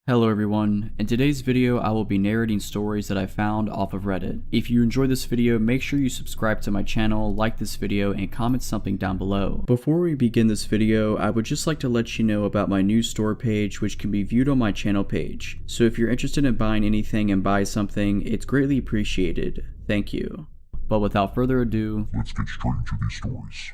Hello everyone, in today's video I will be narrating stories that I found off of Reddit. If you enjoyed this video, make sure you subscribe to my channel, like this video, and comment something down below. Before we begin this video, I would just like to let you know about my new store page, which can be viewed on my channel page. So if you're interested in buying anything and buy something, it's greatly appreciated. Thank you. But without further ado, let's get straight into these stories.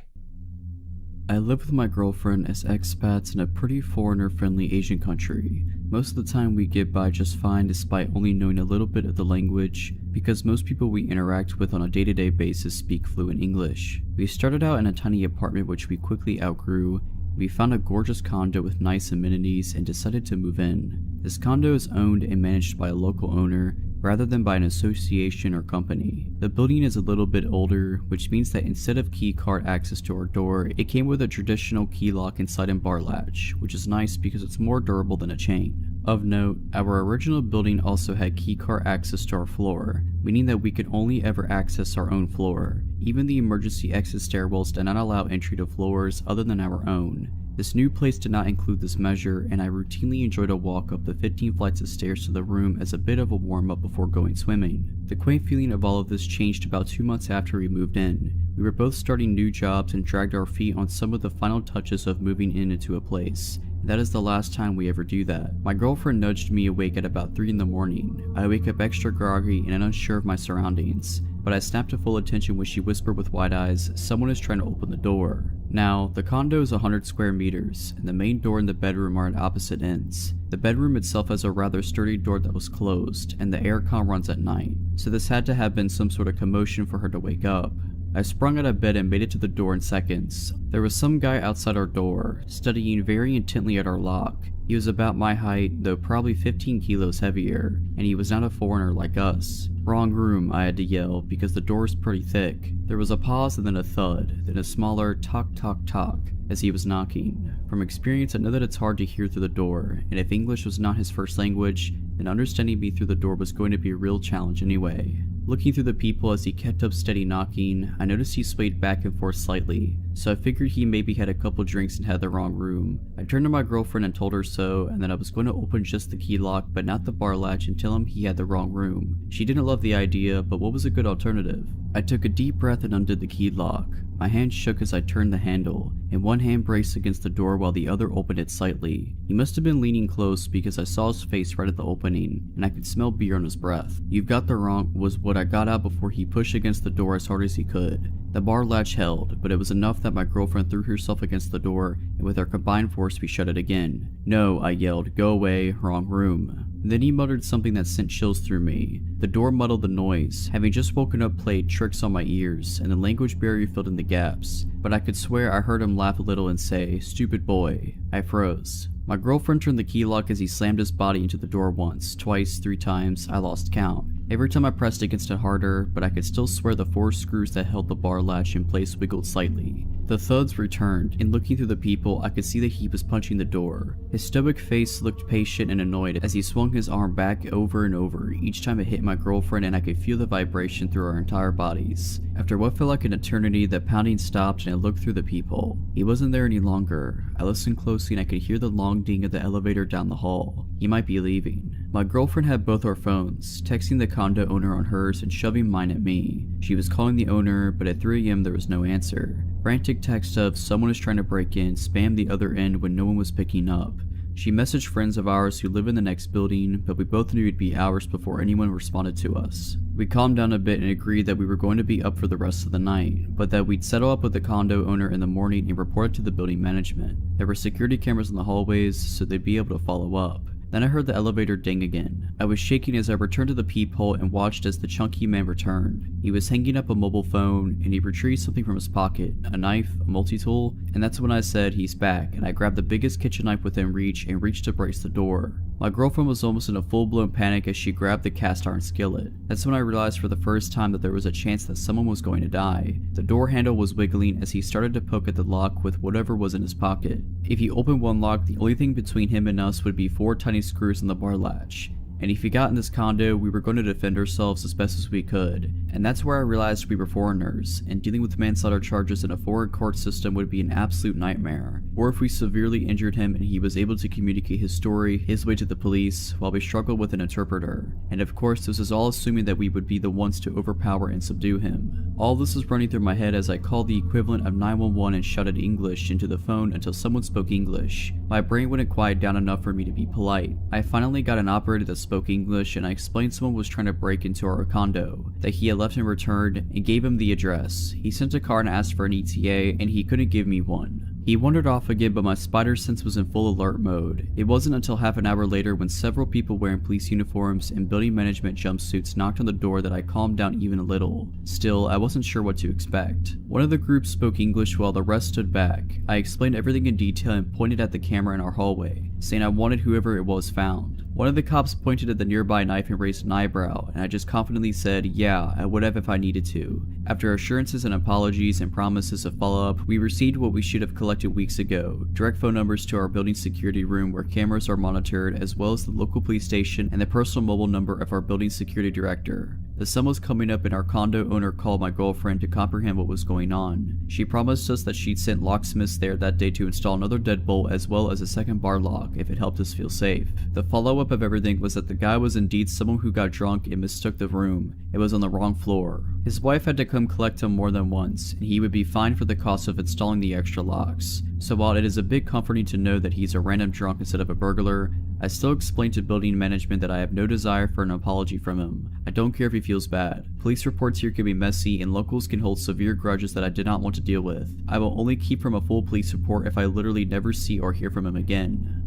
I live with my girlfriend as expats in a pretty foreigner-friendly Asian country. Most of the time we get by just fine despite only knowing a little bit of the language, because most people we interact with on a day-to-day basis speak fluent English. We started out in a tiny apartment which we quickly outgrew. We found a gorgeous condo with nice amenities and decided to move in. This condo is owned and managed by a local owner, rather than by an association or company. The building is a little bit older, which means that instead of key card access to our door, it came with a traditional key lock inside and bar latch, which is nice because it's more durable than a chain. Of note, our original building also had key card access to our floor, meaning that we could only ever access our own floor. Even the emergency exit stairwells did not allow entry to floors other than our own. This new place did not include this measure, and I routinely enjoyed a walk up the 15 flights of stairs to the room as a bit of a warm-up before going swimming. The quaint feeling of all of this changed about 2 months after we moved in. We were both starting new jobs and dragged our feet on some of the final touches of moving into a place. That is the last time we ever do that. My girlfriend nudged me awake at about 3 in the morning. I wake up extra groggy and unsure of my surroundings, but I snapped to full attention when she whispered with wide eyes, "Someone is trying to open the door." Now, the condo is 100 square meters, and the main door and the bedroom are at opposite ends. The bedroom itself has a rather sturdy door that was closed, and the aircon runs at night, so this had to have been some sort of commotion for her to wake up. I sprung out of bed and made it to the door in seconds. There was some guy outside our door, studying very intently at our lock. He was about my height, though probably 15 kilos heavier, and he was not a foreigner like us. "Wrong room," I had to yell, because the door is pretty thick. There was a pause and then a thud, then a smaller tock tock tock as he was knocking. From experience I know that it's hard to hear through the door, and if English was not his first language, then understanding me through the door was going to be a real challenge anyway. Looking through the peephole as he kept up steady knocking, I noticed he swayed back and forth slightly, so I figured he maybe had a couple drinks and had the wrong room. I turned to my girlfriend and told her so, and that I was going to open just the key lock but not the bar latch and tell him he had the wrong room. She didn't love the idea, but what was a good alternative? I took a deep breath and undid the key lock. My hand shook as I turned the handle, and one hand braced against the door while the other opened it slightly. He must have been leaning close because I saw his face right at the opening, and I could smell beer on his breath. "You've got the wrong," was what I got out before he pushed against the door as hard as he could. The bar latch held, but it was enough that my girlfriend threw herself against the door, and with our combined force we shut it again. "No," I yelled, "go away, wrong room." Then he muttered something that sent chills through me. The door muddled the noise. Having just woken up played tricks on my ears, and the language barrier filled in the gaps. But I could swear I heard him laugh a little and say, "Stupid boy." I froze. My girlfriend turned the key lock as he slammed his body into the door once, twice, 3 times, I lost count. Every time I pressed against it harder, but I could still swear the 4 screws that held the bar latch in place wiggled slightly. The thuds returned, and looking through the peephole, I could see that he was punching the door. His stoic face looked patient and annoyed as he swung his arm back over and over each time it hit my girlfriend, and I could feel the vibration through our entire bodies. After what felt like an eternity, the pounding stopped and I looked through the peephole. He wasn't there any longer. I listened closely and I could hear the long ding of the elevator down the hall. He might be leaving. My girlfriend had both our phones, texting the condo owner on hers and shoving mine at me. She was calling the owner, but at 3 AM there was no answer. Frantic text of "someone is trying to break in" spammed the other end when no one was picking up. She messaged friends of ours who live in the next building, but we both knew it'd be hours before anyone responded to us. We calmed down a bit and agreed that we were going to be up for the rest of the night, but that we'd settle up with the condo owner in the morning and report it to the building management. There were security cameras in the hallways, so they'd be able to follow up. Then I heard the elevator ding again. I was shaking as I returned to the peephole and watched as the chunky man returned. He was hanging up a mobile phone, and he retrieved something from his pocket, a knife, a multi-tool, and that's when I said, "He's back," and I grabbed the biggest kitchen knife within reach and reached to brace the door. My girlfriend was almost in a full-blown panic as she grabbed the cast iron skillet. That's when I realized for the first time that there was a chance that someone was going to die. The door handle was wiggling as he started to poke at the lock with whatever was in his pocket. If he opened one lock, the only thing between him and us would be 4 tiny screws in the bar latch. And if he got in this condo, we were going to defend ourselves as best as we could, and that's where I realized we were foreigners, and dealing with manslaughter charges in a foreign court system would be an absolute nightmare. Or if we severely injured him and he was able to communicate his story, his way to the police, while we struggled with an interpreter. And of course, this is all assuming that we would be the ones to overpower and subdue him. All this is running through my head as I called the equivalent of 911 and shouted English into the phone until someone spoke English. My brain wouldn't quiet down enough for me to be polite. I finally got an operator that spoke English, and I explained someone was trying to break into our condo, that he had left and returned, and gave him the address. He sent a car and asked for an ETA, and he couldn't give me one. He wandered off again, but my spider sense was in full alert mode. It wasn't until half an hour later, when several people wearing police uniforms and building management jumpsuits knocked on the door, that I calmed down even a little. Still, I wasn't sure what to expect. One of the group spoke English while the rest stood back. I explained everything in detail and pointed at the camera in our hallway, saying I wanted whoever it was found. One of the cops pointed at the nearby knife and raised an eyebrow, and I just confidently said, yeah, I would have if I needed to. After assurances and apologies and promises of follow-up, we received what we should have collected weeks ago: direct phone numbers to our building security room where cameras are monitored, as well as the local police station and the personal mobile number of our building security director. The sun was coming up and our condo owner called my girlfriend to comprehend what was going on. She promised us that she'd sent locksmiths there that day to install another deadbolt as well as a second bar lock if it helped us feel safe. The follow-up of everything was that the guy was indeed someone who got drunk and mistook the room. It was on the wrong floor. His wife had to come collect him more than once, and he would be fined for the cost of installing the extra locks. So while it is a bit comforting to know that he's a random drunk instead of a burglar, I still explained to building management that I have no desire for an apology from him. I don't care if he feels bad. Police reports here can be messy, and locals can hold severe grudges that I did not want to deal with. I will only keep from a full police report if I literally never see or hear from him again.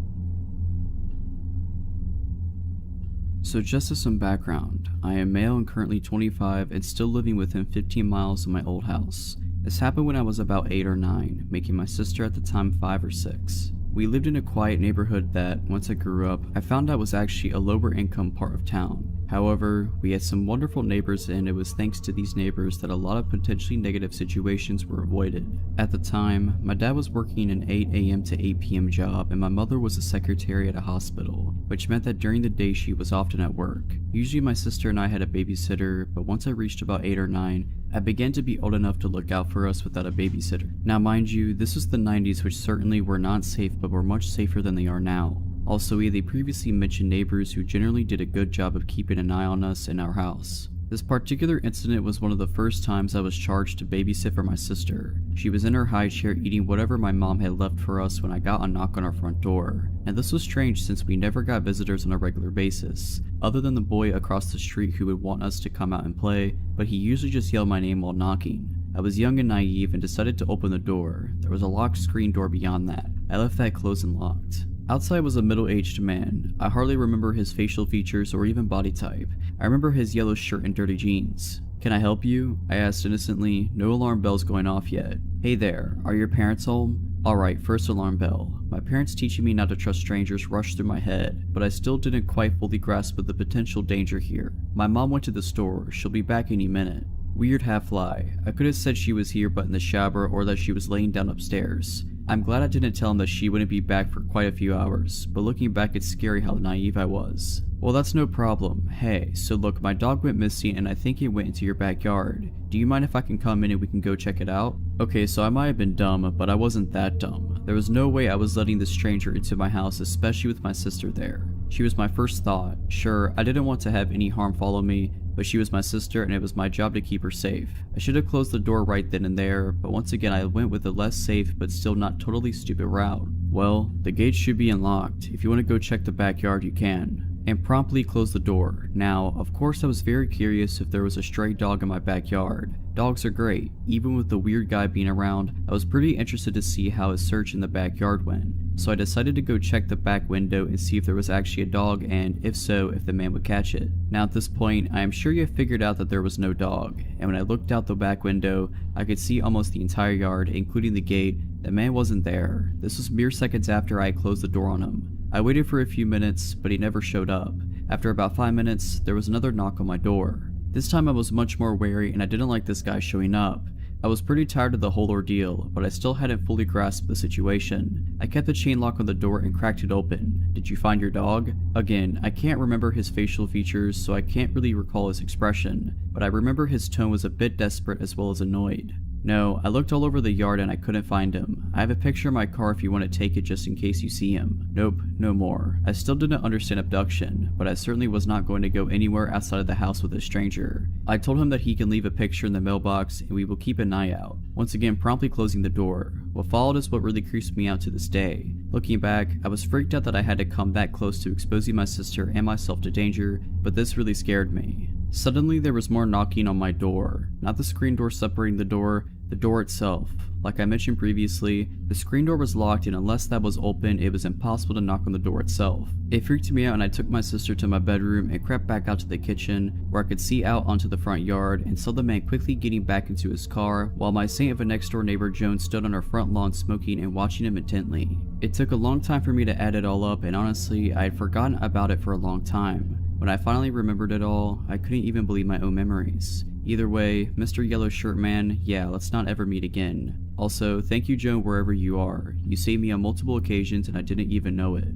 So just as some background, I am male and currently 25 and still living within 15 miles of my old house. This happened when I was about 8 or 9, making my sister at the time 5 or 6. We lived in a quiet neighborhood that, once I grew up, I found out was actually a lower income part of town. However, we had some wonderful neighbors, and it was thanks to these neighbors that a lot of potentially negative situations were avoided. At the time, my dad was working an 8 a.m. to 8 p.m. job, and my mother was a secretary at a hospital, which meant that during the day she was often at work. Usually my sister and I had a babysitter, but once I reached about 8 or 9, I began to be old enough to look out for us without a babysitter. Now mind you, this was the 90s, which certainly were not safe, but were much safer than they are now. Also, we had the previously mentioned neighbors who generally did a good job of keeping an eye on us in our house. This particular incident was one of the first times I was charged to babysit for my sister. She was in her high chair eating whatever my mom had left for us when I got a knock on our front door. And this was strange since we never got visitors on a regular basis, other than the boy across the street who would want us to come out and play, but he usually just yelled my name while knocking. I was young and naive and decided to open the door. There was a locked screen door beyond that. I left that closed and locked. Outside was a middle-aged man. I hardly remember his facial features or even body type. I remember his yellow shirt and dirty jeans. "Can I help you?" I asked innocently, no alarm bells going off yet. "Hey there, are your parents home?" Alright, first alarm bell. My parents teaching me not to trust strangers rushed through my head, but I still didn't quite fully grasp the potential danger here. My mom went to the store. She'll be back any minute. Weird half-lie. I could have said she was here but in the shower, or that she was laying down upstairs. I'm glad I didn't tell him that she wouldn't be back for quite a few hours, but looking back it's scary how naive I was. "Well, that's no problem. Hey, so look, my dog went missing and I think it went into your backyard. Do you mind if I can come in and we can go check it out?" Okay, so I might have been dumb, but I wasn't that dumb. There was no way I was letting this stranger into my house, especially with my sister there. She was my first thought. Sure, I didn't want to have any harm follow me, but she was my sister and it was my job to keep her safe. I should have closed the door right then and there, but once again I went with a less safe but still not totally stupid route. Well, the gate should be unlocked. If you want to go check the backyard, you can. And promptly closed the door. Now, of course I was very curious if there was a stray dog in my backyard. Dogs are great. Even with the weird guy being around, I was pretty interested to see how his search in the backyard went. So I decided to go check the back window and see if there was actually a dog, and if so, if the man would catch it. Now at this point, I am sure you have figured out that there was no dog, and when I looked out the back window, I could see almost the entire yard, including the gate. The man wasn't there. This was mere seconds after I had closed the door on him. I waited for a few minutes, but he never showed up. After about 5 minutes, there was another knock on my door. This time I was much more wary and I didn't like this guy showing up. I was pretty tired of the whole ordeal, but I still hadn't fully grasped the situation. I kept the chain lock on the door and cracked it open. "Did you find your dog?" Again, I can't remember his facial features, so I can't really recall his expression, but I remember his tone was a bit desperate as well as annoyed. "No, I looked all over the yard and I couldn't find him. I have a picture of my car if you want to take it just in case you see him." Nope, no more. I still didn't understand abduction, but I certainly was not going to go anywhere outside of the house with a stranger. I told him that he can leave a picture in the mailbox and we will keep an eye out, once again promptly closing the door. What followed is what really creeps me out to this day. Looking back, I was freaked out that I had to come that close to exposing my sister and myself to danger, but this really scared me. Suddenly there was more knocking on my door. Not the screen door separating the door itself. Like I mentioned previously, the screen door was locked, and unless that was open, it was impossible to knock on the door itself. It freaked me out, and I took my sister to my bedroom and crept back out to the kitchen, where I could see out onto the front yard and saw the man quickly getting back into his car, while my saint of a next door neighbor Joan stood on our front lawn smoking and watching him intently. It took a long time for me to add it all up, and honestly, I had forgotten about it for a long time. When I finally remembered it all, I couldn't even believe my own memories. Either way, Mr. Yellow Shirt Man, yeah, let's not ever meet again. Also, thank you, Joan, wherever you are. You saved me on multiple occasions and I didn't even know it.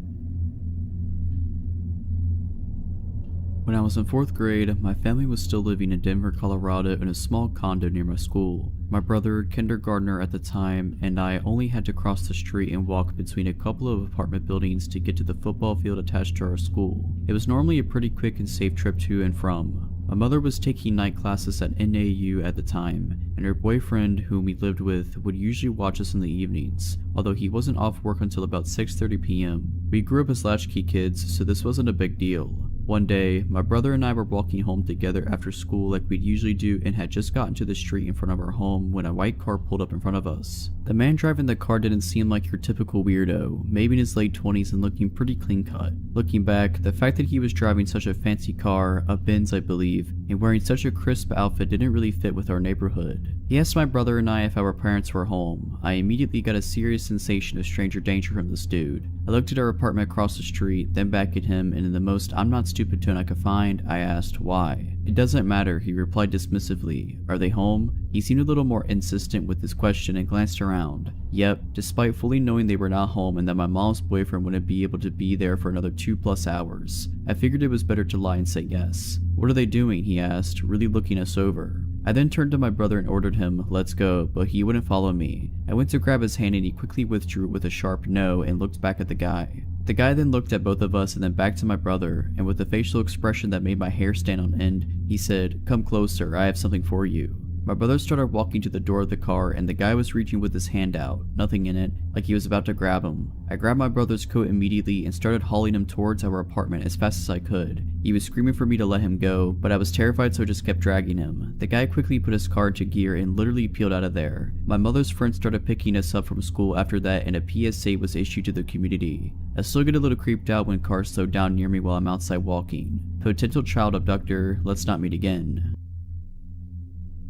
When I was in 4th grade, my family was still living in Denver, Colorado in a small condo near my school. My brother, kindergartner at the time, and I only had to cross the street and walk between a couple of apartment buildings to get to the football field attached to our school. It was normally a pretty quick and safe trip to and from. My mother was taking night classes at NAU at the time, and her boyfriend, whom we lived with, would usually watch us in the evenings, although he wasn't off work until about 6:30 p.m. We grew up as latchkey kids, so this wasn't a big deal. One day, my brother and I were walking home together after school like we'd usually do and had just gotten to the street in front of our home when a white car pulled up in front of us. The man driving the car didn't seem like your typical weirdo, maybe in his late 20s and looking pretty clean cut. Looking back, the fact that he was driving such a fancy car, a Benz I believe, and wearing such a crisp outfit didn't really fit with our neighborhood. He asked my brother and I if our parents were home. I immediately got a serious sensation of stranger danger from this dude. I looked at our apartment across the street, then back at him, and in the most I'm not stupid tone I could find, I asked why. "It doesn't matter," he replied dismissively. "Are they home?" He seemed a little more insistent with his question and glanced around. Yep, despite fully knowing they were not home and that my mom's boyfriend wouldn't be able to be there for another 2+ hours, I figured it was better to lie and say yes. "What are they doing?" he asked, really looking us over. I then turned to my brother and ordered him, "Let's go," but he wouldn't follow me. I went to grab his hand and he quickly withdrew with a sharp no and looked back at the guy. The guy then looked at both of us and then back to my brother, and with a facial expression that made my hair stand on end, he said, "Come closer, I have something for you." My brother started walking to the door of the car and the guy was reaching with his hand out, nothing in it, like he was about to grab him. I grabbed my brother's coat immediately and started hauling him towards our apartment as fast as I could. He was screaming for me to let him go, but I was terrified so I just kept dragging him. The guy quickly put his car into gear and literally peeled out of there. My mother's friends started picking us up from school after that and a PSA was issued to the community. I still get a little creeped out when cars slow down near me while I'm outside walking. Potential child abductor, let's not meet again.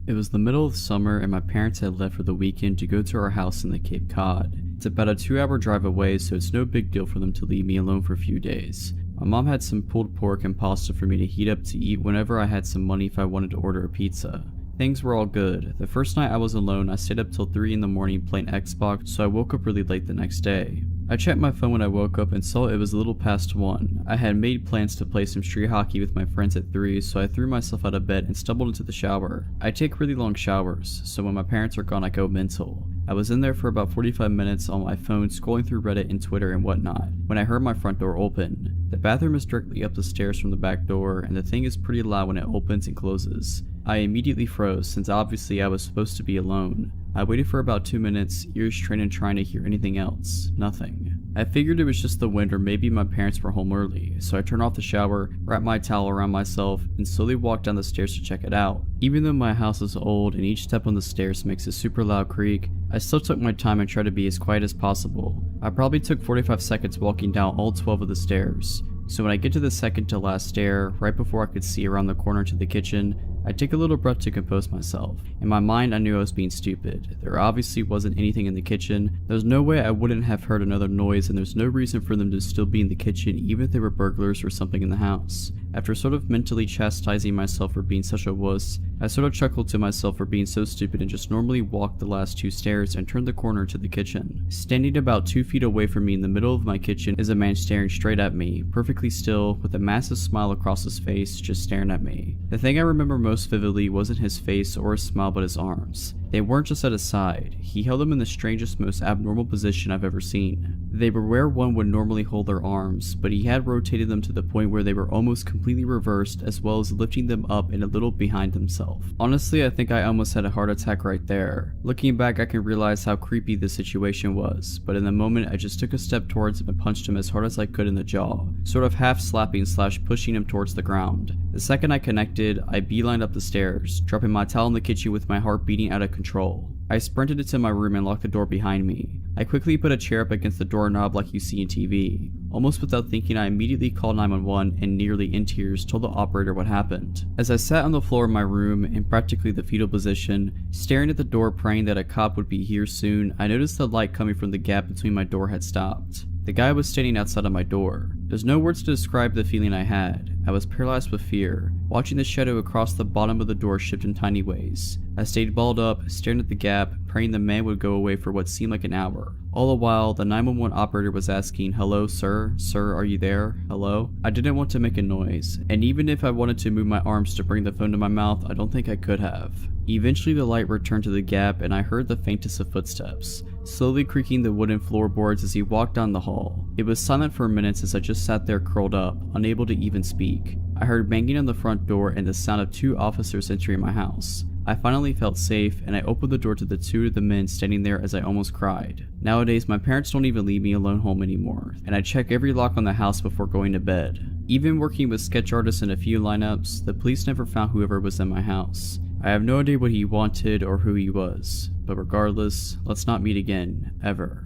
It was the middle of summer and my parents had left for the weekend to go to our house in the Cape Cod. It's about a 2-hour drive away, so it's no big deal for them to leave me alone for a few days. My mom had some pulled pork and pasta for me to heat up to eat whenever I had some money if I wanted to order a pizza. Things were all good. The first night I was alone, I stayed up till 3 in the morning playing Xbox, so I woke up really late the next day. I checked my phone when I woke up and saw it was a little past 1. I had made plans to play some street hockey with my friends at 3, so I threw myself out of bed and stumbled into the shower. I take really long showers, so when my parents are gone I go mental. I was in there for about 45 minutes on my phone scrolling through Reddit and Twitter and whatnot, when I heard my front door open. The bathroom is directly up the stairs from the back door, and the thing is pretty loud when it opens and closes. I immediately froze, since obviously I was supposed to be alone. I waited for about 2 minutes, ears trained and trying to hear anything else. Nothing. I figured it was just the wind or maybe my parents were home early, so I turned off the shower, wrapped my towel around myself, and slowly walked down the stairs to check it out. Even though my house is old and each step on the stairs makes a super loud creak, I still took my time and tried to be as quiet as possible. I probably took 45 seconds walking down all 12 of the stairs. So when I get to the second to last stair, right before I could see around the corner to the kitchen, I take a little breath to compose myself. In my mind, I knew I was being stupid. There obviously wasn't anything in the kitchen. There's no way I wouldn't have heard another noise, and there's no reason for them to still be in the kitchen even if they were burglars or something in the house. After sort of mentally chastising myself for being such a wuss, I sort of chuckled to myself for being so stupid and just normally walked the last 2 stairs and turned the corner to the kitchen. Standing about 2 feet away from me in the middle of my kitchen is a man staring straight at me, perfectly still, with a massive smile across his face, just staring at me. The thing I remember most vividly wasn't his face or his smile but his arms. They weren't just at his side. He held them in the strangest, most abnormal position I've ever seen. They were where one would normally hold their arms, but he had rotated them to the point where they were almost completely reversed, as well as lifting them up and a little behind himself. Honestly, I think I almost had a heart attack right there. Looking back, I can realize how creepy the situation was, but in the moment I just took a step towards him and punched him as hard as I could in the jaw, sort of half slapping / pushing him towards the ground. The second I connected, I beelined up the stairs, dropping my towel in the kitchen with my heart beating out of control. I sprinted into my room and locked the door behind me. I quickly put a chair up against the doorknob like you see in TV. Almost without thinking, I immediately called 911 and nearly in tears told the operator what happened. As I sat on the floor of my room in practically the fetal position, staring at the door praying that a cop would be here soon, I noticed the light coming from the gap between my door had stopped. The guy was standing outside of my door. There's no words to describe the feeling I had. I was paralyzed with fear, watching the shadow across the bottom of the door shift in tiny ways. I stayed balled up, staring at the gap, praying the man would go away for what seemed like an hour. All the while, the 911 operator was asking, "Hello, sir? Sir, are you there? Hello?" I didn't want to make a noise, and even if I wanted to move my arms to bring the phone to my mouth, I don't think I could have. Eventually the light returned to the gap and I heard the faintest of footsteps, slowly creaking the wooden floorboards as he walked down the hall. It was silent for minutes as I just sat there curled up, unable to even speak. I heard banging on the front door and the sound of 2 officers entering my house. I finally felt safe, and I opened the door to the 2 of the men standing there as I almost cried. Nowadays, my parents don't even leave me alone home anymore, and I check every lock on the house before going to bed. Even working with sketch artists in a few lineups, the police never found whoever was in my house. I have no idea what he wanted or who he was, but regardless, let's not meet again, ever.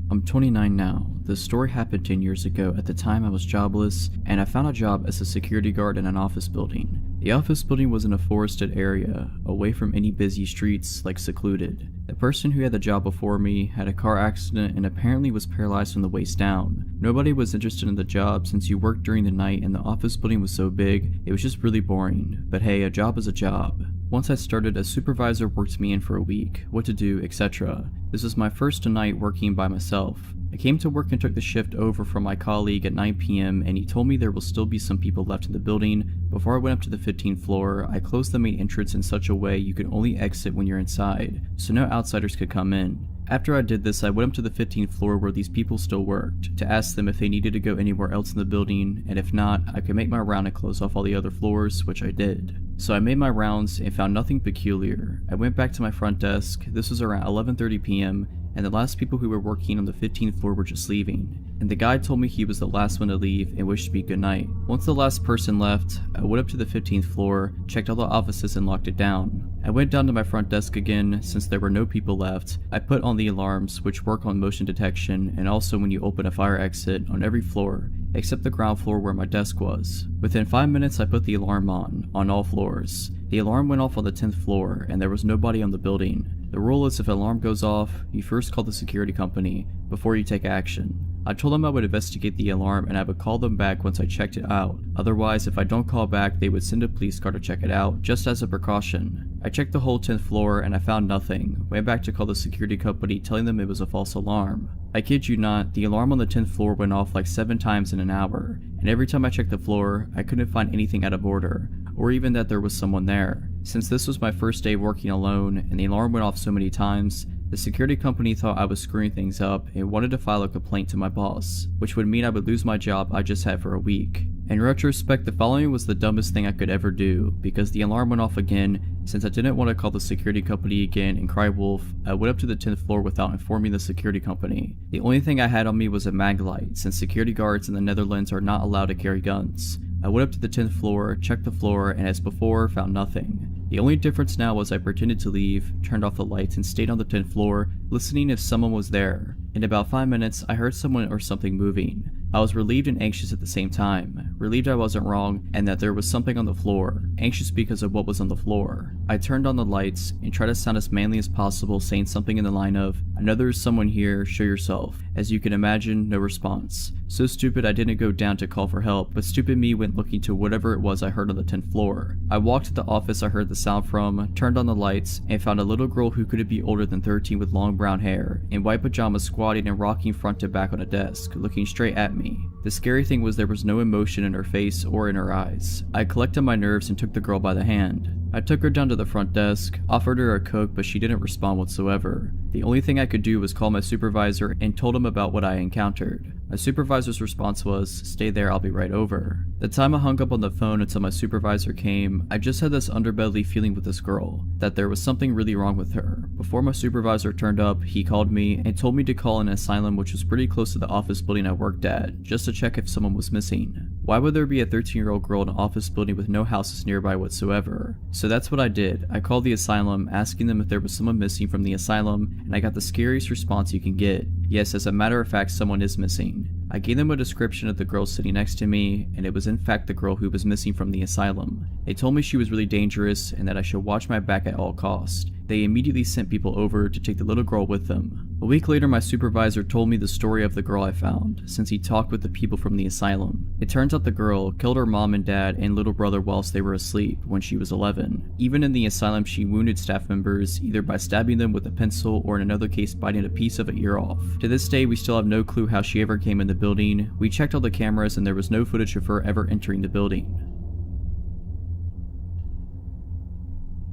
I'm 29 now. This story happened 10 years ago. At the time I was jobless, and I found a job as a security guard in an office building. The office building was in a forested area, away from any busy streets, like secluded. The person who had the job before me had a car accident and apparently was paralyzed from the waist down. Nobody was interested in the job since you worked during the night and the office building was so big, it was just really boring. But hey, a job is a job. Once I started, a supervisor worked me in for a week, what to do, etc. This was my first night working by myself. I came to work and took the shift over from my colleague at 9 p.m. and he told me there will still be some people left in the building. Before I went up to the 15th floor, I closed the main entrance in such a way you could only exit when you're inside, so no outsiders could come in. After I did this, I went up to the 15th floor where these people still worked, to ask them if they needed to go anywhere else in the building, and if not, I could make my round and close off all the other floors, which I did. So I made my rounds and found nothing peculiar. I went back to my front desk. This was around 11:30 p.m. and the last people who were working on the 15th floor were just leaving. And the guy told me he was the last one to leave and wished me good night. Once the last person left, I went up to the 15th floor, checked all the offices and locked it down. I went down to my front desk again. Since there were no people left, I put on the alarms, which work on motion detection and also when you open a fire exit on every floor, except the ground floor where my desk was. Within 5 minutes, I put the alarm on all floors. The alarm went off on the 10th floor and there was nobody on the building. The rule is if an alarm goes off, you first call the security company before you take action. I told them I would investigate the alarm and I would call them back once I checked it out. Otherwise, if I don't call back, they would send a police car to check it out, just as a precaution. I checked the whole 10th floor and I found nothing. Went back to call the security company telling them it was a false alarm. I kid you not, the alarm on the 10th floor went off like 7 times in an hour, and every time I checked the floor, I couldn't find anything out of order, or even that there was someone there. Since this was my first day working alone and the alarm went off so many times, the security company thought I was screwing things up and wanted to file a complaint to my boss, which would mean I would lose my job I just had for a week. In retrospect, the following was the dumbest thing I could ever do, because the alarm went off again. Since I didn't want to call the security company again and cry wolf, I went up to the 10th floor without informing the security company. The only thing I had on me was a mag light, since security guards in the Netherlands are not allowed to carry guns. I went up to the 10th floor, checked the floor, and as before, found nothing. The only difference now was I pretended to leave, turned off the lights, and stayed on the 10th floor, listening if someone was there. In about 5 minutes, I heard someone or something moving. I was relieved and anxious at the same time. Relieved I wasn't wrong and that there was something on the floor. Anxious because of what was on the floor. I turned on the lights and tried to sound as manly as possible, saying something in the line of, "I know there's someone here, show yourself." As you can imagine, no response. So stupid I didn't go down to call for help, but stupid me went looking to whatever it was I heard on the 10th floor. I walked to the office I heard the sound from, turned on the lights, and found a little girl who couldn't be older than 13 with long brown hair, in white pajamas squatting and rocking front to back on a desk, looking straight at me. The scary thing was there was no emotion in her face or in her eyes. I collected my nerves and took the girl by the hand. I took her down to the front desk, offered her a Coke, but she didn't respond whatsoever. The only thing I could do was call my supervisor and told him about what I encountered. My supervisor's response was, "Stay there, I'll be right over." The time I hung up on the phone until my supervisor came, I just had this underbelly feeling with this girl, that there was something really wrong with her. Before my supervisor turned up, he called me and told me to call an asylum which was pretty close to the office building I worked at, just to check if someone was missing. Why would there be a 13-year-old girl in an office building with no houses nearby whatsoever? So that's what I did. I called the asylum, asking them if there was someone missing from the asylum, and I got the scariest response you can get. Yes, as a matter of fact, someone is missing. I gave them a description of the girl sitting next to me, and it was in fact the girl who was missing from the asylum. They told me she was really dangerous and that I should watch my back at all costs. They immediately sent people over to take the little girl with them. A week later, my supervisor told me the story of the girl I found, since he talked with the people from the asylum. It turns out the girl killed her mom and dad and little brother whilst they were asleep when she was 11. Even in the asylum, she wounded staff members, either by stabbing them with a pencil or in another case biting a piece of an ear off. To this day, we still have no clue how she ever came in the building. We checked all the cameras and there was no footage of her ever entering the building.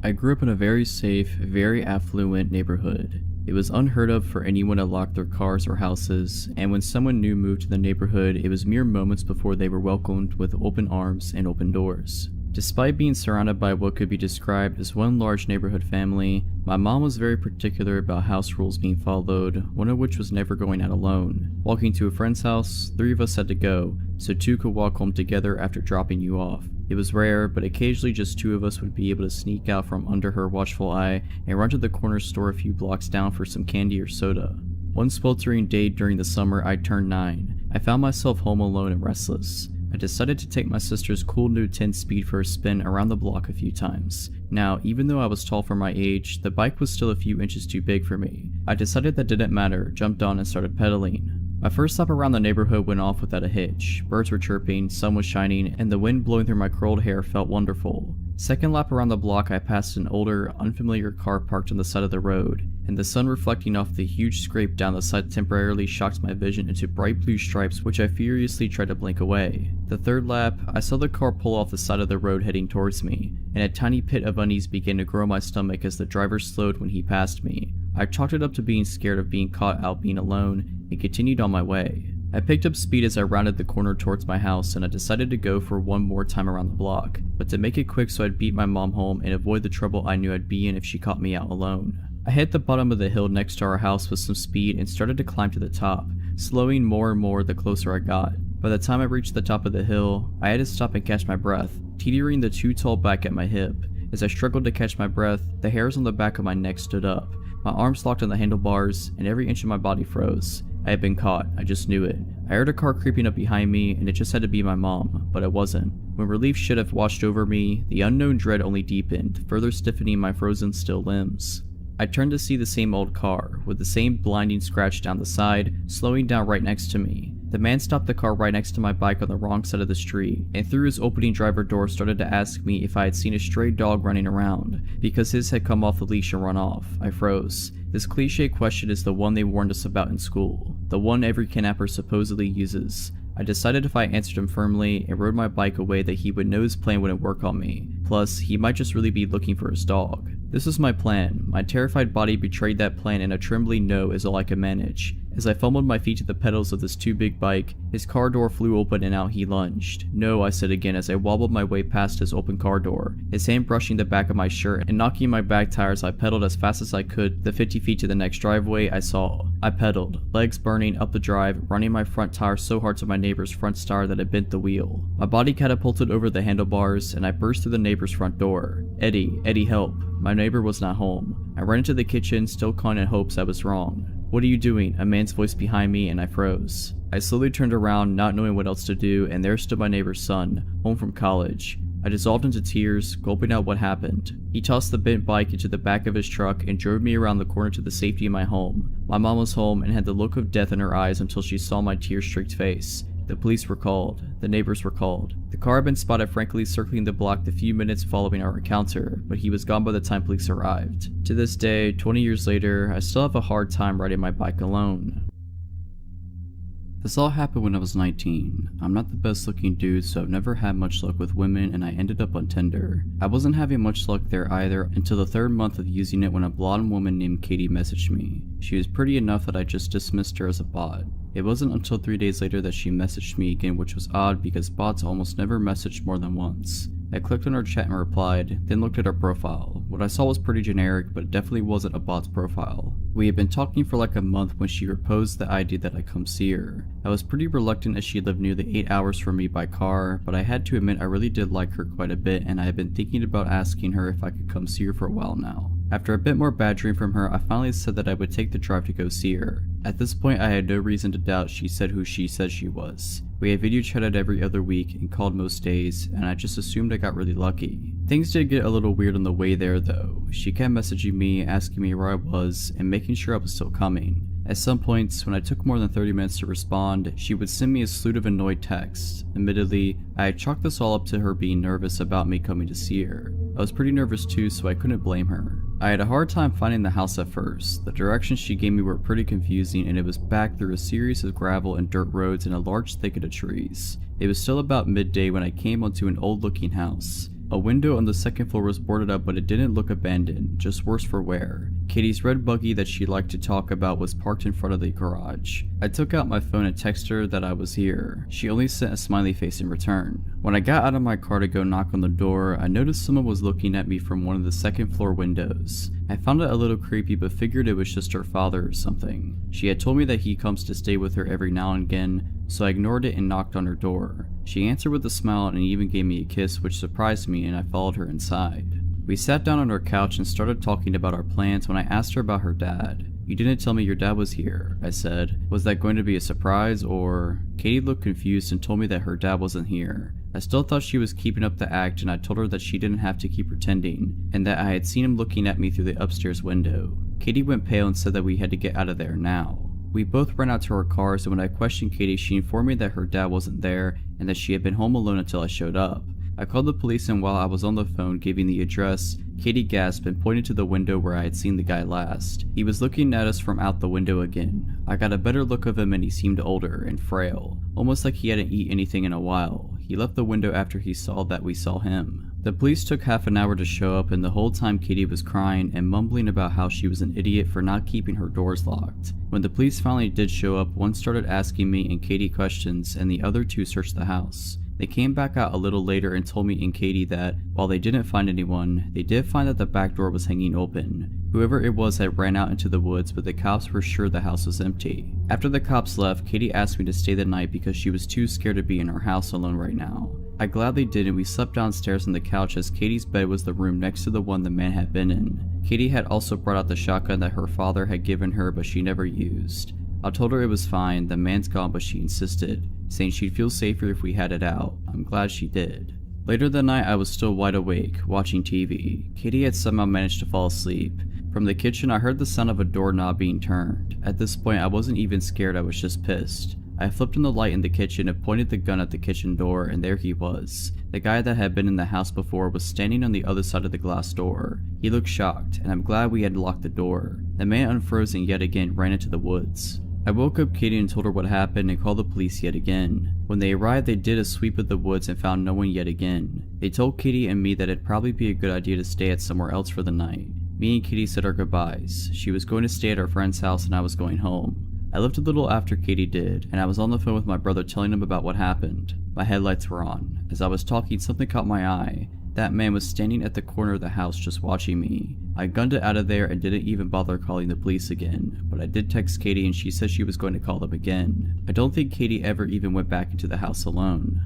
I grew up in a very safe, very affluent neighborhood. It was unheard of for anyone to lock their cars or houses, and when someone new moved to the neighborhood, it was mere moments before they were welcomed with open arms and open doors. Despite being surrounded by what could be described as one large neighborhood family, my mom was very particular about house rules being followed, one of which was never going out alone. Walking to a friend's house, 3 of us had to go, so 2 could walk home together after dropping you off. It was rare, but occasionally just 2 of us would be able to sneak out from under her watchful eye and run to the corner store a few blocks down for some candy or soda. One sweltering day during the summer I turned 9. I found myself home alone and restless. I decided to take my sister's cool new 10 speed for a spin around the block a few times. Now, even though I was tall for my age, the bike was still a few inches too big for me. I decided that didn't matter, jumped on and started pedaling. My first lap around the neighborhood went off without a hitch. Birds were chirping, sun was shining, and the wind blowing through my curled hair felt wonderful. Second lap around the block, I passed an older, unfamiliar car parked on the side of the road, and the sun reflecting off the huge scrape down the side temporarily shocked my vision into bright blue stripes which I furiously tried to blink away. The third lap, I saw the car pull off the side of the road heading towards me, and a tiny pit of unease began to grow in my stomach as the driver slowed when he passed me. I chalked it up to being scared of being caught out being alone, and continued on my way. I picked up speed as I rounded the corner towards my house, and I decided to go for one more time around the block, but to make it quick so I'd beat my mom home and avoid the trouble I knew I'd be in if she caught me out alone. I hit the bottom of the hill next to our house with some speed and started to climb to the top, slowing more and more the closer I got. By the time I reached the top of the hill, I had to stop and catch my breath, teetering the too tall back at my hip. As I struggled to catch my breath, the hairs on the back of my neck stood up. My arms locked on the handlebars, and every inch of my body froze. I had been caught, I just knew it. I heard a car creeping up behind me, and it just had to be my mom, but it wasn't. When relief should have washed over me, the unknown dread only deepened, further stiffening my frozen still limbs. I turned to see the same old car, with the same blinding scratch down the side, slowing down right next to me. The man stopped the car right next to my bike on the wrong side of the street, and through his opening driver door started to ask me if I had seen a stray dog running around, because his had come off the leash and run off. I froze. This cliche question is the one they warned us about in school, the one every kidnapper supposedly uses. I decided if I answered him firmly and rode my bike away that he would know his plan wouldn't work on me. Plus, he might just really be looking for his dog. This was my plan. My terrified body betrayed that plan, and a trembling no is all I could manage. As I fumbled my feet to the pedals of this too big bike, his car door flew open and out he lunged. No, I said again as I wobbled my way past his open car door, his hand brushing the back of my shirt and knocking my back tires. I pedaled as fast as I could the 50 feet to the next driveway I saw. I pedaled, legs burning, up the drive, running my front tire so hard to my neighbor's front tire that it bent the wheel. My body catapulted over the handlebars, and I burst through the neighbor's front door. Eddie, help. My neighbor was not home. I ran into the kitchen, still calling in hopes I was wrong. "What are you doing?" a man's voice behind me, and I froze. I slowly turned around, not knowing what else to do, and there stood my neighbor's son, home from college. I dissolved into tears, gulping out what happened. He tossed the bent bike into the back of his truck and drove me around the corner to the safety of my home. My mom was home and had the look of death in her eyes until she saw my tear-streaked face. The police were called. The neighbors were called. The car had been spotted frankly circling the block the few minutes following our encounter, but he was gone by the time police arrived. To this day, 20 years later, I still have a hard time riding my bike alone. This all happened when I was 19. I'm not the best looking dude, so I've never had much luck with women, and I ended up on Tinder. I wasn't having much luck there either until the 3rd month of using it when a blonde woman named Katie messaged me. She was pretty enough that I just dismissed her as a bot. It wasn't until 3 days later that she messaged me again, which was odd because bots almost never message more than once. I clicked on her chat and replied, then looked at her profile. What I saw was pretty generic, but it definitely wasn't a bot's profile. We had been talking for like a month when she proposed the idea that I come see her. I was pretty reluctant as she lived nearly 8 hours from me by car, but I had to admit I really did like her quite a bit, and I had been thinking about asking her if I could come see her for a while now. After a bit more badgering from her, I finally said that I would take the drive to go see her. At this point, I had no reason to doubt she said who she said she was. We had video chatted every other week and called most days, and I just assumed I got really lucky. Things did get a little weird on the way there though. She kept messaging me, asking me where I was, and making sure I was still coming. At some points, when I took more than 30 minutes to respond, she would send me a slew of annoyed texts. Admittedly, I had chalked this all up to her being nervous about me coming to see her. I was pretty nervous too, so I couldn't blame her. I had a hard time finding the house at first. The directions she gave me were pretty confusing, and it was back through a series of gravel and dirt roads and a large thicket of trees. It was still about midday when I came onto an old-looking house. A window on the 2nd floor was boarded up, but it didn't look abandoned, just worse for wear. Katie's red buggy that she liked to talk about was parked in front of the garage. I took out my phone and texted her that I was here. She only sent a smiley face in return. When I got out of my car to go knock on the door, I noticed someone was looking at me from one of the 2nd floor windows. I found it a little creepy, but figured it was just her father or something. She had told me that he comes to stay with her every now and again, so I ignored it and knocked on her door. She answered with a smile and even gave me a kiss, which surprised me, and I followed her inside. We sat down on her couch and started talking about our plans when I asked her about her dad. "You didn't tell me your dad was here," I said. "Was that going to be a surprise or?" Katie looked confused and told me that her dad wasn't here. I still thought she was keeping up the act, and I told her that she didn't have to keep pretending, and that I had seen him looking at me through the upstairs window. Katie went pale and said that we had to get out of there now. We both ran out to our cars, and when I questioned Katie, she informed me that her dad wasn't there and that she had been home alone until I showed up. I called the police, and while I was on the phone giving the address, Katie gasped and pointed to the window where I had seen the guy last. He was looking at us from out the window again. I got a better look of him, and he seemed older and frail, almost like he hadn't eaten anything in a while. He left the window after he saw that we saw him. The police took half an hour to show up, and the whole time Katie was crying and mumbling about how she was an idiot for not keeping her doors locked. When the police finally did show up, one started asking me and Katie questions, and the other two searched the house. They came back out a little later and told me and Katie that, while they didn't find anyone, they did find that the back door was hanging open. Whoever it was had ran out into the woods, but the cops were sure the house was empty. After the cops left, Katie asked me to stay the night because she was too scared to be in her house alone right now. I gladly did, and we slept downstairs on the couch as Katie's bed was the room next to the one the man had been in. Katie had also brought out the shotgun that her father had given her but she never used. I told her it was fine, the man's gone, but she insisted, saying she'd feel safer if we had it out. I'm glad she did. Later that night, I was still wide awake, watching TV. Katie had somehow managed to fall asleep. From the kitchen, I heard the sound of a doorknob being turned. At this point, I wasn't even scared, I was just pissed. I flipped on the light in the kitchen and pointed the gun at the kitchen door, and there he was. The guy that had been in the house before was standing on the other side of the glass door. He looked shocked, and I'm glad we had locked the door. The man unfroze and yet again ran into the woods. I woke up Katie and told her what happened and called the police yet again. When they arrived, they did a sweep of the woods and found no one yet again. They told Katie and me that it'd probably be a good idea to stay at somewhere else for the night. Me and Katie said our goodbyes. She was going to stay at our friend's house and I was going home. I left a little after Katie did, and I was on the phone with my brother telling him about what happened. My headlights were on. As I was talking, something caught my eye. That man was standing at the corner of the house just watching me. I gunned it out of there and didn't even bother calling the police again, but I did text Katie and she said she was going to call them again. I don't think Katie ever even went back into the house alone.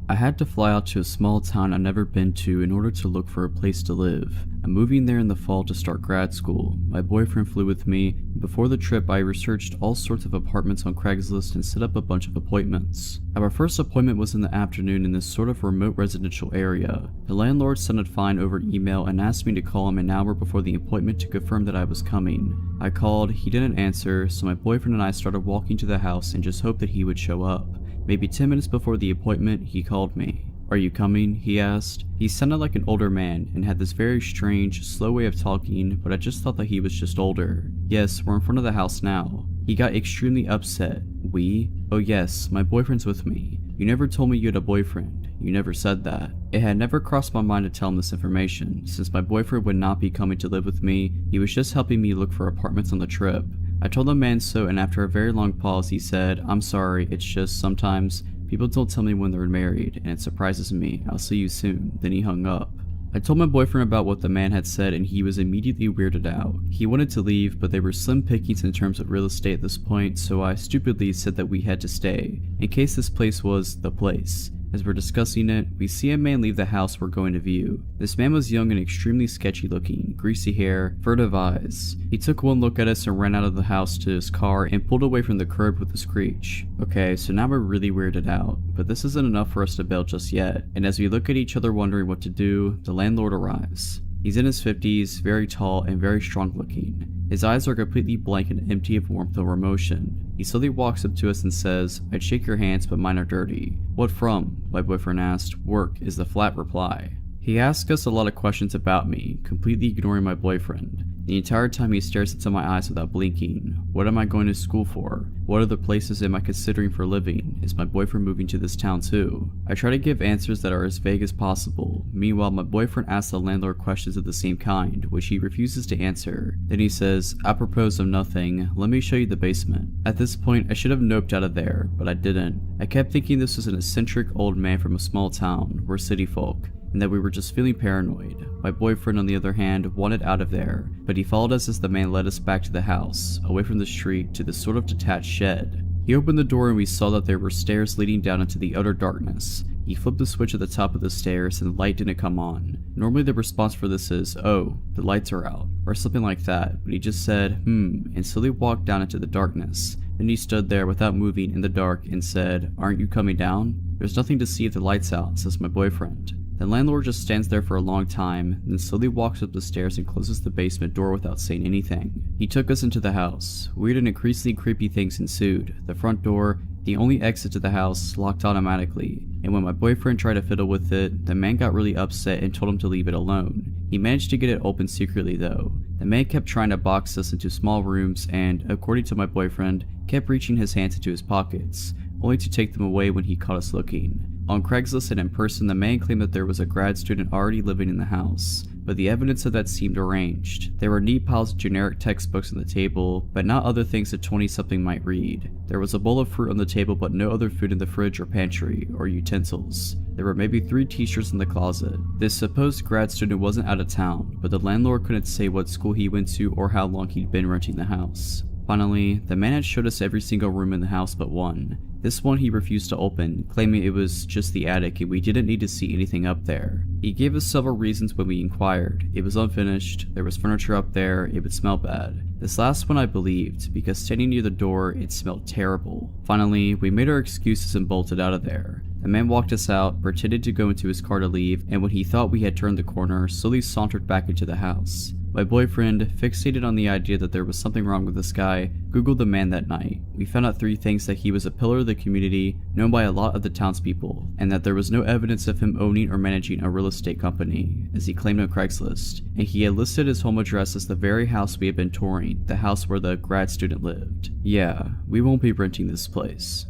I had to fly out to a small town I'd never been to in order to look for a place to live. I'm moving there in the fall to start grad school. My boyfriend flew with me. Before the trip, I researched all sorts of apartments on Craigslist and set up a bunch of appointments. Our first appointment was in the afternoon in this sort of remote residential area. The landlord sounded fine over email and asked me to call him an hour before the appointment to confirm that I was coming. I called, he didn't answer, so my boyfriend and I started walking to the house and just hoped that he would show up. Maybe 10 minutes before the appointment, he called me. "Are you coming?" he asked. He sounded like an older man and had this very strange, slow way of talking, but I just thought that he was just older. "Yes, we're in front of the house now." He got extremely upset. "We? Oh yes, my boyfriend's with me. You never told me you had a boyfriend. You never said that." It had never crossed my mind to tell him this information, since my boyfriend would not be coming to live with me. He was just helping me look for apartments on the trip. I told the man so, and after a very long pause he said, "I'm sorry, it's just sometimes people don't tell me when they're married, and it surprises me. I'll see you soon." Then he hung up. I told my boyfriend about what the man had said and he was immediately weirded out. He wanted to leave, but there were slim pickings in terms of real estate at this point, so I stupidly said that we had to stay, in case this place was the place. As we're discussing it, we see a man leave the house we're going to view. This man was young and extremely sketchy looking, greasy hair, furtive eyes. He took one look at us and ran out of the house to his car and pulled away from the curb with a screech. Okay, so now we're really weirded out, but this isn't enough for us to bail just yet, and as we look at each other wondering what to do, the landlord arrives. He's in his 50s, very tall and very strong looking. His eyes are completely blank and empty of warmth or emotion. He slowly walks up to us and says, "I'd shake your hands, but mine are dirty." "What from?" my boyfriend asked. "Work," is the flat reply. He asks us a lot of questions about me, completely ignoring my boyfriend. The entire time he stares into my eyes without blinking. What am I going to school for? What other places am I considering for living? Is my boyfriend moving to this town too? I try to give answers that are as vague as possible. Meanwhile, my boyfriend asks the landlord questions of the same kind, which he refuses to answer. Then he says, "Apropos of nothing, let me show you the basement." At this point, I should have noped out of there, but I didn't. I kept thinking this was an eccentric old man from a small town. We're city folk, and that we were just feeling paranoid. My boyfriend, on the other hand, wanted out of there, but he followed us as the man led us back to the house, away from the street to this sort of detached shed. He opened the door and we saw that there were stairs leading down into the utter darkness. He flipped the switch at the top of the stairs and the light didn't come on. Normally the response for this is, "Oh, the lights are out," or something like that, but he just said, and slowly walked down into the darkness. Then he stood there without moving in the dark and said, "Aren't you coming down?" "There's nothing to see if the light's out," says my boyfriend. The landlord just stands there for a long time, then slowly walks up the stairs and closes the basement door without saying anything. He took us into the house. Weird and increasingly creepy things ensued. The front door, the only exit to the house, locked automatically, and when my boyfriend tried to fiddle with it, the man got really upset and told him to leave it alone. He managed to get it open secretly though. The man kept trying to box us into small rooms and, according to my boyfriend, kept reaching his hands into his pockets, only to take them away when he caught us looking. On Craigslist and in person, the man claimed that there was a grad student already living in the house, but the evidence of that seemed arranged. There were neat piles of generic textbooks on the table, but not other things a 20-something might read. There was a bowl of fruit on the table, but no other food in the fridge or pantry, or utensils. There were maybe 3 t-shirts in the closet. This supposed grad student wasn't out of town, but the landlord couldn't say what school he went to or how long he'd been renting the house. Finally, the man had showed us every single room in the house but one. This one he refused to open, claiming it was just the attic and we didn't need to see anything up there. He gave us several reasons when we inquired. It was unfinished, there was furniture up there, it would smell bad. This last one I believed, because standing near the door, it smelled terrible. Finally, we made our excuses and bolted out of there. The man walked us out, pretended to go into his car to leave, and when he thought we had turned the corner, slowly sauntered back into the house. My boyfriend, fixated on the idea that there was something wrong with this guy, googled the man that night. We found out 3 things: that he was a pillar of the community, known by a lot of the townspeople, and that there was no evidence of him owning or managing a real estate company, as he claimed on Craigslist, and he had listed his home address as the very house we had been touring, the house where the grad student lived. Yeah, we won't be renting this place.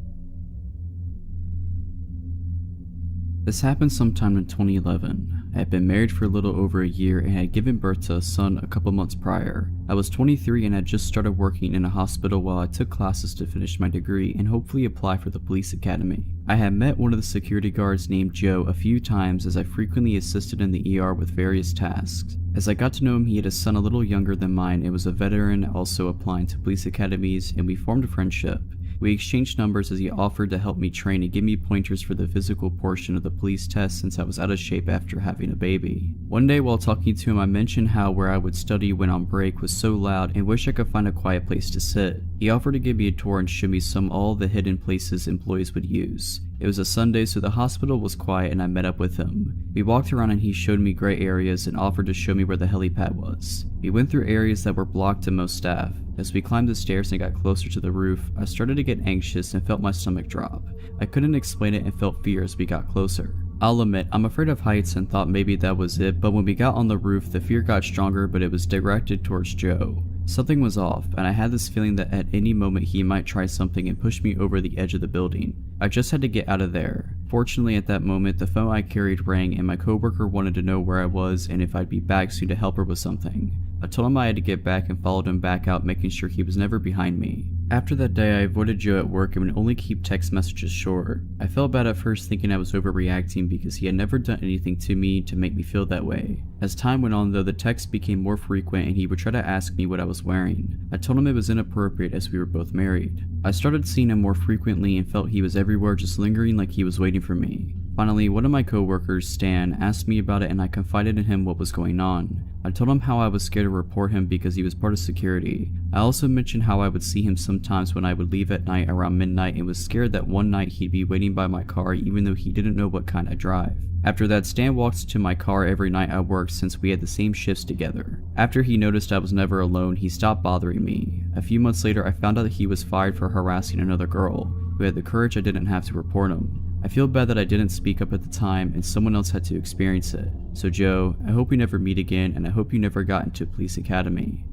This happened sometime in 2011. I had been married for a little over a year and had given birth to a son a couple months prior. I was 23 and had just started working in a hospital while I took classes to finish my degree and hopefully apply for the police academy. I had met one of the security guards named Joe a few times as I frequently assisted in the ER with various tasks. As I got to know him, he had a son a little younger than mine and was a veteran also applying to police academies, and we formed a friendship. We exchanged numbers as he offered to help me train and give me pointers for the physical portion of the police test since I was out of shape after having a baby. One day while talking to him, I mentioned how where I would study when on break was so loud and wish I could find a quiet place to sit. He offered to give me a tour and show me all the hidden places employees would use. It was a Sunday, so the hospital was quiet and I met up with him. We walked around and he showed me gray areas and offered to show me where the helipad was. We went through areas that were blocked to most staff. As we climbed the stairs and got closer to the roof, I started to get anxious and felt my stomach drop. I couldn't explain it and felt fear as we got closer. I'll admit, I'm afraid of heights and thought maybe that was it, but when we got on the roof, the fear got stronger, but it was directed towards Joe. Something was off, and I had this feeling that at any moment he might try something and push me over the edge of the building. I just had to get out of there. Fortunately, at that moment, the phone I carried rang and my coworker wanted to know where I was and if I'd be back soon to help her with something. I told him I had to get back and followed him back out, making sure he was never behind me. After that day, I avoided Joe at work and would only keep text messages short. I felt bad at first, thinking I was overreacting because he had never done anything to me to make me feel that way. As time went on though, the texts became more frequent and he would try to ask me what I was wearing. I told him it was inappropriate as we were both married. I started seeing him more frequently and felt he was everywhere, just lingering like he was waiting for me. Finally, one of my coworkers, Stan, asked me about it and I confided in him what was going on. I told him how I was scared to report him because he was part of security. I also mentioned how I would see him sometimes when I would leave at night around midnight and was scared that one night he'd be waiting by my car even though he didn't know what kind I drive. After that, Stan walked to my car every night I worked since we had the same shifts together. After he noticed I was never alone, he stopped bothering me. A few months later, I found out that he was fired for harassing another girl, who had the courage I didn't have to report him. I feel bad that I didn't speak up at the time and someone else had to experience it. So Joe, I hope we never meet again and I hope you never got into police academy.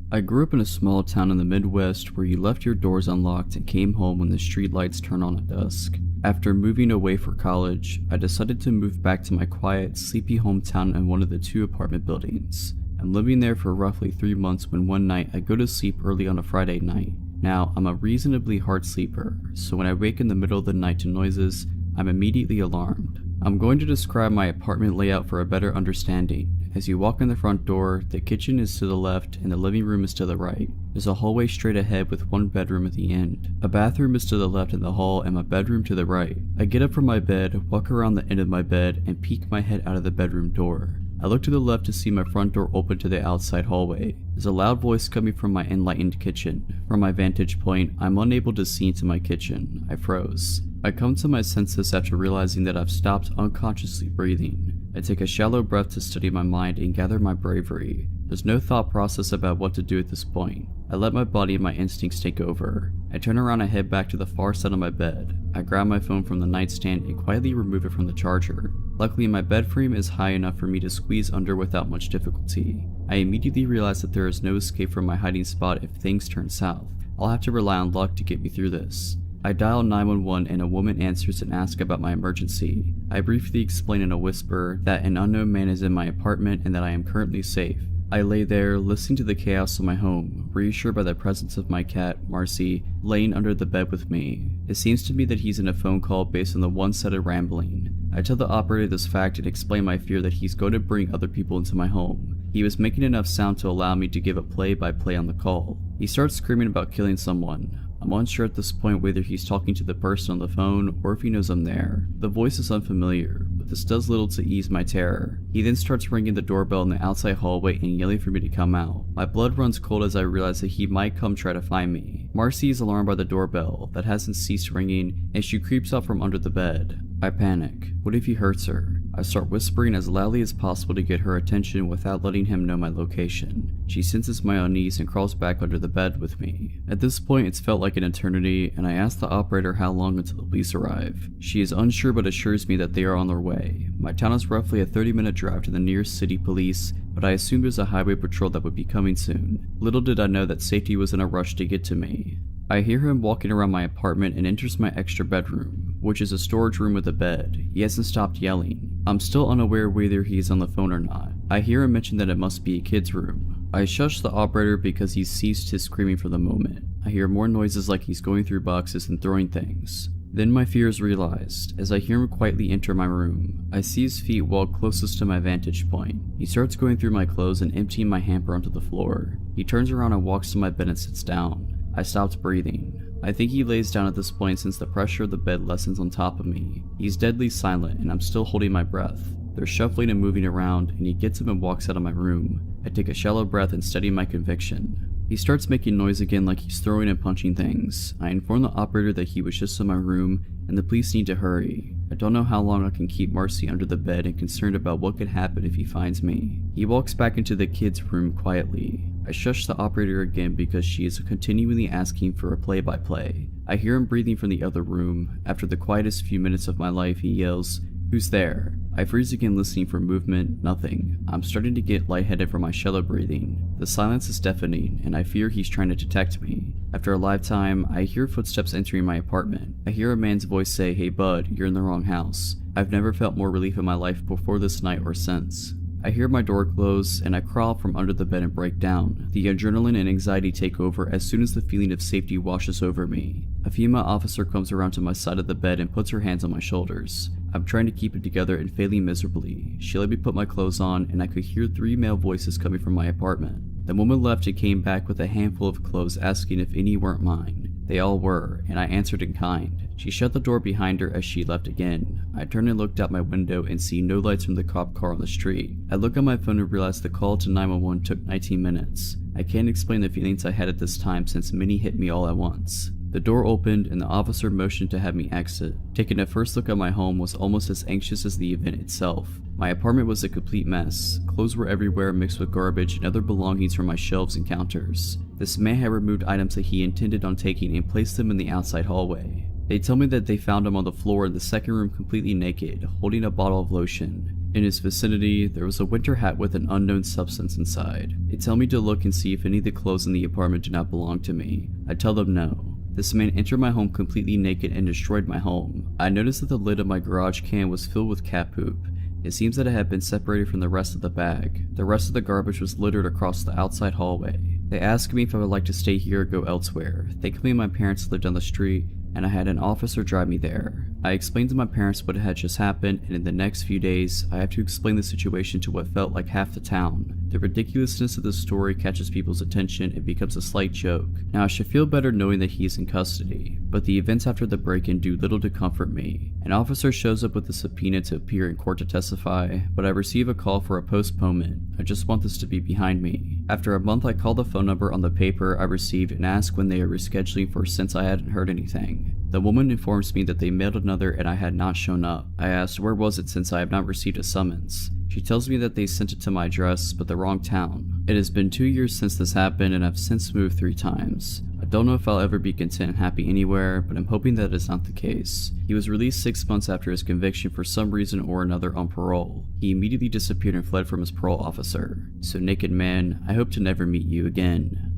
I grew up in a small town in the Midwest where you left your doors unlocked and came home when the streetlights turned on at dusk. After moving away for college, I decided to move back to my quiet, sleepy hometown in one of the 2 apartment buildings. I'm living there for roughly 3 months when one night I go to sleep early on a Friday night. Now, I'm a reasonably hard sleeper, so when I wake in the middle of the night to noises, I'm immediately alarmed. I'm going to describe my apartment layout for a better understanding. As you walk in the front door, the kitchen is to the left and the living room is to the right. There's a hallway straight ahead with one bedroom at the end. A bathroom is to the left in the hall and my bedroom to the right. I get up from my bed, walk around the end of my bed, and peek my head out of the bedroom door. I look to the left to see my front door open to the outside hallway. There's a loud voice coming from my enlightened kitchen. From my vantage point, I'm unable to see into my kitchen. I froze. I come to my senses after realizing that I've stopped unconsciously breathing. I take a shallow breath to steady my mind and gather my bravery. There's no thought process about what to do at this point. I let my body and my instincts take over. I turn around and head back to the far side of my bed. I grab my phone from the nightstand and quietly remove it from the charger. Luckily, my bed frame is high enough for me to squeeze under without much difficulty. I immediately realize that there is no escape from my hiding spot if things turn south. I'll have to rely on luck to get me through this. I dial 911 and a woman answers and asks about my emergency. I briefly explain in a whisper that an unknown man is in my apartment and that I am currently safe. I lay there, listening to the chaos of my home, reassured by the presence of my cat, Marcy, laying under the bed with me. It seems to me that he's in a phone call based on the one-sided rambling. I tell the operator this fact and explain my fear that he's going to bring other people into my home. He was making enough sound to allow me to give a play-by-play on the call. He starts screaming about killing someone. I'm unsure at this point whether he's talking to the person on the phone or if he knows I'm there. The voice is unfamiliar, but this does little to ease my terror. He then starts ringing the doorbell in the outside hallway and yelling for me to come out. My blood runs cold as I realize that he might come try to find me. Marcy is alarmed by the doorbell that hasn't ceased ringing and she creeps out from under the bed. I panic. What if he hurts her? I start whispering as loudly as possible to get her attention without letting him know my location. She senses my unease and crawls back under the bed with me. At this point, it's felt like an eternity, and I ask the operator how long until the police arrive. She is unsure but assures me that they are on their way. My town is roughly a 30-minute drive to the nearest city police, but I assumed there's a highway patrol that would be coming soon. Little did I know that safety was in a rush to get to me. I hear him walking around my apartment and enters my extra bedroom, which is a storage room with a bed. He hasn't stopped yelling. I'm still unaware whether he's on the phone or not. I hear him mention that it must be a kid's room. I shush the operator because he's ceased his screaming for the moment. I hear more noises like he's going through boxes and throwing things. Then my fear is realized, as I hear him quietly enter my room. I see his feet walk closest to my vantage point. He starts going through my clothes and emptying my hamper onto the floor. He turns around and walks to my bed and sits down. I stopped breathing. I think he lays down at this point since the pressure of the bed lessens on top of me. He's deadly silent and I'm still holding my breath. They're shuffling and moving around and he gets up and walks out of my room. I take a shallow breath and steady my conviction. He starts making noise again like he's throwing and punching things. I inform the operator that he was just in my room and the police need to hurry. I don't know how long I can keep Marcy under the bed and concerned about what could happen if he finds me. He walks back into the kid's room quietly. I shush the operator again because she is continually asking for a play-by-play. I hear him breathing from the other room. After the quietest few minutes of my life, he yells, "Who's there?" I freeze again listening for movement, nothing. I'm starting to get lightheaded from my shallow breathing. The silence is deafening and I fear he's trying to detect me. After a lifetime, I hear footsteps entering my apartment. I hear a man's voice say, "Hey bud, you're in the wrong house." I've never felt more relief in my life before this night or since. I hear my door close and I crawl from under the bed and break down. The adrenaline and anxiety take over as soon as the feeling of safety washes over me. A female officer comes around to my side of the bed and puts her hands on my shoulders. I'm trying to keep it together and failing miserably. She let me put my clothes on and I could hear 3 male voices coming from my apartment. The woman left and came back with a handful of clothes asking if any weren't mine. They all were, and I answered in kind. She shut the door behind her as she left again. I turned and looked out my window and see no lights from the cop car on the street. I look on my phone and realize the call to 911 took 19 minutes. I can't explain the feelings I had at this time since many hit me all at once. The door opened and the officer motioned to have me exit. Taking a first look at my home was almost as anxious as the event itself. My apartment was a complete mess. Clothes were everywhere mixed with garbage and other belongings from my shelves and counters. This man had removed items that he intended on taking and placed them in the outside hallway. They tell me that they found him on the floor in the second room completely naked, holding a bottle of lotion. In his vicinity, there was a winter hat with an unknown substance inside. They tell me to look and see if any of the clothes in the apartment do not belong to me. I tell them no. This man entered my home completely naked and destroyed my home. I noticed that the lid of my garage can was filled with cat poop. It seems that it had been separated from the rest of the bag. The rest of the garbage was littered across the outside hallway. They asked me if I would like to stay here or go elsewhere. Thankfully, my parents lived down the street, and I had an officer drive me there. I explained to my parents what had just happened, and in the next few days, I have to explain the situation to what felt like half the town. The ridiculousness of the story catches people's attention and becomes a slight joke. Now I should feel better knowing that he is in custody, but the events after the break-in do little to comfort me. An officer shows up with a subpoena to appear in court to testify, but I receive a call for a postponement. I just want this to be behind me. After a month, I call the phone number on the paper I received and ask when they are rescheduling for since I hadn't heard anything. The woman informs me that they mailed another and I had not shown up. I asked where was it since I have not received a summons. She tells me that they sent it to my address, but the wrong town. It has been 2 years since this happened and I've since moved 3 times. I don't know if I'll ever be content and happy anywhere, but I'm hoping that is not the case. He was released 6 months after his conviction for some reason or another on parole. He immediately disappeared and fled from his parole officer. So naked man, I hope to never meet you again.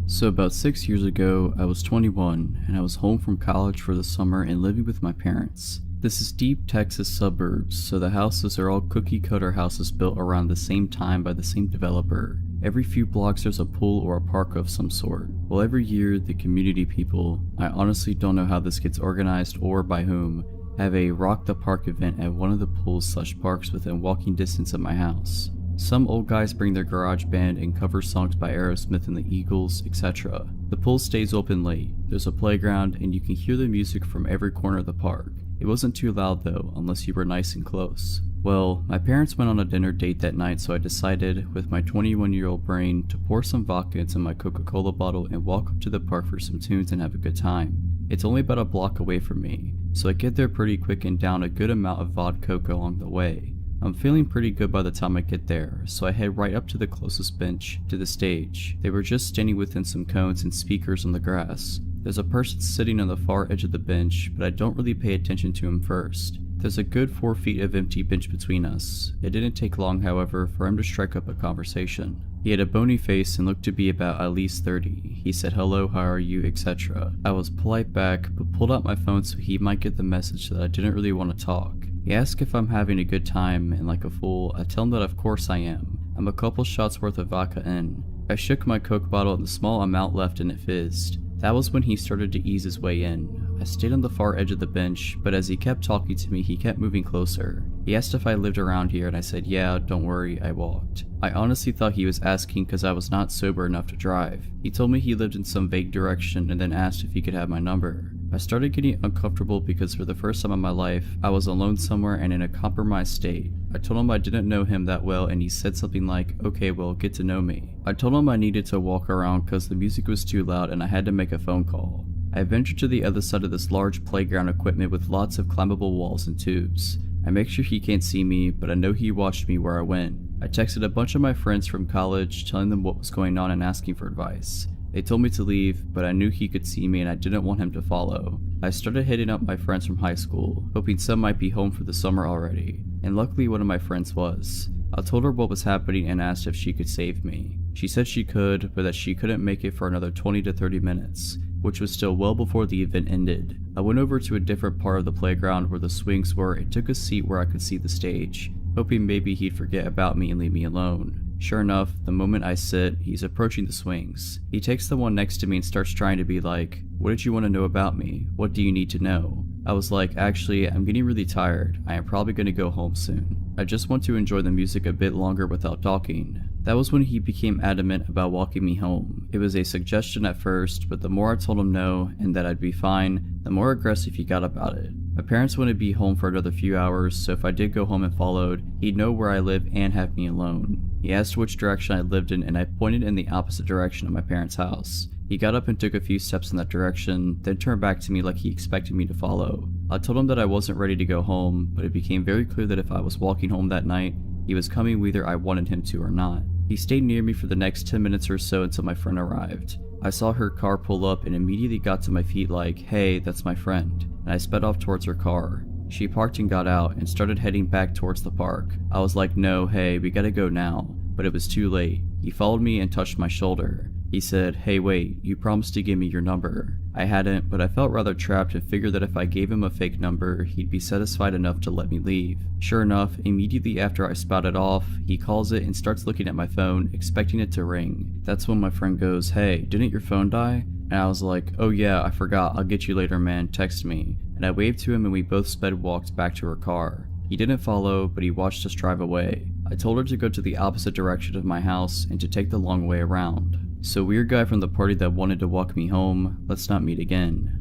So about 6 years ago, I was 21 and I was home from college for the summer and living with my parents. This is deep Texas suburbs, so the houses are all cookie-cutter houses built around the same time by the same developer. Every few blocks there's a pool or a park of some sort. Well, every year, the community people, I honestly don't know how this gets organized or by whom, have a Rock the Park event at one of the pools/parks within walking distance of my house. Some old guys bring their garage band and cover songs by Aerosmith and the Eagles, etc. The pool stays open late, there's a playground, and you can hear the music from every corner of the park. It wasn't too loud though, unless you were nice and close. Well, my parents went on a dinner date that night, so I decided, with my 21-year-old brain, to pour some vodka into my Coca-Cola bottle and walk up to the park for some tunes and have a good time. It's only about a block away from me, so I get there pretty quick and down a good amount of vodka along the way. I'm feeling pretty good by the time I get there, so I head right up to the closest bench to the stage. They were just standing within some cones and speakers on the grass. There's a person sitting on the far edge of the bench, but I don't really pay attention to him first. There's a good 4 feet of empty bench between us. It didn't take long, however, for him to strike up a conversation. He had a bony face and looked to be about at least 30. He said hello, how are you, etc. I was polite back, but pulled out my phone so he might get the message that I didn't really want to talk. He asked if I'm having a good time, and like a fool, I tell him that of course I am. I'm a couple shots worth of vodka in. I shook my Coke bottle and the small amount left in it fizzed. That was when he started to ease his way in. I stayed on the far edge of the bench, but as he kept talking to me, he kept moving closer. He asked if I lived around here and I said yeah, don't worry, I walked. I honestly thought he was asking because I was not sober enough to drive. He told me he lived in some vague direction and then asked if he could have my number. I started getting uncomfortable because for the first time in my life, I was alone somewhere and in a compromised state. I told him I didn't know him that well and he said something like, okay, well, get to know me. I told him I needed to walk around because the music was too loud and I had to make a phone call. I ventured to the other side of this large playground equipment with lots of climbable walls and tubes. I make sure he can't see me, but I know he watched me where I went. I texted a bunch of my friends from college telling them what was going on and asking for advice. They told me to leave, but I knew he could see me and I didn't want him to follow. I started hitting up my friends from high school, hoping some might be home for the summer already, and luckily one of my friends was. I told her what was happening and asked if she could save me. She said she could, but that she couldn't make it for another 20 to 30 minutes, which was still well before the event ended. I went over to a different part of the playground where the swings were and took a seat where I could see the stage, hoping maybe he'd forget about me and leave me alone. Sure enough, the moment I sit, he's approaching the swings. He takes the one next to me and starts trying to be like, what did you want to know about me? What do you need to know? I was like, actually, I'm getting really tired. I am probably going to go home soon. I just want to enjoy the music a bit longer without talking. That was when he became adamant about walking me home. It was a suggestion at first, but the more I told him no and that I'd be fine, the more aggressive he got about it. My parents wouldn't be home for another few hours, so if I did go home and followed, he'd know where I live and have me alone. He asked which direction I lived in and I pointed in the opposite direction of my parents' house. He got up and took a few steps in that direction, then turned back to me like he expected me to follow. I told him that I wasn't ready to go home, but it became very clear that if I was walking home that night, he was coming whether I wanted him to or not. He stayed near me for the next 10 minutes or so until my friend arrived. I saw her car pull up and immediately got to my feet like, hey, that's my friend, and I sped off towards her car. She parked and got out and started heading back towards the park. I was like, no, hey, we gotta go now, but it was too late. He followed me and touched my shoulder. He said, hey wait, you promised to give me your number. I hadn't, but I felt rather trapped and figured that if I gave him a fake number, he'd be satisfied enough to let me leave. Sure enough, immediately after I spouted off, he calls it and starts looking at my phone, expecting it to ring. That's when my friend goes, hey, didn't your phone die? And I was like, oh yeah, I forgot, I'll get you later man, text me. And I waved to him and we both walked back to her car. He didn't follow, but he watched us drive away. I told her to go to the opposite direction of my house and to take the long way around. So weird guy from the party that wanted to walk me home, let's not meet again.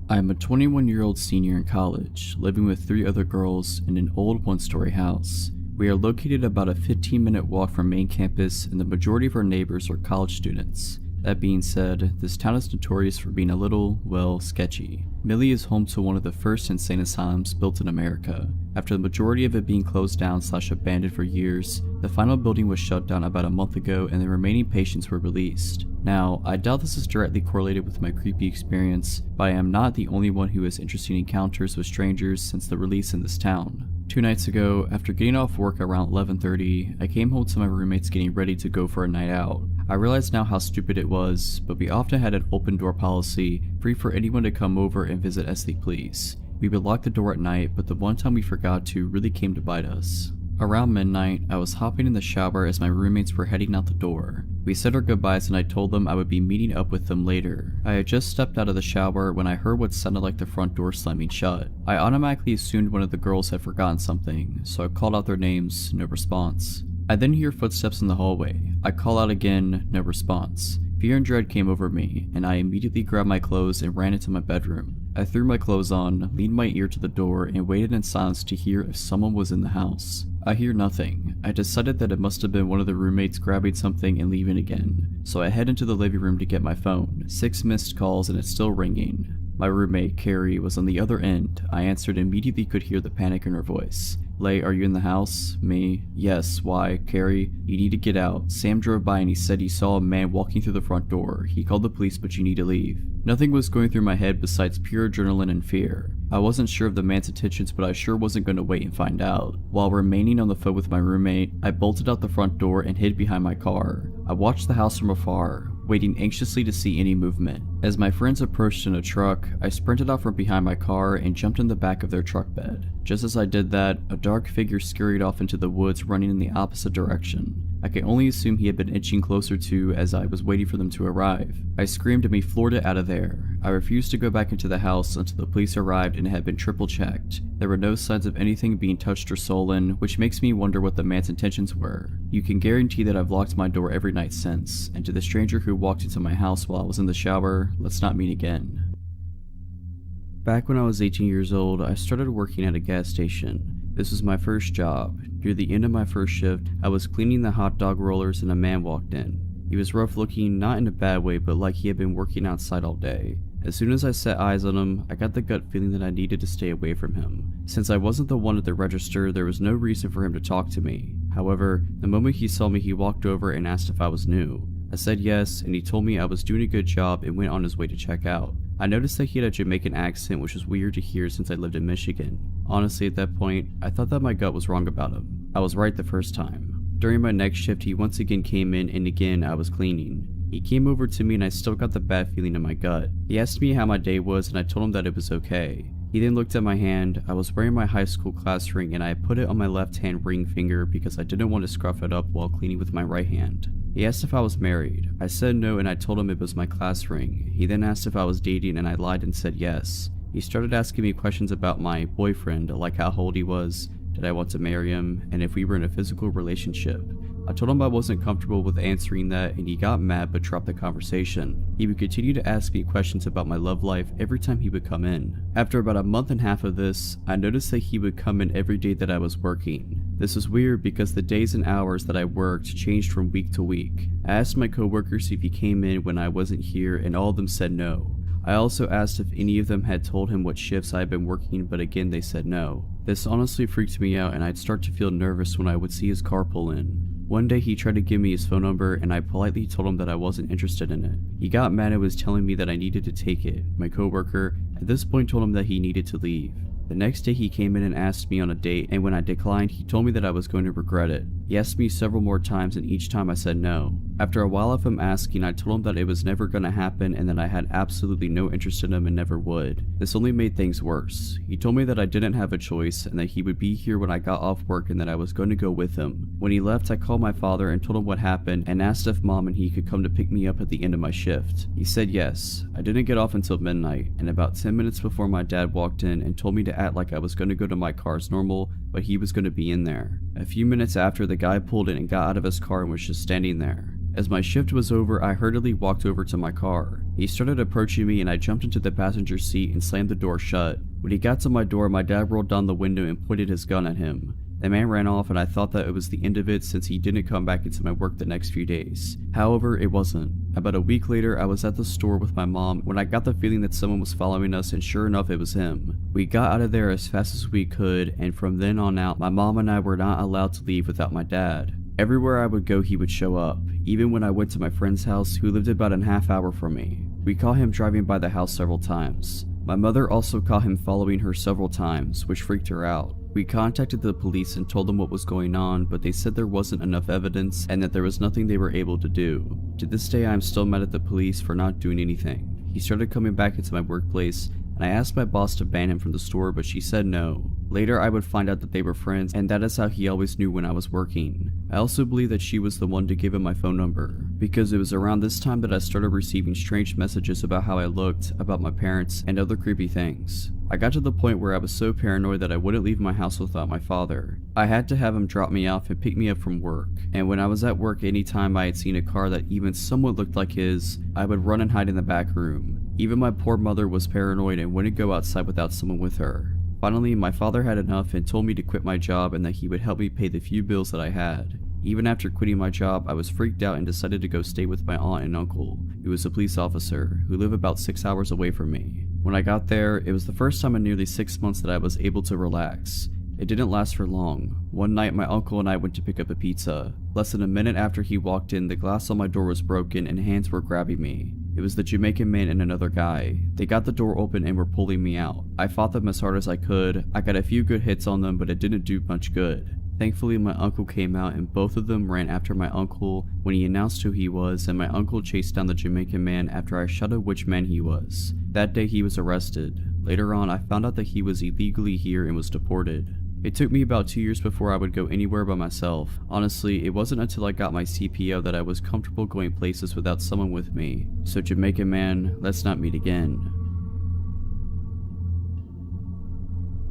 I am a 21-year-old senior in college, living with 3 other girls in an old one-story house. We are located about a 15-minute walk from main campus and the majority of our neighbors are college students. That being said, this town is notorious for being a little, well, sketchy. Millie is home to one of the first insane asylums built in America. After the majority of it being closed down / abandoned for years, the final building was shut down about a month ago and the remaining patients were released. Now, I doubt this is directly correlated with my creepy experience, but I am not the only one who has interesting encounters with strangers since the release in this town. 2 nights ago, after getting off work around 11:30, I came home to my roommates getting ready to go for a night out. I realize now how stupid it was, but we often had an open door policy, free for anyone to come over and visit as they please. We would lock the door at night, but the one time we forgot to really came to bite us. Around midnight, I was hopping in the shower as my roommates were heading out the door. We said our goodbyes and I told them I would be meeting up with them later. I had just stepped out of the shower when I heard what sounded like the front door slamming shut. I automatically assumed one of the girls had forgotten something, so I called out their names, no response. I then hear footsteps in the hallway. I call out again, no response. Fear and dread came over me, and I immediately grabbed my clothes and ran into my bedroom. I threw my clothes on, leaned my ear to the door, and waited in silence to hear if someone was in the house. I hear nothing. I decided that it must have been one of the roommates grabbing something and leaving again, so I head into the living room to get my phone. 6 missed calls and it's still ringing. My roommate, Carrie, was on the other end. I answered and immediately could hear the panic in her voice. Lay, are you in the house? Me? Yes. Why? Carrie? You need to get out. Sam drove by and he said he saw a man walking through the front door. He called the police, but you need to leave. Nothing was going through my head besides pure adrenaline and fear. I wasn't sure of the man's intentions, but I sure wasn't going to wait and find out. While remaining on the phone with my roommate, I bolted out the front door and hid behind my car. I watched the house from afar, waiting anxiously to see any movement. As my friends approached in a truck, I sprinted out from behind my car and jumped in the back of their truck bed. Just as I did that, a dark figure scurried off into the woods running in the opposite direction. I can only assume he had been inching closer to as I was waiting for them to arrive. I screamed and we floored it out of there. I refused to go back into the house until the police arrived and it had been triple checked. There were no signs of anything being touched or stolen, which makes me wonder what the man's intentions were. You can guarantee that I've locked my door every night since, and to the stranger who walked into my house while I was in the shower, let's not meet again. Back when I was 18 years old, I started working at a gas station. This was my first job. Near the end of my first shift, I was cleaning the hot dog rollers and a man walked in. He was rough looking, not in a bad way, but like he had been working outside all day. As soon as I set eyes on him, I got the gut feeling that I needed to stay away from him. Since I wasn't the one at the register, there was no reason for him to talk to me. However, the moment he saw me, he walked over and asked if I was new. I said yes, and he told me I was doing a good job and went on his way to check out. I noticed that he had a Jamaican accent, which was weird to hear since I lived in Michigan. Honestly, at that point, I thought that my gut was wrong about him. I was right the first time. During my next shift, he once again came in, and again I was cleaning. He came over to me and I still got the bad feeling in my gut. He asked me how my day was and I told him that it was okay. He then looked at my hand. I was wearing my high school class ring and I put it on my left hand ring finger because I didn't want to scruff it up while cleaning with my right hand. He asked if I was married. I said no and I told him it was my class ring. He then asked if I was dating and I lied and said yes. He started asking me questions about my boyfriend, like how old he was, did I want to marry him, and if we were in a physical relationship. I told him I wasn't comfortable with answering that and he got mad but dropped the conversation. He would continue to ask me questions about my love life every time he would come in. After about a month and a half of this, I noticed that he would come in every day that I was working. This was weird because the days and hours that I worked changed from week to week. I asked my coworkers if he came in when I wasn't here and all of them said no. I also asked if any of them had told him what shifts I had been working, but again they said no. This honestly freaked me out and I'd start to feel nervous when I would see his car pull in. One day he tried to give me his phone number and I politely told him that I wasn't interested in it. He got mad and was telling me that I needed to take it. My coworker at this point told him that he needed to leave. The next day he came in and asked me on a date, and when I declined he told me that I was going to regret it. He asked me several more times and each time I said no. After a while of him asking, I told him that it was never going to happen and that I had absolutely no interest in him and never would. This only made things worse. He told me that I didn't have a choice and that he would be here when I got off work and that I was going to go with him. When he left, I called my father and told him what happened and asked if mom and he could come to pick me up at the end of my shift. He said yes. I didn't get off until midnight, and about 10 minutes before my dad walked in and told me to act like I was going to go to my car as normal, but he was going to be in there. A few minutes after, the guy pulled in and got out of his car and was just standing there. As my shift was over, I hurriedly walked over to my car. He started approaching me and I jumped into the passenger seat and slammed the door shut. When he got to my door, my dad rolled down the window and pointed his gun at him. The man ran off and I thought that it was the end of it since he didn't come back into my work the next few days. However, it wasn't. About a week later, I was at the store with my mom when I got the feeling that someone was following us, and sure enough, it was him. We got out of there as fast as we could, and from then on out, my mom and I were not allowed to leave without my dad. Everywhere I would go, he would show up. Even when I went to my friend's house, who lived about a half hour from me. We caught him driving by the house several times. My mother also caught him following her several times, which freaked her out. We contacted the police and told them what was going on, but they said there wasn't enough evidence and that there was nothing they were able to do. To this day, I am still mad at the police for not doing anything. He started coming back into my workplace, and I asked my boss to ban him from the store, but she said no. Later, I would find out that they were friends, and that is how he always knew when I was working. I also believe that she was the one to give him my phone number, because it was around this time that I started receiving strange messages about how I looked, about my parents, and other creepy things. I got to the point where I was so paranoid that I wouldn't leave my house without my father. I had to have him drop me off and pick me up from work, and when I was at work, anytime I had seen a car that even somewhat looked like his, I would run and hide in the back room. Even my poor mother was paranoid and wouldn't go outside without someone with her. Finally, my father had enough and told me to quit my job and that he would help me pay the few bills that I had. Even after quitting my job, I was freaked out and decided to go stay with my aunt and uncle, who was a police officer, who live about 6 hours away from me. When I got there, it was the first time in nearly 6 months that I was able to relax. It didn't last for long. One night, my uncle and I went to pick up a pizza. Less than a minute after he walked in, the glass on my door was broken and hands were grabbing me. It was the Jamaican man and another guy. They got the door open and were pulling me out. I fought them as hard as I could. I got a few good hits on them, but it didn't do much good. Thankfully, my uncle came out and both of them ran after my uncle when he announced who he was, and my uncle chased down the Jamaican man after I shouted which man he was. That day he was arrested. Later on, I found out that he was illegally here and was deported. It took me about 2 years before I would go anywhere by myself. Honestly, it wasn't until I got my CPO that I was comfortable going places without someone with me. So Jamaican man, let's not meet again.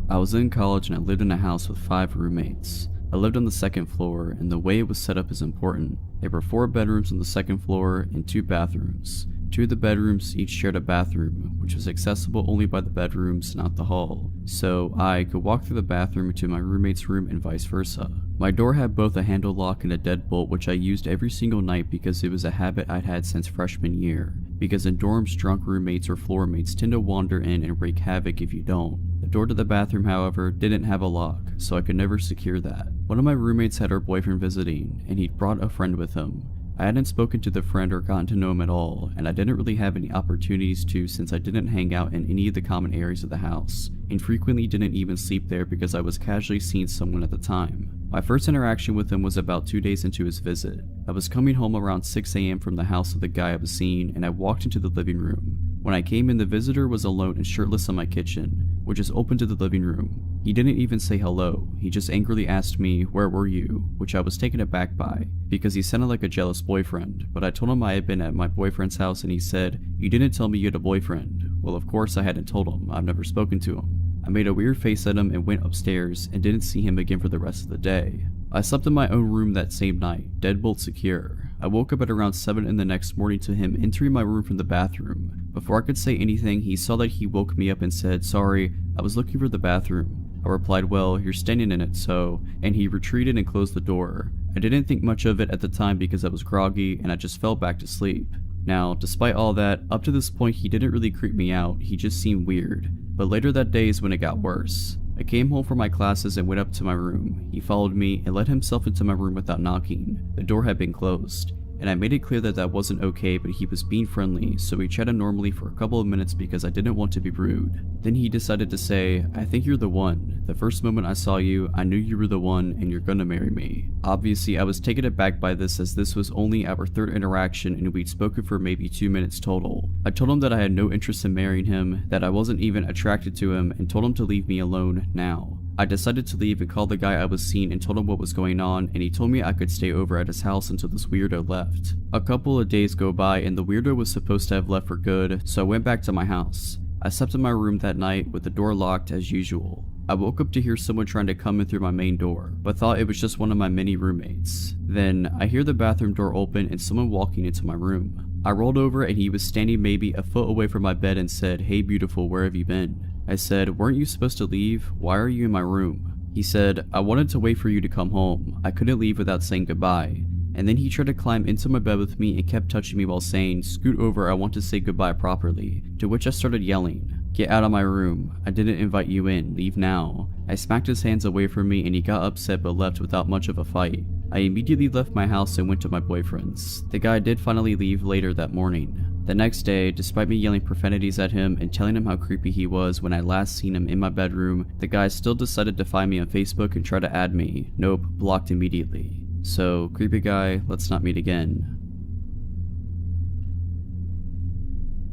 I was in college and I lived in a house with 5 roommates. I lived on the 2nd floor, and the way it was set up is important. There were 4 bedrooms on the 2nd floor and 2 bathrooms. 2 of the bedrooms each shared a bathroom, which was accessible only by the bedrooms, not the hall. So I could walk through the bathroom to my roommate's room and vice versa. My door had both a handle lock and a deadbolt, which I used every single night because it was a habit I'd had since freshman year. Because in dorms, drunk roommates or floor mates tend to wander in and wreak havoc if you don't. The door to the bathroom, however, didn't have a lock, so I could never secure that. One of my roommates had her boyfriend visiting, and he'd brought a friend with him. I hadn't spoken to the friend or gotten to know him at all, and I didn't really have any opportunities to since I didn't hang out in any of the common areas of the house, and frequently didn't even sleep there because I was casually seeing someone at the time. My first interaction with him was about 2 days into his visit. I was coming home around 6 AM from the house of the guy I was seeing, and I walked into the living room. When I came in, the visitor was alone and shirtless in my kitchen, which is open to the living room. He didn't even say hello, he just angrily asked me, "Where were you?" which I was taken aback by, because he sounded like a jealous boyfriend, but I told him I had been at my boyfriend's house and he said, "You didn't tell me you had a boyfriend." Well, of course I hadn't told him, I've never spoken to him. I made a weird face at him and went upstairs and didn't see him again for the rest of the day. I slept in my own room that same night, deadbolt secure. I woke up at around 7 in the next morning to him entering my room from the bathroom. Before I could say anything, he saw that he woke me up and said, "Sorry, I was looking for the bathroom." I replied, "Well, you're standing in it, so," and he retreated and closed the door. I didn't think much of it at the time because I was groggy and I just fell back to sleep. Now, despite all that, up to this point he didn't really creep me out, he just seemed weird. But later that day is when it got worse. I came home from my classes and went up to my room. He followed me and let himself into my room without knocking. The door had been closed, and I made it clear that that wasn't okay, but he was being friendly, so we chatted normally for a couple of minutes because I didn't want to be rude. Then he decided to say, "I think you're the one. The first moment I saw you, I knew you were the one and you're gonna marry me." Obviously, I was taken aback by this as this was only our 3rd interaction and we'd spoken for maybe 2 minutes total. I told him that I had no interest in marrying him, that I wasn't even attracted to him, and told him to leave me alone now. I decided to leave and called the guy I was seeing and told him what was going on, and he told me I could stay over at his house until this weirdo left. A couple of days go by and the weirdo was supposed to have left for good, so I went back to my house. I slept in my room that night with the door locked as usual. I woke up to hear someone trying to come in through my main door, but thought it was just one of my many roommates. Then I hear the bathroom door open and someone walking into my room. I rolled over and he was standing maybe a foot away from my bed and said, "Hey beautiful, where have you been?" I said, "Weren't you supposed to leave? Why are you in my room?" He said, "I wanted to wait for you to come home. I couldn't leave without saying goodbye." And then he tried to climb into my bed with me and kept touching me while saying, "Scoot over, I want to say goodbye properly." To which I started yelling, "Get out of my room. I didn't invite you in. Leave now." I smacked his hands away from me and he got upset but left without much of a fight. I immediately left my house and went to my boyfriend's. The guy did finally leave later that morning. The next day, despite me yelling profanities at him and telling him how creepy he was when I last seen him in my bedroom, the guy still decided to find me on Facebook and try to add me. Nope, blocked immediately. So, creepy guy, let's not meet again.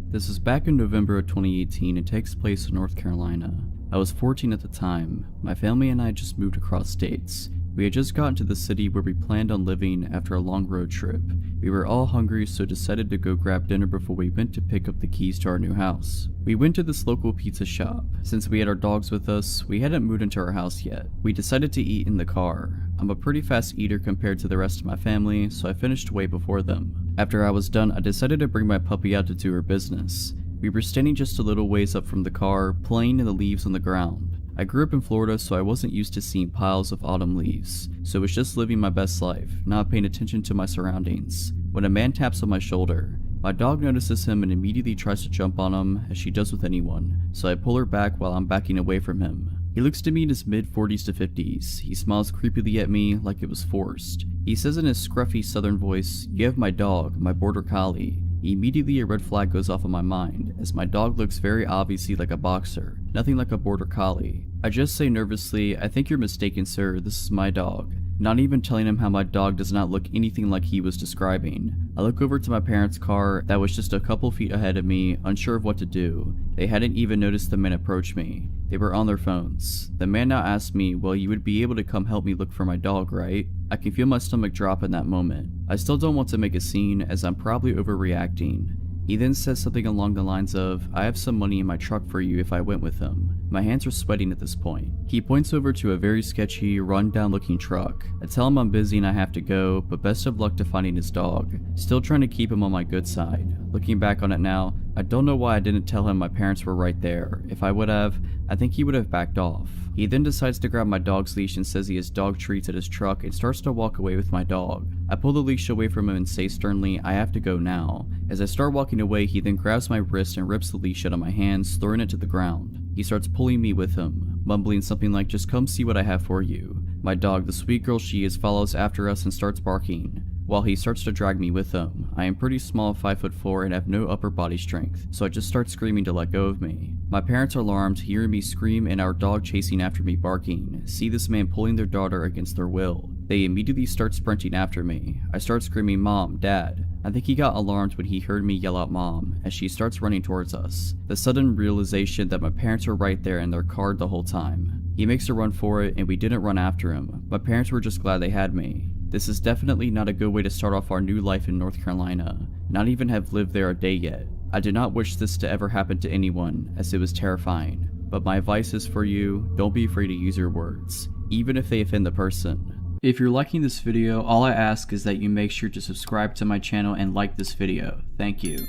This is back in November of 2018 and takes place in North Carolina. I was 14 at the time. My family and I just moved across states. We had just gotten to the city where we planned on living after a long road trip. We were all hungry, so decided to go grab dinner before we went to pick up the keys to our new house. We went to this local pizza shop. Since we had our dogs with us, we hadn't moved into our house yet. We decided to eat in the car. I'm a pretty fast eater compared to the rest of my family, so I finished way before them. After I was done, I decided to bring my puppy out to do her business. We were standing just a little ways up from the car, playing in the leaves on the ground. I grew up in Florida, so I wasn't used to seeing piles of autumn leaves, so was just living my best life, not paying attention to my surroundings, when a man taps on my shoulder. My dog notices him and immediately tries to jump on him, as she does with anyone, so I pull her back while I'm backing away from him. He looks to me in his mid-40s to 50s. He smiles creepily at me like it was forced. He says in his scruffy southern voice, "You have my dog, my border collie." Immediately a red flag goes off in my mind, as my dog looks very obviously like a boxer, nothing like a border collie. I just say nervously, "I think you're mistaken, sir, this is my dog." not even telling him how my dog does not look anything like he was describing. I look over to my parents' car that was just a couple feet ahead of me, unsure of what to do. They hadn't even noticed the man approach me. They were on their phones. The man now asked me, well, you would be able to come help me look for my dog, right? I can feel my stomach drop in that moment. I still don't want to make a scene, as I'm probably overreacting. He then says something along the lines of, I have some money in my truck for you if I went with him. My hands are sweating at this point. He points over to a very sketchy, run-down looking truck. I tell him I'm busy and I have to go, but best of luck to finding his dog. Still trying to keep him on my good side. Looking back on it now, I don't know why I didn't tell him my parents were right there. If I would have, I think he would have backed off. He then decides to grab my dog's leash and says he has dog treats at his truck and starts to walk away with my dog. I pull the leash away from him and say sternly, I have to go now. As I start walking away, he then grabs my wrist and rips the leash out of my hands, throwing it to the ground. He starts pulling me with him, mumbling something like, just come see what I have for you. My dog, the sweet girl she is, follows after us and starts barking. While he starts to drag me with him. I am pretty small, 5'4", and have no upper body strength, so I just start screaming to let go of me. My parents are alarmed, hearing me scream and our dog chasing after me barking, see this man pulling their daughter against their will. They immediately start sprinting after me. I start screaming, Mom, Dad. I think he got alarmed when he heard me yell out Mom, as she starts running towards us. The sudden realization that my parents were right there in their car the whole time. He makes a run for it, and we didn't run after him. My parents were just glad they had me. This is definitely not a good way to start off our new life in North Carolina, not even have lived there a day yet. I do not wish this to ever happen to anyone, as it was terrifying. But my advice is for you, don't be afraid to use your words, even if they offend the person. If you're liking this video, all I ask is that you make sure to subscribe to my channel and like this video. Thank you.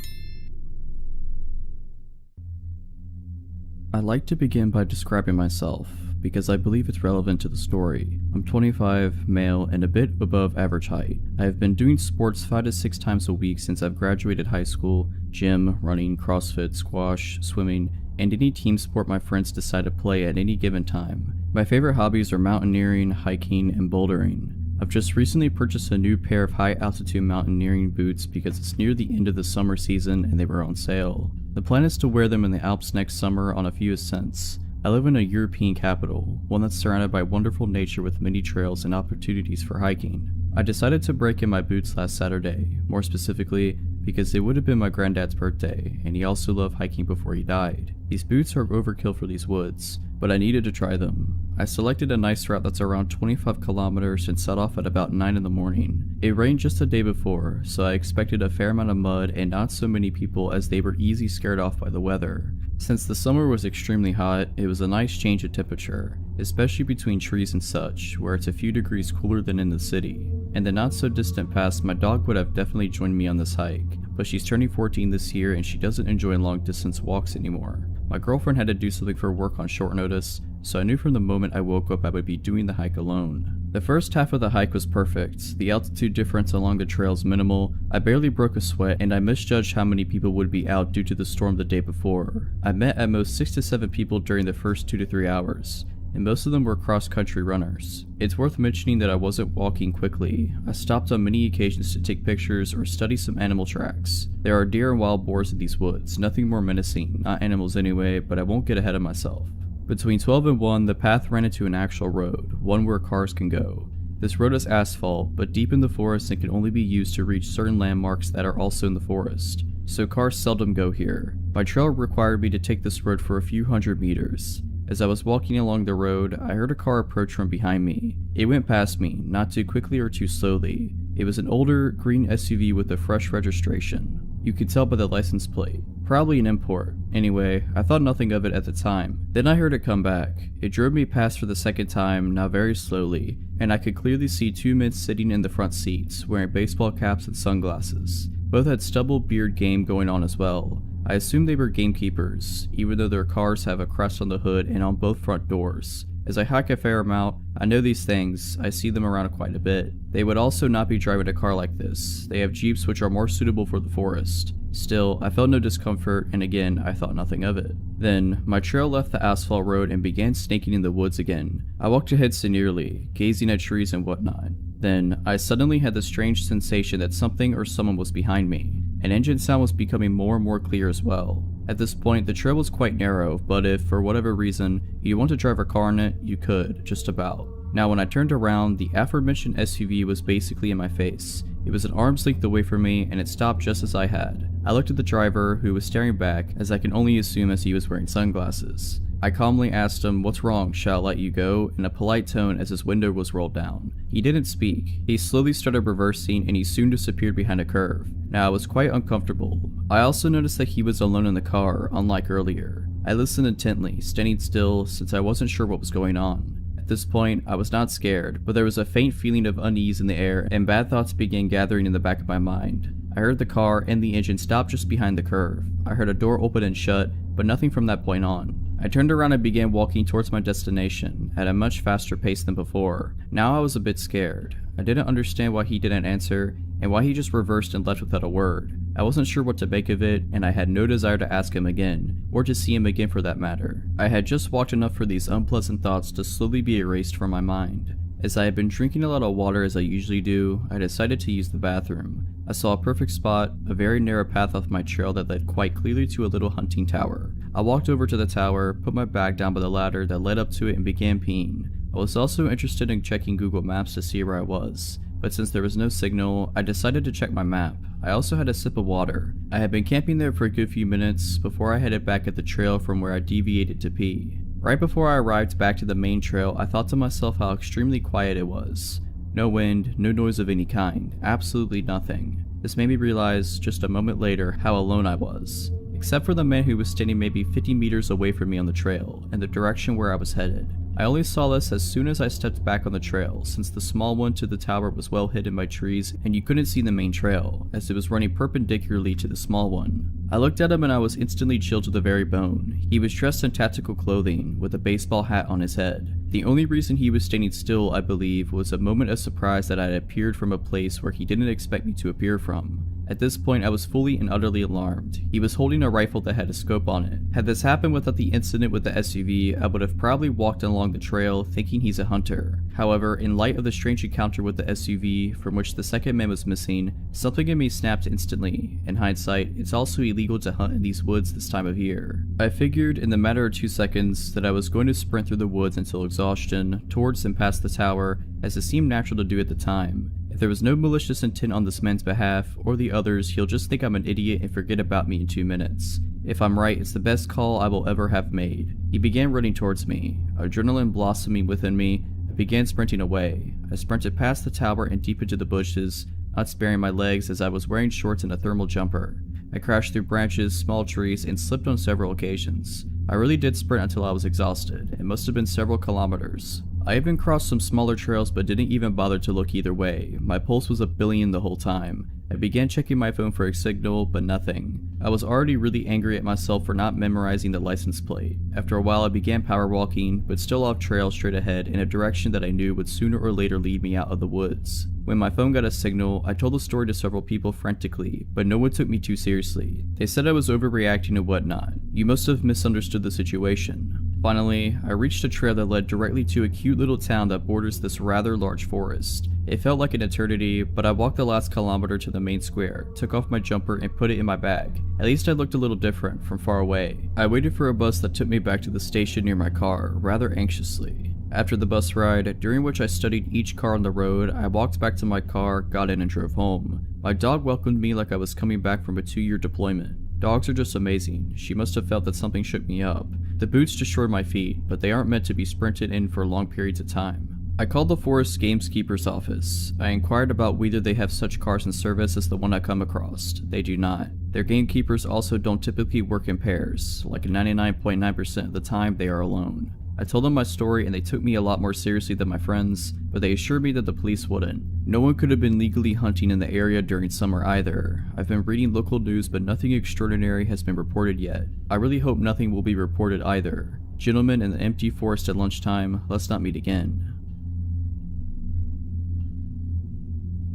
I'd like to begin by describing myself, because I believe it's relevant to the story. I'm 25, male, and a bit above average height. I have been doing sports 5 to 6 times a week since I've graduated high school: gym, running, CrossFit, squash, swimming, and any team sport my friends decide to play at any given time. My favorite hobbies are mountaineering, hiking, and bouldering. I've just recently purchased a new pair of high-altitude mountaineering boots because it's near the end of the summer season and they were on sale. The plan is to wear them in the Alps next summer on a few ascents. I live in a European capital, one that's surrounded by wonderful nature with many trails and opportunities for hiking. I decided to break in my boots last Saturday, more specifically because it would have been my granddad's birthday, and he also loved hiking before he died. These boots are overkill for these woods, but I needed to try them. I selected a nice route that's around 25 kilometers and set off at about 9 in the morning. It rained just the day before, so I expected a fair amount of mud and not so many people as they were easy scared off by the weather. Since the summer was extremely hot, it was a nice change of temperature, especially between trees and such, where it's a few degrees cooler than in the city. In the not so distant past, my dog would have definitely joined me on this hike, but she's turning 14 this year and she doesn't enjoy long distance walks anymore. My girlfriend had to do something for work on short notice, so I knew from the moment I woke up I would be doing the hike alone. The first half of the hike was perfect. The altitude difference along the trail is minimal, I barely broke a sweat, and I misjudged how many people would be out due to the storm the day before. I met at most 6 to 7 people during the first 2 to 3 hours, and most of them were cross-country runners. It's worth mentioning that I wasn't walking quickly. I stopped on many occasions to take pictures or study some animal tracks. There are deer and wild boars in these woods, nothing more menacing, not animals anyway, but I won't get ahead of myself. Between 12 and 1, the path ran into an actual road, one where cars can go. This road is asphalt, but deep in the forest and can only be used to reach certain landmarks that are also in the forest, so cars seldom go here. My trail required me to take this road for a few hundred meters. As I was walking along the road, I heard a car approach from behind me. It went past me, not too quickly or too slowly. It was an older, green SUV with a fresh registration. You could tell by the license plate. Probably an import. Anyway, I thought nothing of it at the time. Then I heard it come back. It drove me past for the second time, now very slowly, and I could clearly see 2 men sitting in the front seats, wearing baseball caps and sunglasses. Both had stubble beard game going on as well. I assumed they were gamekeepers, even though their cars have a crest on the hood and on both front doors. As I hike a fair amount, I know these things, I see them around quite a bit. They would also not be driving a car like this. They have Jeeps which are more suitable for the forest. Still, I felt no discomfort, and again, I thought nothing of it. Then, my trail left the asphalt road and began snaking in the woods again. I walked ahead severely, gazing at trees and whatnot. Then, I suddenly had the strange sensation that something or someone was behind me. An engine sound was becoming more and more clear as well. At this point, the trail was quite narrow, but if, for whatever reason, you want to drive a car on it, you could, just about. Now when I turned around, the aforementioned SUV was basically in my face. It was an arm's length away from me and it stopped just as I had. I looked at the driver, who was staring back, as I can only assume as he was wearing sunglasses. I calmly asked him, "What's wrong, shall I let you go?" in a polite tone as his window was rolled down. He didn't speak. He slowly started reversing and he soon disappeared behind a curve. Now I was quite uncomfortable. I also noticed that he was alone in the car, unlike earlier. I listened intently, standing still since I wasn't sure what was going on. At this point, I was not scared, but there was a faint feeling of unease in the air and bad thoughts began gathering in the back of my mind. I heard the car and the engine stop just behind the curve. I heard a door open and shut, but nothing from that point on. I turned around and began walking towards my destination at a much faster pace than before. Now I was a bit scared. I didn't understand why he didn't answer and why he just reversed and left without a word. I wasn't sure what to make of it, and I had no desire to ask him again, or to see him again for that matter. I had just walked enough for these unpleasant thoughts to slowly be erased from my mind. As I had been drinking a lot of water as I usually do, I decided to use the bathroom. I saw a perfect spot, a very narrow path off my trail that led quite clearly to a little hunting tower. I walked over to the tower, put my bag down by the ladder that led up to it and began peeing. I was also interested in checking Google Maps to see where I was, but since there was no signal, I decided to check my map. I also had a sip of water. I had been camping there for a good few minutes before I headed back at the trail from where I deviated to pee. Right before I arrived back to the main trail, I thought to myself how extremely quiet it was. No wind, no noise of any kind, absolutely nothing. This made me realize, just a moment later, how alone I was. Except for the man who was standing maybe 50 meters away from me on the trail, in the direction where I was headed. I only saw this as soon as I stepped back on the trail, since the small one to the tower was well hidden by trees and you couldn't see the main trail, as it was running perpendicularly to the small one. I looked at him and I was instantly chilled to the very bone. He was dressed in tactical clothing, with a baseball hat on his head. The only reason he was standing still, I believe, was a moment of surprise that I had appeared from a place where he didn't expect me to appear from. At this point, I was fully and utterly alarmed. He was holding a rifle that had a scope on it. Had this happened without the incident with the SUV, I would have probably walked along the trail thinking he's a hunter. However, in light of the strange encounter with the SUV, from which the second man was missing, something in me snapped instantly. In hindsight, it's also illegal to hunt in these woods this time of year. I figured in the matter of 2 seconds that I was going to sprint through the woods until exhaustion, towards and past the tower, as it seemed natural to do at the time. If there was no malicious intent on this man's behalf, or the others, he'll just think I'm an idiot and forget about me in 2 minutes. If I'm right, it's the best call I will ever have made. He began running towards me. Adrenaline blossoming within me, I began sprinting away. I sprinted past the tower and deep into the bushes, not sparing my legs as I was wearing shorts and a thermal jumper. I crashed through branches, small trees, and slipped on several occasions. I really did sprint until I was exhausted. It must have been several kilometers. I even crossed some smaller trails but didn't even bother to look either way. My pulse was a billion the whole time. I began checking my phone for a signal, but nothing. I was already really angry at myself for not memorizing the license plate. After a while I began power walking, but still off trail straight ahead in a direction that I knew would sooner or later lead me out of the woods. When my phone got a signal, I told the story to several people frantically, but no one took me too seriously. They said I was overreacting and whatnot. You must have misunderstood the situation. Finally, I reached a trail that led directly to a cute little town that borders this rather large forest. It felt like an eternity, but I walked the last kilometer to the main square, took off my jumper and put it in my bag. At least I looked a little different from far away. I waited for a bus that took me back to the station near my car, rather anxiously. After the bus ride, during which I studied each car on the road, I walked back to my car, got in and drove home. My dog welcomed me like I was coming back from a 2-year deployment. Dogs are just amazing. She must have felt that something shook me up. The boots destroyed my feet, but they aren't meant to be sprinted in for long periods of time. I called the forest gamekeeper's office. I inquired about whether they have such cars in service as the one I come across. They do not. Their gamekeepers also don't typically work in pairs, like 99.9% of the time they are alone. I told them my story and they took me a lot more seriously than my friends, but they assured me that the police wouldn't. No one could have been legally hunting in the area during summer either. I've been reading local news but nothing extraordinary has been reported yet. I really hope nothing will be reported either. Gentlemen in the empty forest at lunchtime, let's not meet again.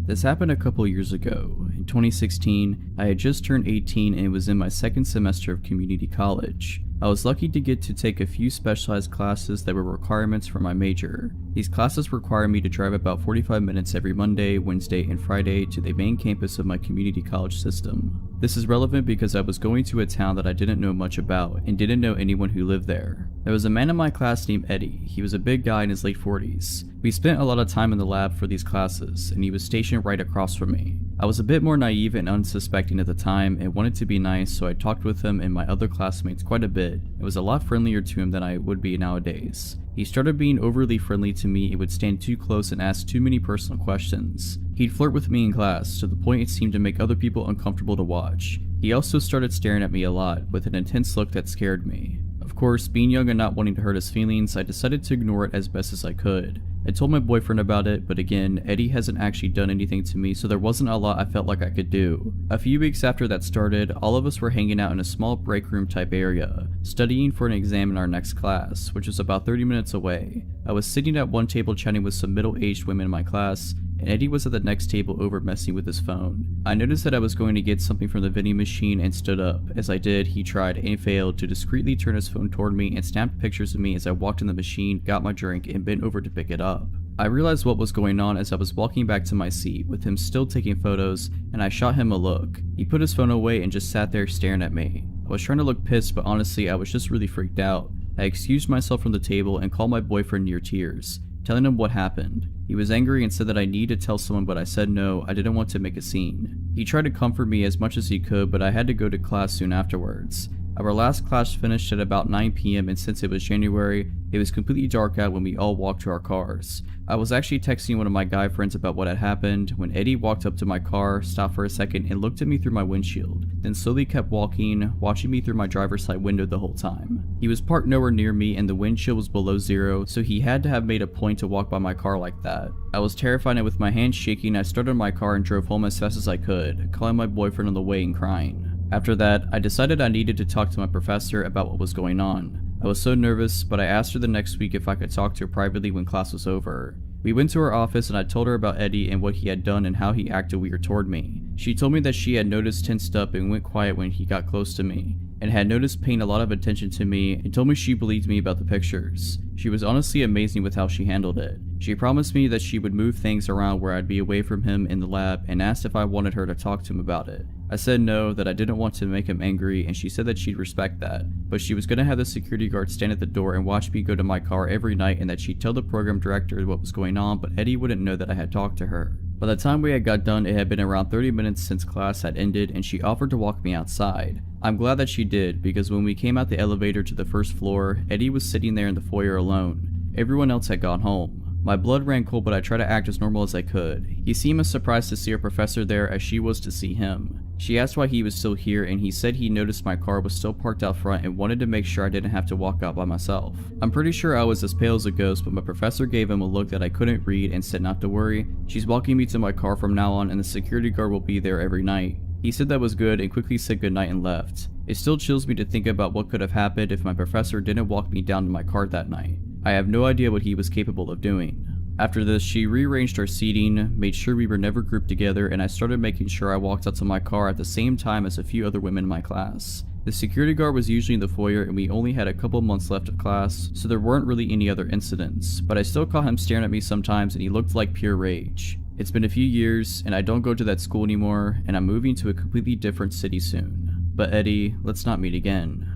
This happened a couple years ago. In 2016, I had just turned 18 and was in my second semester of community college. I was lucky to get to take a few specialized classes that were requirements for my major. These classes require me to drive about 45 minutes every Monday, Wednesday, and Friday to the main campus of my community college system. This is relevant because I was going to a town that I didn't know much about and didn't know anyone who lived there. There was a man in my class named Eddie. He was a big guy in his late 40s. We spent a lot of time in the lab for these classes, and he was stationed right across from me. I was a bit more naive and unsuspecting at the time and wanted to be nice, so I talked with him and my other classmates quite a bit. It was a lot friendlier to him than I would be nowadays. He started being overly friendly to me and would stand too close and ask too many personal questions. He'd flirt with me in class, to the point it seemed to make other people uncomfortable to watch. He also started staring at me a lot, with an intense look that scared me. Of course, being young and not wanting to hurt his feelings, I decided to ignore it as best as I could. I told my boyfriend about it, but again, Eddie hasn't actually done anything to me, so there wasn't a lot I felt like I could do. A few weeks after that started, all of us were hanging out in a small break room type area, studying for an exam in our next class, which was about 30 minutes away. I was sitting at one table chatting with some middle-aged women in my class, and Eddie was at the next table over messing with his phone. I noticed that I was going to get something from the vending machine and stood up. As I did, he tried and failed to discreetly turn his phone toward me and snapped pictures of me as I walked in the machine, got my drink, and bent over to pick it up. I realized what was going on as I was walking back to my seat, with him still taking photos, and I shot him a look. He put his phone away and just sat there staring at me. I was trying to look pissed, but honestly I was just really freaked out. I excused myself from the table and called my boyfriend near tears, telling him what happened. He was angry and said that I needed to tell someone, but I said no, I didn't want to make a scene. He tried to comfort me as much as he could, but I had to go to class soon afterwards. Our last class finished at about 9 p.m. and since it was January, it was completely dark out when we all walked to our cars. I was actually texting one of my guy friends about what had happened when Eddie walked up to my car, stopped for a second, and looked at me through my windshield, then slowly kept walking, watching me through my driver's side window the whole time. He was parked nowhere near me and the wind chill was below zero, so he had to have made a point to walk by my car like that. I was terrified, and with my hands shaking, I started my car and drove home as fast as I could, calling my boyfriend on the way and crying. After that, I decided I needed to talk to my professor about what was going on. I was so nervous, but I asked her the next week if I could talk to her privately when class was over. We went to her office and I told her about Eddie and what he had done and how he acted weird toward me. She told me that she had noticed tensed up and went quiet when he got close to me, and had noticed paying a lot of attention to me, and told me she believed me about the pictures. She was honestly amazing with how she handled it. She promised me that she would move things around where I'd be away from him in the lab, and asked if I wanted her to talk to him about it. I said no, that I didn't want to make him angry, and she said that she'd respect that, but she was gonna have the security guard stand at the door and watch me go to my car every night, and that she'd tell the program director what was going on, but Eddie wouldn't know that I had talked to her. By the time we had got done, it had been around 30 minutes since class had ended, and she offered to walk me outside. I'm glad that she did, because when we came out the elevator to the first floor, Eddie was sitting there in the foyer alone. Everyone else had gone home. My blood ran cold, but I tried to act as normal as I could. He seemed as surprised to see our professor there as she was to see him. She asked why he was still here, and he said he noticed my car was still parked out front and wanted to make sure I didn't have to walk out by myself. I'm pretty sure I was as pale as a ghost, but my professor gave him a look that I couldn't read and said not to worry. She's walking me to my car from now on, and the security guard will be there every night. He said that was good and quickly said goodnight and left. It still chills me to think about what could have happened if my professor didn't walk me down to my car that night. I have no idea what he was capable of doing. After this, she rearranged our seating, made sure we were never grouped together, and I started making sure I walked out to my car at the same time as a few other women in my class. The security guard was usually in the foyer, and we only had a couple months left of class, so there weren't really any other incidents, but I still caught him staring at me sometimes and he looked like pure rage. It's been a few years, and I don't go to that school anymore, and I'm moving to a completely different city soon. But Eddie, let's not meet again.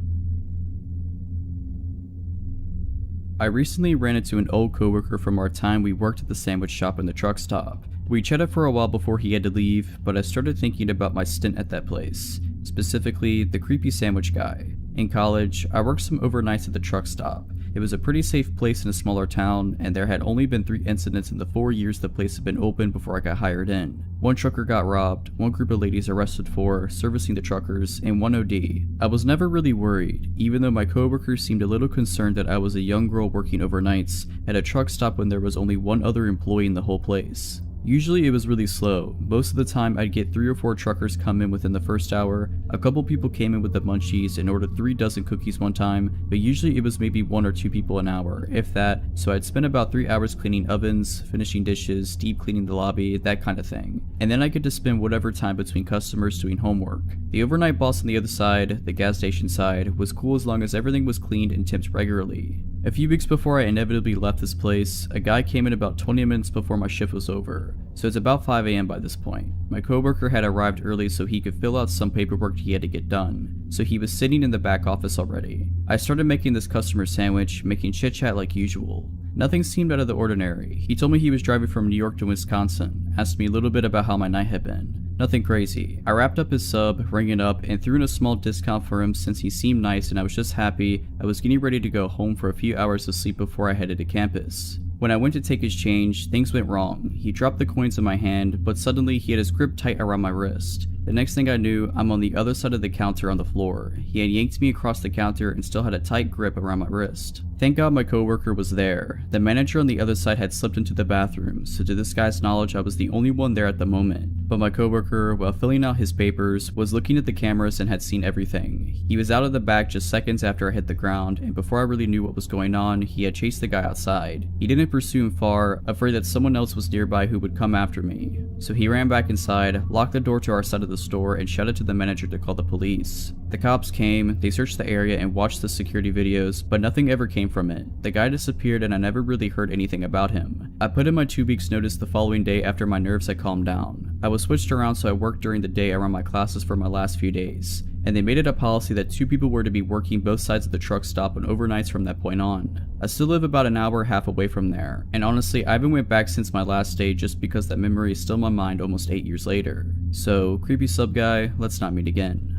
I recently ran into an old coworker from our time we worked at the sandwich shop in the truck stop. We chatted for a while before he had to leave, but I started thinking about my stint at that place, specifically the creepy sandwich guy. In college, I worked some overnights at the truck stop. It was a pretty safe place in a smaller town, and there had only been 3 incidents in the 4 years the place had been open before I got hired in. One trucker got robbed, one group of ladies arrested for servicing the truckers, and one OD. I was never really worried, even though my coworkers seemed a little concerned that I was a young girl working overnights at a truck stop when there was only one other employee in the whole place. Usually it was really slow. Most of the time I'd get 3 or 4 truckers come in within the first hour. A couple people came in with the munchies and ordered 3 dozen cookies one time, but usually it was maybe 1 or 2 people an hour, if that, so I'd spend about 3 hours cleaning ovens, finishing dishes, deep cleaning the lobby, that kind of thing. And then I get to spend whatever time between customers doing homework. The overnight boss on the other side, the gas station side, was cool as long as everything was cleaned and tipped regularly. A few weeks before I inevitably left this place, a guy came in about 20 minutes before my shift was over, so it's about 5 AM by this point. My coworker had arrived early so he could fill out some paperwork he had to get done, so he was sitting in the back office already. I started making this customer sandwich, making chit chat like usual. Nothing seemed out of the ordinary. He told me he was driving from New York to Wisconsin, asked me a little bit about how my night had been. Nothing crazy. I wrapped up his sub, rang it up, and threw in a small discount for him since he seemed nice and I was just happy I was getting ready to go home for a few hours of sleep before I headed to campus. When I went to take his change, things went wrong. He dropped the coins in my hand, but suddenly he had his grip tight around my wrist. The next thing I knew, I'm on the other side of the counter on the floor. He had yanked me across the counter and still had a tight grip around my wrist. Thank God my coworker was there. The manager on the other side had slipped into the bathroom, so to this guy's knowledge I was the only one there at the moment. But my coworker, while filling out his papers, was looking at the cameras and had seen everything. He was out of the back just seconds after I hit the ground, and before I really knew what was going on, he had chased the guy outside. He didn't pursue him far, afraid that someone else was nearby who would come after me. So he ran back inside, locked the door to our side of the store, and shouted to the manager to call the police. The cops came, they searched the area and watched the security videos, but nothing ever came from it. The guy disappeared and I never really heard anything about him. I put in my 2 weeks notice the following day after my nerves had calmed down. I was switched around so I worked during the day around my classes for my last few days, and they made it a policy that 2 people were to be working both sides of the truck stop on overnights from that point on. I still live about an hour and a half away from there, and honestly I haven't went back since my last day just because that memory is still in my mind almost 8 years later. So creepy sub guy, let's not meet again.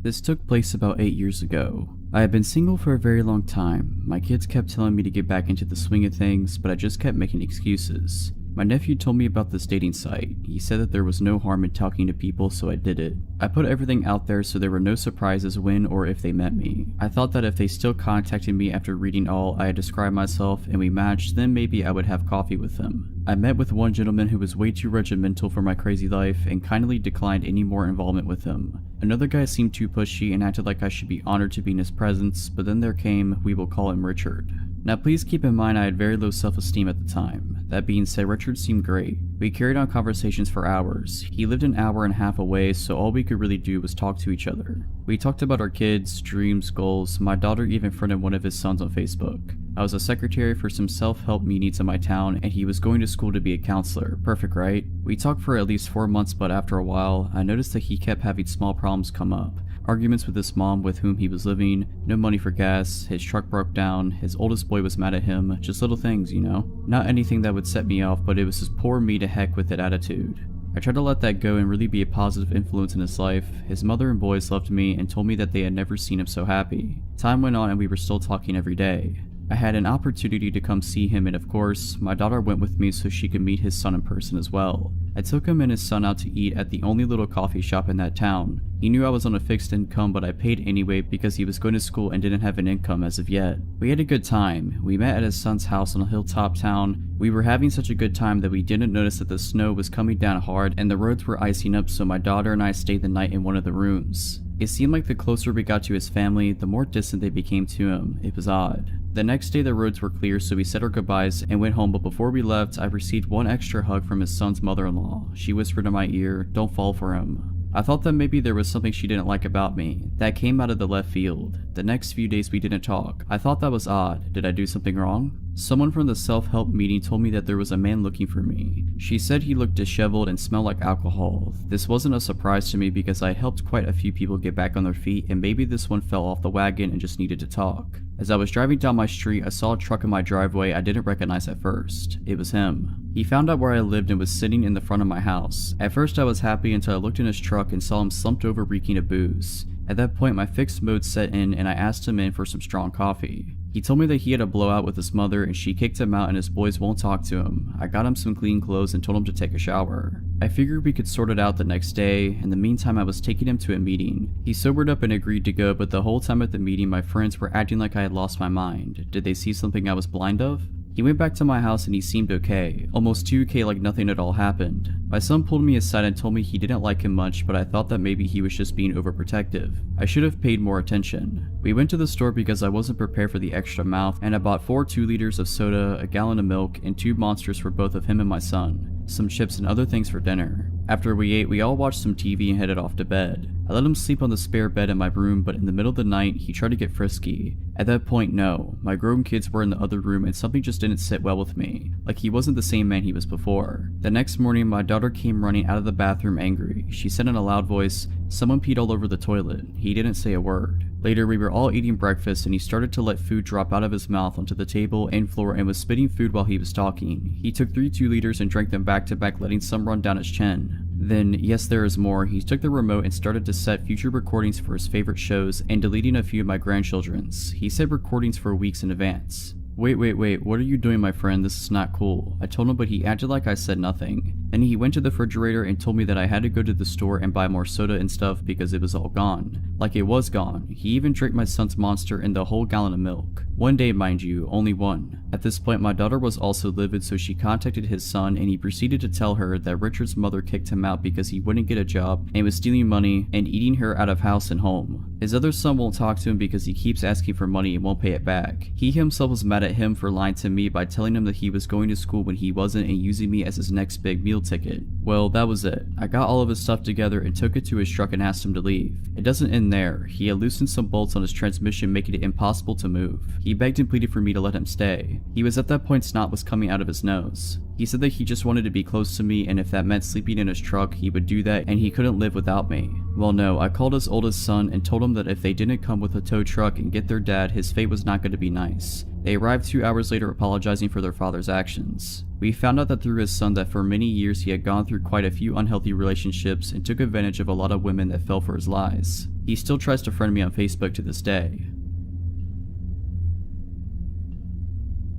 This took place about 8 years ago. I had been single for a very long time. My kids kept telling me to get back into the swing of things, but I just kept making excuses. My nephew told me about this dating site. He said that there was no harm in talking to people, so I did it. I put everything out there so there were no surprises when or if they met me. I thought that if they still contacted me after reading all I had described myself and we matched, then maybe I would have coffee with them. I met with one gentleman who was way too regimental for my crazy life and kindly declined any more involvement with him. Another guy seemed too pushy and acted like I should be honored to be in his presence, but then there came, we will call him Richard. Now please keep in mind I had very low self-esteem at the time. That being said, Richard seemed great. We carried on conversations for hours. He lived an hour and a half away, so all we could really do was talk to each other. We talked about our kids, dreams, goals. My daughter even friended one of his sons on Facebook. I was a secretary for some self-help meetings in my town, and he was going to school to be a counselor. Perfect, right? We talked for at least 4 months, but after a while, I noticed that he kept having small problems come up. Arguments with his mom with whom he was living, no money for gas, his truck broke down, his oldest boy was mad at him, just little things, you know? Not anything that would set me off, but it was his poor me to heck with it attitude. I tried to let that go and really be a positive influence in his life. His mother and boys loved me and told me that they had never seen him so happy. Time went on and we were still talking every day. I had an opportunity to come see him, and of course, my daughter went with me so she could meet his son in person as well. I took him and his son out to eat at the only little coffee shop in that town. He knew I was on a fixed income, but I paid anyway because he was going to school and didn't have an income as of yet. We had a good time. We met at his son's house in a hilltop town. We were having such a good time that we didn't notice that the snow was coming down hard and the roads were icing up, so my daughter and I stayed the night in one of the rooms. It seemed like the closer we got to his family, the more distant they became to him. It was odd. The next day the roads were clear, so we said our goodbyes and went home, but before we left, I received one extra hug from his son's mother-in-law. She whispered in my ear, "Don't fall for him." I thought that maybe there was something she didn't like about me. That came out of the left field. The next few days we didn't talk. I thought that was odd. Did I do something wrong? Someone from the self-help meeting told me that there was a man looking for me. She said he looked disheveled and smelled like alcohol. This wasn't a surprise to me because I helped quite a few people get back on their feet, and maybe this one fell off the wagon and just needed to talk. As I was driving down my street, I saw a truck in my driveway I didn't recognize at first. It was him. He found out where I lived and was sitting in the front of my house. At first I was happy until I looked in his truck and saw him slumped over reeking of booze. At that point my fixed mode set in and I asked him in for some strong coffee. He told me that he had a blowout with his mother and she kicked him out and his boys won't talk to him. I got him some clean clothes and told him to take a shower. I figured we could sort it out the next day. In the meantime I was taking him to a meeting. He sobered up and agreed to go, but the whole time at the meeting my friends were acting like I had lost my mind. Did they see something I was blind of? He went back to my house and he seemed okay, almost too okay like nothing at all happened. My son pulled me aside and told me he didn't like him much, but I thought that maybe he was just being overprotective. I should have paid more attention. We went to the store because I wasn't prepared for the extra mouth, and I bought 4 2-liters of soda, a gallon of milk, and 2 monsters for both of him and my son. Some chips and other things for dinner. After we ate, we all watched some TV and headed off to bed. I let him sleep on the spare bed in my room, but in the middle of the night, he tried to get frisky. At that point, no. My grown kids were in the other room and something just didn't sit well with me. Like he wasn't the same man he was before. The next morning, my daughter came running out of the bathroom angry. She said in a loud voice, "Someone peed all over the toilet." He didn't say a word. Later, we were all eating breakfast and he started to let food drop out of his mouth onto the table and floor and was spitting food while he was talking. He took 3 2-liters and drank them back to back, letting some run down his chin. Then, yes there is more, he took the remote and started to set future recordings for his favorite shows and deleting a few of my grandchildren's. He set recordings for weeks in advance. Wait, what are you doing, my friend? This is not cool. I told him, but he acted like I said nothing. Then he went to the refrigerator and told me that I had to go to the store and buy more soda and stuff because it was all gone. Like it was gone. He even drank my son's Monster and the whole gallon of milk. One day, mind you, only one. At this point, my daughter was also livid, so she contacted his son and he proceeded to tell her that Richard's mother kicked him out because he wouldn't get a job and was stealing money and eating her out of house and home. His other son won't talk to him because he keeps asking for money and won't pay it back. He himself was mad at him for lying to me by telling him that he was going to school when he wasn't and using me as his next big meal ticket. Well, that was it. I got all of his stuff together and took it to his truck and asked him to leave. It doesn't end there. He had loosened some bolts on his transmission, making it impossible to move. He begged and pleaded for me to let him stay. He was at that point snot was coming out of his nose. He said that he just wanted to be close to me and if that meant sleeping in his truck, he would do that and he couldn't live without me. Well no, I called his oldest son and told him that if they didn't come with a tow truck and get their dad, his fate was not going to be nice. They arrived 2 hours later apologizing for their father's actions. We found out that through his son that for many years he had gone through quite a few unhealthy relationships and took advantage of a lot of women that fell for his lies. He still tries to friend me on Facebook to this day.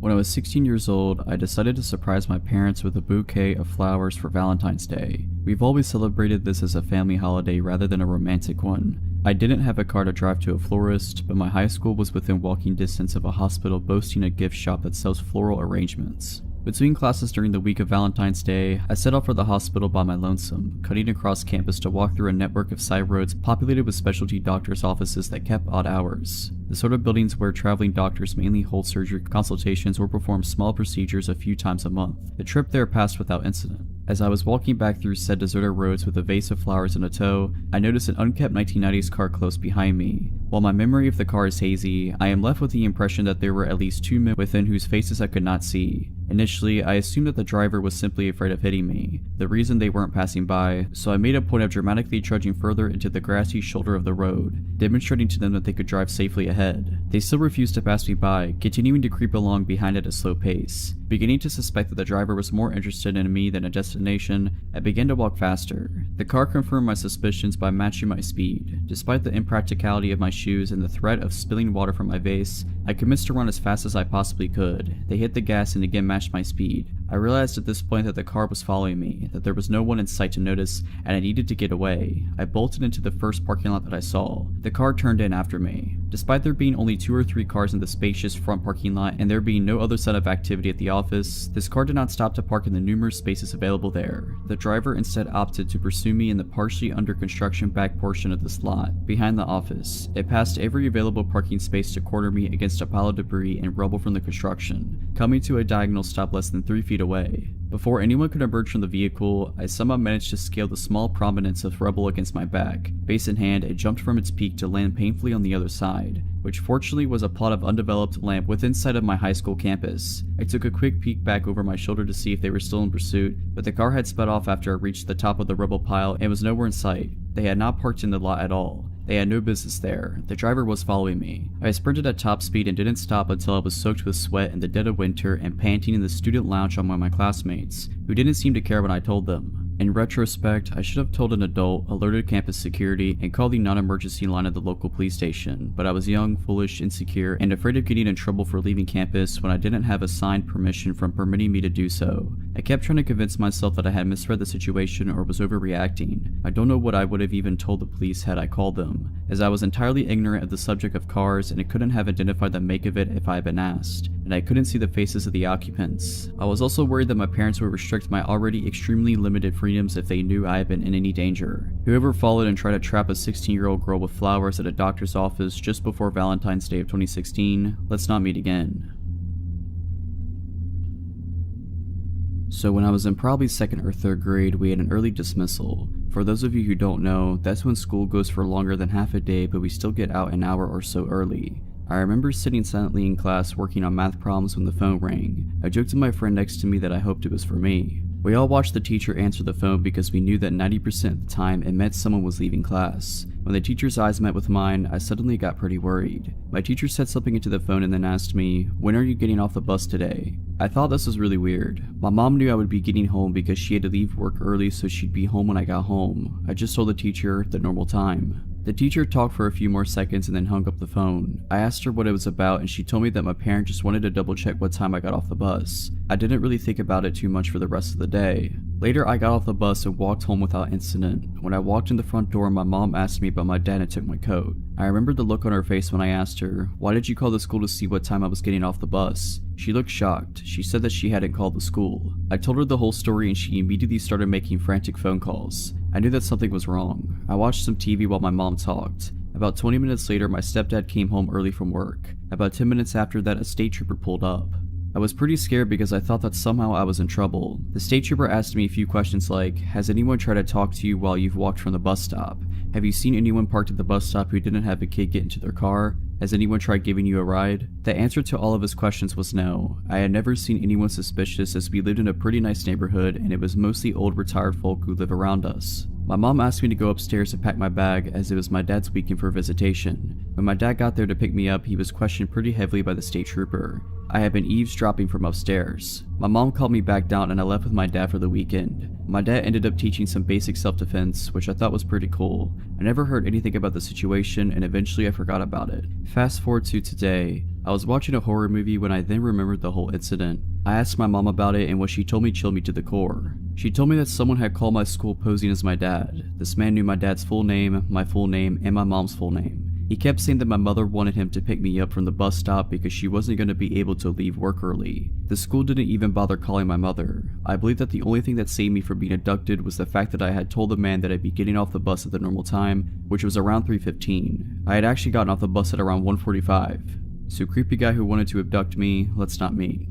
When I was 16 years old, I decided to surprise my parents with a bouquet of flowers for Valentine's Day. We've always celebrated this as a family holiday rather than a romantic one. I didn't have a car to drive to a florist, but my high school was within walking distance of a hospital boasting a gift shop that sells floral arrangements. Between classes during the week of Valentine's Day, I set off for the hospital by my lonesome, cutting across campus to walk through a network of side roads populated with specialty doctors' offices that kept odd hours. The sort of buildings where traveling doctors mainly hold surgery consultations or perform small procedures a few times a month. The trip there passed without incident. As I was walking back through said deserted roads with a vase of flowers in a tow, I noticed an unkept 1990s car close behind me. While my memory of the car is hazy, I am left with the impression that there were at least 2 men within whose faces I could not see. Initially, I assumed that the driver was simply afraid of hitting me, the reason they weren't passing by, so I made a point of dramatically trudging further into the grassy shoulder of the road, demonstrating to them that they could drive safely ahead. They still refused to pass me by, continuing to creep along behind at a slow pace. Beginning to suspect that the driver was more interested in me than a destination, I began to walk faster. The car confirmed my suspicions by matching my speed. Despite the impracticality of my shoes and the threat of spilling water from my vase, I commenced to run as fast as I possibly could. They hit the gas and again matched my speed. I realized at this point that the car was following me, that there was no one in sight to notice, and I needed to get away. I bolted into the first parking lot that I saw. The car turned in after me. Despite there being only 2 or 3 cars in the spacious front parking lot and there being no other sign of activity at the office, this car did not stop to park in the numerous spaces available there. The driver instead opted to pursue me in the partially under construction back portion of this lot, behind the office. It passed every available parking space to corner me against a pile of debris and rubble from the construction, coming to a diagonal stop less than 3 feet away. Before anyone could emerge from the vehicle, I somehow managed to scale the small prominence of rubble against my back. Base in hand, it jumped from its peak to land painfully on the other side, which fortunately was a plot of undeveloped land within sight of my high school campus. I took a quick peek back over my shoulder to see if they were still in pursuit, but the car had sped off after it reached the top of the rubble pile and was nowhere in sight. They had not parked in the lot at all. They had no business there. The driver was following me. I sprinted at top speed and didn't stop until I was soaked with sweat in the dead of winter and panting in the student lounge among my classmates, who didn't seem to care when I told them. In retrospect, I should have told an adult, alerted campus security, and called the non-emergency line at the local police station, but I was young, foolish, insecure, and afraid of getting in trouble for leaving campus when I didn't have a signed permission from permitting me to do so. I kept trying to convince myself that I had misread the situation or was overreacting. I don't know what I would have even told the police had I called them, as I was entirely ignorant of the subject of cars and I couldn't have identified the make of it if I had been asked, and I couldn't see the faces of the occupants. I was also worried that my parents would restrict my already extremely limited freedoms if they knew I had been in any danger. Whoever followed and tried to trap a 16-year-old girl with flowers at a doctor's office just before Valentine's Day of 2016, let's not meet again. So when I was in probably 2nd or 3rd grade, we had an early dismissal. For those of you who don't know, that's when school goes for longer than half a day, but we still get out an hour or so early. I remember sitting silently in class working on math problems when the phone rang. I joked to my friend next to me that I hoped it was for me. We all watched the teacher answer the phone because we knew that 90% of the time it meant someone was leaving class. When the teacher's eyes met with mine, I suddenly got pretty worried. My teacher said something into the phone and then asked me, "When are you getting off the bus today?" I thought this was really weird. My mom knew I would be getting home because she had to leave work early so she'd be home when I got home. I just told the teacher the normal time. The teacher talked for a few more seconds and then hung up the phone. I asked her what it was about and she told me that my parent just wanted to double check what time I got off the bus. I didn't really think about it too much for the rest of the day. Later I got off the bus and walked home without incident. When I walked in the front door, my mom asked me about my dad and took my coat. I remember the look on her face when I asked her, "Why did you call the school to see what time I was getting off the bus?" She looked shocked. She said that she hadn't called the school. I told her the whole story and she immediately started making frantic phone calls. I knew that something was wrong. I watched some TV while my mom talked. About 20 minutes later, my stepdad came home early from work. About 10 minutes after that, a state trooper pulled up. I was pretty scared because I thought that somehow I was in trouble. The state trooper asked me a few questions like, "Has anyone tried to talk to you while you've walked from the bus stop? Have you seen anyone parked at the bus stop who didn't have a kid get into their car? Has anyone tried giving you a ride?" The answer to all of his questions was no. I had never seen anyone suspicious as we lived in a pretty nice neighborhood and it was mostly old retired folk who live around us. My mom asked me to go upstairs to pack my bag as it was my dad's weekend for visitation. When my dad got there to pick me up, he was questioned pretty heavily by the state trooper. I had been eavesdropping from upstairs. My mom called me back down and I left with my dad for the weekend. My dad ended up teaching some basic self-defense, which I thought was pretty cool. I never heard anything about the situation and eventually I forgot about it. Fast forward to today. I was watching a horror movie when I then remembered the whole incident. I asked my mom about it and what she told me chilled me to the core. She told me that someone had called my school posing as my dad. This man knew my dad's full name, my full name, and my mom's full name. He kept saying that my mother wanted him to pick me up from the bus stop because she wasn't going to be able to leave work early. The school didn't even bother calling my mother. I believe that the only thing that saved me from being abducted was the fact that I had told the man that I'd be getting off the bus at the normal time, which was around 3:15. I had actually gotten off the bus at around 1:45. So creepy guy who wanted to abduct me, let's not meet.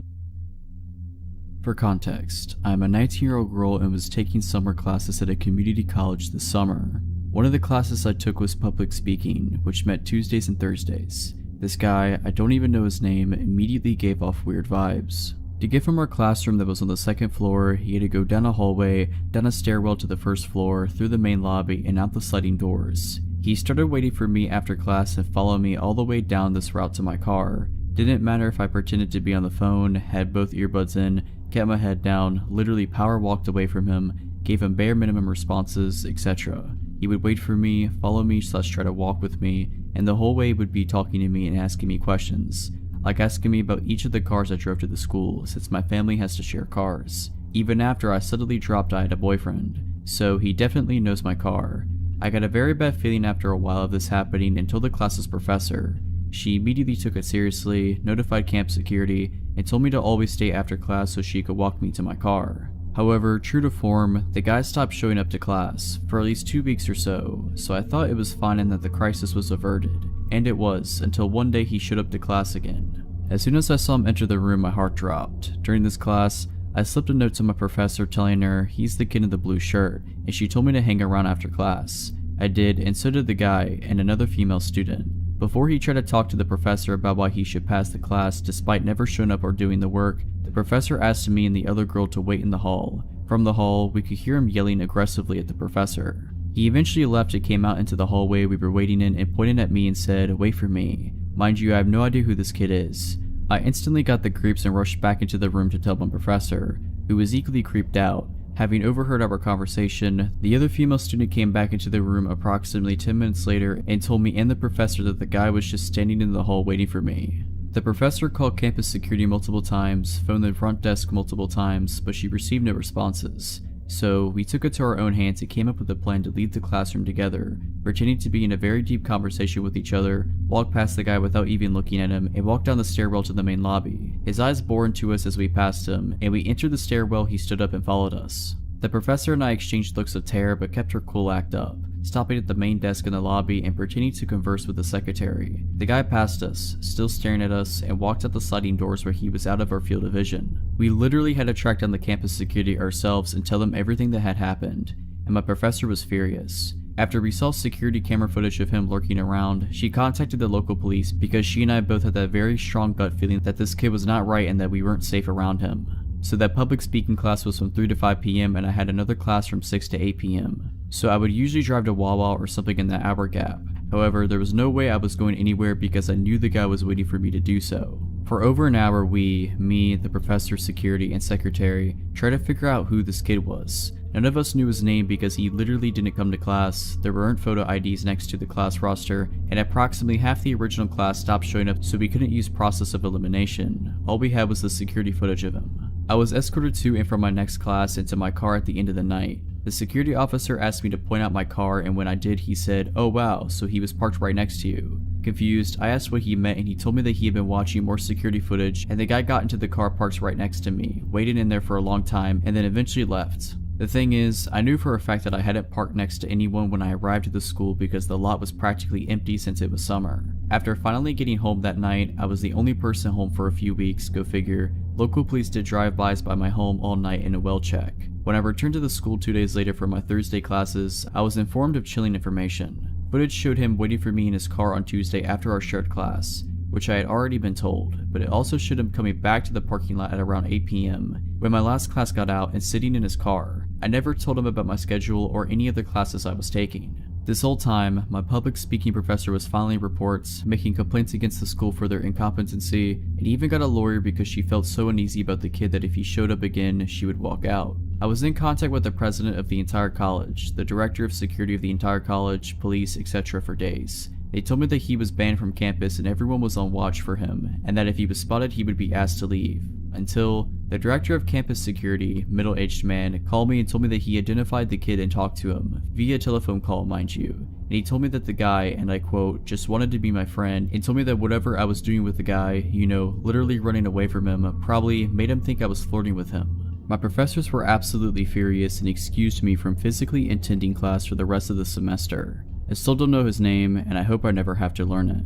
For context, I am a 19-year-old girl and was taking summer classes at a community college this summer. One of the classes I took was public speaking, which met Tuesdays and Thursdays. This guy, I don't even know his name, immediately gave off weird vibes. To get from our classroom that was on the 2nd floor, he had to go down a hallway, down a stairwell to the 1st floor, through the main lobby, and out the sliding doors. He started waiting for me after class and followed me all the way down this route to my car. Didn't matter if I pretended to be on the phone, had both earbuds in, kept my head down, literally power walked away from him, gave him bare minimum responses, etc. He would wait for me, follow me / try to walk with me, and the whole way would be talking to me and asking me questions. Like asking me about each of the cars I drove to the school, since my family has to share cars. Even after I suddenly dropped I had a boyfriend, so he definitely knows my car. I got a very bad feeling after a while of this happening and told the class's professor. She immediately took it seriously, notified camp security, and told me to always stay after class so she could walk me to my car. However, true to form, the guy stopped showing up to class for at least 2 weeks or so I thought it was fine and that the crisis was averted. And it was, until one day he showed up to class again. As soon as I saw him enter the room, my heart dropped. During this class, I slipped a note to my professor telling her he's the kid in the blue shirt, and she told me to hang around after class. I did, and so did the guy and another female student. Before he tried to talk to the professor about why he should pass the class despite never showing up or doing the work, the professor asked me and the other girl to wait in the hall. From the hall, we could hear him yelling aggressively at the professor. He eventually left and came out into the hallway we were waiting in and pointed at me and said, "Wait for me." Mind you, I have no idea who this kid is. I instantly got the creeps and rushed back into the room to tell my professor, who was equally creeped out. Having overheard our conversation, the other female student came back into the room approximately 10 minutes later and told me and the professor that the guy was just standing in the hall waiting for me. The professor called campus security multiple times, phoned the front desk multiple times, but she received no responses. So we took it to our own hands and came up with a plan to leave the classroom together, pretending to be in a very deep conversation with each other, walked past the guy without even looking at him, and walked down the stairwell to the main lobby. His eyes bored into us as we passed him, and we entered the stairwell. He stood up and followed us. The professor and I exchanged looks of terror but kept her cool act up. stopping at the main desk in the lobby and pretending to converse with the secretary. The guy passed us, still staring at us, and walked out the sliding doors where he was out of our field of vision. We literally had to track down the campus security ourselves and tell them everything that had happened, and my professor was furious. After we saw security camera footage of him lurking around, she contacted the local police because she and I both had that very strong gut feeling that this kid was not right and that we weren't safe around him. So that public speaking class was from 3 to 5 p.m. and I had another class from 6 to 8 p.m. So I would usually drive to Wawa or something in that hour gap. However, there was no way I was going anywhere because I knew the guy was waiting for me to do so. For over an hour me, the professor, security, and secretary, tried to figure out who this kid was. None of us knew his name because he literally didn't come to class, there weren't photo IDs next to the class roster, and approximately half the original class stopped showing up so we couldn't use process of elimination. All we had was the security footage of him. I was escorted to and from my next class into my car at the end of the night. The security officer asked me to point out my car, and when I did, he said, "Oh wow, so he was parked right next to you." Confused, I asked what he meant and he told me that he had been watching more security footage and the guy got into the car parked right next to me, waited in there for a long time, and then eventually left. The thing is, I knew for a fact that I hadn't parked next to anyone when I arrived at the school because the lot was practically empty since it was summer. After finally getting home that night, I was the only person home for a few weeks, go figure. Local police did drive-bys by my home all night in a well check. When I returned to the school 2 days later for my Thursday classes, I was informed of chilling information. Footage showed him waiting for me in his car on Tuesday after our shared class, which I had already been told, but it also showed him coming back to the parking lot at around 8 p.m. when my last class got out and sitting in his car. I never told him about my schedule or any of the classes I was taking. This whole time, my public speaking professor was filing reports, making complaints against the school for their incompetency, and even got a lawyer because she felt so uneasy about the kid that if he showed up again, she would walk out. I was in contact with the president of the entire college, the director of security of the entire college, police, etc. for days. They told me that he was banned from campus and everyone was on watch for him, and that if he was spotted he would be asked to leave. Until the director of campus security, middle-aged man, called me and told me that he identified the kid and talked to him, via telephone call mind you, and he told me that the guy, and I quote, just wanted to be my friend, and told me that whatever I was doing with the guy, you know, literally running away from him, probably made him think I was flirting with him. My professors were absolutely furious and excused me from physically attending class for the rest of the semester. I still don't know his name, and I hope I never have to learn it.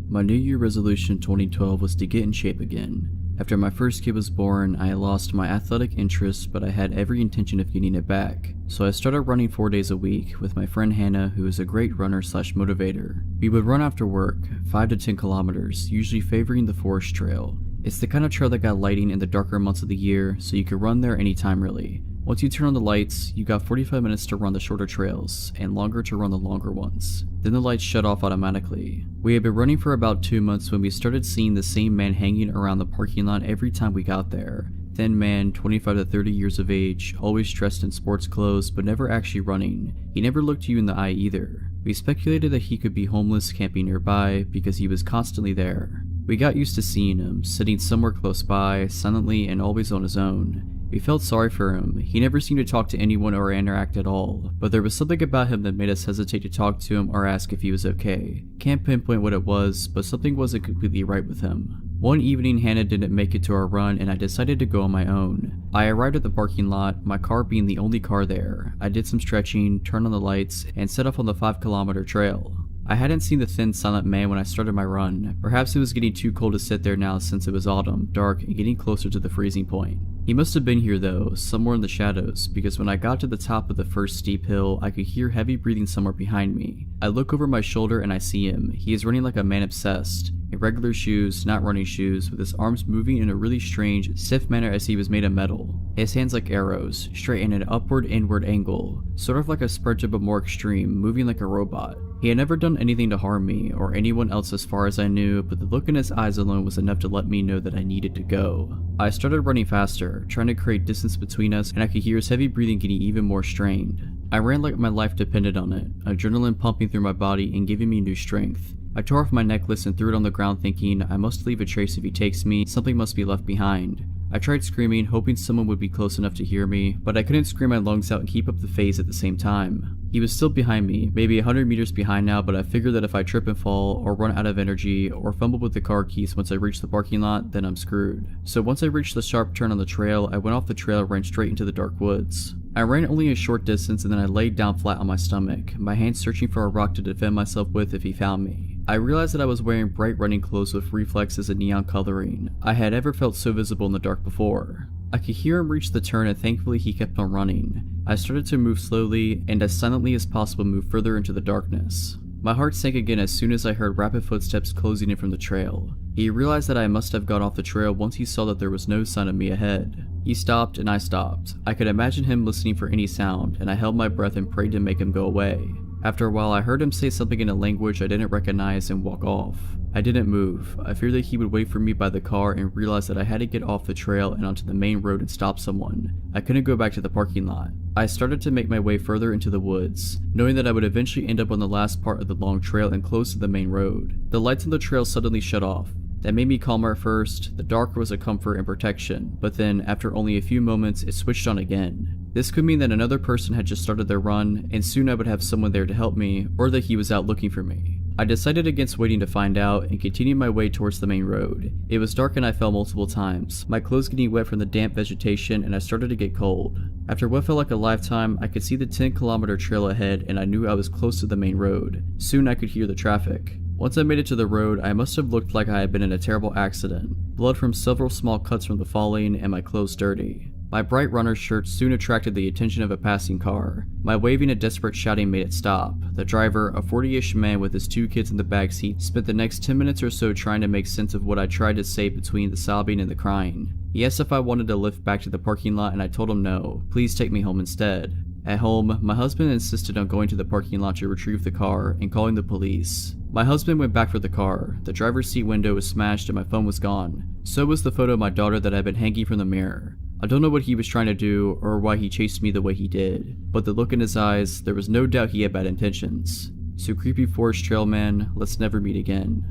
My New Year resolution 2012 was to get in shape again. After my first kid was born, I lost my athletic interest, but I had every intention of getting it back. So I started running 4 days a week with my friend Hannah, who is a great runner slash motivator. We would run after work, 5 to 10 kilometers, usually favoring the forest trail. It's the kind of trail that got lighting in the darker months of the year, so you could run there anytime really. Once you turn on the lights, you got 45 minutes to run the shorter trails, and longer to run the longer ones. Then the lights shut off automatically. We had been running for about 2 months when we started seeing the same man hanging around the parking lot every time we got there. Thin man, 25 to 30 years of age, always dressed in sports clothes but never actually running. He never looked you in the eye either. We speculated that he could be homeless camping nearby because he was constantly there. We got used to seeing him, sitting somewhere close by, silently and always on his own. We felt sorry for him. He never seemed to talk to anyone or interact at all, but there was something about him that made us hesitate to talk to him or ask if he was okay. Can't pinpoint what it was, but something wasn't completely right with him. One evening, Hannah didn't make it to our run and I decided to go on my own. I arrived at the parking lot, my car being the only car there. I did some stretching, turned on the lights, and set off on the 5-kilometer trail. I hadn't seen the thin, silent man when I started my run. Perhaps it was getting too cold to sit there now since it was autumn, dark, and getting closer to the freezing point. He must have been here though, somewhere in the shadows, because when I got to the top of the first steep hill, I could hear heavy breathing somewhere behind me. I look over my shoulder and I see him. He is running like a man obsessed. In regular shoes, not running shoes, with his arms moving in a really strange, stiff manner as he was made of metal. His hands like arrows, straight in an upward-inward angle, sort of like a sprinter but more extreme, moving like a robot. He had never done anything to harm me, or anyone else as far as I knew, but the look in his eyes alone was enough to let me know that I needed to go. I started running faster, trying to create distance between us, and I could hear his heavy breathing getting even more strained. I ran like my life depended on it, adrenaline pumping through my body and giving me new strength. I tore off my necklace and threw it on the ground thinking, I must leave a trace if he takes me, something must be left behind. I tried screaming, hoping someone would be close enough to hear me, but I couldn't scream my lungs out and keep up the phase at the same time. He was still behind me, maybe 100 meters behind now, but I figured that if I trip and fall, or run out of energy, or fumble with the car keys once I reach the parking lot, then I'm screwed. So once I reached the sharp turn on the trail, I went off the trail and ran straight into the dark woods. I ran only a short distance and then I laid down flat on my stomach, my hands searching for a rock to defend myself with if he found me. I realized that I was wearing bright running clothes with reflexes and neon coloring. I had ever felt so visible in the dark before. I could hear him reach the turn and thankfully he kept on running. I started to move slowly and as silently as possible move further into the darkness. My heart sank again as soon as I heard rapid footsteps closing in from the trail. He realized that I must have got off the trail once he saw that there was no sign of me ahead. He stopped and I stopped. I could imagine him listening for any sound and I held my breath and prayed to make him go away. After a while I heard him say something in a language I didn't recognize and walk off. I didn't move. I feared that he would wait for me by the car and realized that I had to get off the trail and onto the main road and stop someone. I couldn't go back to the parking lot. I started to make my way further into the woods, knowing that I would eventually end up on the last part of the long trail and close to the main road. The lights on the trail suddenly shut off. That made me calmer at first. The dark was a comfort and protection, but then after only a few moments it switched on again. This could mean that another person had just started their run and soon I would have someone there to help me, or that he was out looking for me. I decided against waiting to find out and continued my way towards the main road. It was dark and I fell multiple times, my clothes getting wet from the damp vegetation and I started to get cold. After what felt like a lifetime, I could see the 10-kilometer trail ahead and I knew I was close to the main road. Soon I could hear the traffic. Once I made it to the road, I must have looked like I had been in a terrible accident. Blood from several small cuts from the falling and my clothes dirty. My bright runner's shirt soon attracted the attention of a passing car. My waving and desperate shouting made it stop. The driver, a 40-ish man with his 2 kids in the back seat, spent the next 10 minutes or so trying to make sense of what I tried to say between the sobbing and the crying. He asked if I wanted to lift back to the parking lot and I told him no, please take me home instead. At home, my husband insisted on going to the parking lot to retrieve the car and calling the police. My husband went back for the car. The driver's seat window was smashed and my phone was gone. So was the photo of my daughter that had been hanging from the mirror. I don't know what he was trying to do or why he chased me the way he did, but the look in his eyes, there was no doubt he had bad intentions. So creepy forest trail man, let's never meet again.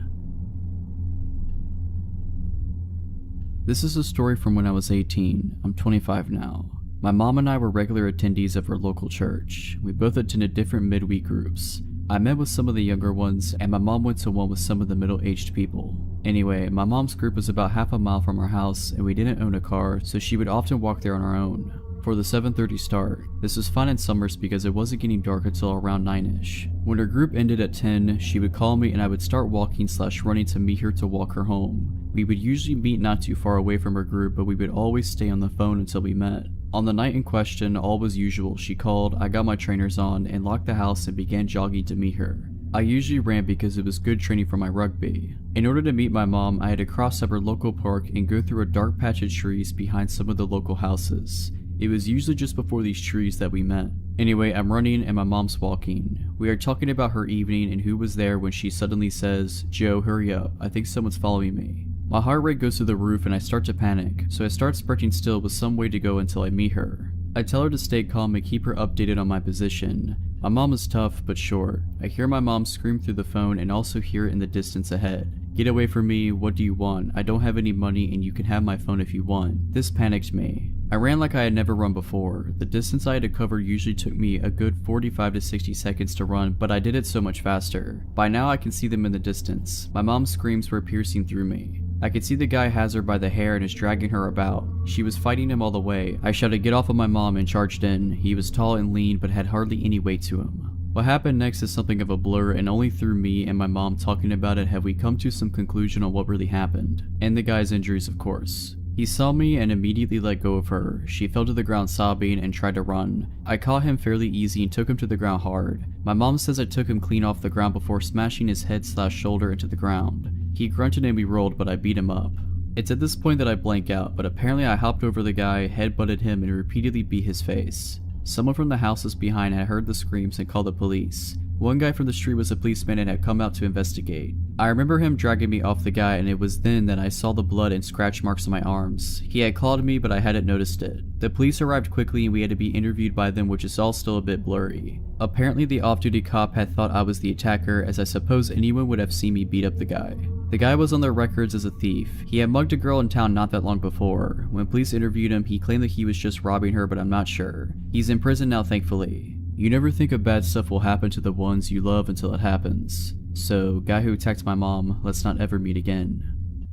This is a story from when I was 18. I'm 25 now. My mom and I were regular attendees of our local church. We both attended different midweek groups. I met with some of the younger ones, and my mom went to one with some of the middle-aged people. Anyway, my mom's group was about half a mile from our house, and we didn't own a car, so she would often walk there on her own. For the 7:30 start, this was fine in summers because it wasn't getting dark until around 9ish. When her group ended at 10, she would call me and I would start walking/running to meet her to walk her home. We would usually meet not too far away from her group, but we would always stay on the phone until we met. On the night in question, all was usual. She called, I got my trainers on, and locked the house and began jogging to meet her. I usually ran because it was good training for my rugby. In order to meet my mom, I had to cross our local park and go through a dark patch of trees behind some of the local houses. It was usually just before these trees that we met. Anyway, I'm running and my mom's walking. We are talking about her evening and who was there when she suddenly says, Joe, hurry up, I think someone's following me. My heart rate goes through the roof and I start to panic, so I start sprinting still with some way to go until I meet her. I tell her to stay calm and keep her updated on my position. My mom is tough but short. I hear my mom scream through the phone and also hear it in the distance ahead. Get away from me, what do you want? I don't have any money and you can have my phone if you want. This panicked me. I ran like I had never run before. The distance I had to cover usually took me a good 45 to 60 seconds to run, but I did it so much faster. By now I can see them in the distance. My mom's screams were piercing through me. I could see the guy has her by the hair and is dragging her about. She was fighting him all the way. I shouted get off of my mom and charged in. He was tall and lean but had hardly any weight to him. What happened next is something of a blur, and only through me and my mom talking about it have we come to some conclusion on what really happened. And the guy's injuries, of course. He saw me and immediately let go of her. She fell to the ground sobbing and tried to run. I caught him fairly easy and took him to the ground hard. My mom says I took him clean off the ground before smashing his head/shoulder into the ground. He grunted and we rolled, but I beat him up. It's at this point that I blank out, but apparently I hopped over the guy, headbutted him, and repeatedly beat his face. Someone from the houses behind had heard the screams and called the police. One guy from the street was a policeman and had come out to investigate. I remember him dragging me off the guy, and it was then that I saw the blood and scratch marks on my arms. He had clawed me, but I hadn't noticed it. The police arrived quickly and we had to be interviewed by them, which is all still a bit blurry. Apparently the off-duty cop had thought I was the attacker, as I suppose anyone would have seen me beat up the guy. The guy was on their records as a thief. He had mugged a girl in town not that long before. When police interviewed him, he claimed that he was just robbing her, but I'm not sure. He's in prison now, thankfully. You never think a bad stuff will happen to the ones you love until it happens. So, guy who attacked my mom, let's not ever meet again.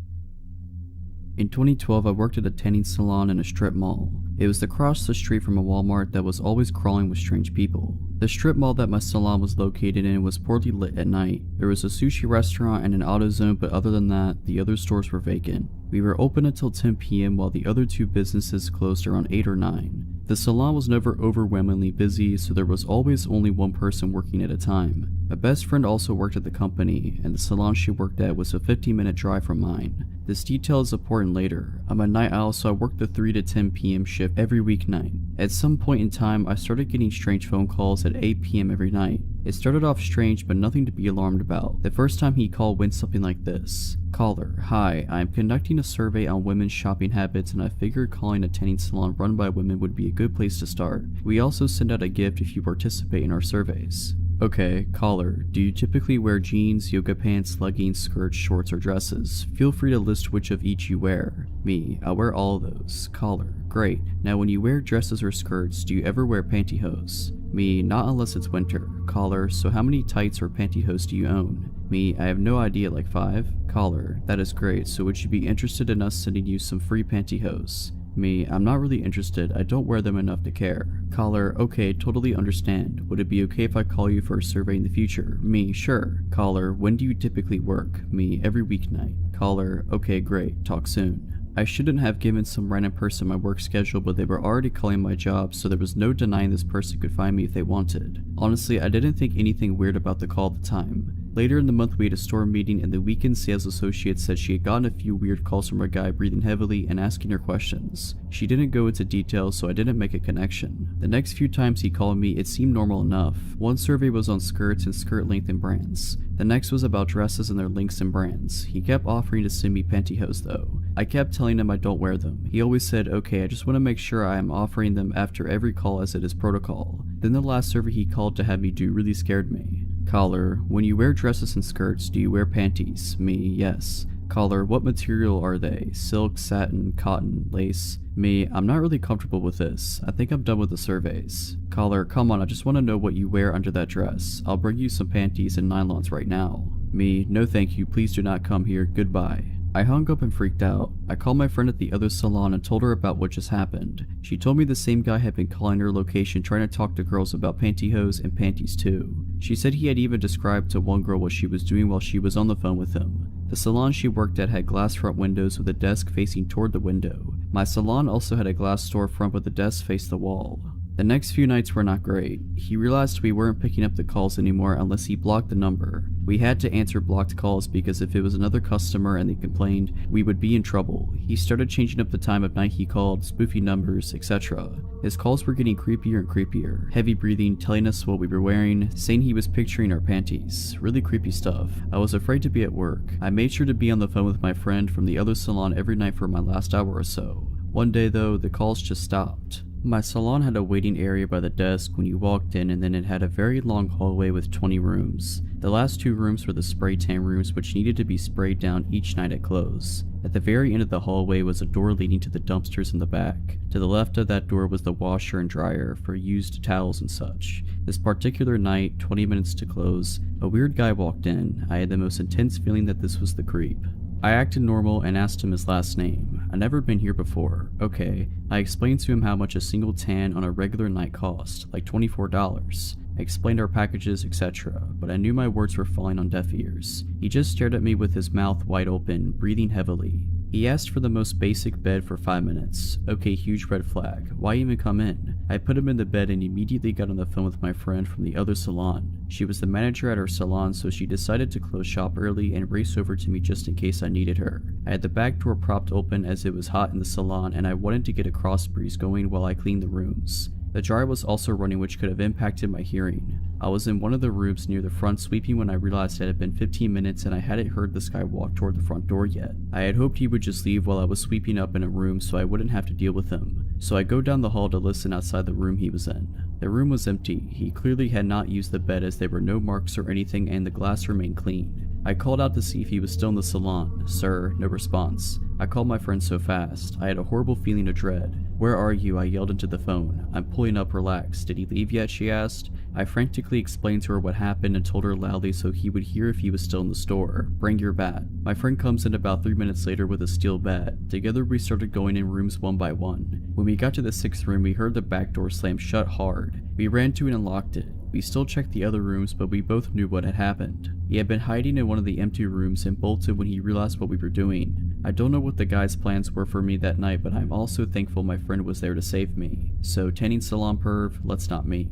In 2012, I worked at a tanning salon in a strip mall. It was across the street from a Walmart that was always crawling with strange people. The strip mall that my salon was located in was poorly lit at night. There was a sushi restaurant and an AutoZone, but other than that, the other stores were vacant. We were open until 10 p.m. while the other two businesses closed around 8 or 9. The salon was never overwhelmingly busy, so there was always only one person working at a time. My best friend also worked at the company, and the salon she worked at was a 15-minute drive from mine. This detail is important later. I'm a night owl, so I worked the 3 to 10 p.m. shift every weeknight. At some point in time, I started getting strange phone calls at 8 p.m. every night. It started off strange, but nothing to be alarmed about. The first time he called went something like this. Caller, hi, I am conducting a survey on women's shopping habits and I figured calling a tanning salon run by women would be a good place to start. We also send out a gift if you participate in our surveys. Okay, caller, do you typically wear jeans, yoga pants, leggings, skirts, shorts, or dresses? Feel free to list which of each you wear. Me, I wear all of those. Caller, great. Now when you wear dresses or skirts, do you ever wear pantyhose? Me, not unless it's winter. Caller, so how many tights or pantyhose do you own? Me, I have no idea, like 5? Caller, that is great, so would you be interested in us sending you some free pantyhose? Me, I'm not really interested, I don't wear them enough to care. Caller, okay, totally understand. Would it be okay if I call you for a survey in the future? Me, sure. Caller, when do you typically work? Me, every weeknight. Caller, okay, great, talk soon. I shouldn't have given some random person my work schedule, but they were already calling my job, so there was no denying this person could find me if they wanted. Honestly, I didn't think anything weird about the call at the time. Later in the month we had a store meeting and the weekend sales associate said she had gotten a few weird calls from a guy breathing heavily and asking her questions. She didn't go into details, so I didn't make a connection. The next few times he called me, it seemed normal enough. One survey was on skirts and skirt length and brands. The next was about dresses and their lengths and brands. He kept offering to send me pantyhose though. I kept telling him I don't wear them. He always said, okay, I just want to make sure I am offering them after every call as it is protocol. Then the last survey he called to have me do really scared me. Caller, when you wear dresses and skirts, do you wear panties? Me, yes. Caller, what material are they? Silk, satin, cotton, lace? Me, I'm not really comfortable with this. I think I'm done with the surveys. Caller, come on, I just want to know what you wear under that dress. I'll bring you some panties and nylons right now. Me, no thank you, please do not come here, goodbye. I hung up and freaked out. I called my friend at the other salon and told her about what just happened. She told me the same guy had been calling her location trying to talk to girls about pantyhose and panties too. She said he had even described to one girl what she was doing while she was on the phone with him. The salon she worked at had glass front windows with a desk facing toward the window. My salon also had a glass storefront with the desk faced the wall. The next few nights were not great. He realized we weren't picking up the calls anymore unless he blocked the number. We had to answer blocked calls because if it was another customer and they complained, we would be in trouble. He started changing up the time of night he called, spoofing numbers, etc. His calls were getting creepier and creepier. Heavy breathing, telling us what we were wearing, saying he was picturing our panties. Really creepy stuff. I was afraid to be at work. I made sure to be on the phone with my friend from the other salon every night for my last hour or so. One day though, the calls just stopped. My salon had a waiting area by the desk when you walked in, and then it had a very long hallway with 20 rooms. The last 2 rooms were the spray tan rooms, which needed to be sprayed down each night at close. At the very end of the hallway was a door leading to the dumpsters in the back. To the left of that door was the washer and dryer for used towels and such. This particular night, 20 minutes to close, a weird guy walked in. I had the most intense feeling that this was the creep. I acted normal and asked him his last name. I'd never been here before. Okay. I explained to him how much a single tan on a regular night cost, like $24. I explained our packages, etc., but I knew my words were falling on deaf ears. He just stared at me with his mouth wide open, breathing heavily. He asked for the most basic bed for 5 minutes. Okay, huge red flag. Why even come in? I put him in the bed and immediately got on the phone with my friend from the other salon. She was the manager at our salon, so she decided to close shop early and race over to me just in case I needed her. I had the back door propped open as it was hot in the salon and I wanted to get a cross breeze going while I cleaned the rooms. The dryer was also running, which could have impacted my hearing. I was in one of the rooms near the front sweeping when I realized it had been 15 minutes and I hadn't heard this guy walk toward the front door yet. I had hoped he would just leave while I was sweeping up in a room so I wouldn't have to deal with him. So I go down the hall to listen outside the room he was in. The room was empty. He clearly had not used the bed as there were no marks or anything and the glass remained clean. I called out to see if he was still in the salon. Sir, no response. I called my friend so fast. I had a horrible feeling of dread. "Where are you?" I yelled into the phone. "I'm pulling up, relax." "Did he leave yet?" she asked. I frantically explained to her what happened and told her loudly so he would hear if he was still in the store. "Bring your bat." My friend comes in about 3 minutes later with a steel bat. Together we started going in rooms one by one. When we got to the 6th room, we heard the back door slam shut hard. We ran to it and unlocked it. We still checked the other rooms, but we both knew what had happened. He had been hiding in one of the empty rooms and bolted when he realized what we were doing. I don't know what the guy's plans were for me that night, but I'm also thankful my friend was there to save me. So, tanning salon perv, let's not meet.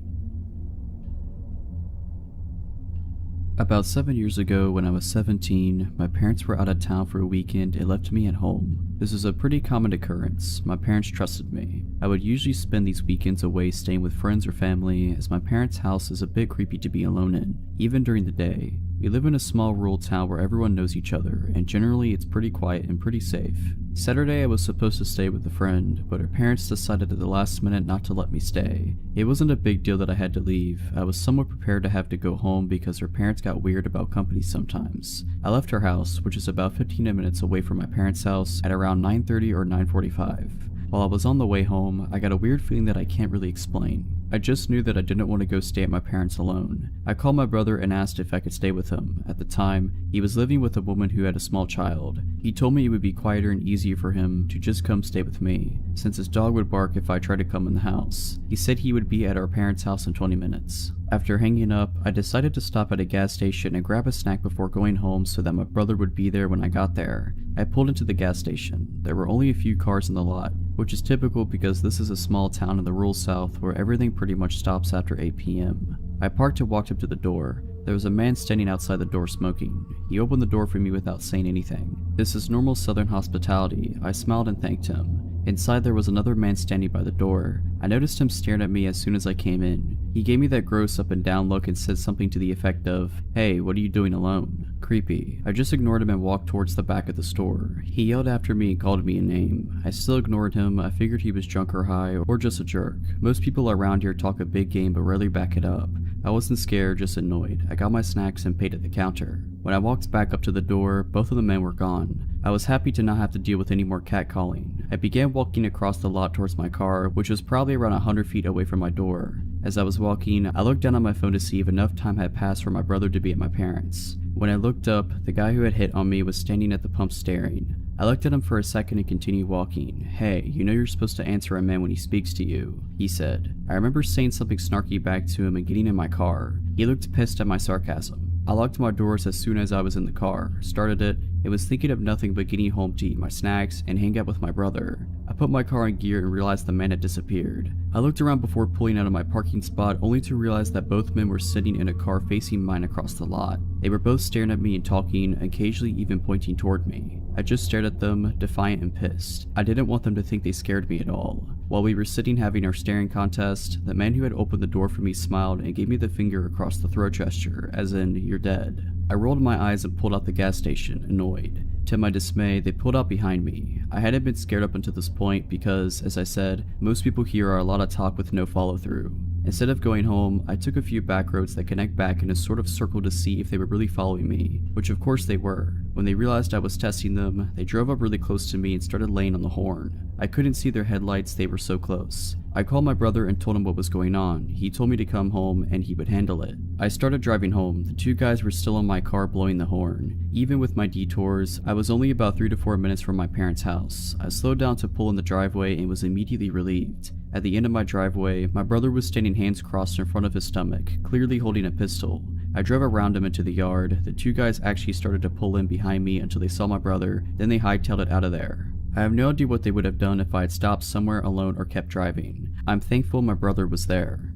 About 7 years ago, when I was 17, my parents were out of town for a weekend and left me at home. This was a pretty common occurrence. My parents trusted me. I would usually spend these weekends away staying with friends or family, as my parents' house is a bit creepy to be alone in, even during the day. We live in a small rural town where everyone knows each other, and generally it's pretty quiet and pretty safe. Saturday I was supposed to stay with a friend, but her parents decided at the last minute not to let me stay. It wasn't a big deal that I had to leave. I was somewhat prepared to have to go home because her parents got weird about company sometimes. I left her house, which is about 15 minutes away from my parents' house, at around 9:30 or 9:45. While I was on the way home, I got a weird feeling that I can't really explain. I just knew that I didn't want to go stay at my parents alone. I called my brother and asked if I could stay with him. At the time, he was living with a woman who had a small child. He told me it would be quieter and easier for him to just come stay with me, since his dog would bark if I tried to come in the house. He said he would be at our parents' house in 20 minutes. After hanging up, I decided to stop at a gas station and grab a snack before going home so that my brother would be there when I got there. I pulled into the gas station. There were only a few cars in the lot, which is typical because this is a small town in the rural south where everything pretty much stops after 8 p.m. I parked and walked up to the door. There was a man standing outside the door smoking. He opened the door for me without saying anything. This is normal southern hospitality. I smiled and thanked him. Inside there was another man standing by the door. I noticed him staring at me as soon as I came in. He gave me that gross up and down look and said something to the effect of, "Hey, what are you doing alone?" Creepy. I just ignored him and walked towards the back of the store. He yelled after me and called me a name. I still ignored him. I figured he was drunk or high or just a jerk. Most people around here talk a big game but rarely back it up. I wasn't scared, just annoyed. I got my snacks and paid at the counter. When I walked back up to the door, both of the men were gone. I was happy to not have to deal with any more catcalling. I began walking across the lot towards my car, which was probably around 100 feet away from my door. As I was walking, I looked down on my phone to see if enough time had passed for my brother to be at my parents'. When I looked up, the guy who had hit on me was standing at the pump staring. I looked at him for a second and continued walking. "Hey, you know you're supposed to answer a man when he speaks to you," he said. I remember saying something snarky back to him and getting in my car. He looked pissed at my sarcasm. I locked my doors as soon as I was in the car, started it, and was thinking of nothing but getting home to eat my snacks and hang out with my brother. I put my car in gear and realized the man had disappeared. I looked around before pulling out of my parking spot, only to realize that both men were sitting in a car facing mine across the lot. They were both staring at me and talking, occasionally even pointing toward me. I just stared at them, defiant and pissed. I didn't want them to think they scared me at all. While we were sitting having our staring contest, the man who had opened the door for me smiled and gave me the finger across the throat gesture, as in, "You're dead." I rolled my eyes and pulled out the gas station, annoyed. To my dismay, they pulled out behind me. I hadn't been scared up until this point because, as I said, most people here are a lot of talk with no follow-through. Instead of going home, I took a few back roads that connect back in a sort of circle to see if they were really following me, which of course they were. When they realized I was testing them, they drove up really close to me and started laying on the horn. I couldn't see their headlights, they were so close. I called my brother and told him what was going on. He told me to come home and he would handle it. I started driving home. The two guys were still in my car blowing the horn. Even with my detours, I was only about 3 to 4 minutes from my parents' house. I slowed down to pull in the driveway and was immediately relieved. At the end of my driveway, my brother was standing hands crossed in front of his stomach, clearly holding a pistol. I drove around him into the yard. The two guys actually started to pull in behind me until they saw my brother, then they hightailed it out of there. I have no idea what they would have done if I had stopped somewhere alone or kept driving. I'm thankful my brother was there.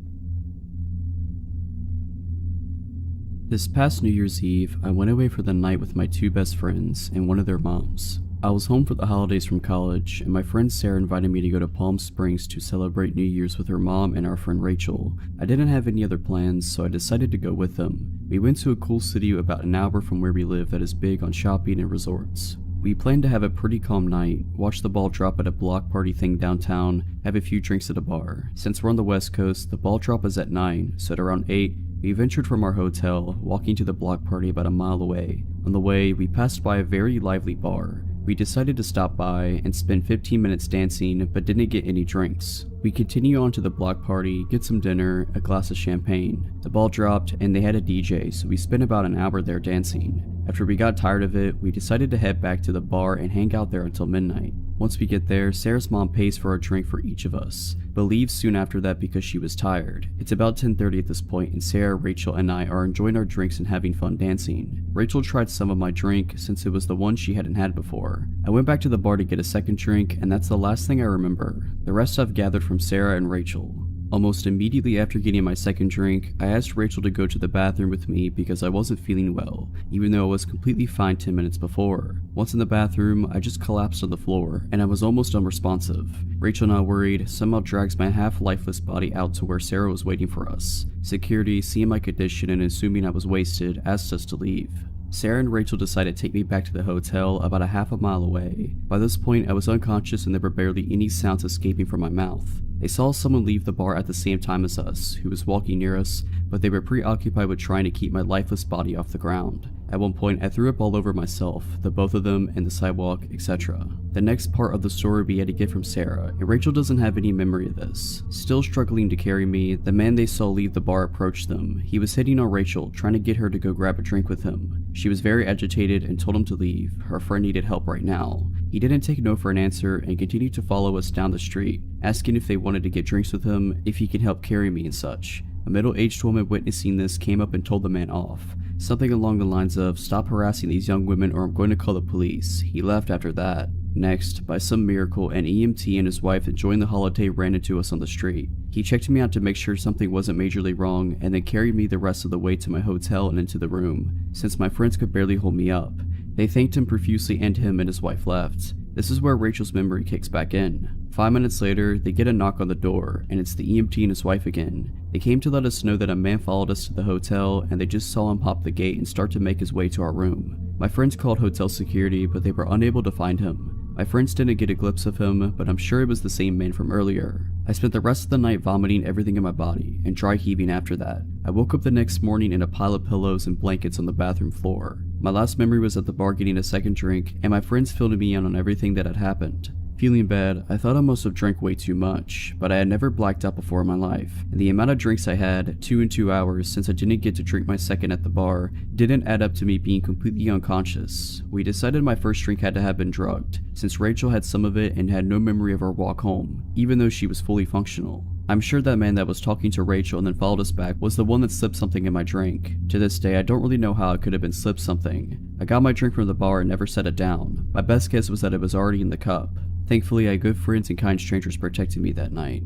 This past New Year's Eve, I went away for the night with my two best friends and one of their moms. I was home for the holidays from college, and my friend Sarah invited me to go to Palm Springs to celebrate New Year's with her mom and our friend Rachel. I didn't have any other plans, so I decided to go with them. We went to a cool city about an hour from where we live that is big on shopping and resorts. We planned to have a pretty calm night, watch the ball drop at a block party thing downtown, have a few drinks at a bar. Since we're on the West Coast, the ball drop is at 9, so at around 8, we ventured from our hotel, walking to the block party about a mile away. On the way, we passed by a very lively bar. We decided to stop by and spend 15 minutes dancing, but didn't get any drinks. We continue on to the block party, get some dinner, a glass of champagne. The ball dropped and they had a DJ, so we spent about an hour there dancing. After we got tired of it, we decided to head back to the bar and hang out there until midnight. Once we get there, Sarah's mom pays for a drink for each of us, but leaves soon after that because she was tired. It's about 10:30 at this point, and Sarah, Rachel, and I are enjoying our drinks and having fun dancing. Rachel tried some of my drink since it was the one she hadn't had before. I went back to the bar to get a second drink, and that's the last thing I remember. The rest I've gathered from Sarah and Rachel. Almost immediately after getting my second drink, I asked Rachel to go to the bathroom with me because I wasn't feeling well, even though I was completely fine 10 minutes before. Once in the bathroom, I just collapsed on the floor, and I was almost unresponsive. Rachel, not worried, somehow drags my half-lifeless body out to where Sarah was waiting for us. Security, seeing my condition and assuming I was wasted, asked us to leave. Sarah and Rachel decided to take me back to the hotel about a half a mile away. By this point, I was unconscious and there were barely any sounds escaping from my mouth. They saw someone leave the bar at the same time as us, who was walking near us, but they were preoccupied with trying to keep my lifeless body off the ground. At one point, I threw up all over myself, the both of them, and the sidewalk, etc. The next part of the story we had to get from Sarah, and Rachel doesn't have any memory of this. Still struggling to carry me, the man they saw leave the bar approached them. He was hitting on Rachel, trying to get her to go grab a drink with him. She was very agitated and told him to leave. Her friend needed help right now. He didn't take no for an answer and continued to follow us down the street, asking if they wanted to get drinks with him, if he could help carry me and such. A middle-aged woman witnessing this came up and told the man off. Something along the lines of, "Stop harassing these young women or I'm going to call the police." He left after that. Next, by some miracle, an EMT and his wife that joined the holiday ran into us on the street. He checked me out to make sure something wasn't majorly wrong and then carried me the rest of the way to my hotel and into the room, since my friends could barely hold me up. They thanked him profusely and him and his wife left. This is where Rachel's memory kicks back in. 5 minutes later, they get a knock on the door, and it's the EMT and his wife again. They came to let us know that a man followed us to the hotel, and they just saw him pop the gate and start to make his way to our room. My friends called hotel security, but they were unable to find him. My friends didn't get a glimpse of him, but I'm sure it was the same man from earlier. I spent the rest of the night vomiting everything in my body, and dry heaving after that. I woke up the next morning in a pile of pillows and blankets on the bathroom floor. My last memory was at the bar getting a second drink, and my friends filled me in on everything that had happened. Feeling bad, I thought I must have drank way too much, but I had never blacked out before in my life, and the amount of drinks I had, 2 in 2 hours since I didn't get to drink my second at the bar, didn't add up to me being completely unconscious. We decided my first drink had to have been drugged, since Rachel had some of it and had no memory of her walk home, even though she was fully functional. I'm sure that man that was talking to Rachel and then followed us back was the one that slipped something in my drink. To this day, I don't really know how it could have been slipped something. I got my drink from the bar and never set it down. My best guess was that it was already in the cup. Thankfully, I had good friends and kind strangers protecting me that night.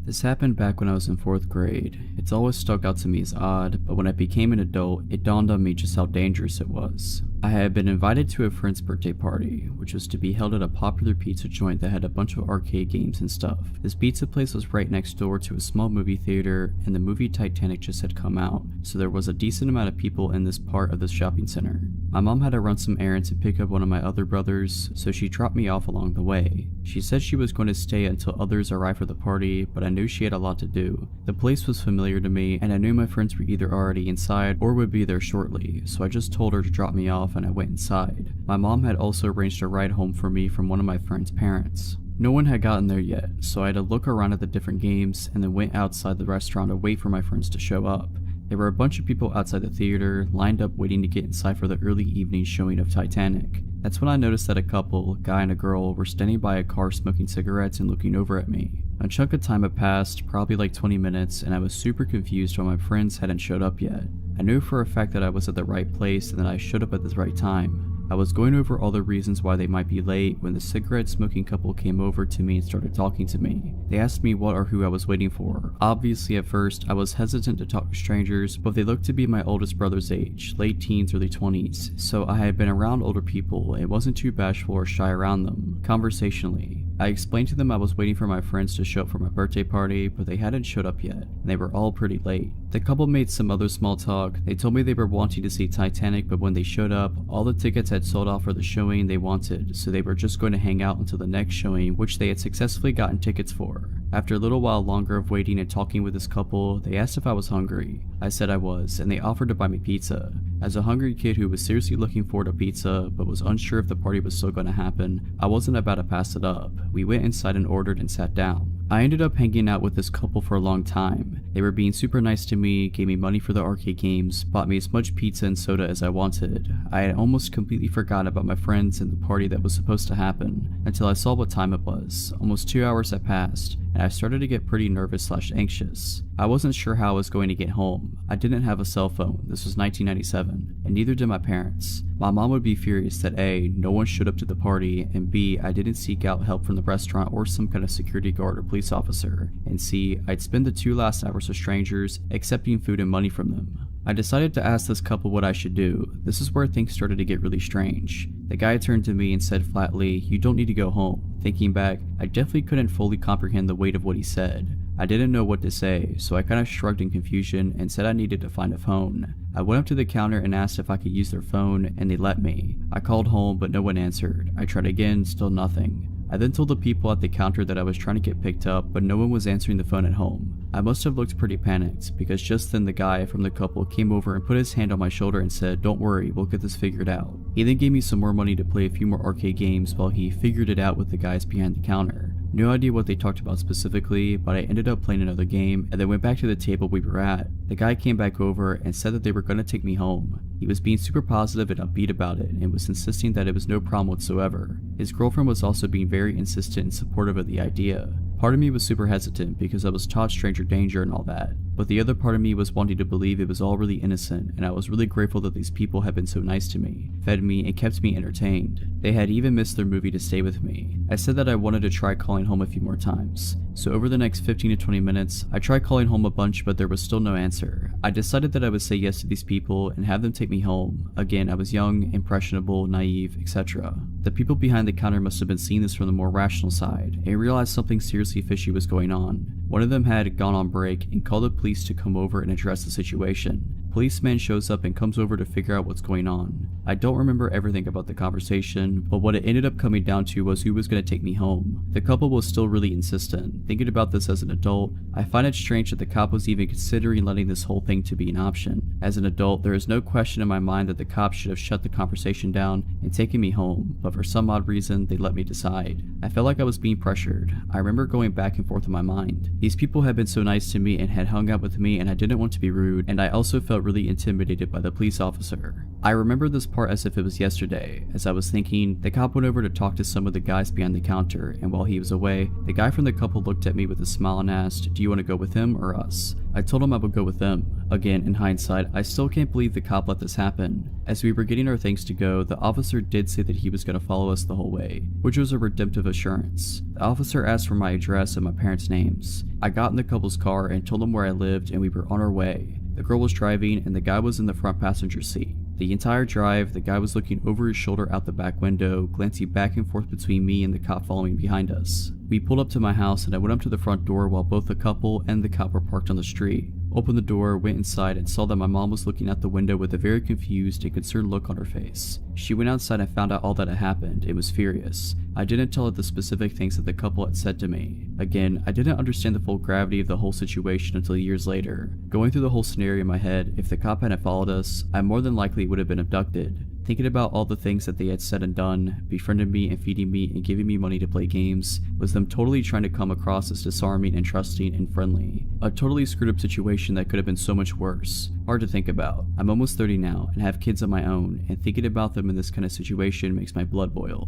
This happened back when I was in 4th grade. It's always stuck out to me as odd, but when I became an adult, it dawned on me just how dangerous it was. I had been invited to a friend's birthday party, which was to be held at a popular pizza joint that had a bunch of arcade games and stuff. This pizza place was right next door to a small movie theater, and the movie Titanic just had come out, so there was a decent amount of people in this part of the shopping center. My mom had to run some errands and pick up one of my other brothers, so she dropped me off along the way. She said she was going to stay until others arrived for the party, but I knew she had a lot to do. The place was familiar to me, and I knew my friends were either already inside or would be there shortly, so I just told her to drop me off and I went inside. My mom had also arranged a ride home for me from one of my friend's parents. No one had gotten there yet, so I had to look around at the different games and then went outside the restaurant to wait for my friends to show up. There were a bunch of people outside the theater, lined up waiting to get inside for the early evening showing of Titanic. That's when I noticed that a couple, guy and a girl, were standing by a car smoking cigarettes and looking over at me. A chunk of time had passed, probably like 20 minutes, and I was super confused why my friends hadn't showed up yet. I knew for a fact that I was at the right place and that I showed up at the right time. I was going over all the reasons why they might be late when the cigarette smoking couple came over to me and started talking to me. They asked me what or who I was waiting for. Obviously at first, I was hesitant to talk to strangers, but they looked to be my oldest brother's age, late teens, early 20s, so I had been around older people and wasn't too bashful or shy around them, conversationally. I explained to them I was waiting for my friends to show up for my birthday party, but they hadn't showed up yet, and they were all pretty late. The couple made some other small talk. They told me they were wanting to see Titanic, but when they showed up, all the tickets had sold off for the showing they wanted, so they were just going to hang out until the next showing, which they had successfully gotten tickets for. After a little while longer of waiting and talking with this couple, they asked if I was hungry. I said I was, and they offered to buy me pizza. As a hungry kid who was seriously looking forward to pizza, but was unsure if the party was still going to happen, I wasn't about to pass it up. We went inside and ordered and sat down. I ended up hanging out with this couple for a long time. They were being super nice to me, gave me money for the arcade games, bought me as much pizza and soda as I wanted. I had almost completely forgotten about my friends and the party that was supposed to happen, until I saw what time it was. Almost 2 hours had passed, and I started to get pretty nervous/anxious. I wasn't sure how I was going to get home. I didn't have a cell phone, this was 1997, and neither did my parents. My mom would be furious that A, no one showed up to the party, and B, I didn't seek out help from the restaurant or some kind of security guard or police officer, and C, I'd spend the 2 last hours with strangers, accepting food and money from them. I decided to ask this couple what I should do. This is where things started to get really strange. The guy turned to me and said flatly, "You don't need to go home." Thinking back, I definitely couldn't fully comprehend the weight of what he said. I didn't know what to say, so I kind of shrugged in confusion and said I needed to find a phone. I went up to the counter and asked if I could use their phone, and they let me. I called home, but no one answered. I tried again, still nothing. I then told the people at the counter that I was trying to get picked up, but no one was answering the phone at home. I must have looked pretty panicked, because just then the guy from the couple came over and put his hand on my shoulder and said, "Don't worry, we'll get this figured out." He then gave me some more money to play a few more arcade games while he figured it out with the guys behind the counter. No idea what they talked about specifically, but I ended up playing another game and then went back to the table we were at. The guy came back over and said that they were going to take me home. He was being super positive and upbeat about it and was insisting that it was no problem whatsoever. His girlfriend was also being very insistent and supportive of the idea. Part of me was super hesitant because I was taught stranger danger and all that, but the other part of me was wanting to believe it was all really innocent, and I was really grateful that these people had been so nice to me, fed me, and kept me entertained. They had even missed their movie to stay with me. I said that I wanted to try calling home a few more times. So over the next 15 to 20 minutes, I tried calling home a bunch, but there was still no answer. I decided that I would say yes to these people and have them take me home. Again, I was young, impressionable, naive, etc. The people behind the counter must have been seeing this from the more rational side and realized something seriously fishy was going on. One of them had gone on break and called the police to come over and address the situation. Policeman shows up and comes over to figure out what's going on. I don't remember everything about the conversation, but what it ended up coming down to was who was going to take me home. The couple was still really insistent. Thinking about this as an adult, I find it strange that the cop was even considering letting this whole thing to be an option. As an adult, there is no question in my mind that the cops should have shut the conversation down and taken me home, but for some odd reason, they let me decide. I felt like I was being pressured. I remember going back and forth in my mind. These people had been so nice to me and had hung out with me, and I didn't want to be rude, and I also felt really intimidated by the police officer. I remember this part as if it was yesterday. As I was thinking, the cop went over to talk to some of the guys behind the counter, and while he was away, the guy from the couple looked at me with a smile and asked, "Do you want to go with him or us?" I told him I would go with them. Again, in hindsight, I still can't believe the cop let this happen. As we were getting our things to go, the officer did say that he was going to follow us the whole way, which was a redemptive assurance. The officer asked for my address and my parents' names. I got in the couple's car and told them where I lived, and we were on our way. The girl was driving and the guy was in the front passenger seat. The entire drive, the guy was looking over his shoulder out the back window, glancing back and forth between me and the cop following behind us. We pulled up to my house and I went up to the front door while both the couple and the cop were parked on the street. Opened the door, went inside, and saw that my mom was looking out the window with a very confused and concerned look on her face. She went outside and found out all that had happened and was furious. I didn't tell her the specific things that the couple had said to me. Again, I didn't understand the full gravity of the whole situation until years later. Going through the whole scenario in my head, if the cop hadn't followed us, I more than likely would have been abducted. Thinking about all the things that they had said and done, befriending me and feeding me and giving me money to play games, was them totally trying to come across as disarming and trusting and friendly. A totally screwed up situation that could have been so much worse. Hard to think about. I'm almost 30 now and have kids of my own, and thinking about them in this kind of situation makes my blood boil.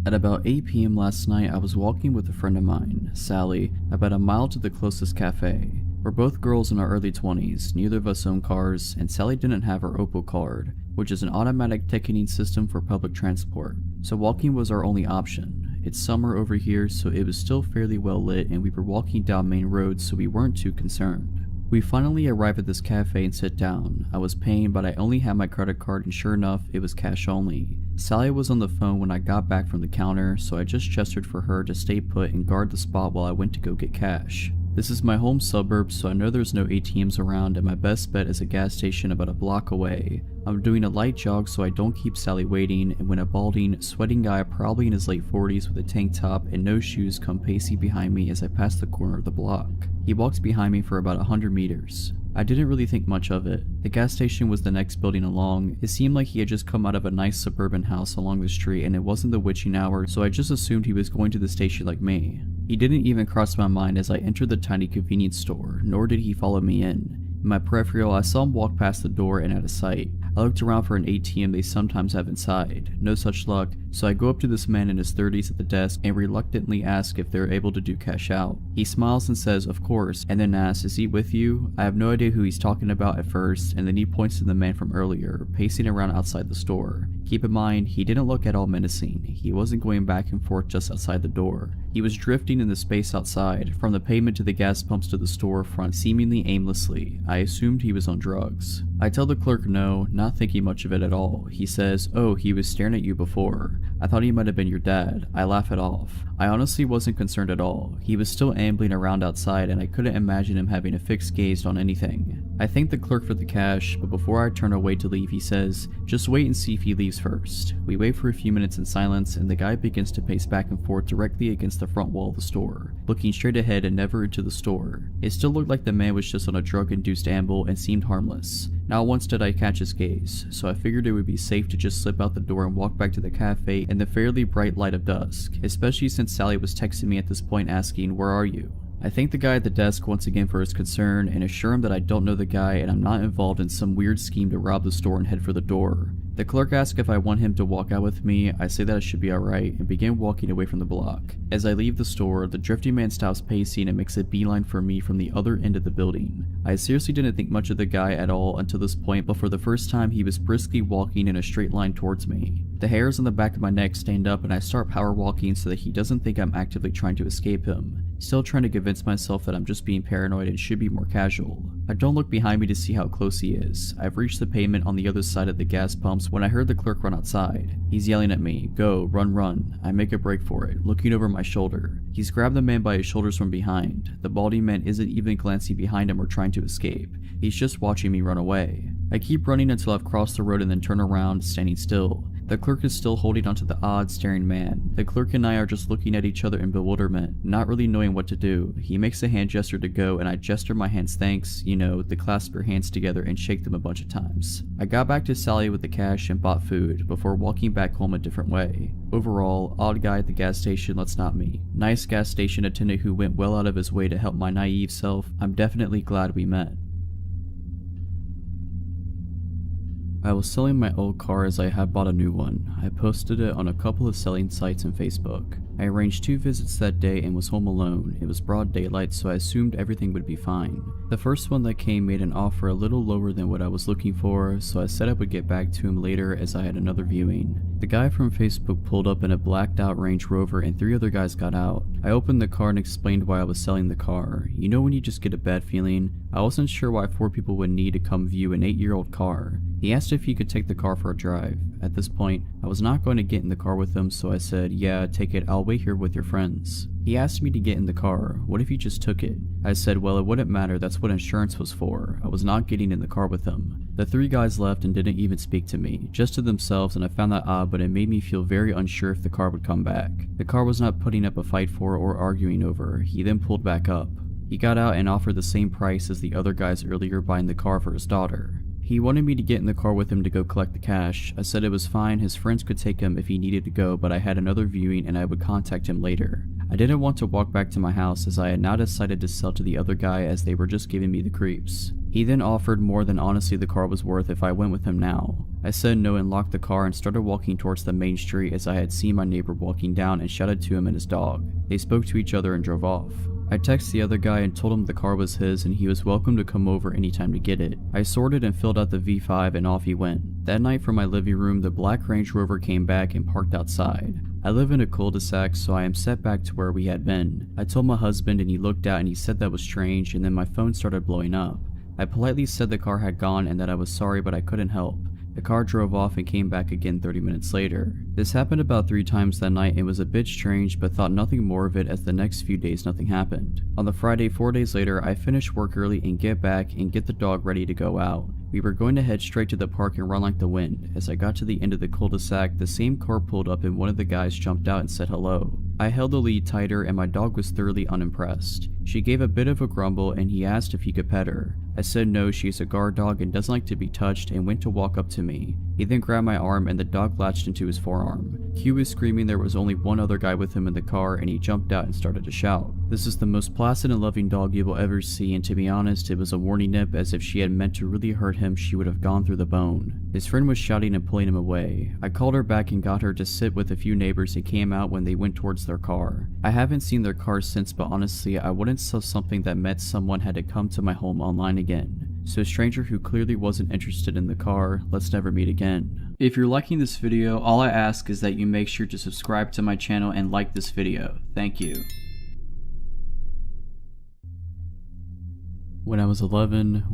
At about 8 p.m. last night, I was walking with a friend of mine, Sally, about a mile to the closest cafe. We're both girls in our early 20s, neither of us own cars, and Sally didn't have her Opal card, which is an automatic ticketing system for public transport, so walking was our only option. It's summer over here, so it was still fairly well lit and we were walking down main roads, so we weren't too concerned. We finally arrived at this cafe and sit down. I was paying, but I only had my credit card, and sure enough, it was cash only. Sally was on the phone when I got back from the counter, so I just gestured for her to stay put and guard the spot while I went to go get cash. This is my home suburb, so I know there's no ATMs around, and my best bet is a gas station about a block away. I'm doing a light jog so I don't keep Sally waiting, and when a balding, sweating guy probably in his late 40s with a tank top and no shoes come pacing behind me as I pass the corner of the block. He walks behind me for about 100 meters. I didn't really think much of it. The gas station was the next building along. It seemed like he had just come out of a nice suburban house along the street, and it wasn't the witching hour, so I just assumed he was going to the station like me. He didn't even cross my mind as I entered the tiny convenience store, nor did he follow me in. In my peripheral, I saw him walk past the door and out of sight. I looked around for an ATM they sometimes have inside. No such luck, so I go up to this man in his 30s at the desk and reluctantly ask if they're able to do cash out. He smiles and says, of course, and then asks, is he with you? I have no idea who he's talking about at first, and then he points to the man from earlier, pacing around outside the store. Keep in mind, he didn't look at all menacing. He wasn't going back and forth just outside the door. He was drifting in the space outside, from the pavement to the gas pumps to the storefront, seemingly aimlessly. I assumed he was on drugs. I tell the clerk no, not thinking much of it at all. He says, oh, he was staring at you before. I thought he might have been your dad. I laugh it off. I honestly wasn't concerned at all. He was still ambling around outside and I couldn't imagine him having a fixed gaze on anything. I thank the clerk for the cash, but before I turn away to leave, he says, just wait and see if he leaves first. We wait for a few minutes in silence and the guy begins to pace back and forth directly against the front wall of the store, looking straight ahead and never into the store. It still looked like the man was just on a drug-induced amble and seemed harmless. Not once did I catch his gaze, so I figured it would be safe to just slip out the door and walk back to the cafe in the fairly bright light of dusk, especially since Sally was texting me at this point asking, where are you? I thank the guy at the desk once again for his concern and assure him that I don't know the guy and I'm not involved in some weird scheme to rob the store and head for the door. The clerk asks if I want him to walk out with me. I say that I should be alright and begin walking away from the block. As I leave the store, the drifting man stops pacing and makes a beeline for me from the other end of the building. I seriously didn't think much of the guy at all until this point, but for the first time he was briskly walking in a straight line towards me. The hairs on the back of my neck stand up and I start power walking so that he doesn't think I'm actively trying to escape him. Still trying to convince myself that I'm just being paranoid and should be more casual. I don't look behind me to see how close he is. I've reached the pavement on the other side of the gas pumps when I heard the clerk run outside. He's yelling at me, go, run, run. I make a break for it, looking over my shoulder. He's grabbed the man by his shoulders from behind. The balding man isn't even glancing behind him or trying to escape. He's just watching me run away. I keep running until I've crossed the road and then turn around, standing still. The clerk is still holding onto the odd, staring man. The clerk and I are just looking at each other in bewilderment, not really knowing what to do. He makes a hand gesture to go and I gesture my hands thanks, you know, to clasp your hands together and shake them a bunch of times. I got back to Sally with the cash and bought food before walking back home a different way. Overall, odd guy at the gas station, let's not meet. Nice gas station attendant who went well out of his way to help my naive self. I'm definitely glad we met. I was selling my old car as I had bought a new one. I posted it on a couple of selling sites and Facebook. I arranged 2 visits that day and was home alone. It was broad daylight, so I assumed everything would be fine. The first one that came made an offer a little lower than what I was looking for, so I said I would get back to him later as I had another viewing. The guy from Facebook pulled up in a blacked out Range Rover and 3 other guys got out. I opened the car and explained why I was selling the car. You know when you just get a bad feeling? I wasn't sure why 4 people would need to come view an 8-year-old car. He asked if he could take the car for a drive. At this point, I was not going to get in the car with him, so I said, yeah, take it, I'll wait here with your friends. He asked me to get in the car. What if you just took it? I said, well, it wouldn't matter, that's what insurance was for. I was not getting in the car with him. The 3 guys left and didn't even speak to me, just to themselves, and I found that odd, but it made me feel very unsure if the car would come back. The car was not putting up a fight for or arguing over. He then pulled back up. He got out and offered the same price as the other guys earlier buying the car for his daughter. He wanted me to get in the car with him to go collect the cash. I said it was fine, his friends could take him if he needed to go, but I had another viewing and I would contact him later. I didn't want to walk back to my house as I had now decided to sell to the other guy as they were just giving me the creeps. He then offered more than honestly the car was worth if I went with him now. I said no and locked the car and started walking towards the main street as I had seen my neighbor walking down and shouted to him and his dog. They spoke to each other and drove off. I texted the other guy and told him the car was his and he was welcome to come over anytime to get it. I sorted and filled out the V5 and off he went. That night from my living room, the black Range Rover came back and parked outside. I live in a cul-de-sac, so I am set back to where we had been. I told my husband and he looked out and he said that was strange, and then my phone started blowing up. I politely said the car had gone and that I was sorry but I couldn't help. The car drove off and came back again 30 minutes later. This happened about 3 times that night and was a bit strange, but thought nothing more of it as the next few days nothing happened. On the Friday 4 days later, I finished work early and get back and get the dog ready to go out. We were going to head straight to the park and run like the wind. As I got to the end of the cul-de-sac, the same car pulled up and one of the guys jumped out and said hello. I held the lead tighter and my dog was thoroughly unimpressed. She gave a bit of a grumble and he asked if he could pet her. I said no, she's a guard dog and doesn't like to be touched, and went to walk up to me. He then grabbed my arm and the dog latched into his forearm. Q was screaming there was only one other guy with him in the car and he jumped out and started to shout. This is the most placid and loving dog you will ever see, and to be honest, it was a warning nip, as if she had meant to really hurt him she would have gone through the bone. His friend was shouting and pulling him away. I called her back and got her to sit with a few neighbors and came out when they went towards their car. I haven't seen their car since, but honestly I wouldn't sell something that meant someone had to come to my home online again. So a stranger who clearly wasn't interested in the car, let's never meet again. If you're liking this video, all I ask is that you make sure to subscribe to my channel and like this video. Thank you. When I was 11,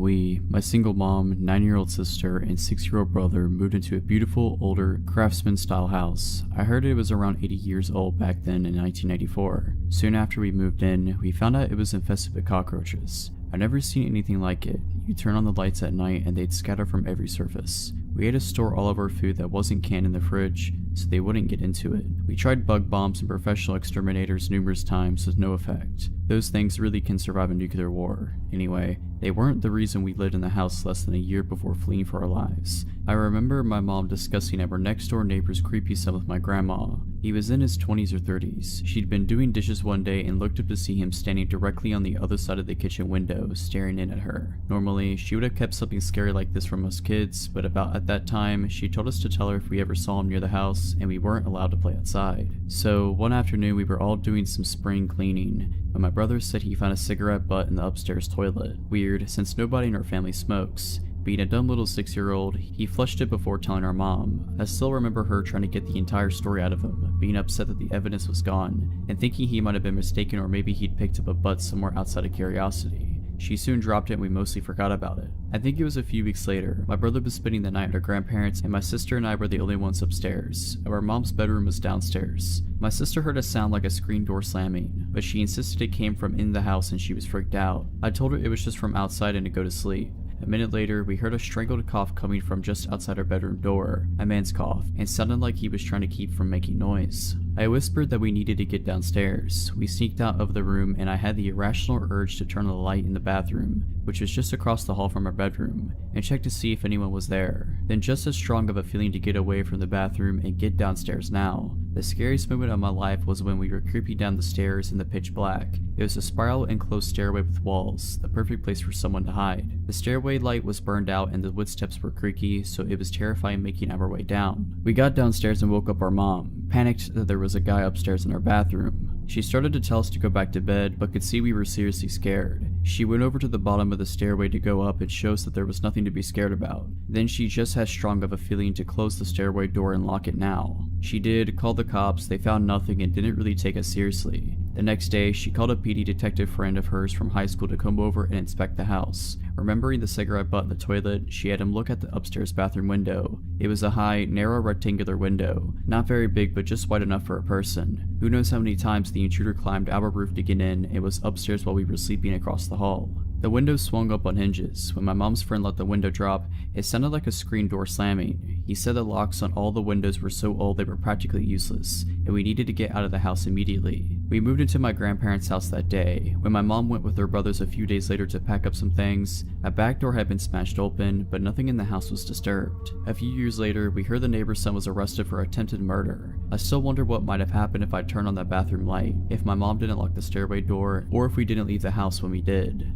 my single mom, 9-year-old sister, and 6-year-old brother moved into a beautiful, older, craftsman-style house. I heard it was around 80 years old back then in 1994. Soon after we moved in, we found out it was infested with cockroaches. I've never seen anything like it. You turn on the lights at night and they'd scatter from every surface. We had to store all of our food that wasn't canned in the fridge so they wouldn't get into it. We tried bug bombs and professional exterminators numerous times with no effect. Those things really can survive a nuclear war. Anyway, they weren't the reason we lived in the house less than a year before fleeing for our lives. I remember my mom discussing our next door neighbor's creepy son with my grandma. He was in his 20s or 30s. She'd been doing dishes one day and looked up to see him standing directly on the other side of the kitchen window, staring in at her. Normally, she would have kept something scary like this from us kids, but about at that time, she told us to tell her if we ever saw him near the house, and we weren't allowed to play outside. So, one afternoon we were all doing some spring cleaning, when my brother said he found a cigarette butt in the upstairs toilet. Weird, since nobody in our family smokes. Being a dumb little 6-year-old, he flushed it before telling our mom. I still remember her trying to get the entire story out of him, being upset that the evidence was gone, and thinking he might have been mistaken or maybe he'd picked up a butt somewhere outside of curiosity. She soon dropped it and we mostly forgot about it. I think it was a few weeks later. My brother was spending the night at our grandparents and my sister and I were the only ones upstairs. Our mom's bedroom was downstairs. My sister heard a sound like a screen door slamming, but she insisted it came from in the house and she was freaked out. I told her it was just from outside and to go to sleep. A minute later, we heard a strangled cough coming from just outside our bedroom door, a man's cough, and sounded like he was trying to keep from making noise. I whispered that we needed to get downstairs. We sneaked out of the room and I had the irrational urge to turn on the light in the bathroom, which was just across the hall from our bedroom, and check to see if anyone was there. Then just as strong of a feeling to get away from the bathroom and get downstairs now. The scariest moment of my life was when we were creeping down the stairs in the pitch black. It was a spiral enclosed stairway with walls, the perfect place for someone to hide. The stairway light was burned out and the wood steps were creaky, so it was terrifying making our way down. We got downstairs and woke up our mom, panicked that there was a guy upstairs in our bathroom. She started to tell us to go back to bed, but could see we were seriously scared. She went over to the bottom of the stairway to go up and show us that there was nothing to be scared about. Then she just had strong of a feeling to close the stairway door and lock it now. She did, called the cops, they found nothing and didn't really take us seriously. The next day, she called a PD detective friend of hers from high school to come over and inspect the house. Remembering the cigarette butt in the toilet, she had him look at the upstairs bathroom window. It was a high, narrow rectangular window, not very big but just wide enough for a person. Who knows how many times the intruder climbed our roof to get in and was upstairs while we were sleeping across the hall. The window swung up on hinges. When my mom's friend let the window drop, it sounded like a screen door slamming. He said the locks on all the windows were so old they were practically useless, and we needed to get out of the house immediately. We moved into my grandparents' house that day. When my mom went with her brothers a few days later to pack up some things, a back door had been smashed open, but nothing in the house was disturbed. A few years later, we heard the neighbor's son was arrested for attempted murder. I still wonder what might have happened if I turned on that bathroom light, if my mom didn't lock the stairway door, or if we didn't leave the house when we did.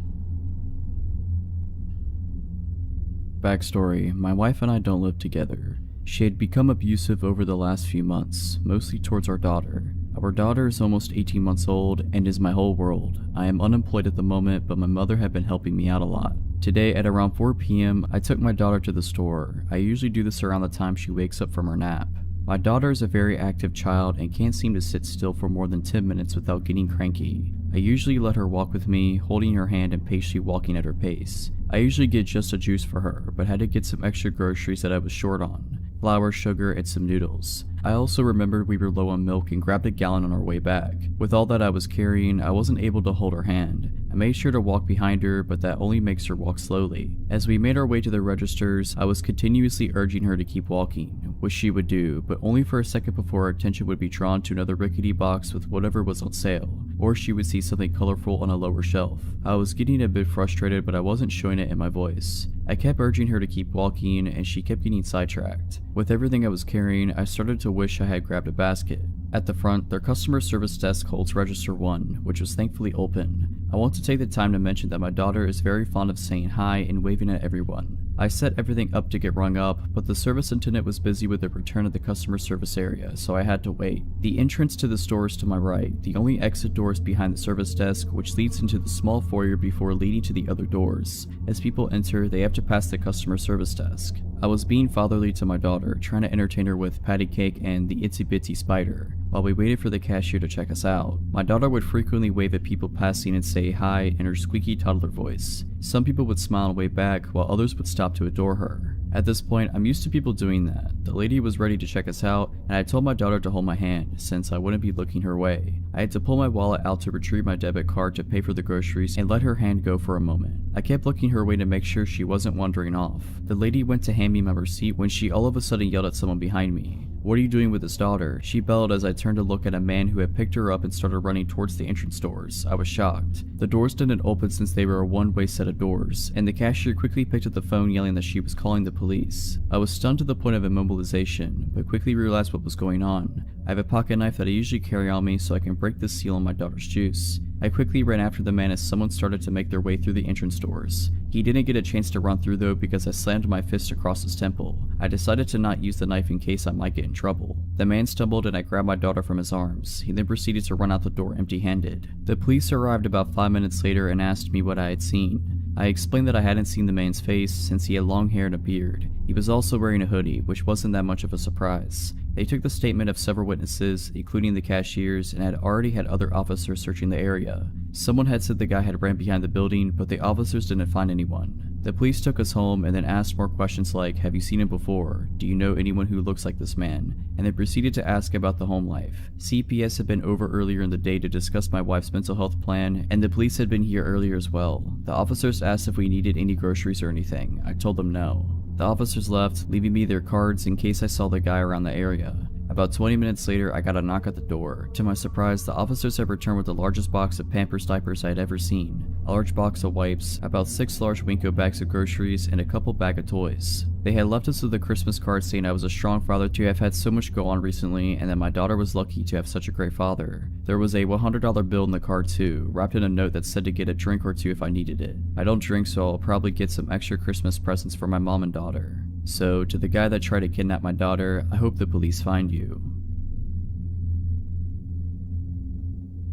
Backstory: my wife and I don't live together. She had become abusive over the last few months, mostly towards our daughter. Our daughter is almost 18 months old and is my whole world. I am unemployed at the moment, but my mother had been helping me out a lot. Today at around 4 p.m, I took my daughter to the store. I usually do this around the time she wakes up from her nap. My daughter is a very active child and can't seem to sit still for more than 10 minutes without getting cranky. I usually let her walk with me, holding her hand and patiently walking at her pace. I usually get just a juice for her, but had to get some extra groceries that I was short on: flour, sugar, and some noodles. I also remembered we were low on milk and grabbed a gallon on our way back. With all that I was carrying, I wasn't able to hold her hand. I made sure to walk behind her, but that only makes her walk slowly. As we made our way to the registers, I was continuously urging her to keep walking, which she would do, but only for a second before her attention would be drawn to another rickety box with whatever was on sale, or she would see something colorful on a lower shelf. I was getting a bit frustrated, but I wasn't showing it in my voice. I kept urging her to keep walking, and she kept getting sidetracked. With everything I was carrying, I started to wish I had grabbed a basket. At the front, their customer service desk holds register 1, which was thankfully open. I want to take the time to mention that my daughter is very fond of saying hi and waving at everyone. I set everything up to get rung up, but the service attendant was busy with the return of the customer service area, so I had to wait. The entrance to the store is to my right. The only exit door is behind the service desk, which leads into the small foyer before leading to the other doors. As people enter, they have to pass the customer service desk. I was being fatherly to my daughter, trying to entertain her with patty cake and the itsy bitsy spider. While we waited for the cashier to check us out, my daughter would frequently wave at people passing and say hi in her squeaky toddler voice. Some people would smile and wave back, while others would stop to adore her. At this point, I'm used to people doing that. The lady was ready to check us out, and I told my daughter to hold my hand, since I wouldn't be looking her way. I had to pull my wallet out to retrieve my debit card to pay for the groceries and let her hand go for a moment. I kept looking her way to make sure she wasn't wandering off. The lady went to hand me my receipt when she all of a sudden yelled at someone behind me. "What are you doing with his daughter?" she bellowed as I turned to look at a man who had picked her up and started running towards the entrance doors. I was shocked. The doors didn't open since they were a one-way set of doors, and the cashier quickly picked up the phone yelling that she was calling the police. I was stunned to the point of immobilization, but quickly realized what was going on. I have a pocket knife that I usually carry on me so I can break the seal on my daughter's juice. I quickly ran after the man as someone started to make their way through the entrance doors. He didn't get a chance to run through though because I slammed my fist across his temple. I decided to not use the knife in case I might get in trouble. The man stumbled and I grabbed my daughter from his arms. He then proceeded to run out the door empty-handed. The police arrived about 5 minutes later and asked me what I had seen. I explained that I hadn't seen the man's face since he had long hair and a beard. He was also wearing a hoodie, which wasn't that much of a surprise. They took the statement of several witnesses, including the cashiers, and had already had other officers searching the area. Someone had said the guy had ran behind the building, but the officers didn't find anyone. The police took us home and then asked more questions like, "Have you seen him before? Do you know anyone who looks like this man?" And they proceeded to ask about the home life. CPS had been over earlier in the day to discuss my wife's mental health plan, and the police had been here earlier as well. The officers asked if we needed any groceries or anything. I told them no. The officers left, leaving me their cards in case I saw the guy around the area. About 20 minutes later, I got a knock at the door. To my surprise, the officers had returned with the largest box of Pampers diapers I had ever seen, a large box of wipes, about 6 large Winco bags of groceries, and a couple bag of toys. They had left us with a Christmas card saying I was a strong father to have had so much go on recently, and that my daughter was lucky to have such a great father. There was a $100 bill in the card too, wrapped in a note that said to get a drink or two if I needed it. I don't drink, so I'll probably get some extra Christmas presents for my mom and daughter. So, to the guy that tried to kidnap my daughter, I hope the police find you.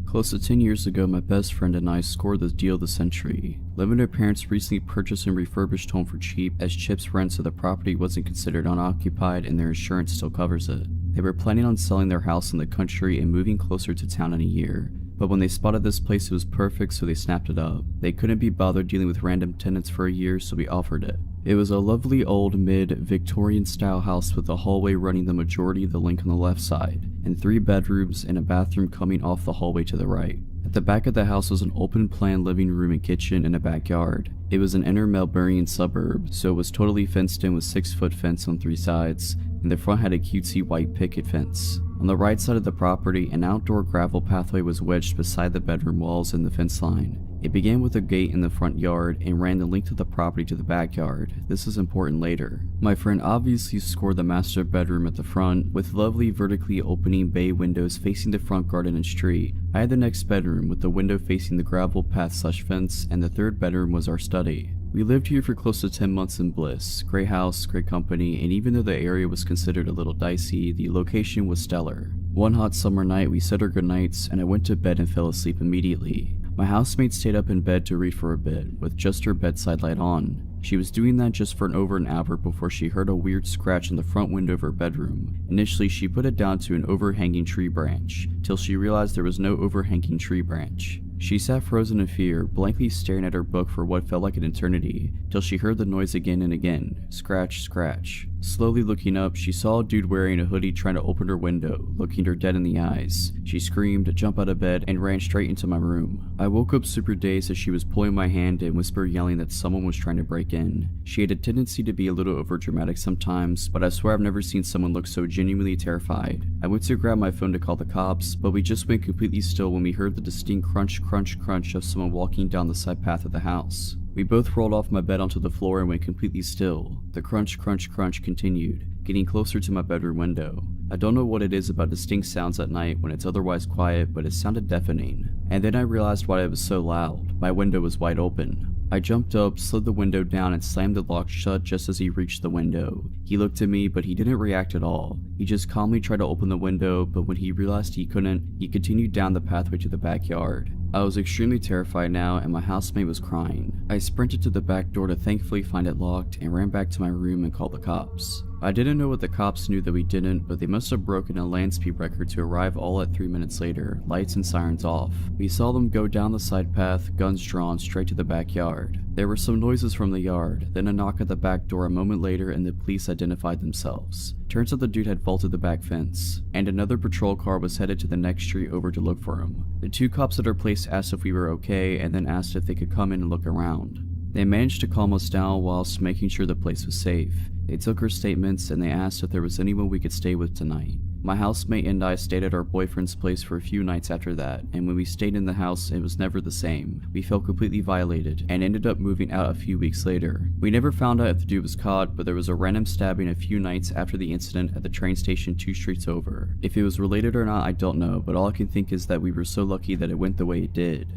Close to 10 years ago, my best friend and I scored the deal of the century. Living with her parents recently purchased and refurbished home for cheap as chips rent so the property wasn't considered unoccupied and their insurance still covers it. They were planning on selling their house in the country and moving closer to town in a year. But when they spotted this place, it was perfect, so they snapped it up. They couldn't be bothered dealing with random tenants for a year, so we offered it. It was a lovely old mid-Victorian style house with a hallway running the majority of the length on the left side, and 3 bedrooms and a bathroom coming off the hallway to the right. At the back of the house was an open-plan living room and kitchen and a backyard. It was an inner Melbourne suburb, so it was totally fenced in with 6-foot fence on 3 sides, and the front had a cutesy white picket fence. On the right side of the property, an outdoor gravel pathway was wedged beside the bedroom walls and the fence line. It began with a gate in the front yard and ran the length of the property to the backyard. This is important later. My friend obviously scored the master bedroom at the front, with lovely vertically opening bay windows facing the front garden and street. I had the next bedroom with the window facing the gravel path/fence, and the third bedroom was our study. We lived here for close to 10 months in bliss. Great house, great company, and even though the area was considered a little dicey, the location was stellar. One hot summer night, we said our goodnights, and I went to bed and fell asleep immediately. My housemate stayed up in bed to read for a bit, with just her bedside light on. She was doing that just for over an hour before she heard a weird scratch in the front window of her bedroom. Initially, she put it down to an overhanging tree branch, till she realized there was no overhanging tree branch. She sat frozen in fear, blankly staring at her book for what felt like an eternity, till she heard the noise again and again. Scratch, scratch. Slowly looking up, she saw a dude wearing a hoodie trying to open her window, looking her dead in the eyes. She screamed, jumped out of bed, and ran straight into my room. I woke up super dazed as she was pulling my hand and whispered, yelling that someone was trying to break in. She had a tendency to be a little overdramatic sometimes, but I swear I've never seen someone look so genuinely terrified. I went to grab my phone to call the cops, but we just went completely still when we heard the distinct crunch, crunch, crunch of someone walking down the side path of the house. We both rolled off my bed onto the floor and went completely still. The crunch, crunch, crunch continued, getting closer to my bedroom window. I don't know what it is about distinct sounds at night when it's otherwise quiet, but it sounded deafening. And then I realized why it was so loud. My window was wide open. I jumped up, slid the window down, and slammed the lock shut just as he reached the window. He looked at me, but he didn't react at all. He just calmly tried to open the window, but when he realized he couldn't, he continued down the pathway to the backyard. I was extremely terrified now, and my housemate was crying. I sprinted to the back door to thankfully find it locked, and ran back to my room and called the cops. I didn't know what the cops knew that we didn't, but they must have broken a land speed record to arrive all at 3 minutes later, lights and sirens off. We saw them go down the side path, guns drawn, straight to the backyard. There were some noises from the yard, then a knock at the back door a moment later, and the police identified themselves. Turns out the dude had vaulted the back fence, and another patrol car was headed to the next street over to look for him. The two cops at our place asked if we were okay, and then asked if they could come in and look around. They managed to calm us down whilst making sure the place was safe. They took our statements and they asked if there was anyone we could stay with tonight. My housemate and I stayed at our boyfriend's place for a few nights after that, and when we stayed in the house, it was never the same. We felt completely violated, and ended up moving out a few weeks later. We never found out if the dude was caught, but there was a random stabbing a few nights after the incident at the train station 2 streets over. If it was related or not, I don't know, but all I can think is that we were so lucky that it went the way it did.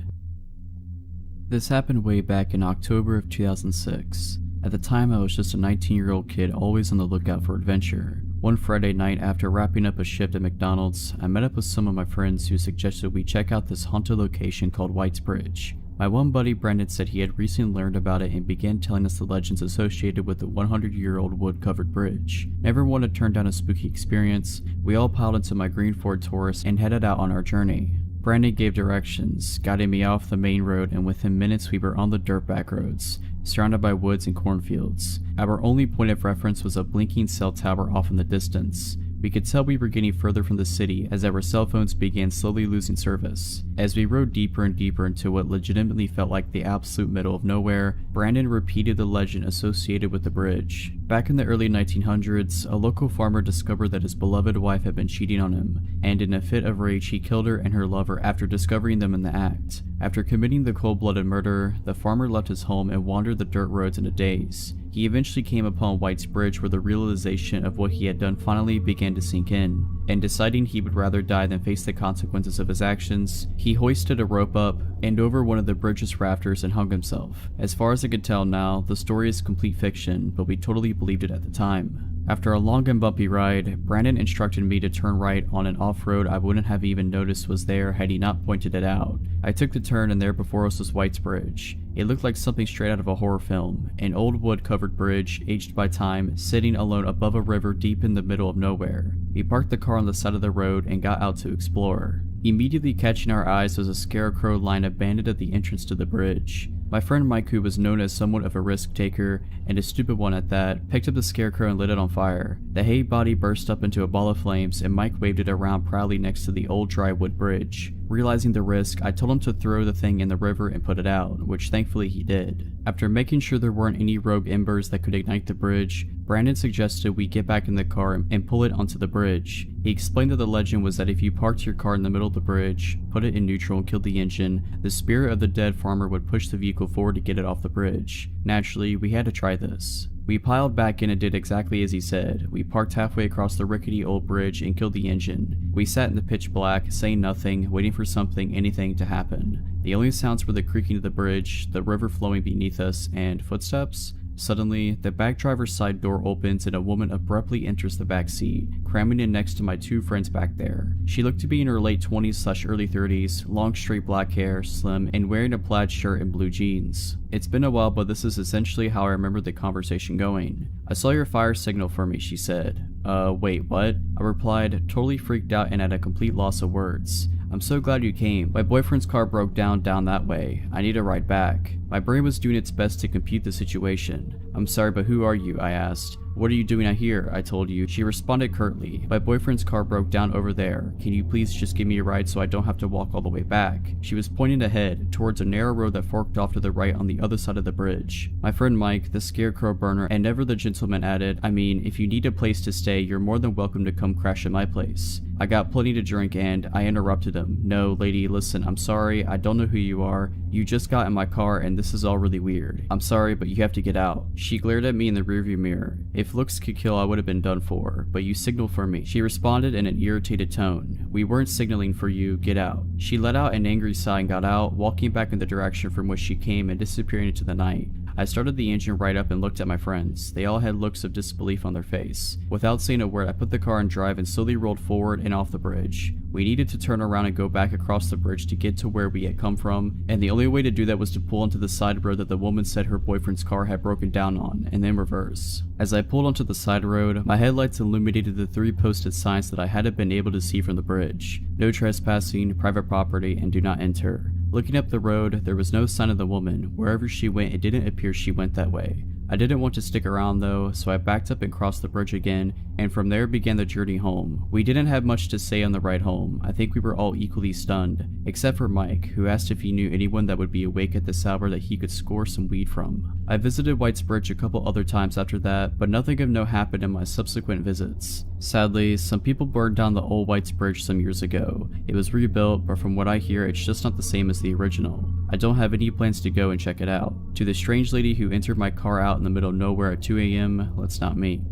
This happened way back in October of 2006. At the time, I was just a 19-year-old kid always on the lookout for adventure. One Friday night after wrapping up a shift at McDonald's, I met up with some of my friends who suggested we check out this haunted location called White's Bridge. My one buddy Brendan said he had recently learned about it and began telling us the legends associated with the 100-year-old wood-covered bridge. Never one to turn down a spooky experience, we all piled into my green Ford Taurus and headed out on our journey. Brandon gave directions, guiding me off the main road, and within minutes we were on the dirt back roads, surrounded by woods and cornfields. Our only point of reference was a blinking cell tower off in the distance. We could tell we were getting further from the city as our cell phones began slowly losing service. As we rode deeper and deeper into what legitimately felt like the absolute middle of nowhere, Brandon repeated the legend associated with the bridge. Back in the early 1900s, a local farmer discovered that his beloved wife had been cheating on him, and in a fit of rage he killed her and her lover after discovering them in the act. After committing the cold-blooded murder, the farmer left his home and wandered the dirt roads in a daze. He eventually came upon White's Bridge where the realization of what he had done finally began to sink in, and deciding he would rather die than face the consequences of his actions, he hoisted a rope up and over one of the bridge's rafters and hung himself. As far as I could tell now, the story is complete fiction, but we totally believed it at the time. After a long and bumpy ride, Brandon instructed me to turn right on an off-road I wouldn't have even noticed was there had he not pointed it out. I took the turn and there before us was White's Bridge. It looked like something straight out of a horror film, an old wood-covered bridge, aged by time, sitting alone above a river deep in the middle of nowhere. We parked the car on the side of the road and got out to explore. Immediately catching our eyes was a scarecrow lying abandoned at the entrance to the bridge. My friend Mike, who was known as somewhat of a risk taker, and a stupid one at that, picked up the scarecrow and lit it on fire. The hay body burst up into a ball of flames and Mike waved it around proudly next to the old dry wood bridge. Realizing the risk, I told him to throw the thing in the river and put it out, which thankfully he did. After making sure there weren't any rogue embers that could ignite the bridge, Brandon suggested we get back in the car and pull it onto the bridge. He explained that the legend was that if you parked your car in the middle of the bridge, put it in neutral and killed the engine, the spirit of the dead farmer would push the vehicle forward to get it off the bridge. Naturally, we had to try this. We piled back in and did exactly as he said. We parked halfway across the rickety old bridge and killed the engine. We sat in the pitch black, saying nothing, waiting for anything to happen. The only sounds were the creaking of the bridge, the river flowing beneath us, and footsteps. Suddenly, the back driver's side door opens and a woman abruptly enters the back seat, cramming in next to my two friends back there. She looked to be in her late 20s/early 30s, long straight black hair, slim, and wearing a plaid shirt and blue jeans. It's been a while, but this is essentially how I remember the conversation going. "I saw your fire signal for me," she said. Wait, what?" I replied, totally freaked out and at a complete loss of words. I'm so glad you came. My boyfriend's car broke down that way. I need a ride back. My brain was doing its best to compute the situation. I'm sorry, but who are you? I asked. What are you doing out here? I told you. She responded curtly. My boyfriend's car broke down over there. Can you please just give me a ride so I don't have to walk all the way back? She was pointing ahead, towards a narrow road that forked off to the right on the other side of the bridge. My friend Mike, the scarecrow burner, and never the gentleman added, I mean, if you need a place to stay, you're more than welcome to come crash at my place. I got plenty to drink and I interrupted him. No, lady, listen, I'm sorry, I don't know who you are. You just got in my car and this is all really weird. I'm sorry, but you have to get out. She glared at me in the rearview mirror. If looks could kill, I would have been done for, but you signaled for me. She responded in an irritated tone. We weren't signaling for you, get out. She let out an angry sigh and got out, walking back in the direction from which she came and disappearing into the night. I started the engine right up and looked at my friends. They all had looks of disbelief on their face. Without saying a word, I put the car in drive and slowly rolled forward and off the bridge. We needed to turn around and go back across the bridge to get to where we had come from, and the only way to do that was to pull onto the side road that the woman said her boyfriend's car had broken down on, and then reverse. As I pulled onto the side road, my headlights illuminated the 3 posted signs that I hadn't been able to see from the bridge. No trespassing, private property, and do not enter. Looking up the road, there was no sign of the woman. Wherever she went, it didn't appear she went that way. I didn't want to stick around though, so I backed up and crossed the bridge again, and from there began the journey home. We didn't have much to say on the ride home. I think we were all equally stunned, except for Mike, who asked if he knew anyone that would be awake at this hour that he could score some weed from. I visited White's Bridge a couple other times after that, but nothing of note happened in my subsequent visits. Sadly, some people burned down the old White's Bridge some years ago. It was rebuilt, but from what I hear, it's just not the same as the original. I don't have any plans to go and check it out. To the strange lady who entered my car out in the middle of nowhere at 2 a.m., let's not meet.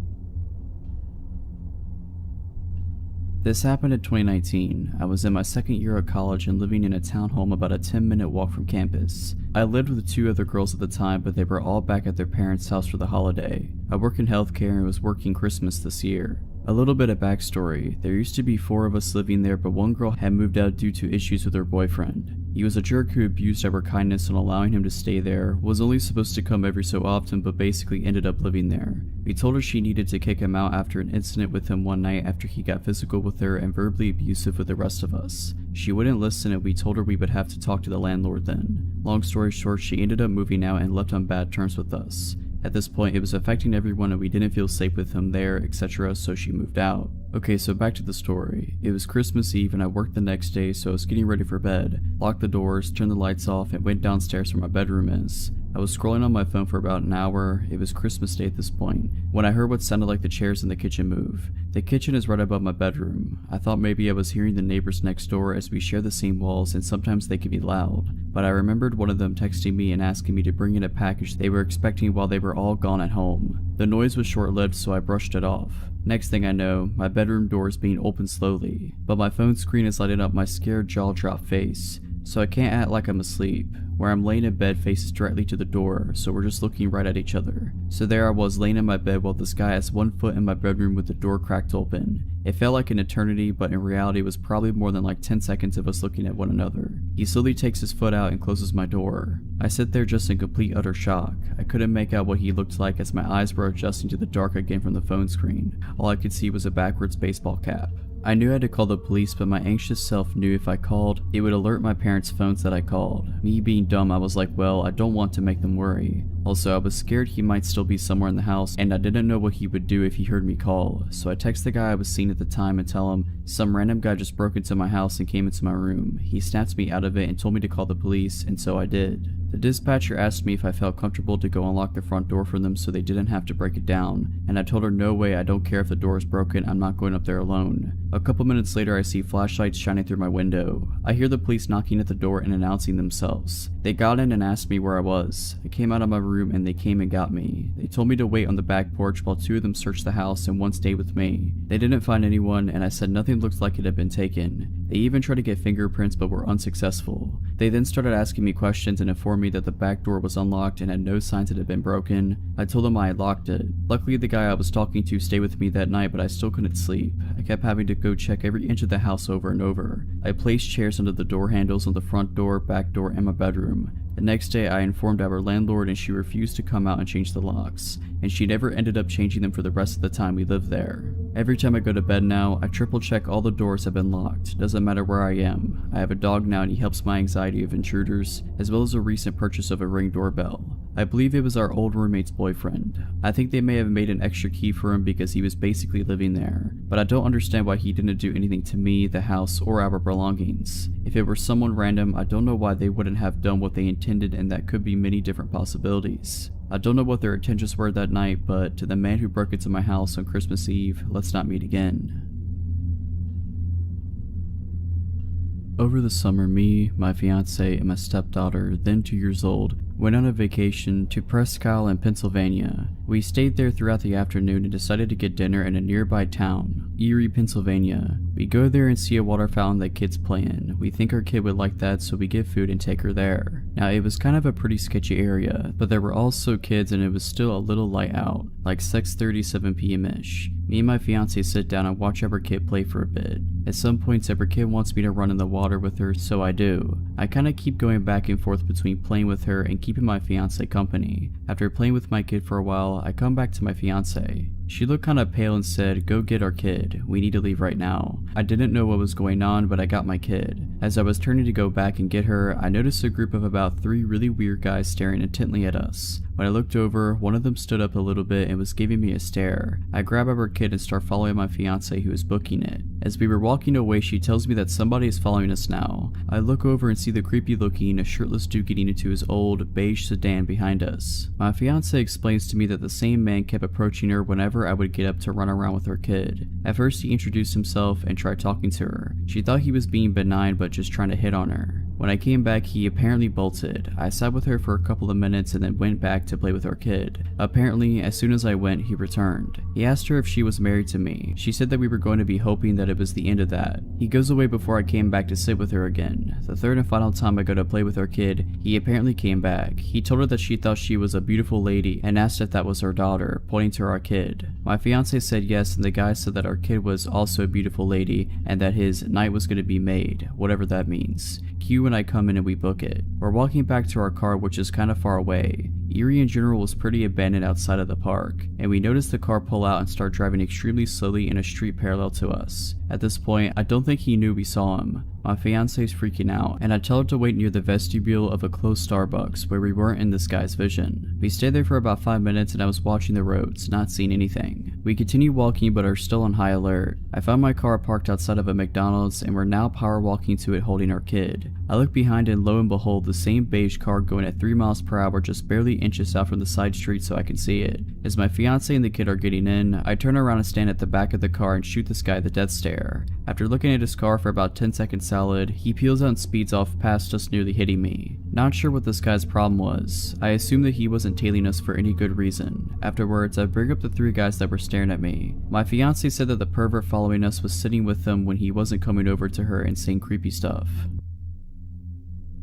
This happened in 2019. I was in my second year of college and living in a townhome about a 10-minute walk from campus. I lived with 2 other girls at the time, but they were all back at their parents' house for the holiday. I work in healthcare and was working Christmas this year. A little bit of backstory. There used to be 4 of us living there, but one girl had moved out due to issues with her boyfriend. He was a jerk who abused our kindness and allowing him to stay there, was only supposed to come every so often but basically ended up living there. We told her she needed to kick him out after an incident with him one night after he got physical with her and verbally abusive with the rest of us. She wouldn't listen and we told her we would have to talk to the landlord then. Long story short, she ended up moving out and left on bad terms with us. At this point, it was affecting everyone and we didn't feel safe with him there, etc., so she moved out. Okay, so back to the story. It was Christmas Eve and I worked the next day, so I was getting ready for bed, locked the doors, turned the lights off, and went downstairs where my bedroom is. I was scrolling on my phone for about an hour. It was Christmas Day at this point, when I heard what sounded like the chairs in the kitchen move. The kitchen is right above my bedroom. I thought maybe I was hearing the neighbors next door as we share the same walls and sometimes they can be loud. But I remembered one of them texting me and asking me to bring in a package they were expecting while they were all gone at home. The noise was short-lived, so I brushed it off. Next thing I know, my bedroom door is being opened slowly, but my phone screen is lighting up my scared jaw-drop face, so I can't act like I'm asleep. Where I'm laying in bed faces directly to the door, so we're just looking right at each other. So there I was laying in my bed while this guy has 1 foot in my bedroom with the door cracked open. It felt like an eternity, but in reality it was probably more than like 10 seconds of us looking at one another. He slowly takes his foot out and closes my door. I sit there just in complete utter shock. I couldn't make out what he looked like as my eyes were adjusting to the dark again from the phone screen. All I could see was a backwards baseball cap. I knew I had to call the police, but my anxious self knew if I called, it would alert my parents' phones that I called. Me being dumb, I was like, well, I don't want to make them worry. Also, I was scared he might still be somewhere in the house, and I didn't know what he would do if he heard me call, so I texted the guy I was seeing at the time and tell him, some random guy just broke into my house and came into my room. He snapped me out of it and told me to call the police, and so I did. The dispatcher asked me if I felt comfortable to go unlock the front door for them so they didn't have to break it down, and I told her no way, I don't care if the door is broken, I'm not going up there alone. A couple minutes later I see flashlights shining through my window. I hear the police knocking at the door and announcing themselves. They got in and asked me where I was. I came out of my room and they came and got me. They told me to wait on the back porch while 2 of them searched the house and 1 stayed with me. They didn't find anyone and I said nothing looked like it had been taken. They even tried to get fingerprints but were unsuccessful. They then started asking me questions and informed me that the back door was unlocked and had no signs it had been broken. I told them I had locked it. Luckily the guy I was talking to stayed with me that night, but I still couldn't sleep. I kept having to go check every inch of the house over and over. I placed chairs under the door handles on the front door, back door, and my bedroom. The next day I informed our landlord and she refused to come out and change the locks, and she never ended up changing them for the rest of the time we lived there. Every time I go to bed now, I triple check all the doors have been locked. Doesn't matter where I am. I have a dog now and he helps my anxiety of intruders, as well as a recent purchase of a Ring doorbell. I believe it was our old roommate's boyfriend. I think they may have made an extra key for him because he was basically living there, but I don't understand why he didn't do anything to me, the house, or our belongings. If it were someone random, I don't know why they wouldn't have done what they intended, and that could be many different possibilities. I don't know what their intentions were that night, but to the man who broke into my house on Christmas Eve, let's not meet again. Over the summer, me, my fiance, and my stepdaughter, then 2 years old, went on a vacation to Presque Isle in Pennsylvania. We stayed there throughout the afternoon and decided to get dinner in a nearby town, Erie, Pennsylvania. We go there and see a water fountain that kids play in. We think our kid would like that, so we get food and take her there. Now, it was kind of a pretty sketchy area, but there were also kids and it was still a little light out, like 6:37 p.m.-ish. Me and my fiance sit down and watch our kid play for a bit. At some points, our kid wants me to run in the water with her, so I do. I kinda keep going back and forth between playing with her and keeping my fiance company. After playing with my kid for a while, I come back to my fiance. She looked kinda pale and said, "Go get our kid. We need to leave right now." I didn't know what was going on, but I got my kid. As I was turning to go back and get her, I noticed a group of about 3 really weird guys staring intently at us. When I looked over, one of them stood up a little bit and was giving me a stare. I grab our kid and start following my fiance who was booking it. As we were walking away, she tells me that somebody is following us now. I look over and see the creepy looking, shirtless dude getting into his old, beige sedan behind us. My fiance explains to me that the same man kept approaching her whenever I would get up to run around with her kid. At first he introduced himself and tried talking to her. She thought he was being benign but just trying to hit on her. When I came back, he apparently bolted. I sat with her for a couple of minutes and then went back to play with our kid. Apparently, as soon as I went, he returned. He asked her if she was married to me. She said that we were going to be hoping that it was the end of that. He goes away before I came back to sit with her again. The third and final time I go to play with our kid, he apparently came back. He told her that she thought she was a beautiful lady and asked if that was her daughter, pointing to our kid. My fiance said yes, and the guy said that our kid was also a beautiful lady and that his night was going to be made, whatever that means. Q and I come in and we book it. We're walking back to our car, which is kind of far away. Erie in general was pretty abandoned outside of the park, and we noticed the car pull out and start driving extremely slowly in a street parallel to us. At this point, I don't think he knew we saw him. My fiance is freaking out, and I tell her to wait near the vestibule of a closed Starbucks where we weren't in this guy's vision. We stayed there for about 5 minutes and I was watching the roads, not seeing anything. We continue walking but are still on high alert. I found my car parked outside of a McDonald's and we're now power walking to it holding our kid. I look behind and lo and behold, the same beige car going at 3 miles per hour just barely inches out from the side street so I can see it. As my fiance and the kid are getting in, I turn around and stand at the back of the car and shoot this guy the death stare. After looking at his car for about 10 seconds solid, he peels out and speeds off past us, nearly hitting me. Not sure what this guy's problem was. I assumed that he wasn't tailing us for any good reason. Afterwards, I bring up the 3 guys that were staring at me. My fiance said that the pervert following us was sitting with them when he wasn't coming over to her and saying creepy stuff.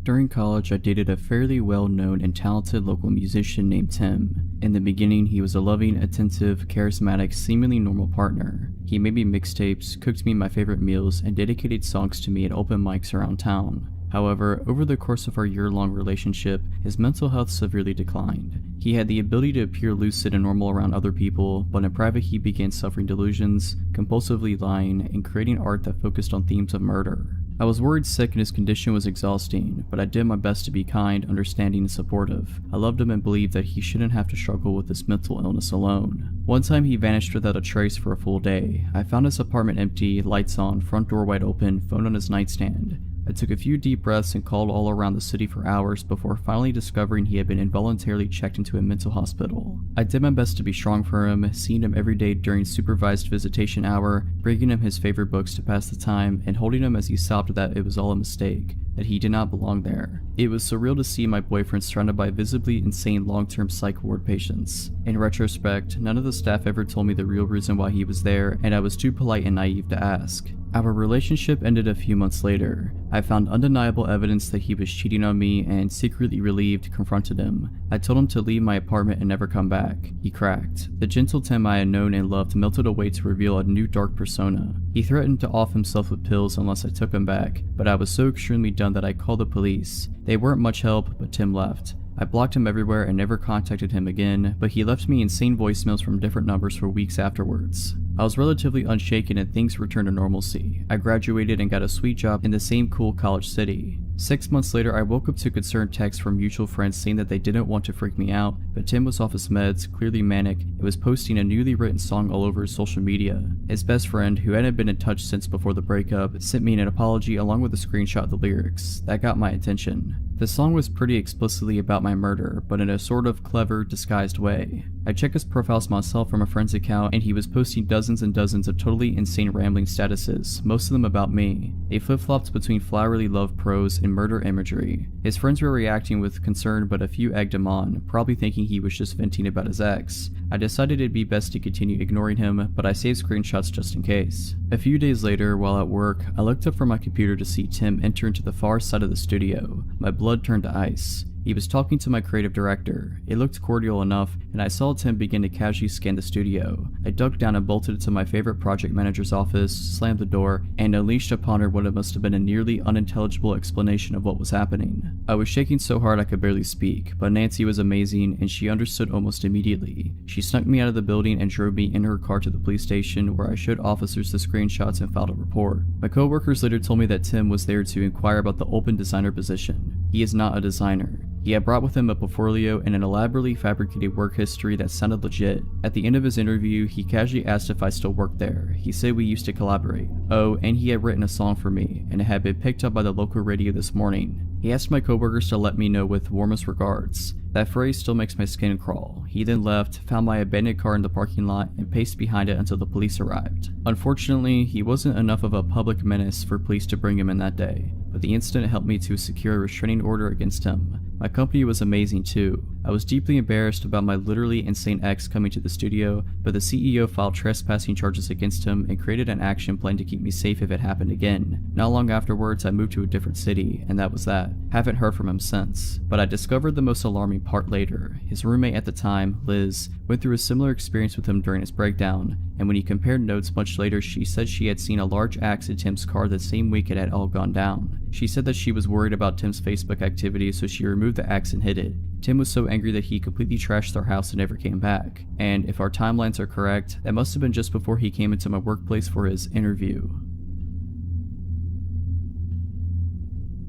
During college, I dated a fairly well-known and talented local musician named Tim. In the beginning, he was a loving, attentive, charismatic, seemingly normal partner. He made me mixtapes, cooked me my favorite meals, and dedicated songs to me at open mics around town. However, over the course of our year-long relationship, his mental health severely declined. He had the ability to appear lucid and normal around other people, but in private he began suffering delusions, compulsively lying, and creating art that focused on themes of murder. I was worried sick and his condition was exhausting, but I did my best to be kind, understanding, and supportive. I loved him and believed that he shouldn't have to struggle with this mental illness alone. One time he vanished without a trace for a full day. I found his apartment empty, lights on, front door wide open, phone on his nightstand. I took a few deep breaths and called all around the city for hours before finally discovering he had been involuntarily checked into a mental hospital. I did my best to be strong for him, seeing him every day during supervised visitation hour, bringing him his favorite books to pass the time, and holding him as he sobbed that it was all a mistake, that he did not belong there. It was surreal to see my boyfriend surrounded by visibly insane long-term psych ward patients. In retrospect, none of the staff ever told me the real reason why he was there, and I was too polite and naive to ask. Our relationship ended a few months later. I found undeniable evidence that he was cheating on me and, secretly relieved, confronted him. I told him to leave my apartment and never come back. He cracked. The gentle Tim I had known and loved melted away to reveal a new dark persona. He threatened to off himself with pills unless I took him back, but I was so extremely done that I called the police. They weren't much help, but Tim left. I blocked him everywhere and never contacted him again, but he left me insane voicemails from different numbers for weeks afterwards. I was relatively unshaken and things returned to normalcy. I graduated and got a sweet job in the same cool college city. 6 months later, I woke up to concerned texts from mutual friends saying that they didn't want to freak me out, but Tim was off his meds, clearly manic, and was posting a newly written song all over his social media. His best friend, who hadn't been in touch since before the breakup, sent me an apology along with a screenshot of the lyrics. That got my attention. The song was pretty explicitly about my murder, but in a sort of clever, disguised way. I checked his profiles myself from a friend's account, and he was posting dozens and dozens of totally insane rambling statuses, most of them about me. They flip-flopped between flowery love prose and murder imagery. His friends were reacting with concern, but a few egged him on, probably thinking he was just venting about his ex. I decided it'd be best to continue ignoring him, but I saved screenshots just in case. A few days later, while at work, I looked up from my computer to see Tim enter into the far side of the studio. My blood turned to ice. He was talking to my creative director. It looked cordial enough, and I saw Tim begin to casually scan the studio. I ducked down and bolted into my favorite project manager's office, slammed the door, and unleashed upon her what it must have been a nearly unintelligible explanation of what was happening. I was shaking so hard I could barely speak, but Nancy was amazing, and she understood almost immediately. She snuck me out of the building and drove me in her car to the police station, where I showed officers the screenshots and filed a report. My coworkers later told me that Tim was there to inquire about the open designer position. He is not a designer. He had brought with him a portfolio and an elaborately fabricated work history that sounded legit. At the end of his interview, he casually asked if I still worked there. He said we used to collaborate. Oh, and he had written a song for me, and it had been picked up by the local radio this morning. He asked my coworkers to let me know with warmest regards. That phrase still makes my skin crawl. He then left, found my abandoned car in the parking lot, and paced behind it until the police arrived. Unfortunately, he wasn't enough of a public menace for police to bring him in that day, but the incident helped me to secure a restraining order against him. My company was amazing too. I was deeply embarrassed about my literally insane ex coming to the studio, but the CEO filed trespassing charges against him and created an action plan to keep me safe if it happened again. Not long afterwards, I moved to a different city, and that was that. Haven't heard from him since. But I discovered the most alarming part later. His roommate at the time, Liz, went through a similar experience with him during his breakdown, and when he compared notes much later, she said she had seen a large axe in Tim's car the same week it had all gone down. She said that she was worried about Tim's Facebook activity, so she removed the axe and hid it. Tim was so angry that he completely trashed their house and never came back. And if our timelines are correct, that must have been just before he came into my workplace for his interview.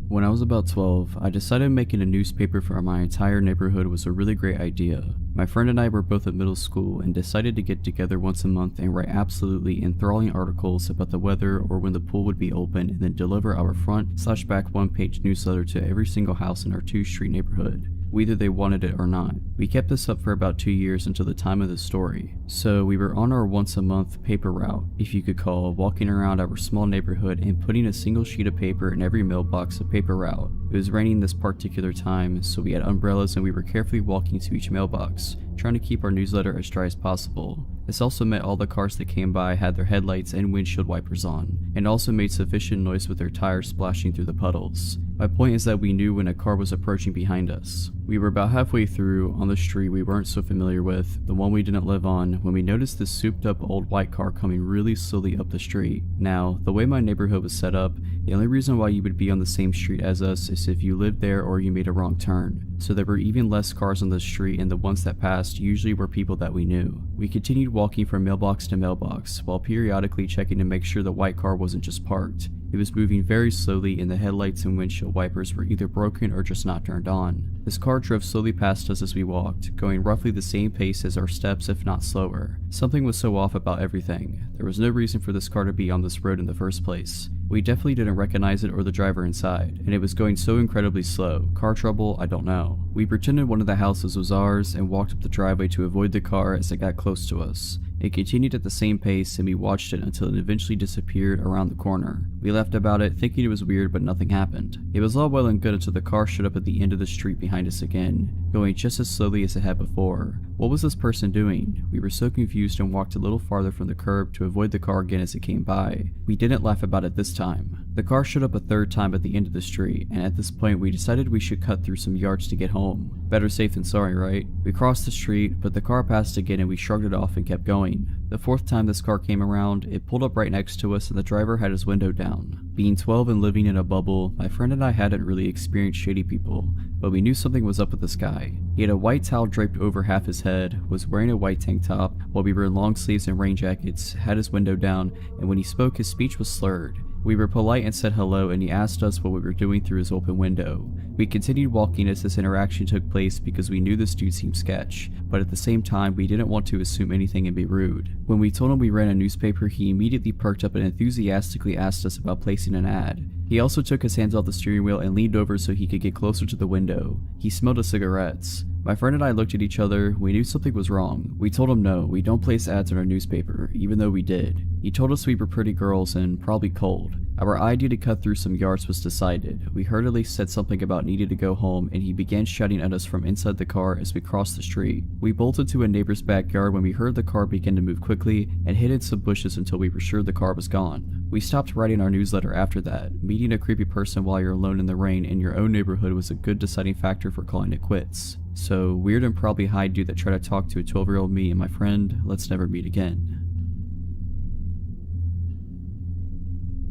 When I was about 12, I decided making a newspaper for my entire neighborhood was a really great idea. My friend and I were both at middle school and decided to get together once a month and write absolutely enthralling articles about the weather or when the pool would be open, and then deliver our front/back one-page newsletter to every single house in our 2-street neighborhood, whether they wanted it or not. We kept this up for about 2 years until the time of the story. So we were on our once a month paper route, if you could call, walking around our small neighborhood and putting a single sheet of paper in every mailbox of paper route. It was raining this particular time, so we had umbrellas and we were carefully walking to each mailbox, trying to keep our newsletter as dry as possible. This also meant all the cars that came by had their headlights and windshield wipers on, and also made sufficient noise with their tires splashing through the puddles. My point is that we knew when a car was approaching behind us. We were about halfway through, on the street we weren't so familiar with, the one we didn't live on, when we noticed this souped up old white car coming really slowly up the street. Now, the way my neighborhood was set up, the only reason why you would be on the same street as us is if you lived there or you made a wrong turn. So there were even less cars on the street, and the ones that passed usually were people that we knew. We continued walking from mailbox to mailbox, while periodically checking to make sure the white car wasn't just parked. It was moving very slowly, and the headlights and windshield wipers were either broken or just not turned on. This car drove slowly past us as we walked, going roughly the same pace as our steps if not slower. Something was so off about everything. There was no reason for this car to be on this road in the first place. We definitely didn't recognize it or the driver inside, and it was going so incredibly slow. Car trouble? I don't know. We pretended one of the houses was ours and walked up the driveway to avoid the car as it got close to us. It continued at the same pace, and we watched it until it eventually disappeared around the corner. We laughed about it, thinking it was weird, but nothing happened. It was all well and good until the car showed up at the end of the street behind us again, going just as slowly as it had before. What was this person doing? We were so confused and walked a little farther from the curb to avoid the car again as it came by. We didn't laugh about it this time. The car showed up a third time at the end of the street, and at this point we decided we should cut through some yards to get home. Better safe than sorry, right? We crossed the street, but the car passed again and we shrugged it off and kept going. The fourth time this car came around, it pulled up right next to us and the driver had his window down. Being 12 and living in a bubble, my friend and I hadn't really experienced shady people, but we knew something was up with this guy. He had a white towel draped over half his head, was wearing a white tank top, while we were in long sleeves and rain jackets, had his window down, and when he spoke his speech was slurred. We were polite and said hello, and he asked us what we were doing through his open window. We continued walking as this interaction took place because we knew this dude seemed sketch, but at the same time we didn't want to assume anything and be rude. When we told him we ran a newspaper, he immediately perked up and enthusiastically asked us about placing an ad. He also took his hands off the steering wheel and leaned over so he could get closer to the window. He smelled of cigarettes. My friend and I looked at each other. We knew something was wrong. We told him no, we don't place ads in our newspaper, even though we did. He told us we were pretty girls and probably cold. Our idea to cut through some yards was decided. We hurriedly said something about needing to go home, and he began shouting at us from inside the car as we crossed the street. We bolted to a neighbor's backyard when we heard the car begin to move quickly and hid in some bushes until we were sure the car was gone. We stopped writing our newsletter after that. Meeting a creepy person while you're alone in the rain in your own neighborhood was a good deciding factor for calling it quits. So, weird and probably high dude that tried to talk to a 12-year-old me and my friend, let's never meet again.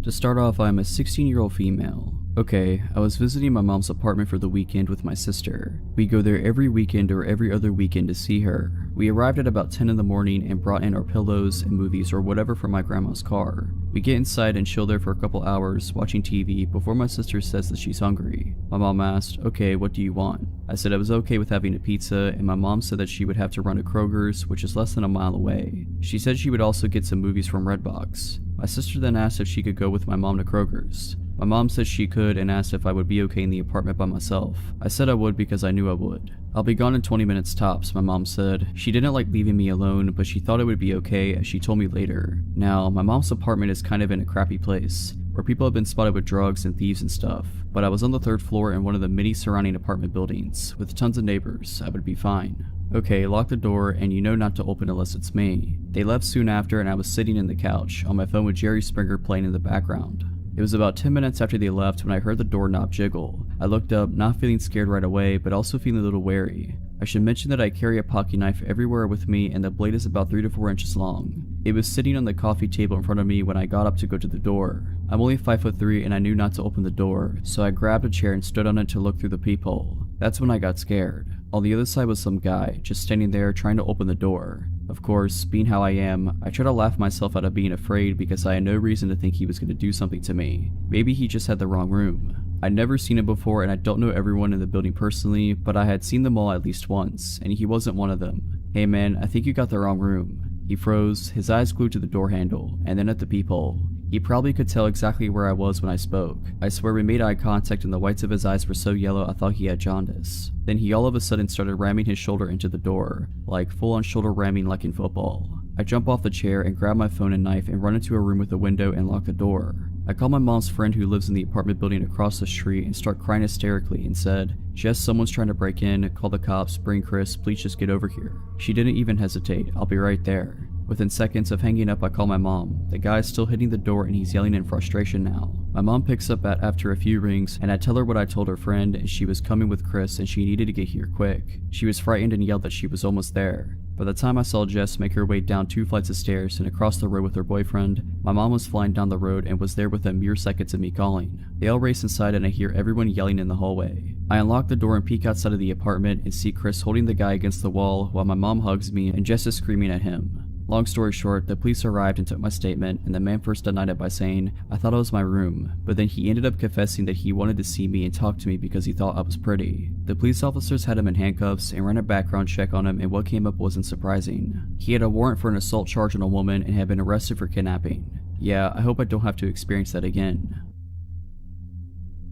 To start off, I am a 16-year-old female. Okay, I was visiting my mom's apartment for the weekend with my sister. We go there every weekend or every other weekend to see her. We arrived at about 10 in the morning and brought in our pillows and movies or whatever from my grandma's car. We get inside and chill there for a couple hours watching TV before my sister says that she's hungry. My mom asked, okay, what do you want? I said I was okay with having a pizza, and my mom said that she would have to run to Kroger's, which is less than a mile away. She said she would also get some movies from Redbox. My sister then asked if she could go with my mom to Kroger's. My mom said she could and asked if I would be okay in the apartment by myself. I said I would because I knew I would. I'll be gone in 20 minutes tops, my mom said. She didn't like leaving me alone, but she thought it would be okay, as she told me later. Now, my mom's apartment is kind of in a crappy place, where people have been spotted with drugs and thieves and stuff, but I was on the 3rd floor in one of the many surrounding apartment buildings, with tons of neighbors. I would be fine. Okay, lock the door, and you know not to open unless it's me. They left soon after, and I was sitting in the couch, on my phone with Jerry Springer playing in the background. It was about 10 minutes after they left when I heard the doorknob jiggle. I looked up, not feeling scared right away, but also feeling a little wary. I should mention that I carry a pocket knife everywhere with me, and the blade is about 3 to 4 inches long. It was sitting on the coffee table in front of me when I got up to go to the door. I'm only 5'3" and I knew not to open the door, so I grabbed a chair and stood on it to look through the peephole. That's when I got scared. On the other side was some guy, just standing there trying to open the door. Of course, being how I am, I tried to laugh myself out of being afraid because I had no reason to think he was going to do something to me. Maybe he just had the wrong room. I'd never seen him before and I don't know everyone in the building personally, but I had seen them all at least once, and he wasn't one of them. Hey man, I think you got the wrong room. He froze, his eyes glued to the door handle, and then at the peephole. He probably could tell exactly where I was when I spoke. I swear we made eye contact and the whites of his eyes were so yellow I thought he had jaundice. Then he all of a sudden started ramming his shoulder into the door, like full on shoulder ramming like in football. I jump off the chair and grab my phone and knife and run into a room with a window and lock the door. I call my mom's friend who lives in the apartment building across the street and start crying hysterically and said, Jess, someone's trying to break in, call the cops, bring Chris, please just get over here. She didn't even hesitate, I'll be right there. Within seconds of hanging up, I call my mom. The guy's still hitting the door and he's yelling in frustration now. My mom picks up after a few rings and I tell her what I told her friend and she was coming with Chris and she needed to get here quick. She was frightened and yelled that she was almost there. By the time I saw Jess make her way down 2 flights of stairs and across the road with her boyfriend, my mom was flying down the road and was there within mere seconds of me calling. They all race inside and I hear everyone yelling in the hallway. I unlock the door and peek outside of the apartment and see Chris holding the guy against the wall while my mom hugs me and Jess is screaming at him. Long story short, the police arrived and took my statement, and the man first denied it by saying, I thought it was my room, but then he ended up confessing that he wanted to see me and talk to me because he thought I was pretty. The police officers had him in handcuffs and ran a background check on him, and what came up wasn't surprising. He had a warrant for an assault charge on a woman and had been arrested for kidnapping. Yeah, I hope I don't have to experience that again.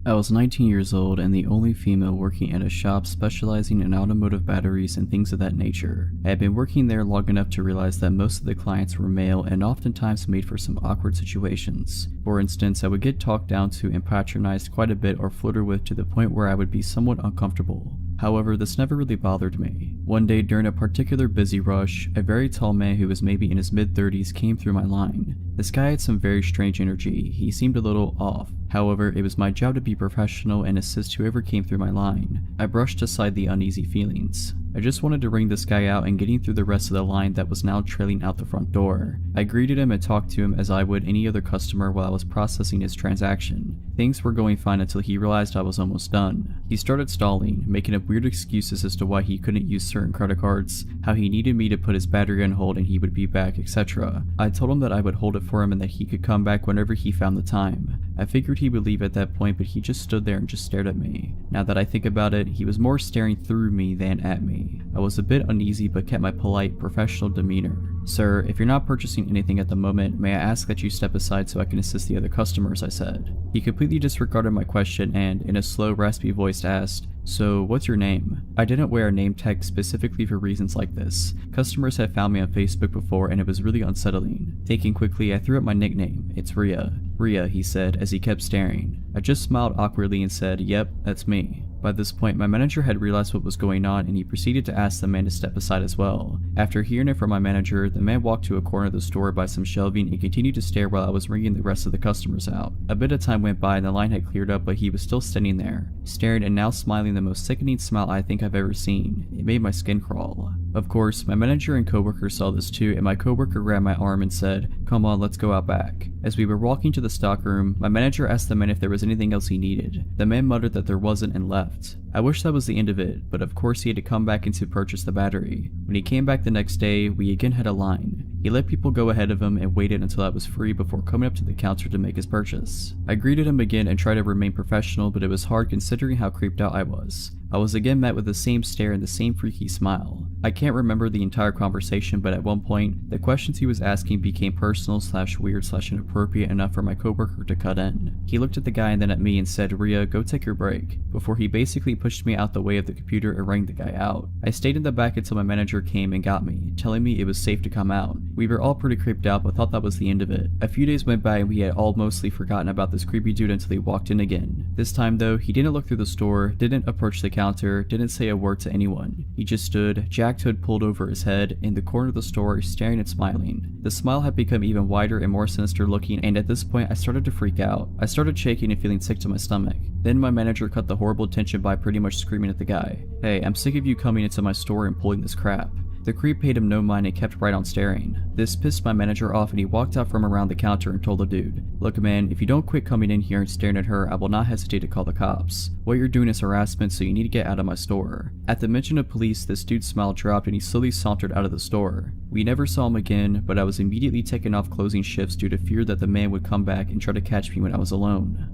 I was 19 years old and the only female working at a shop specializing in automotive batteries and things of that nature. I had been working there long enough to realize that most of the clients were male and oftentimes made for some awkward situations. For instance, I would get talked down to and patronized quite a bit or flirted with to the point where I would be somewhat uncomfortable. However, this never really bothered me. One day during a particular busy rush, a very tall man who was maybe in his mid-30s came through my line. This guy had some very strange energy. He seemed a little off. However, it was my job to be professional and assist whoever came through my line. I brushed aside the uneasy feelings. I just wanted to ring this guy out and getting through the rest of the line that was now trailing out the front door. I greeted him and talked to him as I would any other customer while I was processing his transaction. Things were going fine until he realized I was almost done. He started stalling, making up weird excuses as to why he couldn't use certain credit cards, how he needed me to put his battery on hold and he would be back, etc. I told him that I would hold it for him and that he could come back whenever he found the time. I figured he would leave at that point, but he just stood there and just stared at me. Now that I think about it, he was more staring through me than at me. I was a bit uneasy but kept my polite, professional demeanor. "Sir, if you're not purchasing anything at the moment, may I ask that you step aside so I can assist the other customers," I said. He completely disregarded my question and, in a slow, raspy voice, asked, "So, what's your name?" I didn't wear a name tag specifically for reasons like this. Customers had found me on Facebook before and it was really unsettling. Thinking quickly, I threw up my nickname. "It's Rhea." "Rhea," he said as he kept staring. I just smiled awkwardly and said, "Yep, that's me." By this point, my manager had realized what was going on and he proceeded to ask the man to step aside as well. After hearing it from my manager, the man walked to a corner of the store by some shelving and continued to stare while I was ringing the rest of the customers out. A bit of time went by and the line had cleared up, but he was still standing there, staring and now smiling the most sickening smile I think I've ever seen. It made my skin crawl. Of course, my manager and coworker saw this too, and my coworker grabbed my arm and said, "Come on, let's go out back." As we were walking to the stockroom, my manager asked the man if there was anything else he needed. The man muttered that there wasn't and left. I wish that was the end of it, but of course he had to come back in to purchase the battery. When he came back the next day, we again had a line. He let people go ahead of him and waited until I was free before coming up to the counter to make his purchase. I greeted him again and tried to remain professional, but it was hard considering how creeped out I was. I was again met with the same stare and the same freaky smile. I can't remember the entire conversation, but at one point, the questions he was asking became personal / weird / inappropriate enough for my coworker to cut in. He looked at the guy and then at me and said, "Rhea, go take your break," before he basically pushed me out the way of the computer and rang the guy out. I stayed in the back until my manager came and got me, telling me it was safe to come out. We were all pretty creeped out but thought that was the end of it. A few days went by and we had all mostly forgotten about this creepy dude until he walked in again. This time though, he didn't look through the store, didn't approach the counter, didn't say a word to anyone. He just stood, jacked hood pulled over his head, in the corner of the store, staring and smiling. The smile had become even wider and more sinister looking, and at this point I started to freak out. I started shaking and feeling sick to my stomach. Then my manager cut the horrible tension by pretty much screaming at the guy, "Hey, I'm sick of you coming into my store and pulling this crap." The creep paid him no mind and kept right on staring. This pissed my manager off and he walked out from around the counter and told the dude, "Look man, if you don't quit coming in here and staring at her, I will not hesitate to call the cops. What you're doing is harassment, so you need to get out of my store." At the mention of police, this dude's smile dropped and he slowly sauntered out of the store. We never saw him again, but I was immediately taken off closing shifts due to fear that the man would come back and try to catch me when I was alone.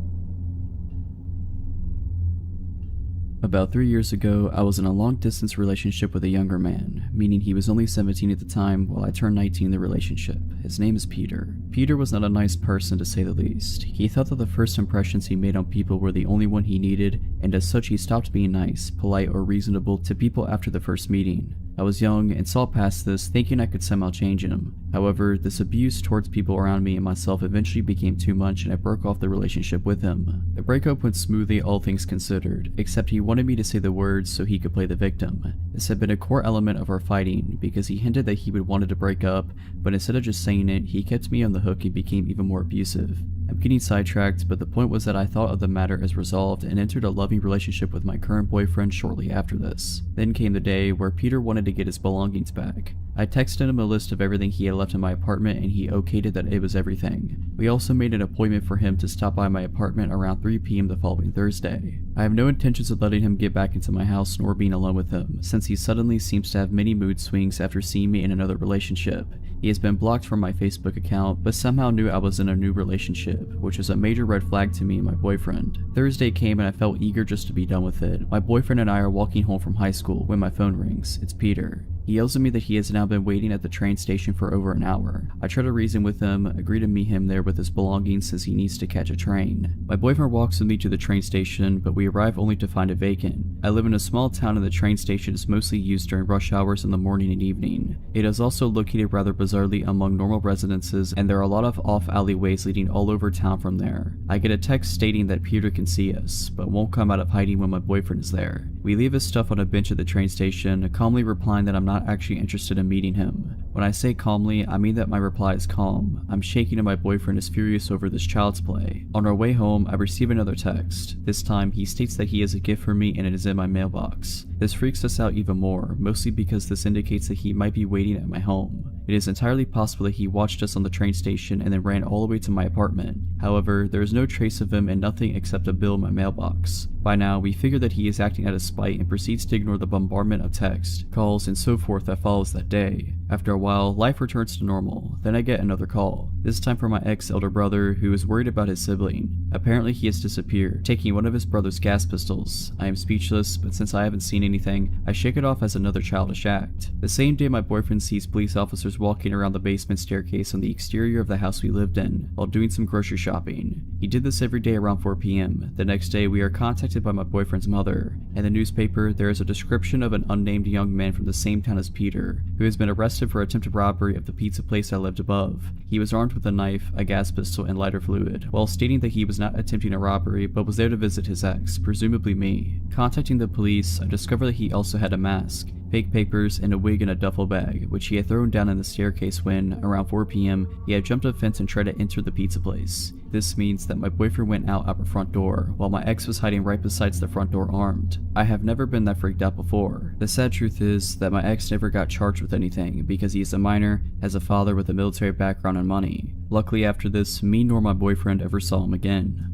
About 3 years ago, I was in a long-distance relationship with a younger man, meaning he was only 17 at the time while I turned 19 in the relationship. His name is Peter. Peter was not a nice person to say the least. He thought that the first impressions he made on people were the only one he needed, and as such he stopped being nice, polite, or reasonable to people after the first meeting. I was young and saw past this, thinking I could somehow change him. However, this abuse towards people around me and myself eventually became too much and I broke off the relationship with him. The breakup went smoothly, all things considered, except he wanted me to say the words so he could play the victim. This had been a core element of our fighting because he hinted that he would wanted to break up, but instead of just saying it, he kept me on the hook and became even more abusive. I'm getting sidetracked, but the point was that I thought of the matter as resolved and entered a loving relationship with my current boyfriend shortly after this. Then came the day where Peter wanted to get his belongings back. I texted him a list of everything he had left in my apartment and he okayed it that it was everything. We also made an appointment for him to stop by my apartment around 3 p.m. the following Thursday. I have no intentions of letting him get back into my house nor being alone with him, since he suddenly seems to have many mood swings after seeing me in another relationship. He has been blocked from my Facebook account, but somehow knew I was in a new relationship, which was a major red flag to me and my boyfriend. Thursday came and I felt eager just to be done with it. My boyfriend and I are walking home from high school when my phone rings. It's Peter. He yells at me that he has now been waiting at the train station for over an hour. I try to reason with him, agree to meet him there with his belongings since he needs to catch a train. My boyfriend walks with me to the train station, but we arrive only to find it vacant. I live in a small town and the train station is mostly used during rush hours in the morning and evening. It is also located rather bizarrely among normal residences, and there are a lot of off alleyways leading all over town from there. I get a text stating that Peter can see us, but won't come out of hiding when my boyfriend is there. We leave his stuff on a bench at the train station, calmly replying that I'm not actually interested in meeting him. When I say calmly, I mean that my reply is calm. I'm shaking and my boyfriend is furious over this child's play. On our way home, I receive another text. This time, he states that he has a gift for me and it is in my mailbox. This freaks us out even more, mostly because this indicates that he might be waiting at my home. It is entirely possible that he watched us on the train station and then ran all the way to my apartment. However, there is no trace of him and nothing except a bill in my mailbox. By now, we figure that he is acting out of spite and proceeds to ignore the bombardment of text, calls, and so forth that follows that day. After a while, life returns to normal. Then I get another call, this time from my ex-elder brother who is worried about his sibling. Apparently he has disappeared, taking one of his brother's gas pistols. I am speechless, but since I haven't seen anything, I shake it off as another childish act. The same day my boyfriend sees police officers walking around the basement staircase on the exterior of the house we lived in while doing some grocery shopping. He did this every day around 4 p.m. The next day we are contacted by my boyfriend's mother. In the newspaper, there is a description of an unnamed young man from the same town as Peter, who has been arrested for attempted robbery of the pizza place I lived above. He was armed with a knife, a gas pistol, and lighter fluid, while stating that he was not attempting a robbery but was there to visit his ex, presumably me. Contacting the police, I discovered that he also had a mask, fake papers, and a wig in a duffel bag, which he had thrown down in the staircase when, around 4 p.m., he had jumped a fence and tried to enter the pizza place. This means that my boyfriend went out our front door, while my ex was hiding right beside the front door armed. I have never been that freaked out before. The sad truth is that my ex never got charged with anything because he is a minor, has a father with a military background and money. Luckily after this, me nor my boyfriend ever saw him again.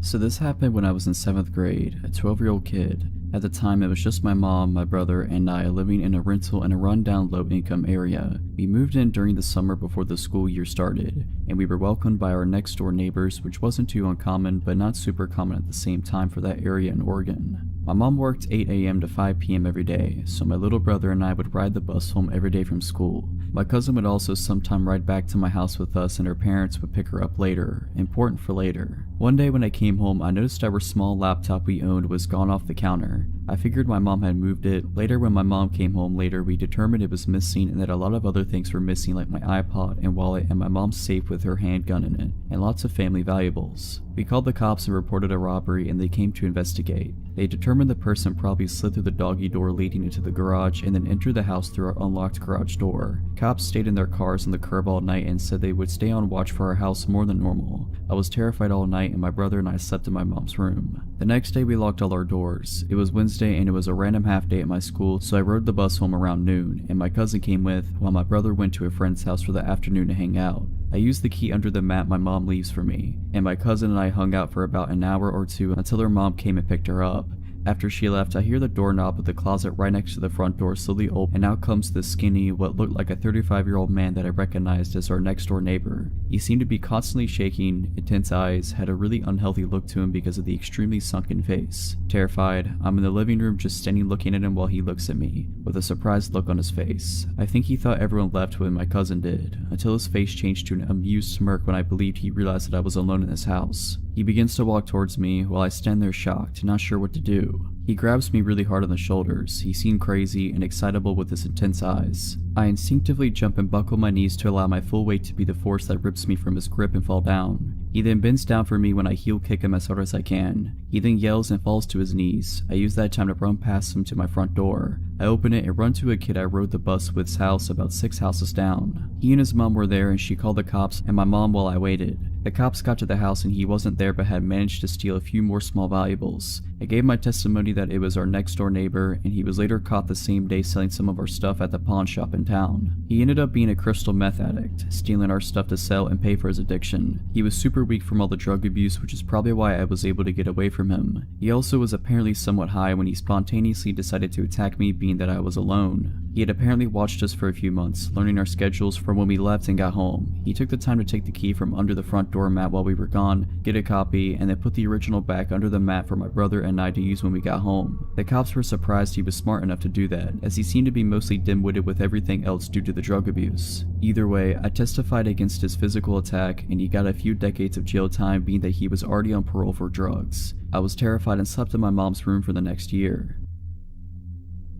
So this happened when I was in 7th grade, a 12-year-old kid. At the time, it was just my mom, my brother, and I living in a rental in a rundown low-income area. We moved in during the summer before the school year started, and we were welcomed by our next-door neighbors, which wasn't too uncommon, but not super common at the same time for that area in Oregon. My mom worked 8 a.m. to 5 p.m. every day, so my little brother and I would ride the bus home every day from school. My cousin would also sometime ride back to my house with us, and her parents would pick her up later. Important for later. One day when I came home, I noticed our small laptop we owned was gone off the counter. I figured my mom had moved it. Later when my mom came home later, we determined it was missing and that a lot of other things were missing, like my iPod and wallet and my mom's safe with her handgun in it, and lots of family valuables. We called the cops and reported a robbery, and they came to investigate. They determined the person probably slid through the doggy door leading into the garage and then entered the house through our unlocked garage door. Cops stayed in their cars on the curb all night and said they would stay on watch for our house more than normal. I was terrified all night and my brother and I slept in my mom's room. The next day we locked all our doors. It was Wednesday and it was a random half day at my school, so I rode the bus home around noon, and my cousin came with, while my brother went to a friend's house for the afternoon to hang out. I used the key under the mat my mom leaves for me, and my cousin and I hung out for about an hour or two until her mom came and picked her up. After she left, I hear the doorknob of the closet right next to the front door slowly open, and out comes this skinny, what looked like a 35-year-old man that I recognized as our next door neighbor. He seemed to be constantly shaking, intense eyes, had a really unhealthy look to him because of the extremely sunken face. Terrified, I'm in the living room just standing looking at him while he looks at me, with a surprised look on his face. I think he thought everyone left when my cousin did, until his face changed to an amused smirk when I believed he realized that I was alone in his house. He begins to walk towards me while I stand there shocked, not sure what to do. He grabs me really hard on the shoulders. He seemed crazy and excitable with his intense eyes. I instinctively jump and buckle my knees to allow my full weight to be the force that rips me from his grip and fall down. He then bends down for me when I heel kick him as hard as I can. He then yells and falls to his knees. I use that time to run past him to my front door. I open it and run to a kid I rode the bus with's house about 6 houses down. He and his mom were there and she called the cops and my mom while I waited. The cops got to the house and he wasn't there but had managed to steal a few more small valuables. I gave my testimony that it was our next door neighbor, and he was later caught the same day selling some of our stuff at the pawn shop in town. He ended up being a crystal meth addict, stealing our stuff to sell and pay for his addiction. He was super weak from all the drug abuse, which is probably why I was able to get away from him. He also was apparently somewhat high when he spontaneously decided to attack me, being that I was alone. He had apparently watched us for a few months, learning our schedules from when we left and got home. He took the time to take the key from under the front doormat while we were gone, get a copy, and then put the original back under the mat for my brother and I to use when we got home. The cops were surprised he was smart enough to do that, as he seemed to be mostly dim-witted with everything else due to the drug abuse. Either way, I testified against his physical attack, and he got a few decades of jail time being that he was already on parole for drugs. I was terrified and slept in my mom's room for the next year.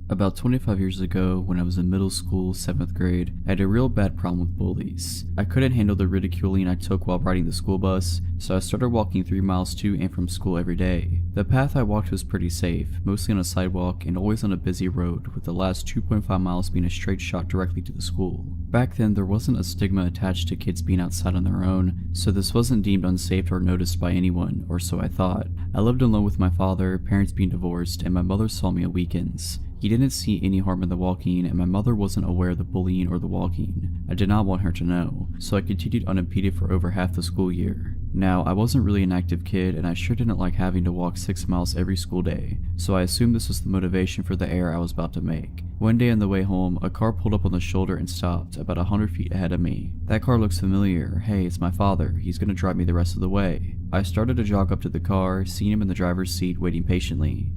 About 25 years ago, when I was in middle school, 7th grade, I had a real bad problem with bullies. I couldn't handle the ridiculing I took while riding the school bus, so I started walking 3 miles to and from school every day. The path I walked was pretty safe, mostly on a sidewalk and always on a busy road, with the last 2.5 miles being a straight shot directly to the school. Back then, there wasn't a stigma attached to kids being outside on their own, so this wasn't deemed unsafe or noticed by anyone, or so I thought. I lived alone with my father, parents being divorced, and my mother saw me on weekends. He didn't see any harm in the walking, and my mother wasn't aware of the bullying or the walking. I did not want her to know, so I continued unimpeded for over half the school year. Now, I wasn't really an active kid, and I sure didn't like having to walk 6 miles every school day, so I assumed this was the motivation for the error I was about to make. One day on the way home, a car pulled up on the shoulder and stopped, about 100 feet ahead of me. That car looks familiar. Hey, it's my father. He's gonna drive me the rest of the way. I started to jog up to the car, seeing him in the driver's seat waiting patiently.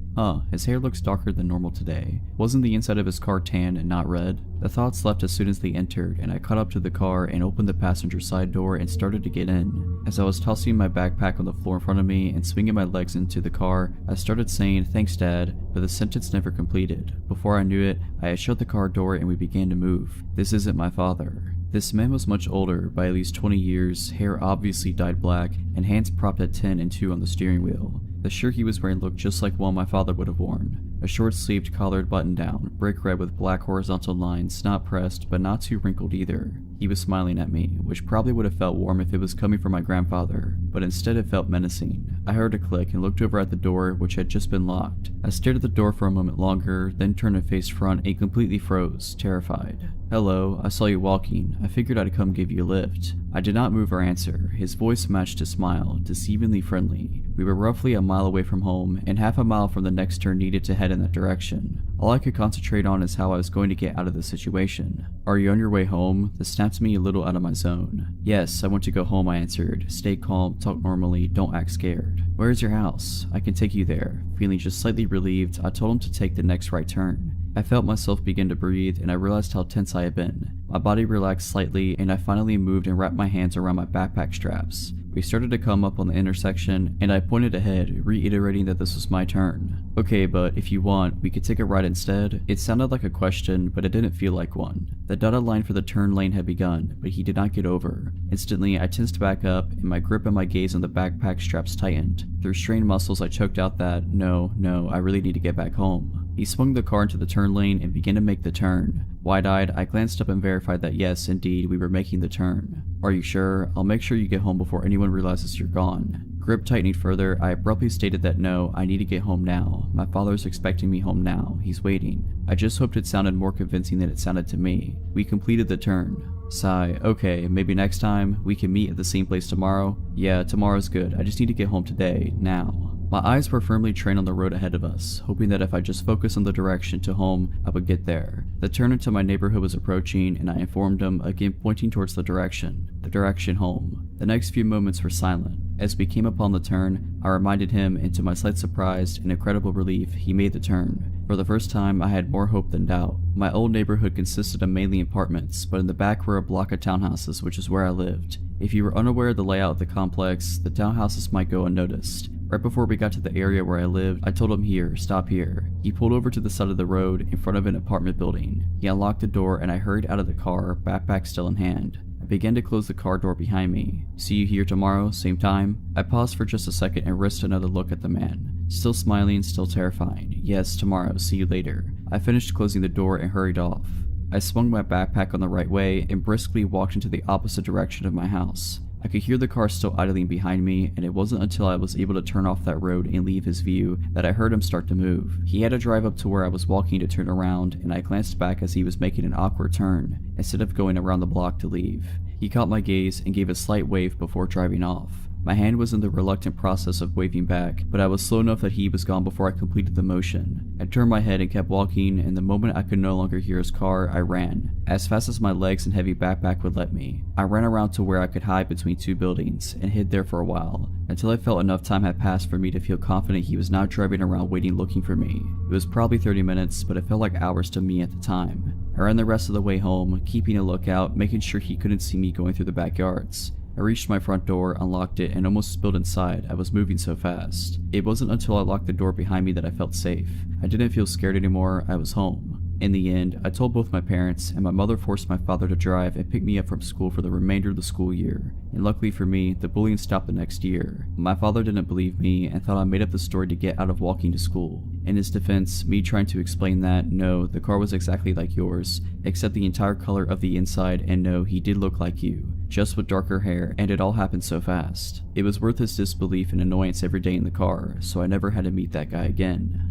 His hair looks darker than normal today. Wasn't the inside of his car tan and not red? The thoughts left as soon as they entered, and I caught up to the car and opened the passenger side door and started to get in. As I was tossing my backpack on the floor in front of me and swinging my legs into the car, I started saying, "Thanks, Dad," but the sentence never completed. Before I knew it, I had shut the car door and we began to move. This isn't my father. This man was much older, by at least 20 years, hair obviously dyed black, and hands propped at 10 and 2 on the steering wheel. The shirt he was wearing looked just like one my father would have worn. A short-sleeved collared button-down, brick red with black horizontal lines, not pressed, but not too wrinkled either. He was smiling at me, which probably would have felt warm if it was coming from my grandfather, but instead it felt menacing. I heard a click and looked over at the door, which had just been locked. I stared at the door for a moment longer, then turned and faced front and completely froze, terrified. "Hello, I saw you walking. I figured I'd come give you a lift." I did not move or answer. His voice matched his smile, deceivingly friendly. We were roughly a mile away from home, and half a mile from the next turn needed to head in that direction. All I could concentrate on is how I was going to get out of the situation. "Are you on your way home?" This snapped me a little out of my zone. "Yes, I want to go home," I answered. "Stay calm, talk normally, don't act scared." "Where is your house?" "I can take you there." Feeling just slightly relieved, I told him to take the next right turn. I felt myself begin to breathe, and I realized how tense I had been. My body relaxed slightly, and I finally moved and wrapped my hands around my backpack straps. We started to come up on the intersection, and I pointed ahead, reiterating that this was my turn. "Okay, but if you want, we could take a ride instead." It sounded like a question, but it didn't feel like one. The dotted line for the turn lane had begun, but he did not get over. Instantly, I tensed back up, and my grip and my gaze on the backpack straps tightened. Through strained muscles, I choked out that, no, I really need to get back home." He swung the car into the turn lane and began to make the turn. Wide-eyed, I glanced up and verified that yes, indeed, we were making the turn. "Are you sure? I'll make sure you get home before anyone realizes you're gone." Grip tightening further, I abruptly stated that no, I need to get home now. My father's expecting me home now. He's waiting. I just hoped it sounded more convincing than it sounded to me. We completed the turn. Sigh. "Okay, maybe next time. We can meet at the same place tomorrow." "Yeah, tomorrow's good. I just need to get home today. Now." My eyes were firmly trained on the road ahead of us, hoping that if I just focused on the direction to home, I would get there. The turn into my neighborhood was approaching, and I informed him, again pointing towards the direction home. The next few moments were silent. As we came upon the turn, I reminded him, and to my slight surprise and incredible relief, he made the turn. For the first time, I had more hope than doubt. My old neighborhood consisted of mainly apartments, but in the back were a block of townhouses, which is where I lived. If you were unaware of the layout of the complex, the townhouses might go unnoticed. Right before we got to the area where I lived, I told him here, stop here. He pulled over to the side of the road in front of an apartment building. He unlocked the door and I hurried out of the car, backpack still in hand. I began to close the car door behind me. "See you here tomorrow, same time?" I paused for just a second and risked another look at the man. Still smiling, still terrifying. "Yes, tomorrow, see you later." I finished closing the door and hurried off. I swung my backpack on the right way and briskly walked into the opposite direction of my house. I could hear the car still idling behind me, and it wasn't until I was able to turn off that road and leave his view that I heard him start to move. He had to drive up to where I was walking to turn around, and I glanced back as he was making an awkward turn, instead of going around the block to leave. He caught my gaze and gave a slight wave before driving off. My hand was in the reluctant process of waving back, but I was slow enough that he was gone before I completed the motion. I turned my head and kept walking, and the moment I could no longer hear his car, I ran, as fast as my legs and heavy backpack would let me. I ran around to where I could hide between two buildings, and hid there for a while, until I felt enough time had passed for me to feel confident he was not driving around waiting looking for me. It was probably 30 minutes, but it felt like hours to me at the time. I ran the rest of the way home, keeping a lookout, making sure he couldn't see me going through the backyards. I reached my front door, unlocked it, and almost spilled inside. I was moving so fast. It wasn't until I locked the door behind me that I felt safe. I didn't feel scared anymore. I was home. In the end, I told both my parents, and my mother forced my father to drive and pick me up from school for the remainder of the school year. And luckily for me, the bullying stopped the next year. My father didn't believe me and thought I made up the story to get out of walking to school. In his defense, me trying to explain that, no, the car was exactly like yours, except the entire color of the inside, and no, he did look like you, just with darker hair, and it all happened so fast. It was worth his disbelief and annoyance every day in the car, so I never had to meet that guy again.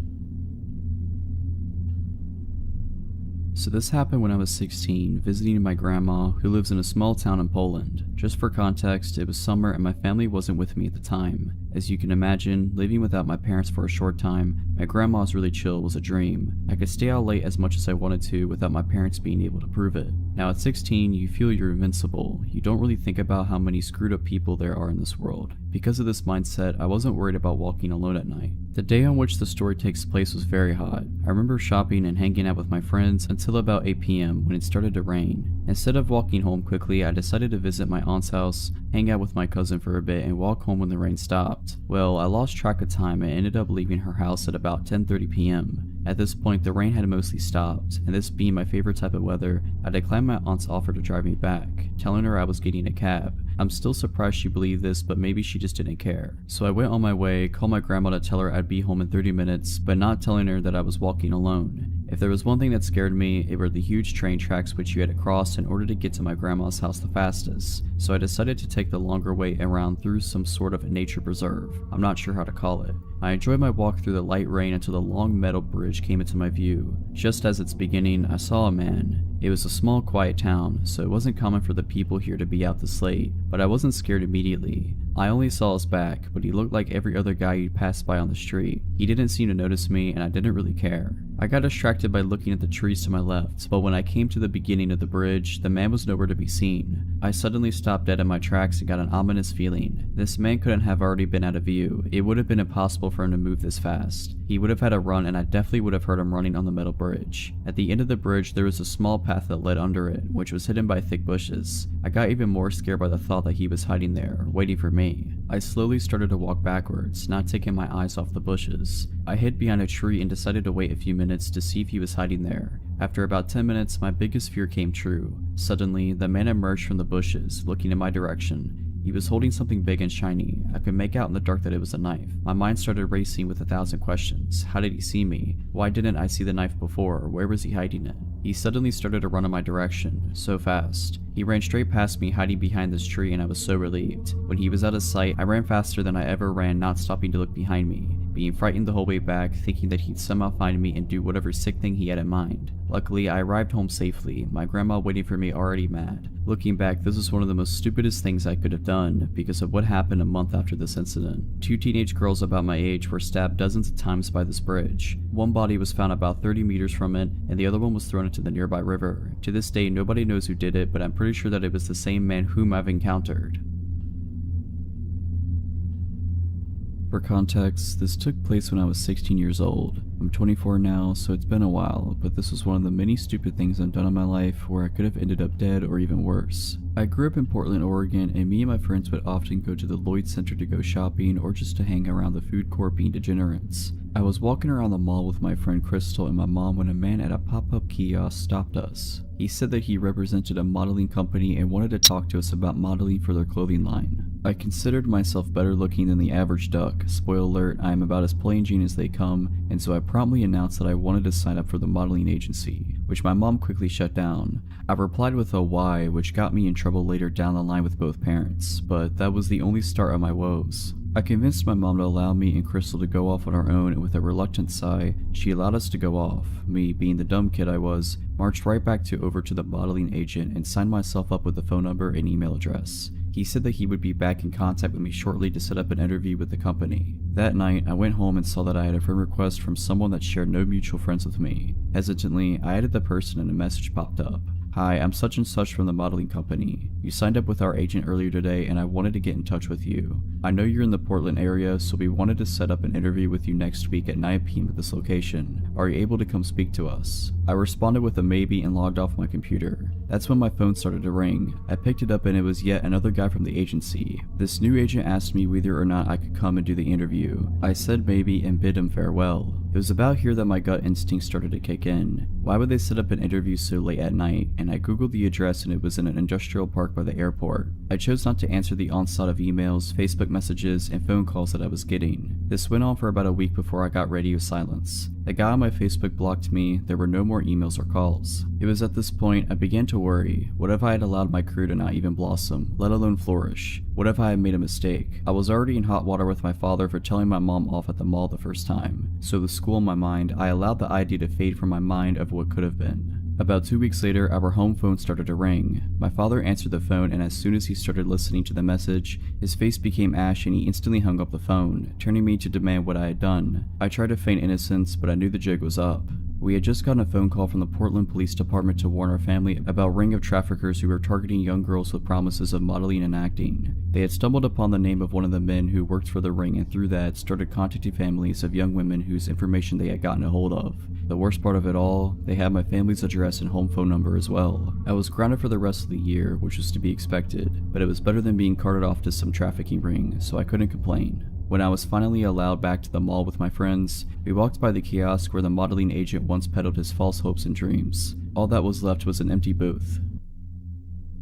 So this happened when I was 16, visiting my grandma, who lives in a small town in Poland. Just for context, it was summer and my family wasn't with me at the time. As you can imagine, living without my parents for a short time, my grandma's really chill was a dream. I could stay out late as much as I wanted to without my parents being able to prove it. Now at 16, you feel you're invincible. You don't really think about how many screwed up people there are in this world. Because of this mindset, I wasn't worried about walking alone at night. The day on which the story takes place was very hot. I remember shopping and hanging out with my friends until about 8 p.m. when it started to rain. Instead of walking home quickly, I decided to visit my aunt's house, hang out with my cousin for a bit, and walk home when the rain stopped. Well, I lost track of time and ended up leaving her house at about 10:30 p.m. At this point, the rain had mostly stopped, and this being my favorite type of weather, I declined my aunt's offer to drive me back, telling her I was getting a cab. I'm still surprised she believed this, but maybe she just didn't care. So I went on my way, called my grandma to tell her I'd be home in 30 minutes, but not telling her that I was walking alone. If there was one thing that scared me, it were the huge train tracks which you had to cross in order to get to my grandma's house the fastest. So I decided to take the longer way around through some sort of nature preserve. I'm not sure how to call it. I enjoyed my walk through the light rain until the long metal bridge came into my view. Just as its beginning, I saw a man. It was a small, quiet town, so it wasn't common for the people here to be out this late, but I wasn't scared immediately. I only saw his back, but he looked like every other guy you'd pass by on the street. He didn't seem to notice me, and I didn't really care. I got distracted by looking at the trees to my left, but when I came to the beginning of the bridge, the man was nowhere to be seen. I suddenly stopped dead in my tracks and got an ominous feeling. This man couldn't have already been out of view. It would have been impossible for him to move this fast. He would have had to run, and I definitely would have heard him running on the metal bridge. At the end of the bridge, there was a small path that led under it, which was hidden by thick bushes. I got even more scared by the thought that he was hiding there, waiting for me. I slowly started to walk backwards, not taking my eyes off the bushes. I hid behind a tree and decided to wait a few minutes to see if he was hiding there. After about 10 minutes, my biggest fear came true. Suddenly, the man emerged from the bushes, looking in my direction. He was holding something big and shiny. I could make out in the dark that it was a knife. My mind started racing with 1,000 questions. How did he see me? Why didn't I see the knife before? Where was he hiding it? He suddenly started to run in my direction, so fast. He ran straight past me, hiding behind this tree, and I was so relieved. When he was out of sight, I ran faster than I ever ran, not stopping to look behind me, being frightened the whole way back, thinking that he'd somehow find me and do whatever sick thing he had in mind. Luckily, I arrived home safely, my grandma waiting for me already mad. Looking back, this was one of the most stupidest things I could have done because of what happened a month after this incident. 2 teenage girls about my age were stabbed dozens of times by this bridge. One body was found about 30 meters from it, and the other one was thrown into the nearby river. To this day, nobody knows who did it, but I'm pretty sure that it was the same man whom I've encountered. For context, this took place when I was 16 years old. I'm 24 now, so it's been a while, but this was one of the many stupid things I've done in my life where I could have ended up dead or even worse. I grew up in Portland, Oregon, and me and my friends would often go to the Lloyd Center to go shopping or just to hang around the food court being degenerates. I was walking around the mall with my friend Crystal and my mom when a man at a pop-up kiosk stopped us. He said that he represented a modeling company and wanted to talk to us about modeling for their clothing line. I considered myself better looking than the average duck. Spoiler alert, I am about as plain Jane as they come, and so I promptly announced that I wanted to sign up for the modeling agency, which my mom quickly shut down. I replied with a why, which got me in trouble later down the line with both parents, but that was the only start of my woes. I convinced my mom to allow me and Crystal to go off on our own, and with a reluctant sigh, she allowed us to go off. Me, being the dumb kid I was, marched right back over to the modeling agent and signed myself up with a phone number and email address. He said that he would be back in contact with me shortly to set up an interview with the company. That night, I went home and saw that I had a friend request from someone that shared no mutual friends with me. Hesitantly, I added the person and a message popped up. "Hi, I'm such and such from the modeling company. You signed up with our agent earlier today and I wanted to get in touch with you. I know you're in the Portland area, so we wanted to set up an interview with you next week at 9 p.m. at this location. Are you able to come speak to us?" I responded with a maybe and logged off my computer. That's when my phone started to ring. I picked it up and it was yet another guy from the agency. This new agent asked me whether or not I could come and do the interview. I said maybe and bid him farewell. It was about here that my gut instinct started to kick in. Why would they set up an interview so late at night? And I googled the address and it was in an industrial park by the airport. I chose not to answer the onslaught of emails, Facebook messages, and phone calls that I was getting. This went on for about a week before I got radio silence. The guy on my Facebook blocked me. There were no more emails or calls. It was at this point I began to worry. What if I had allowed my career to not even blossom, let alone flourish? What if I had made a mistake? I was already in hot water with my father for telling my mom off at the mall the first time. So with school in my mind, I allowed the idea to fade from my mind of what could have been. About 2 weeks later, our home phone started to ring. My father answered the phone, and as soon as he started listening to the message, his face became ash and he instantly hung up the phone, turning me to demand what I had done. I tried to feign innocence, but I knew the jig was up. We had just gotten a phone call from the Portland Police Department to warn our family about a ring of traffickers who were targeting young girls with promises of modeling and acting. They had stumbled upon the name of one of the men who worked for the ring and through that started contacting families of young women whose information they had gotten a hold of. The worst part of it all, they had my family's address and home phone number as well. I was grounded for the rest of the year, which was to be expected, but it was better than being carted off to some trafficking ring, so I couldn't complain. When I was finally allowed back to the mall with my friends, we walked by the kiosk where the modeling agent once peddled his false hopes and dreams. All that was left was an empty booth.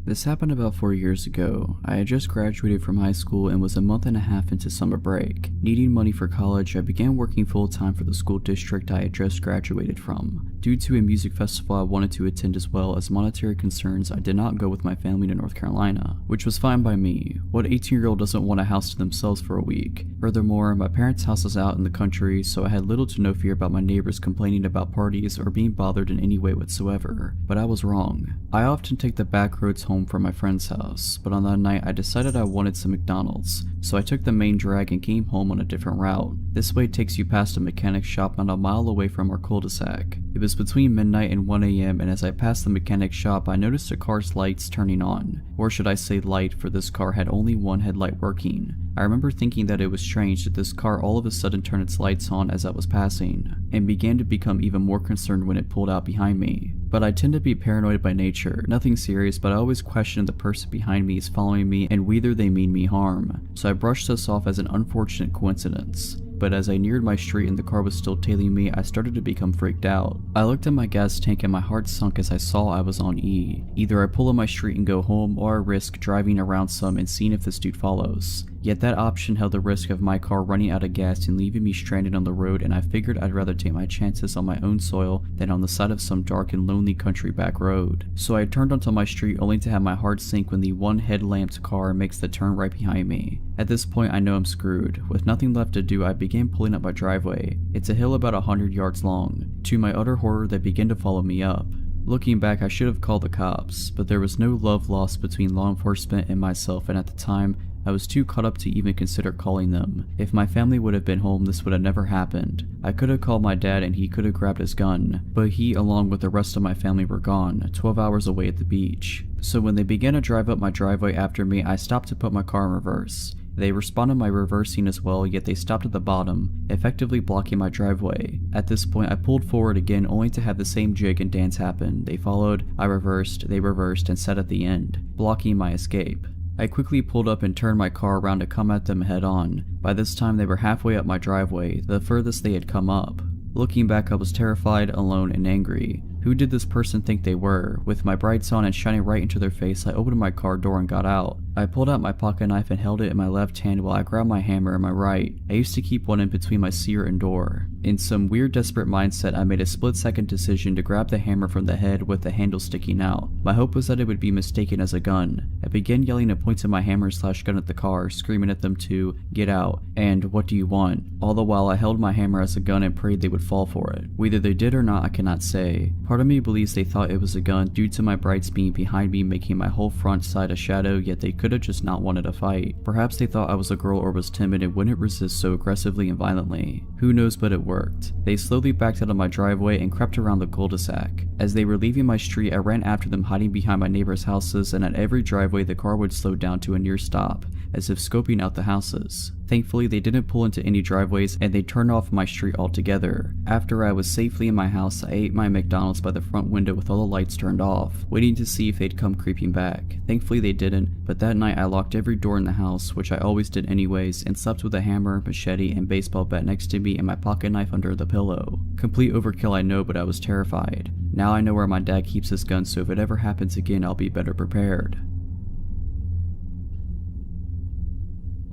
This happened about 4 years ago. I had just graduated from high school and was a month and a half into summer break. Needing money for college, I began working full-time for the school district I had just graduated from. Due to a music festival I wanted to attend as well as monetary concerns, I did not go with my family to North Carolina, which was fine by me. What 18-year-old doesn't want a house to themselves for a week? Furthermore, my parents' house is out in the country, so I had little to no fear about my neighbors complaining about parties or being bothered in any way whatsoever. But I was wrong. I often take the back roads home from my friend's house, but on that night I decided I wanted some McDonald's, so I took the main drag and came home on a different route. This way takes you past a mechanic shop not a mile away from our cul-de-sac. It was between midnight and 1 a.m. and as I passed the mechanic shop I noticed a car's lights turning on. Or should I say light, for this car had only one headlight working. I remember thinking that it was strange that this car all of a sudden turned its lights on as I was passing, and began to become even more concerned when it pulled out behind me. But I tend to be paranoid by nature, nothing serious, but I always question if the person behind me is following me and whether they mean me harm, so I brushed this off as an unfortunate coincidence. But as I neared my street and the car was still tailing me, I started to become freaked out. I looked at my gas tank and my heart sunk as I saw I was on E. Either I pull on my street and go home, or I risk driving around some and seeing if this dude follows. Yet that option held the risk of my car running out of gas and leaving me stranded on the road, and I figured I'd rather take my chances on my own soil than on the side of some dark and lonely country back road. So I turned onto my street only to have my heart sink when the one headlamped car makes the turn right behind me. At this point I know I'm screwed. With nothing left to do, I began pulling up my driveway. It's a hill about 100 yards long. To my utter horror, they begin to follow me up. Looking back, I should have called the cops, but there was no love lost between law enforcement and myself, and at the time, I was too caught up to even consider calling them. If my family would have been home, this would have never happened. I could have called my dad and he could have grabbed his gun, but he, along with the rest of my family, were gone, 12 hours away at the beach. So when they began to drive up my driveway after me, I stopped to put my car in reverse. They responded by reversing as well, yet they stopped at the bottom, effectively blocking my driveway. At this point, I pulled forward again only to have the same jig and dance happen. They followed, I reversed, they reversed, and sat at the end, blocking my escape. I quickly pulled up and turned my car around to come at them head on. By this time they were halfway up my driveway, the furthest they had come up. Looking back, I was terrified, alone, and angry. Who did this person think they were? With my brights on and shining right into their face, I opened my car door and got out. I pulled out my pocket knife and held it in my left hand while I grabbed my hammer in my right. I used to keep one in between my sear and door. In some weird desperate mindset, I made a split-second decision to grab the hammer from the head with the handle sticking out. My hope was that it would be mistaken as a gun. I began yelling and pointing my hammer/gun at the car, screaming at them to get out and what do you want? All the while I held my hammer as a gun and prayed they would fall for it. Whether they did or not, I cannot say. Part of me believes they thought it was a gun due to my brights being behind me making my whole front side a shadow, yet they could have just not wanted a fight. Perhaps they thought I was a girl or was timid and wouldn't resist so aggressively and violently. Who knows, but it worked. They slowly backed out of my driveway and crept around the cul-de-sac. As they were leaving my street, I ran after them, hiding behind my neighbors' houses, and at every driveway the car would slow down to a near stop, as if scoping out the houses. Thankfully, they didn't pull into any driveways and they turned off my street altogether. After I was safely in my house, I ate my McDonald's by the front window with all the lights turned off, waiting to see if they'd come creeping back. Thankfully they didn't, but that night I locked every door in the house, which I always did anyways, and slept with a hammer, machete, and baseball bat next to me and my pocket knife under the pillow. Complete overkill, I know, but I was terrified. Now I know where my dad keeps his gun, so if it ever happens again, I'll be better prepared.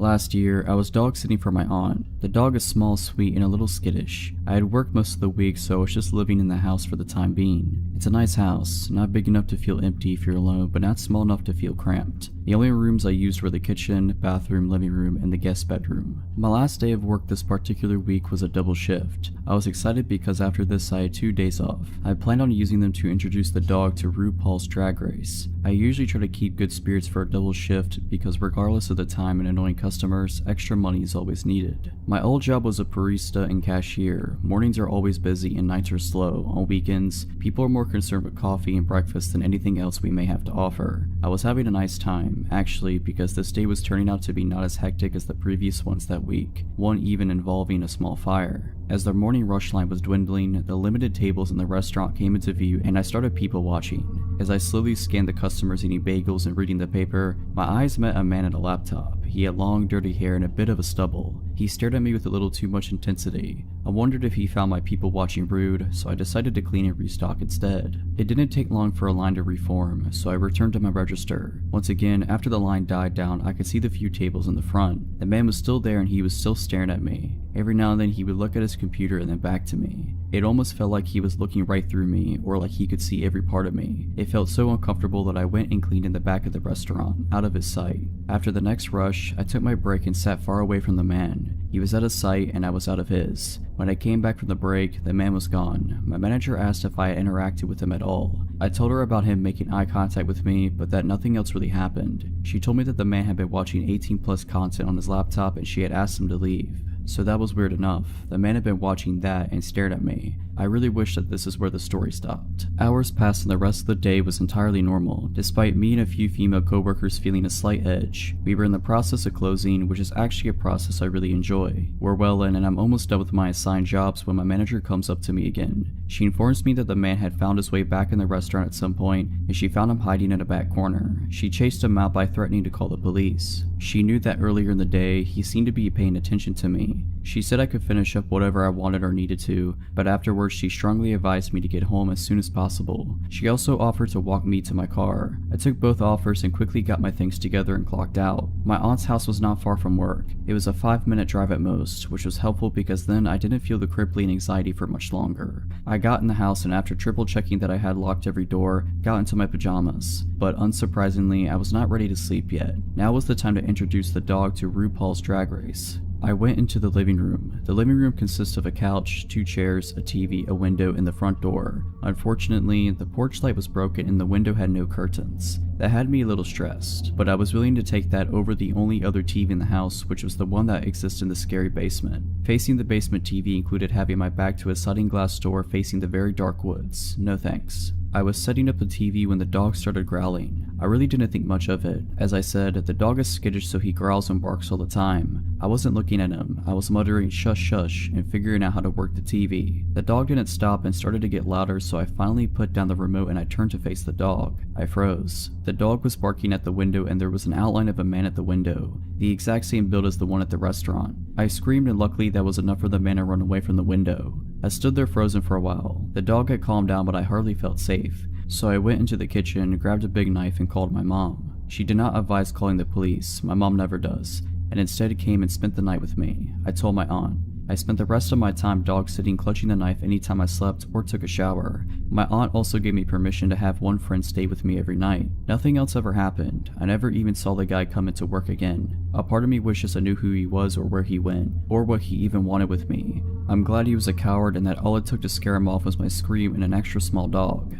Last year, I was dog sitting for my aunt. The dog is small, sweet, and a little skittish. I had worked most of the week, so I was just living in the house for the time being. It's a nice house, not big enough to feel empty if you're alone, but not small enough to feel cramped. The only rooms I used were the kitchen, bathroom, living room, and the guest bedroom. My last day of work this particular week was a double shift. I was excited because after this I had 2 days off. I planned on using them to introduce the dog to RuPaul's Drag Race. I usually try to keep good spirits for a double shift because regardless of the time and annoying customers, extra money is always needed. My old job was a barista and cashier. Mornings are always busy and nights are slow. On weekends, people are more concerned with coffee and breakfast than anything else we may have to offer. I was having a nice time, actually, because this day was turning out to be not as hectic as the previous ones that week, one even involving a small fire. As the morning rush line was dwindling, the limited tables in the restaurant came into view and I started people watching. As I slowly scanned the customers eating bagels and reading the paper, my eyes met a man at a laptop. He had long, dirty hair and a bit of a stubble. He stared at me with a little too much intensity. I wondered if he found my people watching rude, so I decided to clean and restock instead. It didn't take long for a line to reform, so I returned to my register. Once again, after the line died down, I could see the few tables in the front. The man was still there and he was still staring at me. Every now and then he would look at his computer and then back to me. It almost felt like he was looking right through me, or like he could see every part of me. It felt so uncomfortable that I went and cleaned in the back of the restaurant, out of his sight. After the next rush, I took my break and sat far away from the man. He was out of sight and I was out of his. When I came back from the break, the man was gone. My manager asked if I had interacted with him at all. I told her about him making eye contact with me, but that nothing else really happened. She told me that the man had been watching 18+ content on his laptop and she had asked him to leave. So that was weird enough. The man had been watching that and stared at me. I really wish that this is where the story stopped. Hours passed and the rest of the day was entirely normal, despite me and a few female coworkers feeling a slight edge. We were in the process of closing, which is actually a process I really enjoy. We're well in and I'm almost done with my assigned jobs when my manager comes up to me again. She informs me that the man had found his way back in the restaurant at some point and she found him hiding in a back corner. She chased him out by threatening to call the police. She knew that earlier in the day, he seemed to be paying attention to me. She said I could finish up whatever I wanted or needed to, but afterwards she strongly advised me to get home as soon as possible. She also offered to walk me to my car. I took both offers and quickly got my things together and clocked out. My aunt's house was not far from work. It was a 5-minute drive at most, which was helpful because then I didn't feel the crippling anxiety for much longer. I got in the house and after triple checking that I had locked every door, got into my pajamas. But unsurprisingly, I was not ready to sleep yet. Now was the time to introduce the dog to RuPaul's Drag Race. I went into the living room. The living room consists of a couch, 2 chairs, a TV, a window, and the front door. Unfortunately, the porch light was broken and the window had no curtains. That had me a little stressed, but I was willing to take that over the only other TV in the house, which was the one that exists in the scary basement. Facing the basement TV included having my back to a sliding glass door facing the very dark woods. No thanks. I was setting up the TV when the dog started growling. I really didn't think much of it. As I said, the dog is skittish so he growls and barks all the time. I wasn't looking at him. I was muttering shush shush and figuring out how to work the TV. The dog didn't stop and started to get louder, so I finally put down the remote and I turned to face the dog. I froze. The dog was barking at the window and there was an outline of a man at the window, the exact same build as the one at the restaurant. I screamed and luckily that was enough for the man to run away from the window. I stood there frozen for a while. The dog had calmed down but I hardly felt safe, so I went into the kitchen, grabbed a big knife and called my mom. She did not advise calling the police, my mom never does, and instead came and spent the night with me. I told my aunt. I spent the rest of my time dog sitting, clutching the knife anytime I slept or took a shower. My aunt also gave me permission to have one friend stay with me every night. Nothing else ever happened. I never even saw the guy come into work again. A part of me wishes I knew who he was or where he went, or what he even wanted with me. I'm glad he was a coward and that all it took to scare him off was my scream and an extra small dog.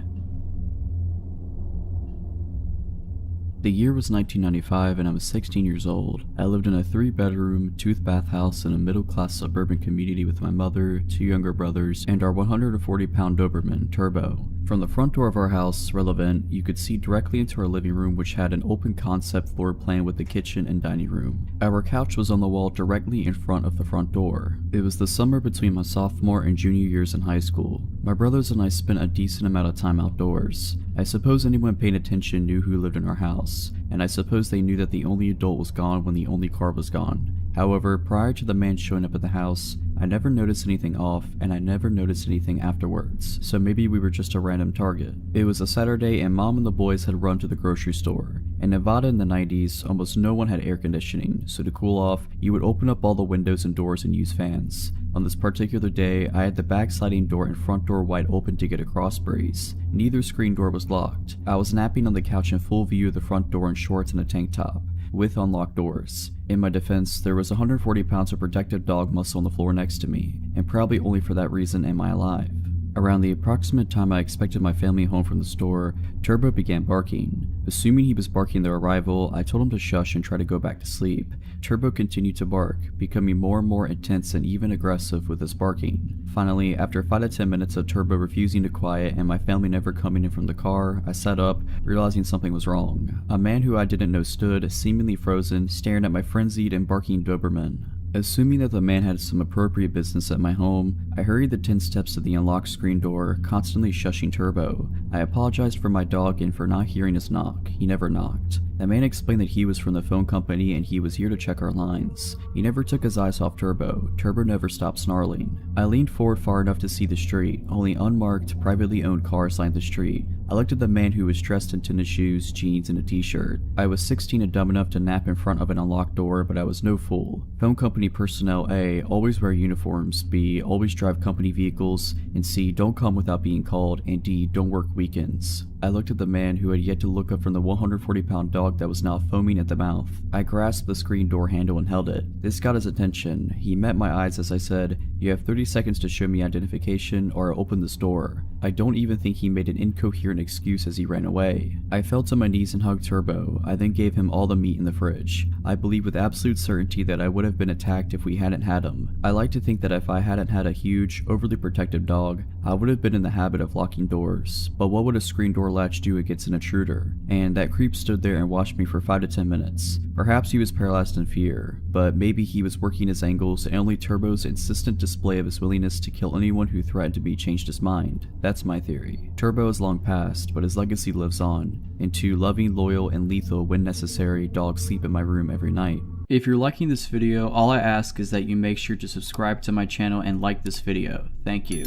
The year was 1995 and I was 16 years old. I lived in a 3-bedroom, 2-bath house in a middle-class suburban community with my mother, 2 younger brothers, and our 140-pound Doberman, Turbo. From the front door of our house, relevant, you could see directly into our living room, which had an open concept floor plan with the kitchen and dining room. Our couch was on the wall directly in front of the front door. It was the summer between my sophomore and junior years in high school. My brothers and I spent a decent amount of time outdoors. I suppose anyone paying attention knew who lived in our house, and I suppose they knew that the only adult was gone when the only car was gone. However, prior to the man showing up at the house, I never noticed anything off, and I never noticed anything afterwards, so maybe we were just a random target. It was a Saturday and Mom and the boys had run to the grocery store. In Nevada in the 90s, almost no one had air conditioning, so to cool off, you would open up all the windows and doors and use fans. On this particular day, I had the back sliding door and front door wide open to get a cross breeze. Neither screen door was locked. I was napping on the couch in full view of the front door in shorts and a tank top, with unlocked doors. In my defense, there was 140 pounds of protective dog muscle on the floor next to me, and probably only for that reason am I alive. Around the approximate time I expected my family home from the store, Turbo began barking. Assuming he was barking their arrival, I told him to shush and try to go back to sleep. Turbo continued to bark, becoming more and more intense and even aggressive with his barking. Finally, after 5 to 10 minutes of Turbo refusing to quiet and my family never coming in from the car, I sat up, realizing something was wrong. A man who I didn't know stood, seemingly frozen, staring at my frenzied and barking Doberman. Assuming that the man had some appropriate business at my home, I hurried the 10 steps to the unlocked screen door, constantly shushing Turbo. I apologized for my dog and for not hearing his knock. He never knocked. The man explained that he was from the phone company and he was here to check our lines. He never took his eyes off Turbo. Turbo never stopped snarling. I leaned forward far enough to see the street. Only unmarked, privately owned cars lined the street. I looked at the man who was dressed in tennis shoes, jeans, and a t-shirt. I was 16 and dumb enough to nap in front of an unlocked door, but I was no fool. Phone company personnel A. Always wear uniforms, B. Always drive company vehicles, and C. Don't come without being called, and D. Don't work weekends. I looked at the man who had yet to look up from the 140-pound dog that was now foaming at the mouth. I grasped the screen door handle and held it. This got his attention. He met my eyes as I said, "You have 30 seconds to show me identification or I'll open this door." I don't even think he made an incoherent excuse as he ran away. I fell to my knees and hugged Turbo. I then gave him all the meat in the fridge. I believe with absolute certainty that I would have been attacked if we hadn't had him. I like to think that if I hadn't had a huge, overly protective dog, I would have been in the habit of locking doors. But what would a screen door latch do against an intruder? And that creep stood there and watched me for 5 to 10 minutes. Perhaps he was paralyzed in fear, but maybe he was working his angles and only Turbo's insistent display of his willingness to kill anyone who threatened to be changed his mind. That's my theory. Turbo is long past, but his legacy lives on. And 2 loving, loyal, and lethal when necessary dogs sleep in my room every night. If you're liking this video, all I ask is that you make sure to subscribe to my channel and like this video. Thank you.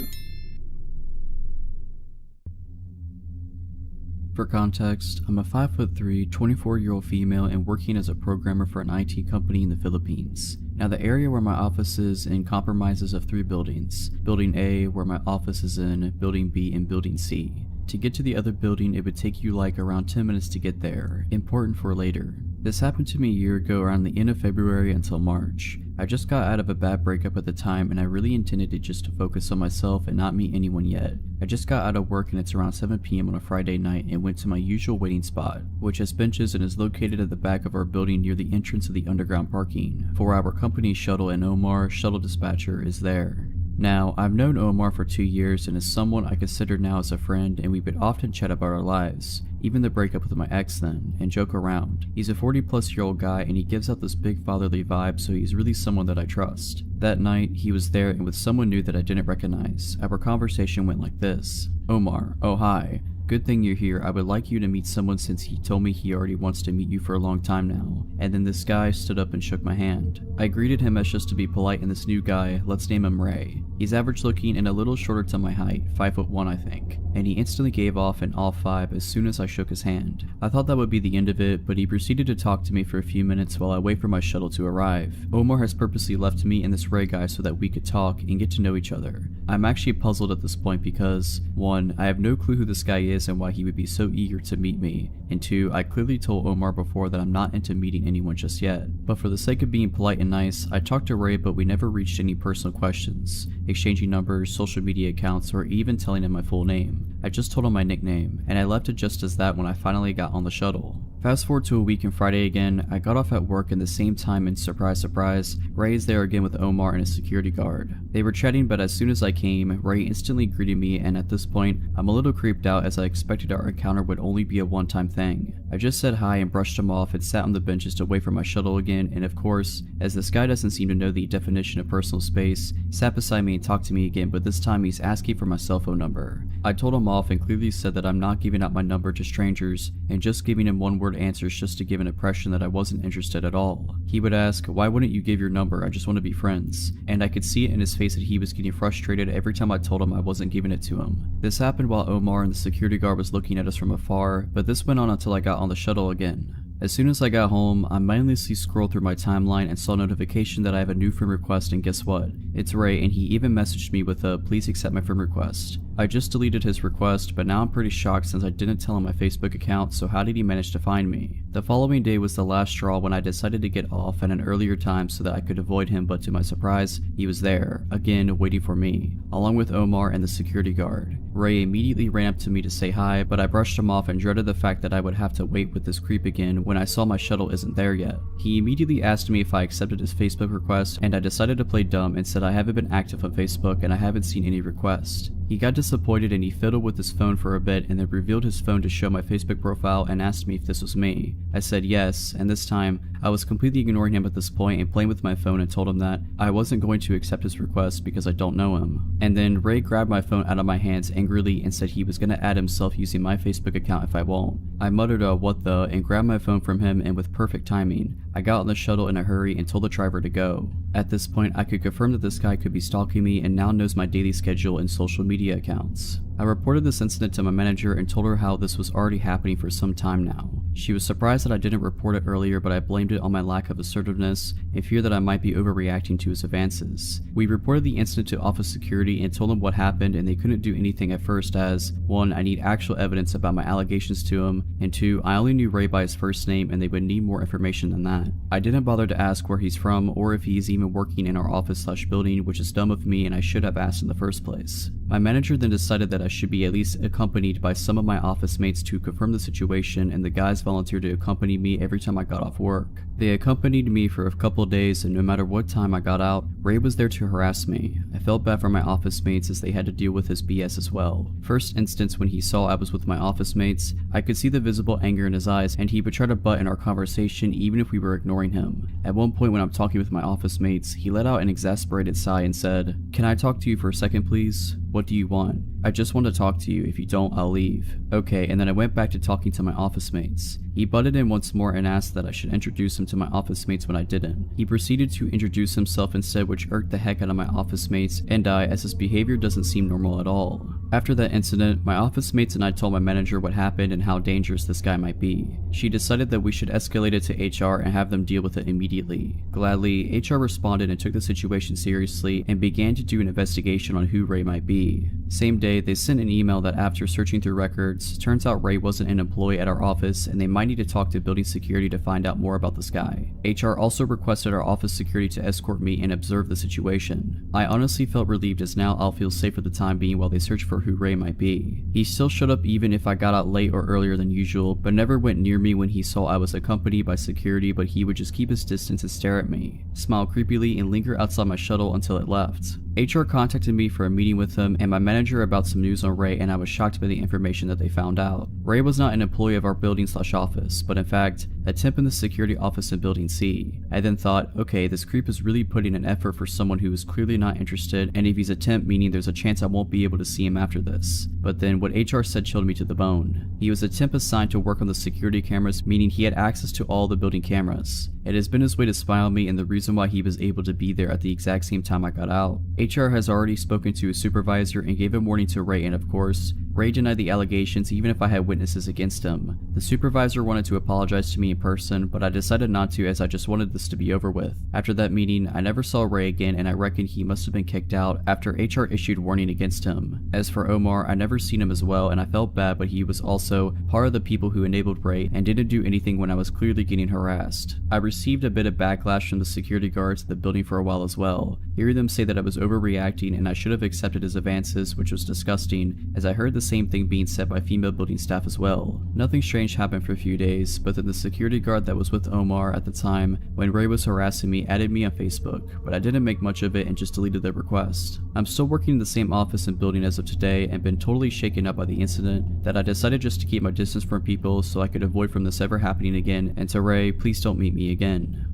For context, I'm a 5'3", 24-year-old female and working as a programmer for an IT company in the Philippines. Now the area where my office is in comprises of 3 buildings. Building A, where my office is in, Building B, and Building C. To get to the other building, it would take you like around 10 minutes to get there, important for later. This happened to me a year ago around the end of February until March. I just got out of a bad breakup at the time and I really intended it just to focus on myself and not meet anyone yet. I just got out of work and it's around 7 p.m. on a Friday night and went to my usual waiting spot, which has benches and is located at the back of our building near the entrance of the underground parking. For our company shuttle, and Omar, shuttle dispatcher, is there. Now, I've known Omar for 2 years and is someone I consider now as a friend, and we would often chat about our lives, even the breakup with my ex then, and joke around. He's a 40-plus-year-old guy and he gives out this big fatherly vibe, so he's really someone that I trust. That night, he was there and with someone new that I didn't recognize. Our conversation went like this. Omar, oh hi. Good thing you're here. I would like you to meet someone since he told me he already wants to meet you for a long time now. And then this guy stood up and shook my hand. I greeted him as just to be polite, and this new guy, let's name him Ray. He's average looking and a little shorter to my height, 5'1" I think. And he instantly gave off an all 5 as soon as I shook his hand. I thought that would be the end of it, but he proceeded to talk to me for a few minutes while I wait for my shuttle to arrive. Omar has purposely left me and this Ray guy so that we could talk and get to know each other. I'm actually puzzled at this point because 1. I have no clue who this guy is and why he would be so eager to meet me, and 2. I clearly told Omar before that I'm not into meeting anyone just yet. But for the sake of being polite and nice, I talked to Ray, but we never reached any personal questions, exchanging numbers, social media accounts, or even telling him my full name. I just told him my nickname, and I left it just as that when I finally got on the shuttle. Fast forward to a week and Friday again, I got off at work in the same time and surprise surprise, Ray is there again with Omar and a security guard. They were chatting, but as soon as I came, Ray instantly greeted me, and at this point, I'm a little creeped out as I expected our encounter would only be a one-time thing. I just said hi and brushed him off and sat on the benches to wait for my shuttle again, and of course, as this guy doesn't seem to know the definition of personal space, sat beside me and talked to me again, but this time he's asking for my cell phone number. I told him off and clearly said that I'm not giving out my number to strangers and just giving him one-word answers just to give an impression that I wasn't interested at all. He would ask, why wouldn't you give your number? I just want to be friends. And I could see it in his face that he was getting frustrated every time I told him I wasn't giving it to him. This happened while Omar and the security guard was looking at us from afar, but this went on until I got on the shuttle again. As soon as I got home, I mindlessly scrolled through my timeline and saw a notification that I have a new friend request, and guess what? It's Ray, and he even messaged me with a please accept my friend request. I just deleted his request, but now I'm pretty shocked since I didn't tell him my Facebook account, so how did he manage to find me? The following day was the last straw when I decided to get off at an earlier time so that I could avoid him, but to my surprise, he was there, again waiting for me, along with Omar and the security guard. Ray immediately ran up to me to say hi, but I brushed him off and dreaded the fact that I would have to wait with this creep again when I saw my shuttle isn't there yet. He immediately asked me if I accepted his Facebook request, and I decided to play dumb and said I haven't been active on Facebook and I haven't seen any requests. He got disappointed and he fiddled with his phone for a bit and then revealed his phone to show my Facebook profile and asked me if this was me. I said yes, and this time, I was completely ignoring him at this point and playing with my phone and told him that I wasn't going to accept his request because I don't know him. And then Ray grabbed my phone out of my hands angrily and said he was gonna add himself using my Facebook account if I won't. I muttered a what the and grabbed my phone from him, and with perfect timing, I got on the shuttle in a hurry and told the driver to go. At this point, I could confirm that this guy could be stalking me and now knows my daily schedule and social media accounts. I reported this incident to my manager and told her how this was already happening for some time now. She was surprised that I didn't report it earlier, but I blamed it on my lack of assertiveness and fear that I might be overreacting to his advances. We reported the incident to office security and told them what happened, and they couldn't do anything at first as 1. I need actual evidence about my allegations to him, and 2. I only knew Ray by his first name and they would need more information than that. I didn't bother to ask where he's from or if he's even working in our office/building, which is dumb of me and I should have asked in the first place. My manager then decided that I should be at least accompanied by some of my office mates to confirm the situation, and the guys volunteered to accompany me every time I got off work. They accompanied me for a couple days, and no matter what time I got out, Ray was there to harass me. I felt bad for my office mates as they had to deal with his BS as well. First instance, when he saw I was with my office mates, I could see the visible anger in his eyes, and he would try to butt in our conversation even if we were ignoring him. At one point when I'm talking with my office mates, he let out an exasperated sigh and said, "Can I talk to you for a second, please? What do you want?" "I just want to talk to you. If you don't, I'll leave." Okay, and then I went back to talking to my office mates. He butted in once more and asked that I should introduce him to my office mates when I didn't. He proceeded to introduce himself instead, which irked the heck out of my office mates and I, as his behavior doesn't seem normal at all. After that incident, my office mates and I told my manager what happened and how dangerous this guy might be. She decided that we should escalate it to HR and have them deal with it immediately. Gladly, HR responded and took the situation seriously and began to do an investigation on who Ray might be. Same day, they sent an email that after searching through records, turns out Ray wasn't an employee at our office and they might need to talk to building security to find out more about this guy. HR also requested our office security to escort me and observe the situation. I honestly felt relieved as now I'll feel safe for the time being while they search for who Ray might be. He still showed up even if I got out late or earlier than usual, but never went near me when he saw I was accompanied by security, but he would just keep his distance and stare at me, smile creepily, and linger outside my shuttle until it left. HR contacted me for a meeting with him and my manager about some news on Ray, and I was shocked by the information that they found out. Ray was not an employee of our building/office, but in fact, a temp in the security office in Building C. I then thought, okay, this creep is really putting an effort for someone who is clearly not interested, and if he's a temp, meaning there's a chance I won't be able to see him after this. But then what HR said chilled me to the bone. He was a temp assigned to work on the security cameras, meaning he had access to all the building cameras. It has been his way to spy on me and the reason why he was able to be there at the exact same time I got out. HR has already spoken to his supervisor and gave a warning to Ray, and of course, Ray denied the allegations even if I had witnesses against him. The supervisor wanted to apologize to me in person, but I decided not to as I just wanted this to be over with. After that meeting, I never saw Ray again and I reckon he must have been kicked out after HR issued warning against him. As for Omar, I never seen him as well and I felt bad, but he was also part of the people who enabled Ray and didn't do anything when I was clearly getting harassed. I received a bit of backlash from the security guards at the building for a while as well. Hearing them say that I was overreacting and I should have accepted his advances, which was disgusting, as I heard the same thing being said by female building staff as well. Nothing strange happened for a few days, but then the security guard that was with Omar at the time when Ray was harassing me added me on Facebook, but I didn't make much of it and just deleted the request. I'm still working in the same office and building as of today and been totally shaken up by the incident that I decided just to keep my distance from people so I could avoid from this ever happening again, and to Ray, please don't meet me again.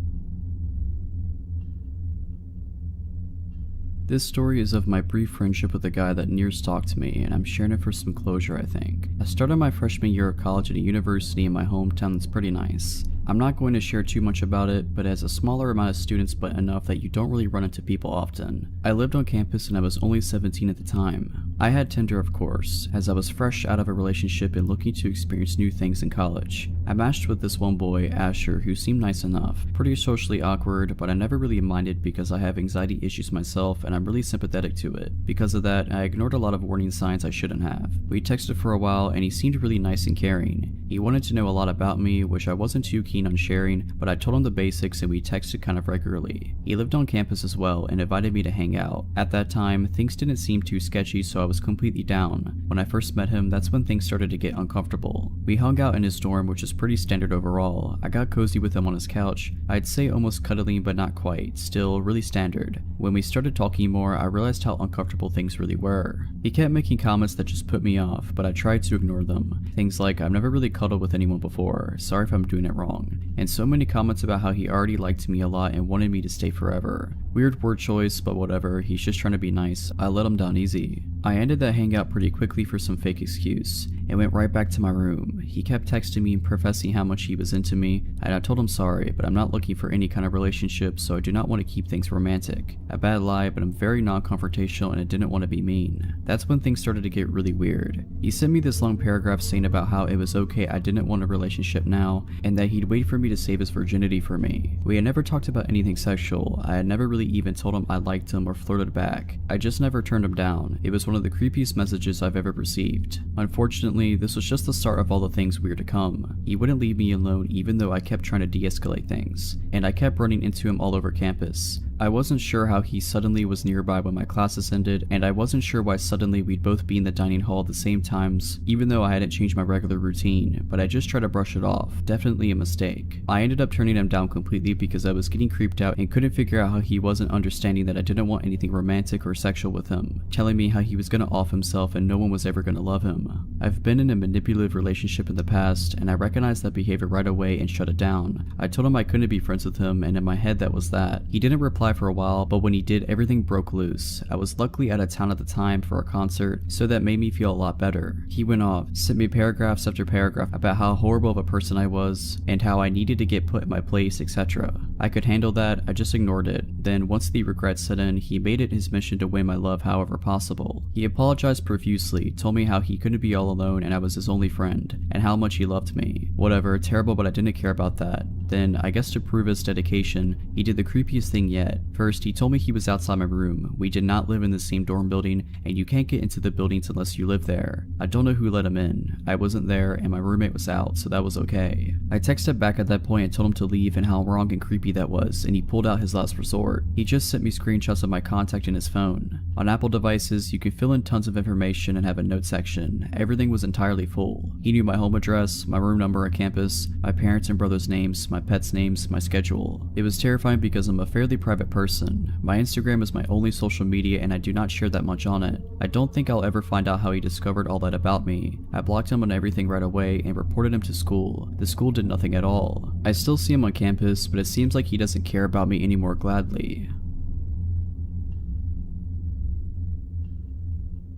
This story is of my brief friendship with a guy that near stalked me, and I'm sharing it for some closure, I think. I started my freshman year of college at a university in my hometown that's pretty nice. I'm not going to share too much about it, but it has a smaller amount of students but enough that you don't really run into people often. I lived on campus and I was only 17 at the time. I had Tinder, of course, as I was fresh out of a relationship and looking to experience new things in college. I matched with this one boy, Asher, who seemed nice enough, pretty socially awkward, but I never really minded because I have anxiety issues myself and I'm really sympathetic to it. Because of that, I ignored a lot of warning signs I shouldn't have. We texted for a while and he seemed really nice and caring. He wanted to know a lot about me, which I wasn't too keen on sharing, but I told him the basics and we texted kind of regularly. He lived on campus as well and invited me to hang out. At that time, things didn't seem too sketchy, so I was completely down. When I first met him, that's when things started to get uncomfortable. We hung out in his dorm, which is pretty standard overall. I got cozy with him on his couch. I'd say almost cuddling, but not quite. Still, really standard. When we started talking more, I realized how uncomfortable things really were. He kept making comments that just put me off, but I tried to ignore them. Things like, I've never really cuddled with anyone before, sorry if I'm doing it wrong. And so many comments about how he already liked me a lot and wanted me to stay forever. Weird word choice, but whatever, he's just trying to be nice. I let him down easy. I ended that hangout pretty quickly for some fake excuse, and went right back to my room. He kept texting me and professing how much he was into me, and I told him sorry, but I'm not looking for any kind of relationship, so I do not want to keep things romantic. A bad lie, but I'm very non-confrontational and I didn't want to be mean. That's when things started to get really weird. He sent me this long paragraph saying about how it was okay I didn't want a relationship now, and that he'd wait for me to save his virginity for me. We had never talked about anything sexual. I had never really even told him I liked him or flirted back. I just never turned him down. It was one of the creepiest messages I've ever received. Unfortunately, this was just the start of all the things weird to come. He wouldn't leave me alone even though I kept trying to de-escalate things, and I kept running into him all over campus. I wasn't sure how he suddenly was nearby when my classes ended, and I wasn't sure why suddenly we'd both be in the dining hall at the same times, even though I hadn't changed my regular routine, but I just tried to brush it off. Definitely a mistake. I ended up turning him down completely because I was getting creeped out and couldn't figure out how he wasn't understanding that I didn't want anything romantic or sexual with him, telling me how he was gonna off himself and no one was ever gonna love him. I've been in a manipulative relationship in the past, and I recognized that behavior right away and shut it down. I told him I couldn't be friends with him, and in my head that was that. He didn't reply for a while, but when he did, everything broke loose. I was luckily out of town at the time for a concert, so that made me feel a lot better. He went off, sent me paragraphs after paragraph about how horrible of a person I was, and how I needed to get put in my place, etc. I could handle that, I just ignored it. Then once the regret set in, he made it his mission to win my love however possible. He apologized profusely, told me how he couldn't be all alone and I was his only friend, and how much he loved me. Whatever, terrible, but I didn't care about that. Then, I guess to prove his dedication, he did the creepiest thing yet. First, he told me he was outside my room. We did not live in the same dorm building, and you can't get into the buildings unless you live there. I don't know who let him in. I wasn't there, and my roommate was out, so that was okay. I texted back at that point and told him to leave and how wrong and creepy that was, and he pulled out his last resort. He just sent me screenshots of my contact in his phone. On Apple devices, you can fill in tons of information and have a note section. Everything was entirely full. He knew my home address, my room number on campus, my parents and brothers' names, my pets' names, my schedule. It was terrifying because I'm a fairly private person. My Instagram is my only social media and I do not share that much on it. I don't think I'll ever find out how he discovered all that about me. I blocked him on everything right away and reported him to school. The school did nothing at all. I still see him on campus, but it seems like he doesn't care about me anymore gladly.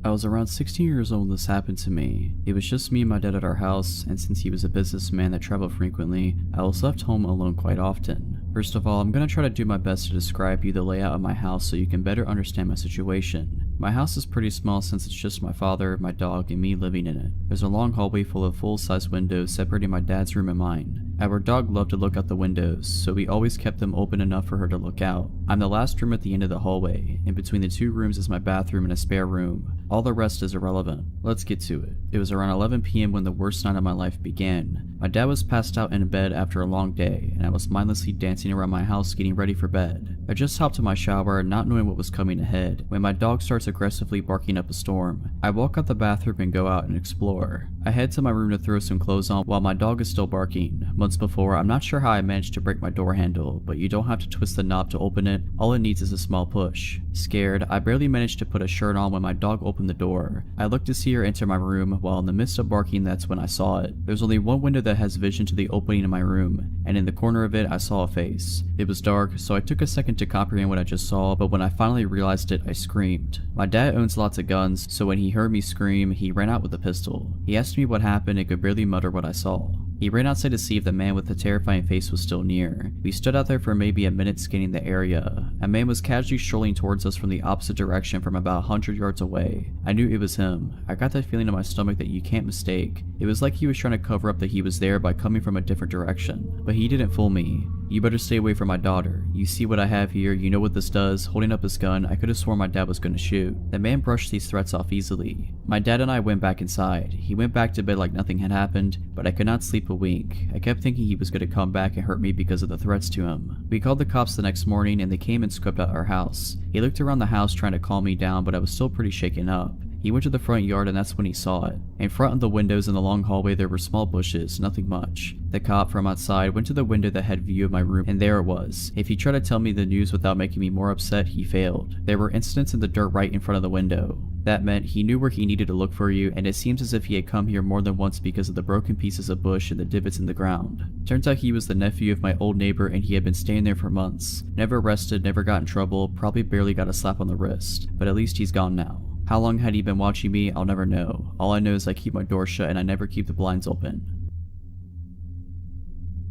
I was around 16 years old when this happened to me. It was just me and my dad at our house, and since he was a businessman that traveled frequently, I was left home alone quite often. First of all, I'm going to try to do my best to describe you the layout of my house so you can better understand my situation. My house is pretty small since it's just my father, my dog, and me living in it. There's a long hallway full of full-size windows separating my dad's room and mine. Our dog loved to look out the windows, so we always kept them open enough for her to look out. I'm the last room at the end of the hallway. In between the two rooms is my bathroom and a spare room. All the rest is irrelevant. Let's get to it. It was around 11 p.m. when the worst night of my life began. My dad was passed out in bed after a long day, and I was mindlessly dancing around my house getting ready for bed. I just hopped in my shower, not knowing what was coming ahead, when my dog starts aggressively barking up a storm. I walk out the bathroom and go out and explore. I head to my room to throw some clothes on while my dog is still barking. Months before, I'm not sure how I managed to break my door handle, but you don't have to twist the knob to open it. All it needs is a small push. Scared, I barely managed to put a shirt on when my dog opened the door. I looked to see her enter my room, while in the midst of barking, that's when I saw it. There's only one window that has vision to the opening in my room, and in the corner of it I saw a face. It was dark, so I took a second to comprehend what I just saw, but when I finally realized it, I screamed. My dad owns lots of guns, so when he heard me scream, he ran out with a pistol. He asked me what happened and could barely mutter what I saw. He ran outside to see if the man with the terrifying face was still near. We stood out there for maybe a minute scanning the area. A man was casually strolling towards us from the opposite direction from about 100 yards away. I knew it was him. I got that feeling in my stomach that you can't mistake. It was like he was trying to cover up that he was there by coming from a different direction. But he didn't fool me. You better stay away from my daughter. You see what I have here, you know what this does. Holding up his gun, I could have sworn my dad was going to shoot. The man brushed these threats off easily. My dad and I went back inside. He went back to bed like nothing had happened, but I could not sleep a wink. I kept thinking he was going to come back and hurt me because of the threats to him. We called the cops the next morning and they came and scoped out our house. He looked around the house trying to calm me down, but I was still pretty shaken up. He went to the front yard and that's when he saw it. In front of the windows in the long hallway there were small bushes, nothing much. The cop from outside went to the window that had view of my room and there it was. If he tried to tell me the news without making me more upset, he failed. There were incidents in the dirt right in front of the window. That meant he knew where he needed to look for you, and it seems as if he had come here more than once because of the broken pieces of bush and the divots in the ground. Turns out he was the nephew of my old neighbor and he had been staying there for months. Never arrested, never got in trouble, probably barely got a slap on the wrist. But at least he's gone now. How long had he been watching me? I'll never know. All I know is I keep my door shut and I never keep the blinds open.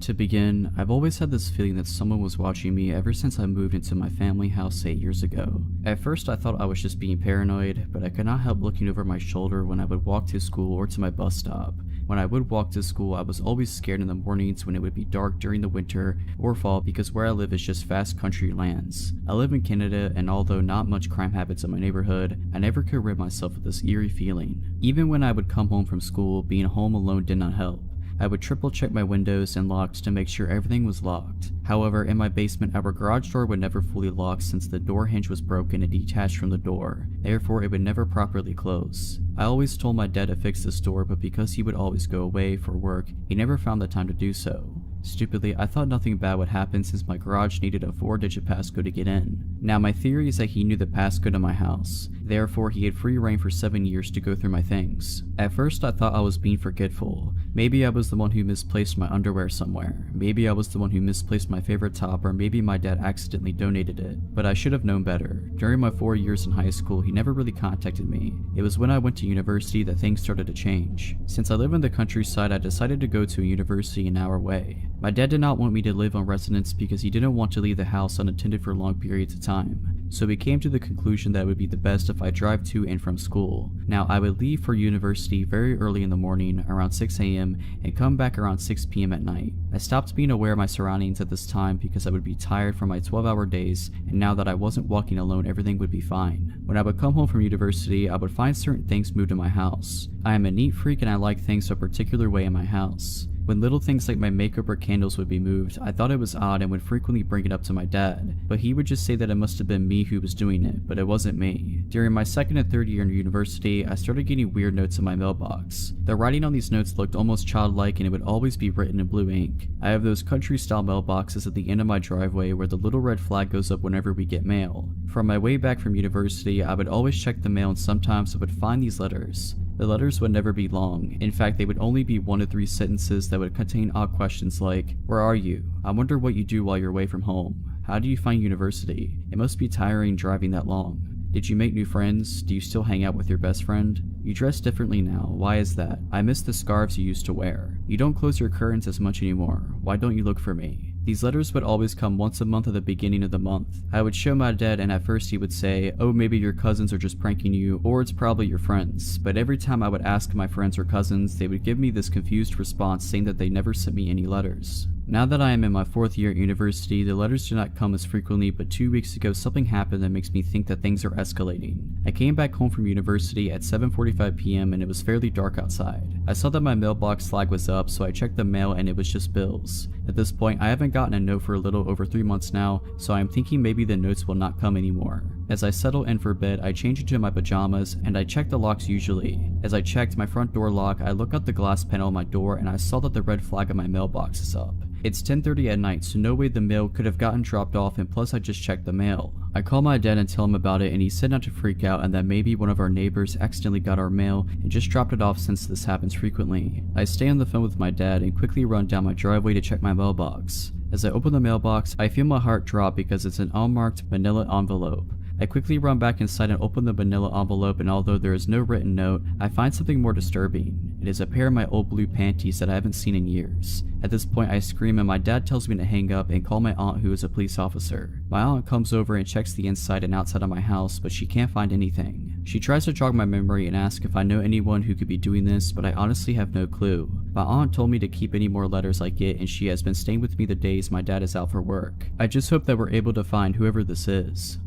To begin, I've always had this feeling that someone was watching me ever since I moved into my family house 8 years ago. At first I thought I was just being paranoid, but I could not help looking over my shoulder when I would walk to school or to my bus stop. When I would walk to school, I was always scared in the mornings when it would be dark during the winter or fall because where I live is just vast country lands. I live in Canada, and although not much crime habits in my neighborhood, I never could rid myself of this eerie feeling. Even when I would come home from school, being home alone did not help. I would triple check my windows and locks to make sure everything was locked. However, in my basement, our garage door would never fully lock since the door hinge was broken and detached from the door. Therefore, it would never properly close. I always told my dad to fix this door, but because he would always go away for work, he never found the time to do so. Stupidly, I thought nothing bad would happen since my garage needed a 4-digit passcode to get in. Now, my theory is that he knew the passcode of my house. Therefore, he had free reign for 7 years to go through my things. At first, I thought I was being forgetful. Maybe I was the one who misplaced my underwear somewhere. Maybe I was the one who misplaced my favorite top, or maybe my dad accidentally donated it. But I should have known better. During my 4 years in high school, he never really contacted me. It was when I went to university that things started to change. Since I live in the countryside, I decided to go to a university an hour away. My dad did not want me to live on residence because he didn't want to leave the house unattended for long periods of time. So we came to the conclusion that it would be the best if I drive to and from school. Now, I would leave for university very early in the morning, around 6 a.m., and come back around 6 p.m. at night. I stopped being aware of my surroundings at this time because I would be tired from my 12-hour days, and now that I wasn't walking alone, everything would be fine. When I would come home from university, I would find certain things moved in my house. I am a neat freak and I like things a particular way in my house. When little things like my makeup or candles would be moved, I thought it was odd and would frequently bring it up to my dad, but he would just say that it must have been me who was doing it, but it wasn't me. During my second and third year in university, I started getting weird notes in my mailbox. The writing on these notes looked almost childlike and it would always be written in blue ink. I have those country-style mailboxes at the end of my driveway where the little red flag goes up whenever we get mail. From my way back from university, I would always check the mail and sometimes I would find these letters. The letters would never be long. In fact, they would only be 1 to 3 sentences that would contain odd questions like, "Where are you? I wonder what you do while you're away from home. How do you find university? It must be tiring driving that long. Did you make new friends? Do you still hang out with your best friend? You dress differently now. Why is that? I miss the scarves you used to wear. You don't close your curtains as much anymore. Why don't you look for me?" These letters would always come once a month at the beginning of the month. I would show my dad and at first he would say, "Oh, maybe your cousins are just pranking you, or it's probably your friends." But every time I would ask my friends or cousins, they would give me this confused response saying that they never sent me any letters. Now that I am in my 4th year at university, the letters do not come as frequently, but 2 weeks ago something happened that makes me think that things are escalating. I came back home from university at 7:45 p.m. and it was fairly dark outside. I saw that my mailbox flag was up, so I checked the mail and it was just bills. At this point, I haven't gotten a note for a little over 3 months now, so I'm thinking maybe the notes will not come anymore. As I settle in for bed, I change into my pajamas and I check the locks usually. As I checked my front door lock, I look out the glass panel on my door and I saw that the red flag on my mailbox is up. It's 10:30 at night, so no way the mail could have gotten dropped off, and plus I just checked the mail. I call my dad and tell him about it, and he said not to freak out and that maybe one of our neighbors accidentally got our mail and just dropped it off since this happens frequently. I stay on the phone with my dad and quickly run down my driveway to check my mailbox. As I open the mailbox, I feel my heart drop because it's an unmarked manila envelope. I quickly run back inside and open the manila envelope, and although there is no written note, I find something more disturbing. It is a pair of my old blue panties that I haven't seen in years. At this point I scream and my dad tells me to hang up and call my aunt, who is a police officer. My aunt comes over and checks the inside and outside of my house, but she can't find anything. She tries to jog my memory and ask if I know anyone who could be doing this, but I honestly have no clue. My aunt told me to keep any more letters I get, and she has been staying with me the days my dad is out for work. I just hope that we're able to find whoever this is.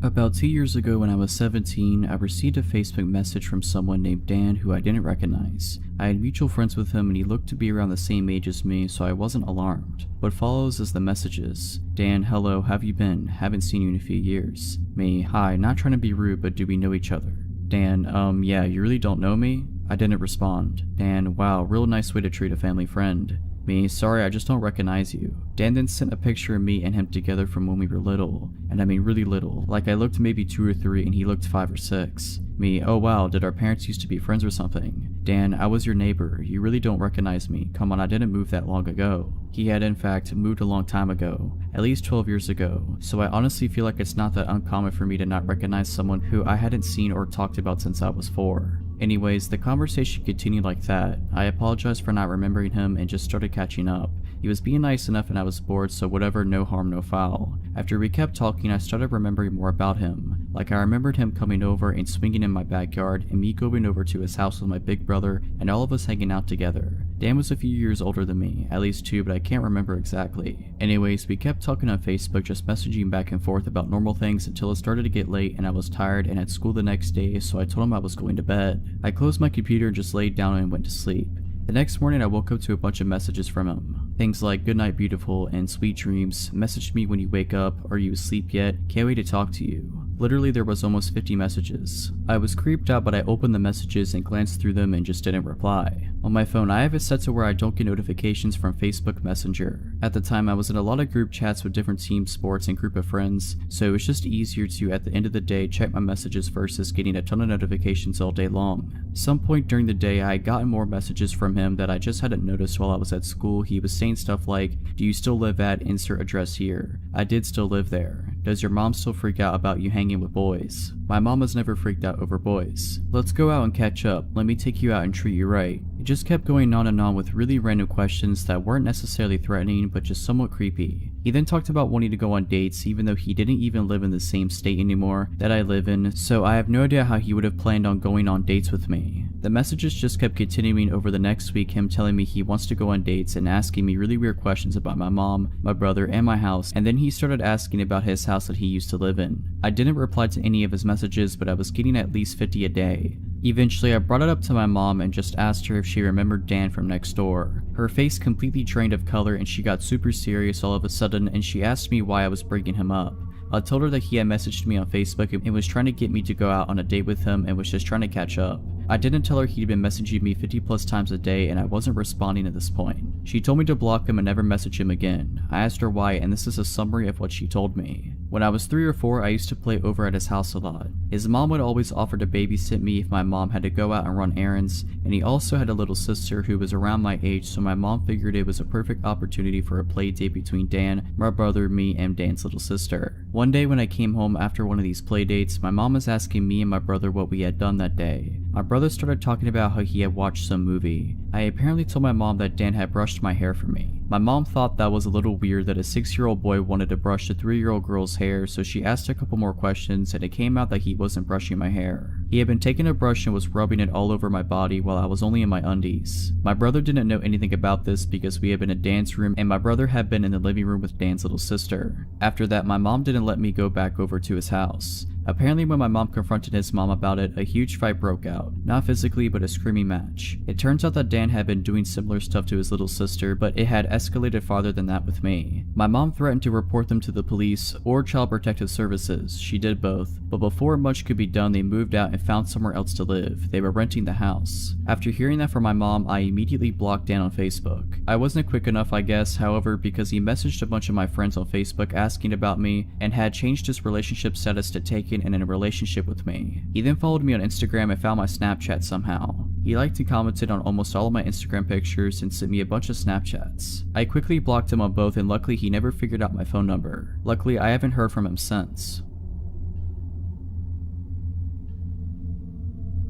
About 2 years ago when I was 17, I received a Facebook message from someone named Dan who I didn't recognize. I had mutual friends with him and he looked to be around the same age as me, so I wasn't alarmed. What follows is the messages. Dan, hello, how have you been? Haven't seen you in a few years. Me, hi, not trying to be rude, but do we know each other? Dan, yeah, you really don't know me? I didn't respond. Dan, wow, real nice way to treat a family friend. Me, sorry, I just don't recognize you. Dan then sent a picture of me and him together from when we were little. And I mean really little. Like I looked maybe 2 or 3 and he looked 5 or 6. Me, oh wow, did our parents used to be friends or something? Dan, I was your neighbor. You really don't recognize me. Come on, I didn't move that long ago. He had in fact moved a long time ago. At least 12 years ago. So I honestly feel like it's not that uncommon for me to not recognize someone who I hadn't seen or talked about since I was 4. Anyways, the conversation continued like that. I apologized for not remembering him and just started catching up. He was being nice enough and I was bored, so whatever, no harm, no foul. After we kept talking, I started remembering more about him. Like I remembered him coming over and swinging in my backyard and me going over to his house with my big brother and all of us hanging out together. Dan was a few years older than me, at least 2, but I can't remember exactly. Anyways, we kept talking on Facebook, just messaging back and forth about normal things until it started to get late and I was tired and at school the next day, so I told him I was going to bed. I closed my computer and just laid down and went to sleep. The next morning I woke up to a bunch of messages from him. Things like, good night beautiful and sweet dreams, message me when you wake up, are you asleep yet, can't wait to talk to you. Literally there was almost 50 messages. I was creeped out, but I opened the messages and glanced through them and just didn't reply. On my phone I have it set to where I don't get notifications from Facebook Messenger. At the time I was in a lot of group chats with different team sports and group of friends, so it was just easier to at the end of the day check my messages versus getting a ton of notifications all day long. Some point during the day I had gotten more messages from him that I just hadn't noticed while I was at school. He was saying stuff like, do you still live at insert address here? I did still live there. Does your mom still freak out about you hanging with boys? My mom has never freaked out over boys. Let's go out and catch up. Let me take you out and treat you right. It just kept going on and on with really random questions that weren't necessarily threatening but just somewhat creepy. He then talked about wanting to go on dates even though he didn't even live in the same state anymore that I live in, so I have no idea how he would have planned on going on dates with me. The messages just kept continuing over the next week, him telling me he wants to go on dates and asking me really weird questions about my mom, my brother, and my house, and then he started asking about his house that he used to live in. I didn't reply to any of his messages, but I was getting at least 50 a day. Eventually I brought it up to my mom and just asked her if she remembered Dan from next door. Her face completely drained of color and she got super serious all of a sudden and she asked me why I was bringing him up. I told her that he had messaged me on Facebook and was trying to get me to go out on a date with him and was just trying to catch up. I didn't tell her he'd been messaging me 50 plus times a day and I wasn't responding at this point. She told me to block him and never message him again. I asked her why, and this is a summary of what she told me. When I was 3 or 4, I used to play over at his house a lot. His mom would always offer to babysit me if my mom had to go out and run errands, and he also had a little sister who was around my age, so my mom figured it was a perfect opportunity for a play date between Dan, my brother, me, and Dan's little sister. One day when I came home after one of these play dates, my mom was asking me and my brother what we had done that day. My brother started talking about how he had watched some movie. I apparently told my mom that Dan had brushed my hair for me. My mom thought that was a little weird that a 6-year-old boy wanted to brush a 3-year-old girl's hair, so she asked a couple more questions and it came out that he wasn't brushing my hair. He had been taking a brush and was rubbing it all over my body while I was only in my undies. My brother didn't know anything about this because we had been in Dan's room and my brother had been in the living room with Dan's little sister. After that, my mom didn't let me go back over to his house. Apparently when my mom confronted his mom about it, a huge fight broke out. Not physically, but a screaming match. It turns out that Dan had been doing similar stuff to his little sister, but it had escalated farther than that with me. My mom threatened to report them to the police or Child Protective Services. She did both, but before much could be done, they moved out and found somewhere else to live. They were renting the house. After hearing that from my mom, I immediately blocked Dan on Facebook. I wasn't quick enough, I guess, however, because he messaged a bunch of my friends on Facebook asking about me and had changed his relationship status to taken and in a relationship with me. He then followed me on Instagram and found my Snapchat somehow. He liked and commented on almost all of my Instagram pictures and sent me a bunch of Snapchats. I quickly blocked him on both and luckily he never figured out my phone number. Luckily I haven't heard from him since.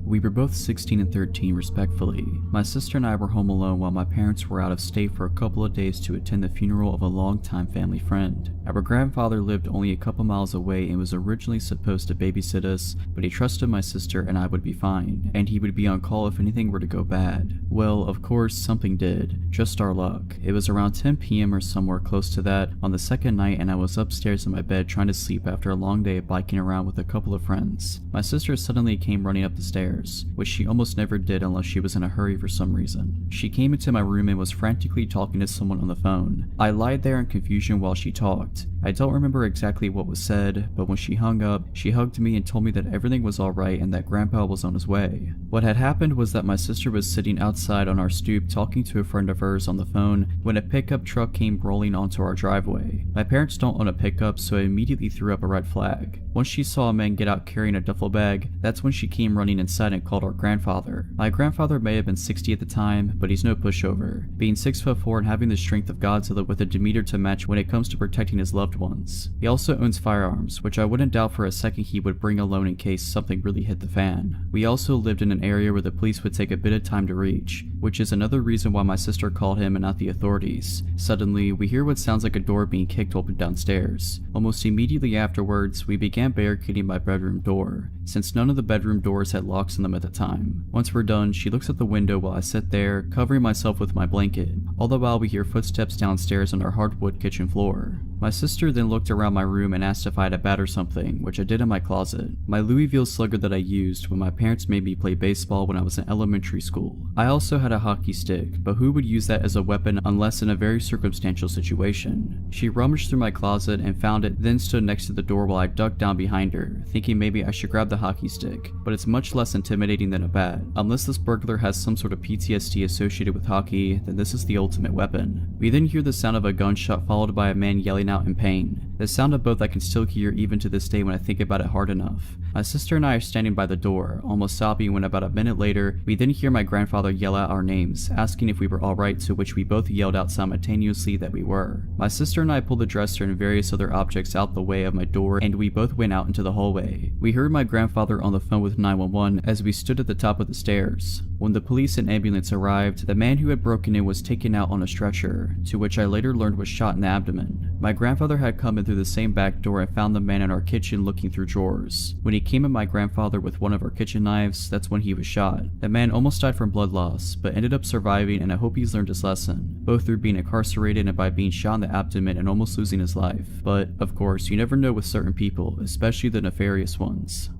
We were both 16 and 13 respectively. My sister and I were home alone while my parents were out of state for a couple of days to attend the funeral of a longtime family friend. Our grandfather lived only a couple miles away and was originally supposed to babysit us, but he trusted my sister and I would be fine, and he would be on call if anything were to go bad. Well, of course, something did. Just our luck. It was around 10 p.m. or somewhere close to that on the second night and I was upstairs in my bed trying to sleep after a long day of biking around with a couple of friends. My sister suddenly came running up the stairs, which she almost never did unless she was in a hurry for some reason. She came into my room and was frantically talking to someone on the phone. I lied there in confusion while she talked. I don't remember exactly what was said, but when she hung up, she hugged me and told me that everything was alright and that Grandpa was on his way. What had happened was that my sister was sitting outside on our stoop talking to a friend of hers on the phone when a pickup truck came rolling onto our driveway. My parents don't own a pickup, so I immediately threw up a red flag. Once she saw a man get out carrying a duffel bag, that's when she came running inside and called our grandfather. My grandfather may have been 60 at the time, but he's no pushover, being 6'4" and having the strength of Godzilla with a demeanor to match when it comes to protecting his loved ones. He also owns firearms, which I wouldn't doubt for a second he would bring alone in case something really hit the fan. We also lived in an area where the police would take a bit of time to reach, which is another reason why my sister called him and not the authorities. Suddenly, we hear what sounds like a door being kicked open downstairs. Almost immediately afterwards, we began barricading my bedroom door, since none of the bedroom doors had locks in them at the time. Once we're done, she looks at the window while I sit there, covering myself with my blanket. All the while we hear footsteps downstairs on our hardwood kitchen floor. My sister then looked around my room and asked if I had a bat or something, which I did in my closet. My Louisville slugger that I used when my parents made me play baseball when I was in elementary school. I also had a hockey stick, but who would use that as a weapon unless in a very circumstantial situation? She rummaged through my closet and found it, then stood next to the door while I ducked down behind her, thinking maybe I should grab the hockey stick, but it's much less intimidating than a bat. Unless this burglar has some sort of PTSD associated with hockey, then this is the ultimate weapon. We then hear the sound of a gunshot followed by a man yelling out in pain. The sound of both I can still hear even to this day when I think about it hard enough. My sister and I are standing by the door, almost sobbing, when about a minute later, we then hear my grandfather yell out our names, asking if we were alright, to which we both yelled out simultaneously that we were. My sister and I pulled the dresser and various other objects out the way of my door, and we both went out into the hallway. We heard my grandfather on the phone with 911 as we stood at the top of the stairs. When the police and ambulance arrived, the man who had broken in was taken out on a stretcher, to which I later learned was shot in the abdomen. My grandfather had come in through the same back door and found the man in our kitchen looking through drawers. When he came at my grandfather with one of our kitchen knives, that's when he was shot. The man almost died from blood loss, but ended up surviving, and I hope he's learned his lesson, both through being incarcerated and by being shot in the abdomen and almost losing his life. But, of course, you never know with certain people, especially the nefarious ones.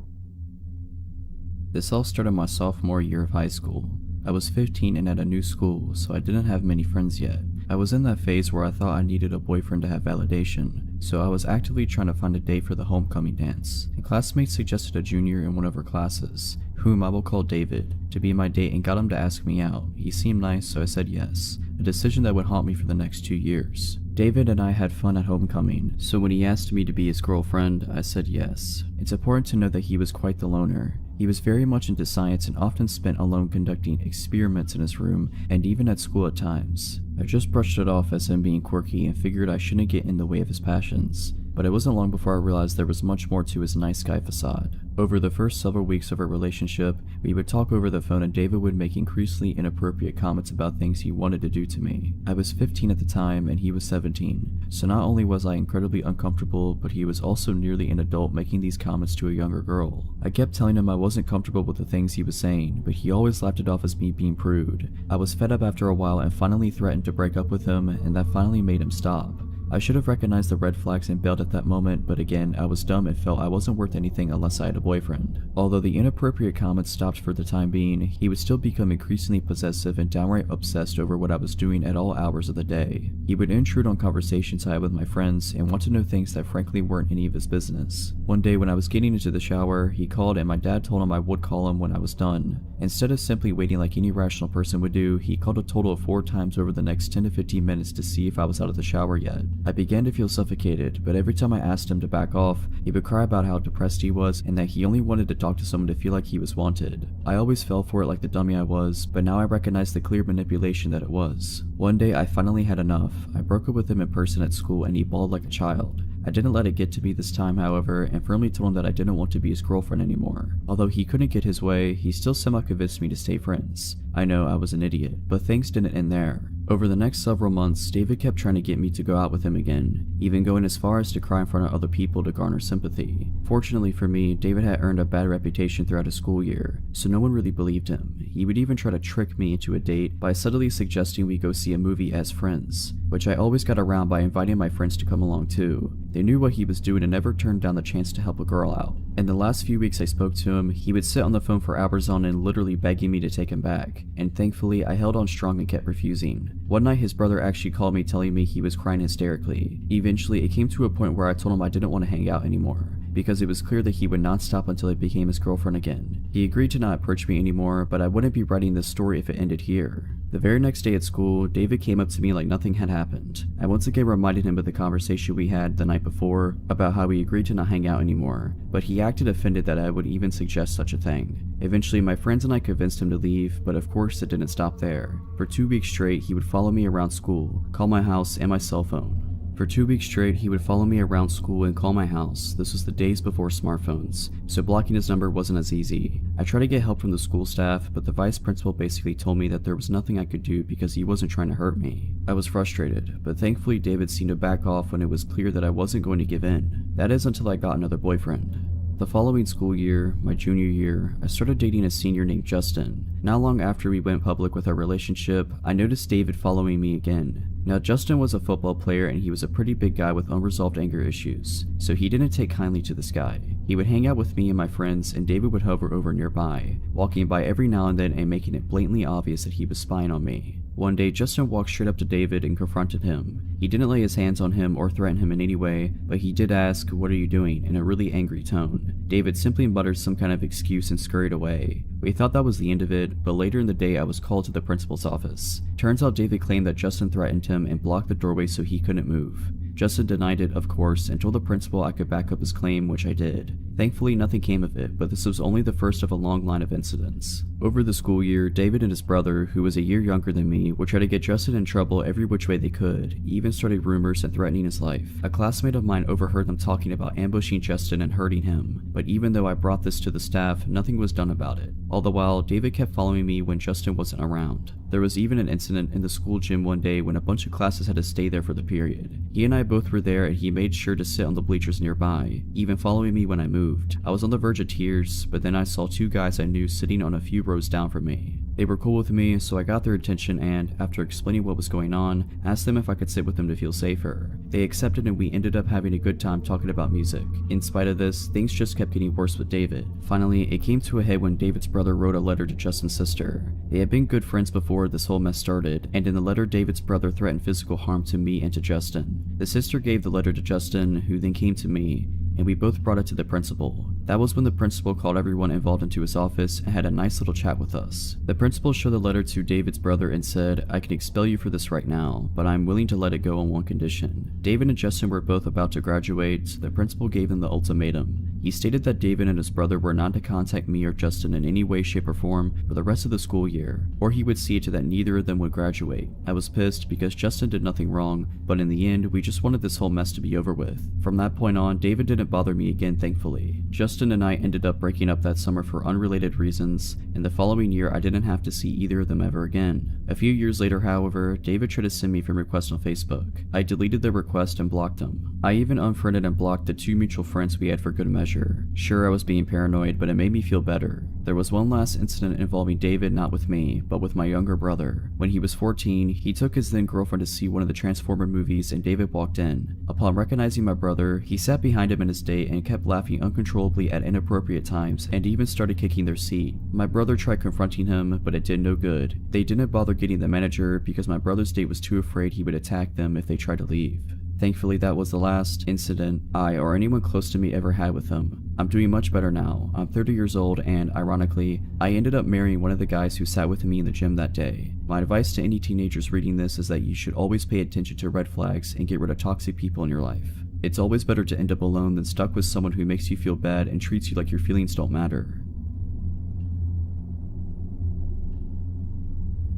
This all started my sophomore year of high school. I was 15 and at a new school, so I didn't have many friends yet. I was in that phase where I thought I needed a boyfriend to have validation, so I was actively trying to find a date for the homecoming dance. A classmate suggested a junior in one of her classes, whom I will call David, to be my date and got him to ask me out. He seemed nice, so I said yes, a decision that would haunt me for the next 2 years. David and I had fun at homecoming, so when he asked me to be his girlfriend, I said yes. It's important to know that he was quite the loner. He was very much into science and often spent alone conducting experiments in his room and even at school at times. I just brushed it off as him being quirky and figured I shouldn't get in the way of his passions, but it wasn't long before I realized there was much more to his nice guy facade. Over the first several weeks of our relationship, we would talk over the phone and David would make increasingly inappropriate comments about things he wanted to do to me. I was 15 at the time and he was 17, so not only was I incredibly uncomfortable, but he was also nearly an adult making these comments to a younger girl. I kept telling him I wasn't comfortable with the things he was saying, but he always laughed it off as me being prude. I was fed up after a while and finally threatened to break up with him, and that finally made him stop. I should have recognized the red flags and bailed at that moment, but again, I was dumb and felt I wasn't worth anything unless I had a boyfriend. Although the inappropriate comments stopped for the time being, he would still become increasingly possessive and downright obsessed over what I was doing at all hours of the day. He would intrude on conversations I had with my friends and want to know things that frankly weren't any of his business. One day when I was getting into the shower, he called and my dad told him I would call him when I was done. Instead of simply waiting like any rational person would do, he called a total of 4 times over the next 10 to 15 minutes to see if I was out of the shower yet. I began to feel suffocated, but every time I asked him to back off, he would cry about how depressed he was and that he only wanted to talk to someone to feel like he was wanted. I always fell for it like the dummy I was, but now I recognize the clear manipulation that it was. One day I finally had enough. I broke up with him in person at school and he bawled like a child. I didn't let it get to me this time, however, and firmly told him that I didn't want to be his girlfriend anymore. Although he couldn't get his way, he still somehow convinced me to stay friends. I know I was an idiot, but things didn't end there. Over the next several months, David kept trying to get me to go out with him again, even going as far as to cry in front of other people to garner sympathy. Fortunately for me, David had earned a bad reputation throughout his school year, so no one really believed him. He would even try to trick me into a date by subtly suggesting we go see a movie as friends, which I always got around by inviting my friends to come along too. They knew what he was doing and never turned down the chance to help a girl out. In the last few weeks I spoke to him, he would sit on the phone for hours on end literally begging me to take him back, and thankfully I held on strong and kept refusing. One night his brother actually called me telling me he was crying hysterically. Eventually it came to a point where I told him I didn't want to hang out anymore, because it was clear that he would not stop until I became his girlfriend again. He agreed to not approach me anymore, but I wouldn't be writing this story if it ended here. The very next day at school, David came up to me like nothing had happened. I once again reminded him of the conversation we had the night before about how we agreed to not hang out anymore, but he acted offended that I would even suggest such a thing. Eventually, my friends and I convinced him to leave, but of course it didn't stop there. For 2 weeks straight, he would follow me around school, call my house and my cell phone. For 2 weeks straight, he would follow me around school and call my house. This was the days before smartphones, so blocking his number wasn't as easy. I tried to get help from the school staff, but the vice principal basically told me that there was nothing I could do because he wasn't trying to hurt me. I was frustrated, but thankfully David seemed to back off when it was clear that I wasn't going to give in. That is until I got another boyfriend. The following school year, my junior year, I started dating a senior named Justin. Not long after we went public with our relationship, I noticed David following me again. Now Justin was a football player and he was a pretty big guy with unresolved anger issues, so he didn't take kindly to this guy. He would hang out with me and my friends and David would hover over nearby, walking by every now and then and making it blatantly obvious that he was spying on me. One day, Justin walked straight up to David and confronted him. He didn't lay his hands on him or threaten him in any way, but he did ask, "What are you doing?" in a really angry tone. David simply muttered some kind of excuse and scurried away. We thought that was the end of it, but later in the day I was called to the principal's office. Turns out David claimed that Justin threatened him and blocked the doorway so he couldn't move. Justin denied it, of course, and told the principal I could back up his claim, which I did. Thankfully, nothing came of it, but this was only the first of a long line of incidents. Over the school year, David and his brother, who was a year younger than me, would try to get Justin in trouble every which way they could. He even started rumors and threatening his life. A classmate of mine overheard them talking about ambushing Justin and hurting him, but even though I brought this to the staff, nothing was done about it. All the while, David kept following me when Justin wasn't around. There was even an incident in the school gym one day when a bunch of classes had to stay there for the period. He and I both were there and he made sure to sit on the bleachers nearby, even following me when I moved. I was on the verge of tears, but then I saw 2 guys I knew sitting on a few rows down from me. They were cool with me, so I got their attention and, after explaining what was going on, asked them if I could sit with them to feel safer. They accepted and we ended up having a good time talking about music. In spite of this, things just kept getting worse with David. Finally, it came to a head when David's brother wrote a letter to Justin's sister. They had been good friends before this whole mess started, and in the letter David's brother threatened physical harm to me and to Justin. The sister gave the letter to Justin, who then came to me, and we both brought it to the principal. That was when the principal called everyone involved into his office and had a nice little chat with us. The principal showed the letter to David's brother and said, "I can expel you for this right now, but I'm willing to let it go on one condition." David and Justin were both about to graduate, so the principal gave them the ultimatum. He stated that David and his brother were not to contact me or Justin in any way, shape, or form for the rest of the school year, or he would see to that neither of them would graduate. I was pissed because Justin did nothing wrong, but in the end, we just wanted this whole mess to be over with. From that point on, David didn't bother me again, thankfully. Justin and I ended up breaking up that summer for unrelated reasons, and the following year I didn't have to see either of them ever again. A few years later, however, David tried to send me friend requests on Facebook. I deleted the request and blocked him. I even unfriended and blocked the 2 mutual friends we had for good measure. Sure, I was being paranoid, but it made me feel better. There was one last incident involving David, not with me, but with my younger brother. When he was 14, he took his then girlfriend to see one of the Transformer movies and David walked in. Upon recognizing my brother, he sat behind him in his date and kept laughing uncontrollably at inappropriate times and even started kicking their seat. My brother tried confronting him, but it did no good. They didn't bother getting the manager because my brother's date was too afraid he would attack them if they tried to leave. Thankfully, that was the last incident I or anyone close to me ever had with him. I'm doing much better now. I'm 30 years old and, ironically, I ended up marrying one of the guys who sat with me in the gym that day. My advice to any teenagers reading this is that you should always pay attention to red flags and get rid of toxic people in your life. It's always better to end up alone than stuck with someone who makes you feel bad and treats you like your feelings don't matter.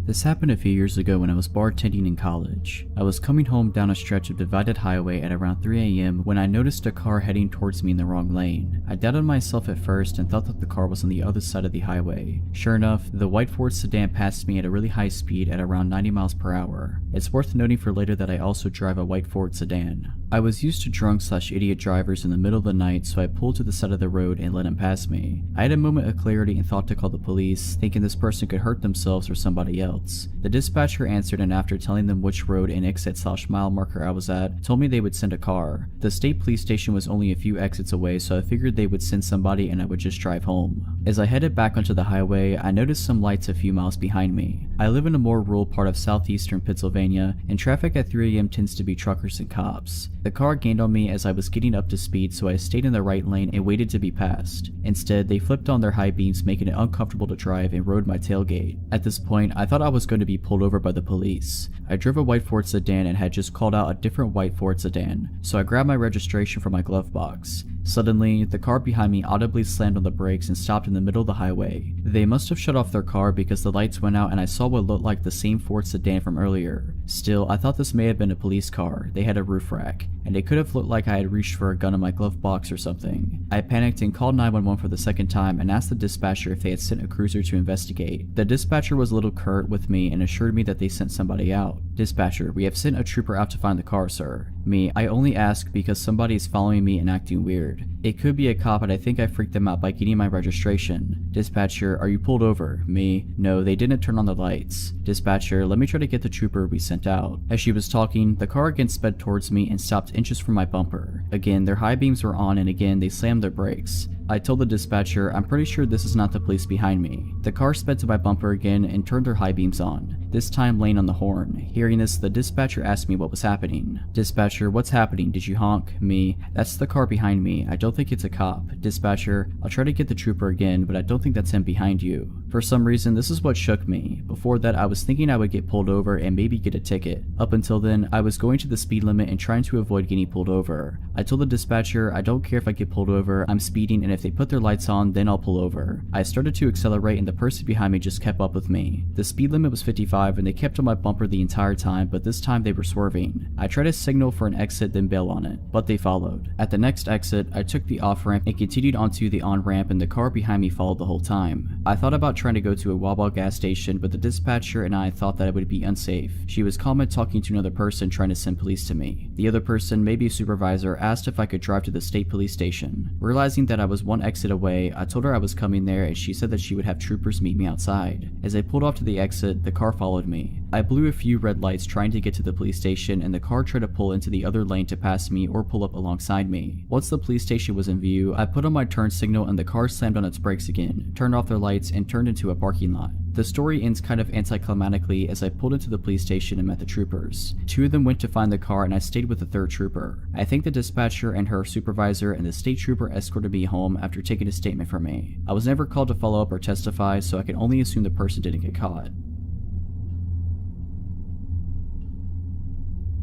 This happened a few years ago when I was bartending in college. I was coming home down a stretch of divided highway at around 3 a.m. when I noticed a car heading towards me in the wrong lane. I doubted myself at first and thought that the car was on the other side of the highway. Sure enough, the white Ford sedan passed me at a really high speed at around 90 miles per hour. It's worth noting for later that I also drive a white Ford sedan. I was used to drunk/idiot drivers in the middle of the night, so I pulled to the side of the road and let him pass me. I had a moment of clarity and thought to call the police, thinking this person could hurt themselves or somebody else. The dispatcher answered, and after telling them which road and exit/mile marker I was at, told me they would send a car. The state police station was only a few exits away, so I figured they would send somebody and I would just drive home. As I headed back onto the highway, I noticed some lights a few miles behind me. I live in a more rural part of southeastern Pennsylvania, and traffic at 3 a.m. tends to be truckers and cops. The car gained on me as I was getting up to speed, so I stayed in the right lane and waited to be passed. Instead, they flipped on their high beams, making it uncomfortable to drive, and rode my tailgate. At this point, I thought I was going to be pulled over by the police. I drove a white Ford sedan and had just called out a different white Ford sedan, so I grabbed my registration from my glove box. Suddenly, the car behind me audibly slammed on the brakes and stopped in the middle of the highway. They must have shut off their car because the lights went out and I saw what looked like the same Ford sedan from earlier. Still, I thought this may have been a police car. They had a roof rack, and it could have looked like I had reached for a gun in my glove box or something. I panicked and called 911 for the second time and asked the dispatcher if they had sent a cruiser to investigate. The dispatcher was a little curt with me and assured me that they sent somebody out. Dispatcher, we have sent a trooper out to find the car, sir. Me, I only ask because somebody is following me and acting weird. It could be a cop, but I think I freaked them out by getting my registration. Dispatcher, are you pulled over? Me, no, they didn't turn on the lights. Dispatcher, let me try to get the trooper we sent out. As she was talking, the car again sped towards me and stopped inches from my bumper. Again, their high beams were on and again they slammed their brakes. I told the dispatcher, I'm pretty sure this is not the police behind me. The car sped to my bumper again and turned their high beams on, this time laying on the horn. Hearing this, the dispatcher asked me what was happening. Dispatcher, what's happening? Did you honk? Me, that's the car behind me. I don't think it's a cop. Dispatcher, I'll try to get the trooper again, but I don't think that's him behind you. For some reason, this is what shook me. Before that, I was thinking I would get pulled over and maybe get a ticket. Up until then, I was going to the speed limit and trying to avoid getting pulled over. I told the dispatcher, I don't care if I get pulled over, I'm speeding, and if they put their lights on, then I'll pull over. I started to accelerate and the person behind me just kept up with me. The speed limit was 55 and they kept on my bumper the entire time, but this time they were swerving. I tried to signal for an exit then bail on it, but they followed. At the next exit, I took the off-ramp and continued onto the on-ramp, and the car behind me followed the whole time. I thought about trying to go to a Wawa gas station, but the dispatcher and I thought that it would be unsafe. She was calm and talking to another person trying to send police to me. The other person, maybe a supervisor, asked if I could drive to the state police station. Realizing that I was one exit away, I told her I was coming there and she said that she would have troopers meet me outside. As I pulled off to the exit, the car followed me. I blew a few red lights trying to get to the police station, and the car tried to pull into the other lane to pass me or pull up alongside me. Once the police station was in view, I put on my turn signal and the car slammed on its brakes again, turned off their lights, and turned into a parking lot. The story ends kind of anticlimactically as I pulled into the police station and met the troopers. Two of them went to find the car and I stayed with the third trooper. I think the dispatcher and her supervisor and the state trooper escorted me home after taking a statement from me. I was never called to follow up or testify, so I can only assume the person didn't get caught.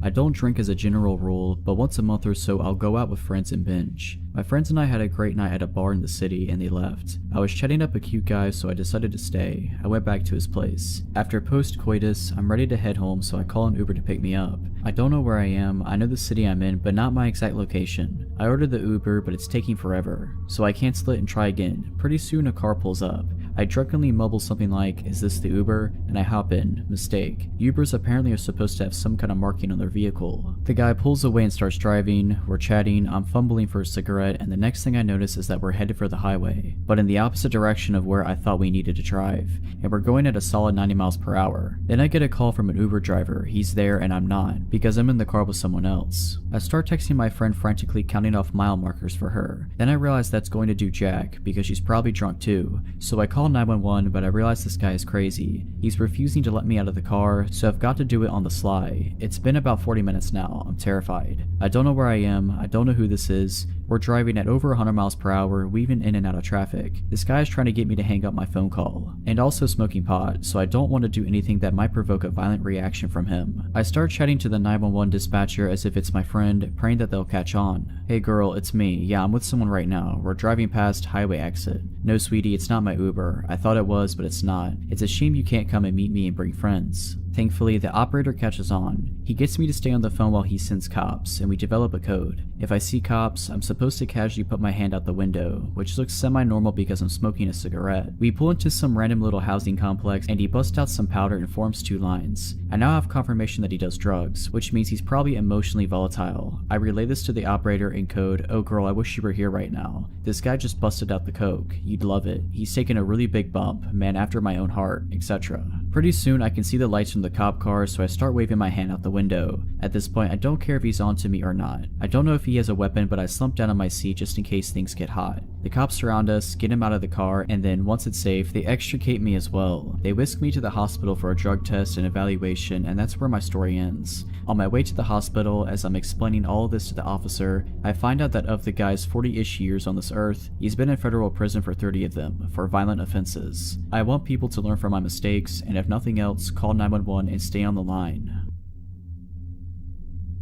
I don't drink as a general rule, but once a month or so I'll go out with friends and binge. My friends and I had a great night at a bar in the city and they left. I was chatting up a cute guy, so I decided to stay. I went back to his place. After post-coitus, I'm ready to head home, so I call an Uber to pick me up. I don't know where I am, I know the city I'm in, but not my exact location. I ordered the Uber, but it's taking forever, so I cancel it and try again. Pretty soon a car pulls up. I drunkenly mumble something like, "Is this the Uber?" and I hop in. Mistake. Ubers apparently are supposed to have some kind of marking on their vehicle. The guy pulls away and starts driving. We're chatting, I'm fumbling for a cigarette, and the next thing I notice is that we're headed for the highway, but in the opposite direction of where I thought we needed to drive, and we're going at a solid 90 miles per hour. Then I get a call from an Uber driver. He's there and I'm not, because I'm in the car with someone else. I start texting my friend, frantically counting off mile markers for her. Then I realize that's going to do jack, because she's probably drunk too, so I call 911, but I realize this guy is crazy. He's refusing to let me out of the car, so I've got to do it on the sly. It's been about 40 minutes now. I'm terrified. I don't know where I am. I don't know who this is. We're driving at over 100 miles per hour, weaving in and out of traffic. This guy is trying to get me to hang up my phone call, and also smoking pot, so I don't want to do anything that might provoke a violent reaction from him. I start chatting to the 911 dispatcher as if it's my friend, praying that they'll catch on. "Hey girl, it's me. Yeah, I'm with someone right now. We're driving past highway exit." "No sweetie, it's not my Uber. I thought it was, but it's not. It's a shame you can't come and meet me and bring friends." Thankfully, the operator catches on. He gets me to stay on the phone while he sends cops, and we develop a code. If I see cops, I'm supposed to casually put my hand out the window, which looks semi-normal because I'm smoking a cigarette. We pull into some random little housing complex, and he busts out some powder and forms 2 lines. I now have confirmation that he does drugs, which means he's probably emotionally volatile. I relay this to the operator in code, "Oh girl, I wish you were here right now. This guy just busted out the coke. You'd love it. He's taken a really big bump, man after my own heart," etc. Pretty soon I can see the lights from the cop car, so I start waving my hand out the window. At this point, I don't care if he's onto me or not. I don't know if he has a weapon, but I slump down on my seat just in case things get hot. The cops surround us, get him out of the car, and then, once it's safe, they extricate me as well. They whisk me to the hospital for a drug test and evaluation, and that's where my story ends. On my way to the hospital, as I'm explaining all of this to the officer, I find out that of the guy's 40-ish years on this earth, he's been in federal prison for 30 of them, for violent offenses. I want people to learn from my mistakes, and if nothing else, call 911 and stay on the line.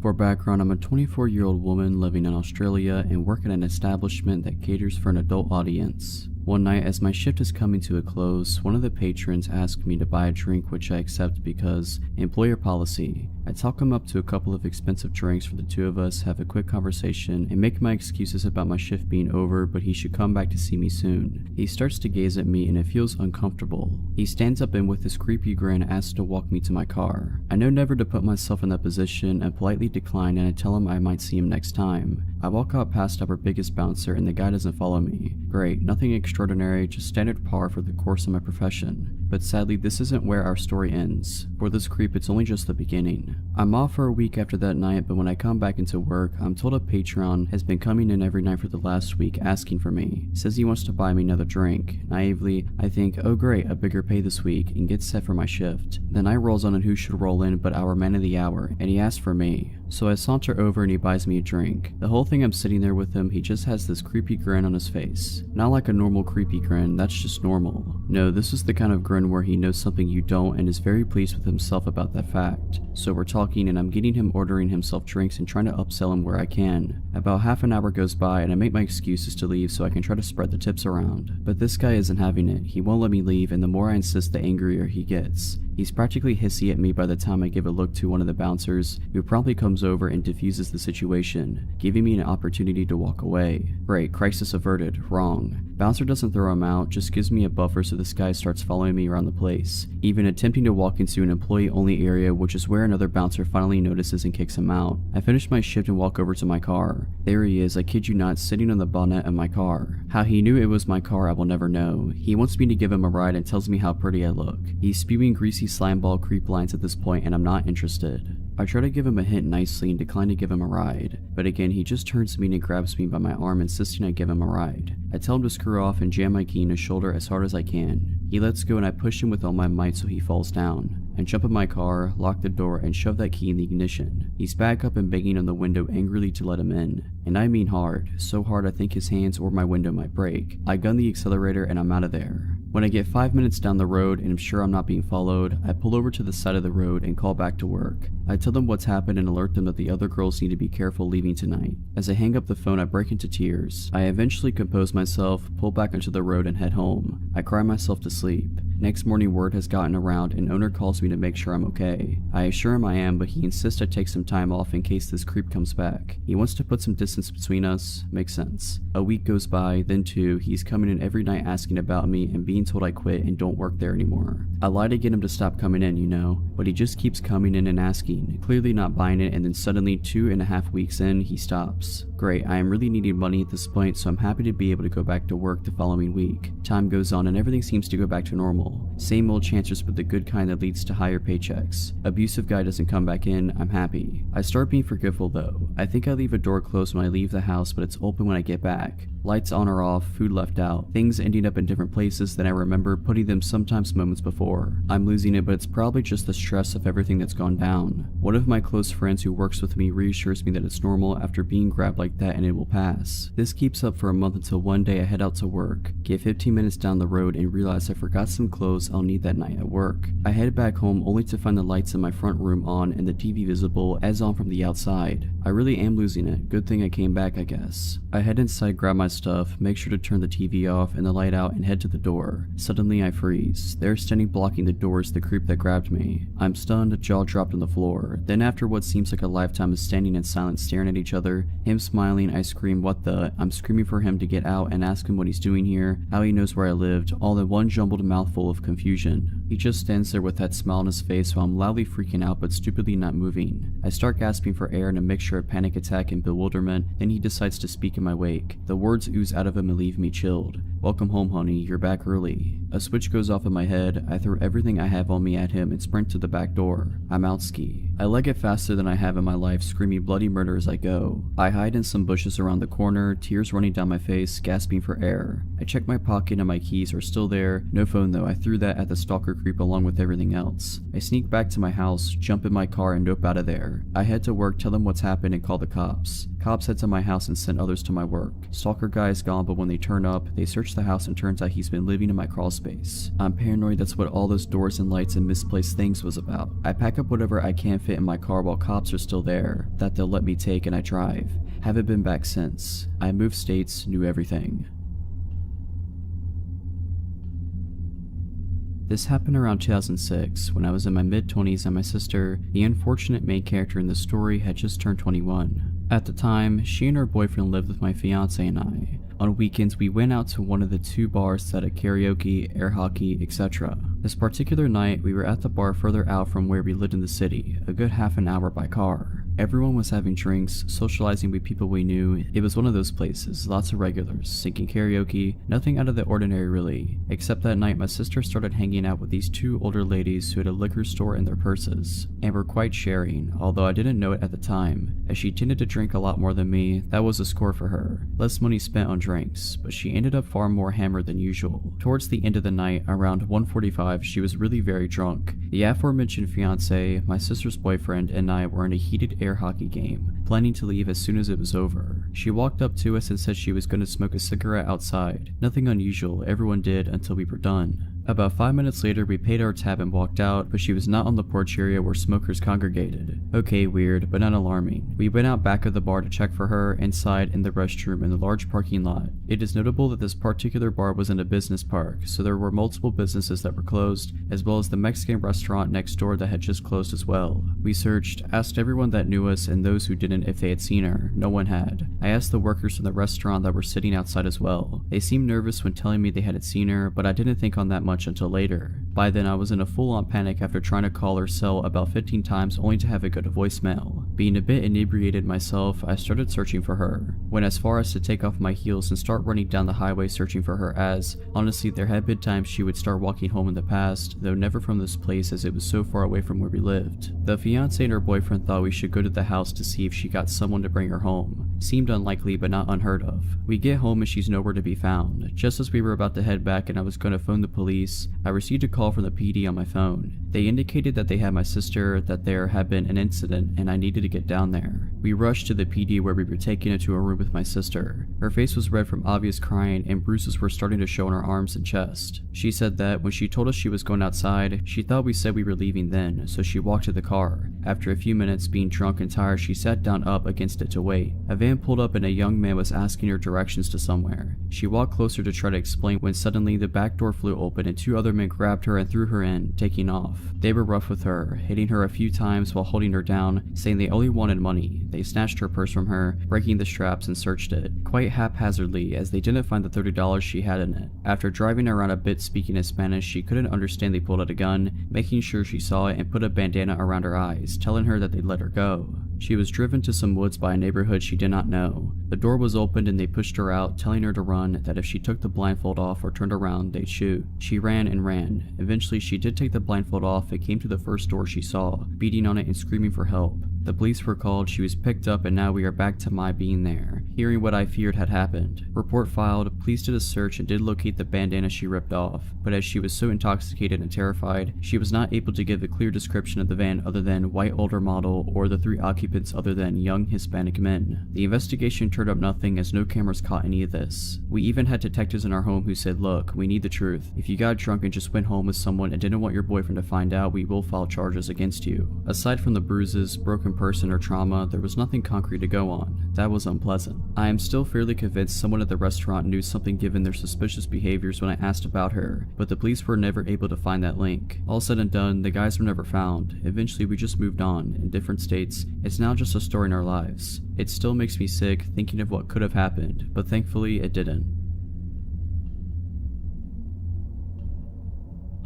For background, I'm a 24-year-old woman living in Australia and work at an establishment that caters for an adult audience. One night, as my shift is coming to a close, one of the patrons asked me to buy a drink, which I accept because employer policy. I talk him up to a couple of expensive drinks for the two of us, have a quick conversation, and make my excuses about my shift being over, but he should come back to see me soon. He starts to gaze at me and it feels uncomfortable. He stands up and with this creepy grin asks to walk me to my car. I know never to put myself in that position and politely decline, and I tell him I might see him next time. I walk out past our biggest bouncer and the guy doesn't follow me. Great, nothing extraordinary, just standard par for the course of my profession. But sadly, this isn't where our story ends. For this creep, it's only just the beginning. I'm off for a week after that night, but when I come back into work, I'm told a patron has been coming in every night for the last week asking for me. Says he wants to buy me another drink. Naively, I think, oh great, a bigger pay this week, and get set for my shift. The night rolls on and who should roll in but our man of the hour, and he asks for me. So I saunter over and he buys me a drink. The whole thing I'm sitting there with him, he just has this creepy grin on his face. Not like a normal creepy grin, that's just normal. No, this is the kind of grin where he knows something you don't and is very pleased with himself about that fact. So we're talking and I'm getting him ordering himself drinks and trying to upsell him where I can. About half an hour goes by and I make my excuses to leave so I can try to spread the tips around. But this guy isn't having it. He won't let me leave, and the more I insist, the angrier he gets. He's practically hissy at me by the time I give a look to one of the bouncers, who promptly comes over and diffuses the situation, giving me an opportunity to walk away. Great, crisis averted. Wrong. Bouncer doesn't throw him out, just gives me a buffer so this guy starts following me around the place, even attempting to walk into an employee-only area, which is where another bouncer finally notices and kicks him out. I finish my shift and walk over to my car. There he is, I kid you not, sitting on the bonnet of my car. How he knew it was my car I will never know. He wants me to give him a ride and tells me how pretty I look. He's spewing greasy slimeball creep lines at this point and I'm not interested. I try to give him a hint nicely and decline to give him a ride, but again he just turns to me and grabs me by my arm, insisting I give him a ride. I tell him to screw off and jam my key in his shoulder as hard as I can. He lets go and I push him with all my might so he falls down. I jump in my car, lock the door, and shove that key in the ignition. He's back up and banging on the window angrily to let him in. And I mean hard, so hard I think his hands or my window might break. I gun the accelerator and I'm out of there. When I get 5 minutes down the road and I'm sure I'm not being followed, I pull over to the side of the road and call back to work. I tell them what's happened and alert them that the other girls need to be careful leaving tonight. As I hang up the phone, I break into tears. I eventually compose myself, pull back onto the road and head home. I cry myself to sleep. Next morning, word has gotten around and owner calls me to make sure I'm okay. I assure him I am, but he insists I take some time off in case this creep comes back. He wants to put some distance between us. Makes sense. A week goes by, then 2, he's coming in every night asking about me and being told I quit and don't work there anymore. I lie to get him to stop coming in, you know, but he just keeps coming in and asking, clearly not buying it, and then suddenly 2.5 weeks in, he stops. Great, I am really needing money at this point, so I'm happy to be able to go back to work the following week. Time goes on and everything seems to go back to normal. Same old chances, but the good kind that leads to higher paychecks. Abusive guy doesn't come back in, I'm happy. I start being forgetful though. I think I leave a door closed when I leave the house, but it's open when I get back. Lights on or off, food left out, things ending up in different places than I remember putting them sometimes moments before. I'm losing it, but it's probably just the stress of everything that's gone down. One of my close friends who works with me reassures me that it's normal after being grabbed like that and it will pass. This keeps up for a month until one day I head out to work, get 15 minutes down the road and realize I forgot some clothes I'll need that night at work. I head back home only to find the lights in my front room on and the TV visible as on from the outside. I really am losing it. Good thing I came back, I guess. I head inside, grab my stuff, make sure to turn the TV off and the light out and head to the door. Suddenly I freeze. There standing blocking the door is the creep that grabbed me. I'm stunned, jaw dropped on the floor. Then after what seems like a lifetime of standing in silence staring at each other, him smiling, I scream what the, I'm screaming for him to get out and ask him what he's doing here, how he knows where I lived, all in one jumbled mouthful of confusion. He just stands there with that smile on his face while I'm loudly freaking out but stupidly not moving. I start gasping for air in a mixture of panic attack and bewilderment, then he decides to speak in my wake. The words ooze out of him and leave me chilled. Welcome home, honey, you're back early. A switch goes off in my head, I throw everything I have on me at him and sprint to the back door. I'm out ski. I leg it faster than I have in my life, screaming bloody murder as I go. I hide in some bushes around the corner, tears running down my face, gasping for air. I check my pocket and my keys are still there. No phone though, I threw that at the stalker creep along with everything else. I sneak back to my house, jump in my car and nope out of there. I head to work, tell them what's happened and call the cops. Cops head to my house and send others to my work. Stalker guy is gone, but when they turn up, they search the house and turns out he's been living in my crawl space. I'm paranoid that's what all those doors and lights and misplaced things was about. I pack up whatever I can fit in my car while cops are still there, that they'll let me take, and I drive. Haven't been back since. I moved states, knew everything. This happened around 2006, when I was in my mid-20s and my sister, the unfortunate main character in the story, had just turned 21. At the time, she and her boyfriend lived with my fiance and I. On weekends, we went out to one of the 2 bars that had karaoke, air hockey, etc. This particular night, we were at the bar further out from where we lived in the city, a good half an hour by car. Everyone was having drinks, socializing with people we knew. It was one of those places, lots of regulars, singing karaoke, nothing out of the ordinary really. Except that night my sister started hanging out with these 2 older ladies who had a liquor store in their purses, and were quite sharing, although I didn't know it at the time. As she tended to drink a lot more than me, that was a score for her. Less money spent on drinks, but she ended up far more hammered than usual. Towards the end of the night, around 1:45, she was really very drunk. The aforementioned fiance, my sister's boyfriend, and I were in a heated air hockey game, planning to leave as soon as it was over. She walked up to us and said she was going to smoke a cigarette outside. Nothing unusual, everyone did until we were done. About 5 minutes later, we paid our tab and walked out, but she was not on the porch area where smokers congregated. Okay, weird, but not alarming. We went out back of the bar to check for her, inside in the restroom in the large parking lot. It is notable that this particular bar was in a business park, so there were multiple businesses that were closed, as well as the Mexican restaurant next door that had just closed as well. We searched, asked everyone that knew us and those who didn't if they had seen her. No one had. I asked the workers from the restaurant that were sitting outside as well. They seemed nervous when telling me they hadn't seen her, but I didn't think on that much until later. By then I was in a full-on panic after trying to call her cell about 15 times only to have it go to voicemail. Being a bit inebriated myself, I started searching for her. Went as far as to take off my heels and start running down the highway searching for her, as honestly there had been times she would start walking home in the past, though never from this place as it was so far away from where we lived. The fiance and her boyfriend thought we should go to the house to see if she got someone to bring her home. Seemed unlikely but not unheard of. We get home and she's nowhere to be found. Just as we were about to head back and I was going to phone the police, I received a call from the PD on my phone. They indicated that they had my sister, that there had been an incident, and I needed to get down there. We rushed to the PD where we were taken into a room with my sister. Her face was red from obvious crying, and bruises were starting to show on her arms and chest. She said that when she told us she was going outside, she thought we said we were leaving then, so she walked to the car. After a few minutes, being drunk and tired, she sat down up against it to wait. A van pulled up and a young man was asking her directions to somewhere. She walked closer to try to explain when suddenly the back door flew open and 2 other men grabbed her and threw her in, taking off. They were rough with her, hitting her a few times while holding her down, saying they only wanted money. They snatched her purse from her, breaking the straps, and searched it, quite haphazardly as they didn't find the $30 she had in it. After driving around a bit speaking in Spanish, she couldn't understand they pulled out a gun, making sure she saw it and put a bandana around her eyes, telling her that they'd let her go. She was driven to some woods by a neighborhood she did not know. The door was opened and they pushed her out, telling her to run, that if she took the blindfold off or turned around, they'd shoot. She ran and ran. Eventually, she did take the blindfold off and came to the first door she saw, beating on it and screaming for help. The police were called, she was picked up, and now we are back to my being there, hearing what I feared had happened. Report filed, police did a search and did locate the bandana she ripped off, but as she was so intoxicated and terrified, she was not able to give a clear description of the van other than white older model or the 3 occupants other than young Hispanic men. The investigation turned up nothing as no cameras caught any of this. We even had detectives in our home who said, look, we need the truth. If you got drunk and just went home with someone and didn't want your boyfriend to find out, we will file charges against you. Aside from the bruises, broken person, or trauma, there was nothing concrete to go on. That was unpleasant. I am still fairly convinced someone at the restaurant knew something given their suspicious behaviors when I asked about her, but the police were never able to find that link. All said and done, the guys were never found. Eventually we just moved on, in different states. It's now just a story in our lives. It still makes me sick thinking of what could have happened, but thankfully it didn't.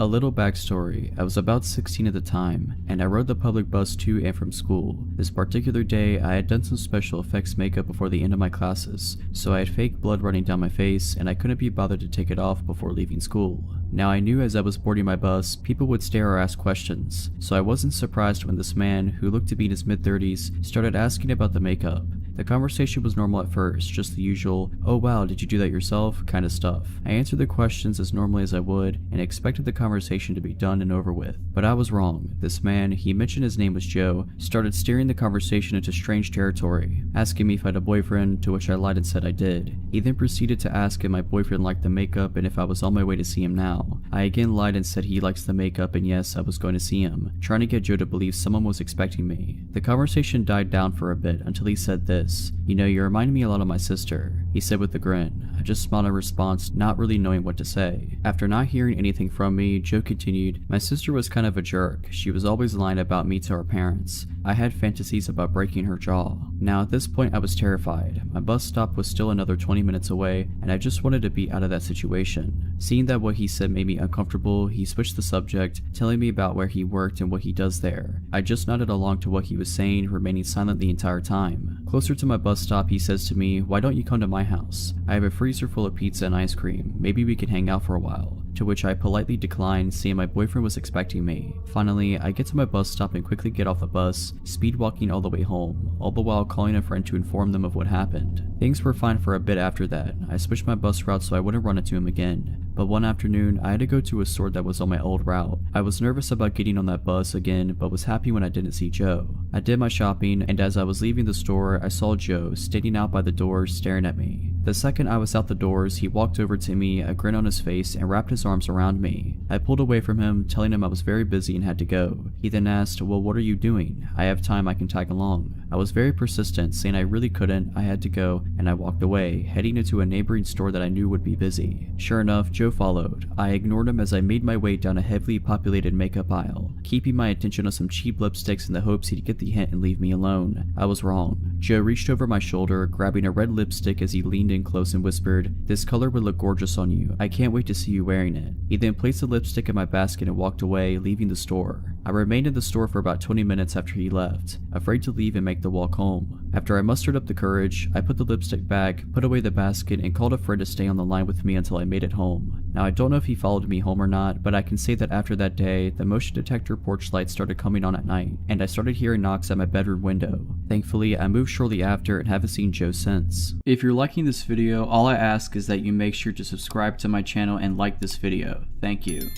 A little backstory, I was about 16 at the time, and I rode the public bus to and from school. This particular day, I had done some special effects makeup before the end of my classes, so I had fake blood running down my face and I couldn't be bothered to take it off before leaving school. Now I knew as I was boarding my bus, people would stare or ask questions, so I wasn't surprised when this man, who looked to be in his mid-30s, started asking about the makeup. The conversation was normal at first, just the usual, oh wow, did you do that yourself, kind of stuff. I answered the questions as normally as I would, and expected the conversation to be done and over with. But I was wrong. This man, he mentioned his name was Joe, started steering the conversation into strange territory, asking me if I had a boyfriend, to which I lied and said I did. He then proceeded to ask if my boyfriend liked the makeup and if I was on my way to see him now. I again lied and said he likes the makeup and yes, I was going to see him, trying to get Joe to believe someone was expecting me. The conversation died down for a bit until he said this, you know, you remind me a lot of my sister, he said with a grin. I just smiled in response, not really knowing what to say. After not hearing anything from me, Joe continued, my sister was kind of a jerk. She was always lying about me to her parents. I had fantasies about breaking her jaw. Now at this point I was terrified. My bus stop was still another 20 minutes away, and I just wanted to be out of that situation. Seeing that what he said made me uncomfortable, he switched the subject, telling me about where he worked and what he does there. I just nodded along to what he was saying, remaining silent the entire time. Closer to my bus stop, he says to me, why don't you come to my house? I have a freezer full of pizza and ice cream. Maybe we can hang out for a while. To which I politely declined, seeing my boyfriend was expecting me. Finally, I get to my bus stop and quickly get off the bus, speed walking all the way home, all the while calling a friend to inform them of what happened. Things were fine for a bit after that. I switched my bus route so I wouldn't run into him again. But one afternoon, I had to go to a store that was on my old route. I was nervous about getting on that bus again, but was happy when I didn't see Joe. I did my shopping, and as I was leaving the store, I saw Joe standing out by the door staring at me. The second I was out the doors, he walked over to me, a grin on his face, and wrapped his arms around me. I pulled away from him, telling him I was very busy and had to go. He then asked, well, what are you doing? I have time, I can tag along. I was very persistent, saying I really couldn't, I had to go, and I walked away, heading into a neighboring store that I knew would be busy. Sure enough, Joe followed. I ignored him as I made my way down a heavily populated makeup aisle, keeping my attention on some cheap lipsticks in the hopes he'd get the hint and leave me alone. I was wrong. Joe reached over my shoulder, grabbing a red lipstick as he leaned in close and whispered, this color would look gorgeous on you. I can't wait to see you wearing it. He then placed the lipstick in my basket and walked away, leaving the store. I remained in the store for about 20 minutes after he left, afraid to leave and make the walk home. After I mustered up the courage, I put the lipstick back, put away the basket, and called a friend to stay on the line with me until I made it home. Now I don't know if he followed me home or not, but I can say that after that day, the motion detector porch lights started coming on at night, and I started hearing knocks at my bedroom window. Thankfully, I moved shortly after and haven't seen Joe since. If you're liking this video, all I ask is that you make sure to subscribe to my channel and like this video. Thank you.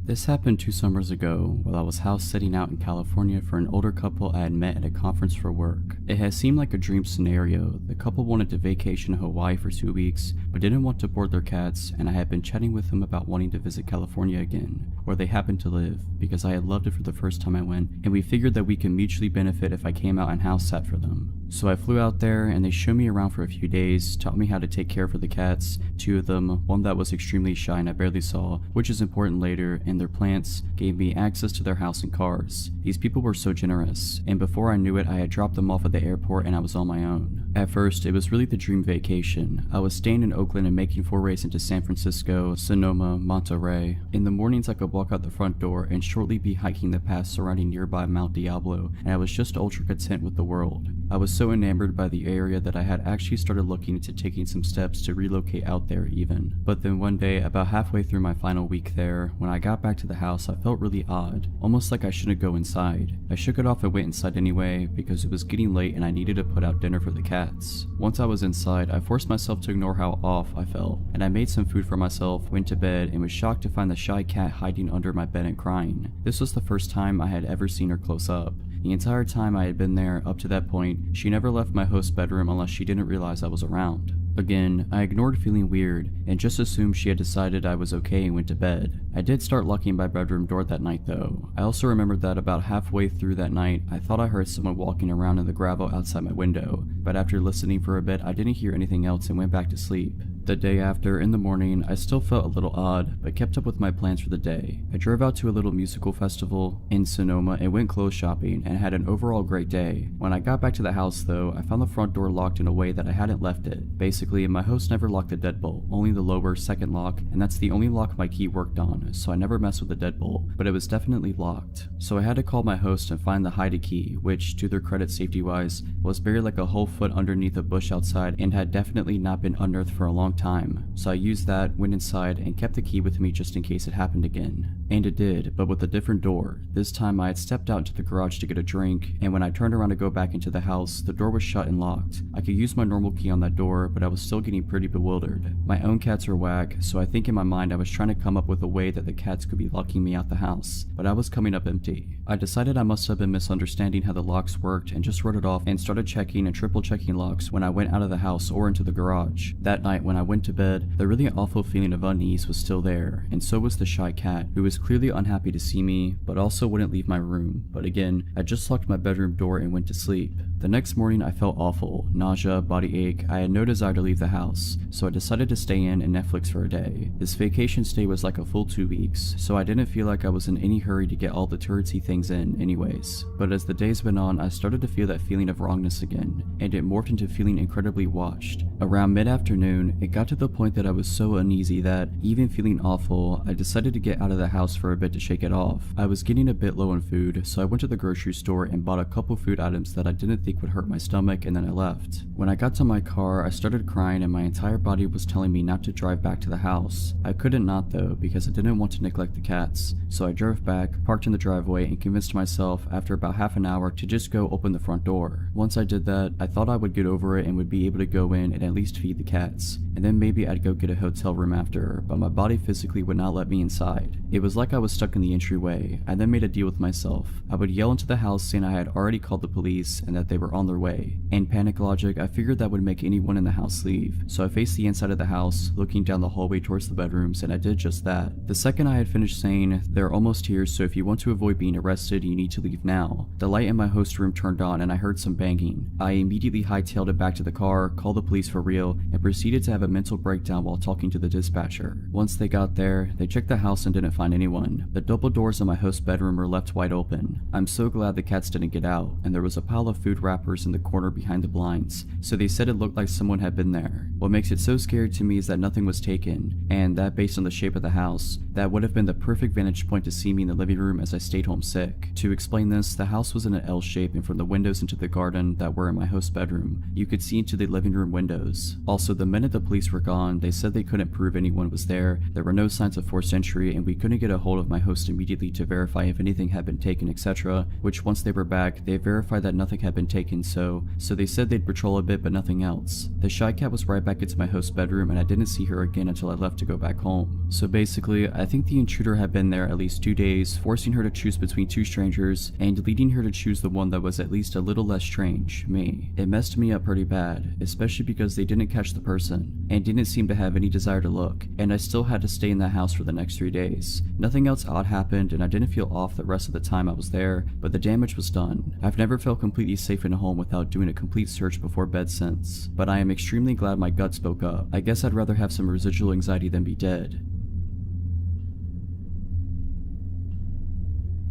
This happened 2 summers ago while I was house sitting out in California for an older couple I had met at a conference for work. It had seemed like a dream scenario. The couple wanted to vacation in Hawaii for 2 weeks, but didn't want to board their cats, and I had been chatting with them about wanting to visit California again, where they happened to live, because I had loved it for the first time I went, and we figured that we could mutually benefit if I came out and house sat for them. So I flew out there and they showed me around for a few days, taught me how to take care for the cats, 2 of them, one that was extremely shy and I barely saw, which is important later, and their plants, gave me access to their house and cars. These people were so generous, and before I knew it I had dropped them off at the airport and I was on my own. At first, it was really the dream vacation. I was staying in Oakland and making forays into San Francisco, Sonoma, Monterey. In the mornings I could walk out the front door and shortly be hiking the paths surrounding nearby Mount Diablo, and I was just ultra content with the world. I was so enamored by the area that I had actually started looking into taking some steps to relocate out there even. But then one day, about halfway through my final week there, when I got back to the house I felt really odd, almost like I shouldn't go inside. I shook it off and went inside anyway because it was getting late and I needed to put out dinner for the cats. Once I was inside, I forced myself to ignore how off I felt, and I made some food for myself, went to bed, and was shocked to find the shy cat hiding under my bed and crying. This was the first time I had ever seen her close up. The entire time I had been there up to that point, she never left my host's bedroom unless she didn't realize I was around. Again, I ignored feeling weird and just assumed she had decided I was okay and went to bed. I did start locking my bedroom door that night though. I also remembered that about halfway through that night, I thought I heard someone walking around in the gravel outside my window, but after listening for a bit I didn't hear anything else and went back to sleep. The day after, in the morning, I still felt a little odd, but kept up with my plans for the day. I drove out to a little musical festival in Sonoma and went clothes shopping and had an overall great day. When I got back to the house though, I found the front door locked in a way that I hadn't left it. Basically, my host never locked the deadbolt, only the lower second lock, and that's the only lock my key worked on, so I never messed with the deadbolt, but it was definitely locked. So I had to call my host and find the hidey key, which, to their credit safety-wise, was buried like a whole foot underneath a bush outside and had definitely not been unearthed for a long time. So I used that, went inside, and kept the key with me just in case it happened again. And it did, but with a different door. This time I had stepped out into the garage to get a drink, and when I turned around to go back into the house, the door was shut and locked. I could use my normal key on that door, but I was still getting pretty bewildered. My own cats are whack, so I think in my mind I was trying to come up with a way that the cats could be locking me out the house, but I was coming up empty. I decided I must have been misunderstanding how the locks worked and just wrote it off and started checking and triple checking locks when I went out of the house or into the garage. That night when I went to bed, the really awful feeling of unease was still there, and so was the shy cat, who was clearly unhappy to see me, but also wouldn't leave my room. But again, I just locked my bedroom door and went to sleep. The next morning I felt awful, nausea, body ache. I had no desire to leave the house, so I decided to stay in and Netflix for a day. This vacation stay was like a full 2 weeks, so I didn't feel like I was in any hurry to get all the touristy things in anyways. But as the days went on, I started to feel that feeling of wrongness again, and it morphed into feeling incredibly watched. Around mid-afternoon, it got to the point that I was so uneasy that, even feeling awful, I decided to get out of the house for a bit to shake it off. I was getting a bit low on food, so I went to the grocery store and bought a couple food items that I didn't think would hurt my stomach, and then I left. When I got to my car, I started crying and my entire body was telling me not to drive back to the house. I couldn't not though, because I didn't want to neglect the cats, so I drove back, parked in the driveway, and convinced myself after about half an hour to just go open the front door. Once I did that, I thought I would get over it and would be able to go in and at least feed the cats, and then maybe I'd go get a hotel room after, but my body physically would not let me inside. It was like I was stuck in the entryway. I then made a deal with myself. I would yell into the house saying I had already called the police and that they were on their way. In panic logic, I figured that would make anyone in the house leave, so I faced the inside of the house, looking down the hallway towards the bedrooms, and I did just that. The second I had finished saying, "They're almost here, so if you want to avoid being arrested, you need to leave now," the light in my host room turned on and I heard some banging. I immediately hightailed it back to the car, called the police for real, and proceeded to have a mental breakdown while talking to the dispatcher. Once they got there, they checked the house and didn't find anyone. The double doors in my host's bedroom were left wide open. I'm so glad the cats didn't get out, and there was a pile of food wrappers in the corner behind the blinds, so they said it looked like someone had been there. What makes it so scary to me is that nothing was taken, and that based on the shape of the house, that would have been the perfect vantage point to see me in the living room as I stayed home sick. To explain this, the house was in an L shape, and from the windows into the garden that were in my host's bedroom, you could see into the living room windows. Also, the minute the police were gone, they said they couldn't prove anyone was there were no signs of forced entry, and we couldn't get a hold of my host immediately to verify if anything had been taken, etc., which once they were back, they verified that nothing had been taken, so they said they'd patrol a bit but nothing else. The shy cat was right back into my host's bedroom, and I didn't see her again until I left to go back home. So basically, I I think the intruder had been there at least 2 days, forcing her to choose between two strangers and leading her to choose the one that was at least a little less strange, me. It messed me up pretty bad, especially because they didn't catch the person and didn't seem to have any desire to look, and I still had to stay in the house for the next 3 days. Nothing else odd happened and I didn't feel off the rest of the time I was there, but the damage was done. I've never felt completely safe in a home without doing a complete search before bed since, but I am extremely glad my gut spoke up. I guess I'd rather have some residual anxiety than be dead.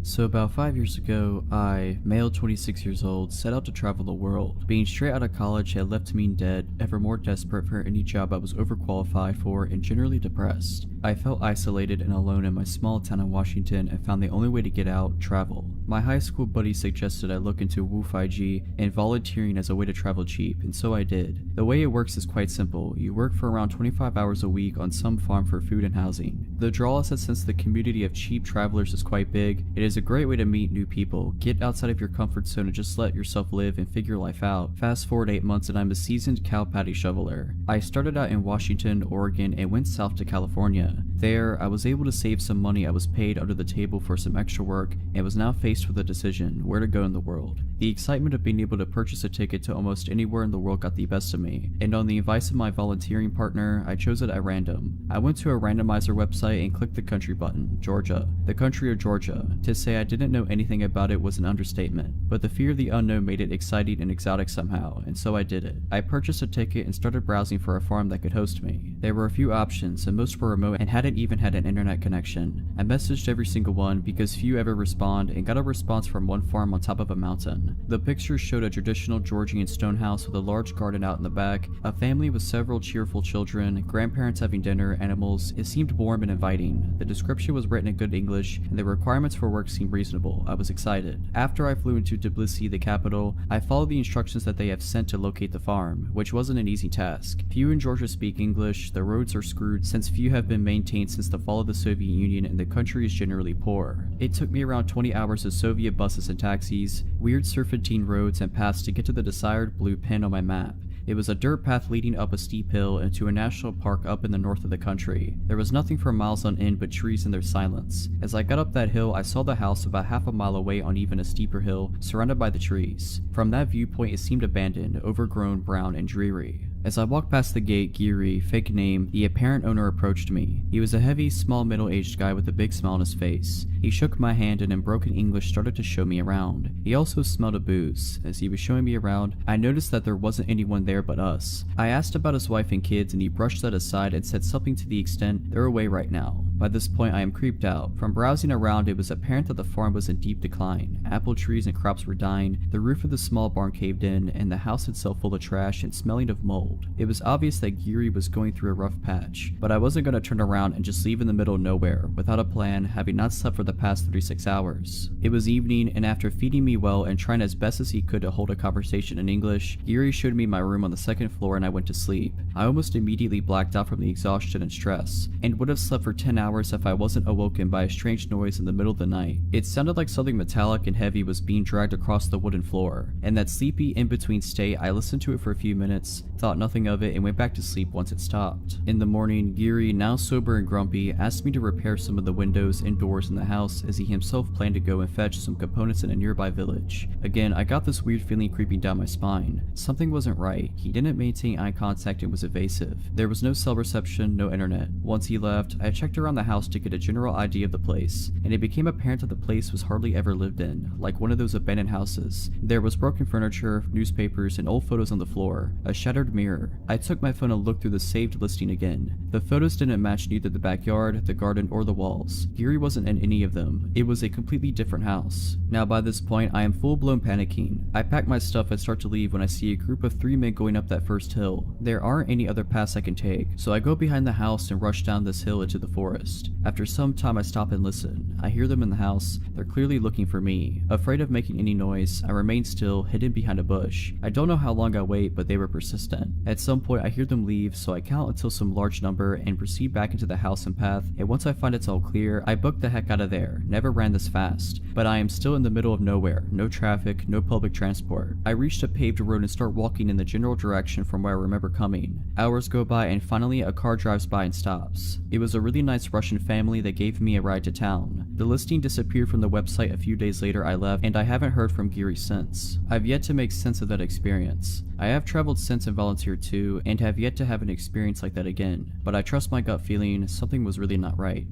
So about 5 years ago, I, male 26 years old, set out to travel the world. Being straight out of college had left me dead, ever more desperate for any job I was overqualified for and generally depressed. I felt isolated and alone in my small town in Washington and found the only way to get out, travel. My high school buddy suggested I look into COMPILATIon and volunteering as a way to travel cheap, and so I did. The way it works is quite simple. You work for around 25 hours a week on some farm for food and housing. The draw is that since the community of cheap travelers is quite big, it is a great way to meet new people, get outside of your comfort zone and just let yourself live and figure life out. Fast forward 8 months and I'm a seasoned cow patty shoveler. I started out in Washington, Oregon and went south to California. There, I was able to save some money I was paid under the table for some extra work and was now faced with a decision, where to go in the world. The excitement of being able to purchase a ticket to almost anywhere in the world got the best of me, and on the advice of my volunteering partner, I chose it at random. I went to a randomizer website and clicked the country button, Georgia, the country of Georgia. To say I didn't know anything about it was an understatement, but the fear of the unknown made it exciting and exotic somehow, and so I did it. I purchased a ticket and started browsing for a farm that could host me. There were a few options, and most were remote and hadn't even had an internet connection. I messaged every single one because few ever respond, and got a response from one farm on top of a mountain. The pictures showed a traditional Georgian stone house with a large garden out in the back, a family with several cheerful children, grandparents having dinner, animals. It seemed warm and inviting. The description was written in good English, and the requirements for work seemed reasonable. I was excited. After I flew into Tbilisi, the capital, I followed the instructions that they have sent to locate the farm, which wasn't an easy task. Few in Georgia speak English, the roads are screwed since few have been maintained since the fall of the Soviet Union, and the country is generally poor. It took me around 20 hours of Soviet buses and taxis, weird serpentine roads and paths to get to the desired blue pin on my map. It was a dirt path leading up a steep hill into a national park up in the north of the country. There was nothing for miles on end but trees and their silence. As I got up that hill, I saw the house about half a mile away on even a steeper hill, surrounded by the trees. From that viewpoint, it seemed abandoned, overgrown, brown, and dreary. As I walked past the gate, Giri, fake name, the apparent owner approached me. He was a heavy, small, middle-aged guy with a big smile on his face. He shook my hand and in broken English started to show me around. He also smelled of booze. As he was showing me around, I noticed that there wasn't anyone there but us. I asked about his wife and kids and he brushed that aside and said something to the extent, "They're away right now." By this point, I am creeped out. From browsing around, it was apparent that the farm was in deep decline. Apple trees and crops were dying, the roof of the small barn caved in, and the house itself full of trash and smelling of mold. It was obvious that Giri was going through a rough patch, but I wasn't going to turn around and just leave in the middle of nowhere, without a plan, having not slept for the past 36 hours. It was evening, and after feeding me well and trying as best as he could to hold a conversation in English, Giri showed me my room on the second floor and I went to sleep. I almost immediately blacked out from the exhaustion and stress, and would have slept for 10 hours if I wasn't awoken by a strange noise in the middle of the night. It sounded like something metallic and heavy was being dragged across the wooden floor. In that sleepy in-between state, I listened to it for a few minutes, thought nothing of it, and went back to sleep once it stopped. In the morning, Giri, now sober and grumpy, asked me to repair some of the windows and doors in the house as he himself planned to go and fetch some components in a nearby village. Again, I got this weird feeling creeping down my spine. Something wasn't right. He didn't maintain eye contact and was evasive. There was no cell reception, no internet. Once he left, I checked around the house to get a general idea of the place, and it became apparent that the place was hardly ever lived in, like one of those abandoned houses. There was broken furniture, newspapers, and old photos on the floor, a shattered mirror. I took my phone and looked through the saved listing again. The photos didn't match neither the backyard, the garden, or the walls. Giri wasn't in any of them. It was a completely different house. Now by this point, I am full-blown panicking. I pack my stuff and start to leave when I see a group of 3 men going up that first hill. There aren't any other paths I can take, so I go behind the house and rush down this hill into the forest. After some time I stop and listen. I hear them in the house. They're clearly looking for me. Afraid of making any noise, I remain still, hidden behind a bush. I don't know how long I wait, but they were persistent. At some point I hear them leave, so I count until some large number and proceed back into the house and path, and once I find it's all clear, I book the heck out of there. Never ran this fast. But I am still in the middle of nowhere. No traffic, no public transport. I reached a paved road and start walking in the general direction from where I remember coming. Hours go by and finally a car drives by and stops. It was a really nice Russian family that gave me a ride to town. The listing disappeared from the website a few days later I left, and I haven't heard from Geary since. I've yet to make sense of that experience. I have traveled since and volunteered too, and have yet to have an experience like that again, but I trust my gut feeling something was really not right.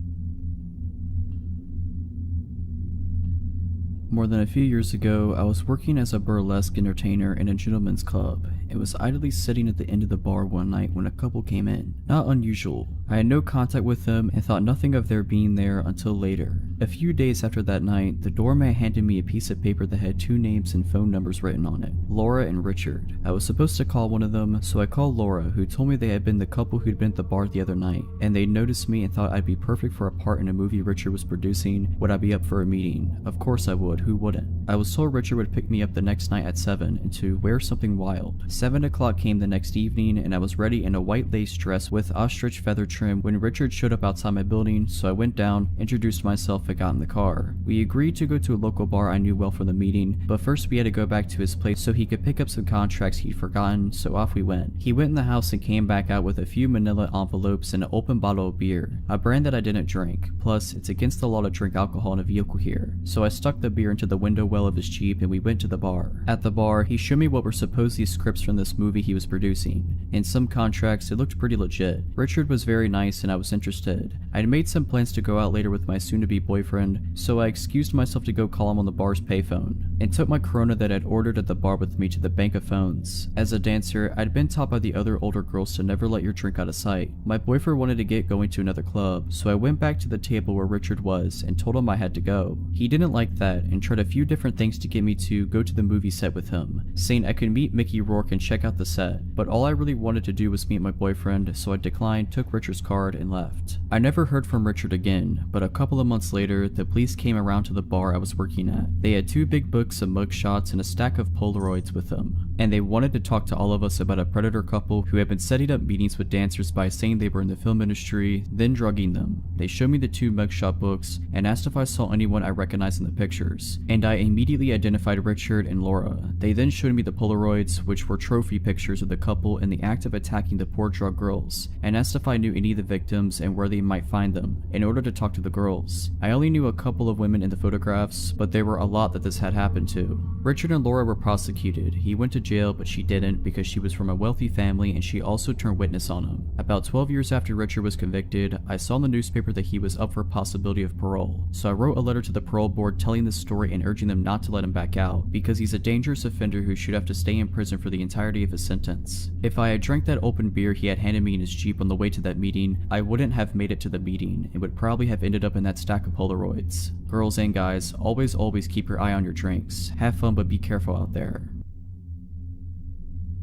More than a few years ago, I was working as a burlesque entertainer in a gentleman's club. It was idly sitting at the end of the bar one night when a couple came in. Not unusual. I had no contact with them and thought nothing of their being there until later. A few days after that night, the doorman handed me a piece of paper that had 2 names and phone numbers written on it, Laura and Richard. I was supposed to call one of them, so I called Laura, who told me they had been the couple who'd been at the bar the other night, and they noticed me and thought I'd be perfect for a part in a movie Richard was producing. Would I be up for a meeting? Of course I would, who wouldn't? I was told Richard would pick me up the next night at 7 and to wear something wild. 7 o'clock came the next evening and I was ready in a white lace dress with ostrich feather trim when Richard showed up outside my building, so I went down, introduced myself, and got in the car. We agreed to go to a local bar I knew well for the meeting, but first we had to go back to his place so he could pick up some contracts he'd forgotten, so off we went. He went in the house and came back out with a few manila envelopes and an open bottle of beer, a brand that I didn't drink. Plus, it's against the law to drink alcohol in a vehicle here, so I stuck the beer into the window well of his Jeep and we went to the bar. At the bar, he showed me what were supposedly scripts from this movie he was producing. In some contracts, it looked pretty legit. Richard was very nice and I was interested. I had made some plans to go out later with my soon-to-be boyfriend, so I excused myself to go call him on the bar's payphone, and took my Corona that I'd ordered at the bar with me to the bank of phones. As a dancer, I'd been taught by the other older girls to never let your drink out of sight. My boyfriend wanted to get going to another club, so I went back to the table where Richard was and told him I had to go. He didn't like that and tried a few different things to get me to go to the movie set with him, saying I could meet Mickey Rourke and check out the set, but all I really wanted to do was meet my boyfriend, so I declined, took Richard's card, and left. I never heard from Richard again, but a couple of months later, the police came around to the bar I was working at. They had 2 big books of mugshots and a stack of Polaroids with them, and they wanted to talk to all of us about a predator couple who had been setting up meetings with dancers by saying they were in the film industry, then drugging them. They showed me the 2 mugshot books and asked if I saw anyone I recognized in the pictures, and I immediately identified Richard and Laura. They then showed me the Polaroids, which were trophy pictures of the couple in the act of attacking the poor drug girls, and asked if I knew any of the victims and where they might find them, in order to talk to the girls. I only knew a couple of women in the photographs, but there were a lot that this had happened to. Richard and Laura were prosecuted. He went to jail, but she didn't because she was from a wealthy family and she also turned witness on him. About 12 years after Richard was convicted, I saw in the newspaper that he was up for a possibility of parole, so I wrote a letter to the parole board telling this story and urging them not to let him back out, because he's a dangerous offender who should have to stay in prison for the entirety of his sentence. If I had drank that open beer he had handed me in his Jeep on the way to that meeting, I wouldn't have made it to the meeting and would probably have ended up in that stack of Polaroids. Girls and guys, always keep your eye on your drinks. Have fun, but be careful out there.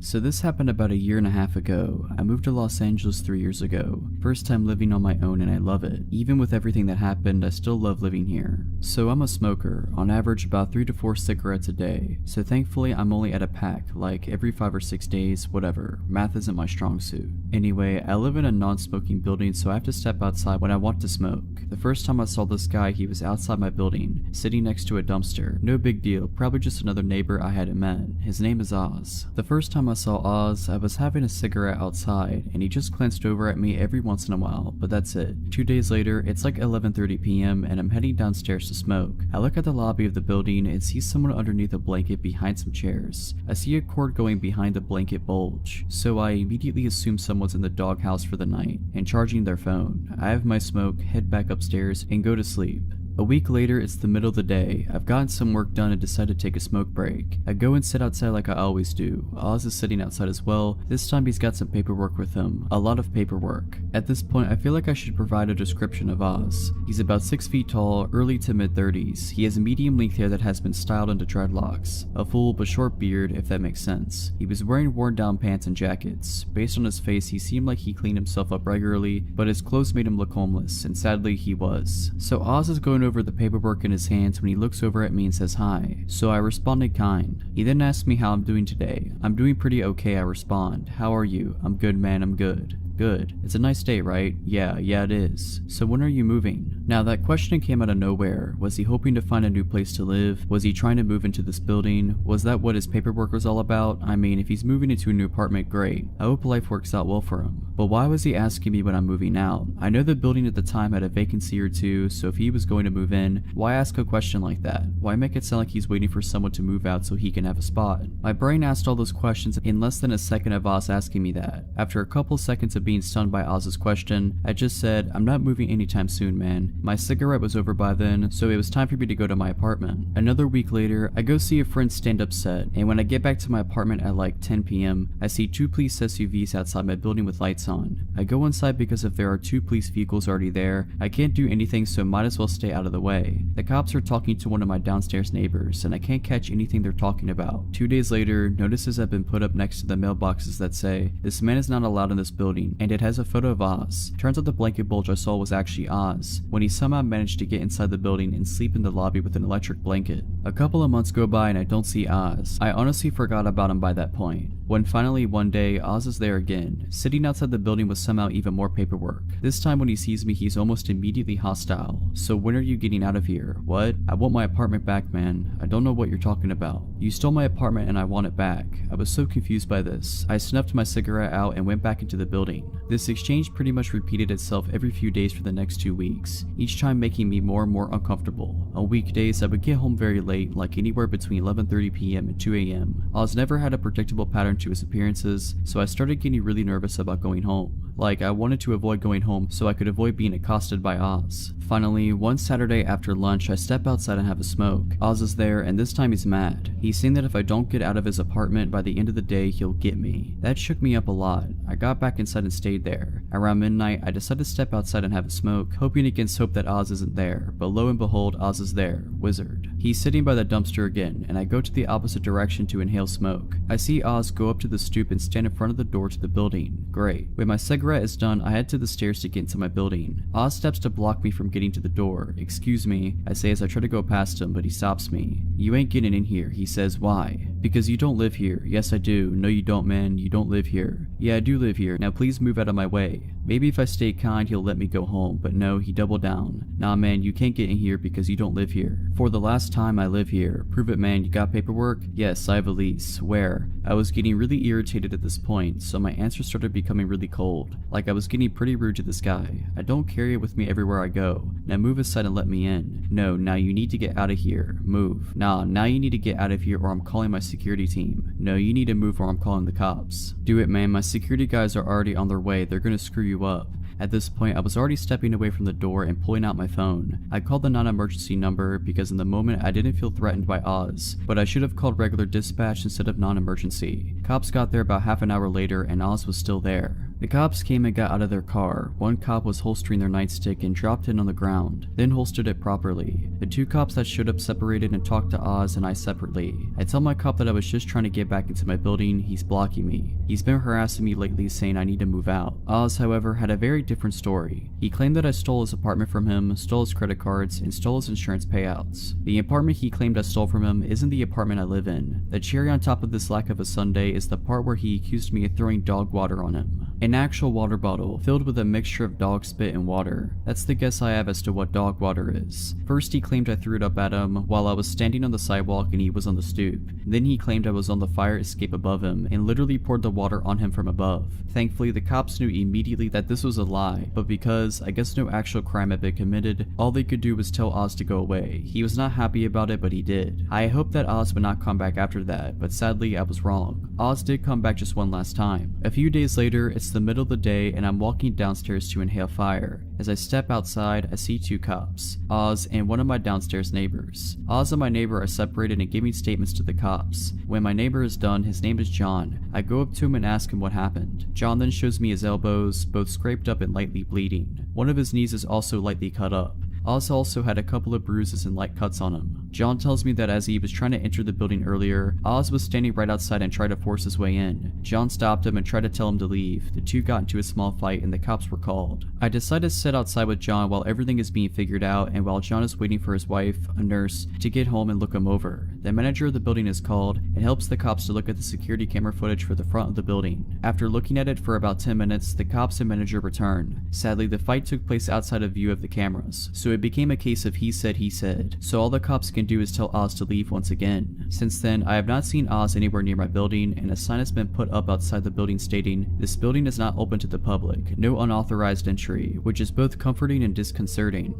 So this happened about 1.5 years ago. I moved to Los Angeles 3 years ago. First time living on my own and I love it. Even with everything that happened, I still love living here. So I'm a smoker, on average about 3 to 4 cigarettes a day. So thankfully I'm only at a pack, like every 5 or 6 days, whatever. Math isn't my strong suit. Anyway, I live in a non-smoking building, so I have to step outside when I want to smoke. The first time I saw this guy, he was outside my building, sitting next to a dumpster. No big deal, probably just another neighbor I hadn't met. His name is Oz. The first time I saw Oz, I was having a cigarette outside, and he just glanced over at me every once in a while, but that's it. 2 days later, it's like 11:30 p.m. and I'm heading downstairs to smoke. I look at the lobby of the building and see someone underneath a blanket behind some chairs. I see a cord going behind the blanket bulge, so I immediately assume someone's in the doghouse for the night and charging their phone. I have my smoke, head back upstairs, and go to sleep. A week later, it's the middle of the day. I've gotten some work done and decide to take a smoke break. I go and sit outside like I always do. Oz is sitting outside as well. This time he's got some paperwork with him. A lot of paperwork. At this point, I feel like I should provide a description of Oz. He's about 6 feet tall, early to mid-30s. He has medium length hair that has been styled into dreadlocks. A full but short beard, if that makes sense. He was wearing worn down pants and jackets. Based on his face, he seemed like he cleaned himself up regularly, but his clothes made him look homeless, and sadly he was. So Oz is going over the paperwork in his hands when he looks over at me and says hi, so I responded kind. He then asked me how I'm doing today. I'm doing pretty okay, I respond. How are you? I'm good, man, I'm good. Good. It's a nice day, right? Yeah, it is. So when are you moving? Now that question came out of nowhere. Was he hoping to find a new place to live? Was he trying to move into this building? Was that what his paperwork was all about? I mean, if he's moving into a new apartment, great. I hope life works out well for him. But why was he asking me when I'm moving out? I know the building at the time had a vacancy or two, so if he was going to move in, why ask a question like that? Why make it sound like he's waiting for someone to move out so he can have a spot? My brain asked all those questions in less than a second of Oz asking me that. After a couple seconds of being stunned by Oz's question, I just said, I'm not moving anytime soon, man. My cigarette was over by then, so it was time for me to go to my apartment. Another week later, I go see a friend stand-up set, and when I get back to my apartment at like 10 p.m., I see 2 police SUVs outside my building with lights on. I go inside because if there are 2 police vehicles already there, I can't do anything, so might as well stay out of the way. The cops are talking to one of my downstairs neighbors, and I can't catch anything they're talking about. 2 days later, notices have been put up next to the mailboxes that say, this man is not allowed in this building, and it has a photo of Oz. Turns out the blanket bulge I saw was actually Oz, when he somehow managed to get inside the building and sleep in the lobby with an electric blanket. A couple of months go by and I don't see Oz. I honestly forgot about him by that point. When finally one day, Oz is there again, sitting outside the building with somehow even more paperwork. This time when he sees me, he's almost immediately hostile. So when are you getting out of here? What? I want my apartment back, man. I don't know what you're talking about. You stole my apartment and I want it back. I was so confused by this. I snuffed my cigarette out and went back into the building. This exchange pretty much repeated itself every few days for the next 2 weeks, each time making me more and more uncomfortable. On weekdays, I would get home very late, like anywhere between 11:30 p.m. and 2 a.m. Oz never had a predictable pattern to his appearances, so I started getting really nervous about going home. Like, I wanted to avoid going home so I could avoid being accosted by Oz. Finally, one Saturday after lunch, I step outside and have a smoke. Oz is there, and this time he's mad. He's saying that if I don't get out of his apartment by the end of the day, he'll get me. That shook me up a lot. I got back inside and stayed there. Around midnight, I decided to step outside and have a smoke, hoping against hope that Oz isn't there, but lo and behold, Oz is there. Wizard. He's sitting by the dumpster again, and I go to the opposite direction to inhale smoke. I see Oz go up to the stoop and stand in front of the door to the building. Great. When my cigarette is done, I head to the stairs to get into my building. Oz steps to block me from getting to the door. Excuse me, I say as I try to go past him, but he stops me. You ain't getting in here, he says. Why? Because you don't live here. Yes, I do. No, you don't, man. You don't live here. Yeah, I do live here. Now please move out of my way. Maybe if I stay kind, he'll let me go home, but no, he doubled down. Nah, man, you can't get in here because you don't live here. For the last time, I live here. Prove it, man. You got paperwork? Yes, I have a lease. Where? I was getting really irritated at this point, so my answer started becoming really cold. Like I was getting pretty rude to this guy. I don't carry it with me everywhere I go. Now move aside and let me in. No, now you need to get out of here. Move. Nah, now you need to get out of here or I'm calling my security team. No, you need to move or I'm calling the cops. Do it, man. My security guys are already on their way. They're gonna screw you up. At this point, I was already stepping away from the door and pulling out my phone. I called the non-emergency number because in the moment I didn't feel threatened by Oz, but I should have called regular dispatch instead of non-emergency. Cops got there about half an hour later and Oz was still there. The cops came and got out of their car. One cop was holstering their nightstick and dropped it on the ground, then holstered it properly. The 2 cops that showed up separated and talked to Oz and I separately. I tell my cop that I was just trying to get back into my building. He's blocking me. He's been harassing me lately saying I need to move out. Oz, however, had a very different story. He claimed that I stole his apartment from him, stole his credit cards, and stole his insurance payouts. The apartment he claimed I stole from him isn't the apartment I live in. The cherry on top of this lack of a sundae is the part where he accused me of throwing dog water on him. An actual water bottle filled with a mixture of dog spit and water. That's the guess I have as to what dog water is. First he claimed I threw it up at him while I was standing on the sidewalk and he was on the stoop. Then he claimed I was on the fire escape above him and literally poured the water on him from above. Thankfully the cops knew immediately that this was a lie, but because I guess no actual crime had been committed, all they could do was tell Oz to go away. He was not happy about it, but he did. I hoped that Oz would not come back after that, but sadly I was wrong. Oz did come back just one last time. A few days later, it's the middle of the day and I'm walking downstairs to inhale fire. As I step outside, I see 2 cops, Oz and one of my downstairs neighbors. Oz and my neighbor are separated and giving statements to the cops. When my neighbor is done, his name is John. I go up to him and ask him what happened. John then shows me his elbows, both scraped up and lightly bleeding. One of his knees is also lightly cut up. Oz also had a couple of bruises and light cuts on him. John tells me that as he was trying to enter the building earlier, Oz was standing right outside and tried to force his way in. John stopped him and tried to tell him to leave. The 2 got into a small fight and the cops were called. I decide to sit outside with John while everything is being figured out and while John is waiting for his wife, a nurse, to get home and look him over. The manager of the building is called and helps the cops to look at the security camera footage for the front of the building. After looking at it for about 10 minutes, the cops and manager return. Sadly, the fight took place outside of view of the cameras, so it became a case of he said, so all the cops can do is tell Oz to leave once again. Since then, I have not seen Oz anywhere near my building, and a sign has been put up outside the building stating, "This building is not open to the public, no unauthorized entry," which is both comforting and disconcerting.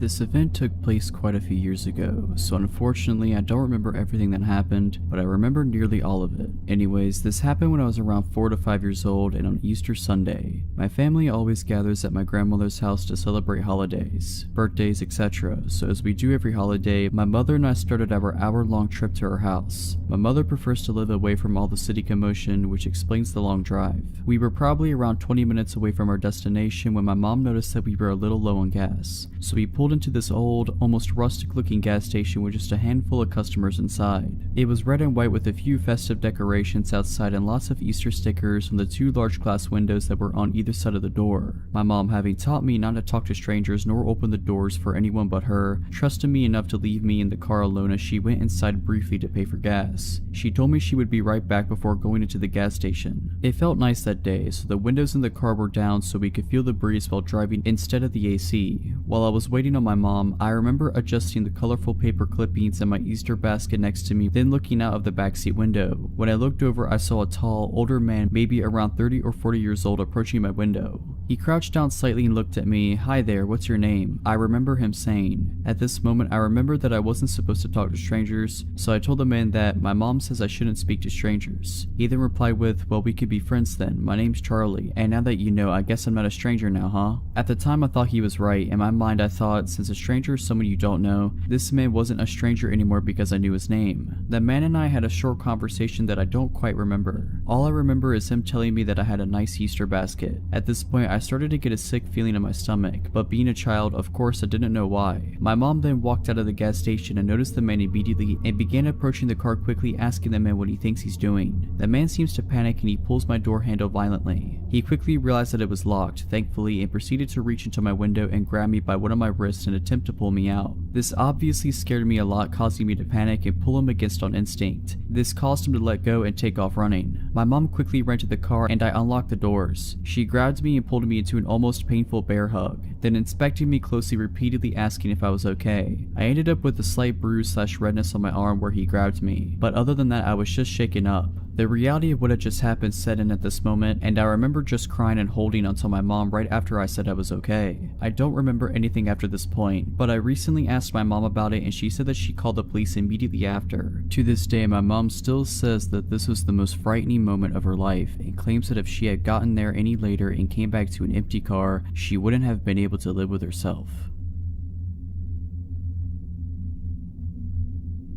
This event took place quite a few years ago, so unfortunately I don't remember everything that happened, but I remember nearly all of it. Anyways, this happened when I was around 4 to 5 years old and on Easter Sunday. My family always gathers at my grandmother's house to celebrate holidays, birthdays, etc. So as we do every holiday, my mother and I started our hour-long trip to her house. My mother prefers to live away from all the city commotion, which explains the long drive. We were probably around 20 minutes away from our destination when my mom noticed that we were a little low on gas, so we pulled into this old, almost rustic looking gas station with just a handful of customers inside. It was red and white with a few festive decorations outside and lots of Easter stickers on the 2 large glass windows that were on either side of the door. My mom, having taught me not to talk to strangers nor open the doors for anyone but her, trusted me enough to leave me in the car alone as she went inside briefly to pay for gas. She told me she would be right back before going into the gas station. It felt nice that day, so the windows in the car were down so we could feel the breeze while driving instead of the AC. While I was waiting on my mom, I remember adjusting the colorful paper clippings in my Easter basket next to me, then looking out of the backseat window. When I looked over, I saw a tall, older man, maybe around 30 or 40 years old, approaching my window. He crouched down slightly and looked at me. "Hi there, what's your name?" I remember him saying. At this moment, I remembered that I wasn't supposed to talk to strangers, so I told the man that my mom says I shouldn't speak to strangers. He then replied with, "Well, we could be friends then. My name's Charlie, and now that you know, I guess I'm not a stranger now, huh?" At the time, I thought he was right. In my mind, I thought, since a stranger is someone you don't know, this man wasn't a stranger anymore because I knew his name. The man and I had a short conversation that I don't quite remember. All I remember is him telling me that I had a nice Easter basket. At this point, I started to get a sick feeling in my stomach, but being a child, of course, I didn't know why. My mom then walked out of the gas station and noticed the man immediately and began approaching the car quickly, asking the man what he thinks he's doing. The man seems to panic and he pulls my door handle violently. He quickly realized that it was locked, thankfully, and proceeded to reach into my window and grab me by one of my wrists and attempt to pull me out. This obviously scared me a lot, causing me to panic and pull him against on instinct. This caused him to let go and take off running. My mom quickly ran to the car and I unlocked the doors. She grabbed me and pulled me into an almost painful bear hug, then inspecting me closely, repeatedly asking if I was okay. I ended up with a slight bruise/redness on my arm where he grabbed me, but other than that I was just shaken up. The reality of what had just happened set in at this moment, and I remember just crying and holding onto my mom right after I said I was okay. I don't remember anything after this point, but I recently asked my mom about it and she said that she called the police immediately after. To this day, my mom still says that this was the most frightening moment of her life and claims that if she had gotten there any later and came back to an empty car, she wouldn't have been able to live with herself.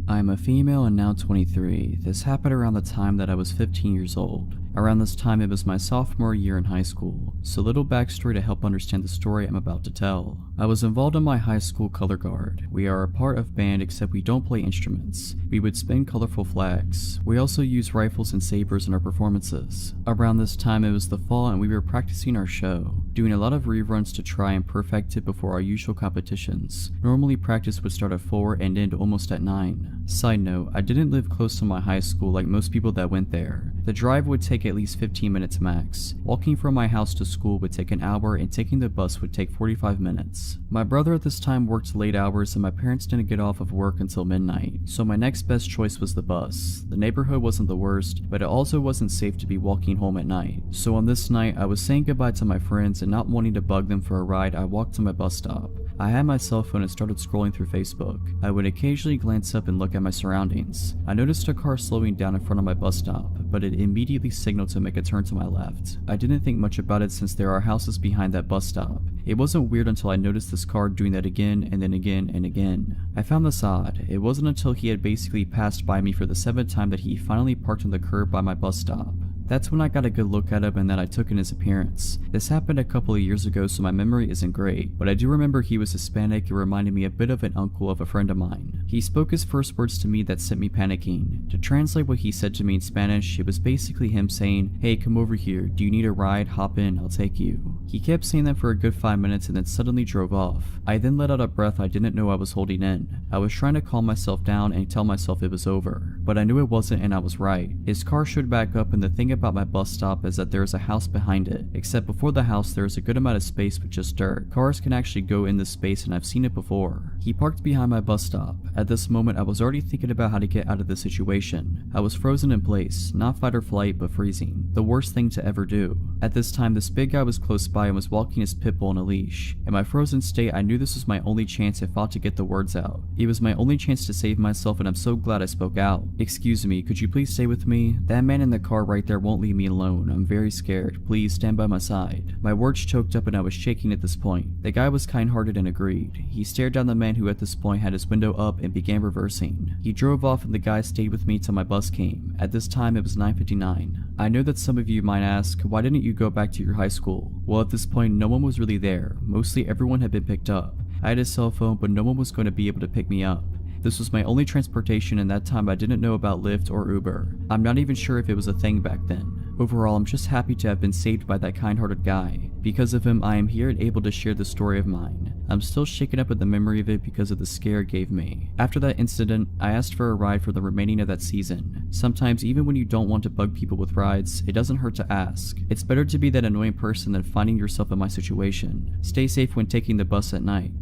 I am a female and now 23. This happened around the time that I was 15 years old. Around this time it was my sophomore year in high school, so little backstory to help understand the story I'm about to tell. I was involved in my high school color guard. We are a part of band except we don't play instruments. We would spin colorful flags. We also use rifles and sabers in our performances. Around this time it was the fall and we were practicing our show, doing a lot of reruns to try and perfect it before our usual competitions. Normally practice would start at 4 and end almost at 9. Side note, I didn't live close to my high school like most people that went there. The drive would take at least 15 minutes max. Walking from my house to school would take an hour and taking the bus would take 45 minutes. My brother at this time worked late hours and my parents didn't get off of work until midnight, so my next best choice was the bus. The neighborhood wasn't the worst, but it also wasn't safe to be walking home at night. So on this night, I was saying goodbye to my friends and not wanting to bug them for a ride, I walked to my bus stop. I had my cell phone and started scrolling through Facebook. I would occasionally glance up and look at my surroundings. I noticed a car slowing down in front of my bus stop, but it immediately signaled to make a turn to my left. I didn't think much about it since there are houses behind that bus stop. It wasn't weird until I noticed this car doing that again and then again and again. I found this odd. It wasn't until he had basically passed by me for the 7th time that he finally parked on the curb by my bus stop. That's when I got a good look at him and that I took in his appearance. This happened a couple of years ago, so my memory isn't great, but I do remember he was Hispanic and reminded me a bit of an uncle of a friend of mine. He spoke his first words to me that sent me panicking. To translate what he said to me in Spanish, it was basically him saying, "Hey, come over here. Do you need a ride? Hop in, I'll take you." He kept saying that for a good 5 minutes and then suddenly drove off. I then let out a breath I didn't know I was holding in. I was trying to calm myself down and tell myself it was over, but I knew it wasn't and I was right. His car showed back up, and the thing about my bus stop is that there is a house behind it, except before the house there is a good amount of space with just dirt. Cars can actually go in this space and I've seen it before. He parked behind my bus stop. At this moment I was already thinking about how to get out of the situation. I was frozen in place, not fight or flight but freezing. The worst thing to ever do. At this time this big guy was close by and was walking his pit bull on a leash. In my frozen state I knew this was my only chance if fought to get the words out. It was my only chance to save myself, and I'm so glad I spoke out. "Excuse me, could you please stay with me? That man in the car right there won't leave me alone. I'm very scared. Please stand by my side." My words choked up and I was shaking at this point. The guy was kind-hearted and agreed. He stared down the man who at this point had his window up and began reversing. He drove off and the guy stayed with me till my bus came. At this time it was 9:59. I know that some of you might ask, why didn't you go back to your high school? Well, at this point no one was really there. Mostly everyone had been picked up. I had a cell phone, but no one was going to be able to pick me up. This was my only transportation, and that time I didn't know about Lyft or Uber. I'm not even sure if it was a thing back then. Overall, I'm just happy to have been saved by that kind-hearted guy. Because of him, I am here and able to share this story of mine. I'm still shaken up at the memory of it because of the scare it gave me. After that incident, I asked for a ride for the remaining of that season. Sometimes, even when you don't want to bug people with rides, it doesn't hurt to ask. It's better to be that annoying person than finding yourself in my situation. Stay safe when taking the bus at night.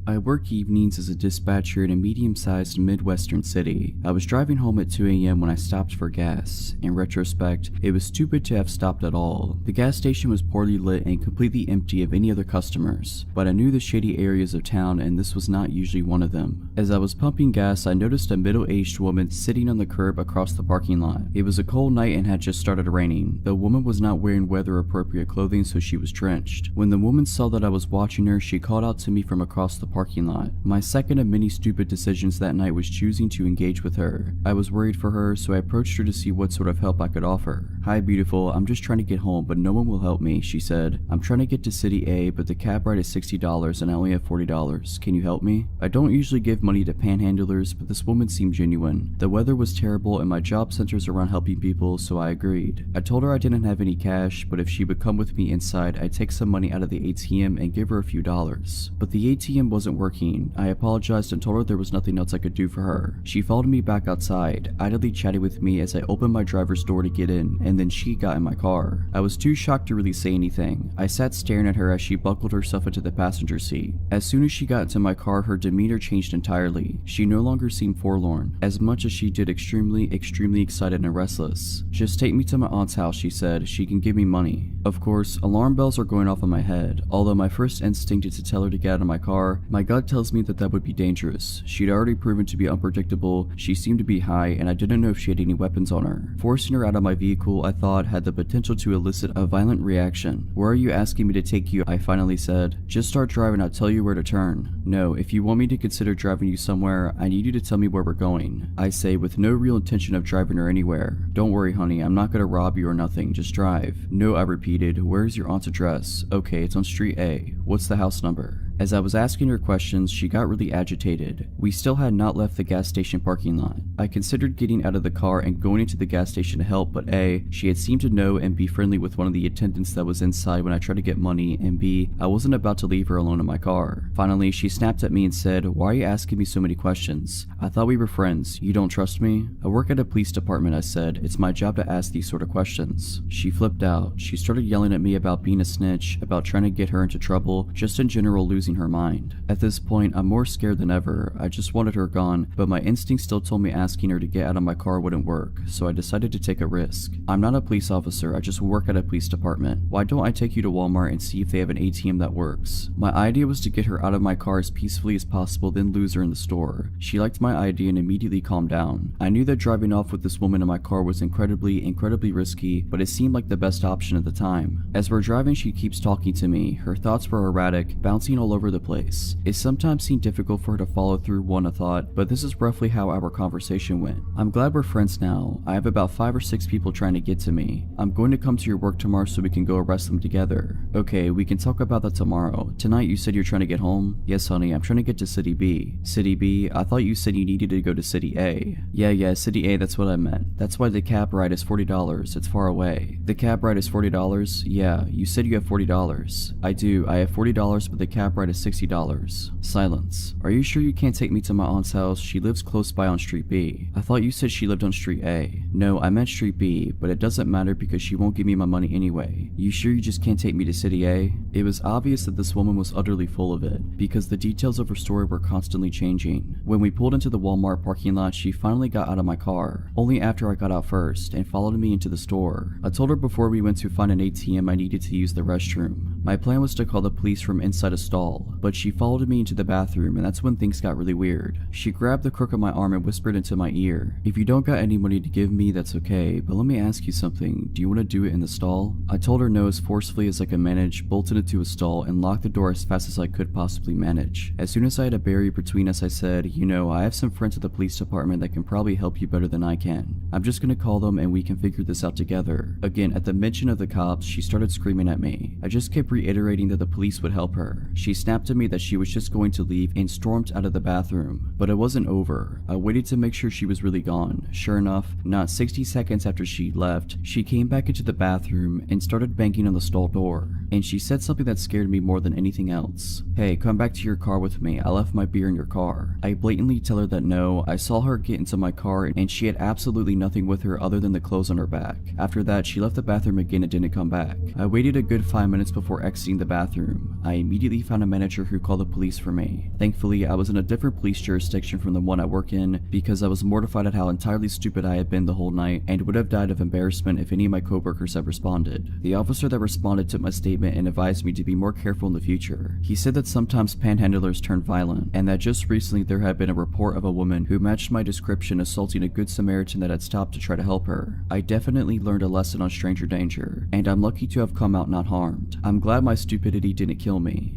I work evenings as a dispatcher in a medium-sized Midwestern city. I was driving home at 2 a.m. when I stopped for gas. In retrospect, it was stupid to have stopped at all. The gas station was poorly lit and completely empty of any other customers, but I knew the shady areas of town and this was not usually one of them. As I was pumping gas, I noticed a middle-aged woman sitting on the curb across the parking lot. It was a cold night and had just started raining. The woman was not wearing weather-appropriate clothing, so she was drenched. When the woman saw that I was watching her, she called out to me from across the parking lot. My second of many stupid decisions that night was choosing to engage with her. I was worried for her, so I approached her to see what sort of help I could offer. "Hi beautiful, I'm just trying to get home, but no one will help me," she said. "I'm trying to get to City A, but the cab ride is $60 and I only have $40. Can you help me?" I don't usually give money to panhandlers, but this woman seemed genuine. The weather was terrible and my job centers around helping people, so I agreed. I told her I didn't have any cash, but if she would come with me inside, I'd take some money out of the ATM and give her a few dollars. But the ATM wasn't working. I apologized and told her there was nothing else I could do for her. She followed me back outside, idly chatting with me as I opened my driver's door to get in, and then she got in my car. I was too shocked to really say anything. I sat staring at her as she buckled herself into the passenger seat. As soon as she got into my car, her demeanor changed entirely. She no longer seemed forlorn, as much as she did extremely excited and restless. "Just take me to my aunt's house," she said. "She can give me money." Of course, alarm bells are going off in my head. Although my first instinct is to tell her to get out of my car, my gut tells me that would be dangerous. She'd already proven to be unpredictable, she seemed to be high, and I didn't know if she had any weapons on her. Forcing her out of my vehicle, I thought, had the potential to elicit a violent reaction. "Where are you asking me to take you?" I finally said. "Just start driving, I'll tell you where to turn." "No, if you want me to consider driving you somewhere, I need you to tell me where we're going," I say, with no real intention of driving her anywhere. "Don't worry honey, I'm not gonna rob you or nothing, just drive." "No," I repeated. "Where's your aunt's address?" "Okay, it's on Street A. What's the house number?" As I was asking her questions, she got really agitated. We still had not left the gas station parking lot. I considered getting out of the car and going into the gas station to help, but A, she had seemed to know and be friendly with one of the attendants that was inside when I tried to get money, and B, I wasn't about to leave her alone in my car. Finally, she snapped at me and said, "Why are you asking me so many questions? I thought we were friends. You don't trust me?" "I work at a police department," I said. "It's my job to ask these sort of questions." She flipped out. She started yelling at me about being a snitch, about trying to get her into trouble, just in general losing her mind. At this point, I'm more scared than ever. I just wanted her gone, but my instinct still told me asking her to get out of my car wouldn't work, so I decided to take a risk. "I'm not a police officer, I just work at a police department. Why don't I take you to Walmart and see if they have an ATM that works?" My idea was to get her out of my car as peacefully as possible, then lose her in the store. She liked my idea and immediately calmed down. I knew that driving off with this woman in my car was incredibly risky, but it seemed like the best option at the time. As we're driving, she keeps talking to me. Her thoughts were erratic, bouncing all over the place. It sometimes seemed difficult for her to follow through on a thought, but this is roughly how our conversation went. I'm glad we're friends now. I have about 5 or 6 people trying to get to me. I'm going to come to your work tomorrow so we can go arrest them together. Okay, we can talk about that tomorrow. Tonight you said you're trying to get home? Yes, honey, I'm trying to get to City B. City B? I thought you said you needed to go to City A. Yeah, City A, that's what I meant. That's why the cab ride is $40. It's far away. The cab ride is $40? Yeah, you said you have $40. I do. I have $40, but the cab ride is $60. Silence. Are you sure you can't take me to my aunt's house? She lives close by on Street B. I thought you said she lived on Street A. No, I meant Street B, but it doesn't matter because she won't give me my money anyway. You sure you just can't take me to City A? It was obvious that this woman was utterly full of it, because the details of her story were constantly changing. When we pulled into the Walmart parking lot, she finally got out of my car, only after I got out first, and followed me into the store. I told her before we went to find an ATM I needed to use the restroom. My plan was to call the police from inside a stall, but she followed me into the bathroom, and that's when things got really weird. She grabbed the crook of my arm and whispered into my ear, "If you don't got any money to give me, that's okay, but let me ask you something. Do you want to do it in the stall?" I told her no as forcefully as I could manage, bolted it to a stall, and locked the door as fast as I could possibly manage. As soon as I had a barrier between us, I said, "You know, I have some friends at the police department that can probably help you better than I can. I'm just gonna call them and we can figure this out together." Again, at the mention of the cops, she started screaming at me. I just kept reiterating that the police would help her. She snapped at me that she was just going to leave and stormed out of the bathroom. But it wasn't over. I waited to make sure she was really gone. Sure enough, not 60 seconds after she left, she came back into the bathroom and started banging on the stall door. And she said something that scared me more than anything else. "Hey, come back to your car with me. I left my beer in your car." I blatantly tell her that no. I saw her get into my car and she had absolutely nothing with her other than the clothes on her back. After that, she left the bathroom again and didn't come back. I waited a good 5 minutes before exiting the bathroom. I immediately found a manager who called the police for me. Thankfully, I was in a different police jurisdiction from the one I work in because I was mortified at how entirely stupid I had been the whole night and would have died of embarrassment if any of my coworkers had responded. The officer that responded took my statement and advised me to be more careful in the future. He said that sometimes panhandlers turn violent, and that just recently there had been a report of a woman who matched my description assaulting a good Samaritan that had stopped to try to help her. I definitely learned a lesson on stranger danger, and I'm lucky to have come out not harmed. I'm glad my stupidity didn't kill me.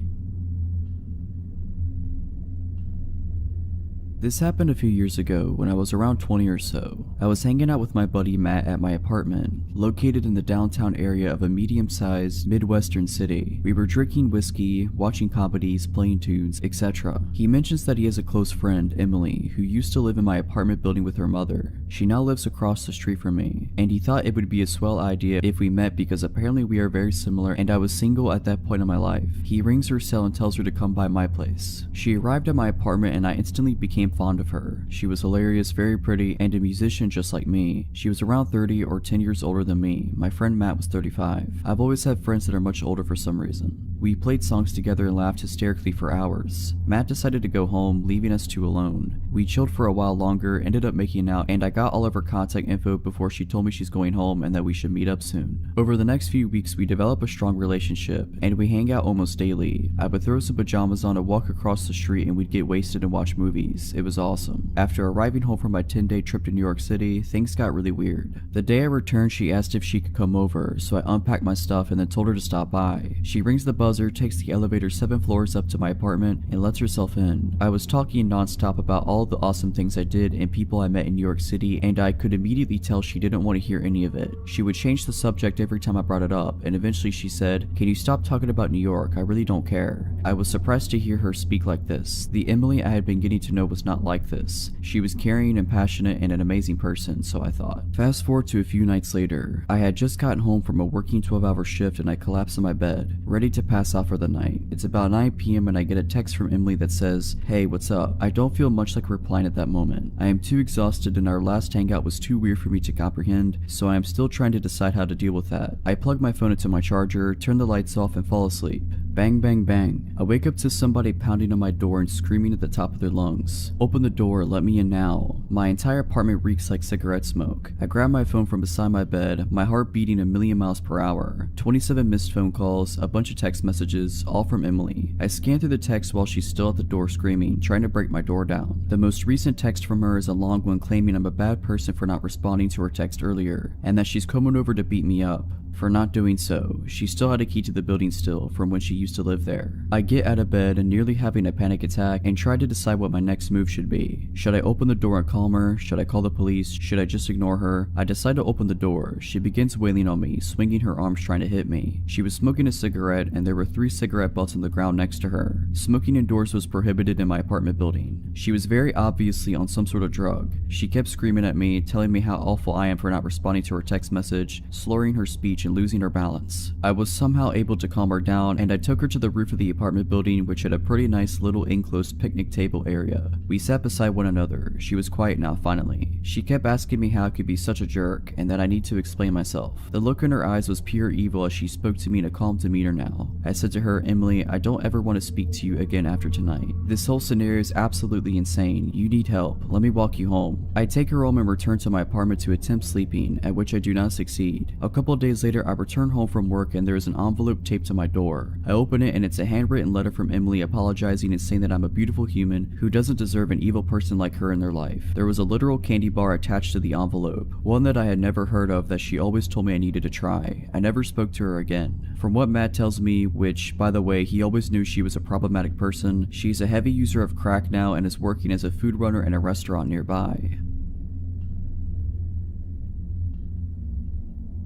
This happened a few years ago when I was around 20 or so. I was hanging out with my buddy Matt at my apartment, located in the downtown area of a medium-sized Midwestern city. We were drinking whiskey, watching comedies, playing tunes, etc. He mentions that he has a close friend, Emily, who used to live in my apartment building with her mother. She now lives across the street from me, and he thought it would be a swell idea if we met because apparently we are very similar and I was single at that point in my life. He rings her cell and tells her to come by my place. She arrived at my apartment and I instantly became fond of her. She was hilarious, very pretty, and a musician just like me. She was around 30 or 10 years older than me. My friend Matt was 35. I've always had friends that are much older for some reason. We played songs together and laughed hysterically for hours. Matt decided to go home, leaving us two alone. We chilled for a while longer, ended up making out, and I got all of her contact info before she told me she's going home and that we should meet up soon. Over the next few weeks, we developed a strong relationship, and we hang out almost daily. I would throw some pajamas on and walk across the street and we'd get wasted and watch movies. It was awesome. After arriving home from my 10-day trip to New York City, things got really weird. The day I returned, she asked if she could come over, so I unpacked my stuff and then told her to stop by. She rings the buzzer, takes the elevator 7 floors up to my apartment, and lets herself in. I was talking nonstop about all of the awesome things I did and people I met in New York City, and I could immediately tell she didn't want to hear any of it. She would change the subject every time I brought it up, and eventually she said, "Can you stop talking about New York? I really don't care." I was surprised to hear her speak like this. The Emily I had been getting to know was not like this. She was caring and passionate and an amazing person, so I thought. Fast forward to a few nights later. I had just gotten home from a working 12-hour shift and I collapsed in my bed, ready to pass out for the night. It's about 9 p.m. and I get a text from Emily that says, "Hey, what's up?" I don't feel much like replying at that moment. I am too exhausted and our last hangout was too weird for me to comprehend, so I am still trying to decide how to deal with that. I plug my phone into my charger, turn the lights off, and fall asleep. Bang, bang, bang. I wake up to somebody pounding on my door and screaming at the top of their lungs. "Open the door, let me in now." My entire apartment reeks like cigarette smoke. I grab my phone from beside my bed, my heart beating a million miles per hour. 27 missed phone calls, a bunch of text messages, all from Emily. I scan through the text while she's still at the door screaming, trying to break my door down. The most recent text from her is a long one claiming I'm a bad person for not responding to her text earlier, and that she's coming over to beat me up. for not doing so. She still had a key to the building still from when she used to live there. I get out of bed and nearly having a panic attack and try to decide what my next move should be. Should I open the door and calm her? Should I call the police? Should I just ignore her? I decide to open the door. She begins wailing on me, swinging her arms trying to hit me. She was smoking a cigarette and there were 3 cigarette butts on the ground next to her. Smoking indoors was prohibited in my apartment building. She was very obviously on some sort of drug. She kept screaming at me, telling me how awful I am for not responding to her text message, slurring her speech and losing her balance. I was somehow able to calm her down and I took her to the roof of the apartment building, which had a pretty nice little enclosed picnic table area. We sat beside one another. She was quiet now finally. She kept asking me how I could be such a jerk and that I need to explain myself. The look in her eyes was pure evil as she spoke to me in a calm demeanor now. I said to her, "Emily, I don't ever want to speak to you again after tonight. This whole scenario is absolutely insane. You need help. Let me walk you home." I take her home and return to my apartment to attempt sleeping, at which I do not succeed. A couple of days later, I return home from work and there is an envelope taped to my door. I open it and it's a handwritten letter from Emily apologizing and saying that I'm a beautiful human who doesn't deserve an evil person like her in their life. There was a literal candy bar attached to the envelope, one that I had never heard of that she always told me I needed to try. I never spoke to her again. From what Matt tells me, which, by the way, he always knew she was a problematic person, she's a heavy user of crack now and is working as a food runner in a restaurant nearby.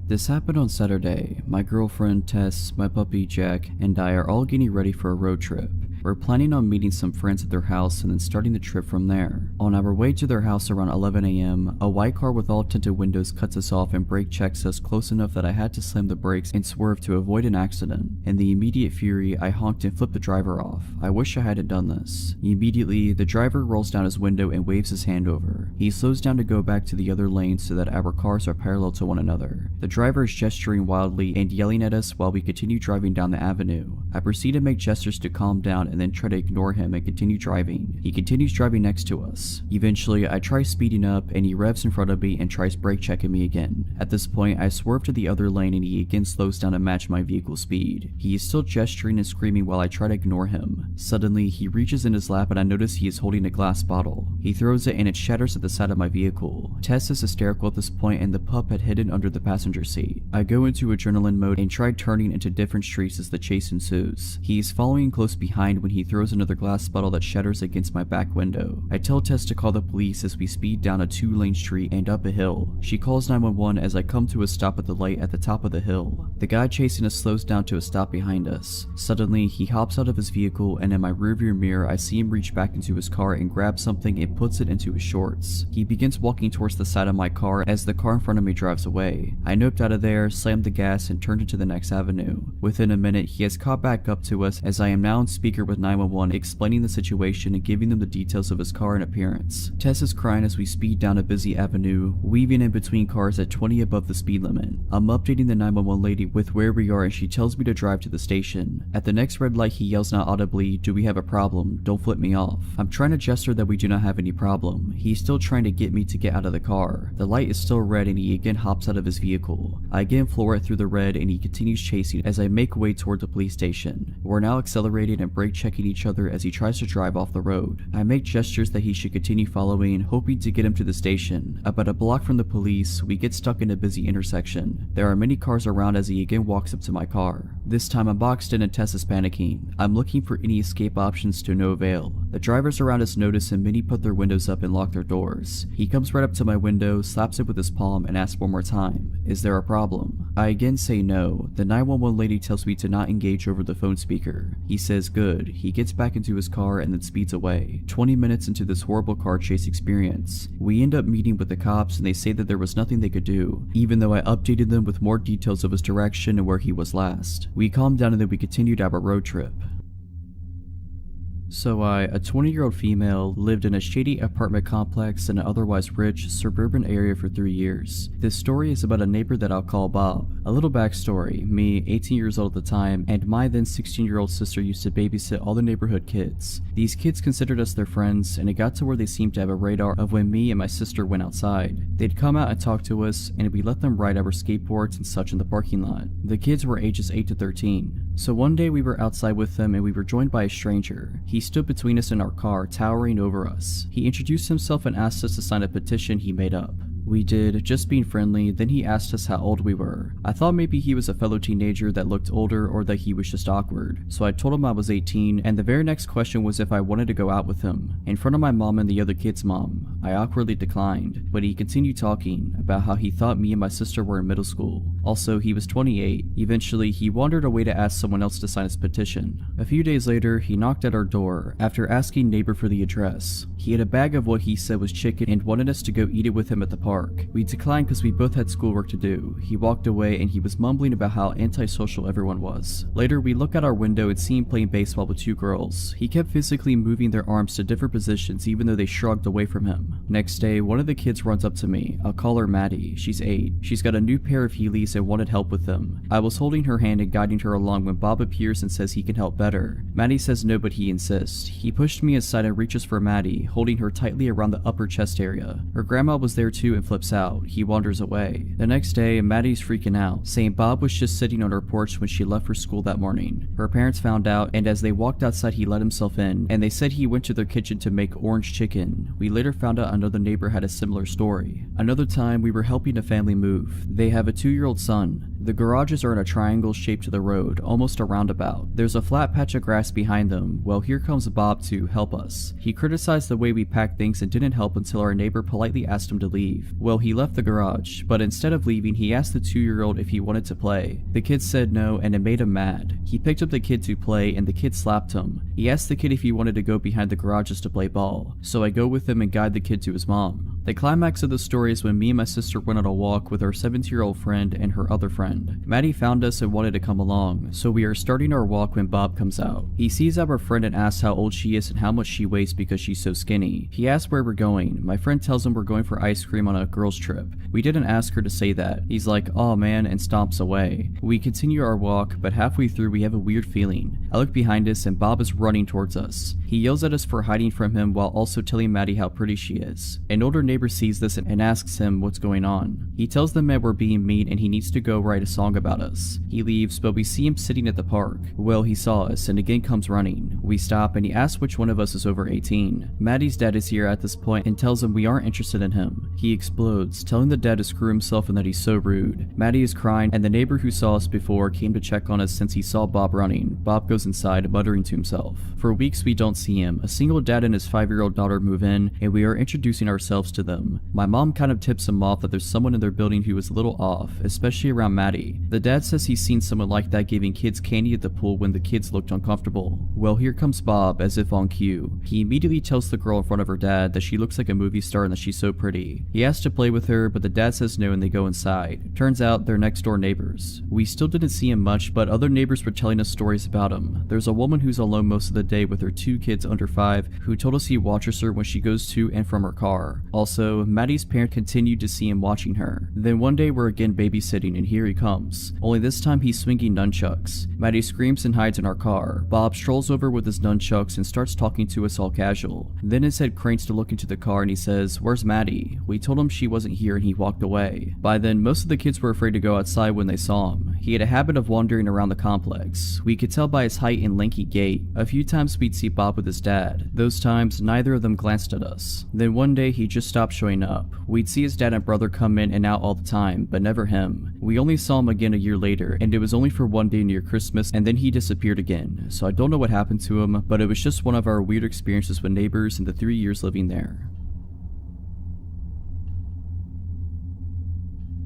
This happened on Saturday. My girlfriend, Tess, my puppy, Jack, and I are all getting ready for a road trip. We're planning on meeting some friends at their house and then starting the trip from there. On our way to their house around 11 a.m., a white car with all tinted windows cuts us off and brake checks us close enough that I had to slam the brakes and swerve to avoid an accident. In the immediate fury, I honked and flipped the driver off. I wish I hadn't done this. Immediately, the driver rolls down his window and waves his hand over. He slows down to go back to the other lane so that our cars are parallel to one another. The driver is gesturing wildly and yelling at us while we continue driving down the avenue. I proceed to make gestures to calm down and then try to ignore him and continue driving. He continues driving next to us. Eventually, I try speeding up and he revs in front of me and tries brake checking me again. At this point, I swerve to the other lane and he again slows down to match my vehicle speed. He is still gesturing and screaming while I try to ignore him. Suddenly, he reaches in his lap and I notice he is holding a glass bottle. He throws it and it shatters at the side of my vehicle. Tess is hysterical at this point and the pup had hidden under the passenger seat. I go into adrenaline mode and try turning into different streets as the chase ensues. He is following close behind when he throws another glass bottle that shatters against my back window. I tell Tess to call the police as we speed down a 2-lane street and up a hill. She calls 911 as I come to a stop at the light at the top of the hill. The guy chasing us slows down to a stop behind us. Suddenly, he hops out of his vehicle and in my rearview mirror I see him reach back into his car and grab something and puts it into his shorts. He begins walking towards the side of my car as the car in front of me drives away. I noped out of there, slammed the gas and turned into the next avenue. Within a minute, he has caught back up to us as I am now on speaker with 911 explaining the situation and giving them the details of his car and appearance. Tess is crying as we speed down a busy avenue, weaving in between cars at 20 above the speed limit. I'm updating the 911 lady with where we are and she tells me to drive to the station. At the next red light he yells out audibly, "Do we have a problem? Don't flip me off." I'm trying to gesture that we do not have any problem. He's still trying to get me to get out of the car. The light is still red and he again hops out of his vehicle. I again floor it through the red and he continues chasing as I make way toward the police station. We're now accelerating and brake checking each other as he tries to drive off the road. I make gestures that he should continue following, hoping to get him to the station. About a block from the police, we get stuck in a busy intersection. There are many cars around as he again walks up to my car. This time I'm boxed in and Tess is panicking. I'm looking for any escape options to no avail. The drivers around us notice and many put their windows up and lock their doors. He comes right up to my window, slaps it with his palm and asks one more time, "Is there a problem?" I again say no. The 911 lady tells me to not engage over the phone speaker. He says good. He gets back into his car and then speeds away. 20 minutes into this horrible car chase experience, we end up meeting with the cops and they say that there was nothing they could do, even though I updated them with more details of his direction and where he was last. We calmed down and then we continued our road trip. So a 20-year-old female, lived in a shady apartment complex in an otherwise rich, suburban area for 3 years. This story is about a neighbor that I'll call Bob. A little backstory: me, 18 years old at the time, and my then 16-year-old sister used to babysit all the neighborhood kids. These kids considered us their friends, and it got to where they seemed to have a radar of when me and my sister went outside. They'd come out and talk to us, and we let them ride our skateboards and such in the parking lot. The kids were ages 8 to 13. So one day we were outside with them and we were joined by a stranger. He stood between us and our car, towering over us. He introduced himself and asked us to sign a petition he made up. We did, just being friendly, then he asked us how old we were. I thought maybe he was a fellow teenager that looked older or that he was just awkward, so I told him I was 18, and the very next question was if I wanted to go out with him. In front of my mom and the other kid's mom, I awkwardly declined, but he continued talking about how he thought me and my sister were in middle school. Also, he was 28. Eventually, he wandered away to ask someone else to sign his petition. A few days later, he knocked at our door after asking neighbor for the address. He had a bag of what he said was chicken and wanted us to go eat it with him at the park. We declined because we both had schoolwork to do. He walked away and he was mumbling about how antisocial everyone was. Later, we look out our window and see him playing baseball with two girls. He kept physically moving their arms to different positions even though they shrugged away from him. Next day, one of the kids runs up to me. I'll call her Maddie. She's 8. She's got a new pair of Heelys and wanted help with them. I was holding her hand and guiding her along when Bob appears and says he can help better. Maddie says no, but he insists. He pushed me aside and reaches for Maddie, holding her tightly around the upper chest area. Her grandma was there too and flips out. He wanders away. The next day, Maddie's freaking out, saying Bob was just sitting on her porch when she left for school that morning. Her parents found out, and as they walked outside, he let himself in, and they said he went to their kitchen to make orange chicken. We later found out another neighbor had a similar story. Another time, we were helping a family move. They have a 2-year-old son. The garages are in a triangle shaped to the road, almost a roundabout. There's a flat patch of grass behind them. Well, here comes Bob to help us. He criticized the way we packed things and didn't help until our neighbor politely asked him to leave. Well, he left the garage, but instead of leaving, he asked the 2-year-old if he wanted to play. The kid said no, and it made him mad. He picked up the kid to play, and the kid slapped him. He asked the kid if he wanted to go behind the garages to play ball, so I go with him and guide the kid to his mom. The climax of the story is when me and my sister went on a walk with our 17-year-old friend and her other friend. Maddie found us and wanted to come along, so we are starting our walk when Bob comes out. He sees our friend and asks how old she is and how much she weighs because she's so skinny. He asks where we're going. My friend tells him we're going for ice cream on a girls trip. We didn't ask her to say that. He's like, "Aw man," and stomps away. We continue our walk, but halfway through we have a weird feeling. I look behind us and Bob is running towards us. He yells at us for hiding from him while also telling Maddie how pretty she is. An older neighbor sees this and asks him what's going on. He tells them that we're being mean and he needs to go write a song about us. He leaves, but we see him sitting at the park. Well, he saw us and again comes running. We stop and he asks which one of us is over 18. Maddie's dad is here at this point and tells him we aren't interested in him. He explodes, telling the dad to screw himself and that he's so rude. Maddie is crying and the neighbor who saw us before came to check on us since he saw Bob running. Bob goes inside, muttering to himself. For weeks we don't see him. A single dad and his 5-year-old daughter move in and we are introducing ourselves to them. My mom kind of tips him off that there's someone in their building who is a little off, especially around Maddie. The dad says he's seen someone like that giving kids candy at the pool when the kids looked uncomfortable. Well, here comes Bob, as if on cue. He immediately tells the girl in front of her dad that she looks like a movie star and that she's so pretty. He asks to play with her, but the dad says no and they go inside. Turns out they're next door neighbors. We still didn't see him much, but other neighbors were telling us stories about him. There's a woman who's alone most of the day with her 2 kids under 5 who told us he watches her when she goes to and from her car. Also, Maddie's parent continued to see him watching her. Then one day we're again babysitting and here he comes. Only this time he's swinging nunchucks. Maddie screams and hides in our car. Bob strolls over with his nunchucks and starts talking to us all casual. Then his head cranes to look into the car and he says, "Where's Maddie?" We told him she wasn't here and he walked away. By then, most of the kids were afraid to go outside when they saw him. He had a habit of wandering around the complex. We could tell by his height and lanky gait. A few times we'd see Bob with his dad. Those times, neither of them glanced at us. Then one day he just stopped showing up. We'd see his dad and brother come in and out all the time, but never him. We only saw him again a year later, and it was only for one day near Christmas, and then he disappeared again. So I don't know what happened to him, but it was just one of our weird experiences with neighbors in the 3 years living there.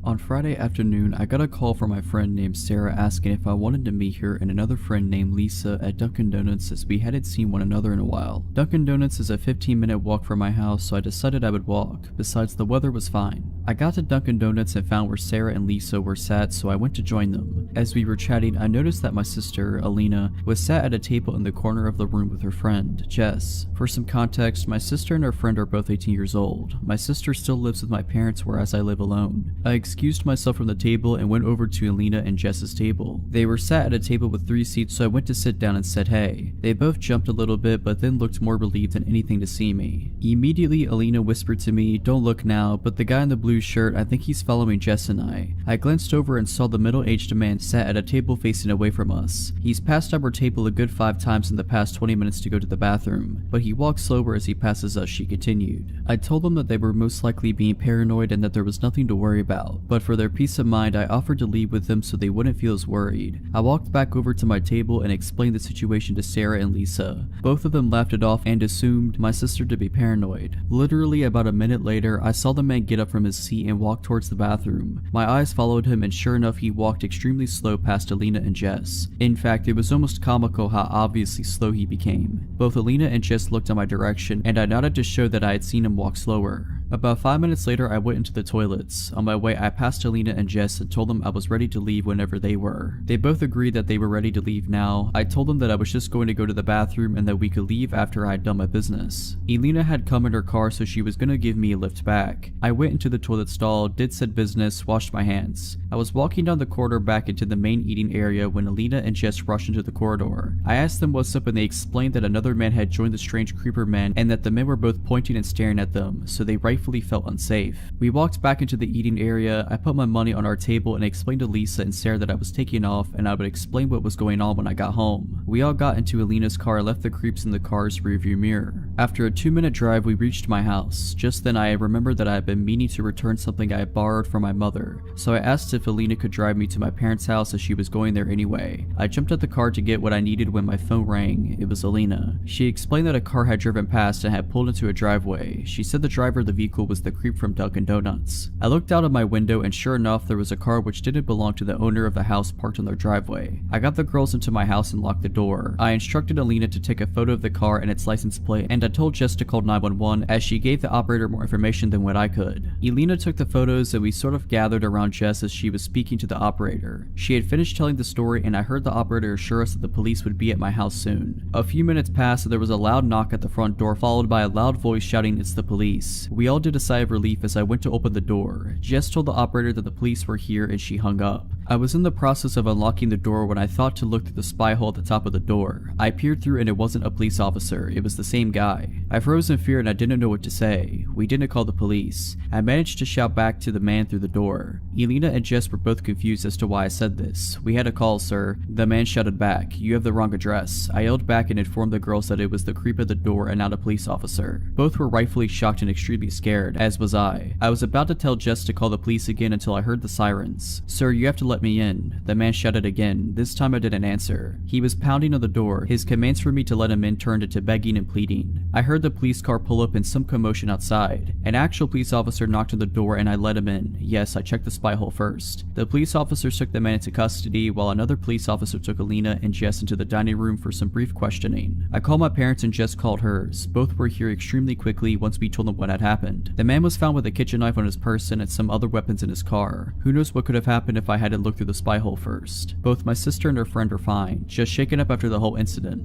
On Friday afternoon, I got a call from my friend named Sarah asking if I wanted to meet her and another friend named Lisa at Dunkin' Donuts as we hadn't seen one another in a while. Dunkin' Donuts is a 15-minute walk from my house, so I decided I would walk. Besides, the weather was fine. I got to Dunkin' Donuts and found where Sarah and Lisa were sat, so I went to join them. As we were chatting, I noticed that my sister, Alina, was sat at a table in the corner of the room with her friend, Jess. For some context, my sister and her friend are both 18 years old. My sister still lives with my parents, whereas I live alone. Excuse excused myself from the table and went over to Alina and Jess's table. They were sat at a table with 3 seats, so I went to sit down and said hey. They both jumped a little bit but then looked more relieved than anything to see me. Immediately Alina whispered to me, "Don't look now, but the guy in the blue shirt, I think he's following Jess and I." I glanced over and saw the middle-aged man sat at a table facing away from us. He's passed our table a good 5 times in the past 20 minutes to go to the bathroom, but he walks slower as he passes us, she continued. I told them that they were most likely being paranoid and that there was nothing to worry about, but for their peace of mind I offered to leave with them so they wouldn't feel as worried. I walked back over to my table and explained the situation to Sarah and Lisa. Both of them laughed it off and assumed my sister to be paranoid. Literally about a minute later, I saw the man get up from his seat and walk towards the bathroom. My eyes followed him and sure enough he walked extremely slow past Alina and Jess. In fact, it was almost comical how obviously slow he became. Both Alina and Jess looked in my direction and I nodded to show that I had seen him walk slower. About 5 minutes later, I went into the toilets. On my way, I passed Alina and Jess and told them I was ready to leave whenever they were. They both agreed that they were ready to leave now. I told them that I was just going to go to the bathroom and that we could leave after I had done my business. Alina had come in her car, so she was going to give me a lift back. I went into the toilet stall, did said business, washed my hands. I was walking down the corridor back into the main eating area when Alina and Jess rushed into the corridor. I asked them what's up and they explained that another man had joined the strange creeper man and that the men were both pointing and staring at them, so they rightfully felt unsafe. We walked back into the eating area. I put my money on our table and explained to Lisa and Sarah that I was taking off and I would explain what was going on when I got home. We all got into Alina's car and left the creeps in the car's rearview mirror. After a 2-minute drive, we reached my house. Just then I remembered that I had been meaning to return something I had borrowed from my mother, so I asked if Alina could drive me to my parents' house as she was going there anyway. I jumped at the car to get what I needed when my phone rang. It was Alina. She explained that a car had driven past and had pulled into a driveway. She said the driver of the vehicle was the creep from Dunkin' Donuts. I looked out of my window and sure enough there was a car which didn't belong to the owner of the house parked on their driveway. I got the girls into my house and locked the door. I instructed Alina to take a photo of the car and its license plate, and I told Jess to call 911 as she gave the operator more information than what I could. Alina took the photos and we sort of gathered around Jess as she was speaking to the operator. She had finished telling the story and I heard the operator assure us that the police would be at my house soon. A few minutes passed and there was a loud knock at the front door followed by a loud voice shouting, "It's the police." We all did a sigh of relief as I went to open the door. Jess told the operator that the police were here and she hung up. I was in the process of unlocking the door when I thought to look through the spy hole at the top of the door. I peered through and it wasn't a police officer, it was the same guy. I froze in fear and I didn't know what to say. We didn't call the police. I managed to shout back to the man through the door. Alina and Jess were both confused as to why I said this. "We had a call, sir." The man shouted back, "You have the wrong address." I yelled back and informed the girls that it was the creep at the door and not a police officer. Both were rightfully shocked and extremely scared, as was I. I was about to tell Jess to call the police again until I heard the sirens. "Sir, you have to let me in." The man shouted again. This time I didn't answer. He was pounding on the door. His commands for me to let him in turned into begging and pleading. I heard the police car pull up and some commotion outside. An actual police officer knocked on the door and I let him in. Yes, I checked the spy hole first. The police officers took the man into custody while another police officer took Alina and Jess into the dining room for some brief questioning. I called my parents and Jess called hers. Both were here extremely quickly once we told them what had happened. The man was found with a kitchen knife on his person and some other weapons in his car. Who knows what could have happened if I hadn't looked through the spy hole first. Both my sister and her friend are fine, just shaken up after the whole incident.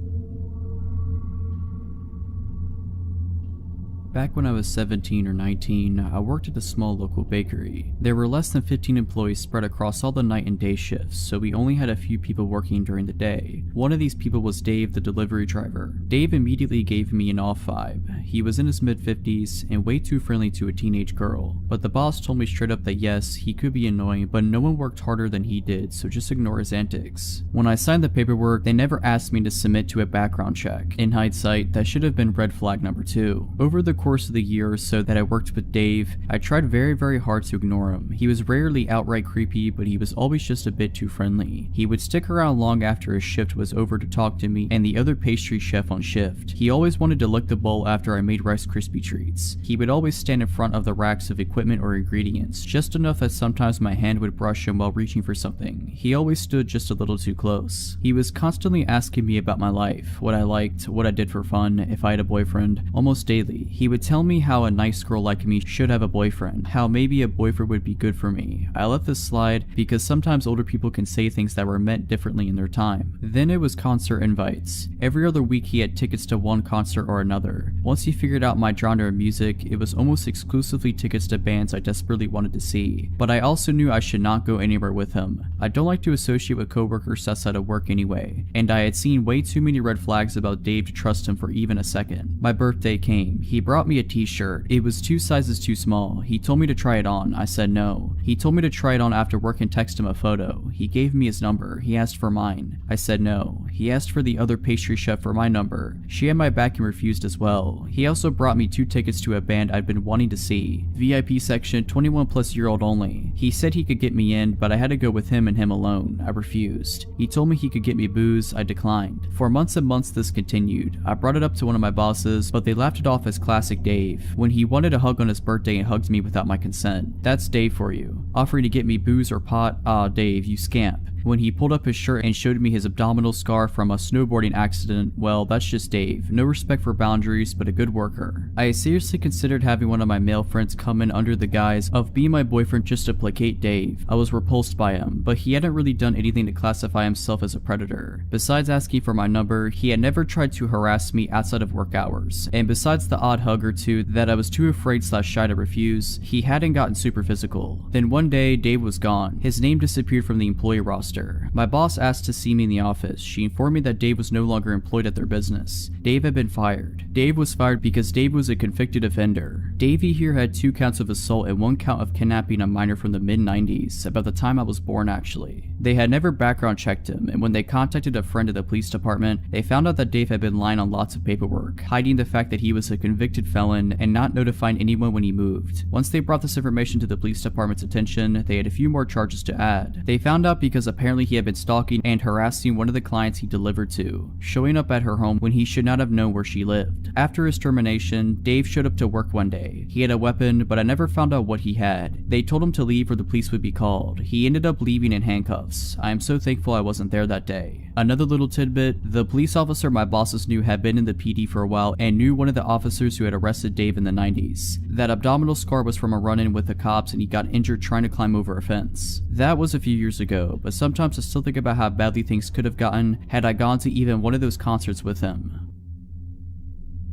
Back when I was 17 or 19, I worked at a small local bakery. There were less than 15 employees spread across all the night and day shifts, so we only had a few people working during the day. One of these people was Dave, the delivery driver. Dave immediately gave me an off vibe. He was in his mid-50s and way too friendly to a teenage girl, but the boss told me straight up that yes, he could be annoying, but no one worked harder than he did, so just ignore his antics. When I signed the paperwork, they never asked me to submit to a background check. In hindsight, that should have been red flag number 2. Over the course of the year or so that I worked with Dave, I tried very hard to ignore him. He was rarely outright creepy, but he was always just a bit too friendly. He would stick around long after his shift was over to talk to me and the other pastry chef on shift. He always wanted to lick the bowl after I made Rice Krispie treats. He would always stand in front of the racks of equipment or ingredients, just enough that sometimes my hand would brush him while reaching for something. He always stood just a little too close. He was constantly asking me about my life, what I liked, what I did for fun, if I had a boyfriend. Almost daily, he would would tell me how a nice girl like me should have a boyfriend, how maybe a boyfriend would be good for me. I let this slide because sometimes older people can say things that were meant differently in their time. Then it was concert invites. Every other week he had tickets to one concert or another. Once he figured out my genre of music, it was almost exclusively tickets to bands I desperately wanted to see. But I also knew I should not go anywhere with him. I don't like to associate with coworkers outside of work anyway, and I had seen way too many red flags about Dave to trust him for even a second. My birthday came. He brought me a t-shirt. It was 2 sizes too small. He told me to try it on. I said no. He told me to try it on after work and text him a photo. He gave me his number. He asked for mine. I said no. He asked for the other pastry chef for my number. She had my back and refused as well. He also brought me 2 tickets to a band I'd been wanting to see. VIP section, 21+-year-old only. He said he could get me in, but I had to go with him and him alone. I refused. He told me he could get me booze. I declined. For months and months this continued. I brought it up to one of my bosses, but they laughed it off as classic Dave. When he wanted a hug on his birthday and hugged me without my consent. That's Dave for you. Offering to get me booze or pot? Ah, Dave, you scamp. When he pulled up his shirt and showed me his abdominal scar from a snowboarding accident, well, that's just Dave. No respect for boundaries, but a good worker. I seriously considered having one of my male friends come in under the guise of being my boyfriend just to placate Dave. I was repulsed by him, but he hadn't really done anything to classify himself as a predator. Besides asking for my number, he had never tried to harass me outside of work hours. And besides the odd hug or two that I was too afraid/shy to refuse, he hadn't gotten super physical. Then one day, Dave was gone. His name disappeared from the employee roster. My boss asked to see me in the office. She informed me that Dave was no longer employed at their business. Dave had been fired. Dave was fired because Dave was a convicted offender. Davey here had 2 counts of assault and 1 count of kidnapping a minor from the mid-90s, about the time I was born actually. They had never background checked him, and when they contacted a friend at the police department, they found out that Dave had been lying on lots of paperwork, hiding the fact that he was a convicted felon and not notifying anyone when he moved. Once they brought this information to the police department's attention, they had a few more charges to add. They found out because apparently he had been stalking and harassing one of the clients he delivered to, showing up at her home when he should not have known where she lived. After his termination, Dave showed up to work one day. He had a weapon, but I never found out what he had. They told him to leave or the police would be called. He ended up leaving in handcuffs. I am so thankful I wasn't there that day. Another little tidbit, the police officer my bosses knew had been in the PD for a while and knew one of the officers who had arrested Dave in the 90s. That abdominal scar was from a run-in with the cops and he got injured trying to climb over a fence. That was a few years ago, but sometimes I still think about how badly things could have gotten had I gone to even one of those concerts with him.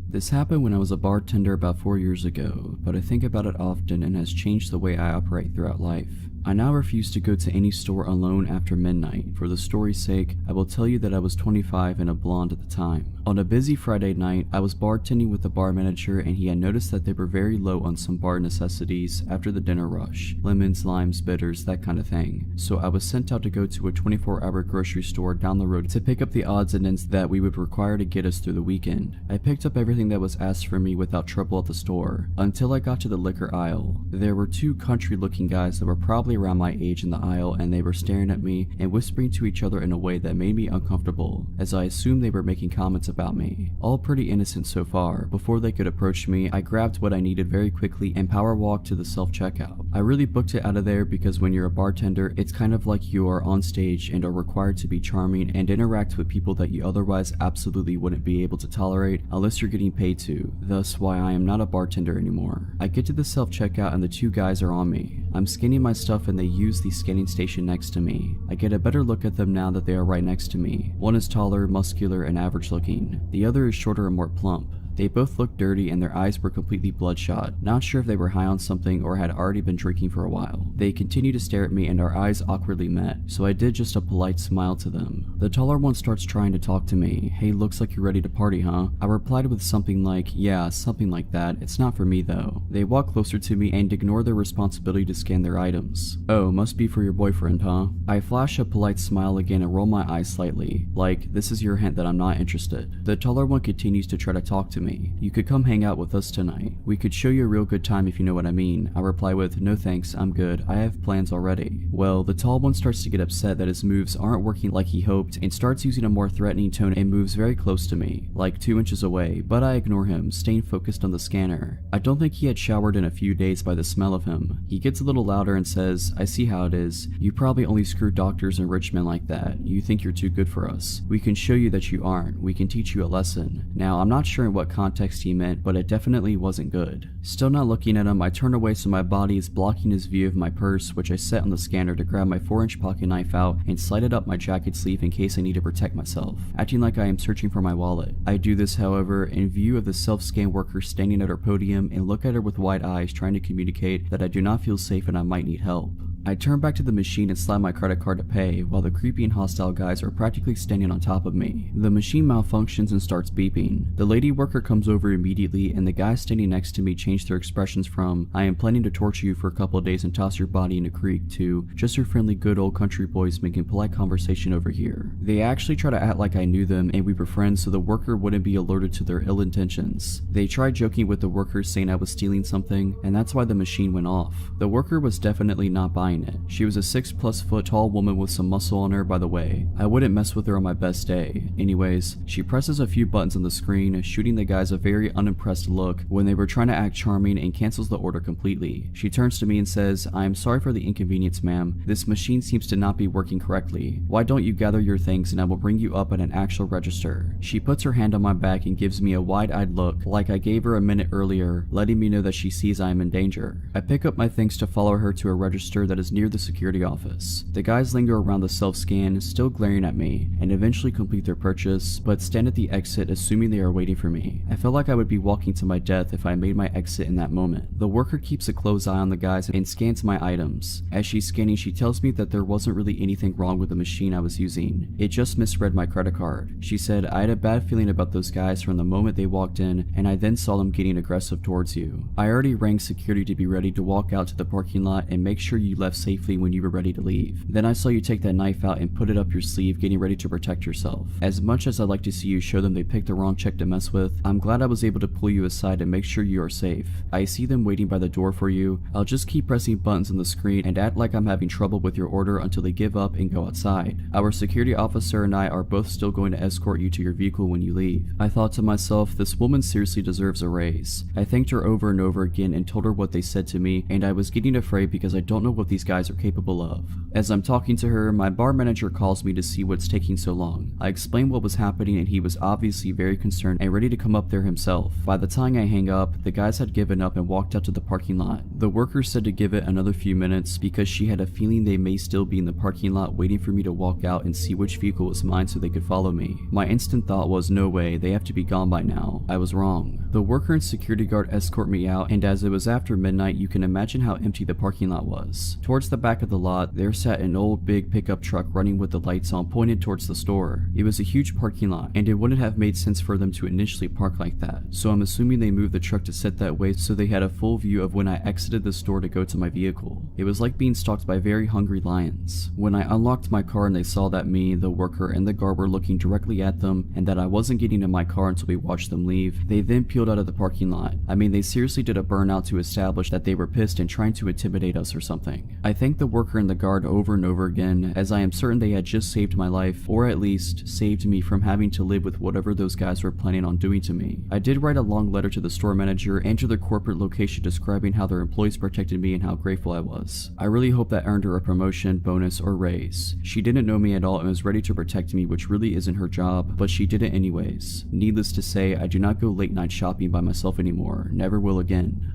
This happened when I was a bartender about 4 years ago, but I think about it often and has changed the way I operate throughout life. I now refuse to go to any store alone after midnight. For the story's sake, I will tell you that I was 25 and a blonde at the time. On a busy Friday night, I was bartending with the bar manager and he had noticed that they were very low on some bar necessities after the dinner rush. Lemons, limes, bitters, that kind of thing. So I was sent out to go to a 24-hour grocery store down the road to pick up the odds and ends that we would require to get us through the weekend. I picked up everything that was asked for me without trouble at the store, until I got to the liquor aisle. There were 2 country-looking guys that were probably around my age in the aisle and they were staring at me and whispering to each other in a way that made me uncomfortable, as I assumed they were making comments about me. All pretty innocent so far. Before they could approach me, I grabbed what I needed very quickly and power walked to the self-checkout. I really booked it out of there because when you're a bartender, it's kind of like you are on stage and are required to be charming and interact with people that you otherwise absolutely wouldn't be able to tolerate unless you're getting paid to, thus why I am not a bartender anymore. I get to the self-checkout and the 2 guys are on me. I'm scanning my stuff and they use the scanning station next to me. I get a better look at them now that they are right next to me. One is taller, muscular, and average looking. The other is shorter and more plump. They both looked dirty and their eyes were completely bloodshot, not sure if they were high on something or had already been drinking for a while. They continued to stare at me and our eyes awkwardly met, so I did just a polite smile to them. The taller one starts trying to talk to me. Hey, looks like you're ready to party, huh? I replied with something like, yeah, something like that. It's not for me though. They walk closer to me and ignore their responsibility to scan their items. Oh, must be for your boyfriend, huh? I flash a polite smile again and roll my eyes slightly, like this is your hint that I'm not interested. The taller one continues to try to talk to me. You could come hang out with us tonight. We could show you a real good time if you know what I mean. I reply with, no thanks, I'm good. I have plans already. Well, the tall one starts to get upset that his moves aren't working like he hoped and starts using a more threatening tone and moves very close to me, like 2 inches away, but I ignore him, staying focused on the scanner. I don't think he had showered in a few days by the smell of him. He gets a little louder and says, I see how it is. You probably only screw doctors and rich men like that. You think you're too good for us. We can show you that you aren't. We can teach you a lesson. Now, I'm not sure in what what context he meant, but it definitely wasn't good. Still not looking at him, I turn away so my body is blocking his view of my purse, which I set on the scanner to grab my 4-inch pocket knife out and slide it up my jacket sleeve in case I need to protect myself, acting like I am searching for my wallet. I do this, however, in view of the self-scan worker standing at her podium and look at her with wide eyes, trying to communicate that I do not feel safe and I might need help. I turn back to the machine and slide my credit card to pay, while the creepy and hostile guys are practically standing on top of me. The machine malfunctions and starts beeping. The lady worker comes over immediately, and the guys standing next to me change their expressions from "I am planning to torture you for a couple of days and toss your body in a creek" to "just your friendly good old country boys making polite conversation over here." They actually try to act like I knew them and we were friends so the worker wouldn't be alerted to their ill intentions. They tried joking with the worker, saying I was stealing something, and that's why the machine went off. The worker was definitely not buying it. She was a 6+ foot tall woman with some muscle on her, by the way. I wouldn't mess with her on my best day. Anyways, she presses a few buttons on the screen, shooting the guys a very unimpressed look when they were trying to act charming, and cancels the order completely. She turns to me and says, "I am sorry for the inconvenience, ma'am. This machine seems to not be working correctly. Why don't you gather your things and I will bring you up at an actual register." She puts her hand on my back and gives me a wide-eyed look, like I gave her a minute earlier, letting me know that she sees I am in danger. I pick up my things to follow her to a register that is near the security office. The guys linger around the self-scan, still glaring at me, and eventually complete their purchase, but stand at the exit assuming they are waiting for me. I felt like I would be walking to my death if I made my exit in that moment. The worker keeps a close eye on the guys and scans my items. As she's scanning, she tells me that there wasn't really anything wrong with the machine I was using. It just misread my credit card. She said, "I had a bad feeling about those guys from the moment they walked in, and I then saw them getting aggressive towards you. I already rang security to be ready to walk out to the parking lot and make sure you left safely when you were ready to leave. Then I saw you take that knife out and put it up your sleeve, getting ready to protect yourself. As much as I'd like to see you show them they picked the wrong chick to mess with, I'm glad I was able to pull you aside and make sure you are safe. I see them waiting by the door for you. I'll just keep pressing buttons on the screen and act like I'm having trouble with your order until they give up and go outside. Our security officer and I are both still going to escort you to your vehicle when you leave." I thought to myself, this woman seriously deserves a raise. I thanked her over and over again and told her what they said to me, and I was getting afraid because I don't know what these guys are capable of. As I'm talking to her, my bar manager calls me to see what's taking so long. I explained what was happening and he was obviously very concerned and ready to come up there himself. By the time I hang up, the guys had given up and walked out to the parking lot. The worker said to give it another few minutes because she had a feeling they may still be in the parking lot waiting for me to walk out and see which vehicle was mine so they could follow me. My instant thought was, no way, they have to be gone by now. I was wrong. The worker and security guard escort me out, and as it was after midnight, you can imagine how empty the parking lot was. Towards the back of the lot, there sat an old big pickup truck running with the lights on pointed towards the store. It was a huge parking lot, and it wouldn't have made sense for them to initially park like that, so I'm assuming they moved the truck to sit that way so they had a full view of when I exited the store to go to my vehicle. It was like being stalked by very hungry lions. When I unlocked my car and they saw that me, the worker, and the guard were looking directly at them and that I wasn't getting in my car until we watched them leave, they then peeled out of the parking lot. I mean, they seriously did a burnout to establish that they were pissed and trying to intimidate us or something. I thanked the worker and the guard over and over again, as I am certain they had just saved my life, or at least saved me from having to live with whatever those guys were planning on doing to me. I did write a long letter to the store manager and to their corporate location describing how their employees protected me and how grateful I was. I really hope that earned her a promotion, bonus, or raise. She didn't know me at all and was ready to protect me, which really isn't her job, but she did it anyways. Needless to say, I do not go late night shopping by myself anymore. Never will again.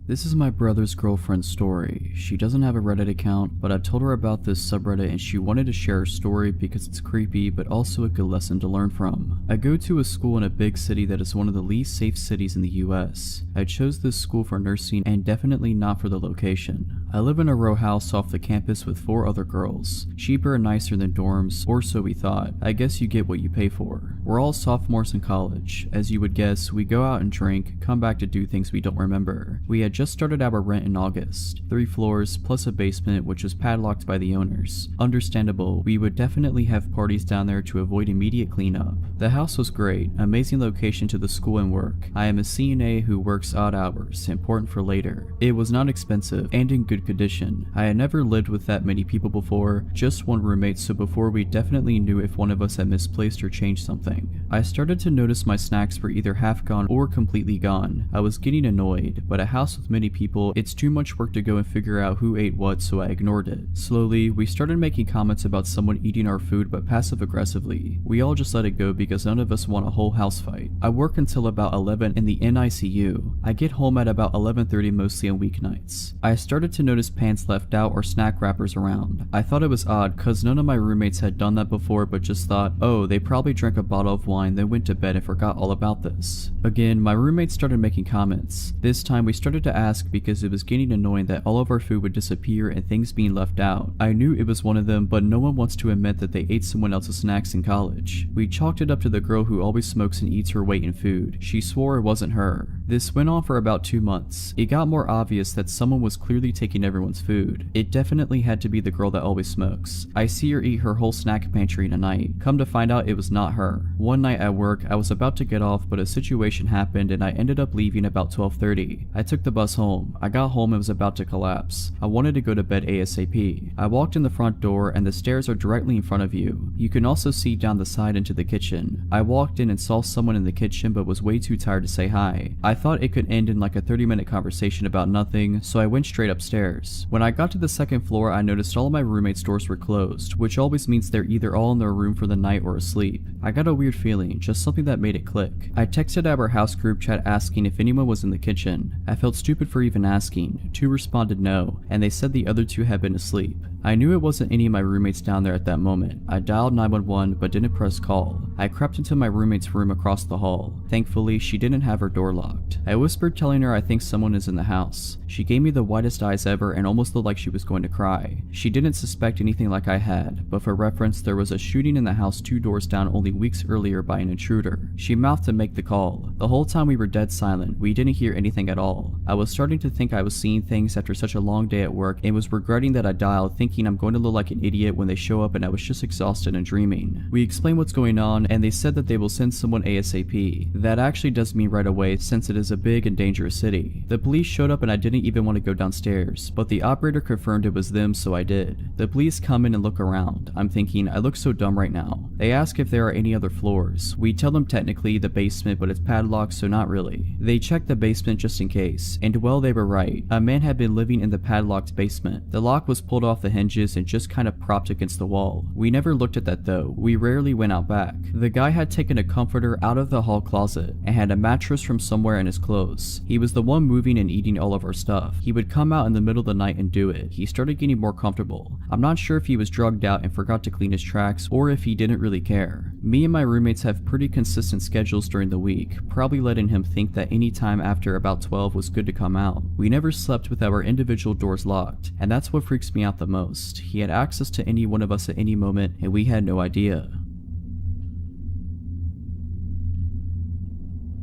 This is my brother's girlfriend's story. She doesn't have a Reddit account, but I've told her about this subreddit and she wanted to share her story because it's creepy but also a good lesson to learn from. I go to a school in a big city that is one of the least safe cities in the US. I chose this school for nursing and definitely not for the location. I live in a row house off the campus with 4 other girls. Cheaper and nicer than dorms, or so we thought. I guess you get what you pay for. We're all sophomores in college. As you would guess, we go out and drink, come back to do things we don't remember. We had just started our rent in August. 3 floors plus a basement which was padlocked by the owners. Understandable, we would definitely have parties down there to avoid immediate cleanup. The house was great, amazing location to the school and work. I am a CNA who works odd hours, important for later. It was not expensive and in good good condition. I had never lived with that many people before, just one roommate, so before we definitely knew if one of us had misplaced or changed something. I started to notice my snacks were either half gone or completely gone. I was getting annoyed, but a house with many people, it's too much work to go and figure out who ate what, so I ignored it. Slowly, we started making comments about someone eating our food, but passive aggressively. We all just let it go because none of us want a whole house fight. I work until about 11 in the NICU. I get home at about 11:30 mostly on weeknights. I started to notice pants left out or snack wrappers around. I thought it was odd cause none of my roommates had done that before, but just thought, oh, they probably drank a bottle of wine, then went to bed and forgot all about this. Again, my roommates started making comments. This time we started to ask because it was getting annoying that all of our food would disappear and things being left out. I knew it was one of them, but no one wants to admit that they ate someone else's snacks in college. We chalked it up to the girl who always smokes and eats her weight in food. She swore it wasn't her. This went on for about 2 months. It got more obvious that someone was clearly taking everyone's food. It definitely had to be the girl that always smokes. I see her eat her whole snack pantry in a night. Come to find out it was not her. One night at work, I was about to get off, but a situation happened and I ended up leaving about 12:30. I took the bus home. I got home and was about to collapse. I wanted to go to bed ASAP. I walked in the front door and the stairs are directly in front of you. You can also see down the side into the kitchen. I walked in and saw someone in the kitchen but was way too tired to say hi. I thought it could end in like a 30-minute conversation about nothing, so I went straight upstairs. When I got to the second floor, I noticed all of my roommates' doors were closed, which always means they're either all in their room for the night or asleep. I got a weird feeling, just something that made it click. I texted our house group chat asking if anyone was in the kitchen. I felt stupid for even asking. 2 responded no, and they said the other 2 had been asleep. I knew it wasn't any of my roommates down there at that moment. I dialed 911 but didn't press call. I crept into my roommate's room across the hall. Thankfully, she didn't have her door locked. I whispered telling her I think someone is in the house. She gave me the widest eyes ever and almost looked like she was going to cry. She didn't suspect anything like I had, but for reference, there was a shooting in the house 2 doors down only weeks earlier by an intruder. She mouthed to make the call. The whole time we were dead silent. We didn't hear anything at all. I was starting to think I was seeing things after such a long day at work and was regretting that I dialed, thinking I'm going to look like an idiot when they show up and I was just exhausted and dreaming. We explained what's going on and they said that they will send someone ASAP. That actually does mean right away since it is a big and dangerous city. The police showed up and I didn't even want to go downstairs, but the operator confirmed it was them, so I did. The police come in and look around. I'm thinking, I look so dumb right now. They ask if there are any other floors. We tell them technically the basement, but it's padlocked, so not really. They check the basement just in case, and well, they were right. A man had been living in the padlocked basement. The lock was pulled off the hinges and just kind of propped against the wall. We never looked at that though. We rarely went out back. The guy had taken a comforter out of the hall closet and had a mattress from somewhere in his clothes. He was the one moving and eating all of our stuff. He would come out in the middle of the night and do it. He started getting more comfortable. I'm not sure if he was drugged out and forgot to clean his tracks or if he didn't really care. Me and my roommates have pretty consistent schedules during the week, probably letting him think that any time after about 12 was good to come out. We never slept with our individual doors locked, and that's what freaks me out the most. He had access to any one of us at any moment and we had no idea.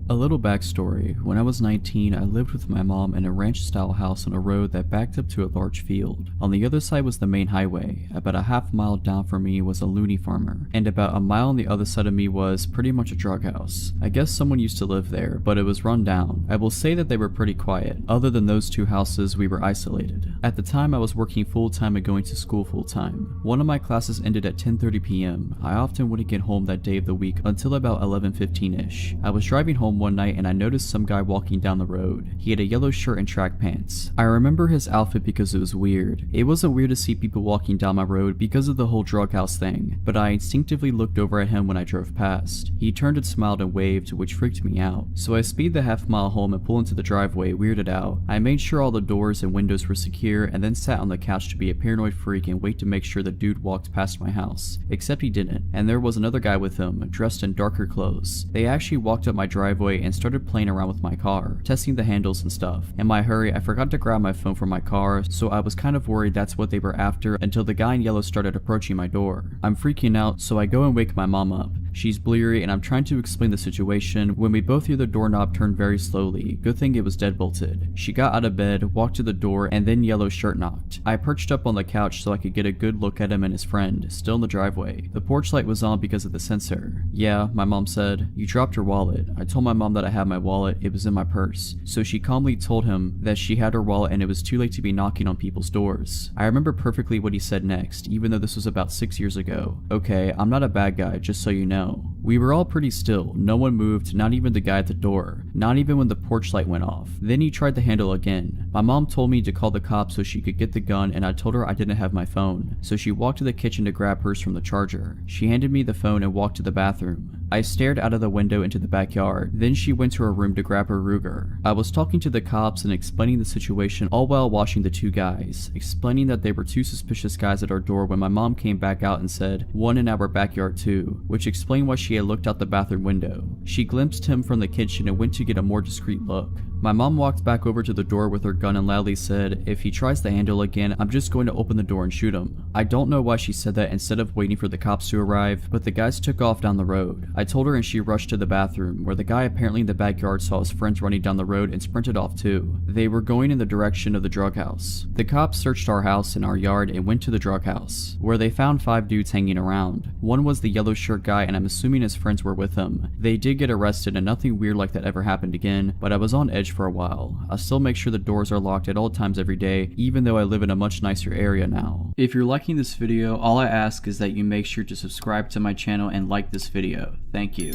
A little backstory. When I was 19, I lived with my mom in a ranch-style house on a road that backed up to a large field. On the other side was the main highway. About a half mile down from me was a loony farmer, and about a mile on the other side of me was pretty much a drug house. I guess someone used to live there, but it was run down. I will say that they were pretty quiet. Other than those 2 houses, we were isolated. At the time, I was working full-time and going to school full-time. One of my classes ended at 10:30 p.m. I often wouldn't get home that day of the week until about 11:15ish. I was driving home one night and I noticed some guy walking down the road. He had a yellow shirt and track pants. I remember his outfit because it was weird. It wasn't weird to see people walking down my road because of the whole drug house thing, but I instinctively looked over at him when I drove past. He turned and smiled and waved, which freaked me out. So I speed the half mile home and pull into the driveway, weirded out. I made sure all the doors and windows were secure and then sat on the couch to be a paranoid freak and wait to make sure the dude walked past my house. Except he didn't, and there was another guy with him, dressed in darker clothes. They actually walked up my driveway and started playing around with my car, testing the handles and stuff. In my hurry, I forgot to grab my phone from my car, so I was kind of worried that's what they were after until the guy in yellow started approaching my door. I'm freaking out, so I go and wake my mom up. She's bleary and I'm trying to explain the situation when we both hear the doorknob turn very slowly. Good thing it was deadbolted. She got out of bed, walked to the door, and then Yellow Shirt knocked. I perched up on the couch so I could get a good look at him and his friend, still in the driveway. The porch light was on because of the sensor. Yeah, my mom said, "You dropped your wallet." I told my mom that I had my wallet, it was in my purse. So she calmly told him that she had her wallet and it was too late to be knocking on people's doors. I remember perfectly what he said next, even though this was about 6 years ago. Okay, I'm not a bad guy, just so you know. We were all pretty still. No one moved, not even the guy at the door. Not even when the porch light went off. Then he tried the handle again. My mom told me to call the cops so she could get the gun, and I told her I didn't have my phone. So she walked to the kitchen to grab hers from the charger. She handed me the phone and walked to the bathroom. I stared out of the window into the backyard. Then she went to her room to grab her Ruger. I was talking to the cops and explaining the situation, all while watching the two guys, explaining that they were two suspicious guys at our door when my mom came back out and said, "One in our backyard too," which explained why she had looked out the bathroom window. She glimpsed him from the kitchen and went to get a more discreet look. My mom walked back over to the door with her gun and loudly said, "If he tries the handle again, I'm just going to open the door and shoot him." I don't know why she said that instead of waiting for the cops to arrive, but the guys took off down the road. I told her and she rushed to the bathroom, where the guy apparently in the backyard saw his friends running down the road and sprinted off too. They were going in the direction of the drug house. The cops searched our house and our yard and went to the drug house, where they found 5 dudes hanging around. One was the yellow shirt guy and I'm assuming his friends were with him. They did get arrested and nothing weird like that ever happened again, but I was on edge for a while. I still make sure the doors are locked at all times every day, even though I live in a much nicer area now. If you're liking this video, all I ask is that you make sure to subscribe to my channel and like this video. Thank you.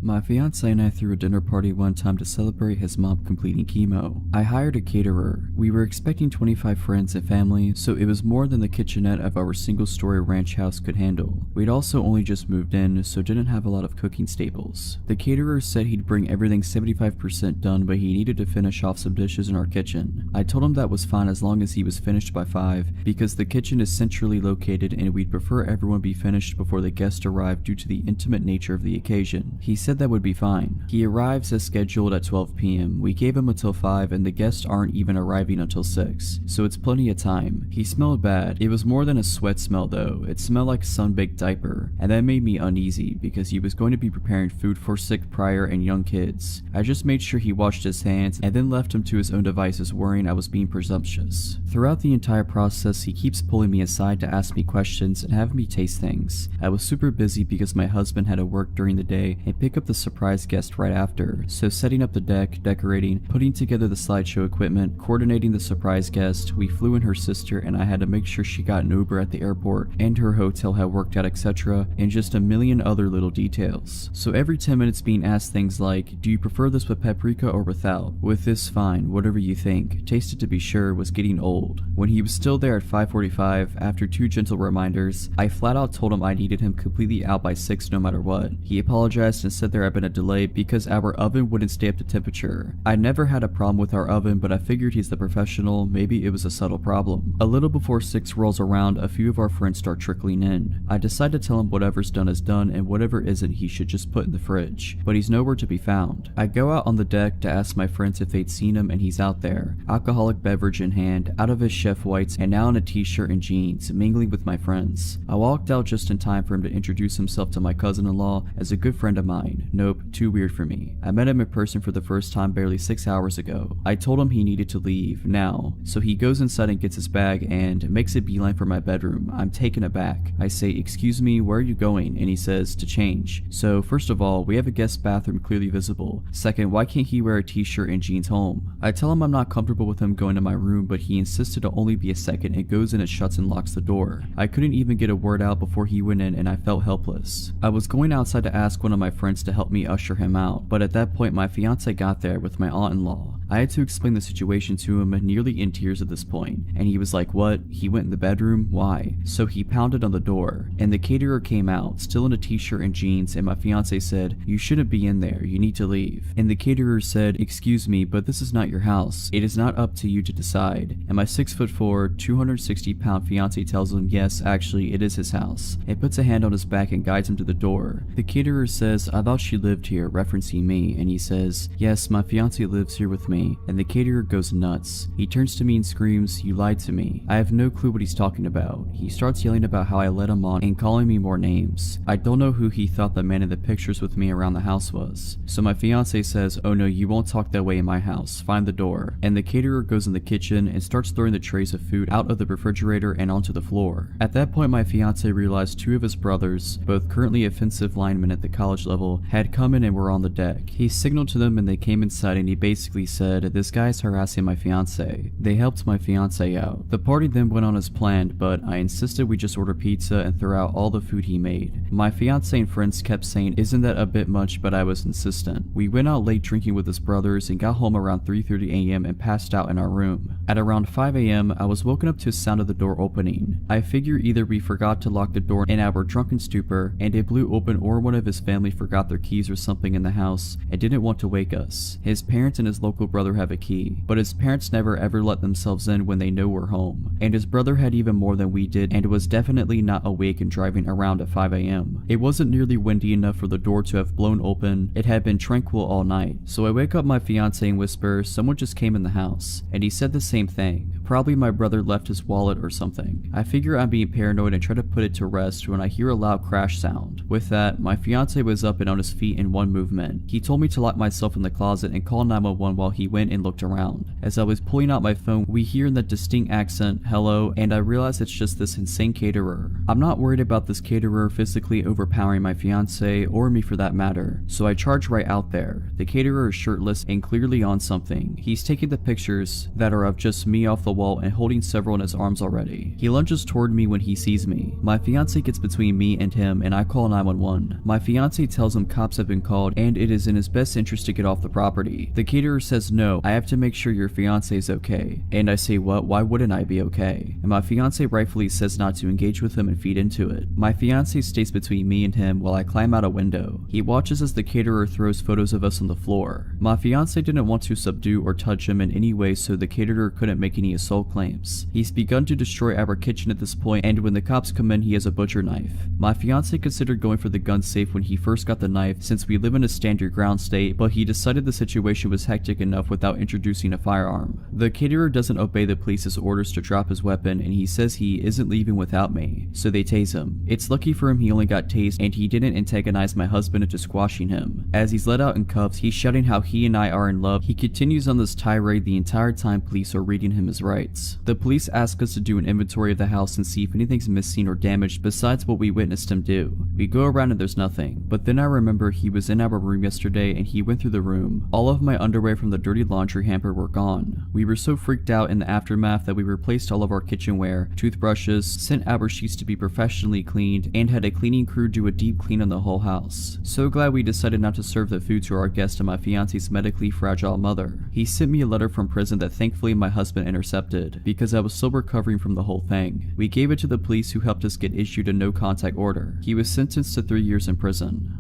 My fiance and I threw a dinner party one time to celebrate his mom completing chemo. I hired a caterer. We were expecting 25 friends and family, so it was more than the kitchenette of our single-story ranch house could handle. We'd also only just moved in, so didn't have a lot of cooking staples. The caterer said he'd bring everything 75% done, but he needed to finish off some dishes in our kitchen. I told him that was fine as long as he was finished by 5, because the kitchen is centrally located and we'd prefer everyone be finished before the guests arrive due to the intimate nature of the occasion. He said that would be fine. He arrives as scheduled at 12 p.m. We gave him until 5 and the guests aren't even arriving until 6, so it's plenty of time. He smelled bad. It was more than a sweat smell though. It smelled like a sun-baked diaper, and that made me uneasy because he was going to be preparing food for sick prior and young kids. I just made sure he washed his hands and then left him to his own devices, worrying I was being presumptuous. Throughout the entire process, he keeps pulling me aside to ask me questions and have me taste things. I was super busy because my husband had to work during the day and pick up the surprise guest right after, so setting up the deck, decorating, putting together the slideshow equipment, coordinating the surprise guest, we flew in her sister and I had to make sure she got an Uber at the airport and her hotel had worked out, etc., and just a million other little details. So every 10 minutes being asked things like, "Do you prefer this with paprika or without? With this, fine, whatever you think. Taste it to be sure," was getting old. When he was still there at 5:45, after 2 gentle reminders, I flat out told him I needed him completely out by 6 no matter what. He apologized and said there had been a delay because our oven wouldn't stay up to temperature. I never had a problem with our oven, but I figured he's the professional, maybe it was a subtle problem. A little before 6 rolls around, a few of our friends start trickling in. I decide to tell him whatever's done is done and whatever isn't he should just put in the fridge, but he's nowhere to be found. I go out on the deck to ask my friends if they'd seen him and he's out there, alcoholic beverage in hand, out of his chef whites and now in a t-shirt and jeans, mingling with my friends. I walked out just in time for him to introduce himself to my cousin-in-law as a good friend of mine. Nope, too weird for me. I met him in person for the first time barely 6 hours ago. I told him he needed to leave, now. So he goes inside and gets his bag and makes a beeline for my bedroom. I'm taken aback. I say, "Excuse me, where are you going?" And he says, "To change." So first of all, we have a guest bathroom clearly visible. Second, why can't he wear a t-shirt and jeans home? I tell him I'm not comfortable with him going to my room, but he insisted to only be a second and goes in and shuts and locks the door. I couldn't even get a word out before he went in and I felt helpless. I was going outside to ask one of my friends to help me usher him out, but at that point my fiance got there with my aunt-in-law. I had to explain the situation to him, nearly in tears at this point, and he was like, "What? He went in the bedroom? Why?" So he pounded on the door, and the caterer came out, still in a t-shirt and jeans, and my fiance said, "You shouldn't be in there, you need to leave." And the caterer said, "Excuse me, but this is not your house. It is not up to you to decide." And my 6'4", 260-pound fiance tells him, yes, actually, it is his house, and puts a hand on his back and guides him to the door. The caterer says, "I thought thought she lived here, referencing me, and he says, "Yes, my fiance lives here with me," and the caterer goes nuts. He turns to me and screams, "You lied to me." I have no clue what he's talking about. He starts yelling about how I led him on and calling me more names. I don't know who he thought the man in the pictures with me around the house was. So my fiance says, "Oh no, you won't talk that way in my house. Find the door." And the caterer goes in the kitchen and starts throwing the trays of food out of the refrigerator and onto the floor. At that point, my fiance realized two of his brothers, both currently offensive linemen at the college level, had come in and were on the deck. He signaled to them and they came inside, and he basically said, "This guy's harassing my fiance." They helped my fiance out. The party then went on as planned, but I insisted we just order pizza and throw out all the food he made. My fiance and friends kept saying, "Isn't that a bit much?" but I was insistent. We went out late drinking with his brothers and got home around 3:30 a.m. and passed out in our room. At around 5 a.m. I was woken up to the sound of the door opening. I figure either we forgot to lock the door in our drunken stupor and it blew open, or one of his family forgot their keys or something in the house and didn't want to wake us. His parents and his local brother have a key, but his parents never ever let themselves in when they know we're home. And his brother had even more than we did and was definitely not awake and driving around at 5 a.m. It wasn't nearly windy enough for the door to have blown open. It had been tranquil all night. So I wake up my fiance and whisper, "Someone just came in the house." And he said the same thing. Probably my brother left his wallet or something. I figure I'm being paranoid and try to put it to rest when I hear a loud crash sound. With that, my fiance was up and on his feet in one movement. He told me to lock myself in the closet and call 911 while he went and looked around. As I was pulling out my phone, we hear in that distinct accent, "Hello," and I realize it's just this insane caterer. I'm not worried about this caterer physically overpowering my fiance, or me for that matter, so I charge right out there. The caterer is shirtless and clearly on something. He's taking the pictures that are of just me off the wall and holding several in his arms already. He lunges toward me when he sees me. My fiance gets between me and him and I call 911. My fiance tells him cops have been called and it is in his best interest to get off the property. The caterer says, "No, I have to make sure your fiance is okay." And I say, "What? Why wouldn't I be okay?" And my fiance rightfully says not to engage with him and feed into it. My fiance stays between me and him while I climb out a window. He watches as the caterer throws photos of us on the floor. My fiance didn't want to subdue or touch him in any way, so the caterer couldn't make any assault claims. He's begun to destroy our kitchen at this point, and when the cops come in, he has a butcher knife. My fiance considered going for the gun safe when he first got the knife, since we live in a stand your ground state, but he decided the situation was hectic enough without introducing a firearm. The caterer doesn't obey the police's orders to drop his weapon, and he says he isn't leaving without me, so they tase him. It's lucky for him he only got tased and he didn't antagonize my husband into squashing him. As he's let out in cuffs, he's shouting how he and I are in love. He continues on this tirade the entire time police are reading him his rights. The police ask us to do an inventory of the house and see if anything's missing or damaged besides what we witnessed him do. We go around and there's nothing, but then I remember he was in our room yesterday and he went through the room. All of my underwear from the dirty laundry hamper were gone. We were so freaked out in the aftermath that we replaced all of our kitchenware, toothbrushes, sent our sheets to be professionally cleaned, and had a cleaning crew do a deep clean on the whole house. So glad we decided not to serve the food to our guest and my fiance's medically fragile mother. He sent me a letter from prison that thankfully my husband intercepted, because I was still recovering from the whole thing. We gave it to the police, who helped us get issued a no contact order. He was sentenced to 3 years in prison.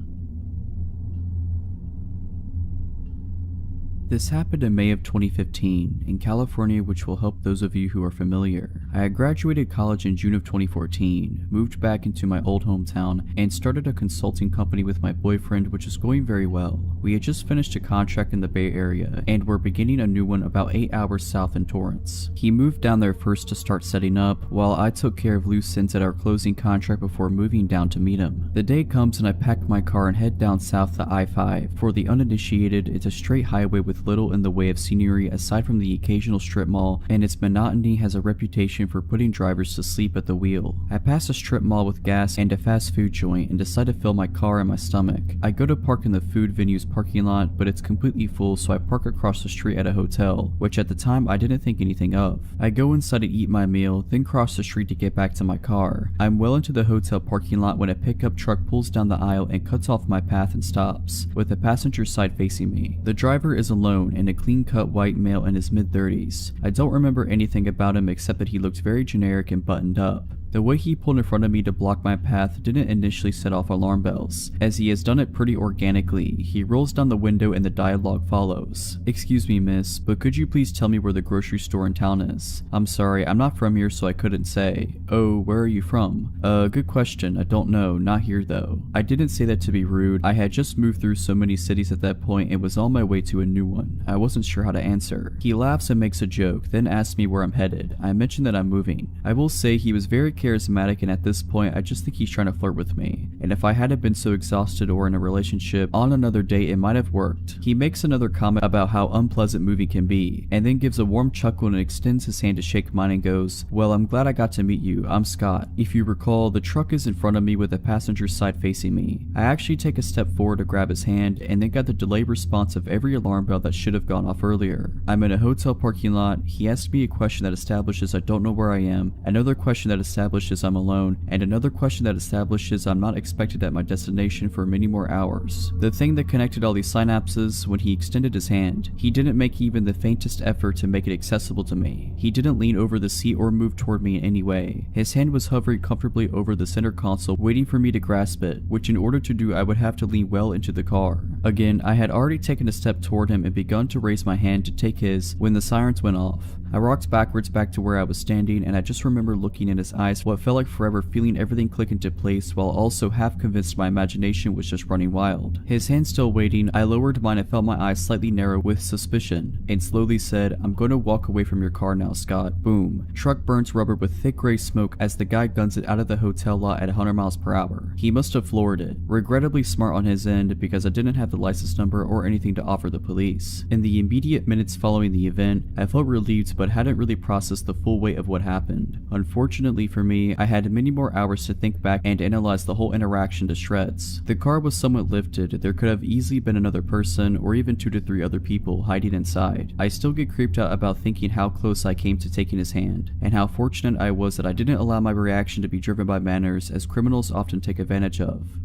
This happened in May of 2015 in California, which will help those of you who are familiar. I had graduated college in June of 2014, moved back into my old hometown, and started a consulting company with my boyfriend, which is going very well. We had just finished a contract in the Bay Area and were beginning a new one about 8 hours south in Torrance. He moved down there first to start setting up, while I took care of loose ends at our closing contract before moving down to meet him. The day comes and I pack my car and head down south to I-5. For the uninitiated, it's a straight highway with little in the way of scenery aside from the occasional strip mall, and its monotony has a reputation for putting drivers to sleep at the wheel. I pass a strip mall with gas and a fast food joint and decide to fill my car and my stomach. I go to park in the food venue's parking lot, but it's completely full, so I park across the street at a hotel, which at the time I didn't think anything of. I go inside to eat my meal, then cross the street to get back to my car. I'm well into the hotel parking lot when a pickup truck pulls down the aisle and cuts off my path and stops, with the passenger side facing me. The driver is alone and a clean-cut white male in his mid-30s. I don't remember anything about him except that he looked very generic and buttoned up. The way he pulled in front of me to block my path didn't initially set off alarm bells, as he has done it pretty organically. He rolls down the window and the dialogue follows. "Excuse me, miss, but could you please tell me where the grocery store in town is? I'm sorry, I'm not from here, so I couldn't say." "Oh, where are you from?" Good question, I don't know, not here though." I didn't say that to be rude. I had just moved through so many cities at that point and was on my way to a new one. I wasn't sure how to answer. He laughs and makes a joke, then asks me where I'm headed. I mention that I'm moving. I will say he was very charismatic, and at this point I just think he's trying to flirt with me. And if I hadn't been so exhausted or in a relationship, on another date it might have worked. He makes another comment about how unpleasant moving can be, and then gives a warm chuckle and extends his hand to shake mine and goes, "Well, I'm glad I got to meet you. I'm Scott." If you recall, the truck is in front of me with the passenger side facing me. I actually take a step forward to grab his hand, and then got the delayed response of every alarm bell that should have gone off earlier. I'm in a hotel parking lot. He asks me a question that establishes I don't know where I am, another question that establishes I'm alone, and another question that establishes I'm not expected at my destination for many more hours. The thing that connected all these synapses, when he extended his hand, he didn't make even the faintest effort to make it accessible to me. He didn't lean over the seat or move toward me in any way. His hand was hovering comfortably over the center console, waiting for me to grasp it, which in order to do I would have to lean well into the car. Again, I had already taken a step toward him and begun to raise my hand to take his when the sirens went off. I rocked backwards back to where I was standing, and I just remember looking in his eyes what felt like forever, feeling everything click into place while also half convinced my imagination was just running wild. His hand still waiting, I lowered mine and felt my eyes slightly narrow with suspicion, and slowly said, "I'm going to walk away from your car now, Scott." Boom. Truck burns rubber with thick gray smoke as the guy guns it out of the hotel lot at 100 miles per hour. He must have floored it. Regrettably smart on his end, because I didn't have the license number or anything to offer the police. In the immediate minutes following the event, I felt relieved but hadn't really processed the full weight of what happened. Unfortunately for me, I had many more hours to think back and analyze the whole interaction to shreds. The car was somewhat lifted. There could have easily been another person or even 2 to 3 other people hiding inside. I still get creeped out about thinking how close I came to taking his hand, and how fortunate I was that I didn't allow my reaction to be driven by manners, as criminals often take advantage of.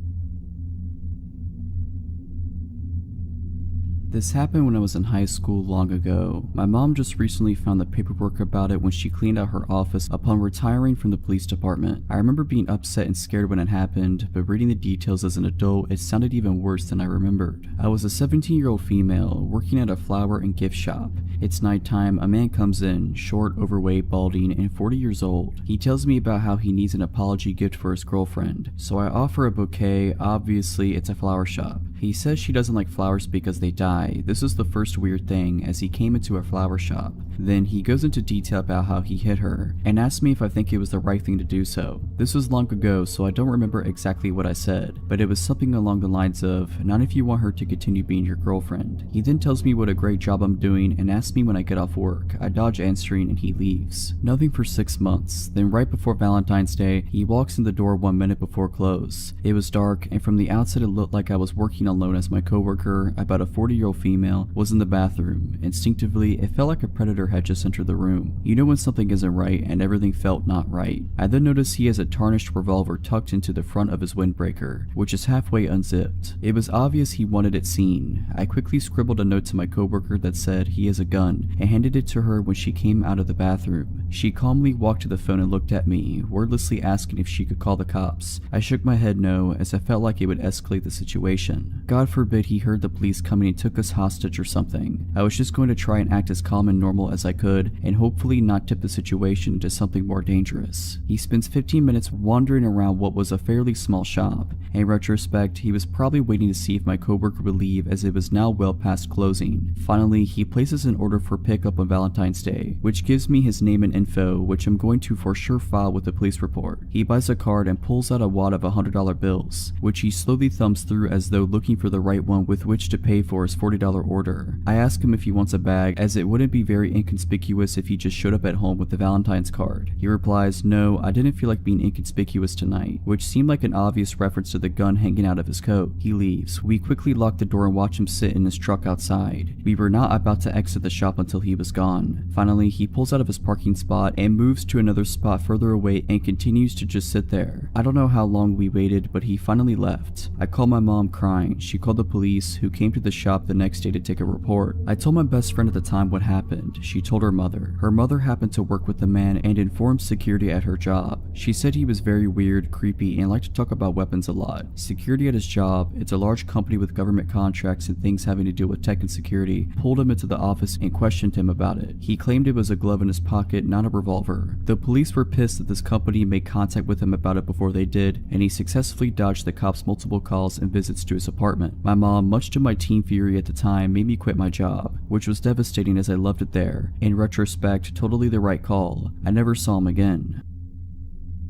This happened when I was in high school long ago. My mom just recently found the paperwork about it when she cleaned out her office upon retiring from the police department. I remember being upset and scared when it happened, but reading the details as an adult, it sounded even worse than I remembered. I was a 17-year-old female working at a flower and gift shop. It's nighttime. A man comes in, short, overweight, balding, and 40 years old. He tells me about how he needs an apology gift for his girlfriend, so I offer a bouquet. Obviously, it's a flower shop. He says she doesn't like flowers because they die. This is the first weird thing, as he came into a flower shop. Then he goes into detail about how he hit her, and asks me if I think it was the right thing to do so. This was long ago, so I don't remember exactly what I said, but it was something along the lines of, "Not if you want her to continue being your girlfriend." He then tells me what a great job I'm doing and asks me when I get off work. I dodge answering and he leaves. Nothing for 6 months. Then right before Valentine's Day, he walks in the door 1 minute before close. It was dark, and from the outside it looked like I was working alone, as my coworker, about a 40-year-old female, was in the bathroom. Instinctively, it felt like a predator had just entered the room. You know when something isn't right, and everything felt not right. I then noticed he has a tarnished revolver tucked into the front of his windbreaker, which is halfway unzipped. It was obvious he wanted it seen. I quickly scribbled a note to my coworker that said he has a gun, and handed it to her when she came out of the bathroom. She calmly walked to the phone and looked at me, wordlessly asking if she could call the cops. I shook my head no, as I felt like it would escalate the situation. God forbid he heard the police coming and took us hostage or something. I was just going to try and act as calm and normal as I could, and hopefully not tip the situation into something more dangerous. He spends 15 minutes wandering around what was a fairly small shop. In retrospect, he was probably waiting to see if my coworker would leave, as it was now well past closing. Finally, he places an order for pickup on Valentine's Day, which gives me his name and info, which I'm going to for sure file with the police report. He buys a card and pulls out a wad of $100 bills, which he slowly thumbs through as though looking for the right one with which to pay for his $40 order. I ask him if he wants a bag, as it wouldn't be very inconspicuous if he just showed up at home with the Valentine's card. He replies, "No, I didn't feel like being inconspicuous tonight," which seemed like an obvious reference to the gun hanging out of his coat. He leaves. We quickly lock the door and watch him sit in his truck outside. We were not about to exit the shop until he was gone. Finally, he pulls out of his parking spot and moves to another spot further away and continues to just sit there. I don't know how long we waited, but he finally left. I call my mom crying. night, she called the police, who came to the shop the next day to take a report. I told my best friend at the time what happened. She told her mother. Her mother happened to work with the man and informed security at her job. She said he was very weird, creepy, and liked to talk about weapons a lot. Security at his job, it's a large company with government contracts and things having to do with tech and security, pulled him into the office and questioned him about it. He claimed it was a glove in his pocket, not a revolver. The police were pissed that this company made contact with him about it before they did, and he successfully dodged the cops' multiple calls and visits to his apartment. My mom, much to my teen fury at the time, made me quit my job, which was devastating as I loved it there. In retrospect, totally the right call. I never saw him again.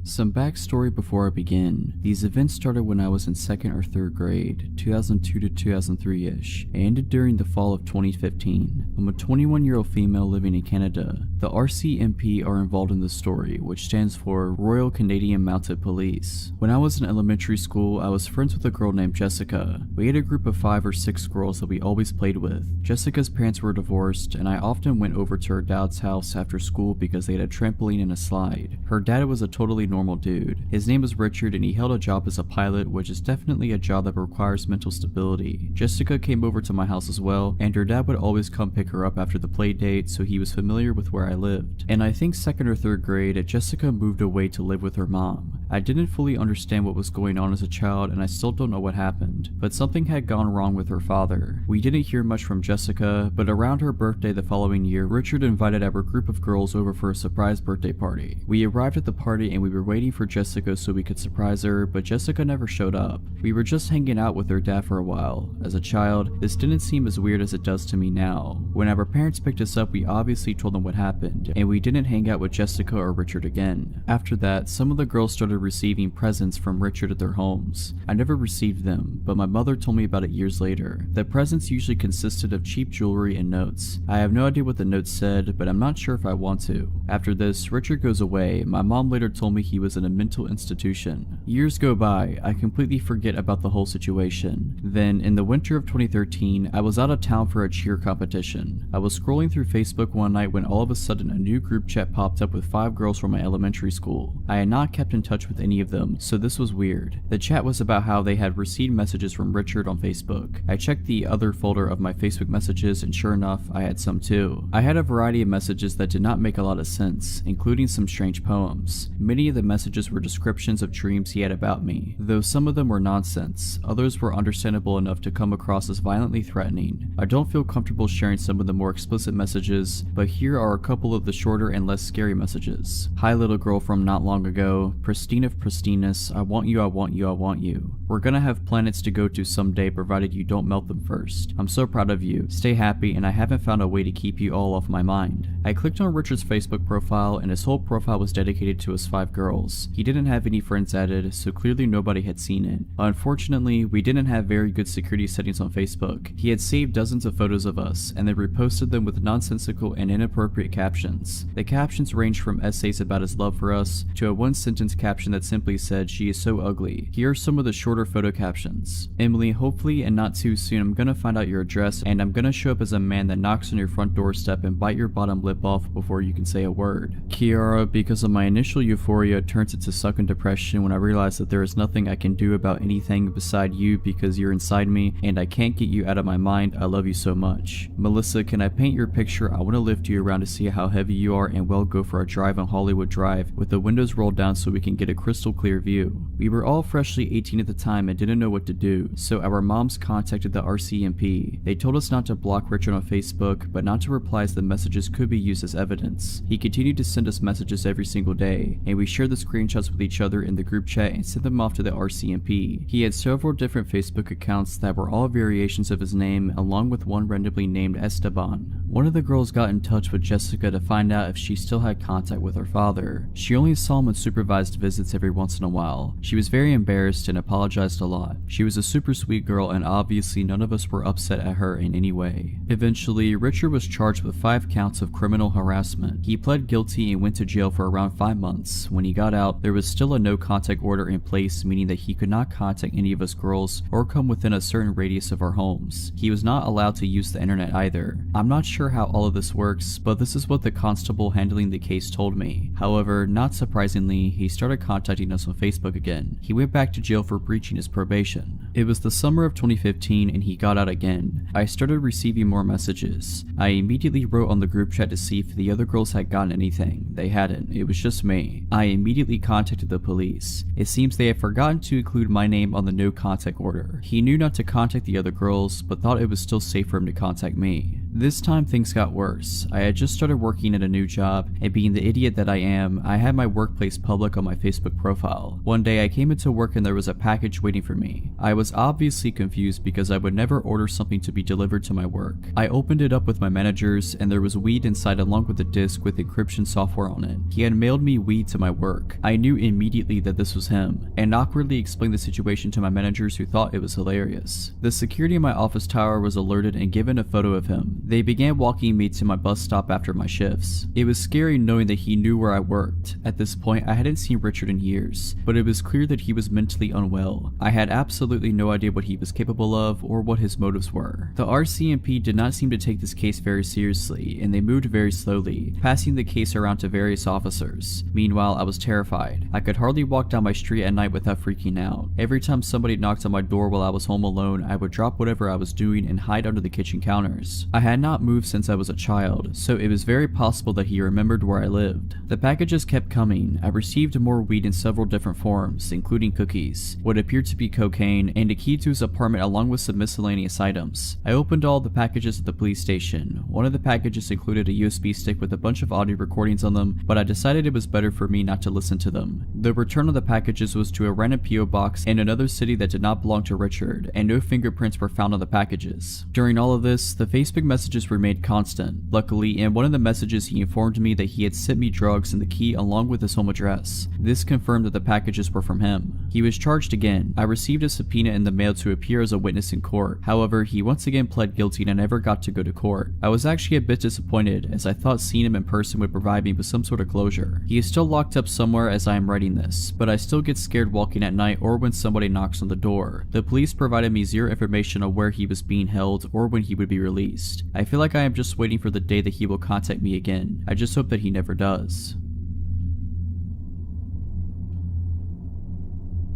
Some backstory before I begin. These events started when I was in 2nd or 3rd grade, 2002 to 2003-ish, and ended during the fall of 2015. I'm a 21-year-old female living in Canada. The RCMP are involved in this story, which stands for Royal Canadian Mounted Police. When I was in elementary school, I was friends with a girl named Jessica. We had a group of 5 or 6 girls that we always played with. Jessica's parents were divorced, and I often went over to her dad's house after school because they had a trampoline and a slide. Her dad was a totally normal dude. His name was Richard, and he held a job as a pilot, which is definitely a job that requires mental stability. Jessica came over to my house as well, and her dad would always come pick her up after the play date, so he was familiar with where I lived. And I think 2nd or 3rd grade, Jessica moved away to live with her mom. I didn't fully understand what was going on as a child, and I still don't know what happened, but something had gone wrong with her father. We didn't hear much from Jessica, but around her birthday the following year, Richard invited our group of girls over for a surprise birthday party. We arrived at the party and we were waiting for Jessica so we could surprise her, but Jessica never showed up. We were just hanging out with her dad for a while. As a child, this didn't seem as weird as it does to me now. When our parents picked us up, we obviously told them what happened, and we didn't hang out with Jessica or Richard again. After that, some of the girls started receiving presents from Richard at their homes. I never received them, but my mother told me about it years later. The presents usually consisted of cheap jewelry and notes. I have no idea what the notes said, but I'm not sure if I want to. After this, Richard goes away. My mom later told me he was in a mental institution. Years go by, I completely forget about the whole situation. Then, in the winter of 2013, I was out of town for a cheer competition. I was scrolling through Facebook one night when all of a sudden a new group chat popped up with 5 girls from my elementary school. I had not kept in touch with any of them, so this was weird. The chat was about how they had received messages from Richard on Facebook. I checked the other folder of my Facebook messages, and sure enough, I had some too. I had a variety of messages that did not make a lot of sense, including some strange poems. Many of the messages were descriptions of dreams he had about me, though some of them were nonsense. Others were understandable enough to come across as violently threatening. I don't feel comfortable sharing some of the more explicit messages, but here are a couple of the shorter and less scary messages. Hi little girl from not long ago, pristine of pristineness, I want you, I want you, I want you. We're gonna have planets to go to someday provided you don't melt them first. I'm so proud of you, stay happy, and I haven't found a way to keep you all off my mind. I clicked on Richard's Facebook profile, and his whole profile was dedicated to his 5 girls. He didn't have any friends added, so clearly nobody had seen it. Unfortunately, we didn't have very good security settings on Facebook. He had saved dozens of photos of us, and then reposted them with nonsensical and inappropriate captions. The captions ranged from essays about his love for us, to a one-sentence caption that simply said, "She is so ugly." Here are some of the shorter photo captions. Emily, hopefully and not too soon I'm gonna find out your address, and I'm gonna show up as a man that knocks on your front doorstep and bite your bottom lip off before you can say a word. Kiara, because of my initial euphoria, turns into sucking depression when I realize that there is nothing I can do about anything beside you because you're inside me and I can't get you out of my mind. I love you so much. Melissa, can I paint your picture? I want to lift you around to see how heavy you are and we'll go for a drive on Hollywood Drive with the windows rolled down so we can get a crystal clear view. We were all freshly 18 at the time and didn't know what to do, so our moms contacted the RCMP. They told us not to block Richard on Facebook, but not to reply as the messages could be used as evidence. He continued to send us messages every single day, and we shared the screenshots with each other in the group chat and sent them off to the RCMP. He had several different Facebook accounts that were all variations of his name, along with one randomly named Esteban. One of the girls got in touch with Jessica to find out if she still had contact with her father. She only saw him in supervised visits every once in a while. She was very embarrassed and apologized a lot. She was a super sweet girl, and obviously none of us were upset at her in any way. Eventually, Richard was charged with 5 counts of criminal harassment. He pled guilty and went to jail for around 5 months. When he got out, there was still a no contact order in place, meaning that he could not contact any of us girls or come within a certain radius of our homes. He was not allowed to use the internet either. I'm not sure how all of this works, but this is what the constable handling the case told me. However, not surprisingly, he started contacting us on Facebook again. He went back to jail for breaching his probation. It was the summer of 2015 and he got out again. I started receiving more messages. I immediately wrote on the group chat to see if the other girls had gotten anything. They hadn't. It was just me. I immediately contacted the police. It seems they had forgotten to include my name on the no contact order. He knew not to contact the other girls, but thought it was still safe for him to contact me. This time things got worse. I had just started working at a new job, and being the idiot that I am, I had my workplace public on my Facebook profile. One day I came into work and there was a package waiting for me. I was obviously confused because I would never order something to be delivered to my work. I opened it up with my managers and there was weed inside along with a disc with encryption software on it. He had mailed me weed to my work. I knew immediately that this was him, and awkwardly explained the situation to my managers who thought it was hilarious. The security in my office tower was alerted and given a photo of him. They began walking me to my bus stop after my shifts. It was scary knowing that he knew where I worked. At this point, I hadn't seen Richard in years, but it was clear that he was mentally unwell. I had absolutely no idea what he was capable of or what his motives were. The RCMP did not seem to take this case very seriously, and they moved very slowly, passing the case around to various officers. Meanwhile, I was terrified. I could hardly walk down my street at night without freaking out. Every time somebody knocked on my door while I was home alone, I would drop whatever I was doing and hide under the kitchen counters. I had not moved since I was a child, so it was very possible that he remembered where I lived. The packages kept coming. I received more weed in several different forms, including cookies, what appeared to be cocaine, and a key to his apartment along with some miscellaneous items. I opened all the packages at the police station. One of the packages included a USB stick with a bunch of audio recordings on them, but I decided it was better for me not to listen to them. The return of the packages was to a random PO box in another city that did not belong to Richard, and no fingerprints were found on the packages. During all of this, the Facebook messages remained constant. Luckily, in one of the messages he informed me that he had sent me drugs and the key along with his home address. This confirmed that the packages were from him. He was charged again. I received a subpoena in the mail to appear as a witness in court. However, he once again pled guilty and I never got to go to court. I was actually a bit disappointed as I thought seeing him in person would provide me with some sort of closure. He is still locked up somewhere as I am writing this, but I still get scared walking at night or when somebody knocks on the door. The police provided me zero information on where he was being held or when he would be released. I feel like I am just waiting for the day that he will contact me again. I just hope that he never does.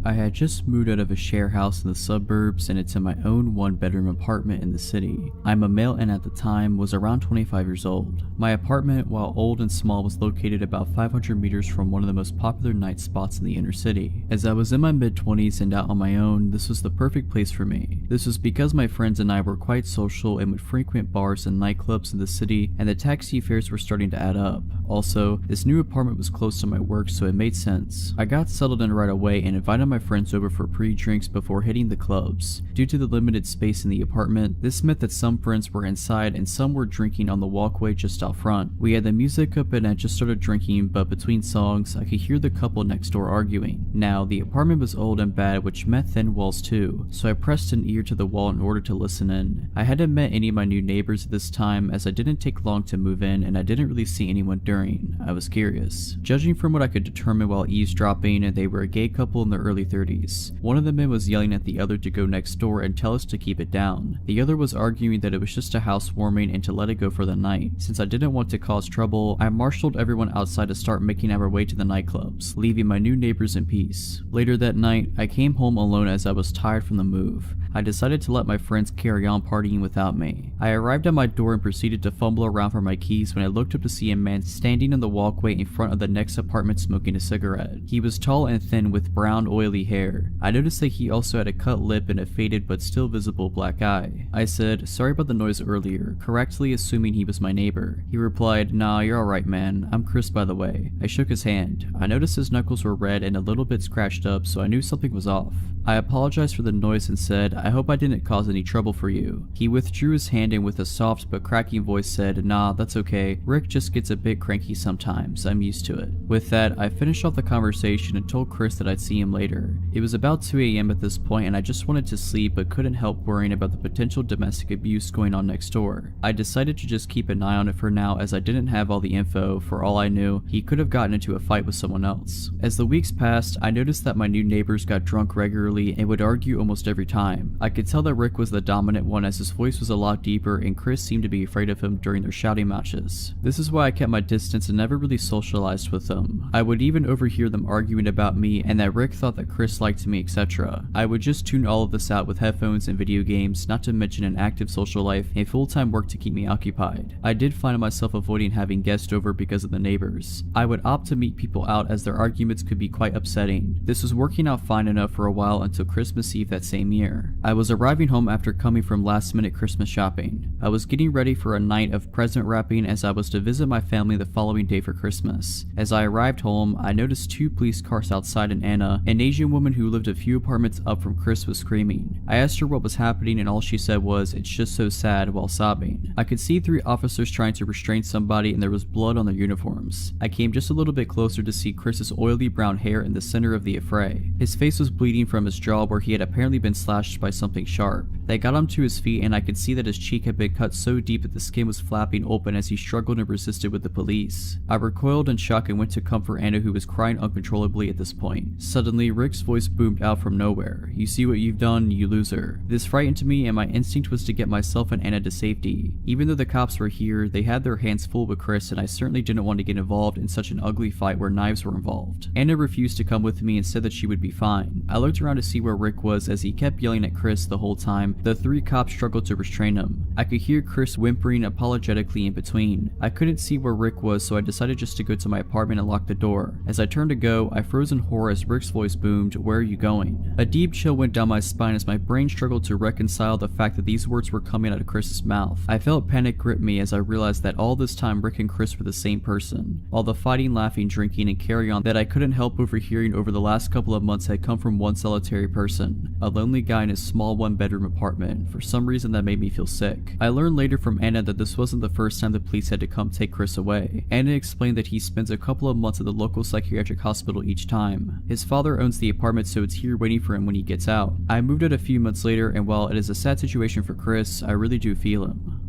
I had just moved out of a share house in the suburbs and into my own one-bedroom apartment in the city. I'm a male and at the time was around 25 years old. My apartment, while old and small, was located about 500 meters from one of the most popular night spots in the inner city. As I was in my mid-20s and out on my own, this was the perfect place for me. This was because my friends and I were quite social and would frequent bars and nightclubs in the city, and the taxi fares were starting to add up. Also, this new apartment was close to my work, so it made sense. I got settled in right away and invited my friends over for pre-drinks before hitting the clubs. Due to the limited space in the apartment, this meant that some friends were inside and some were drinking on the walkway just out front. We had the music up and I just started drinking, but between songs, I could hear the couple next door arguing. Now, the apartment was old and bad, which meant thin walls too, so I pressed an ear to the wall in order to listen in. I hadn't met any of my new neighbors at this time as I didn't take long to move in and I didn't really see anyone during. I was curious. Judging from what I could determine while eavesdropping, they were a gay couple in their early 30s. One of the men was yelling at the other to go next door and tell us to keep it down. The other was arguing that it was just a housewarming and to let it go for the night. Since I didn't want to cause trouble, I marshaled everyone outside to start making our way to the nightclubs, leaving my new neighbors in peace. Later that night, I came home alone as I was tired from the move. I decided to let my friends carry on partying without me. I arrived at my door and proceeded to fumble around for my keys when I looked up to see a man standing in the walkway in front of the next apartment smoking a cigarette. He was tall and thin with brown oily hair. I noticed that he also had a cut lip and a faded but still visible black eye. I said, "Sorry about the noise earlier," correctly assuming he was my neighbor. He replied, "Nah, you're alright man, I'm Chris by the way." I shook his hand. I noticed his knuckles were red and a little bit scratched up, so I knew something was off. I apologized for the noise and said, "I hope I didn't cause any trouble for you." He withdrew his hand and with a soft but cracking voice said, "Nah, that's okay. Rick just gets a bit cranky sometimes. I'm used to it." With that, I finished off the conversation and told Chris that I'd see him later. there. It was about 2 a.m. at this point and I just wanted to sleep but couldn't help worrying about the potential domestic abuse going on next door. I decided to just keep an eye on it for now as I didn't have all the info. For all I knew, he could have gotten into a fight with someone else. As the weeks passed, I noticed that my new neighbors got drunk regularly and would argue almost every time. I could tell that Rick was the dominant one as his voice was a lot deeper and Chris seemed to be afraid of him during their shouting matches. This is why I kept my distance and never really socialized with them. I would even overhear them arguing about me and that Rick thought that Chris liked me, etc. I would just tune all of this out with headphones and video games, not to mention an active social life and full-time work to keep me occupied. I did find myself avoiding having guests over because of the neighbors. I would opt to meet people out as their arguments could be quite upsetting. This was working out fine enough for a while until Christmas Eve that same year. I was arriving home after coming from last-minute Christmas shopping. I was getting ready for a night of present wrapping as I was to visit my family the following day for Christmas. As I arrived home, I noticed 2 police cars outside and Anna, an Asian woman who lived a few apartments up from Chris, was screaming. I asked her what was happening and all she said was, "It's just so sad," while sobbing. I could see 3 officers trying to restrain somebody and there was blood on their uniforms. I came just a little bit closer to see Chris's oily brown hair in the center of the affray. His face was bleeding from his jaw where he had apparently been slashed by something sharp. They got him to his feet and I could see that his cheek had been cut so deep that the skin was flapping open as he struggled and resisted with the police. I recoiled in shock and went to comfort Anna, who was crying uncontrollably at this point. Suddenly, Rick's voice boomed out from nowhere. "You see what you've done, you loser." This frightened me and my instinct was to get myself and Anna to safety. Even though the cops were here, they had their hands full with Chris and I certainly didn't want to get involved in such an ugly fight where knives were involved. Anna refused to come with me and said that she would be fine. I looked around to see where Rick was as he kept yelling at Chris the whole time. The 3 cops struggled to restrain him. I could hear Chris whimpering apologetically in between. I couldn't see where Rick was, so I decided just to go to my apartment and lock the door. As I turned to go, I froze in horror as Rick's voice boomed, "Where are you going?" A deep chill went down my spine as my brain struggled to reconcile the fact that these words were coming out of Chris's mouth. I felt panic grip me as I realized that all this time Rick and Chris were the same person. All the fighting, laughing, drinking, and carry on that I couldn't help overhearing over the last couple of months had come from one solitary person, a lonely guy in his small 1-bedroom apartment. For some reason that made me feel sick. I learned later from Anna that this wasn't the first time the police had to come take Chris away. Anna explained that he spends a couple of months at the local psychiatric hospital each time. His father owns the apartment, so it's here waiting for him when he gets out. I moved out a few months later, and while it is a sad situation for Chris, I really do feel him.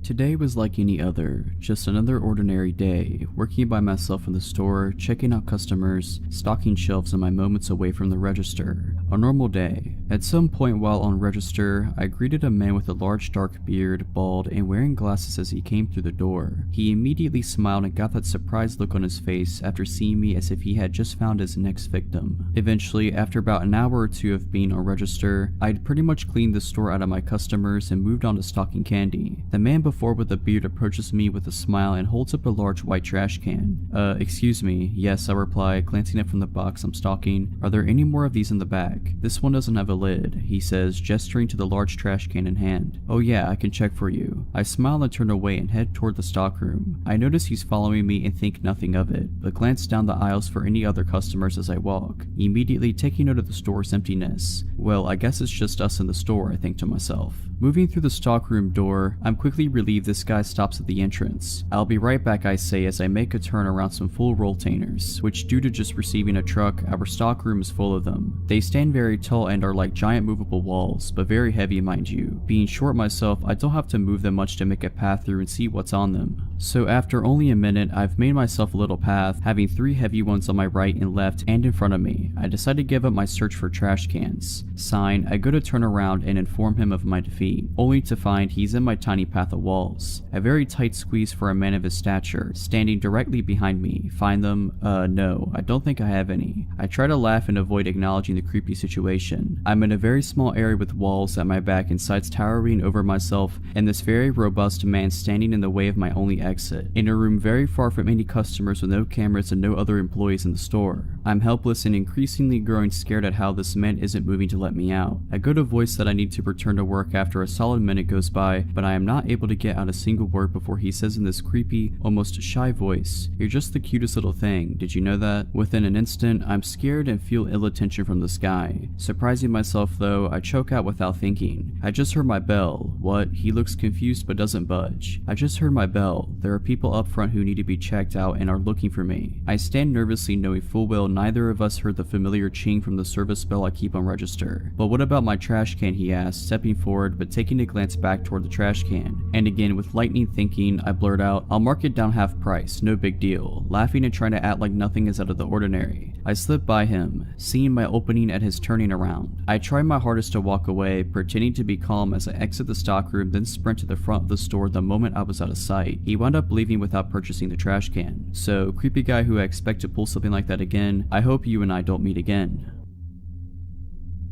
Today was like any other, just another ordinary day, working by myself in the store, checking out customers, stocking shelves and my moments away from the register. A normal day. At some point while on register, I greeted a man with a large dark beard, bald, and wearing glasses as he came through the door. He immediately smiled and got that surprised look on his face after seeing me as if he had just found his next victim. Eventually, after about an hour or 2 of being on register, I'd pretty much cleaned the store out of my customers and moved on to stocking candy. The man before with the beard approaches me with a smile and holds up a large white trash can. Excuse me. Yes, I reply, glancing up from the box I'm stocking. Are there any more of these in the bag? This one doesn't have a lid, he says, gesturing to the large trash can in hand. Oh yeah, I can check for you. I smile and turn away and head toward the stockroom. I notice he's following me and think nothing of it, but glance down the aisles for any other customers as I walk, immediately taking note of the store's emptiness. Well, I guess it's just us in the store, I think to myself. Moving through the stockroom door, I'm quickly relieved this guy stops at the entrance. I'll be right back, I say as I make a turn around some full rolltainers, which due to just receiving a truck, our stockroom is full of them. They stand very tall and are like giant movable walls, but very heavy mind you. Being short myself, I don't have to move them much to make a path through and see what's on them. So after only a minute, I've made myself a little path, having 3 heavy ones on my right and left and in front of me. I decide to give up my search for trash cans. Sign, I go to turn around and inform him of my defeat, only to find he's in my tiny path of walls. A very tight squeeze for a man of his stature, standing directly behind me. Find them? No, I don't think I have any. I try to laugh and avoid acknowledging the creepy situation. I'm in a very small area with walls at my back and sides towering over myself, and this very robust man standing in the way of my only exit. In a room very far from any customers with no cameras and no other employees in the store. I'm helpless and increasingly growing scared at how this man isn't moving to let me out. I go to voice that I need to return to work after a solid minute goes by, but I am not able to get out a single word before he says in this creepy, almost shy voice, "You're just the cutest little thing, did you know that?" Within an instant, I'm scared and feel ill attention from this guy. Surprising myself though, I choke out without thinking. I just heard my bell. What? He looks confused but doesn't budge. I just heard my bell. There are people up front who need to be checked out and are looking for me. I stand nervously knowing full well neither of us heard the familiar ching from the service bell I keep on register. But what about my trash can, he asked, stepping forward but taking a glance back toward the trash can. And again, with lightning thinking, I blurt out, I'll mark it down half price, no big deal, laughing and trying to act like nothing is out of the ordinary. I slip by him, seeing my opening at his turning around. I try my hardest to walk away, pretending to be calm as I exit the stockroom, then sprint to the front of the store the moment I was out of sight. He wound up leaving without purchasing the trash can. So, creepy guy who I expect to pull something like that again, I hope you and I don't meet again.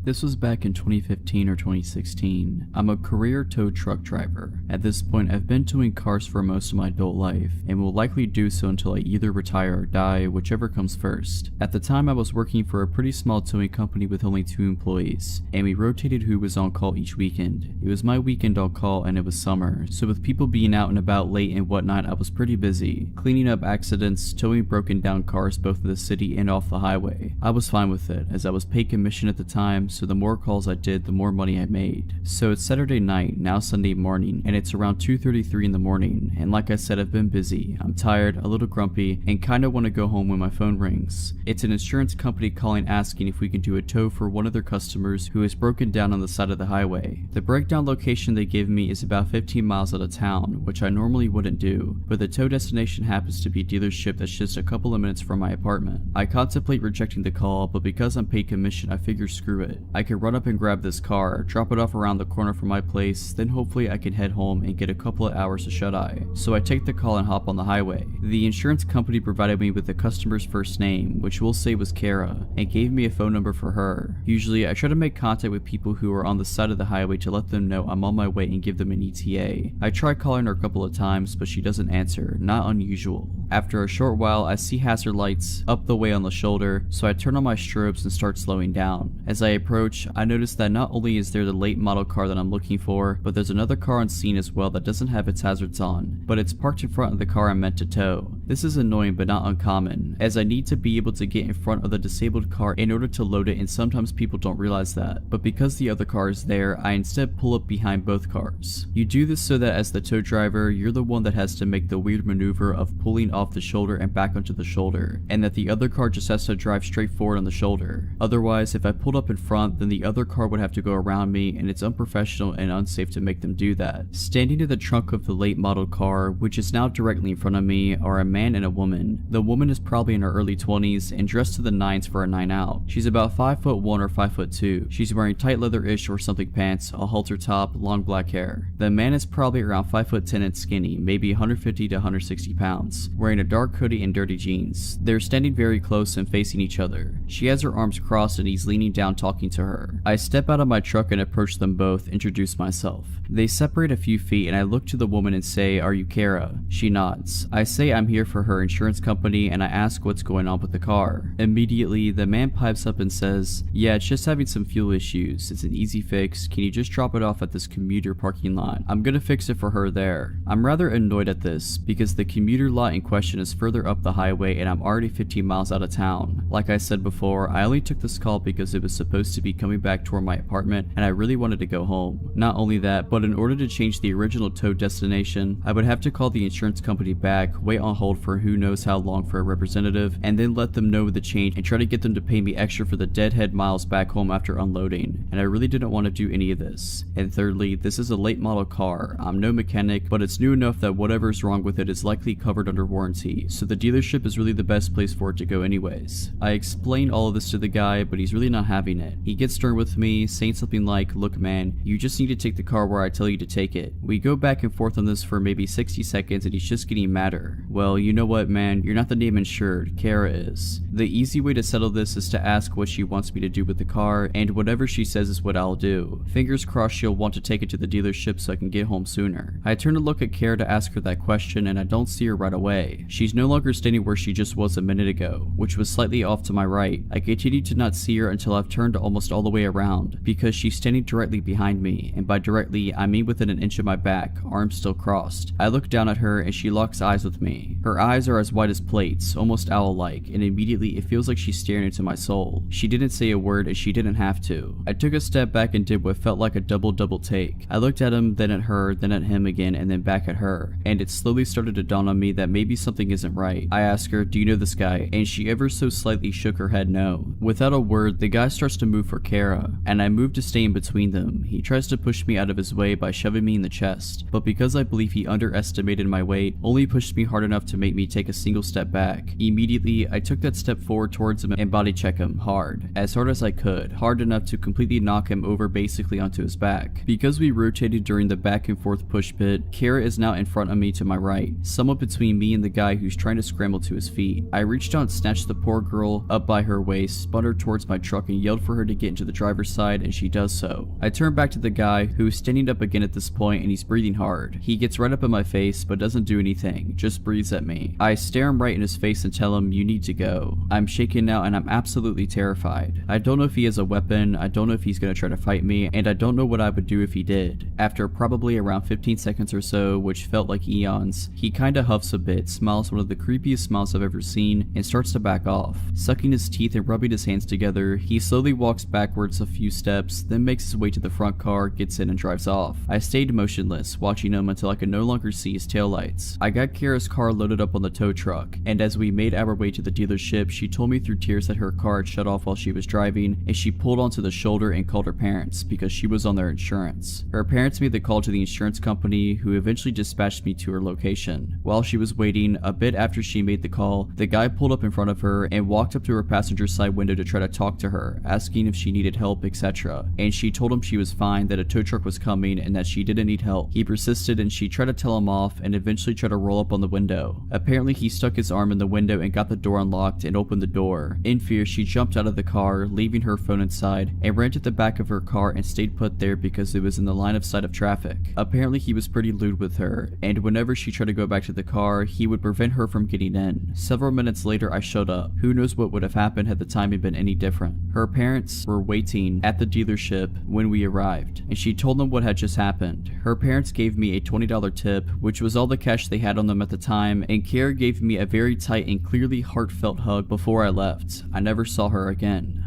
This was back in 2015 or 2016. I'm a career tow truck driver. At this point, I've been towing cars for most of my adult life, and will likely do so until I either retire or die, whichever comes first. At the time, I was working for a pretty small towing company with only 2 employees, and we rotated who was on call each weekend. It was my weekend on call and it was summer, so with people being out and about late and whatnot, I was pretty busy, cleaning up accidents, towing broken down cars both in the city and off the highway. I was fine with it, as I was paid commission at the time, so the more calls I did, the more money I made. So it's Saturday night, now Sunday morning, and it's around 2:33 in the morning, and like I said, I've been busy. I'm tired, a little grumpy, and kinda wanna go home when my phone rings. It's an insurance company calling asking if we can do a tow for one of their customers who is broken down on the side of the highway. The breakdown location they give me is about 15 miles out of town, which I normally wouldn't do, but the tow destination happens to be a dealership that's just a couple of minutes from my apartment. I contemplate rejecting the call, but because I'm paid commission, I figure screw it. I could run up and grab this car, drop it off around the corner from my place, then hopefully I can head home and get a couple of hours of shut-eye. So I take the call and hop on the highway. The insurance company provided me with the customer's first name, which we'll say was Kara, and gave me a phone number for her. Usually I try to make contact with people who are on the side of the highway to let them know I'm on my way and give them an ETA. I try calling her a couple of times, but she doesn't answer, not unusual. After a short while, I see hazard lights up the way on the shoulder, so I turn on my strobes and start slowing down. As I approach, I notice that not only is there the late model car that I'm looking for, but there's another car on scene as well that doesn't have its hazards on, but it's parked in front of the car I'm meant to tow. This is annoying but not uncommon, as I need to be able to get in front of the disabled car in order to load it, and sometimes people don't realize that. But because the other car is there, I instead pull up behind both cars. You do this so that as the tow driver, you're the one that has to make the weird maneuver of pulling off the shoulder and back onto the shoulder, and that the other car just has to drive straight forward on the shoulder. Otherwise, if I pulled up in front, then the other car would have to go around me, and it's unprofessional and unsafe to make them do that. Standing in the trunk of the late model car, which is now directly in front of me, are a man and a woman. The woman is probably in her early 20s and dressed to the nines for a night out. She's about 5'1" or 5'2". She's wearing tight leather-ish or something pants, a halter top, long black hair. The man is probably around 5'10" and skinny, maybe 150 to 160 pounds, wearing a dark hoodie and dirty jeans. They're standing very close and facing each other. She has her arms crossed and he's leaning down talking to her. I step out of my truck and approach them both, introduce myself. They separate a few feet and I look to the woman and say, "Are you Kara?" She nods. I say I'm here for her insurance company and I ask what's going on with the car. Immediately, the man pipes up and says, "Yeah, it's just having some fuel issues. It's an easy fix. Can you just drop it off at this commuter parking lot? I'm gonna fix it for her there." I'm rather annoyed at this because the commuter lot in question is further up the highway and I'm already 15 miles out of town. Like I said before, I only took this call because it was supposed to be coming back toward my apartment and I really wanted to go home. Not only that, but in order to change the original tow destination, I would have to call the insurance company back, wait on hold for who knows how long for a representative, and then let them know the change and try to get them to pay me extra for the deadhead miles back home after unloading, and I really didn't want to do any of this. And thirdly, this is a late model car. I'm no mechanic, but it's new enough that whatever's wrong with it is likely covered under warranty, so the dealership is really the best place for it to go anyways. I explain all of this to the guy, but he's really not having it. He gets stern with me, saying something like, "Look man, you just need to take the car where I tell you to take it." We go back and forth on this for maybe 60 seconds and he's just getting madder. "Well, you know what man, you're not the name insured, Kara is." The easy way to settle this is to ask what she wants me to do with the car, and whatever she says is what I'll do. Fingers crossed she'll want to take it to the dealership so I can get home sooner. I turn to look at Kara to ask her that question and I don't see her right away. She's no longer standing where she just was a minute ago, which was slightly off to my right. I continue to not see her until I've turned almost all the way around, because she's standing directly behind me, and by directly, I mean within an inch of my back, arms still crossed. I look down at her and she locks eyes with me. Her eyes are as white as plates, almost owl-like, and immediately it feels like she's staring into my soul. She didn't say a word and she didn't have to. I took a step back and did what felt like a double take. I looked at him, then at her, then at him again, and then back at her, and it slowly started to dawn on me that maybe something isn't right. I asked her, "Do you know this guy?" And she ever so slightly shook her head no. Without a word, the guy starts to move for Kara, and I move to stay in between them. He tries to push me out of his way by shoving me in the chest, but because I believe he underestimated my weight, only pushed me hard enough to make me take a single step back. Immediately, I took that step forward towards him and body check him hard as I could, hard enough to completely knock him over basically onto his back. Because we rotated during the back and forth push bit, Kara is now in front of me to my right, somewhat between me and the guy who's trying to scramble to his feet. I reached out and snatched the poor girl up by her waist, spun her towards my truck and yelled for her to get into the driver's side, and she does so. I turn back to the guy who's standing up again at this point, and he's breathing hard. He gets right up in my face but doesn't do anything, just breathes at me. I stare him right in his face and tell him, "You need to go." I'm shaken now and I'm absolutely terrified. I don't know if he has a weapon, I don't know if he's gonna try to fight me, and I don't know what I would do if he did. After probably around 15 seconds or so, which felt like eons, he kinda huffs a bit, smiles one of the creepiest smiles I've ever seen, and starts to back off. Sucking his teeth and rubbing his hands together, he slowly walks backwards a few steps, then makes his way to the front car, gets in and drives off. I stayed motionless, watching him until I could no longer see his taillights. I got Kara's car loaded up on the tow truck, and as we made our way to the dealership, she told me through tears that her car had shut off while she was driving, and she pulled onto the shoulder and called her parents because she was on their insurance. Her parents made the call to the insurance company, who eventually dispatched me to her location. While she was waiting, a bit after she made the call, the guy pulled up in front of her and walked up to her passenger side window to try to talk to her, asking if she needed help, etc. And she told him she was fine, that a tow truck was coming, and that she didn't need help. He persisted and she tried to tell him off and eventually tried to roll up on the window. Apparently he stuck his arm in the window and got the door unlocked and opened the door. In fear, she jumped out of the car, leaving her phone inside, and ran to the back of her car and stayed put there because it was in the line of sight of traffic. Apparently he was pretty lewd with her, and whenever she tried to go back to the car, he would prevent her from getting in. Several minutes later I showed up. Who knows what would have happened had the timing been any different. Her parents were waiting at the dealership when we arrived, and she told them what had just happened. Her parents gave me a $20 tip, which was all the cash they had on them at the time, and Kara gave me a very tight and clearly heartfelt hug before I left. I never saw her again.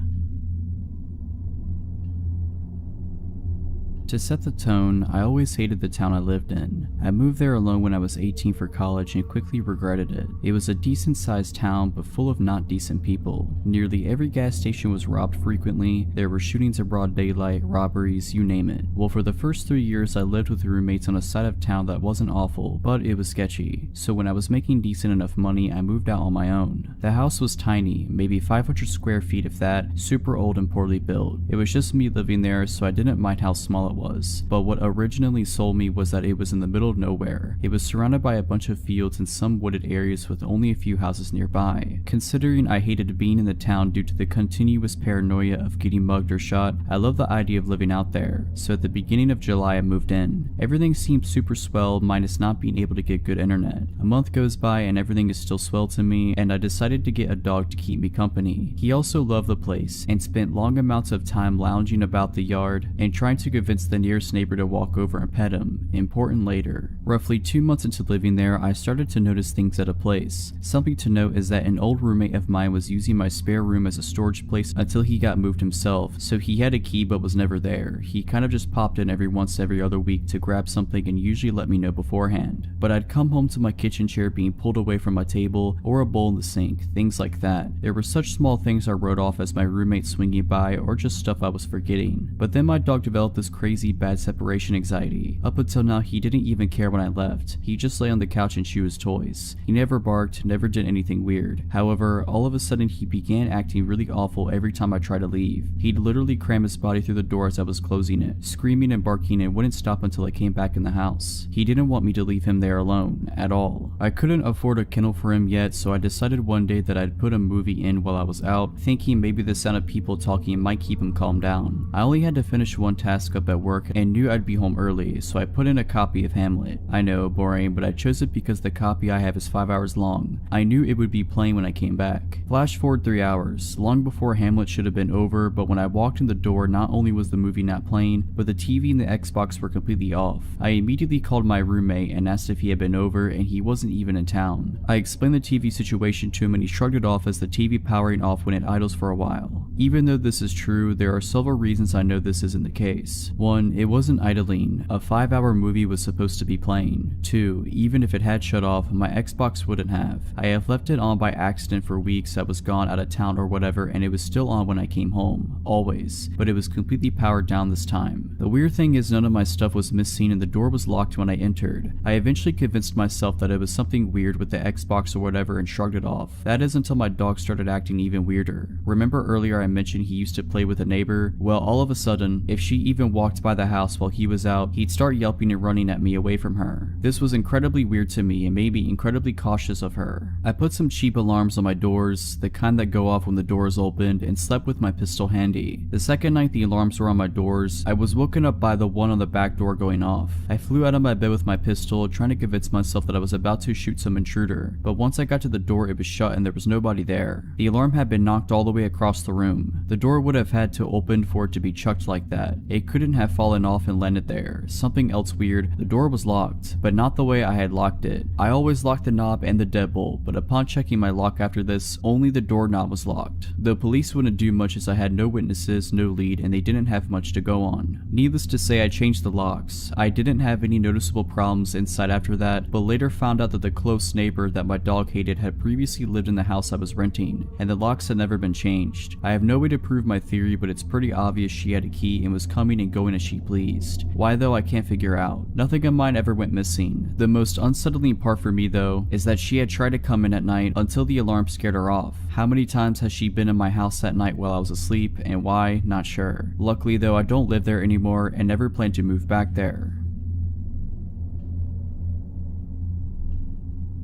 To set the tone, I always hated the town I lived in. I moved there alone when I was 18 for college and quickly regretted it. It was a decent sized town but full of not decent people. Nearly every gas station was robbed frequently, there were shootings in broad daylight, robberies, you name it. Well, for the first 3 years I lived with roommates on a side of town that wasn't awful, but it was sketchy. So when I was making decent enough money, I moved out on my own. The house was tiny, maybe 500 square feet if that, super old and poorly built. It was just me living there, so I didn't mind how small it was. But what originally sold me was that it was in the middle of nowhere. It was surrounded by a bunch of fields and some wooded areas with only a few houses nearby. Considering I hated being in the town due to the continuous paranoia of getting mugged or shot, I loved the idea of living out there. So at the beginning of July I moved in. Everything seemed super swell minus not being able to get good internet. A month goes by and everything is still swell to me, and I decided to get a dog to keep me company. He also loved the place and spent long amounts of time lounging about the yard and trying to convince the nearest neighbor to walk over and pet him. Important later. Roughly 2 months into living there, I started to notice things at a place. Something to note is that an old roommate of mine was using my spare room as a storage place until he got moved himself, so he had a key but was never there. He kind of just popped in every other week to grab something and usually let me know beforehand. But I'd come home to my kitchen chair being pulled away from my table or a bowl in the sink, things like that. There were such small things I wrote off as my roommate swinging by or just stuff I was forgetting. But then my dog developed this crazy bad separation anxiety. Up until now, he didn't even care when I left. He just lay on the couch and chew his toys. He never barked, never did anything weird. However, all of a sudden he began acting really awful every time I tried to leave. He'd literally cram his body through the door as I was closing it, screaming and barking, and wouldn't stop until I came back in the house. He didn't want me to leave him there alone, at all. I couldn't afford a kennel for him yet, so I decided one day that I'd put a movie in while I was out, thinking maybe the sound of people talking might keep him calmed down. I only had to finish one task up at at work and knew I'd be home early, so I put in a copy of Hamlet. I know, boring, but I chose it because the copy I have is 5 hours long. I knew it would be playing when I came back. Flash forward 3 hours, long before Hamlet should have been over, but when I walked in the door, not only was the movie not playing, but the TV and the Xbox were completely off. I immediately called my roommate and asked if he had been over, and he wasn't even in town. I explained the TV situation to him and he shrugged it off as the TV powering off when it idles for a while. Even though this is true, there are several reasons I know this isn't the case. 1, it wasn't idling. A 5-hour movie was supposed to be playing. 2, even if it had shut off, my Xbox wouldn't have. I have left it on by accident for weeks. I was gone out of town or whatever, and it was still on when I came home. Always. But it was completely powered down this time. The weird thing is none of my stuff was missing and the door was locked when I entered. I eventually convinced myself that it was something weird with the Xbox or whatever and shrugged it off. That is until my dog started acting even weirder. Remember earlier I mentioned he used to play with a neighbor? Well, all of a sudden, if she even walked by the house while he was out, he'd start yelping and running at me away from her. This was incredibly weird to me and made me incredibly cautious of her. I put some cheap alarms on my doors, the kind that go off when the door is opened, and slept with my pistol handy. The second night the alarms were on my doors, I was woken up by the one on the back door going off. I flew out of my bed with my pistol, trying to convince myself that I was about to shoot some intruder, but once I got to the door it was shut and there was nobody there. The alarm had been knocked all the way across the room. The door would have had to open for it to be chucked like that. It couldn't have fallen off and landed there. Something else weird, the door was locked, but not the way I had locked it. I always locked the knob and the deadbolt, but upon checking my lock after this, only the doorknob was locked. The police wouldn't do much as I had no witnesses, no lead, and they didn't have much to go on. Needless to say, I changed the locks. I didn't have any noticeable problems inside after that, but later found out that the close neighbor that my dog hated had previously lived in the house I was renting, and the locks had never been changed. I have no way to prove my theory, but it's pretty obvious she had a key and was coming and going as she pleased. Why though, I can't figure out. Nothing of mine ever went missing. The most unsettling part for me though, is that she had tried to come in at night until the alarm scared her off. How many times has she been in my house at night while I was asleep, and why? Not sure. Luckily though, I don't live there anymore and never plan to move back there.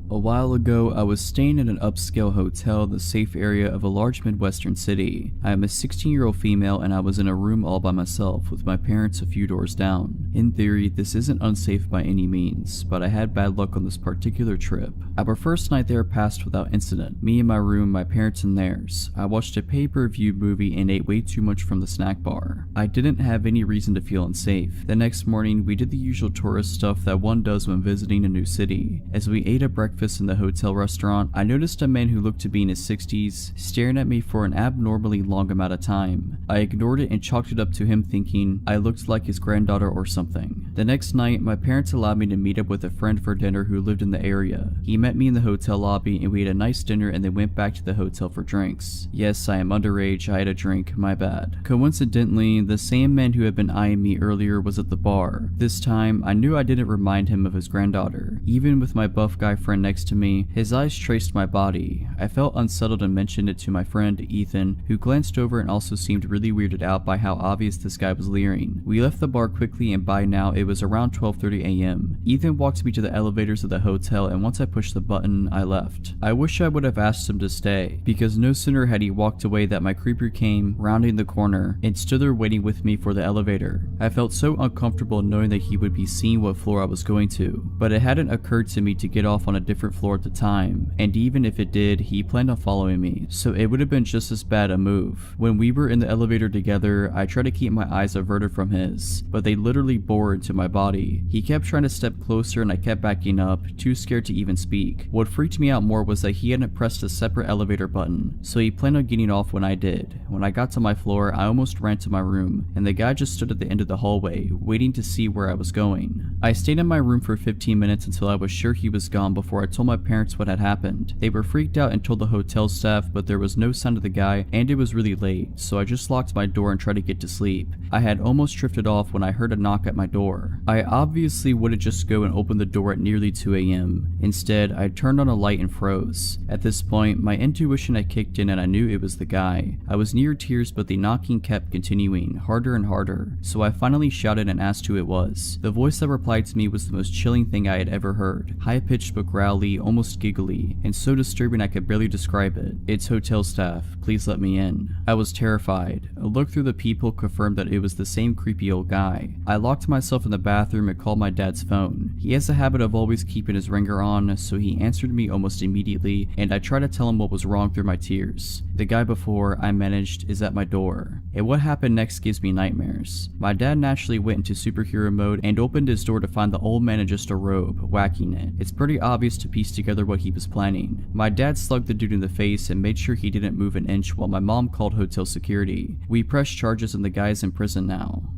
A while ago, I was staying in an upscale hotel in the safe area of a large Midwestern city. I am a 16-year-old female and I was in a room all by myself with my parents a few doors down. In theory, this isn't unsafe by any means, but I had bad luck on this particular trip. Our first night there passed without incident. Me in my room, my parents in theirs. I watched a pay-per-view movie and ate way too much from the snack bar. I didn't have any reason to feel unsafe. The next morning, we did the usual tourist stuff that one does when visiting a new city. As we ate at breakfast in the hotel restaurant, I noticed a man who looked to be in his 60s staring at me for an abnormally long amount of time. I ignored it and chalked it up to him thinking I looked like his granddaughter or something. The next night, my parents allowed me to meet up with a friend for dinner who lived in the area. He met me in the hotel lobby and we had a nice dinner and then went back to the hotel for drinks. Yes, I am underage, I had a drink, my bad. Coincidentally, the same man who had been eyeing me earlier was at the bar. This time, I knew I didn't remind him of his granddaughter. Even with my buff guy friend next to me, his eyes traced my body. I felt unsettled and mentioned it to my friend, Ethan, who glanced over and also seemed really weirded out by how obvious this guy was leering. We left the bar quickly and by now it was around 12:30 a.m. Ethan walked me to the elevators of the hotel and once I pushed the button, I left. I wish I would have asked him to stay, because no sooner had he walked away that my creeper came, rounding the corner, and stood there waiting with me for the elevator. I felt so uncomfortable knowing that he would be seeing what floor I was going to, but it hadn't occurred to me to get off on a different floor at the time, and even if it did, he planned on following me, so it would have been just as bad a move. When we were in the elevator together, I tried to keep my eyes averted from his, but they literally bore into my body. He kept trying to step closer and I kept backing up, too scared to even speak. What freaked me out more was that he hadn't pressed a separate elevator button, so he planned on getting off when I did. When I got to my floor, I almost ran to my room, and the guy just stood at the end of the hallway, waiting to see where I was going. I stayed in my room for 15 minutes until I was sure he was gone before I told my parents what had happened. They were freaked out and told the hotel staff, but there was no sign of the guy and it was really late, so I just locked my door and tried to get to sleep. I had almost drifted off when I heard a knock at my door. I obviously wouldn't just go and open the door at nearly 2 a.m. Instead, I turned on a light and froze. At this point, my intuition had kicked in and I knew it was the guy. I was near tears, but the knocking kept continuing, harder and harder, so I finally shouted and asked who it was. The voice that replied to me was the most chilling thing I had ever heard, high-pitched but growly growly, almost giggly, and so disturbing I could barely describe it. "It's hotel staff. Please let me in." I was terrified. A look through the peephole confirmed that it was the same creepy old guy. I locked myself in the bathroom and called my dad's phone. He has a habit of always keeping his ringer on, so he answered me almost immediately, and I tried to tell him what was wrong through my tears. The guy before I managed is at my door, and what happened next gives me nightmares. My dad naturally went into superhero mode and opened his door to find the old man in just a robe, whacking it. It's pretty obvious to piece together what he was planning. My dad slugged the dude in the face and made sure he didn't move an inch while my mom called hotel security. We pressed charges and the guy's in prison now.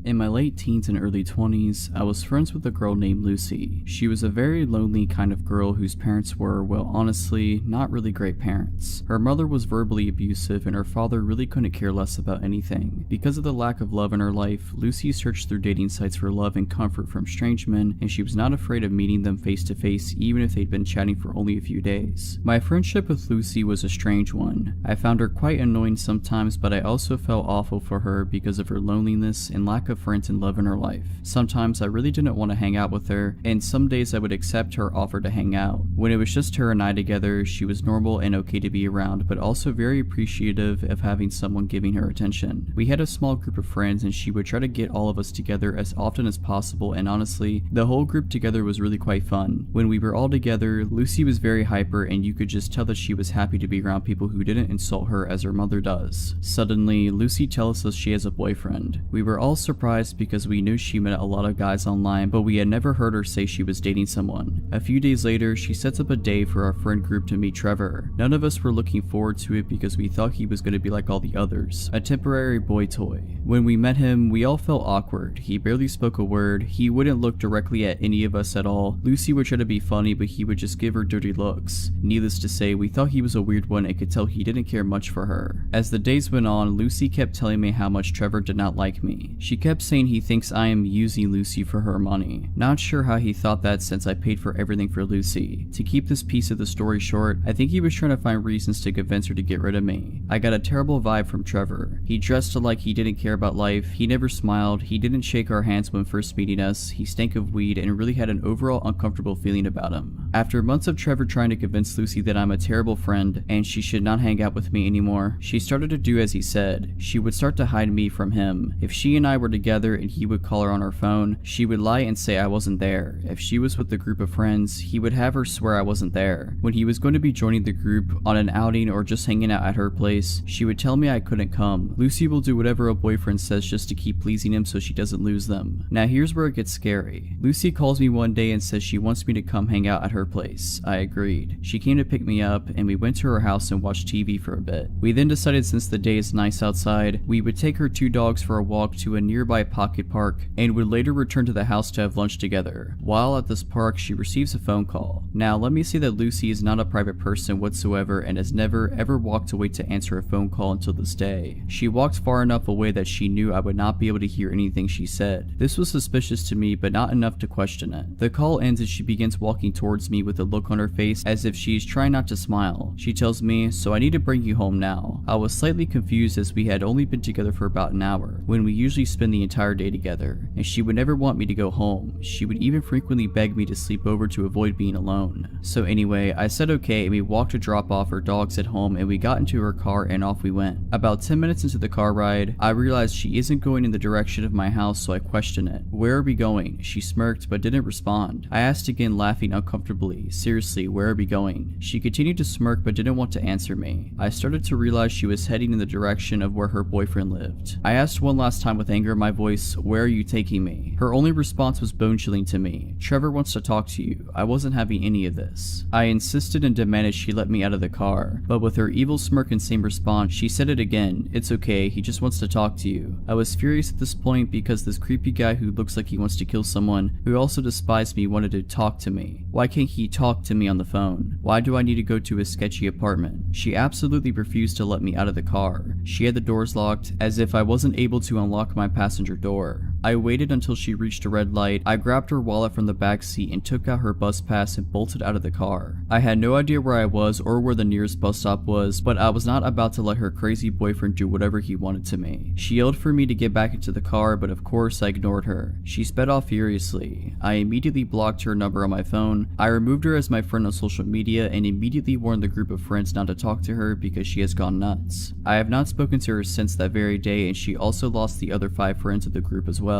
In my late teens and early 20s, I was friends with a girl named Lucy. She was a very lonely kind of girl whose parents were, well, honestly, not really great parents. Her mother was verbally abusive and her father really couldn't care less about anything. Because of the lack of love in her life, Lucy searched through dating sites for love and comfort from strange men, and she was not afraid of meeting them face to face even if they'd been chatting for only a few days. My friendship with Lucy was a strange one. I found her quite annoying sometimes, but I also felt awful for her because of her loneliness and lack of friends and love in her life. Sometimes I really didn't want to hang out with her, and some days I would accept her offer to hang out. When it was just her and I together, she was normal and okay to be around, but also very appreciative of having someone giving her attention. We had a small group of friends and she would try to get all of us together as often as possible, and honestly, the whole group together was really quite fun. When we were all together, Lucy was very hyper and you could just tell that she was happy to be around people who didn't insult her as her mother does. Suddenly, Lucy tells us she has a boyfriend. We were all surprised because we knew she met a lot of guys online, but we had never heard her say she was dating someone. A few days later, she sets up a day for our friend group to meet Trevor. None of us were looking forward to it because we thought he was going to be like all the others, a temporary boy toy. When we met him, we all felt awkward. He barely spoke a word. He wouldn't look directly at any of us at all. Lucy would try to be funny, but he would just give her dirty looks. Needless to say, we thought he was a weird one and could tell he didn't care much for her. As the days went on, Lucy kept telling me how much Trevor did not like me. She kept saying he thinks I am using Lucy for her money. Not sure how he thought that since I paid for everything for Lucy. To keep this piece of the story short, I think he was trying to find reasons to convince her to get rid of me. I got a terrible vibe from Trevor. He dressed like he didn't care about life, he never smiled, he didn't shake our hands when first meeting us, he stank of weed and really had an overall uncomfortable feeling about him. After months of Trevor trying to convince Lucy that I'm a terrible friend and she should not hang out with me anymore, she started to do as he said. She would start to hide me from him. If she and I were together and he would call her on her phone, she would lie and say I wasn't there. If she was with a group of friends, he would have her swear I wasn't there. When he was going to be joining the group on an outing or just hanging out at her place, she would tell me I couldn't come. Lucy will do whatever a boyfriend says just to keep pleasing him so she doesn't lose them. Now here's where it gets scary. Lucy calls me one day and says she wants me to come hang out at her place. I agreed. She came to pick me up and we went to her house and watched TV for a bit. We then decided since the day is nice outside, we would take her two dogs for a walk to a nearby pocket park and would later return to the house to have lunch together. While at this park, she receives a phone call. Now let me say that Lucy is not a private person whatsoever and has never ever walked away to answer a phone call until this day. She walked far enough away that she knew I would not be able to hear anything she said. This was suspicious to me, but not enough to question it. The call ends and she begins walking towards me with a look on her face as if she is trying not to smile. She tells me, "So I need to bring you home now." I was slightly confused as we had only been together for about an hour, when we usually spend the entire day together, and she would never want me to go home. She would even frequently beg me to sleep over to avoid being alone. So anyway, I said okay and we walked to drop off her dogs at home and we got into her car and off we went. About 10 minutes into the car ride, I realized she isn't going in the direction of my house, so I questioned it. "Where are we going?" She smirked but didn't respond. I asked again, laughing uncomfortably. "Seriously, where are we going?" She continued to smirk but didn't want to answer me. I started to realize she was heading in the direction of where her boyfriend lived. I asked one last time with anger in my voice, "Where are you taking me?" Her only response was bone-chilling to me. "Trevor wants to talk to you." I wasn't having any of this. I insisted and demanded she let me out of the car, but with her evil smirk and same response, she said it again. "It's okay, he just wants to talk to you." I was furious at this point because this creepy guy who looks like he wants to kill someone, who also despised me, wanted to talk to me. Why can't he talk to me on the phone? Why do I need to go to his sketchy apartment? She absolutely refused to let me out of the car. She had the doors locked, as if I wasn't able to unlock my passenger door. I waited until she reached a red light. I grabbed her wallet from the back seat and took out her bus pass and bolted out of the car. I had no idea where I was or where the nearest bus stop was, but I was not about to let her crazy boyfriend do whatever he wanted to me. She yelled for me to get back into the car, but of course I ignored her. She sped off furiously. I immediately blocked her number on my phone. I removed her as my friend on social media and immediately warned the group of friends not to talk to her because she has gone nuts. I have not spoken to her since that very day, and she also lost the other 5 friends of the group as well.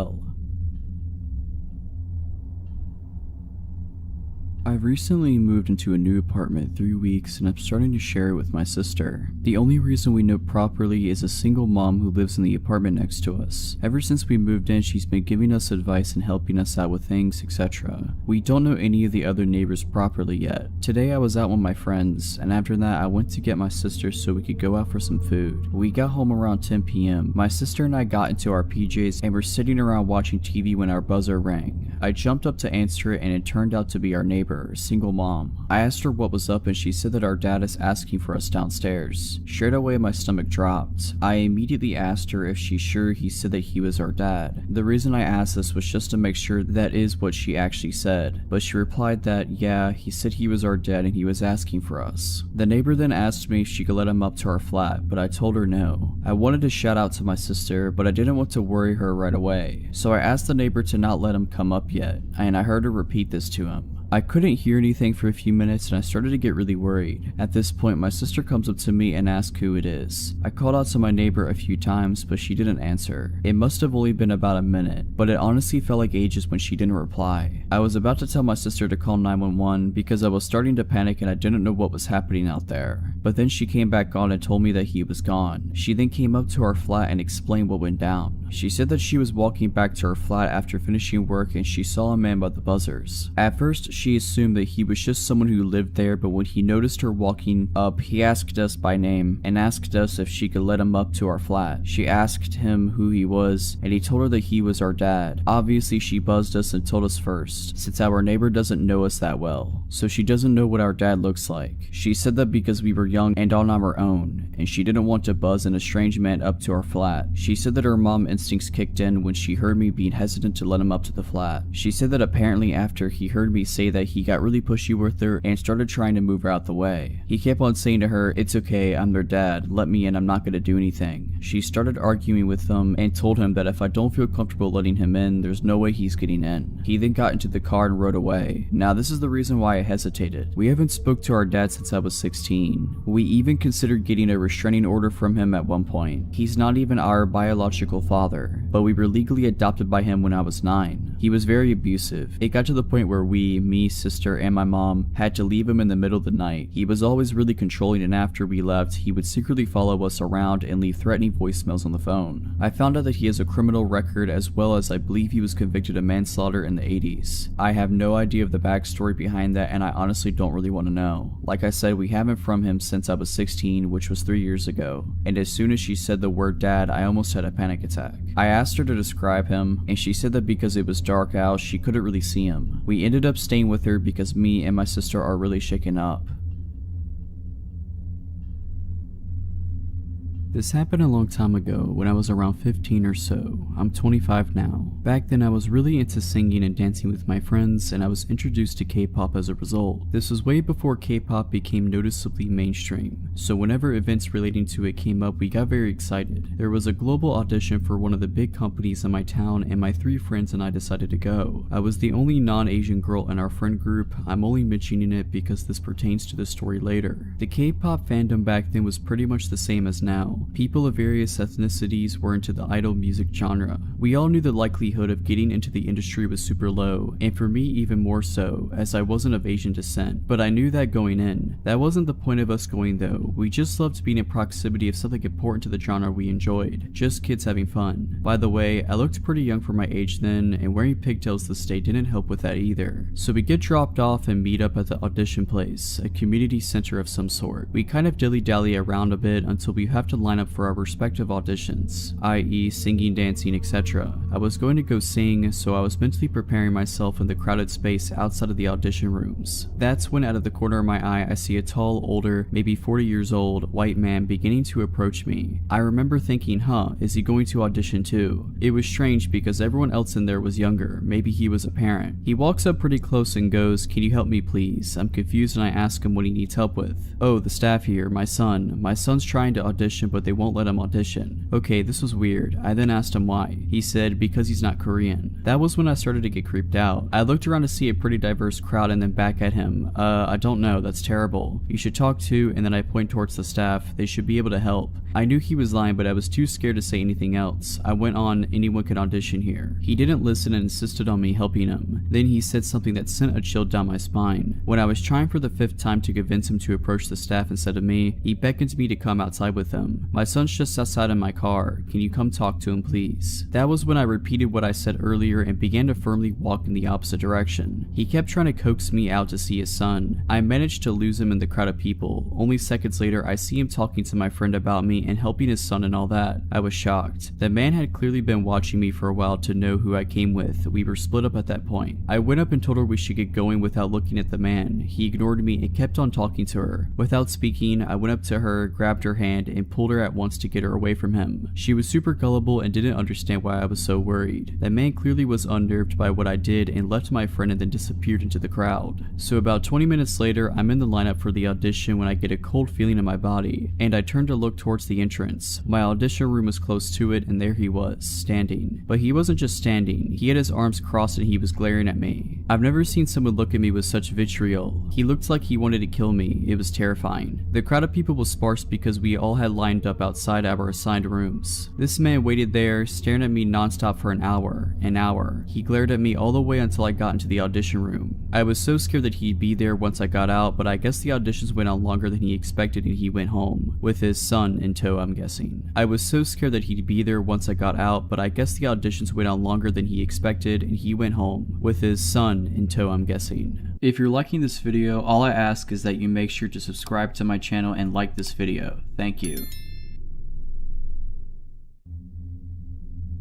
I've recently moved into a new apartment 3 weeks and I'm starting to share it with my sister. The only reason we know properly is a single mom who lives in the apartment next to us. Ever since we moved in, she's been giving us advice and helping us out with things, etc. We don't know any of the other neighbors properly yet. Today I was out with my friends, and after that I went to get my sister so we could go out for some food. We got home around 10 p.m. My sister and I got into our PJs and were sitting around watching TV when our buzzer rang. I jumped up to answer it and it turned out to be our neighbor, a single mom. I asked her what was up and she said that our dad is asking for us downstairs. Straight away my stomach dropped. I immediately asked her if she's sure he said that he was our dad. The reason I asked this was just to make sure that is what she actually said, but she replied that yeah, he said he was our dad and he was asking for us. The neighbor then asked me if she could let him up to our flat, but I told her no. I wanted to shout out to my sister, but I didn't want to worry her right away, so I asked the neighbor to not let him come up yet, and I heard her repeat this to him. I couldn't hear anything for a few minutes and I started to get really worried. At this point, my sister comes up to me and asks who it is. I called out to my neighbor a few times, but she didn't answer. It must have only been about a minute, but it honestly felt like ages when she didn't reply. I was about to tell my sister to call 911 because I was starting to panic and I didn't know what was happening out there. But then she came back on and told me that he was gone. She then came up to our flat and explained what went down. She said that she was walking back to her flat after finishing work and she saw a man by the buzzers. At first, she assumed that he was just someone who lived there, but when he noticed her walking up, he asked us by name and asked us if she could let him up to our flat. She asked him who he was, and he told her that he was our dad. Obviously, she buzzed us and told us first, since our neighbor doesn't know us that well, so she doesn't know what our dad looks like. She said that because we were young and on our own, and she didn't want to buzz an estranged man up to our flat. She said that her mom instincts kicked in when she heard me being hesitant to let him up to the flat. She said that apparently after he heard me say that, he got really pushy with her and started trying to move her out the way. He kept on saying to her, "It's okay, I'm their dad, let me in, I'm not gonna do anything." She started arguing with him and told him that if I don't feel comfortable letting him in, there's no way he's getting in. He then got into the car and rode away. Now this is the reason why I hesitated. We haven't spoke to our dad since I was 16. We even considered getting a restraining order from him at one point. He's not even our biological father, but we were legally adopted by him when I was 9. He was very abusive. It got to the point where me, sister, and my mom had to leave him in the middle of the night. He was always really controlling, and after we left, he would secretly follow us around and leave threatening voicemails on the phone. I found out that he has a criminal record, as well as I believe he was convicted of manslaughter in the 80s. I have no idea of the backstory behind that, and I honestly don't really want to know. Like I said, we haven't from him since I was 16, which was 3 years ago, and as soon as she said the word dad, I almost had a panic attack. I asked her to describe him, and she said that because it was dark out, she couldn't really see him. We ended up staying with her because me and my sister are really shaken up. This happened a long time ago when I was around 15 or so. I'm 25 now. Back then I was really into singing and dancing with my friends, and I was introduced to K-pop as a result. This was way before K-pop became noticeably mainstream, so whenever events relating to it came up, we got very excited. There was a global audition for one of the big companies in my town, and my 3 friends and I decided to go. I was the only non-Asian girl in our friend group. I'm only mentioning it because this pertains to the story later. The K-pop fandom back then was pretty much the same as now. People of various ethnicities were into the idol music genre. We all knew the likelihood of getting into the industry was super low, and for me even more so, as I wasn't of Asian descent. But I knew that going in. That wasn't the point of us going though. We just loved being in proximity of something important to the genre we enjoyed. Just kids having fun. By the way, I looked pretty young for my age then, and wearing pigtails this day didn't help with that either. So we get dropped off and meet up at the audition place, a community center of some sort. We kind of dilly-dally around a bit until we have to line line up for our respective auditions, i.e. singing, dancing, etc. I was going to go sing, so I was mentally preparing myself in the crowded space outside of the audition rooms. That's when out of the corner of my eye I see a tall, older, maybe 40 years old, white man beginning to approach me. I remember thinking, is he going to audition too? It was strange because everyone else in there was younger, maybe he was a parent. He walks up pretty close and goes, "Can you help me please?" I'm confused and I ask him what he needs help with. "Oh, the staff here, my son's trying to audition but they won't let him audition." Okay, this was weird. I then asked him why. He said because he's not Korean. That was when I started to get creeped out. I looked around to see a pretty diverse crowd and then back at him. I don't know, that's terrible. You should talk to," and then I point towards the staff. "They should be able to help." I knew he was lying, but I was too scared to say anything else. I went on, "Anyone can audition here." He didn't listen and insisted on me helping him. Then he said something that sent a chill down my spine. When I was trying for the 5th time to convince him to approach the staff instead of me, he beckoned me to come outside with him. "My son's just outside in my car. Can you come talk to him, please?" That was when I repeated what I said earlier and began to firmly walk in the opposite direction. He kept trying to coax me out to see his son. I managed to lose him in the crowd of people. Only seconds later, I see him talking to my friend about me and helping his son and all that. I was shocked. The man had clearly been watching me for a while to know who I came with. We were split up at that point. I went up and told her we should get going without looking at the man. He ignored me and kept on talking to her. Without speaking, I went up to her, grabbed her hand, and pulled her at once to get her away from him. She was super gullible and didn't understand why I was so worried. The man clearly was unnerved by what I did and left my friend and then disappeared into the crowd. So about 20 minutes later, I'm in the lineup for the audition when I get a cold feeling in my body, and I turn to look towards the entrance. My audition room was close to it, and there he was, standing. But he wasn't just standing, he had his arms crossed and he was glaring at me. I've never seen someone look at me with such vitriol. He looked like he wanted to kill me. It was terrifying. The crowd of people was sparse because we all had lined up outside our assigned rooms. This man waited there, staring at me nonstop for an hour. He glared at me all the way until I got into the audition room. I was so scared that he'd be there once I got out, but I guess the auditions went on longer than he expected and he went home. With his son in tow, I'm guessing. I was so scared that he'd be there once I got out, but I guess the auditions went on longer than he expected and he went home. With his son in tow, I'm guessing. If you're liking this video, all I ask is that you make sure to subscribe to my channel and like this video. Thank you.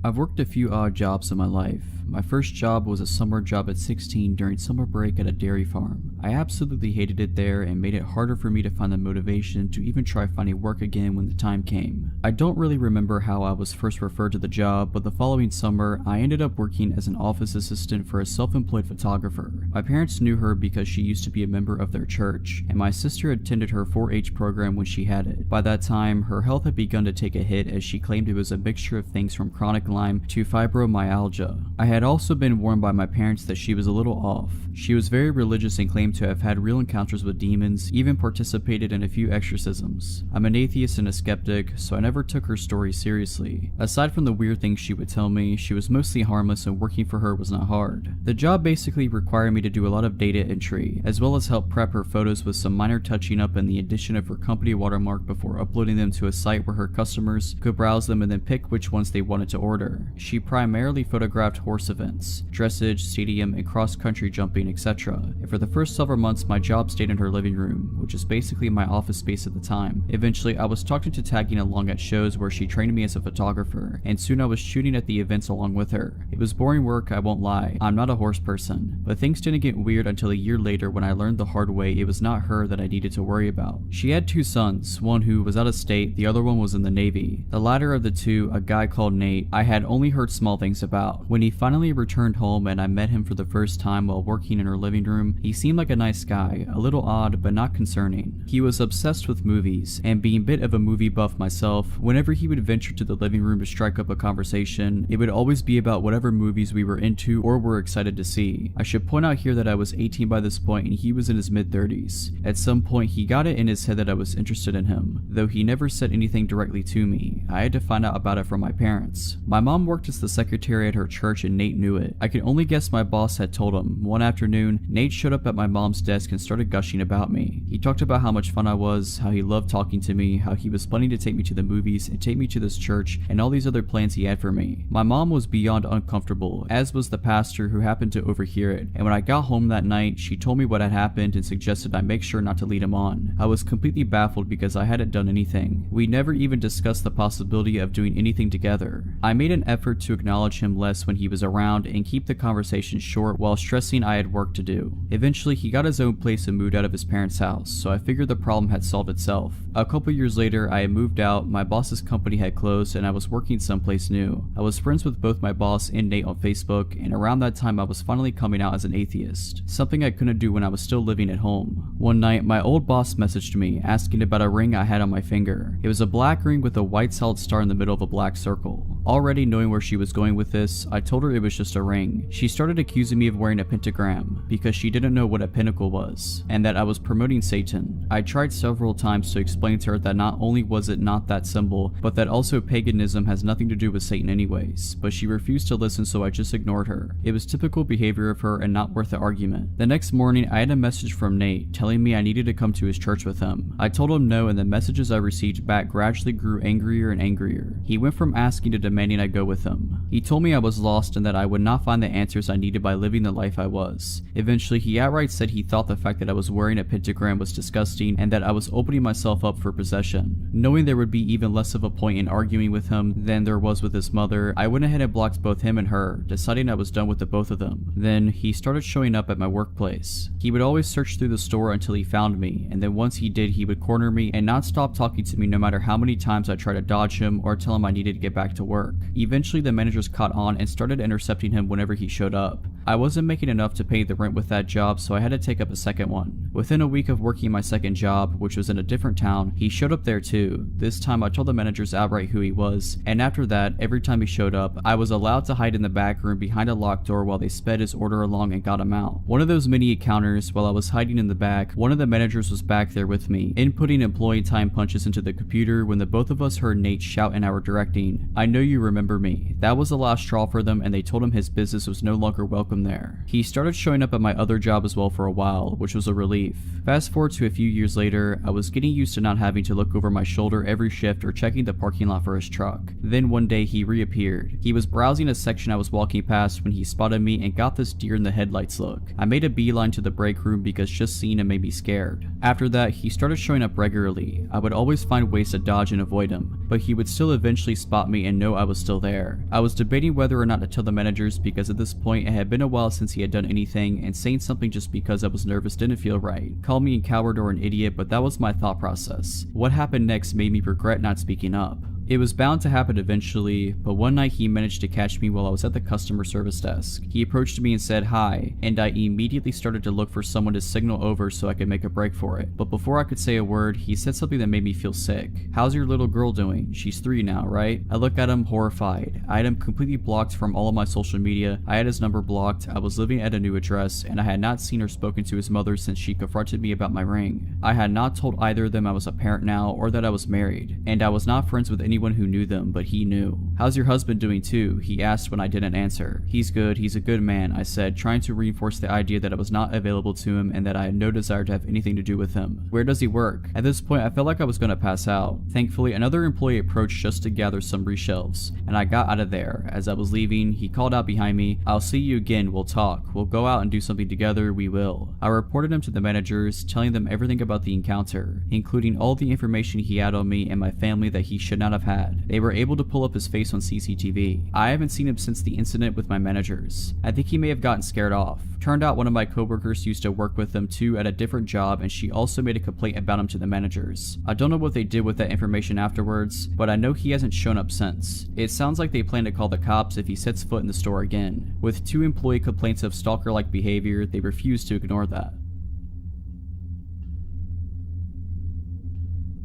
I've worked a few odd jobs in my life. My first job was a summer job at 16 during summer break at a dairy farm. I absolutely hated it there and made it harder for me to find the motivation to even try finding work again when the time came. I don't really remember how I was first referred to the job, but the following summer, I ended up working as an office assistant for a self-employed photographer. My parents knew her because she used to be a member of their church, and my sister attended her 4-H program when she had it. By that time, her health had begun to take a hit as she claimed it was a mixture of things from chronic Lyme to fibromyalgia. I had also been warned by my parents that she was a little off. She was very religious and claimed to have had real encounters with demons, even participated in a few exorcisms. I'm an atheist and a skeptic, so I never took her story seriously. Aside from the weird things she would tell me, she was mostly harmless and working for her was not hard. The job basically required me to do a lot of data entry, as well as help prep her photos with some minor touching up and the addition of her company watermark before uploading them to a site where her customers could browse them and then pick which ones they wanted to order. She primarily photographed horse events, dressage, stadium, and cross-country jumping, etc. And for the first several months, my job stayed in her living room, which is basically my office space at the time. Eventually, I was talked into tagging along at shows where she trained me as a photographer, and soon I was shooting at the events along with her. It was boring work, I won't lie. I'm not a horse person. But things didn't get weird until a year later when I learned the hard way it was not her that I needed to worry about. She had 2 sons, one who was out of state, the other one was in the Navy. The latter of the two, a guy called Nate, I had only heard small things about. When he finally returned home and I met him for the first time while working in her living room, he seemed like a nice guy, a little odd but not concerning. He was obsessed with movies, and being a bit of a movie buff myself, whenever he would venture to the living room to strike up a conversation, it would always be about whatever movies we were into or were excited to see. I should point out here that I was 18 by this point and he was in his mid-30s. At some point he got it in his head that I was interested in him, though he never said anything directly to me. I had to find out about it from my parents. My mom worked as the secretary at her church in Nate knew it. I could only guess my boss had told him. One afternoon, Nate showed up at my mom's desk and started gushing about me. He talked about how much fun I was, how he loved talking to me, how he was planning to take me to the movies and take me to this church, and all these other plans he had for me. My mom was beyond uncomfortable, as was the pastor who happened to overhear it, and when I got home that night, she told me what had happened and suggested I make sure not to lead him on. I was completely baffled because I hadn't done anything. We never even discussed the possibility of doing anything together. I made an effort to acknowledge him less when he was around and keep the conversation short while stressing I had work to do. Eventually, he got his own place and moved out of his parents' house, so I figured the problem had solved itself. A couple years later, I had moved out, my boss's company had closed, and I was working someplace new. I was friends with both my boss and Nate on Facebook, and around that time I was finally coming out as an atheist, something I couldn't do when I was still living at home. One night, my old boss messaged me, asking about a ring I had on my finger. It was a black ring with a white solid star in the middle of a black circle. Already knowing where she was going with this, I told her it was just a ring. She started accusing me of wearing a pentagram, because she didn't know what a pinnacle was, and that I was promoting Satan. I tried several times to explain to her that not only was it not that symbol, but that also paganism has nothing to do with Satan anyways, but she refused to listen, so I just ignored her. It was typical behavior of her and not worth the argument. The next morning, I had a message from Nate telling me I needed to come to his church with him. I told him no, and the messages I received back gradually grew angrier and angrier. He went from asking to demanding I go with him. He told me I was lost and that I would not find the answers I needed by living the life I was. Eventually, he outright said he thought the fact that I was wearing a pentagram was disgusting and that I was opening myself up for possession. Knowing there would be even less of a point in arguing with him than there was with his mother, I went ahead and blocked both him and her, deciding I was done with the both of them. Then, he started showing up at my workplace. He would always search through the store until he found me, and then once he did, he would corner me and not stop talking to me no matter how many times I tried to dodge him or tell him I needed to get back to work. Eventually, the managers caught on and started intercepting him whenever he showed up. I wasn't making enough to pay the rent with that job, so I had to take up a second one. Within a week of working my second job, which was in a different town, he showed up there too. This time I told the managers outright who he was, and after that, every time he showed up, I was allowed to hide in the back room behind a locked door while they sped his order along and got him out. One of those mini encounters, while I was hiding in the back, one of the managers was back there with me, inputting employee time punches into the computer when the both of us heard Nate shout in our directing, "I know you remember me." That was the last straw for them, and they told him his business was no longer welcome there. He started showing up at my other job as well for a while, which was a relief. Fast forward to a few years later, I was getting used to not having to look over my shoulder every shift or checking the parking lot for his truck. Then one day he reappeared. He was browsing a section I was walking past when he spotted me and got this deer in the headlights look. I made a beeline to the break room because just seeing him made me scared. After that, he started showing up regularly. I would always find ways to dodge and avoid him, but he would still eventually spot me and know I was still there. I was debating whether or not to tell the managers because at this point it had been a while since he had done anything, and saying something just because I was nervous didn't feel right. Call me a coward or an idiot, but that was my thought process. What happened next made me regret not speaking up. It was bound to happen eventually, but one night he managed to catch me while I was at the customer service desk. He approached me and said hi, and I immediately started to look for someone to signal over so I could make a break for it. But before I could say a word, he said something that made me feel sick. "How's your little girl doing? She's 3 now, right?" I looked at him horrified. I had him completely blocked from all of my social media, I had his number blocked, I was living at a new address, and I had not seen or spoken to his mother since she confronted me about my ring. I had not told either of them I was a parent now or that I was married, and I was not friends with anyone who knew them, but he knew. "How's your husband doing too?" he asked when I didn't answer. "He's good, he's a good man," I said, trying to reinforce the idea that I was not available to him and that I had no desire to have anything to do with him. "Where does he work?" At this point, I felt like I was going to pass out. Thankfully, another employee approached just to gather some reshelves, and I got out of there. As I was leaving, he called out behind me, "I'll see you again, we'll talk. We'll go out and do something together, we will." I reported him to the managers, telling them everything about the encounter, including all the information he had on me and my family that he should not have had. They were able to pull up his face on CCTV. I haven't seen him since the incident with my managers. I think he may have gotten scared off. Turned out one of my coworkers used to work with them too at a different job, and she also made a complaint about him to the managers. I don't know what they did with that information afterwards, but I know he hasn't shown up since. It sounds like they plan to call the cops if he sets foot in the store again. With 2 employee complaints of stalker-like behavior, they refuse to ignore that.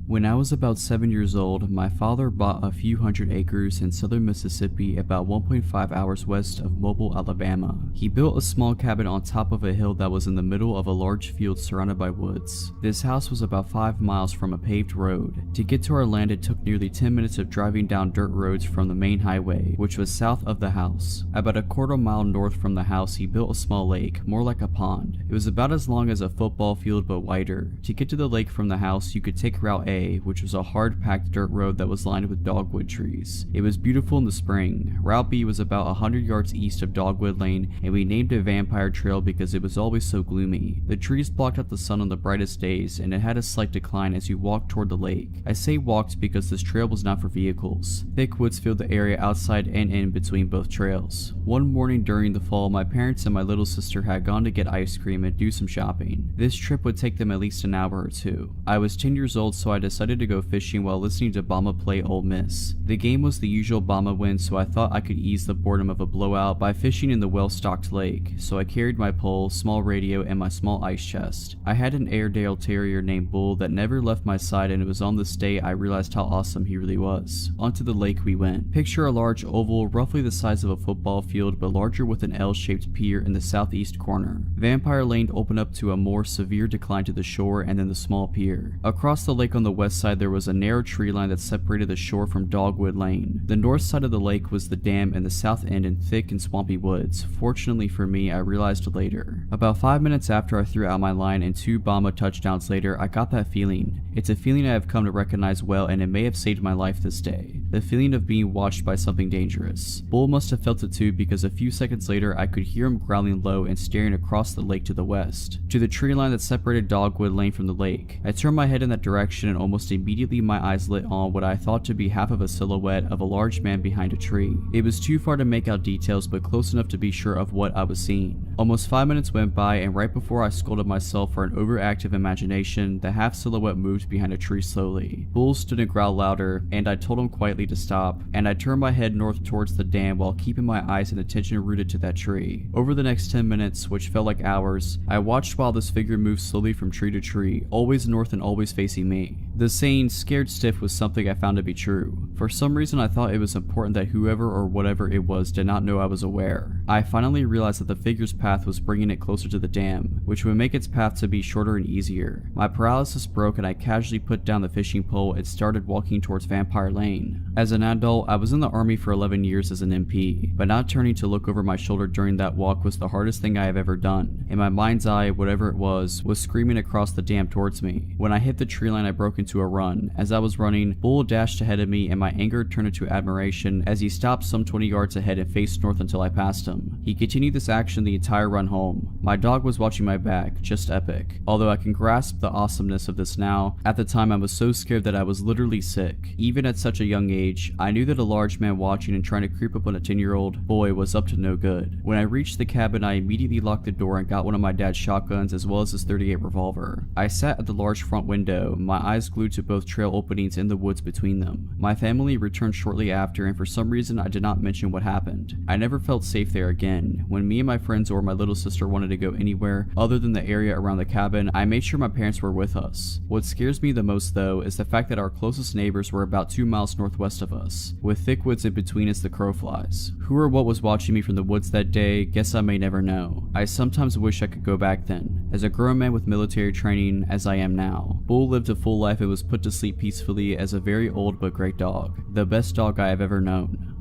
When I was about 7 years old, my father bought a few hundred acres in southern Mississippi about 1.5 hours west of Mobile, Alabama. He built a small cabin on top of a hill that was in the middle of a large field surrounded by woods. This house was about 5 miles from a paved road. To get to our land, it took nearly 10 minutes of driving down dirt roads from the main highway, which was south of the house. About a quarter mile north from the house, he built a small lake, more like a pond. It was about as long as a football field but wider. To get to the lake from the house, you could take Route A, which was a hard-packed dirt road that was lined with dogwood trees. It was beautiful in the spring. Route B was about 100 yards east of Dogwood Lane, and we named it Vampire Trail because it was always so gloomy. The trees blocked out the sun on the brightest days, and it had a slight decline as you walked toward the lake. I say walked because this trail was not for vehicles. Thick woods filled the area outside and in between both trails. One morning during the fall, my parents and my little sister had gone to get ice cream and do some shopping. This trip would take them at least an hour or two. I was 10 years old, so I decided to go fishing while listening to Bama play Ole Miss. The game was the usual Bama win, so I thought I could ease the boredom of a blowout by fishing in the well-stocked lake, so I carried my pole, small radio, and my small ice chest. I had an Airedale Terrier named Bull that never left my side, and it was on this day I realized how awesome he really was. Onto the lake we went. Picture a large oval, roughly the size of a football field, but larger with an L-shaped pier in the southeast corner. Vampire Lane opened up to a more severe decline to the shore and then the small pier. Across the lake on the west side there was a narrow tree line that separated the shore from Dogwood Lane. The north side of the lake was the dam and the south end in thick and swampy woods. Fortunately for me, I realized later. About 5 minutes after I threw out my line and 2 Bama touchdowns later, I got that feeling. It's a feeling I have come to recognize well, and it may have saved my life this day. The feeling of being watched by something dangerous. Bull must have felt it too, because a few seconds later I could hear him growling low and staring across the lake to the west, to the tree line that separated Dogwood Lane from the lake. I turned my head in that direction and almost immediately my eyes lit on what I thought to be half of a silhouette of a large man behind a tree. It was too far to make out details, but close enough to be sure of what I was seeing. Almost 5 minutes went by, and right before I scolded myself for an overactive imagination, the half silhouette moved behind a tree slowly. Bull stood and growled louder, and I told him quietly to stop, and I turned my head north towards the dam while keeping my eyes and attention rooted to that tree. Over the next 10 minutes, which felt like hours, I watched while this figure moved slowly from tree to tree, always north and always facing me. The saying, "scared stiff," was something I found to be true. For some reason I thought it was important that whoever or whatever it was did not know I was aware. I finally realized that the figure's path was bringing it closer to the dam, which would make its path to be shorter and easier. My paralysis broke and I casually put down the fishing pole and started walking towards Vampire Lane. As an adult, I was in the army for 11 years as an MP, but not turning to look over my shoulder during that walk was the hardest thing I have ever done. In my mind's eye, whatever it was screaming across the dam towards me. When I hit the tree line, I broke into a run. As I was running, Bull dashed ahead of me and my anger turned into admiration as he stopped some 20 yards ahead and faced north until I passed him. He continued this action the entire run home. My dog was watching my back, just epic. Although I can grasp the awesomeness of this now, at the time I was so scared that I was literally sick. Even at such a young age, I knew that a large man watching and trying to creep up on a 10-year-old boy was up to no good. When I reached the cabin, I immediately locked the door and got one of my dad's shotguns as well as his .38 revolver. I sat at the large front window, my eyes glued to both trail openings in the woods between them. My family returned shortly after, and for some reason I did not mention what happened. I never felt safe there again. When me and my friends or my little sister wanted to go anywhere other than the area around the cabin, I made sure my parents were with us. What scares me the most though is the fact that our closest neighbors were about 2 miles northwest of us, with thick woods in between as the crow flies. Who or what was watching me from the woods that day, guess I may never know. I sometimes wish I could go back then, as a grown man with military training as I am now. Bull lived a full life and was put to sleep peacefully as a very old but great dog. The best dog I have ever known.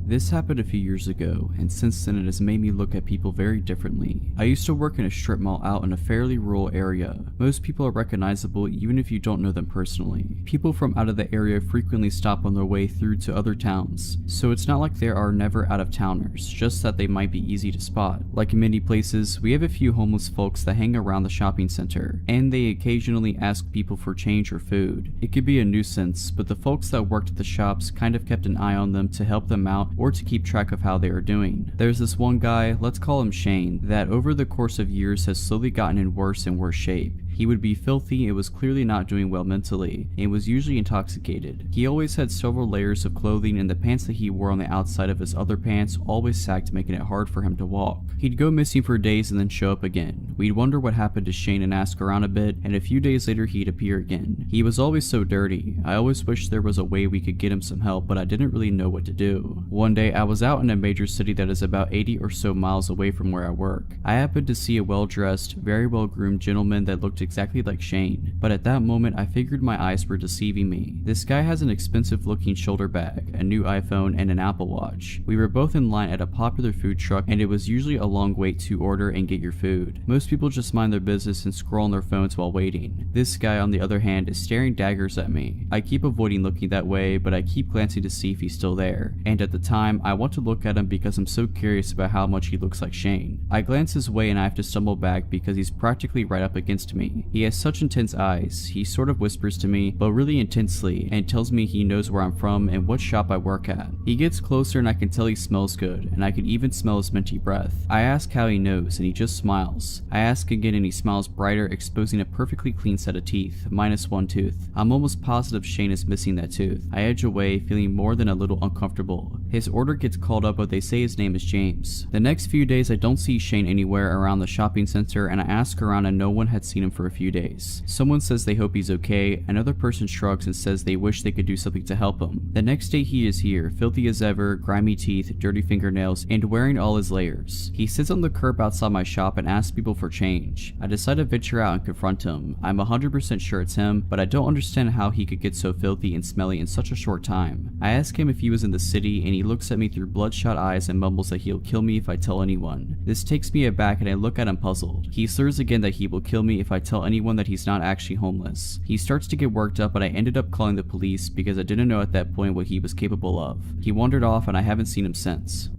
This happened a few years ago, and since then it has made me look at people very differently. I used to work in a strip mall out in a fairly rural area. Most people are recognizable even if you don't know them personally. People from out of the area frequently stop on their way through to other towns, so it's not like there are never out-of-towners, just that they might be easy to spot. Like in many places, we have a few homeless folks that hang around the shopping center, and they occasionally ask people for change or food. It could be a nuisance, but the folks that worked at the shops kind of kept an eye on them to help them out or to keep track of how they are doing. There's this one guy, let's call him Shane, that over the course of years has slowly gotten in worse and worse shape. He would be filthy and was clearly not doing well mentally, and was usually intoxicated. He always had several layers of clothing, and the pants that he wore on the outside of his other pants always sagged, making it hard for him to walk. He'd go missing for days and then show up again. We'd wonder what happened to Shane and ask around a bit, and a few days later he'd appear again. He was always so dirty. I always wished there was a way we could get him some help, but I didn't really know what to do. One day I was out in a major city that is about 80 or so miles away from where I work. I happened to see a well-dressed, very well-groomed gentleman that looked exactly like Shane, but at that moment I figured my eyes were deceiving me. This guy has an expensive-looking shoulder bag, a new iPhone, and an Apple Watch. We were both in line at a popular food truck, and it was usually a long wait to order and get your food. Most people just mind their business and scroll on their phones while waiting. This guy, on the other hand, is staring daggers at me. I keep avoiding looking that way, but I keep glancing to see if he's still there, and at the time I want to look at him because I'm so curious about how much he looks like Shane. I glance his way and I have to stumble back because he's practically right up against me. He has such intense eyes. He sort of whispers to me, but really intensely, and tells me he knows where I'm from and what shop I work at. He gets closer and I can tell he smells good, and I can even smell his minty breath. I ask how he knows and he just smiles. I ask again and he smiles brighter, exposing a perfectly clean set of teeth, minus one tooth. I'm almost positive Shane is missing that tooth. I edge away, feeling more than a little uncomfortable. His order gets called up, but they say his name is James. The next few days I don't see Shane anywhere around the shopping center, and I ask around and no one had seen him for a few days. Someone says they hope he's okay, another person shrugs and says they wish they could do something to help him. The next day he is here, filthy as ever, grimy teeth, dirty fingernails, and wearing all his layers. He sits on the curb outside my shop and asks people for change. I decide to venture out and confront him. I'm 100% sure it's him, but I don't understand how he could get so filthy and smelly in such a short time. I ask him if he was in the city, and he looks at me through bloodshot eyes and mumbles that he'll kill me if I tell anyone. This takes me aback and I look at him puzzled. He slurs again that he will kill me if I tell anyone that he's not actually homeless. He starts to get worked up, but I ended up calling the police because I didn't know at that point what he was capable of. He wandered off and I haven't seen him since.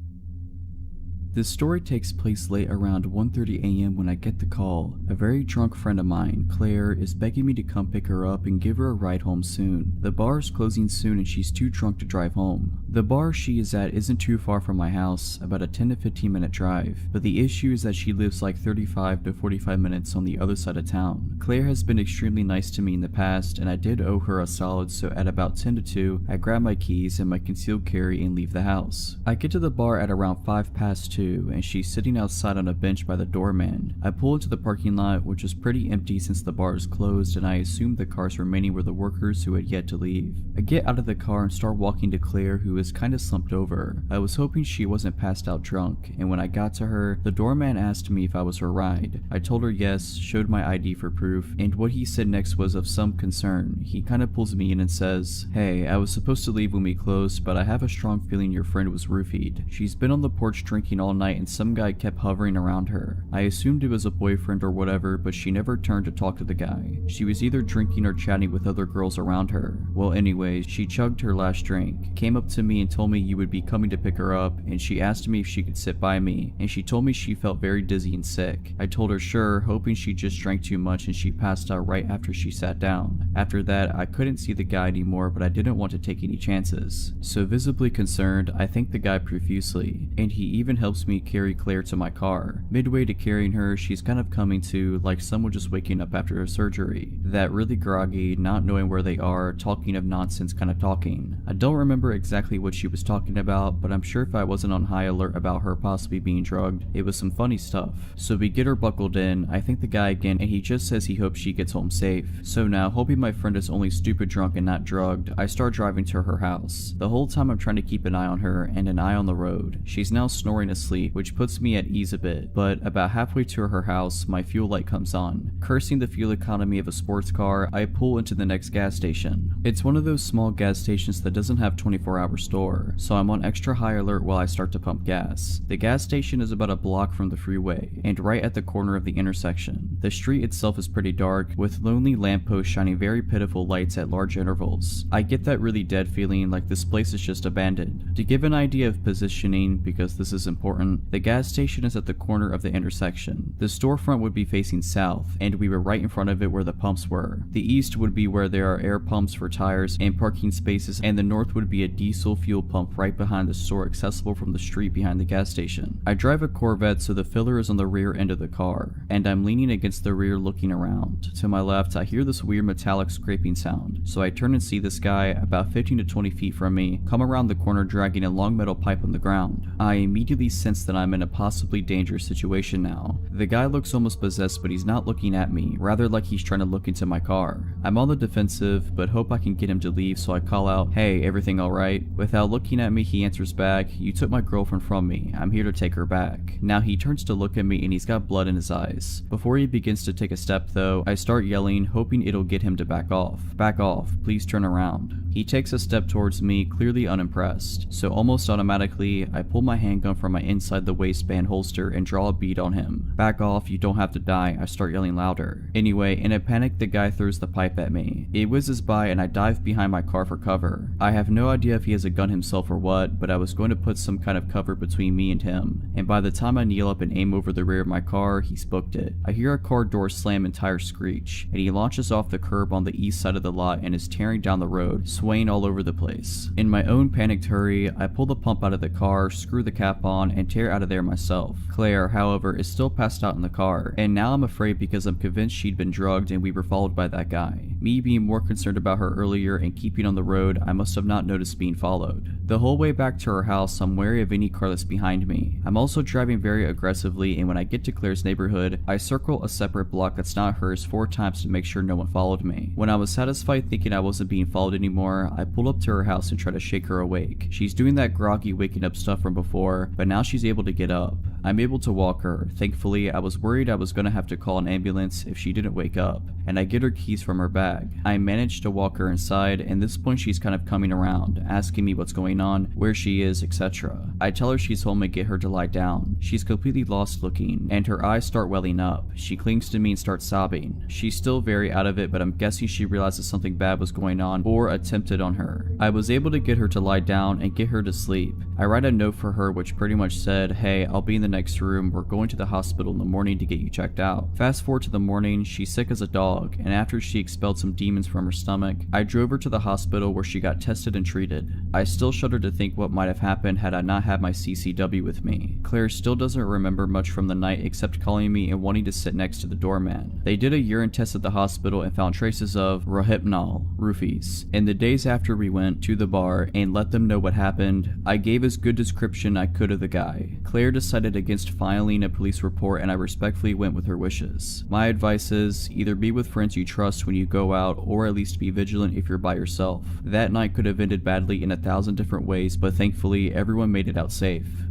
This story takes place late around 1:30 a.m. when I get the call. A very drunk friend of mine, Claire, is begging me to come pick her up and give her a ride home soon. The bar is closing soon and she's too drunk to drive home. The bar she is at isn't too far from my house, about a 10 to 15 minute drive, but the issue is that she lives like 35 to 45 minutes on the other side of town. Claire has been extremely nice to me in the past, and I did owe her a solid, so at about 10 to 2, I grab my keys and my concealed carry and leave the house. I get to the bar at around 2:05, and she's sitting outside on a bench by the doorman. I pull into the parking lot, which is pretty empty since the bar is closed, and I assumed the cars remaining were the workers who had yet to leave. I get out of the car and start walking to Claire, who is kinda slumped over. I was hoping she wasn't passed out drunk, and when I got to her, the doorman asked me if I was her ride. I told her yes, showed my ID for proof, and what he said next was of some concern. He kinda pulls me in and says, "Hey, I was supposed to leave when we closed, but I have a strong feeling your friend was roofied. She's been on the porch drinking all night and some guy kept hovering around her. I assumed it was a boyfriend or whatever, but she never turned to talk to the guy. She was either drinking or chatting with other girls around her. Well, anyways, she chugged her last drink, came up to me and told me you would be coming to pick her up, and she asked me if she could sit by me, and she told me she felt very dizzy and sick. I told her sure, hoping she just drank too much, and she passed out right after she sat down. After that, I couldn't see the guy anymore, but I didn't want to take any chances. So visibly concerned, I thank the guy profusely, and he even helps me carry Claire to my car. Midway to carrying her, she's kind of coming to, like someone just waking up after a surgery. That really groggy, not knowing where they are, talking of nonsense kind of talking. I don't remember exactly what she was talking about, but I'm sure if I wasn't on high alert about her possibly being drugged, it was some funny stuff. So we get her buckled in, I thank the guy again, and he just says he hopes she gets home safe. So now, hoping my friend is only stupid drunk and not drugged, I start driving to her house. The whole time I'm trying to keep an eye on her and an eye on the road. She's now snoring asleep, which puts me at ease a bit, but about halfway to her house, my fuel light comes on. Cursing the fuel economy of a sports car, I pull into the next gas station. It's one of those small gas stations that doesn't have 24-hour store, so I'm on extra high alert while I start to pump gas. The gas station is about a block from the freeway, and right at the corner of the intersection. The street itself is pretty dark, with lonely lampposts shining very pitiful lights at large intervals. I get that really dead feeling like this place is just abandoned. To give an idea of positioning, because this is important, important. The gas station is at the corner of the intersection. The storefront would be facing south, and we were right in front of it where the pumps were. The east would be where there are air pumps for tires and parking spaces, and the north would be a diesel fuel pump right behind the store, accessible from the street behind the gas station. I drive a Corvette, so the filler is on the rear end of the car, and I'm leaning against the rear looking around. To my left, I hear this weird metallic scraping sound, so I turn and see this guy about 15 to 20 feet from me come around the corner dragging a long metal pipe on the ground. I immediately sense that I'm in a possibly dangerous situation now. The guy looks almost possessed, but he's not looking at me, rather like he's trying to look into my car. I'm on the defensive, but hope I can get him to leave, so I call out, "Hey, everything alright?" Without looking at me, he answers back, "You took my girlfriend from me. I'm here to take her back." Now he turns to look at me and he's got blood in his eyes. Before he begins to take a step though, I start yelling, hoping it'll get him to back off. "Back off, please turn around." He takes a step towards me, clearly unimpressed, so almost automatically, I pull my handgun from my inside the waistband holster and draw a bead on him. "Back off, you don't have to die," I start yelling louder. Anyway, in a panic, the guy throws the pipe at me. It whizzes by and I dive behind my car for cover. I have no idea if he has a gun himself or what, but I was going to put some kind of cover between me and him, and by the time I kneel up and aim over the rear of my car, he's booked it. I hear a car door slam and tires screech, and he launches off the curb on the east side of the lot and is tearing down the road, swaying all over the place. In my own panicked hurry, I pull the pump out of the car, screw the cap on, and tear out of there myself. Claire, however, is still passed out in the car, and now I'm afraid because I'm convinced she'd been drugged and we were followed by that guy. Me being more concerned about her earlier and keeping on the road, I must have not noticed being followed. The whole way back to her house, I'm wary of any car that's behind me. I'm also driving very aggressively, and when I get to Claire's neighborhood, I circle a separate block that's not hers 4 times to make sure no one followed me. When I was satisfied thinking I wasn't being followed anymore, I pull up to her house and try to shake her awake. She's doing that groggy waking up stuff from before, but now she's able to get up. I'm able to walk her. Thankfully, I was worried I was going to have to call an ambulance if she didn't wake up, and I get her keys from her bag. I managed to walk her inside, and at this point she's kind of coming around, asking me what's going on, where she is, etc. I tell her she's home and get her to lie down. She's completely lost looking, and her eyes start welling up. She clings to me and starts sobbing. She's still very out of it, but I'm guessing she realizes something bad was going on or attempted on her. I was able to get her to lie down and get her to sleep. I write a note for her which pretty much said, "Hey, I'll be in the next room. We're going to the hospital in the morning to get you checked out." Fast forward to the morning, she's sick as a dog, and after she expelled some demons from her stomach, I drove her to the hospital where she got tested and treated. I still shudder to think what might have happened had I not had my CCW with me. Claire still doesn't remember much from the night except calling me and wanting to sit next to the doorman. They did a urine test at the hospital and found traces of rohypnol, roofies. In the days after we went to the bar and let them know what happened, I gave as good description I could of the guy. Claire decided against filing a police report, and I respectfully went with her wishes. My advice is, either be with friends you trust when you go out, or at least be vigilant if you're by yourself. That night could have ended badly in 1,000 different ways, but thankfully everyone made it out safe.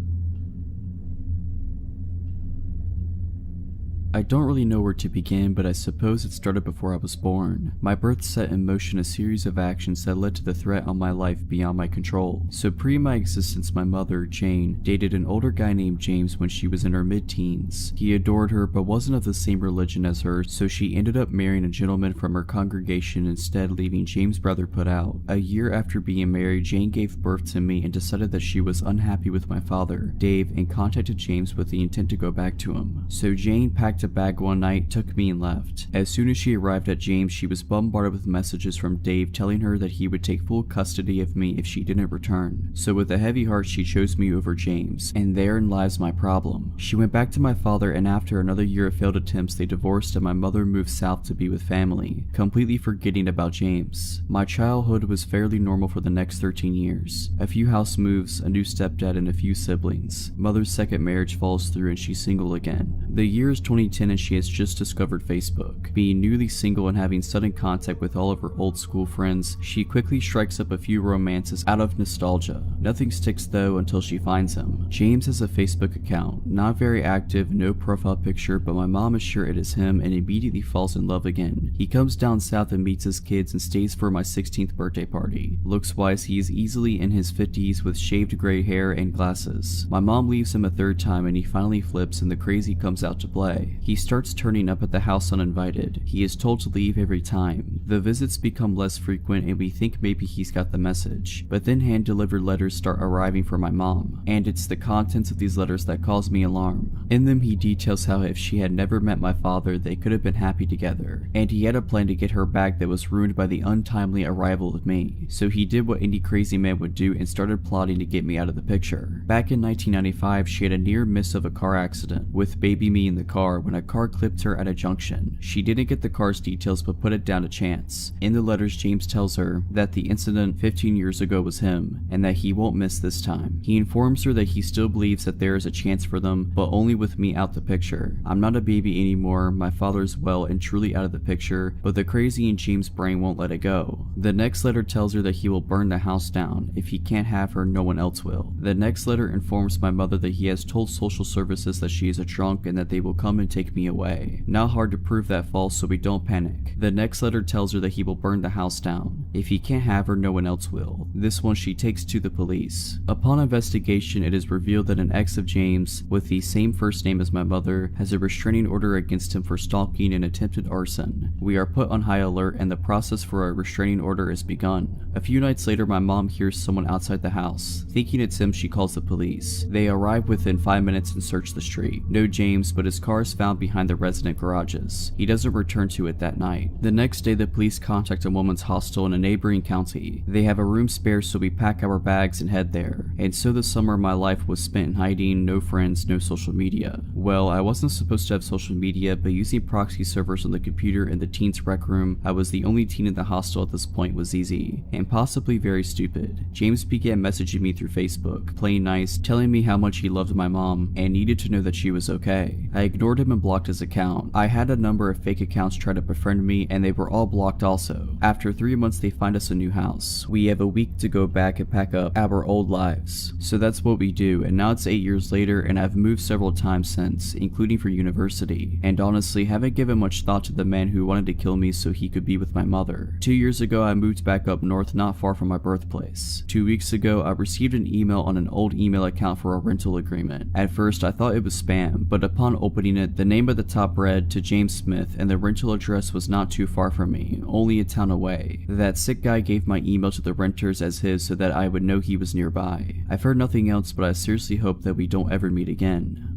I don't really know where to begin, but I suppose it started before I was born. My birth set in motion a series of actions that led to the threat on my life beyond my control. So pre my existence, my mother, Jane, dated an older guy named James when she was in her mid-teens. He adored her but wasn't of the same religion as her, so she ended up marrying a gentleman from her congregation instead, leaving James' brother put out. A year after being married, Jane gave birth to me and decided that she was unhappy with my father, Dave, and contacted James with the intent to go back to him. So Jane packed a bag one night, took me, and left. As soon as she arrived at James, she was bombarded with messages from Dave telling her that he would take full custody of me if she didn't return. So with a heavy heart, she chose me over James, and therein lies my problem. She went back to my father, and after another year of failed attempts, they divorced and my mother moved south to be with family, completely forgetting about James. My childhood was fairly normal for the next 13 years. A few house moves, a new stepdad, and a few siblings. Mother's second marriage falls through and she's single again. The year is 2010 and she has just discovered Facebook. Being newly single and having sudden contact with all of her old school friends, she quickly strikes up a few romances out of nostalgia. Nothing sticks though until she finds him. James has a Facebook account, not very active, no profile picture, but my mom is sure it is him and immediately falls in love again. He comes down south and meets his kids and stays for my 16th birthday party. Looks wise, he is easily in his 50s with shaved gray hair and glasses. My mom leaves him a third time and he finally flips and the crazy comes comes out to play. He starts turning up at the house uninvited. He is told to leave every time. The visits become less frequent and we think maybe he's got the message. But then hand-delivered letters start arriving for my mom, and it's the contents of these letters that cause me alarm. In them he details how if she had never met my father, they could have been happy together, and he had a plan to get her back that was ruined by the untimely arrival of me. So he did what any crazy man would do and started plotting to get me out of the picture. Back in 1995, she had a near miss of a car accident, with baby me in the car when a car clipped her at a junction. She didn't get the car's details but put it down to chance. In the letters, James tells her that the incident 15 years ago was him, and that he won't miss this time. He informs her that he still believes that there is a chance for them, but only with me out the picture. I'm not a baby anymore, my father's well and truly out of the picture, but the crazy in James' brain won't let it go. The next letter tells her that he will burn the house down. If he can't have her, no one else will. The next letter informs my mother that he has told social services that she is a drunk and that they will come and take me away. Not hard to prove that false, so we don't panic. The next letter tells her that he will burn the house down. If he can't have her, no one else will. This one she takes to the police. Upon investigation, it is revealed that an ex of James, with the same first name as my mother, has a restraining order against him for stalking and attempted arson. We are put on high alert and the process for a restraining order is begun. A few nights later, my mom hears someone outside the house. Thinking it's him, she calls the police. They arrive within 5 minutes and search the street. No James, but his car is found behind the resident garages. He doesn't return to it that night. The next day, the police contact a woman's hostel in a neighboring county. They have a room spare, so we pack our bags and head there. And so the summer of my life was spent in hiding, no friends, no social media. Well, I wasn't supposed to have social media, but using proxy servers on the computer in the teens rec room, I was the only teen in the hostel at this point, was easy, and possibly very stupid. James began messaging me through Facebook, playing nice, telling me how much he loved my mom, and needed to know that she was okay. I ignored him and blocked his account. I had a number of fake accounts try to befriend me, and they were all blocked also. After 3 months, they find us a new house. We have a week to go back and pack up our old lives. So that's what we do, and now it's 8 years later, and I've moved several times since, including for university, and honestly haven't given much thought to the man who wanted to kill me so he could be with my mother. 2 years ago, I moved back up north not far from my birthplace. 2 weeks ago, I received an email on an old email account for a rental agreement. At first, I thought it was spam, but upon opening it, the name at the top read to James Smith, and the rental address was not too far from me, only a town away. That sick guy gave my email to the renters as his so that I would know he was nearby. I've heard nothing else, but I seriously hope that we don't ever meet again.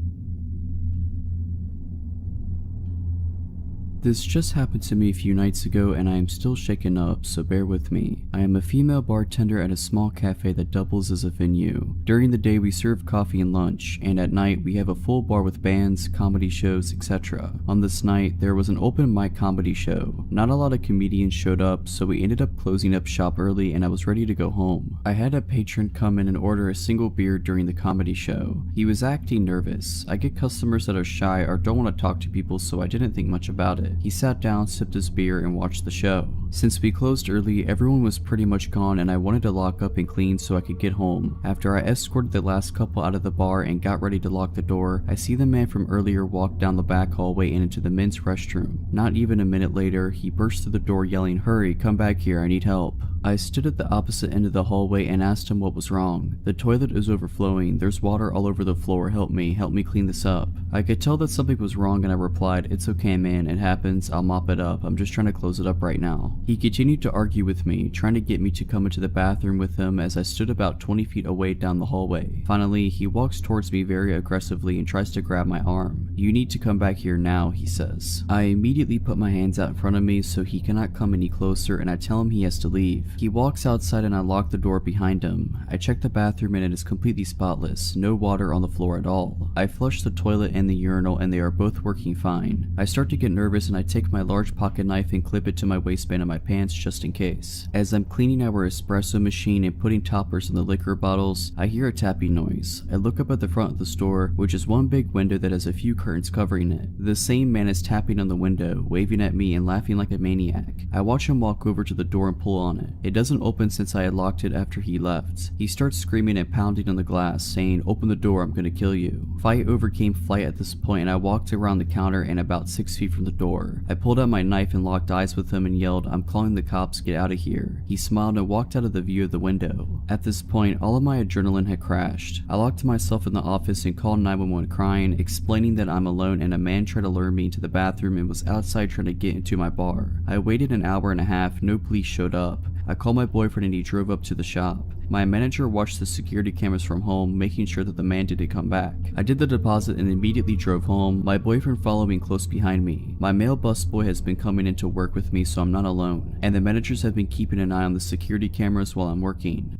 This just happened to me a few nights ago and I am still shaken up, so bear with me. I am a female bartender at a small cafe that doubles as a venue. During the day we serve coffee and lunch, and at night we have a full bar with bands, comedy shows, etc. On this night, there was an open mic comedy show. Not a lot of comedians showed up, so we ended up closing up shop early and I was ready to go home. I had a patron come in and order a single beer during the comedy show. He was acting nervous. I get customers that are shy or don't want to talk to people, so I didn't think much about it. He sat down, sipped his beer, and watched the show. Since we closed early, everyone was pretty much gone and I wanted to lock up and clean so I could get home. After I escorted the last couple out of the bar and got ready to lock the door, I see the man from earlier walk down the back hallway and into the men's restroom. Not even a minute later, he burst through the door yelling, "Hurry, come back here, I need help." I stood at the opposite end of the hallway and asked him what was wrong. "The toilet is overflowing, there's water all over the floor, help me clean this up." I could tell that something was wrong and I replied, "It's okay man, it happens, I'll mop it up, I'm just trying to close it up right now." He continued to argue with me, trying to get me to come into the bathroom with him as I stood about 20 feet away down the hallway. Finally, he walks towards me very aggressively and tries to grab my arm. "You need to come back here now," he says. I immediately put my hands out in front of me so he cannot come any closer and I tell him he has to leave. He walks outside and I lock the door behind him. I check the bathroom and it is completely spotless, no water on the floor at all. I flush the toilet and the urinal and they are both working fine. I start to get nervous and I take my large pocket knife and clip it to my waistband of my pants just in case. As I'm cleaning our espresso machine and putting toppers in the liquor bottles, I hear a tapping noise. I look up at the front of the store, which is one big window that has a few curtains covering it. The same man is tapping on the window, waving at me and laughing like a maniac. I watch him walk over to the door and pull on it. It doesn't open since I had locked it after he left. He starts screaming and pounding on the glass, saying, "Open the door, I'm gonna kill you." Fight overcame flight at this point and I walked around the counter and about 6 feet from the door. I pulled out my knife and locked eyes with him and yelled, "I'm calling the cops, get out of here." He smiled and walked out of the view of the window. At this point, all of my adrenaline had crashed. I locked myself in the office and called 911 crying, explaining that I'm alone and a man tried to lure me into the bathroom and was outside trying to get into my bar. I waited an hour and a half, no police showed up. I called my boyfriend and he drove up to the shop. My manager watched the security cameras from home, making sure that the man didn't come back. I did the deposit and immediately drove home, my boyfriend following close behind me. My male busboy has been coming into work with me, so I'm not alone, and the managers have been keeping an eye on the security cameras while I'm working.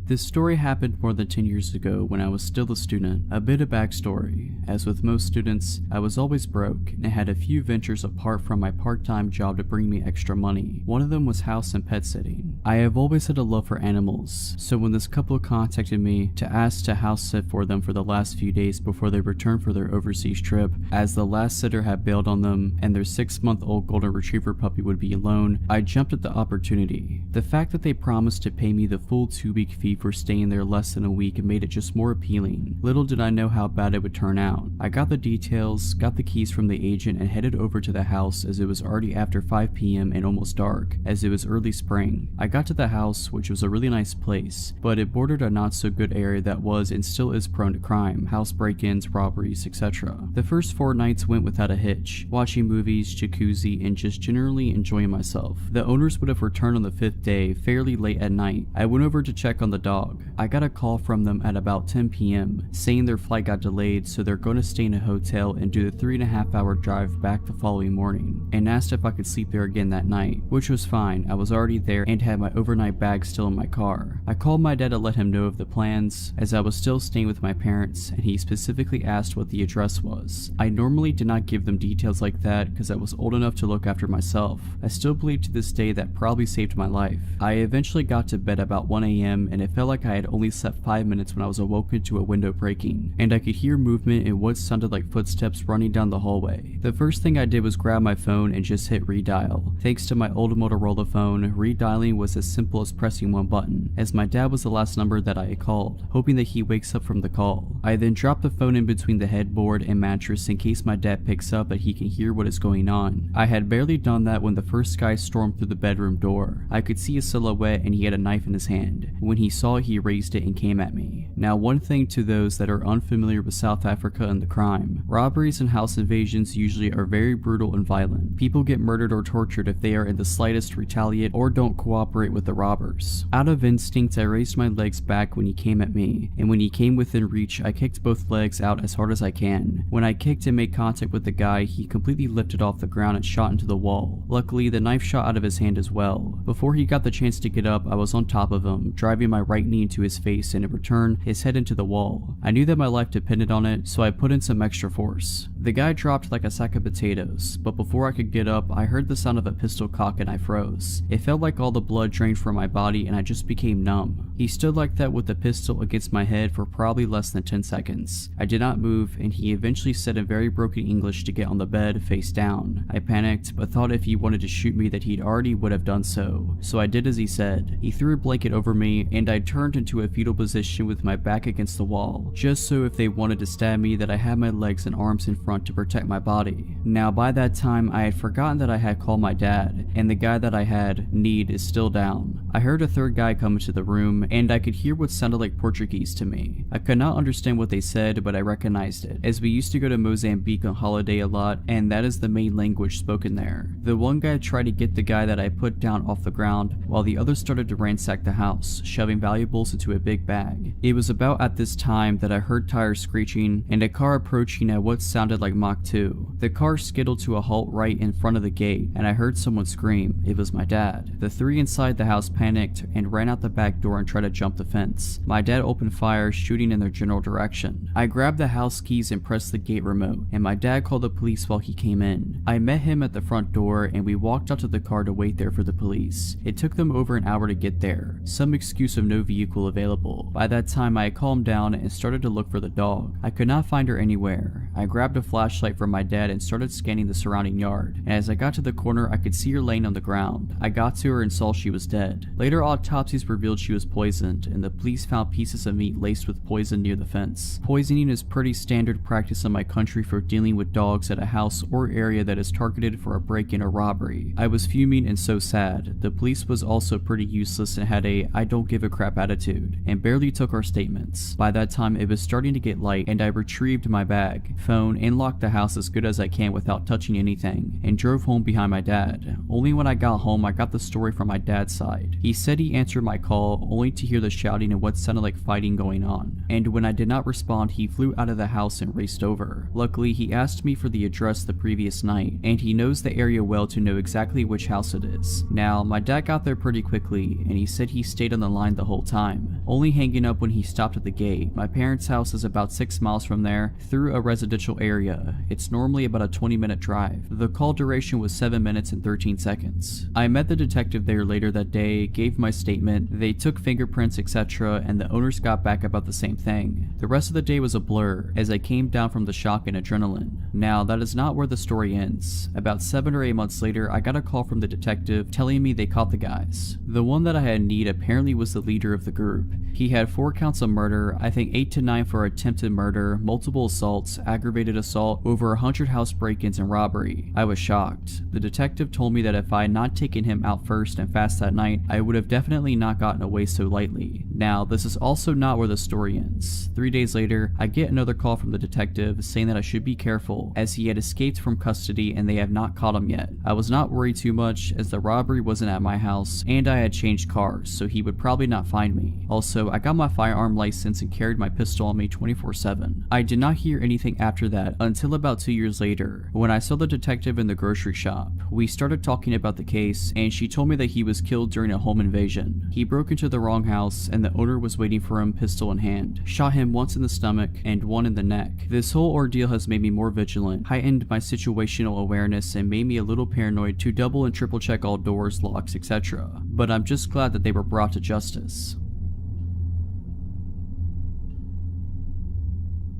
This story happened more than 10 years ago when I was still a student. A bit of backstory. As with most students, I was always broke and had a few ventures apart from my part-time job to bring me extra money. One of them was house and pet sitting. I have always had a love for animals, so when this couple contacted me to ask to house sit for them for the last few days before they returned for their overseas trip, as the last sitter had bailed on them and their 6-month-old golden retriever puppy would be alone, I jumped at the opportunity. The fact that they promised to pay me the full 2-week fee for staying there less than a week made it just more appealing. Little did I know how bad it would turn out. I got the details, got the keys from the agent, and headed over to the house as it was already after 5 p.m. and almost dark, as it was early spring. I got to the house, which was a really nice place, but it bordered a not so good area that was and still is prone to crime, house break-ins, robberies, etc. The first 4 nights went without a hitch, watching movies, jacuzzi, and just generally enjoying myself. The owners would have returned on the 5th day, fairly late at night. I went over to check on the dog. I got a call from them at about 10 p.m. saying their flight got delayed, so they're going to stay in a hotel and do the 3.5-hour drive back the following morning, and asked if I could sleep there again that night, which was fine. I was already there and had my overnight bag still in my car. I called my dad to let him know of the plans, as I was still staying with my parents, and he specifically asked what the address was. I normally did not give them details like that because I was old enough to look after myself. I still believe to this day that probably saved my life. I eventually got to bed about 1 a.m. and it felt like I had only slept 5 minutes when I was awoken to a window breaking, and I could hear movement and what sounded like footsteps running down the hallway. The first thing I did was grab my phone and just hit redial. Thanks to my old Motorola phone, redialing was as simple as pressing one button, as my dad was the last number that I had called, hoping that he wakes up from the call. I then dropped the phone in between the headboard and mattress in case my dad picks up that he can hear what is going on. I had barely done that when the first guy stormed through the bedroom door. I could see a silhouette and he had a knife in his hand. When he saw it, he raised it and came at me. Now, one thing to those that are unfamiliar with South Africa and the crime, robberies and house invasions usually are very brutal and violent. People get murdered or tortured if they are in the slightest retaliate or don't cooperate with the robbers. Out of instinct, I raised my legs back when he came at me, and when he came within reach, I kicked both legs out as hard as I can. When I kicked and made contact with the guy, he completely lifted off the ground and shot into the wall. Luckily, the knife shot out of his hand as well. Before he got the chance to get up, I was on top of him, driving my right knee into his face and in return, his head into the wall. I knew that my life depended on it, so I put in some extra force. The guy dropped like a sack of potatoes, but before I could get up, I heard the sound of a pistol cock and I froze. It felt like all the blood drained from my body and I just became numb. He stood like that with the pistol against my head for probably less than 10 seconds. I did not move, and he eventually said in very broken English to get on the bed face down. I panicked, but thought if he wanted to shoot me that he'd already would have done so I did as he said. He threw a blanket over me, and I turned into a fetal position with my back against the wall, just so if they wanted to stab me that I had my legs and arms in front to protect my body. Now by that time, I had forgotten that I had called my dad, and the guy that I had need is still down. I heard a third guy come into the room, and I could hear what sounded like Portuguese to me. I could not understand what they said, but I recognized it, as we used to go to Mozambique on holiday a lot, and that is the main language spoken there. The one guy tried to get the guy that I put down off the ground, while the other started to ransack the house, shoving valuables into a big bag. It was about at this time that I heard tires screeching and a car approaching at what sounded like Mach 2. The car skittled to a halt right in front of the gate, and I heard someone scream. It was my dad. The 3 inside the house panicked and ran out the back door and tried to jump the fence. My dad opened fire, shooting in their general direction. I grabbed the house keys and pressed the gate remote, and my dad called the police while he came in. I met him at the front door, and we walked out to the car to wait there for the police. It took them over an hour to get there, some excuse of no vehicle available. By that time, I had calmed down and started to look for the dog. I could not find her anywhere. I grabbed a flashlight from my dad and started scanning the surrounding yard, and as I got to the corner, I could see her laying on the ground. I got to her and saw she was dead. Later autopsies revealed she was poisoned, and the police found pieces of meat laced with poison near the fence. Poisoning is pretty standard practice in my country for dealing with dogs at a house or area that is targeted for a break-in or robbery. I was fuming and so sad. The police was also pretty useless and had a I don't give a crap attitude, and barely took our statements. By that time it was starting to get light, and I retrieved my bag, phone, and locked the house as good as I can without touching anything, and drove home behind my dad. Only when I got home I got the story from my dad's side. He said he answered my call only to hear the shouting and what sounded like fighting going on, and when I did not respond he flew out of the house and raced over. Luckily he asked me for the address the previous night, and he knows the area well to know exactly which house it is. Now my dad got there pretty quickly, and he said he stayed on the line the whole time, only hanging up when he stopped at the gate. My parents' house is about 6 miles from there through a residential area. It's normally about a 20-minute drive. The call duration was 7 minutes and 13 seconds. I met the detective there later that day, gave my statement, they took fingerprints etc, and the owners got back about the same thing. The rest of the day was a blur as I came down from the shock and adrenaline. Now that is not where the story ends. About 7 or 8 months later I got a call from the detective telling me they caught the guys. The one that I had need apparently was the leader of the group. He had 4 counts of murder, I think 8 to 9 for attempted murder, multiple assaults, aggravated assault, over 100 house break-ins and robbery. I was shocked. The detective told me that if I had not taken him out first and fast that night, I would have definitely not gotten away so lightly. Now, this is also not where the story ends. 3 days later, I get another call from the detective saying that I should be careful as he had escaped from custody and they have not caught him yet. I was not worried too much as the robbery wasn't at my house and I had changed cars, so he would probably not find me. Also, I got my firearm license and carried my pistol on me 24/7. I did not hear anything after that until about 2 years later when I saw the detective in the grocery shop. We started talking about the case and she told me that he was killed during a home invasion. He broke into the wrong house and the owner was waiting for him, pistol in hand. Shot him once in the stomach and one in the neck. This whole ordeal has made me more vigilant, heightened my situational awareness, and made me a little paranoid to double and triple check all doors, locks, etc. But I'm just glad that they were brought to justice.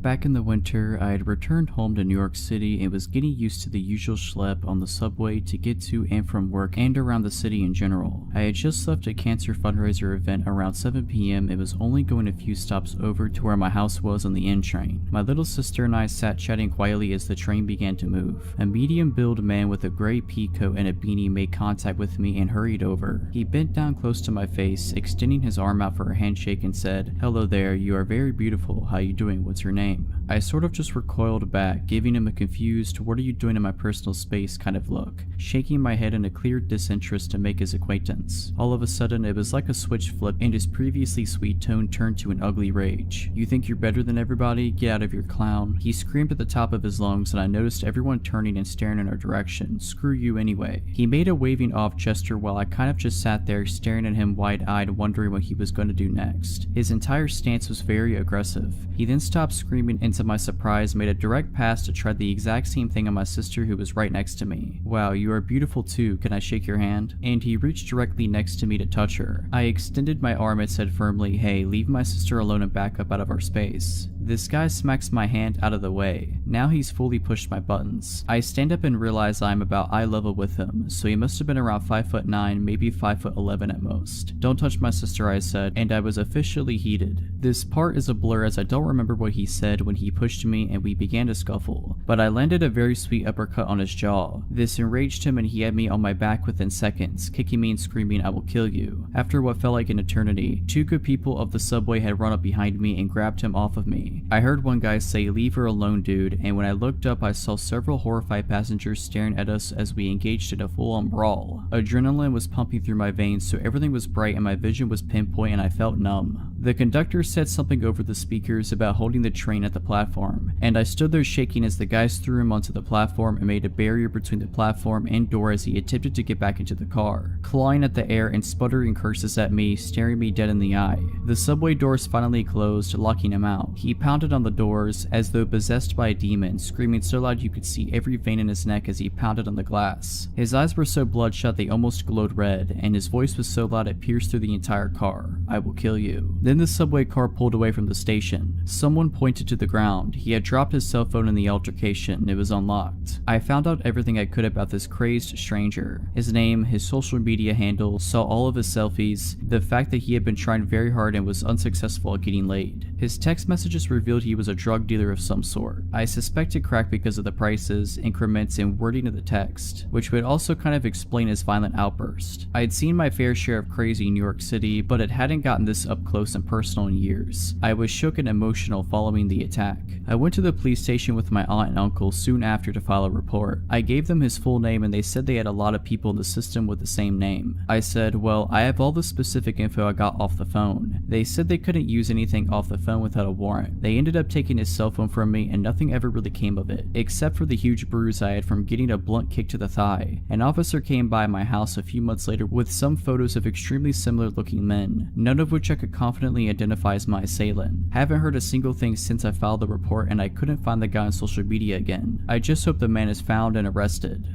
Back in the winter, I had returned home to New York City and was getting used to the usual schlep on the subway to get to and from work and around the city in general. I had just left a cancer fundraiser event around 7 p.m. and was only going a few stops over to where my house was on the N train. My little sister and I sat chatting quietly as the train began to move. A medium-built man with a gray pea coat and a beanie made contact with me and hurried over. He bent down close to my face, extending his arm out for a handshake and said, "Hello there, you are very beautiful. How you doing? What's your name?" I sort of just recoiled back, giving him a confused, "what are you doing in my personal space" kind of look, shaking my head in a clear disinterest to make his acquaintance. All of a sudden, it was like a switch flipped and his previously sweet tone turned to an ugly rage. "You think you're better than everybody? Get out of your clown." He screamed at the top of his lungs and I noticed everyone turning and staring in our direction. "Screw you anyway." He made a waving off gesture while I kind of just sat there staring at him wide-eyed, wondering what he was going to do next. His entire stance was very aggressive. He then stopped screaming and to my surprise made a direct pass to try the exact same thing on my sister who was right next to me. "Wow, you are beautiful too, can I shake your hand?" And he reached directly next to me to touch her. I extended my arm and said firmly, "Hey, leave my sister alone and back up out of our space." This guy smacks my hand out of the way. Now he's fully pushed my buttons. I stand up and realize I'm about eye level with him, so he must have been around 5'9", maybe 5'11" at most. "Don't touch my sister," I said, and I was officially heated. This part is a blur as I don't remember what he said when he pushed me and we began to scuffle, but I landed a very sweet uppercut on his jaw. This enraged him and he had me on my back within seconds, kicking me and screaming, "I will kill you." After what felt like an eternity, 2 good people of the subway had run up behind me and grabbed him off of me. I heard one guy say, "Leave her alone, dude," and when I looked up I saw several horrified passengers staring at us as we engaged in a full-on brawl. Adrenaline was pumping through my veins, so everything was bright and my vision was pinpoint and I felt numb. The conductor said something over the speakers about holding the train at the platform, and I stood there shaking as the guys threw him onto the platform and made a barrier between the platform and door as he attempted to get back into the car, clawing at the air and sputtering curses at me, staring me dead in the eye. The subway doors finally closed, locking him out. He pounded on the doors as though possessed by a demon, screaming so loud you could see every vein in his neck as he pounded on the glass. His eyes were so bloodshot they almost glowed red, and his voice was so loud it pierced through the entire car. "I will kill you." Then the subway car pulled away from the station. Someone pointed it to the ground. He had dropped his cell phone in the altercation. It was unlocked. I found out everything I could about this crazed stranger. His name, his social media handle, saw all of his selfies, the fact that he had been trying very hard and was unsuccessful at getting laid. His text messages revealed he was a drug dealer of some sort. I suspected crack because of the prices, increments, and wording of the text, which would also kind of explain his violent outburst. I had seen my fair share of crazy in New York City, but it hadn't gotten this up close and personal in years. I was shook and emotional following the attack. I went to the police station with my aunt and uncle soon after to file a report. I gave them his full name and they said they had a lot of people in the system with the same name. I said, well, I have all the specific info I got off the phone. They said they couldn't use anything off the phone without a warrant. They ended up taking his cell phone from me and nothing ever really came of it, except for the huge bruise I had from getting a blunt kick to the thigh. An officer came by my house a few months later with some photos of extremely similar looking men, none of which I could confidently identify as my assailant. Haven't heard a single thing since I filed the report and I couldn't find the guy on social media again. I just hope the man is found and arrested.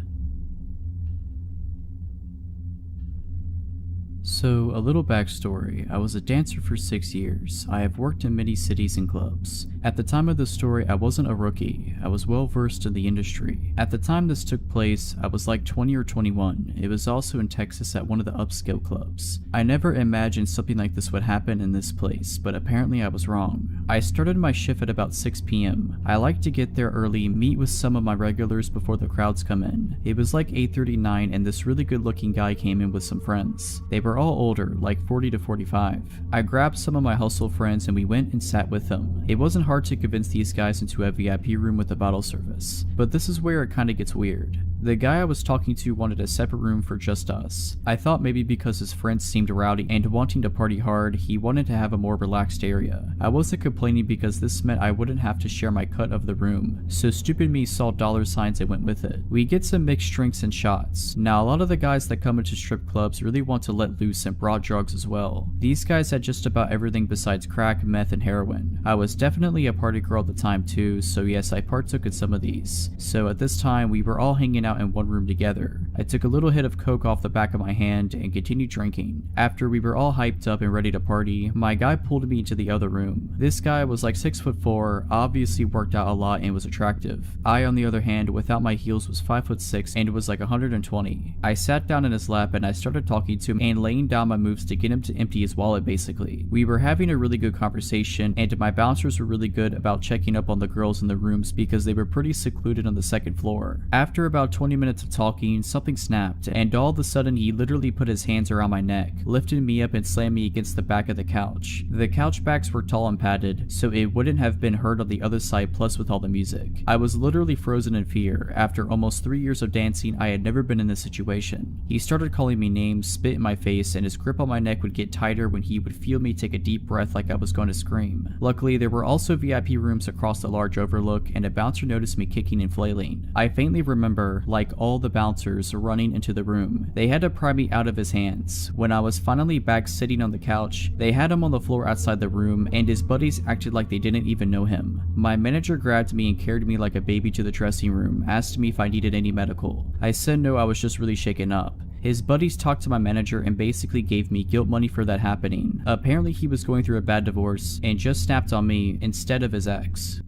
So, a little backstory. I was a dancer for 6 years. I have worked in many cities and clubs. At the time of the story, I wasn't a rookie. I was well versed in the industry. At the time this took place, I was like 20 or 21. It was also in Texas at one of the upscale clubs. I never imagined something like this would happen in this place, but apparently I was wrong. I started my shift at about 6 p.m. I like to get there early, meet with some of my regulars before the crowds come in. It was like 8:39 and this really good looking guy came in with some friends. They were all older, like 40 to 45. I grabbed some of my hustle friends and we went and sat with them. It wasn't hard to convince these guys into a VIP room with a bottle service, but this is where it kinda gets weird. The guy I was talking to wanted a separate room for just us. I thought maybe because his friends seemed rowdy and wanting to party hard, he wanted to have a more relaxed area. I wasn't complaining because this meant I wouldn't have to share my cut of the room, so stupid me saw dollar signs and went with it. We get some mixed drinks and shots. Now a lot of the guys that come into strip clubs really want to let loose and brought drugs as well. These guys had just about everything besides crack, meth, and heroin. I was definitely a party girl at the time too, so yes, I partook in some of these. So at this time, we were all hanging out in one room together. I took a little hit of coke off the back of my hand and continued drinking. After we were all hyped up and ready to party, my guy pulled me into the other room. This guy was like 6'4", obviously worked out a lot and was attractive. I, on the other hand, without my heels was 5'6" and was like 120. I sat down in his lap and I started talking to him and laying down my moves to get him to empty his wallet basically. We were having a really good conversation and my bouncers were really good about checking up on the girls in the rooms because they were pretty secluded on the second floor. After about 20 minutes of talking, something snapped and all of a sudden he literally put his hands around my neck, lifted me up and slammed me against the back of the couch. The couch backs were tall and padded, so it wouldn't have been heard on the other side plus with all the music. I was literally frozen in fear. After almost 3 years of dancing, I had never been in this situation. He started calling me names, spit in my face, and his grip on my neck would get tighter when he would feel me take a deep breath like I was going to scream. Luckily, there were also VIP rooms across the large overlook and a bouncer noticed me kicking and flailing. I faintly remember, like all the bouncers, running into the room. They had to pry me out of his hands. When I was finally back sitting on the couch, they had him on the floor outside the room and his buddies acted like they didn't even know him. My manager grabbed me and carried me like a baby to the dressing room, asked me if I needed any medical. I said no, I was just really shaken up. His buddies talked to my manager and basically gave me guilt money for that happening. Apparently he was going through a bad divorce and just snapped on me instead of his ex.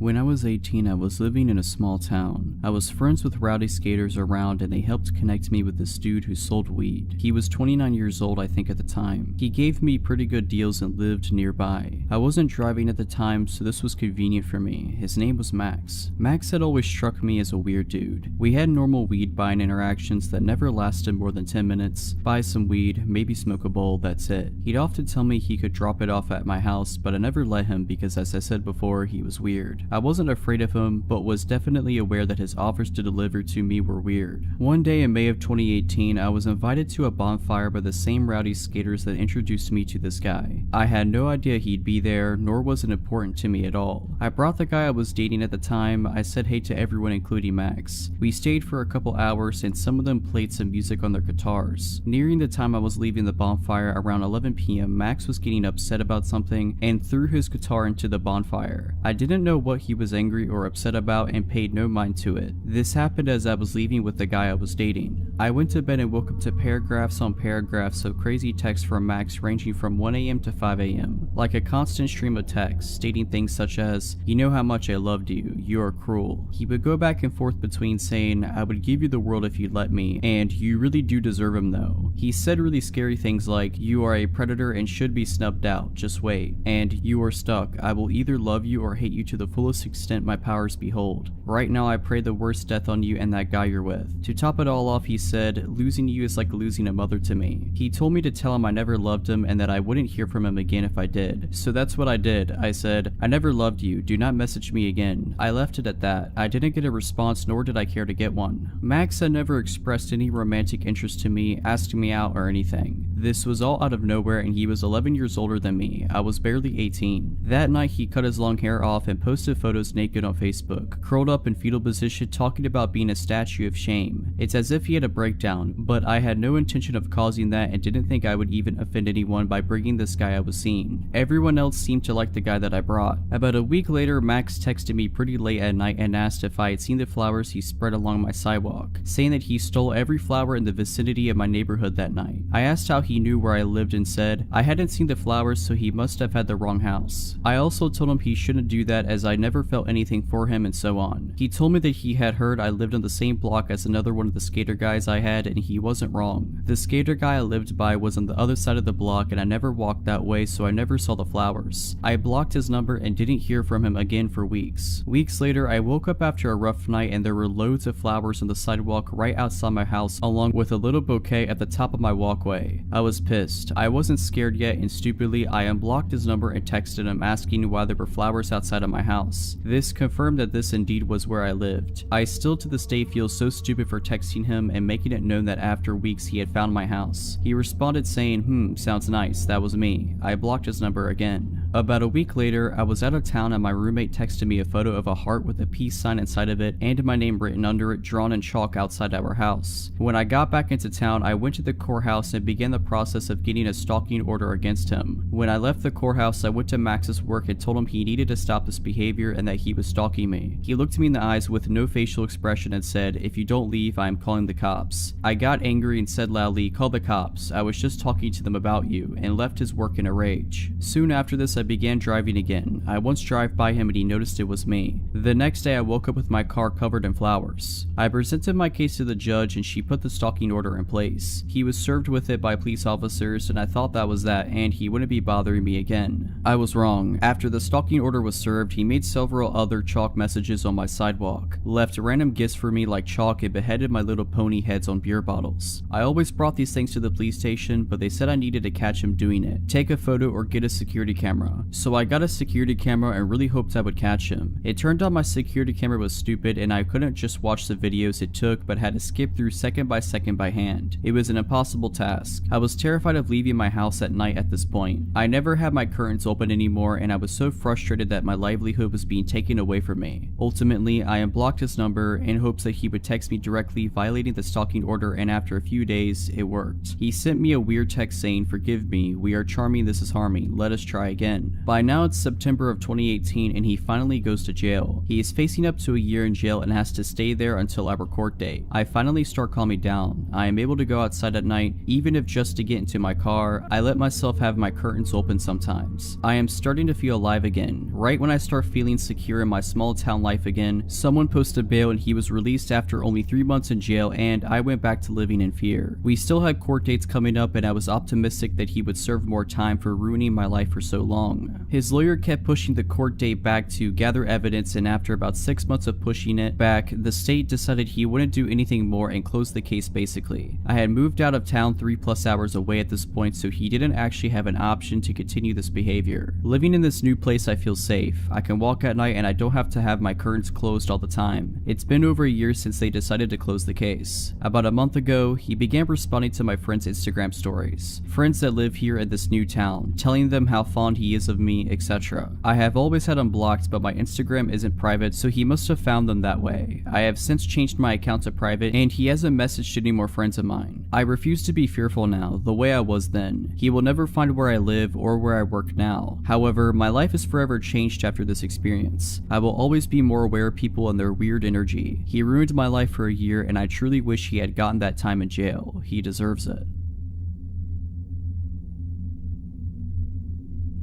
When I was 18, I was living in a small town. I was friends with rowdy skaters around and they helped connect me with this dude who sold weed. He was 29 years old I think at the time. He gave me pretty good deals and lived nearby. I wasn't driving at the time so this was convenient for me. His name was Max. Max had always struck me as a weird dude. We had normal weed buying interactions that never lasted more than 10 minutes. Buy some weed, maybe smoke a bowl, that's it. He'd often tell me he could drop it off at my house but I never let him because as I said before, he was weird. I wasn't afraid of him, but was definitely aware that his offers to deliver to me were weird. One day in May of 2018, I was invited to a bonfire by the same rowdy skaters that introduced me to this guy. I had no idea he'd be there, nor was it important to me at all. I brought the guy I was dating at the time. I said hey to everyone including Max. We stayed for a couple hours and some of them played some music on their guitars. Nearing the time I was leaving the bonfire around 11 p.m, Max was getting upset about something and threw his guitar into the bonfire. I didn't know what he was angry or upset about and paid no mind to it. This happened as I was leaving with the guy I was dating. I went to bed and woke up to paragraphs on paragraphs of crazy texts from Max ranging from 1 a.m. to 5 a.m. Like a constant stream of texts stating things such as, "You know how much I loved you, you are cruel." He would go back and forth between saying, "I would give you the world if you'd let me," and "You really do deserve him though." He said really scary things like, "You are a predator and should be snubbed out, just wait," and "You are stuck, I will either love you or hate you to the fullest extent my powers behold. Right now I pray the worst death on you and that guy you're with." To top it all off, he said, "Losing you is like losing a mother to me." He told me to tell him I never loved him and that I wouldn't hear from him again if I did. So that's what I did. I said, "I never loved you, do not message me again." I left it at that. I didn't get a response, nor did I care to get one. Max had never expressed any romantic interest to me, asked me out, or anything. This was all out of nowhere, and he was 11 years older than me. I was barely 18. That night he cut his long hair off and posted photos naked on Facebook, curled up in fetal position talking about being a statue of shame. It's as if he had a breakdown, but I had no intention of causing that and didn't think I would even offend anyone by bringing this guy I was seeing. Everyone else seemed to like the guy that I brought. About a week later, Max texted me pretty late at night and asked if I had seen the flowers he spread along my sidewalk, saying that he stole every flower in the vicinity of my neighborhood that night. I asked how he knew where I lived and said I hadn't seen the flowers, so he must have had the wrong house. I also told him he shouldn't do that as I never felt anything for him and so on. He told me that he had heard I lived on the same block as another one of the skater guys I had, and he wasn't wrong. The skater guy I lived by was on the other side of the block and I never walked that way, so I never saw the flowers. I blocked his number and didn't hear from him again for weeks. Weeks later, I woke up after a rough night and there were loads of flowers on the sidewalk right outside my house, along with a little bouquet at the top of my walkway. I was pissed. I wasn't scared yet, and stupidly, I unblocked his number and texted him asking why there were flowers outside of my house. This confirmed that this indeed was where I lived. I still to this day feel so stupid for texting him and making it known that after weeks he had found my house. He responded saying, sounds nice, that was me. I blocked his number again. About a week later, I was out of town and my roommate texted me a photo of a heart with a peace sign inside of it and my name written under it, drawn in chalk outside our house. When I got back into town, I went to the courthouse and began the process of getting a stalking order against him. When I left the courthouse, I went to Max's work and told him he needed to stop this behavior and that he was stalking me. He looked me in the eyes with no facial expression and said, "If you don't leave, I am calling the cops." I got angry and said loudly, "Call the cops, I was just talking to them about you," and left his work in a rage. Soon after this, I began driving again. I once drove by him and he noticed it was me. The next day, I woke up with my car covered in flowers. I presented my case to the judge and she put the stalking order in place. He was served with it by police officers and I thought that was that and he wouldn't be bothering me again. I was wrong. After the stalking order was served, he made several other chalk messages on my sidewalk, left random gifts for me like chalk, and beheaded my little pony heads on beer bottles. I always brought these things to the police station, but they said I needed to catch him doing it, take a photo or get a security camera. So I got a security camera and really hoped I would catch him. It turned out my security camera was stupid and I couldn't just watch the videos it took, but had to skip through second by second by hand. It was an impossible task. I was terrified of leaving my house at night at this point. I never had my curtains open anymore and I was so frustrated that my livelihood was being taken away from me. Ultimately, I unblocked his number in hopes that he would text me directly violating the stalking order, and after a few days, it worked. He sent me a weird text saying, "Forgive me, we are charming, this is harming, let us try again." By now it's September of 2018 and he finally goes to jail. He is facing up to a year in jail and has to stay there until our court date. I finally start calming down. I am able to go outside at night, even if just to get into my car. I let myself have my curtains open sometimes. I am starting to feel alive again. Right when I start feeling secure in my small town life again, someone posted bail and he was released after only 3 months in jail, and I went back to living in fear. We still had court dates coming up and I was optimistic that he would serve more time for ruining my life for so long. His lawyer kept pushing the court date back to gather evidence, and after about 6 months of pushing it back, the state decided he wouldn't do anything more and closed the case basically. I had moved out of town 3+ hours away at this point, so he didn't actually have an option to continue this behavior. Living in this new place, I feel safe. I can walk at night and I don't have to have my curtains closed all the time. It's been over a year since they decided to close the case. About a month ago, he began responding to my friends' Instagram stories. Friends that live here in this new town, telling them how fond he is of me, etc. I have always had him blocked, but my Instagram isn't private, so he must have found them that way. I have since changed my account to private and he hasn't messaged any more friends of mine. I refuse to be fearful now, the way I was then. He will never find where I live or where I work now. However, my life is forever changed after this experience. I will always be more aware of people and their weird energy. He ruined my life for a year, and I truly wish he had gotten that time in jail. He deserves it.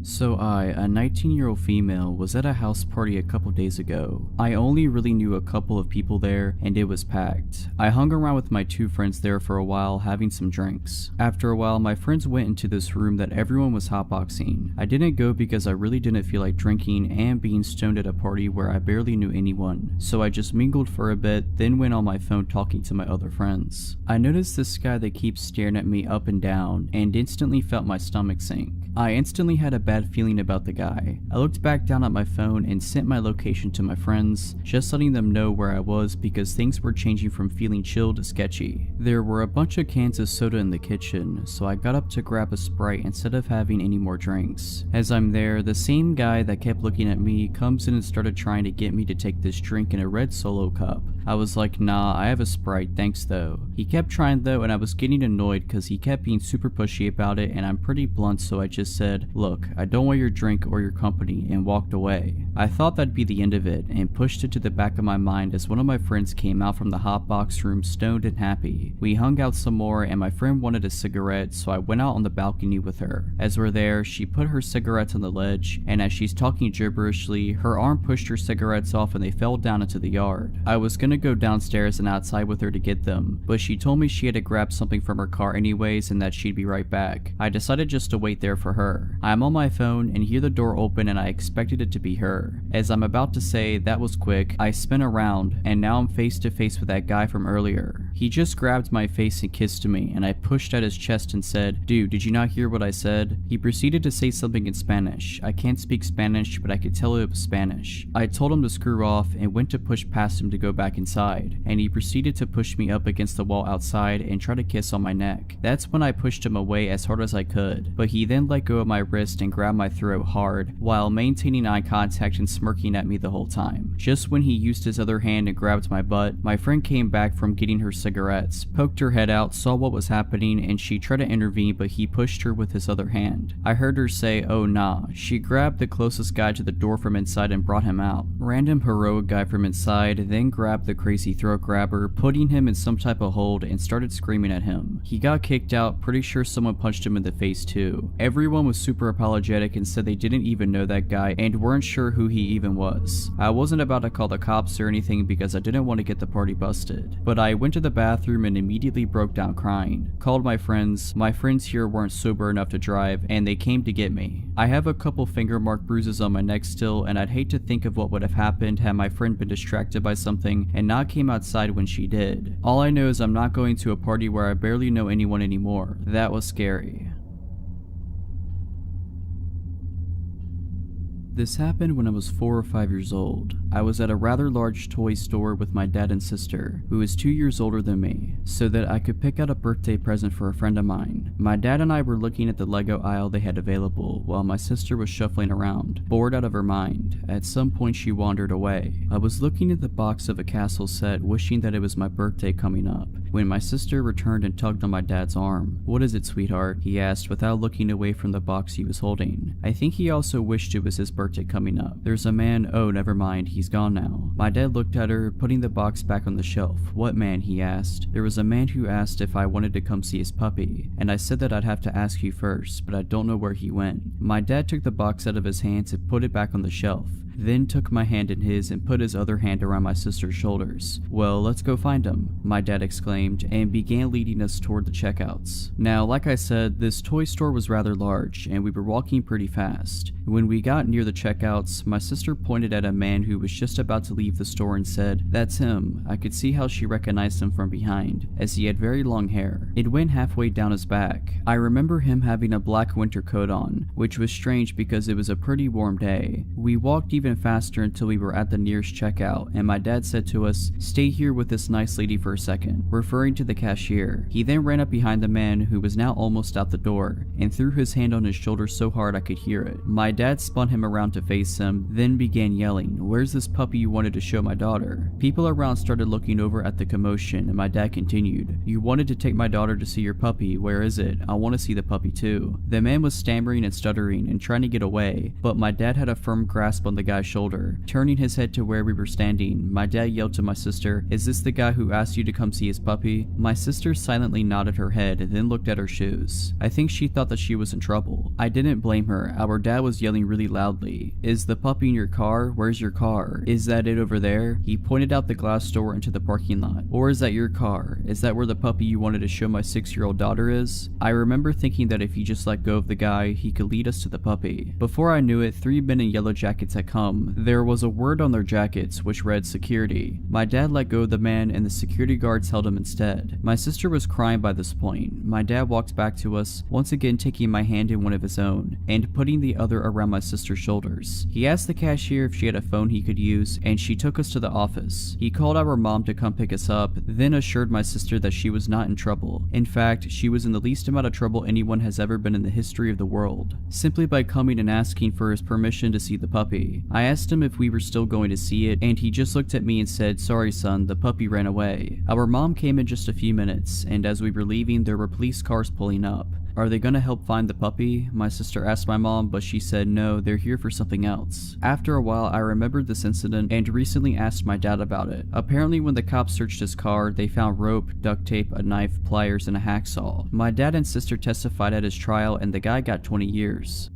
So a 19-year-old female, was at a house party a couple days ago. I only really knew a couple of people there, and it was packed. I hung around with my 2 friends there for a while, having some drinks. After a while, my friends went into this room that everyone was hotboxing. I didn't go because I really didn't feel like drinking and being stoned at a party where I barely knew anyone, so I just mingled for a bit, then went on my phone talking to my other friends. I noticed this guy that keeps staring at me up and down, and instantly felt my stomach sink. I instantly had a bad feeling about the guy. I looked back down at my phone and sent my location to my friends, just letting them know where I was because things were changing from feeling chill to sketchy. There were a bunch of cans of soda in the kitchen, so I got up to grab a Sprite instead of having any more drinks. As I'm there, the same guy that kept looking at me comes in and started trying to get me to take this drink in a red Solo cup. I was like, nah, I have a Sprite, thanks though. He kept trying though, and I was getting annoyed because he kept being super pushy about it, and I'm pretty blunt, so I just said, look, I don't want your drink or your company, and walked away. I thought that'd be the end of it, and pushed it to the back of my mind as one of my friends came out from the hotbox room stoned and happy. We hung out some more, and my friend wanted a cigarette, so I went out on the balcony with her. As we're there, she put her cigarettes on the ledge, and as she's talking gibberishly, her arm pushed her cigarettes off and they fell down into the yard. I was gonna go downstairs and outside with her to get them, but she told me she had to grab something from her car anyways and that she'd be right back. I decided just to wait there for her. I'm on my phone and hear the door open, and I expected it to be her. As I'm about to say, that was quick, I spin around, and now I'm face to face with that guy from earlier. He just grabbed my face and kissed me, and I pushed at his chest and said, dude, did you not hear what I said? He proceeded to say something in Spanish. I can't speak Spanish, but I could tell it was Spanish. I told him to screw off and went to push past him to go back inside, and he proceeded to push me up against the wall outside and try to kiss on my neck. That's when I pushed him away as hard as I could, but he then let go of my wrist and grabbed my throat hard while maintaining eye contact and smirking at me the whole time. Just when he used his other hand and grabbed my butt, my friend came back from getting her cigarettes, poked her head out, saw what was happening, and she tried to intervene, but he pushed her with his other hand. I heard her say, oh nah. She grabbed the closest guy to the door from inside and brought him out. Random heroic guy from inside then grabbed the crazy throat grabber, putting him in some type of hold, and started screaming at him. He got kicked out, pretty sure someone punched him in the face too. Everyone was super apologetic and said they didn't even know that guy and weren't sure who he even was. I wasn't about to call the cops or anything because I didn't want to get the party busted, but I went to the bathroom and immediately broke down crying. Called my friends. My friends here weren't sober enough to drive, and they came to get me. I have a couple finger mark bruises on my neck still, and I'd hate to think of what would have happened had my friend been distracted by something and not came outside when she did. All I know is I'm not going to a party where I barely know anyone anymore. That was scary. This happened when I was 4 or 5 years old. I was at a rather large toy store with my dad and sister, who is 2 years older than me, so that I could pick out a birthday present for a friend of mine. My dad and I were looking at the Lego aisle they had available, while my sister was shuffling around, bored out of her mind. At some point she wandered away. I was looking at the box of a castle set, wishing that it was my birthday coming up, when my sister returned and tugged on my dad's arm. What is it, sweetheart? He asked without looking away from the box he was holding. I think he also wished it was his birthday coming up. There's a man. Oh, never mind, he's gone now. My dad looked at her, putting the box back on the shelf. What man? He asked. There was a man who asked if I wanted to come see his puppy, and I said that I'd have to ask you first, but I don't know where he went. My dad took the box out of his hands and put it back on the shelf, then took my hand in his and put his other hand around my sister's shoulders. Well, let's go find him, my dad exclaimed, and began leading us toward the checkouts. Now, like I said, this toy store was rather large, and we were walking pretty fast. When we got near the checkouts, my sister pointed at a man who was just about to leave the store and said, "That's him." I could see how she recognized him from behind, as he had very long hair. It went halfway down his back. I remember him having a black winter coat on, which was strange because it was a pretty warm day. We walked even even faster until we were at the nearest checkout, and my dad said to us, "Stay here with this nice lady for a second," referring to the cashier. He then ran up behind the man, who was now almost out the door, and threw his hand on his shoulder so hard I could hear it. My dad spun him around to face him, then began yelling, "Where's this puppy you wanted to show my daughter?" People around started looking over at the commotion, and my dad continued, "You wanted to take my daughter to see your puppy. Where is it? I want to see the puppy too." The man was stammering and stuttering and trying to get away, but my dad had a firm grasp on the guy's shoulder. Turning his head to where we were standing, my dad yelled to my sister, "Is this the guy who asked you to come see his puppy?" My sister silently nodded her head and then looked at her shoes. I think she thought that she was in trouble. I didn't blame her. Our dad was yelling really loudly, "Is the puppy in your car? Where's your car? Is that it over there?" He pointed out the glass door into the parking lot. "Or is that your car? Is that where the puppy you wanted to show my 6-year-old daughter is?" I remember thinking that if he just let go of the guy, he could lead us to the puppy. Before I knew it, 3 men in yellow jackets had come. There was a word on their jackets which read security. My dad let go of the man and the security guards held him instead. My sister was crying by this point. My dad walked back to us, once again taking my hand in one of his own, and putting the other around my sister's shoulders. He asked the cashier if she had a phone he could use, and she took us to the office. He called our mom to come pick us up, then assured my sister that she was not in trouble. In fact, she was in the least amount of trouble anyone has ever been in the history of the world, simply by coming and asking for his permission to see the puppy. I asked him if we were still going to see it, and he just looked at me and said, "Sorry son, the puppy ran away." Our mom came in just a few minutes, and as we were leaving, there were police cars pulling up. "Are they gonna help find the puppy?" my sister asked my mom, but she said no, they're here for something else. After a while, I remembered this incident and recently asked my dad about it. Apparently when the cops searched his car, they found rope, duct tape, a knife, pliers, and a hacksaw. My dad and sister testified at his trial, and the guy got 20 years.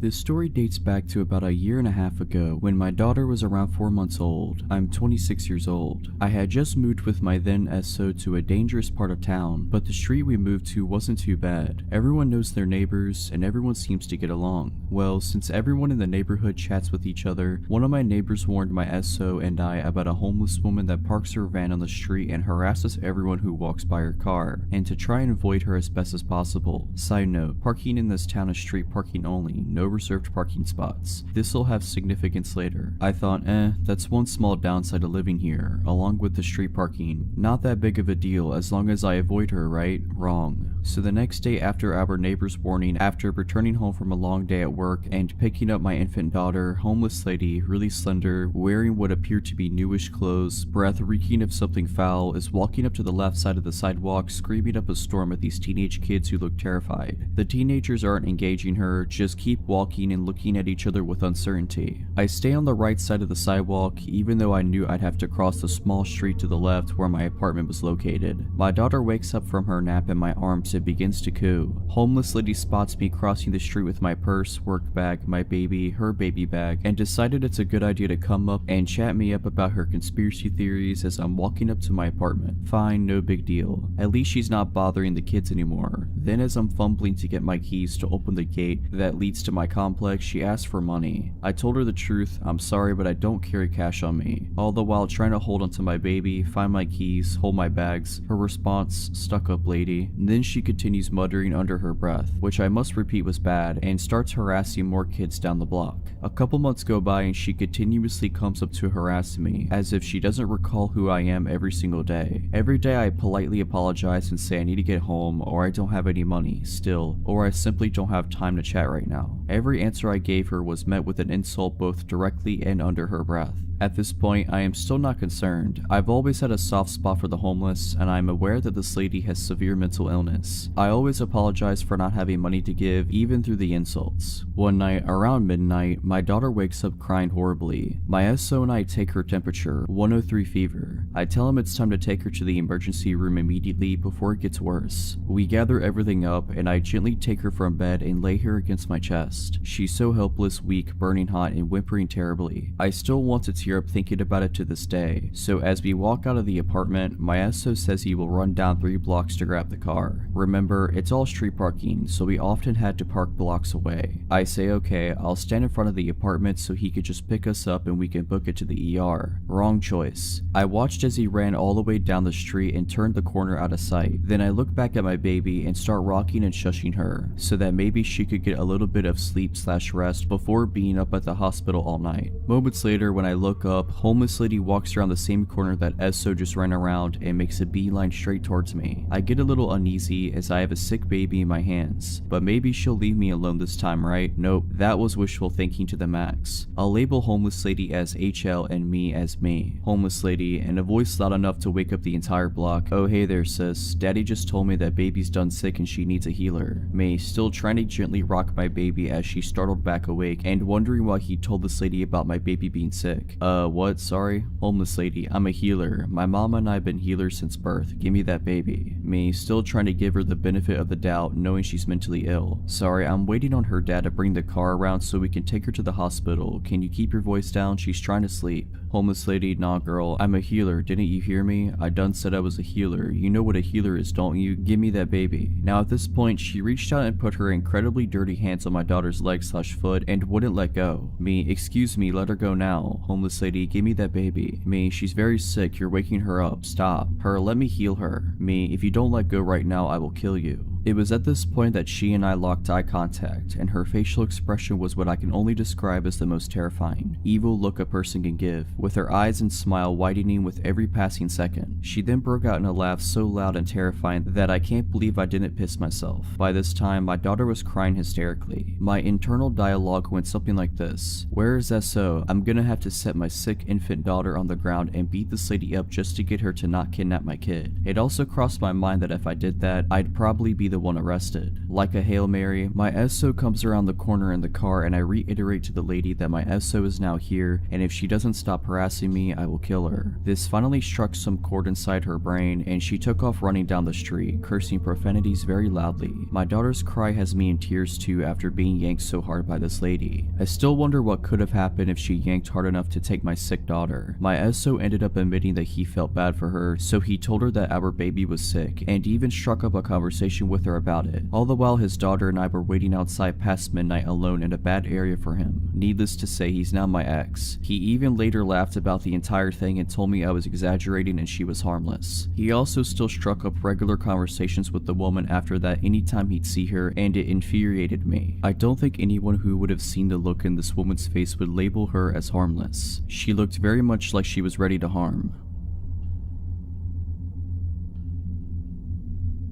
This story dates back to about 1.5 years ago when my daughter was around 4 months old. I'm 26 years old. I had just moved with my then SO to a dangerous part of town, but the street we moved to wasn't too bad. Everyone knows their neighbors and everyone seems to get along. Well, since everyone in the neighborhood chats with each other, one of my neighbors warned my SO and I about a homeless woman that parks her van on the street and harasses everyone who walks by her car, and to try and avoid her as best as possible. Side note, parking in this town is street parking only, no reserved parking spots. This'll have significance later. I thought, that's one small downside of living here, along with the street parking. Not that big of a deal as long as I avoid her, right? Wrong. So the next day after our neighbor's warning, after returning home from a long day at work and picking up my infant daughter, homeless lady, really slender, wearing what appeared to be newish clothes, breath reeking of something foul, is walking up to the left side of the sidewalk, screaming up a storm at these teenage kids who look terrified. The teenagers aren't engaging her, just keep walking and looking at each other with uncertainty. I stay on the right side of the sidewalk, even though I knew I'd have to cross the small street to the left where my apartment was located. My daughter wakes up from her nap in my arms and begins to coo. Homeless lady spots me crossing the street with my purse, work bag, my baby, her baby bag, and decided it's a good idea to come up and chat me up about her conspiracy theories as I'm walking up to my apartment. Fine, no big deal. At least she's not bothering the kids anymore. Then as I'm fumbling to get my keys to open the gate that leads to my complex, she asked for money. I told her the truth, I'm sorry but I don't carry cash on me, all the while trying to hold onto my baby, find my keys, hold my bags. Her response, "Stuck up lady." And then she continues muttering under her breath, which I must repeat was bad, and starts harassing more kids down the block. A couple months go by and she continuously comes up to harass me, as if she doesn't recall who I am every single day. Every day I politely apologize and say I need to get home, or I don't have any money, still, or I simply don't have time to chat right now. Every answer I gave her was met with an insult both directly and under her breath. At this point, I am still not concerned. I've always had a soft spot for the homeless, and I am aware that this lady has severe mental illness. I always apologize for not having money to give, even through the insults. One night, around midnight, my daughter wakes up crying horribly. My SO and I take her temperature, 103 fever. I tell him it's time to take her to the emergency room immediately before it gets worse. We gather everything up, and I gently take her from bed and lay her against my chest. She's so helpless, weak, burning hot, and whimpering terribly. I still want to tear up thinking about it to this day. So as we walk out of the apartment, my SO says he will run down 3 blocks to grab the car. Remember, it's all street parking, so we often had to park blocks away. I say okay, I'll stand in front of the apartment so he could just pick us up and we can book it to the ER. Wrong choice. I watched as he ran all the way down the street and turned the corner out of sight. Then I look back at my baby and start rocking and shushing her, so that maybe she could get a little bit of sleep/rest before being up at the hospital all night. Moments later, when I look up, homeless lady walks around the same corner that SO just ran around and makes a beeline straight towards me. I get a little uneasy as I have a sick baby in my hands, but maybe she'll leave me alone this time, right? Nope, that was wishful thinking to the max. I'll label homeless lady as HL and me as me. Homeless lady, in a voice loud enough to wake up the entire block. Oh hey there sis, daddy just told me that baby's done sick and she needs a healer. Me, still trying to gently rock my baby as she startled back awake and wondering why he told this lady about my baby being sick. What? Sorry? Homeless lady, I'm a healer. My mama and I have been healers since birth. Give me that baby. Me, still trying to give her the benefit of the doubt, knowing she's mentally ill. Sorry, I'm waiting on her dad to bring the car around so we can take her to the hospital. Can you keep your voice down? She's trying to sleep. Homeless lady, nah girl, I'm a healer. Didn't you hear me? I done said I was a healer. You know what a healer is, don't you? Give me that baby. Now at this point, she reached out and put her incredibly dirty hands on my daughter's leg/foot and wouldn't let go. Me, excuse me, let her go now. Homeless lady, give me that baby. Me, she's very sick, you're waking her up. Stop. Her, let me heal her. Me, if you don't let go right now, I will kill you. It was at this point that she and I locked eye contact, and her facial expression was what I can only describe as the most terrifying, evil look a person can give, with her eyes and smile widening with every passing second. She then broke out in a laugh so loud and terrifying that I can't believe I didn't piss myself. By this time, my daughter was crying hysterically. My internal dialogue went something like this. Where is SO? I'm gonna have to set my sick infant daughter on the ground and beat this lady up just to get her to not kidnap my kid. It also crossed my mind that if I did that, I'd probably be the one arrested. Like a Hail Mary, my SO comes around the corner in the car and I reiterate to the lady that my SO is now here and if she doesn't stop harassing me, I will kill her. This finally struck some chord inside her brain and she took off running down the street, cursing profanities very loudly. My daughter's cry has me in tears too after being yanked so hard by this lady. I still wonder what could have happened if she yanked hard enough to take my sick daughter. My SO ended up admitting that he felt bad for her, so he told her that our baby was sick and even struck up a conversation with her about it. All the while his daughter and I were waiting outside past midnight alone in a bad area for him. Needless to say, he's now my ex. He even later laughed about the entire thing and told me I was exaggerating and she was harmless. He also still struck up regular conversations with the woman after that anytime he'd see her, and it infuriated me. I don't think anyone who would have seen the look in this woman's face would label her as harmless. She looked very much like she was ready to harm.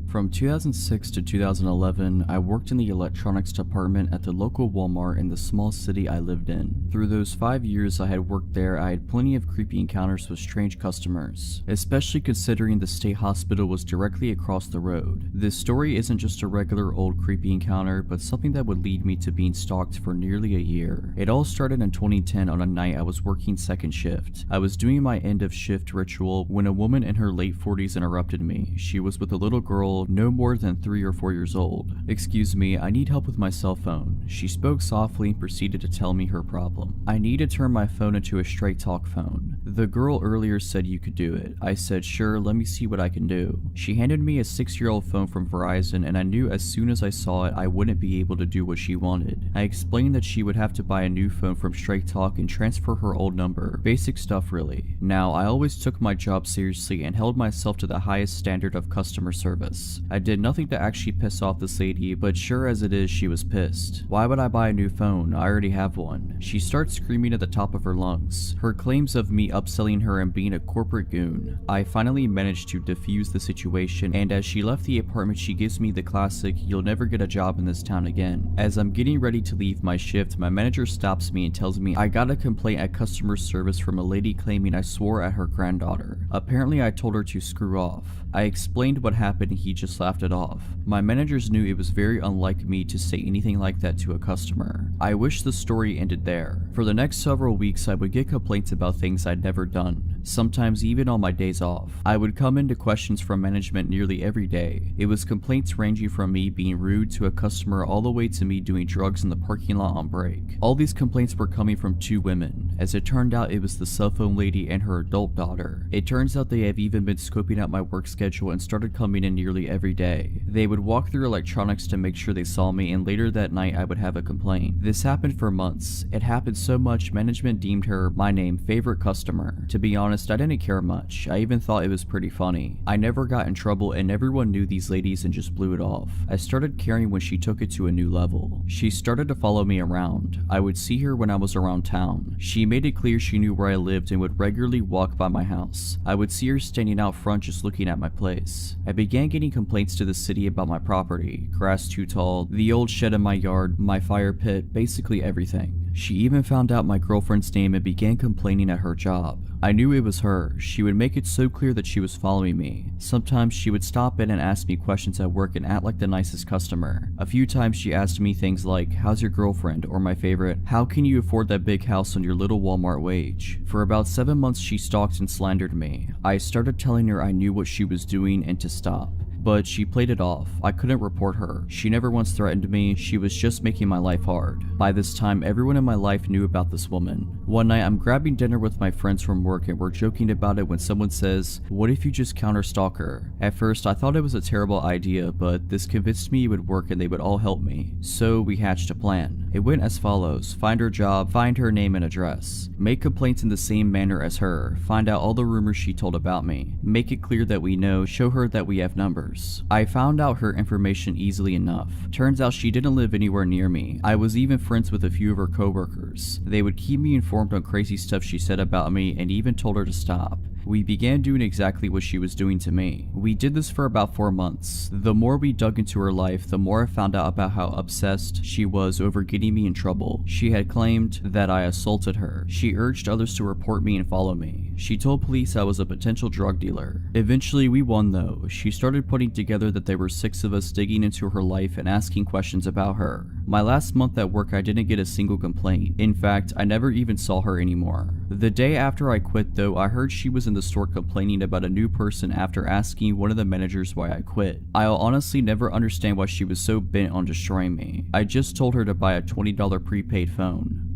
From 2006 to 2011, I worked in the electronics department at the local Walmart in the small city I lived in. Through those 5 years I had worked there, I had plenty of creepy encounters with strange customers, especially considering the state hospital was directly across the road. This story isn't just a regular old creepy encounter, but something that would lead me to being stalked for nearly a year. It all started in 2010 on a night I was working second shift. I was doing my end of shift ritual when a woman in her late 40s interrupted me. She was with a little girl no more than 3 or 4 years old. Excuse me, I need help with my cell phone. She spoke softly and proceeded to tell me her problem. I need to turn my phone into a straight talk phone. The girl earlier said you could do it. I said sure, let me see what I can do. She handed me a 6-year-old phone from Verizon and I knew as soon as I saw it I wouldn't be able to do what she wanted. I explained that she would have to buy a new phone from Straight Talk and transfer her old number. Basic stuff really. Now, I always took my job seriously and held myself to the highest standard of customer service. I did nothing to actually piss off this lady, but sure as it is, she was pissed. Why would I buy a new phone? I already have one. She starts screaming at the top of her lungs. Her claims of me upselling her and being a corporate goon. I finally managed to defuse the situation, and as she left the apartment, she gives me the classic, "You'll never get a job in this town again." As I'm getting ready to leave my shift, my manager stops me and tells me I got a complaint at customer service from a lady claiming I swore at her granddaughter. Apparently I told her to screw off. I explained what happened and he just laughed it off. My managers knew it was very unlike me to say anything like that to a customer. I wish the story ended there. For the next several weeks, I would get complaints about things I'd never done, sometimes even on my days off. I would come into questions from management nearly every day. It was complaints ranging from me being rude to a customer all the way to me doing drugs in the parking lot on break. All these complaints were coming from two women. As it turned out, it was the cell phone lady and her adult daughter. It turns out they have even been scoping out my work schedule and started coming in nearly every day. They would walk through electronics to make sure they saw me, and later that night I would have a complaint. This happened for months. It happened so much management deemed her, my name, favorite customer. To be honest, I didn't care much. I even thought it was pretty funny. I never got in trouble and everyone knew these ladies and just blew it off. I started caring when she took it to a new level. She started to follow me around. I would see her when I was around town. She made it clear she knew where I lived and would regularly walk by my house. I would see her standing out front just looking at my place. I began getting complaints to the city about my property, grass too tall, the old shed in my yard, my fire pit, basically everything. She even found out my girlfriend's name and began complaining at her job. I knew it was her. She would make it so clear that she was following me. Sometimes she would stop in and ask me questions at work and act like the nicest customer. A few times she asked me things like, "How's your girlfriend?" or my favorite, "How can you afford that big house on your little Walmart wage?" For about 7 months she stalked and slandered me. I started telling her I knew what she was doing and to stop. But she played it off. I couldn't report her. She never once threatened me. She was just making my life hard. By this time, everyone in my life knew about this woman. One night, I'm grabbing dinner with my friends from work and we're joking about it when someone says, "What if you just counter-stalk her?" At first, I thought it was a terrible idea, but this convinced me it would work and they would all help me. So we hatched a plan. It went as follows: find her job, find her name and address, make complaints in the same manner as her, find out all the rumors she told about me, make it clear that we know, show her that we have numbers. I found out her information easily enough. Turns out she didn't live anywhere near me. I was even friends with a few of her coworkers. They would keep me informed on crazy stuff she said about me and even told her to stop. We began doing exactly what she was doing to me. We did this for about 4 months. The more we dug into her life, the more I found out about how obsessed she was over getting me in trouble. She had claimed that I assaulted her. She urged others to report me and follow me. She told police I was a potential drug dealer. Eventually we won though. She started putting together that there were 6 of us digging into her life and asking questions about her. My last month at work I didn't get a single complaint. In fact, I never even saw her anymore. The day after I quit though, I heard she was in the store complaining about a new person after asking one of the managers why I quit. I'll honestly never understand why she was so bent on destroying me. I just told her to buy a $20 prepaid phone.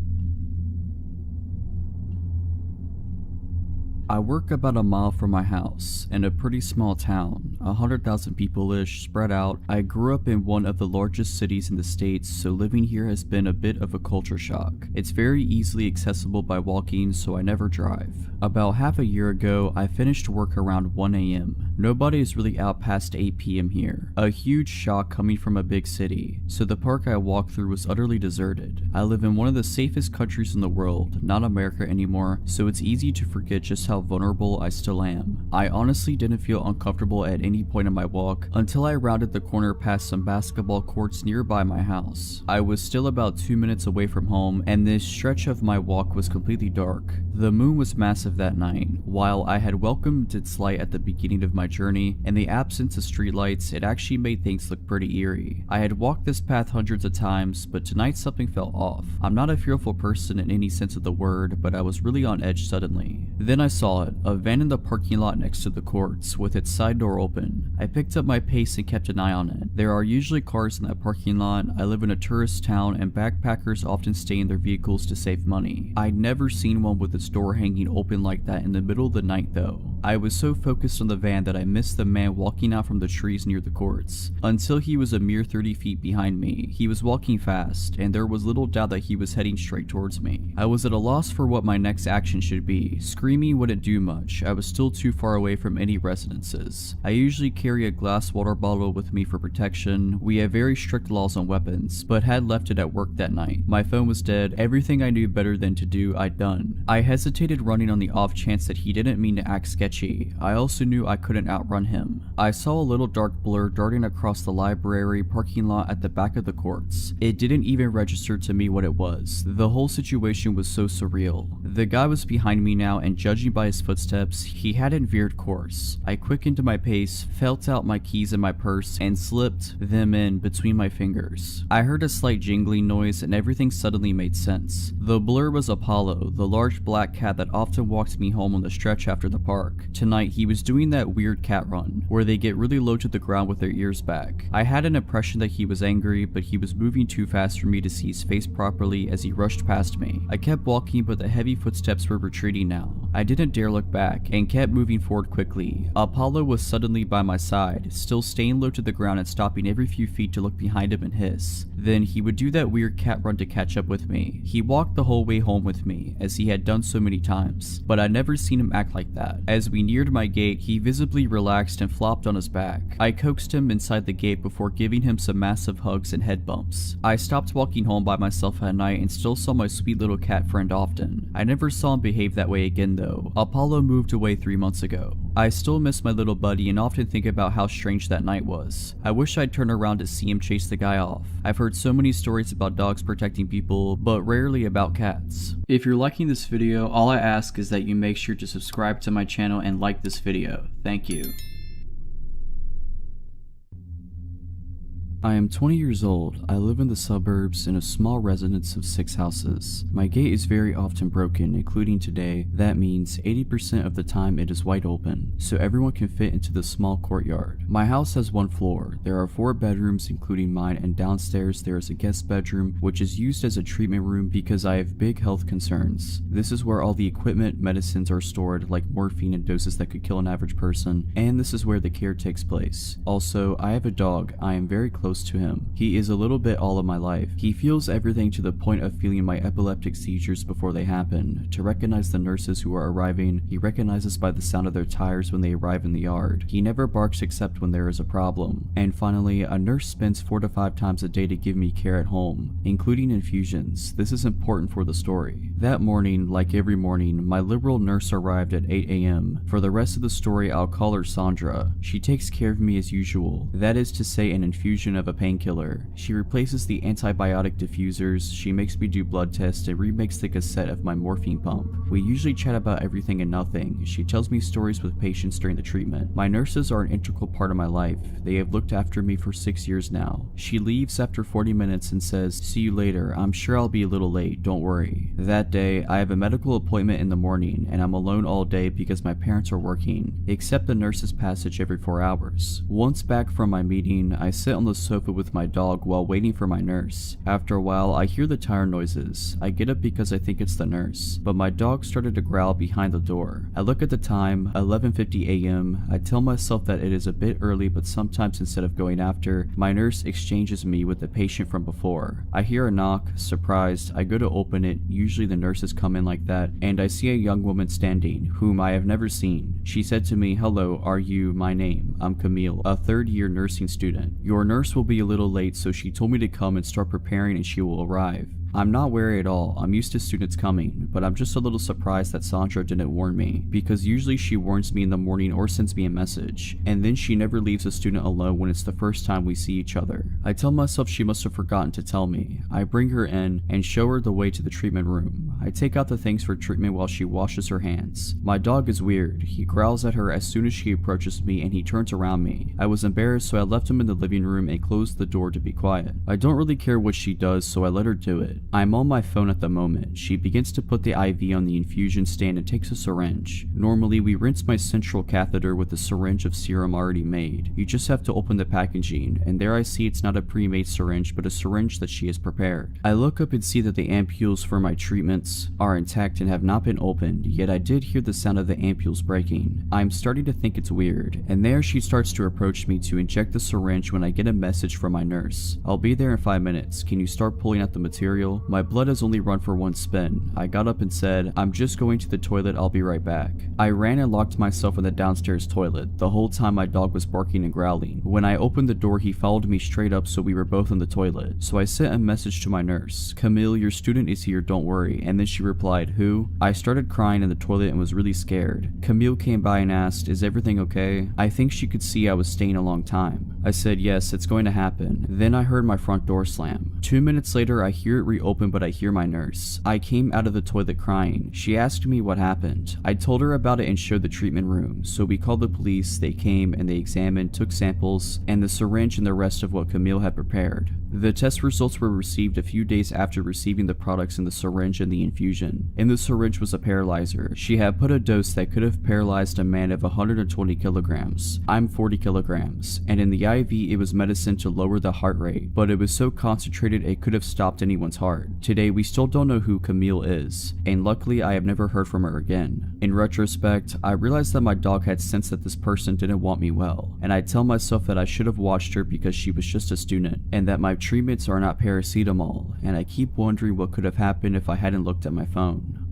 I work about a mile from my house, in a pretty small town, 100,000 people-ish, spread out. I grew up in one of the largest cities in the States, so living here has been a bit of a culture shock. It's very easily accessible by walking, so I never drive. About half a year ago, I finished work around 1 AM. Nobody is really out past 8 PM here. A huge shock coming from a big city, so the park I walked through was utterly deserted. I live in one of the safest countries in the world, not America anymore, so it's easy to forget just how vulnerable I still am. I honestly didn't feel uncomfortable at any point in my walk until I rounded the corner past some basketball courts nearby my house. I was still about 2 minutes away from home, and this stretch of my walk was completely dark. The moon was massive that night. While I had welcomed its light at the beginning of my journey, in the absence of streetlights, it actually made things look pretty eerie. I had walked this path hundreds of times, but tonight something felt off. I'm not a fearful person in any sense of the word, but I was really on edge suddenly. Then I saw it, a van in the parking lot next to the courts, with its side door open. I picked up my pace and kept an eye on it. There are usually cars in that parking lot. I live in a tourist town, and backpackers often stay in their vehicles to save money. I'd never seen one with its door hanging open like that in the middle of the night though. I was so focused on the van that I missed the man walking out from the trees near the courts, until he was a mere 30 feet behind me. He was walking fast, and there was little doubt that he was heading straight towards me. I was at a loss for what my next action should be. Screaming wouldn't do much. I was still too far away from any residences. I usually carry a glass water bottle with me for protection. We have very strict laws on weapons, but had left it at work that night. My phone was dead. Everything I knew better than to do, I'd done. I hesitated running on the off chance that he didn't mean to act sketchy. I also knew I couldn't outrun him. I saw a little dark blur darting across the library parking lot at the back of the courts. It didn't even register to me what it was. The whole situation was so surreal. The guy was behind me now, and judging by his footsteps, he hadn't veered course. I quickened my pace, felt out my keys in my purse, and slipped them in between my fingers. I heard a slight jingling noise and everything suddenly made sense. The blur was Apollo, the large black cat that often walked me home on the stretch after the park. Tonight, he was doing that weird cat run, where they get really low to the ground with their ears back. I had an impression that he was angry, but he was moving too fast for me to see his face properly as he rushed past me. I kept walking, but the heavy footsteps were retreating now. I didn't dare look back, and kept moving forward quickly. Apollo was suddenly by my side, still staying low to the ground and stopping every few feet to look behind him and hiss. Then he would do that weird cat run to catch up with me. He walked the whole way home with me, as he had done so many times, but I'd never seen him act like that. As we neared my gate, he visibly relaxed and flopped on his back. I coaxed him inside the gate before giving him some massive hugs and head bumps. I stopped walking home by myself at night and still saw my sweet little cat friend often. I never saw him behave that way again though. Apollo moved away 3 months ago. I still miss my little buddy and often think about how strange that night was. I wish I'd turn around to see him chase the guy off. I've heard so many stories about dogs protecting people, but rarely about cats. If you're liking this video, all I ask is that you make sure to subscribe to my channel and like this video. Thank you. I am 20 years old. I live in the suburbs in a small residence of 6 houses. My gate is very often broken, including today. That means 80% of the time it is wide open, so everyone can fit into the small courtyard. My house has 1 floor. There are 4 bedrooms including mine, and downstairs there is a guest bedroom which is used as a treatment room because I have big health concerns. This is where all the equipment, medicines are stored, like morphine and doses that could kill an average person, and this is where the care takes place. Also, I have a dog. I am very close to him. He is a little bit all of my life. He feels everything to the point of feeling my epileptic seizures before they happen. To recognize the nurses who are arriving, he recognizes by the sound of their tires when they arrive in the yard. He never barks except when there is a problem. And finally, a nurse spends 4 to 5 times a day to give me care at home, including infusions. This is important for the story. That morning, like every morning, my liberal nurse arrived at 8 a.m. For the rest of the story, I'll call her Sandra. She takes care of me as usual. That is to say, an infusion of a painkiller. She replaces the antibiotic diffusers, she makes me do blood tests, and remakes the cassette of my morphine pump. We usually chat about everything and nothing. She tells me stories with patients during the treatment. My nurses are an integral part of my life. They have looked after me for 6 years now. She leaves after 40 minutes and says, "See you later. I'm sure I'll be a little late, don't worry." That day, I have a medical appointment in the morning, and I'm alone all day because my parents are working, except the nurse's passage every 4 hours. Once back from my meeting, I sit on the sofa with my dog while waiting for my nurse. After a while, I hear the tire noises. I get up because I think it's the nurse, but my dog started to growl behind the door. I look at the time, 11:50 a.m. I tell myself that it is a bit early, but sometimes instead of going after, my nurse exchanges me with the patient from before. I hear a knock. Surprised, I go to open it. Usually the nurses come in like that, and I see a young woman standing, whom I have never seen. She said to me, "Hello, are you? My name. I'm Camille, a 3rd-year nursing student. Your nurse will be a little late, so she told me to come and start preparing and she will arrive." I'm not wary at all. I'm used to students coming, but I'm just a little surprised that Sandra didn't warn me, because usually she warns me in the morning or sends me a message, and then she never leaves a student alone when it's the first time we see each other. I tell myself she must have forgotten to tell me. I bring her in and show her the way to the treatment room. I take out the things for treatment while she washes her hands. My dog is weird. He growls at her as soon as she approaches me and he turns around me. I was embarrassed, so I left him in the living room and closed the door to be quiet. I don't really care what she does, so I let her do it. I'm on my phone at the moment. She begins to put the IV on the infusion stand and takes a syringe. Normally, we rinse my central catheter with a syringe of serum already made. You just have to open the packaging, and there I see it's not a pre-made syringe, but a syringe that she has prepared. I look up and see that the ampules for my treatments are intact and have not been opened, yet I did hear the sound of the ampules breaking. I'm starting to think it's weird, and there she starts to approach me to inject the syringe when I get a message from my nurse. "I'll be there in 5 minutes. Can you start pulling out the material? My blood has only run for 1 spin." I got up and said, "I'm just going to the toilet, I'll be right back." I ran and locked myself in the downstairs toilet. The whole time my dog was barking and growling. When I opened the door, he followed me straight up, so we were both in the toilet. So I sent a message to my nurse, "Camille, your student is here, don't worry." And then she replied, "Who?" I started crying in the toilet and was really scared. Camille came by and asked, "Is everything okay?" I think she could see I was staying a long time. I said, "Yes, it's going to happen." Then I heard my front door slam. 2 minutes later, I hear it hurry open, but I hear my nurse. I came out of the toilet crying. She asked me what happened. I told her about it and showed the treatment room, so we called the police. They came and they examined, took samples, and the syringe and the rest of what Camille had prepared. The test results were received a few days after receiving the products in the syringe and the infusion. In the syringe was a paralyzer. She had put a dose that could have paralyzed a man of 120 kilograms. I'm 40 kilograms, and in the IV it was medicine to lower the heart rate, but it was so concentrated it could have stopped anyone's heart. Today we still don't know who Camille is, and luckily I have never heard from her again. In retrospect, I realized that my dog had sensed that this person didn't want me well, and I tell myself that I should have watched her because she was just a student, and that my treatments are not paracetamol, and I keep wondering what could have happened if I hadn't looked at my phone.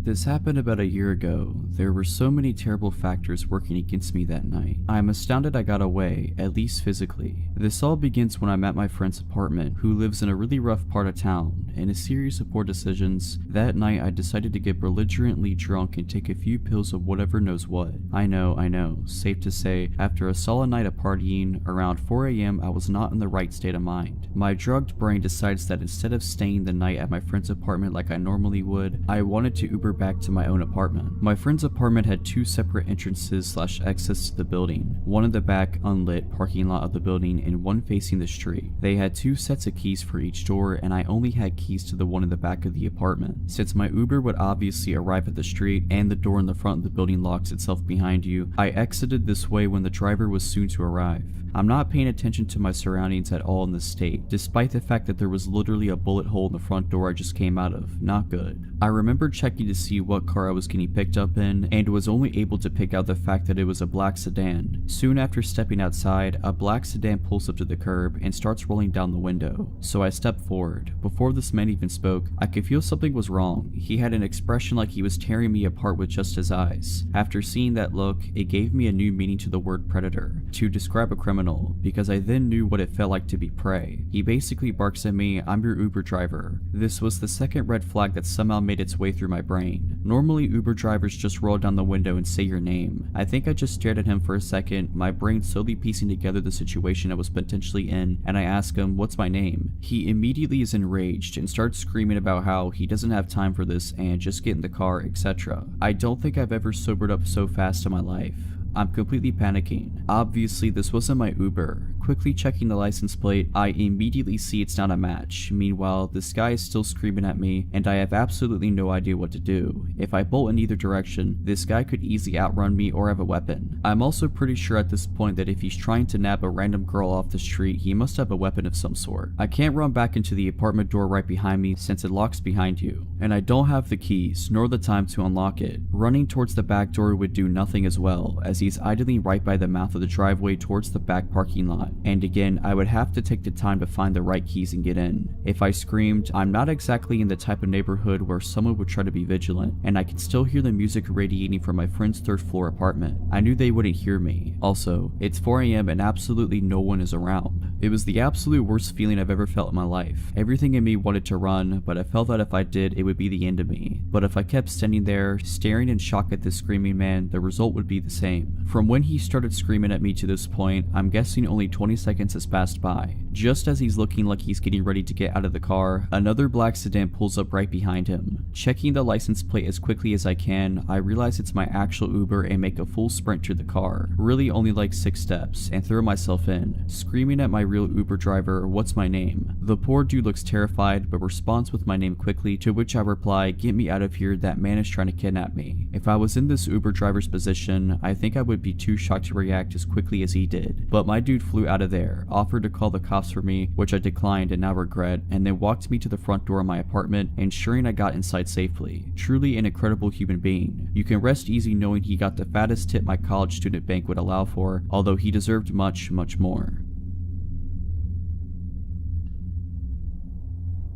This happened about a year ago. There were so many terrible factors working against me that night. I am astounded I got away, at least physically. This all begins when I'm at my friend's apartment, who lives in a really rough part of town. In a series of poor decisions, that night I decided to get belligerently drunk and take a few pills of whatever knows what. I know, safe to say, after a solid night of partying, around 4 AM I was not in the right state of mind. My drugged brain decides that instead of staying the night at my friend's apartment like I normally would, I wanted to Uber back to my own apartment. My friend's apartment had two separate entrances/exits to the building, one in the back unlit parking lot of the building and one facing the street. They had two sets of keys for each door, and I only had keys to the one in the back of the apartment. Since my Uber would obviously arrive at the street and the door in the front of the building locks itself behind you, I exited this way when the driver was soon to arrive. I'm not paying attention to my surroundings at all in this state, despite the fact that there was literally a bullet hole in the front door I just came out of. Not good. I remember checking to see what car I was getting picked up in, and was only able to pick out the fact that it was a black sedan. Soon after stepping outside, a black sedan pulls up to the curb and starts rolling down the window. So I stepped forward. Before this man even spoke, I could feel something was wrong. He had an expression like he was tearing me apart with just his eyes. After seeing that look, it gave me a new meaning to the word predator, to describe a criminal, because I then knew what it felt like to be prey. He basically barks at me, "I'm your Uber driver." This was the second red flag that somehow made its way through my brain. Normally Uber drivers just roll down the window and say your name. I think I just stared at him for a second, my brain slowly piecing together the situation I was potentially in, and I ask him, "What's my name?" He immediately is enraged and starts screaming about how he doesn't have time for this and just get in the car, etc. I don't think I've ever sobered up so fast in my life. I'm completely panicking. Obviously this wasn't my Uber. Quickly checking the license plate, I immediately see it's not a match. Meanwhile, this guy is still screaming at me, and I have absolutely no idea what to do. If I bolt in either direction, this guy could easily outrun me or have a weapon. I'm also pretty sure at this point that if he's trying to nab a random girl off the street, he must have a weapon of some sort. I can't run back into the apartment door right behind me since it locks behind you, and I don't have the keys nor the time to unlock it. Running towards the back door would do nothing as well, as he's idling right by the mouth of the driveway towards the back parking lot, and again I would have to take the time to find the right keys and get in. If I screamed, I'm not exactly in the type of neighborhood where someone would try to be vigilant, and I could still hear the music radiating from my friend's third floor apartment. I knew they wouldn't hear me. Also, it's 4 AM and absolutely no one is around. It was the absolute worst feeling I've ever felt in my life. Everything in me wanted to run, but I felt that if I did, it would be the end of me. But if I kept standing there, staring in shock at this screaming man, the result would be the same. From when he started screaming at me to this point, I'm guessing only 20 seconds has passed by. Just as he's looking like he's getting ready to get out of the car, another black sedan pulls up right behind him. Checking the license plate as quickly as I can, I realize it's my actual Uber and make a full sprint to the car. Really only like 6 steps, and throw myself in, screaming at my real Uber driver, "What's my name?" The poor dude looks terrified, but responds with my name quickly, to which I reply, "Get me out of here, that man is trying to kidnap me." If I was in this Uber driver's position, I think I would be too shocked to react as quickly as he did. But my dude flew out of there, offered to call the cops for me, which I declined and now regret, and then walked me to the front door of my apartment, ensuring I got inside safely. Truly an incredible human being. You can rest easy knowing he got the fattest tip my college student bank would allow for, although he deserved much, much more.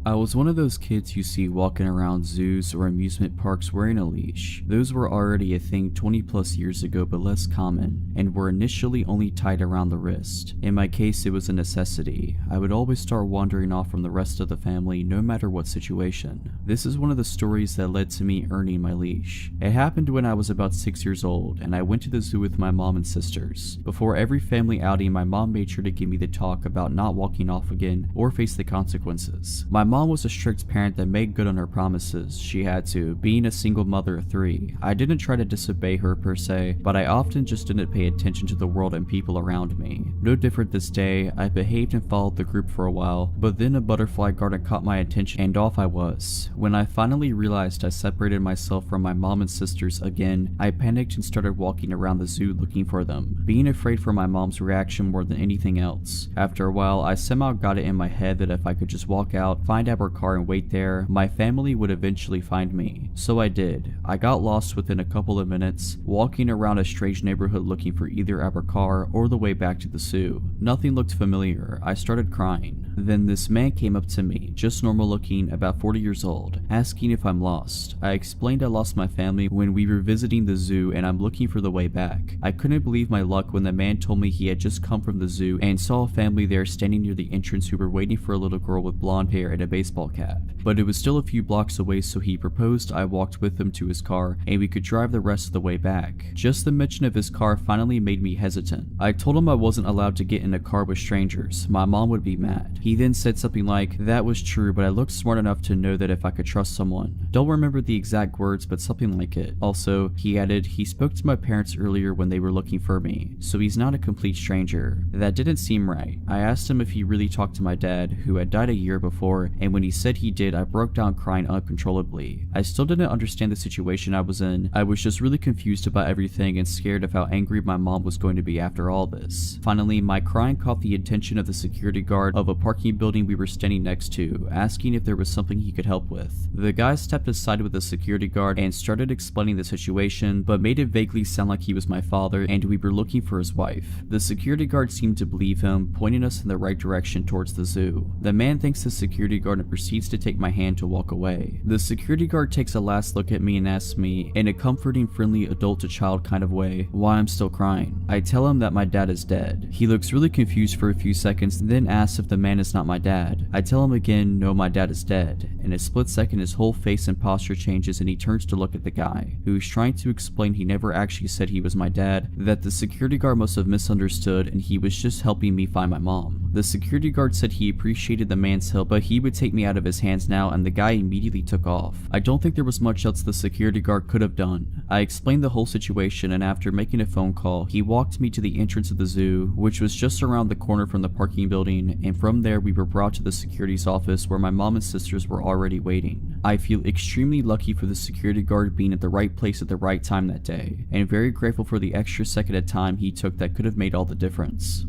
I was one of those kids you see walking around zoos or amusement parks wearing a leash. Those were already a thing 20 plus years ago, but less common, and were initially only tied around the wrist. In my case, it was a necessity. I would always start wandering off from the rest of the family no matter what situation. This is one of the stories that led to me earning my leash. It happened when I was about 6 years old, and I went to the zoo with my mom and sisters. Before every family outing, my mom made sure to give me the talk about not walking off again or face the consequences. My mom was a strict parent that made good on her promises. She had to, being a single mother of 3. I didn't try to disobey her per se, but I often just didn't pay attention to the world and people around me. No different this day, I behaved and followed the group for a while, but then a butterfly garden caught my attention and off I was. When I finally realized I separated myself from my mom and sisters again, I panicked and started walking around the zoo looking for them, being afraid for my mom's reaction more than anything else. After a while, I somehow got it in my head that if I could just walk out, find our car and wait there, my family would eventually find me. So I did. I got lost within a couple of minutes, walking around a strange neighborhood looking for either our car or the way back to the zoo. Nothing looked familiar. I started crying. Then this man came up to me, just normal looking, about 40 years old, asking if I'm lost. I explained I lost my family when we were visiting the zoo and I'm looking for the way back. I couldn't believe my luck when the man told me he had just come from the zoo and saw a family there standing near the entrance who were waiting for a little girl with blonde hair and a baseball cap. But it was still a few blocks away, so he proposed I walked with him to his car and we could drive the rest of the way back. Just the mention of his car finally made me hesitant. I told him I wasn't allowed to get in a car with strangers. My mom would be mad. He then said something like, "That was true, but I looked smart enough to know that if I could trust someone." Don't remember the exact words, but something like it. Also, he added, he spoke to my parents earlier when they were looking for me, so he's not a complete stranger. That didn't seem right. I asked him if he really talked to my dad, who had died a year before, and when he said he did, I broke down crying uncontrollably. I still didn't understand the situation I was in. I was just really confused about everything and scared of how angry my mom was going to be after all this. Finally, my crying caught the attention of the security guard of a parking building we were standing next to, asking if there was something he could help with. The guy stepped aside with the security guard and started explaining the situation, but made it vaguely sound like he was my father and we were looking for his wife. The security guard seemed to believe him, pointing us in the right direction towards the zoo. The man thanks the security guard and proceeds to take my hand to walk away. The security guard takes a last look at me and asks me, in a comforting, friendly adult to child kind of way, why I'm still crying. I tell him that my dad is dead. He looks really confused for a few seconds, then asks if the man is not my dad. I tell him again, no, my dad is dead. In a split second, his whole face and posture changes and he turns to look at the guy, who's trying to explain he never actually said he was my dad, that the security guard must have misunderstood and he was just helping me find my mom. The security guard said he appreciated the man's help, but he would take me out of his hands now, and the guy immediately took off. I don't think there was much else the security guard could have done. I explained the whole situation, and after making a phone call, he walked me to the entrance of the zoo, which was just around the corner from the parking building, and from there we were brought to the security's office where my mom and sisters were already waiting. I feel extremely lucky for the security guard being at the right place at the right time that day, and very grateful for the extra second of time he took that could have made all the difference.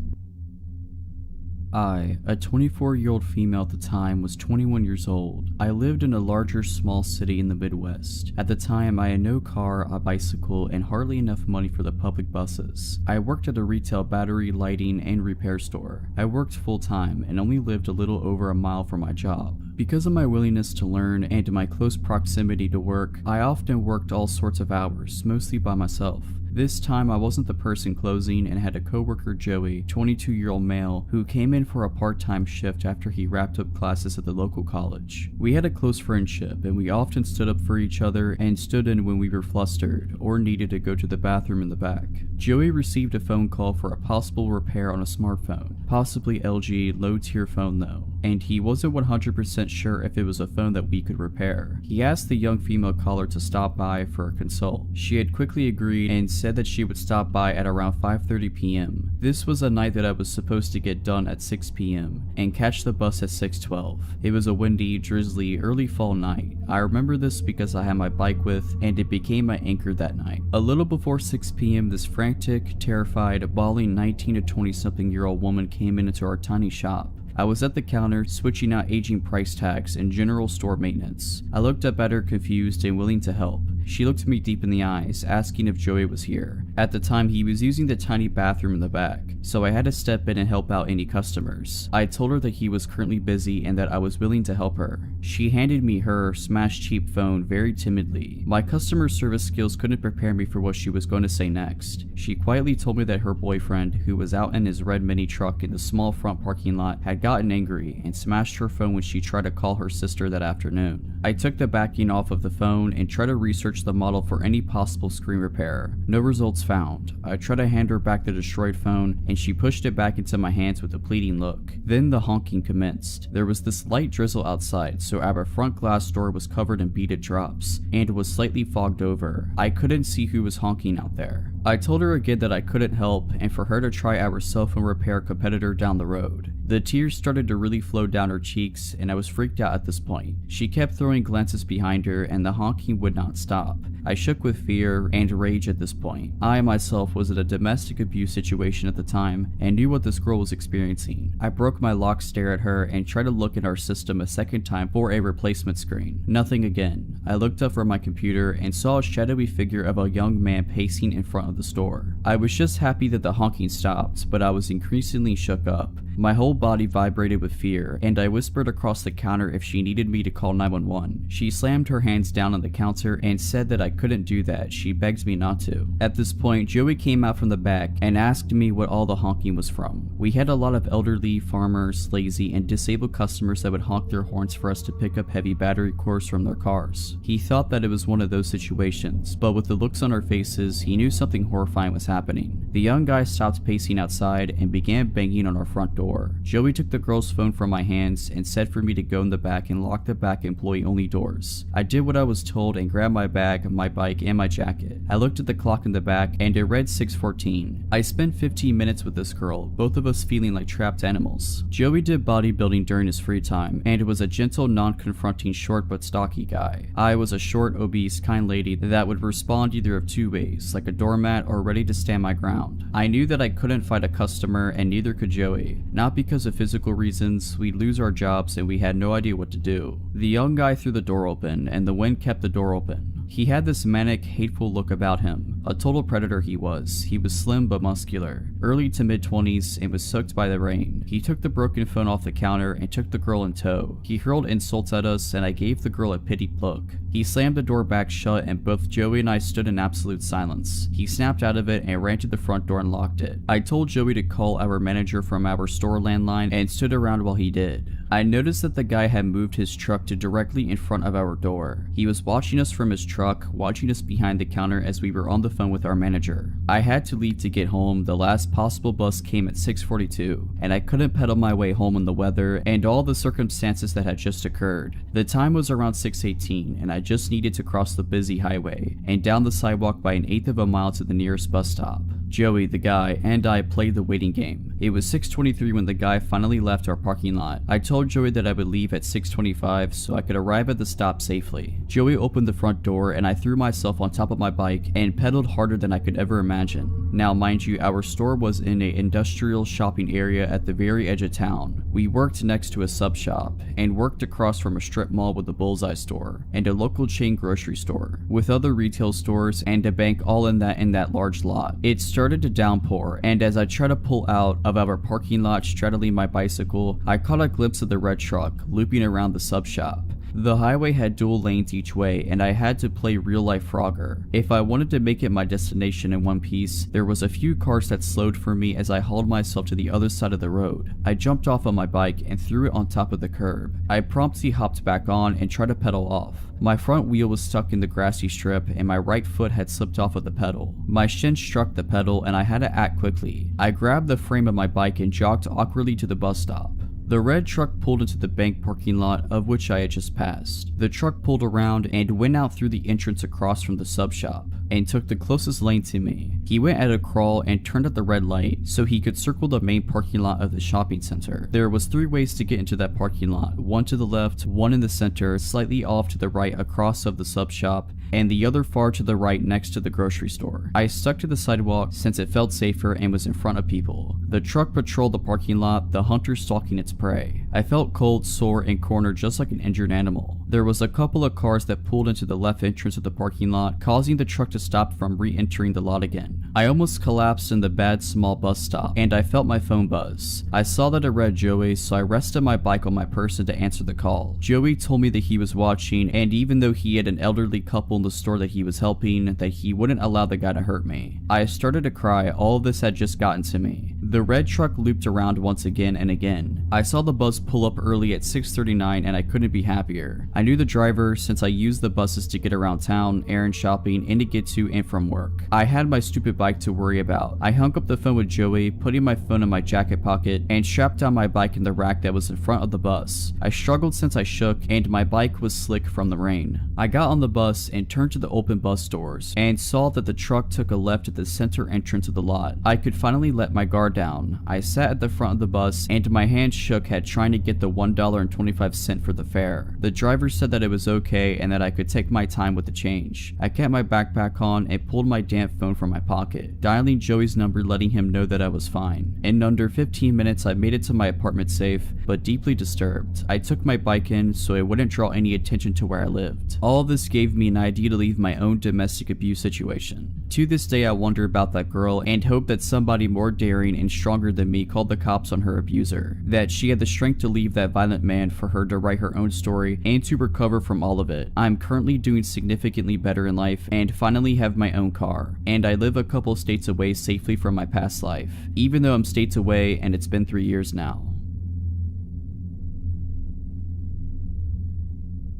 I, a 24-year-old female at the time, was 21 years old. I lived in a larger, small city in the Midwest. At the time, I had no car, a bicycle, and hardly enough money for the public buses. I worked at a retail battery, lighting, and repair store. I worked full-time and only lived a little over a mile from my job. Because of my willingness to learn and my close proximity to work, I often worked all sorts of hours, mostly by myself. This time I wasn't the person closing and had a coworker, Joey, 22-year-old male, who came in for a part-time shift after he wrapped up classes at the local college. We had a close friendship and we often stood up for each other and stood in when we were flustered or needed to go to the bathroom in the back. Joey received a phone call for a possible repair on a smartphone, possibly LG low-tier phone though, and he wasn't 100% sure if it was a phone that we could repair. He asked the young female caller to stop by for a consult. She had quickly agreed and said that she would stop by at around 5:30 p.m. This was a night that I was supposed to get done at 6 p.m. and catch the bus at 6:12. It was a windy, drizzly, early fall night. I remember this because I had my bike with, and it became my anchor that night. A little before 6 p.m. this frantic, terrified, bawling 19 to 20-something-year-old woman came into our tiny shop. I was at the counter, switching out aging price tags and general store maintenance. I looked up at her, confused and willing to help. She looked me deep in the eyes, asking if Joey was here. At the time, he was using the tiny bathroom in the back, so I had to step in and help out any customers. I told her that he was currently busy and that I was willing to help her. She handed me her smashed cheap phone very timidly. My customer service skills couldn't prepare me for what she was going to say next. She quietly told me that her boyfriend, who was out in his red mini truck in the small front parking lot, had gotten angry and smashed her phone when she tried to call her sister that afternoon. I took the backing off of the phone and tried to research the model for any possible screen repair. No results found. I tried to hand her back the destroyed phone and she pushed it back into my hands with a pleading look. Then the honking commenced. There was this light drizzle outside, so our front glass door was covered in beaded drops and was slightly fogged over. I couldn't see who was honking out there. I told her again that I couldn't help and for her to try our cell phone repair competitor down the road. The tears started to really flow down her cheeks and I was freaked out at this point. She kept throwing glances behind her and the honking would not stop. I shook with fear and rage at this point. I myself was in a domestic abuse situation at the time and knew what this girl was experiencing. I broke my lock stare at her and tried to look in our system a second time for a replacement screen. Nothing again. I looked up from my computer and saw a shadowy figure of a young man pacing in front of the store. I was just happy that the honking stopped, but I was increasingly shook up. My whole body vibrated with fear, and I whispered across the counter if she needed me to call 911. She slammed her hands down on the counter and said that I couldn't do that. She begged me not to. At this point, Joey came out from the back and asked me what all the honking was from. We had a lot of elderly, farmers, lazy, and disabled customers that would honk their horns for us to pick up heavy battery cores from their cars. He thought that it was one of those situations, but with the looks on our faces, he knew something horrifying was happening. The young guy stopped pacing outside and began banging on our front door. Joey took the girl's phone from my hands and said for me to go in the back and lock the back employee-only doors. I did what I was told and grabbed my bag, my bike, and my jacket. I looked at the clock in the back and it read 6:14. I spent 15 minutes with this girl, both of us feeling like trapped animals. Joey did bodybuilding during his free time and was a gentle, non-confronting, short but stocky guy. I was a short, obese, kind lady that would respond either of two ways, like a doormat or ready to stand my ground. I knew that I couldn't fight a customer and neither could Joey. Not because of physical reasons, we'd lose our jobs and we had no idea what to do. The young guy threw the door open and the wind kept the door open. He had this manic, hateful look about him. A total predator he was. He was slim but muscular, early to mid-20s, and was soaked by the rain. He took the broken phone off the counter and took the girl in tow. He hurled insults at us and I gave the girl a pitied look. He slammed the door back shut and both Joey and I stood in absolute silence. He snapped out of it and ran to the front door and locked it. I told Joey to call our manager from our store landline and stood around while he did. I noticed that the guy had moved his truck to directly in front of our door. He was watching us from his truck, watching us behind the counter as we were on the phone with our manager. I had to leave to get home. The last possible bus came at 6:42, and I couldn't pedal my way home in the weather and all the circumstances that had just occurred. The time was around 6:18, and I just needed to cross the busy highway and down the sidewalk by an eighth of a mile to the nearest bus stop. Joey, the guy, and I played the waiting game. It was 6:23 when the guy finally left our parking lot. I told Joey that I would leave at 6:25 so I could arrive at the stop safely. Joey opened the front door and I threw myself on top of my bike and pedaled harder than I could ever imagine. Now mind you, our store was in an industrial shopping area at the very edge of town. We worked next to a sub shop and worked across from a strip mall with a Bullseye store and a local chain grocery store with other retail stores and a bank all in that large lot. It started to downpour, and as I tried to pull out of our parking lot straddling my bicycle, I caught a glimpse of the red truck looping around the sub shop. The highway had dual lanes each way and I had to play real life Frogger. If I wanted to make it my destination in one piece, there was a few cars that slowed for me as I hauled myself to the other side of the road. I jumped off of my bike and threw it on top of the curb. I promptly hopped back on and tried to pedal off. My front wheel was stuck in the grassy strip and my right foot had slipped off of the pedal. My shin struck the pedal and I had to act quickly. I grabbed the frame of my bike and jogged awkwardly to the bus stop. The red truck pulled into the bank parking lot of which I had just passed. The truck pulled around and went out through the entrance across from the sub shop and took the closest lane to me. He went at a crawl and turned at the red light so he could circle the main parking lot of the shopping center. There was 3 ways to get into that parking lot, one to the left, one in the center, slightly off to the right across of the sub shop, and the other far to the right next to the grocery store. I stuck to the sidewalk since it felt safer and was in front of people. The truck patrolled the parking lot, the hunter stalking its prey. I felt cold, sore, and cornered just like an injured animal. There was a couple of cars that pulled into the left entrance of the parking lot, causing the truck to stop from re-entering the lot again. I almost collapsed in the bad small bus stop, and I felt my phone buzz. I saw that it read Joey, so I rested my bike on my person to answer the call. Joey told me that he was watching, and even though he had an elderly couple in the store that he was helping, that he wouldn't allow the guy to hurt me. I started to cry. All of this had just gotten to me. The red truck looped around once again and again. I saw the bus pull up early at 6:39 and I couldn't be happier. I knew the driver since I used the buses to get around town, errand shopping, and to get to and from work. I had my stupid bike to worry about. I hung up the phone with Joey, putting my phone in my jacket pocket, and strapped down my bike in the rack that was in front of the bus. I struggled since I shook and my bike was slick from the rain. I got on the bus and turned to the open bus doors and saw that the truck took a left at the center entrance of the lot. I could finally let my guard down. I sat at the front of the bus and my hands shook at trying to get the $1.25 for the fare. The driver said that it was okay and that I could take my time with the change. I kept my backpack on and pulled my damn phone from my pocket, dialing Joey's number, letting him know that I was fine. In under 15 minutes I made it to my apartment safe, but deeply disturbed. I took my bike in so it wouldn't draw any attention to where I lived. All of this gave me an idea to leave my own domestic abuse situation. To this day I wonder about that girl and hope that somebody more daring and stronger than me called the cops on her abuser, that she had the strength to leave that violent man for her to write her own story and to recover from all of it. I'm currently doing significantly better in life and finally have my own car, and I live a couple states away safely from my past life, even though I'm states away and it's been 3 years now.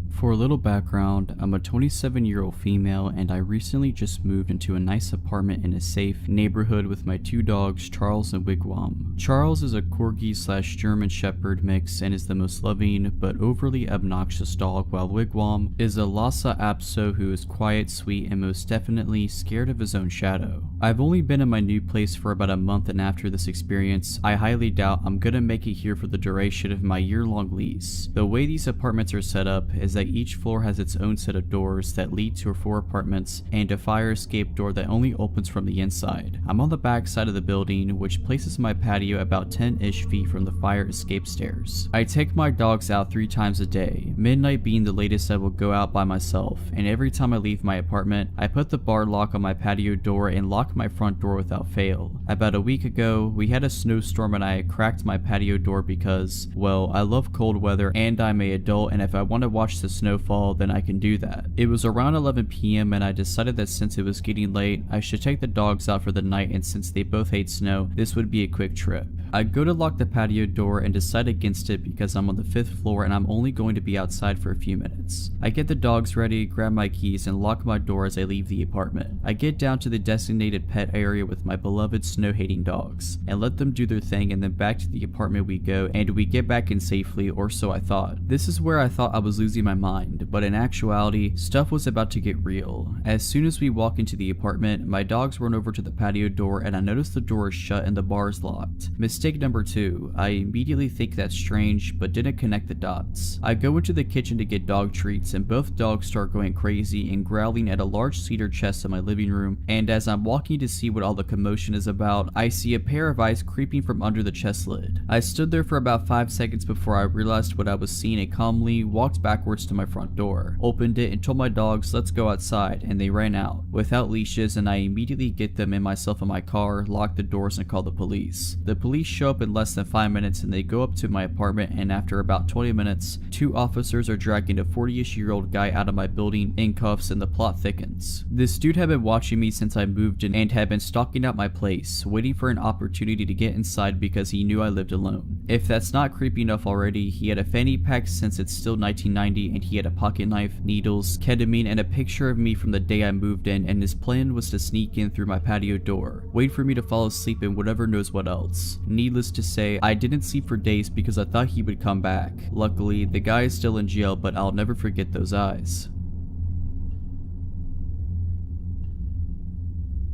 For a little background, I'm a 27-year-old female and I recently just moved into a nice apartment in a safe neighborhood with my 2 dogs, Charles and Wigwam. Charles is a Corgi/German Shepherd mix and is the most loving but overly obnoxious dog, while Wigwam is a Lhasa Apso who is quiet, sweet, and most definitely scared of his own shadow. I've only been in my new place for about a month, and after this experience, I highly doubt I'm gonna make it here for the duration of my year-long lease. The way these apartments are set up is that each floor has its own set of doors that lead to 4 apartments and a fire escape door that only opens from the inside. I'm on the back side of the building, which places my patio about 10-ish feet from the fire escape stairs. I take my dogs out 3 times a day, midnight being the latest I will go out by myself, and every time I leave my apartment, I put the bar lock on my patio door and lock my front door without fail. About a week ago, we had a snowstorm and I had cracked my patio door because, well, I love cold weather and I'm an adult, and if I want to watch the snowfall, then I can do that. It was around 11 p.m. and I decided that since it was getting late, I should take the dogs out for the night, and since they both hate snow, this would be a quick trip. I go to lock the patio door and decide against it because I'm on the 5th floor and I'm only going to be outside for a few minutes. I get the dogs ready, grab my keys, and lock my door as I leave the apartment. I get down to the designated pet area with my beloved snow-hating dogs and let them do their thing, and then back to the apartment we go, and we get back in safely, or so I thought. This is where I thought I was losing my mind, but in actuality, stuff was about to get real. As soon as we walk into the apartment, my dogs run over to the patio door and I notice the door is shut and the bar is locked. Mistake number 2, I immediately think that's strange, but didn't connect the dots. I go into the kitchen to get dog treats and both dogs start going crazy and growling at a large cedar chest in my living room, and as I'm walking to see what all the commotion is about, I see a pair of eyes creeping from under the chest lid. I stood there for about 5 seconds before I realized what I was seeing and calmly walked backwards to my front door, opened it, and told my dogs let's go outside, and they ran out without leashes, and I immediately get them and myself in my car, lock the doors, and call the police. The police show up in less than 5 minutes and they go up to my apartment, and after about 20 minutes, 2 officers are dragging a 40-ish-year-old guy out of my building in cuffs, and the plot thickens. This dude had been watching me since I moved in and had been stalking out my place, waiting for an opportunity to get inside because he knew I lived alone. If that's not creepy enough already, he had a fanny pack since it's still 1990, and he had a pocket knife, needles, ketamine, and a picture of me from the day I moved in, and his plan was to sneak in through my patio door, wait for me to fall asleep, and whatever knows what else. Needless to say, I didn't sleep for days because I thought he would come back. Luckily, the guy is still in jail, but I'll never forget those eyes.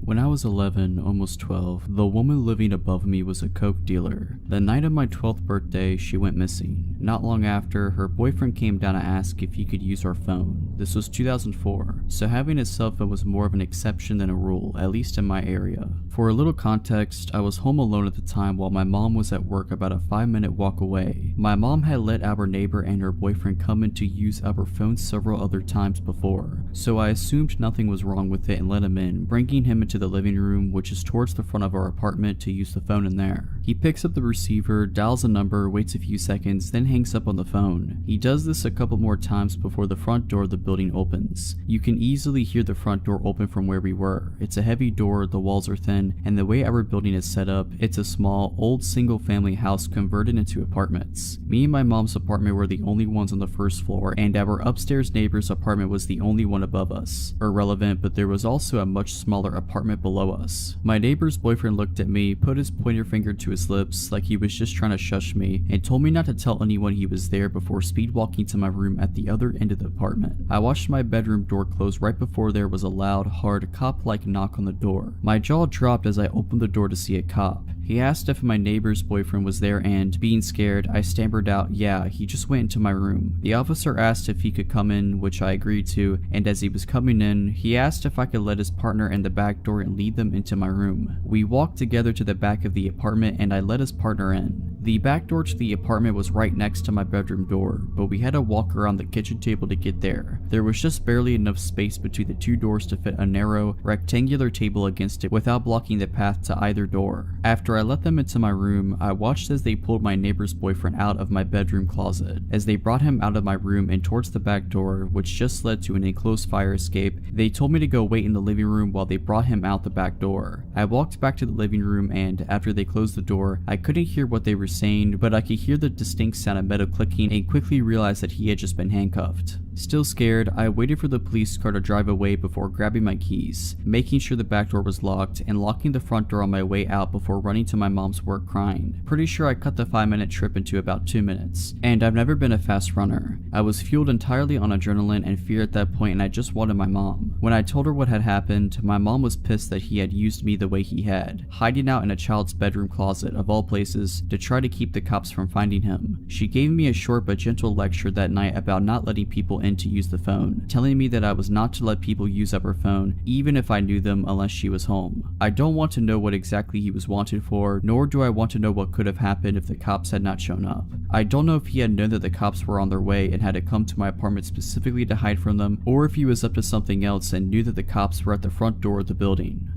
When I was 11, almost 12, the woman living above me was a coke dealer. The night of my 12th birthday, she went missing. Not long after, her boyfriend came down to ask if he could use our phone. This was 2004, so having a cell phone was more of an exception than a rule, at least in my area. For a little context, I was home alone at the time while my mom was at work about a 5-minute walk away. My mom had let our neighbor and her boyfriend come in to use our phone several other times before, so I assumed nothing was wrong with it and let him in, bringing him into the living room, which is towards the front of our apartment, to use the phone in there. He picks up the receiver, dials a number, waits a few seconds, then hangs up on the phone. He does this a couple more times before the front door of the building opens. You can easily hear the front door open from where we were. It's a heavy door, the walls are thin, and the way our building is set up, it's a small, old single-family house converted into apartments. Me and my mom's apartment were the only ones on the first floor, and our upstairs neighbor's apartment was the only one above us. Irrelevant, but there was also a much smaller apartment below us. My neighbor's boyfriend looked at me, put his pointer finger to his lips like he was just trying to shush me, and told me not to tell anyone he was there before speed walking to my room at the other end of the apartment. I watched my bedroom door close right before there was a loud, hard, cop-like knock on the door. My jaw dropped as I opened the door to see a cop. He asked if my neighbor's boyfriend was there and, being scared, I stammered out, "Yeah, he just went into my room." The officer asked if he could come in, which I agreed to, and as he was coming in, he asked if I could let his partner in the back door and lead them into my room. We walked together to the back of the apartment and I let his partner in. The back door to the apartment was right next to my bedroom door, but we had to walk around the kitchen table to get there. There was just barely enough space between the two doors to fit a narrow, rectangular table against it without blocking the path to either door. After I let them into my room, I watched as they pulled my neighbor's boyfriend out of my bedroom closet. As they brought him out of my room and towards the back door, which just led to an enclosed fire escape, they told me to go wait in the living room while they brought him out the back door. I walked back to the living room and, after they closed the door, I couldn't hear what they were saying, but I could hear the distinct sound of metal clicking and quickly realized that he had just been handcuffed. Still scared, I waited for the police car to drive away before grabbing my keys, making sure the back door was locked, and locking the front door on my way out before running to my mom's work crying. Pretty sure I cut the 5-minute trip into about 2 minutes, and I've never been a fast runner. I was fueled entirely on adrenaline and fear at that point, and I just wanted my mom. When I told her what had happened, my mom was pissed that he had used me the way he had, hiding out in a child's bedroom closet of all places to try to keep the cops from finding him. She gave me a short but gentle lecture that night about not letting people in to use the phone, telling me that I was not to let people use up her phone even if I knew them unless she was home. I don't want to know what exactly he was wanted for, nor do I want to know what could have happened if the cops had not shown up. I don't know if he had known that the cops were on their way and had to come to my apartment specifically to hide from them, or if he was up to something else and knew that the cops were at the front door of the building.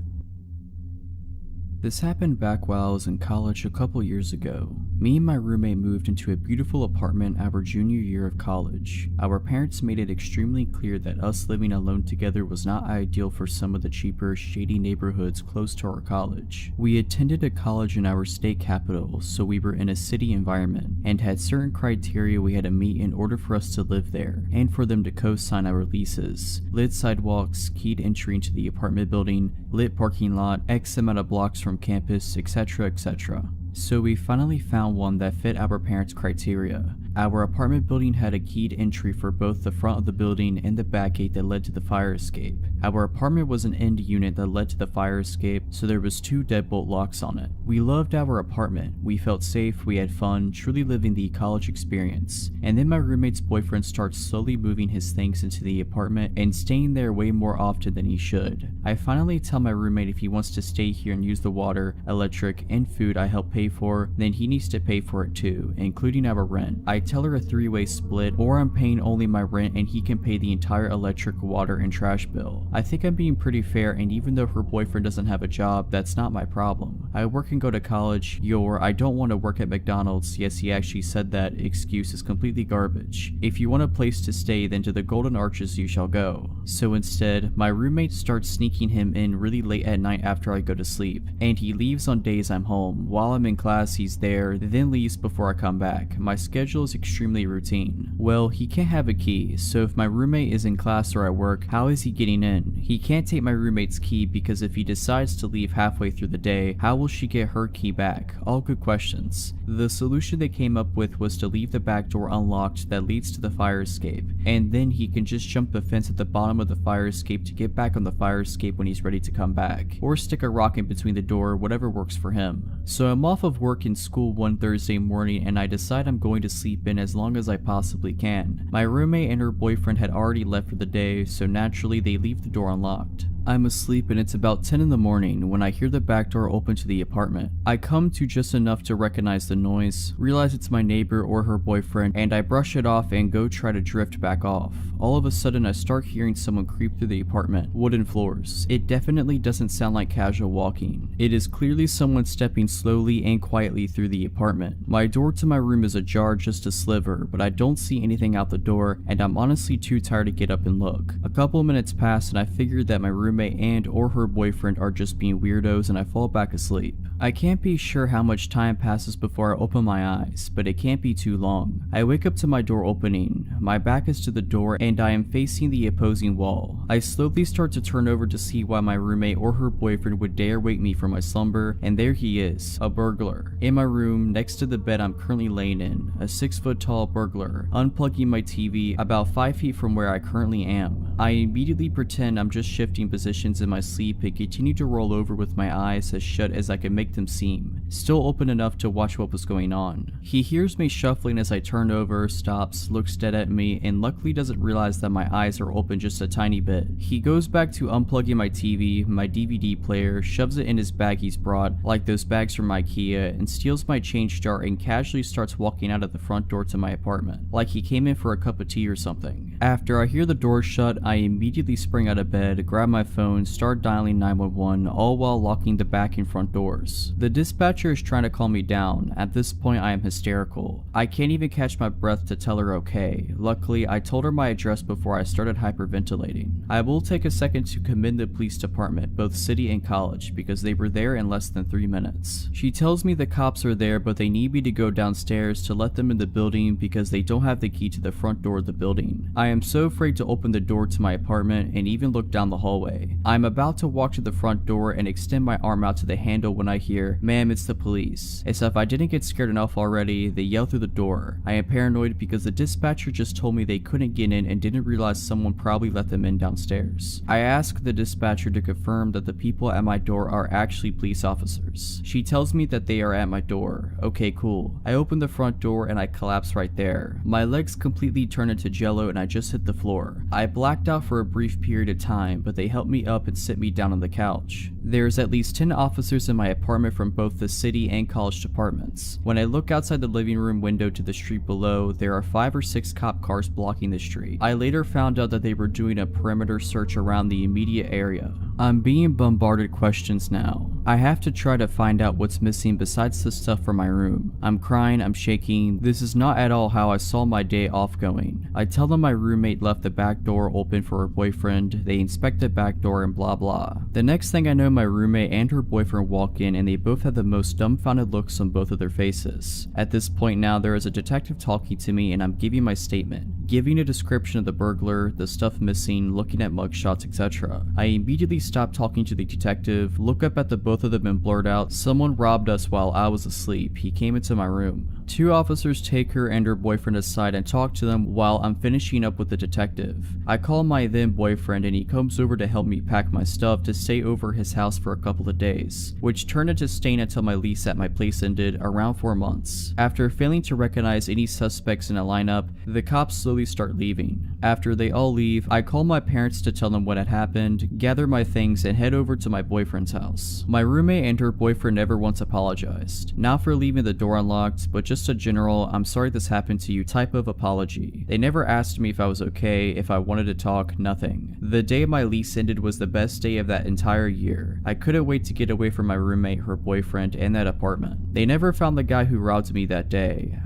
This happened back while I was in college a couple years ago. Me and my roommate moved into a beautiful apartment our junior year of college. Our parents made it extremely clear that us living alone together was not ideal for some of the cheaper, shady neighborhoods close to our college. We attended a college in our state capital, so we were in a city environment, and had certain criteria we had to meet in order for us to live there, and for them to co-sign our leases. Lit sidewalks, keyed entry into the apartment building, lit parking lot, X amount of blocks from campus, etc., etc. So we finally found one that fit our parents' criteria. Our apartment building had a keyed entry for both the front of the building and the back gate that led to the fire escape. Our apartment was an end unit that led to the fire escape, so there was 2 deadbolt locks on it. We loved our apartment. We felt safe, we had fun, truly living the college experience. And then my roommate's boyfriend starts slowly moving his things into the apartment and staying there way more often than he should. I finally tell my roommate if he wants to stay here and use the water, electric, and food I help pay for, then he needs to pay for it too, including our rent. I tell her a 3-way split, or I'm paying only my rent and he can pay the entire electric, water, and trash bill. I think I'm being pretty fair, and even though her boyfriend doesn't have a job, that's not my problem. I work and go to college. Your "I don't want to work at McDonald's, yes he actually said that" excuse is completely garbage. If you want a place to stay, then to the Golden Arches you shall go. So instead, my roommate starts sneaking him in really late at night after I go to sleep, and he leaves on days I'm home. While I'm in class, he's there, then leaves before I come back. My schedule is feels extremely routine. Well, he can't have a key, so if my roommate is in class or at work, how is he getting in? He can't take my roommate's key because if he decides to leave halfway through the day, how will she get her key back? All good questions. The solution they came up with was to leave the back door unlocked that leads to the fire escape, and then he can just jump the fence at the bottom of the fire escape to get back on the fire escape when he's ready to come back, or stick a rock in between the door, whatever works for him. So I'm off of work and school one Thursday morning and I decide I'm going to sleep in as long as I possibly can. My roommate and her boyfriend had already left for the day, so naturally they leave the door unlocked. I'm asleep and it's about 10 in the morning when I hear the back door open to the apartment. I come to just enough to recognize the noise, realize it's my neighbor or her boyfriend, and I brush it off and go try to drift back off. All of a sudden I start hearing someone creep through the apartment. Wooden floors. It definitely doesn't sound like casual walking. It is clearly someone stepping slowly and quietly through the apartment. My door to my room is ajar just a sliver, but I don't see anything out the door and I'm honestly too tired to get up and look. A couple minutes pass and I figure that my roommate and or her boyfriend are just being weirdos and I fall back asleep. I can't be sure how much time passes before I open my eyes, but it can't be too long. I wake up to my door opening. My back is to the door and I am facing the opposing wall. I slowly start to turn over to see why my roommate or her boyfriend would dare wake me from my slumber, and there he is, a burglar. In my room, next to the bed I'm currently laying in, a 6-foot tall burglar, unplugging my TV about 5 feet from where I currently am. I immediately pretend I'm just shifting positions in my sleep and continue to roll over with my eyes as shut as I can make them seem, still open enough to watch what was going on. He hears me shuffling as I turn over, stops, looks dead at me, and luckily doesn't realize that my eyes are open just a tiny bit. He goes back to unplugging my TV, my DVD player, shoves it in his bag he's brought, like those bags from IKEA, and steals my change jar and casually starts walking out of the front door to my apartment, like he came in for a cup of tea or something. After I hear the door shut, I immediately spring out of bed, grab my phone, start dialing 911, all while locking the back and front doors. The dispatcher is trying to calm me down. At this point I am hysterical. I can't even catch my breath to tell her okay. Luckily, I told her my address before I started hyperventilating. I will take a second to commend the police department, both city and college, because they were there in less than 3 minutes. She tells me the cops are there but they need me to go downstairs to let them in the building because they don't have the key to the front door of the building. I am so afraid to open the door to my apartment and even look down the hallway. I'm about to walk to the front door and extend my arm out to the handle when I hear, "Ma'am, it's the police." As if I didn't get scared enough already, they yell through the door. I am paranoid because the dispatcher just told me they couldn't get in and didn't realize someone probably let them in downstairs. I ask the dispatcher to confirm that the people at my door are actually police officers. She tells me that they are at my door. Okay, cool. I open the front door and I collapse right there. My legs completely turn into jello and I just hit the floor. I blacked out for a brief period of time, but they helped me up and sit me down on the couch. There's at least 10 officers in my apartment from both the city and college departments. When I look outside the living room window to the street below, there are 5 or 6 cop cars blocking the street. I later found out that they were doing a perimeter search around the immediate area. I'm being bombarded questions now. I have to try to find out what's missing besides the stuff from my room. I'm crying, I'm shaking. This is not at all how I saw my day off going. I tell them my roommate left the back door open for her boyfriend, they inspect the back door and blah blah. The next thing I know, my roommate and her boyfriend walk in and they both have the most dumbfounded looks on both of their faces. At this point now, there is a detective talking to me and I'm giving my statement, giving a description of the burglar, the stuff missing, looking at mugshots, etc. I immediately stop talking to the detective, look up at the both of them and blurt out, "Someone robbed us while I was asleep. He came into my room." 2 officers take her and her boyfriend aside and talk to them while I'm finishing up with the detective. I call my then boyfriend and he comes over to help me pack my stuff to stay over his house for a couple of days, which turned into staying until my lease at my place ended, around 4 months. After failing to recognize any suspects in a lineup, the cops slowly start leaving. After they all leave, I call my parents to tell them what had happened, gather my things, and head over to my boyfriend's house. My roommate and her boyfriend never once apologized, not for leaving the door unlocked, but just a general "I'm sorry this happened to you" type of apology. They never asked me if I was okay, if I wanted to talk, nothing. The day my lease ended was the best day of that entire year. I couldn't wait to get away from my roommate, her boyfriend, and that apartment. They never found the guy who robbed me that day.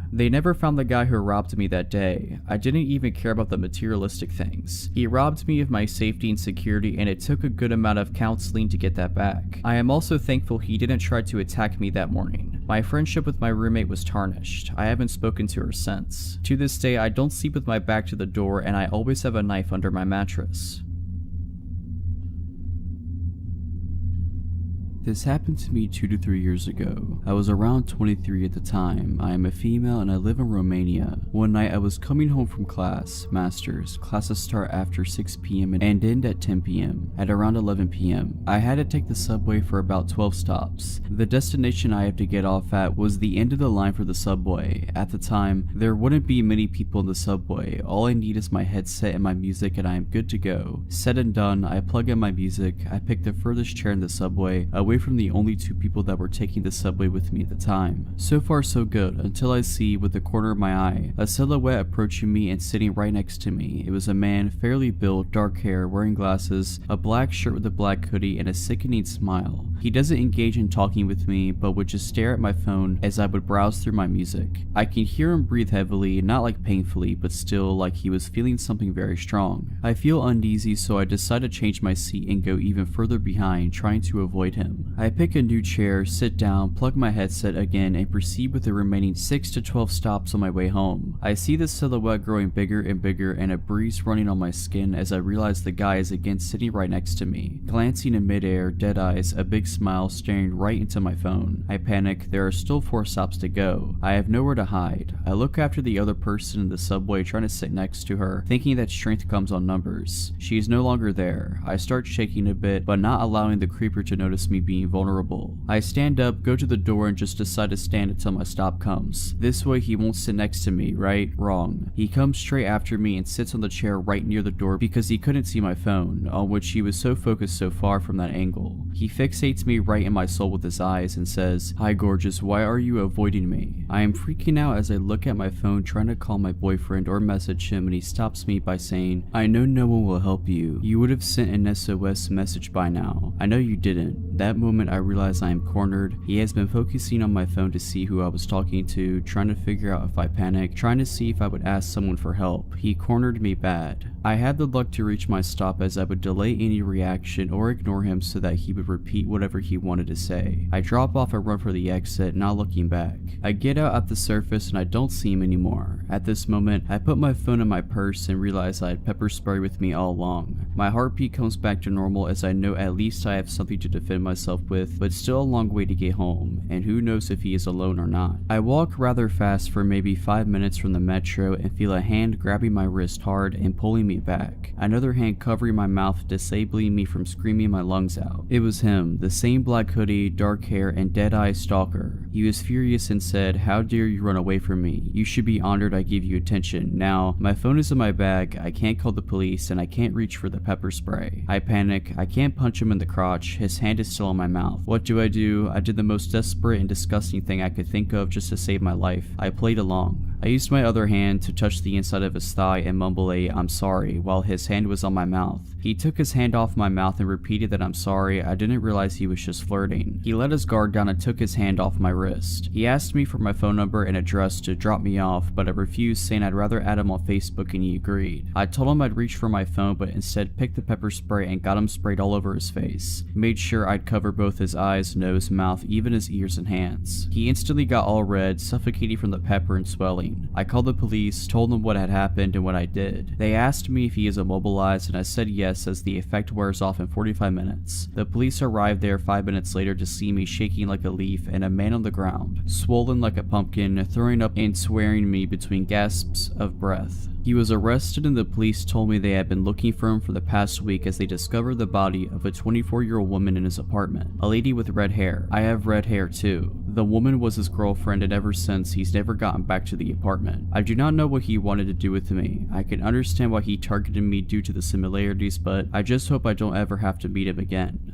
I didn't even care about the material materialistic things. He robbed me of my safety and security, and it took a good amount of counseling to get that back. I am also thankful he didn't try to attack me that morning. My friendship with my roommate was tarnished. I haven't spoken to her since. To this day, I don't sleep with my back to the door, and I always have a knife under my mattress. This happened to me 2 to 3 years ago. I was around 23 at the time. I am a female and I live in Romania. One night I was coming home from class, masters. Classes start after 6 p.m. and end at 10 p.m. At around 11 p.m. I had to take the subway for about 12 stops. The destination I have to get off at was the end of the line for the subway. At the time, there wouldn't be many people in the subway. All I need is my headset and my music and I am good to go. Said and done, I plug in my music. I pick the furthest chair in the subway, away from the only 2 people that were taking the subway with me at the time. So far so good, until I see, with the corner of my eye, a silhouette approaching me and sitting right next to me. It was a man, fairly built, dark hair, wearing glasses, a black shirt with a black hoodie, and a sickening smile. He doesn't engage in talking with me, but would just stare at my phone as I would browse through my music. I can hear him breathe heavily, not like painfully, but still like he was feeling something very strong. I feel uneasy, so I decide to change my seat and go even further behind, trying to avoid him. I pick a new chair, sit down, plug my headset again, and proceed with the remaining 6 to 12 stops on my way home. I see the silhouette growing bigger and bigger and a breeze running on my skin as I realize the guy is again sitting right next to me. Glancing in midair, dead eyes, a big smile staring right into my phone. I panic. There are still 4 stops to go. I have nowhere to hide. I look after the other person in the subway trying to sit next to her, thinking that strength comes on numbers. She is no longer there. I start shaking a bit, but not allowing the creeper to notice me being vulnerable. I stand up, go to the door, and just decide to stand until my stop comes. This way he won't sit next to me, right? Wrong. He comes straight after me and sits on the chair right near the door because he couldn't see my phone, on which he was so focused so far from that angle. He fixates me right in my soul with his eyes and says, "Hi gorgeous, why are you avoiding me?" I am freaking out as I look at my phone trying to call my boyfriend or message him, and he stops me by saying, "I know no one will help you. You would have sent an SOS message by now. I know you didn't." That moment I realize I am cornered. He has been focusing on my phone to see who I was talking to, trying to figure out if I panicked, trying to see if I would ask someone for help. He cornered me bad. I had the luck to reach my stop as I would delay any reaction or ignore him so that he would repeat whatever he wanted to say. I drop off and run for the exit, not looking back. I get out at the surface and I don't see him anymore. At this moment, I put my phone in my purse and realize I had pepper spray with me all along. My heartbeat comes back to normal as I know at least I have something to defend myself with, but still a long way to get home, and who knows if he is alone or not. I walk rather fast for maybe 5 minutes from the metro and feel a hand grabbing my wrist hard and pulling me back. Another hand covering my mouth, disabling me from screaming my lungs out. It was him, the same black hoodie, dark hair, and dead-eye stalker. He was furious and said, "How dare you run away from me? You should be honored I gave you attention. Now, my phone is in my bag, I can't call the police, and I can't reach for the pepper spray." I panic. I can't punch him in the crotch. His hand is still in my mouth. What do? I did the most desperate and disgusting thing I could think of just to save my life. I played along. I used my other hand to touch the inside of his thigh and mumble a "I'm sorry" while his hand was on my mouth. He took his hand off my mouth and repeated that I'm sorry. I didn't realize he was just flirting. He let his guard down and took his hand off my wrist. He asked me for my phone number and address to drop me off, but I refused, saying I'd rather add him on Facebook, and he agreed. I told him I'd reach for my phone, but instead picked the pepper spray and got him sprayed all over his face. Made sure I'd cover both his eyes, nose, mouth, even his ears and hands. He instantly got all red, suffocating from the pepper and swelling. I called the police, told them what had happened and what I did. They asked me if he is immobilized, and I said yes, as the effect wears off in 45 minutes. The police arrived there 5 minutes later to see me shaking like a leaf and a man on the ground, swollen like a pumpkin, throwing up and swearing me between gasps of breath. He was arrested, and the police told me they had been looking for him for the past week as they discovered the body of a 24-year-old woman in his apartment, a lady with red hair. I have red hair too. The woman was his girlfriend, and ever since he's never gotten back to the apartment. I do not know what he wanted to do with me. I can understand why he targeted me due to the similarities, but I just hope I don't ever have to meet him again.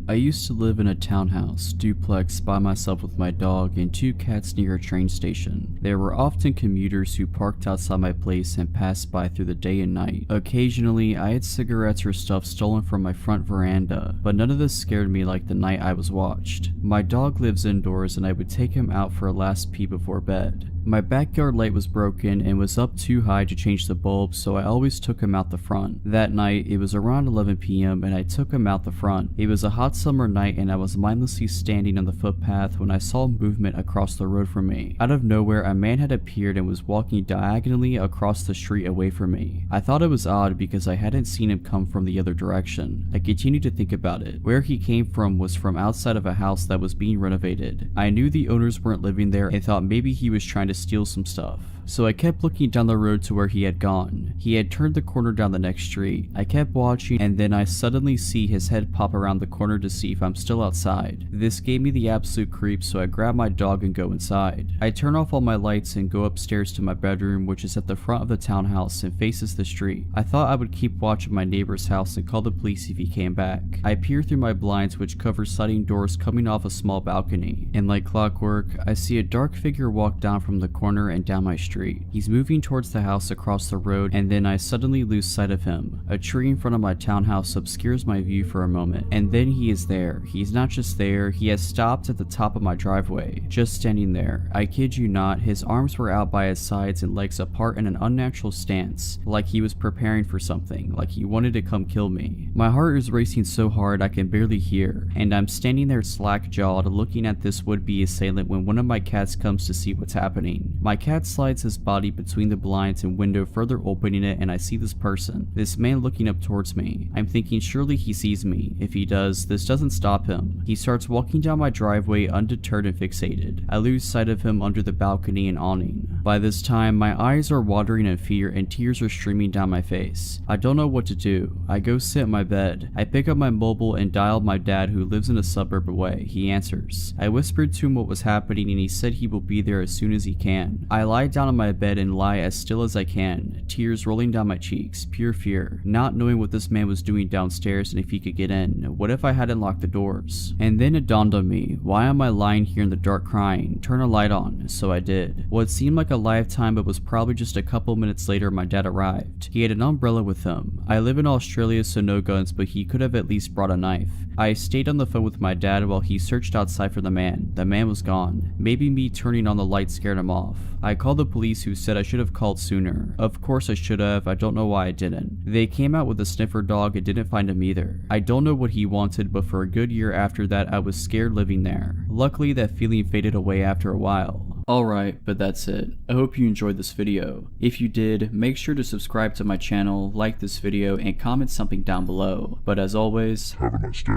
I used to live in a townhouse duplex by myself with my dog and 2 cats near a train station. There were often commuters who parked outside my place and passed by through the day and night. Occasionally, I had cigarettes or stuff stolen from my front veranda, but none of this scared me like the night I was watched. My dog lives indoors and I would take him out for a last pee before bed. My backyard light was broken and was up too high to change the bulb, so I always took him out the front. That night, it was around 11 p.m. and I took him out the front. It was a hot summer night and I was mindlessly standing on the footpath when I saw movement across the road from me. Out of nowhere, a man had appeared and was walking diagonally across the street away from me. I thought it was odd because I hadn't seen him come from the other direction. I continued to think about it. Where he came from was from outside of a house that was being renovated. I knew the owners weren't living there and thought maybe he was trying to steal some stuff. So I kept looking down the road to where he had gone. He had turned the corner down the next street. I kept watching and then I suddenly see his head pop around the corner to see if I'm still outside. This gave me the absolute creep, so I grab my dog and go inside. I turn off all my lights and go upstairs to my bedroom, which is at the front of the townhouse and faces the street. I thought I would keep watch of my neighbor's house and call the police if he came back. I peer through my blinds, which cover sliding doors coming off a small balcony, and like clockwork, I see a dark figure walk down from the corner and down my street. He's moving towards the house across the road, and then I suddenly lose sight of him. A tree in front of my townhouse obscures my view for a moment, and then he is there. He's not just there, he has stopped at the top of my driveway, just standing there. I kid you not, his arms were out by his sides and legs apart in an unnatural stance, like he was preparing for something, like he wanted to come kill me. My heart is racing so hard I can barely hear, and I'm standing there slack-jawed looking at this would-be assailant when one of my cats comes to see what's happening. My cat slides his body between the blinds and window, further opening it, and I see this person, this man looking up towards me. I'm thinking surely he sees me. If he does, this doesn't stop him. He starts walking down my driveway undeterred and fixated. I lose sight of him under the balcony and awning. By this time, my eyes are watering in fear and tears are streaming down my face. I don't know what to do. I go sit in my bed. I pick up my mobile and dial my dad, who lives in a suburb away. He answers. I whispered to him what was happening and he said he will be there as soon as he can. I lie down on my bed and lie as still as I can, tears rolling down my cheeks, pure fear, not knowing what this man was doing downstairs and if he could get in. What if I hadn't locked the doors? And then it dawned on me, why am I lying here in the dark crying? Turn a light on. So I did. What seemed like a lifetime but was probably just a couple minutes later, my dad arrived. He had an umbrella with him. I live in Australia, so no guns, but he could have at least brought a knife. I stayed on the phone with my dad while he searched outside for the man. The man was gone. Maybe me turning on the light scared him off. I called the police, who said I should have called sooner. Of course I should have, I don't know why I didn't. They came out with a sniffer dog and didn't find him either. I don't know what he wanted, but for a good year after that I was scared living there. Luckily that feeling faded away after a while. Alright, but that's it. I hope you enjoyed this video. If you did, make sure to subscribe to my channel, like this video, and comment something down below. But as always, have a nice day.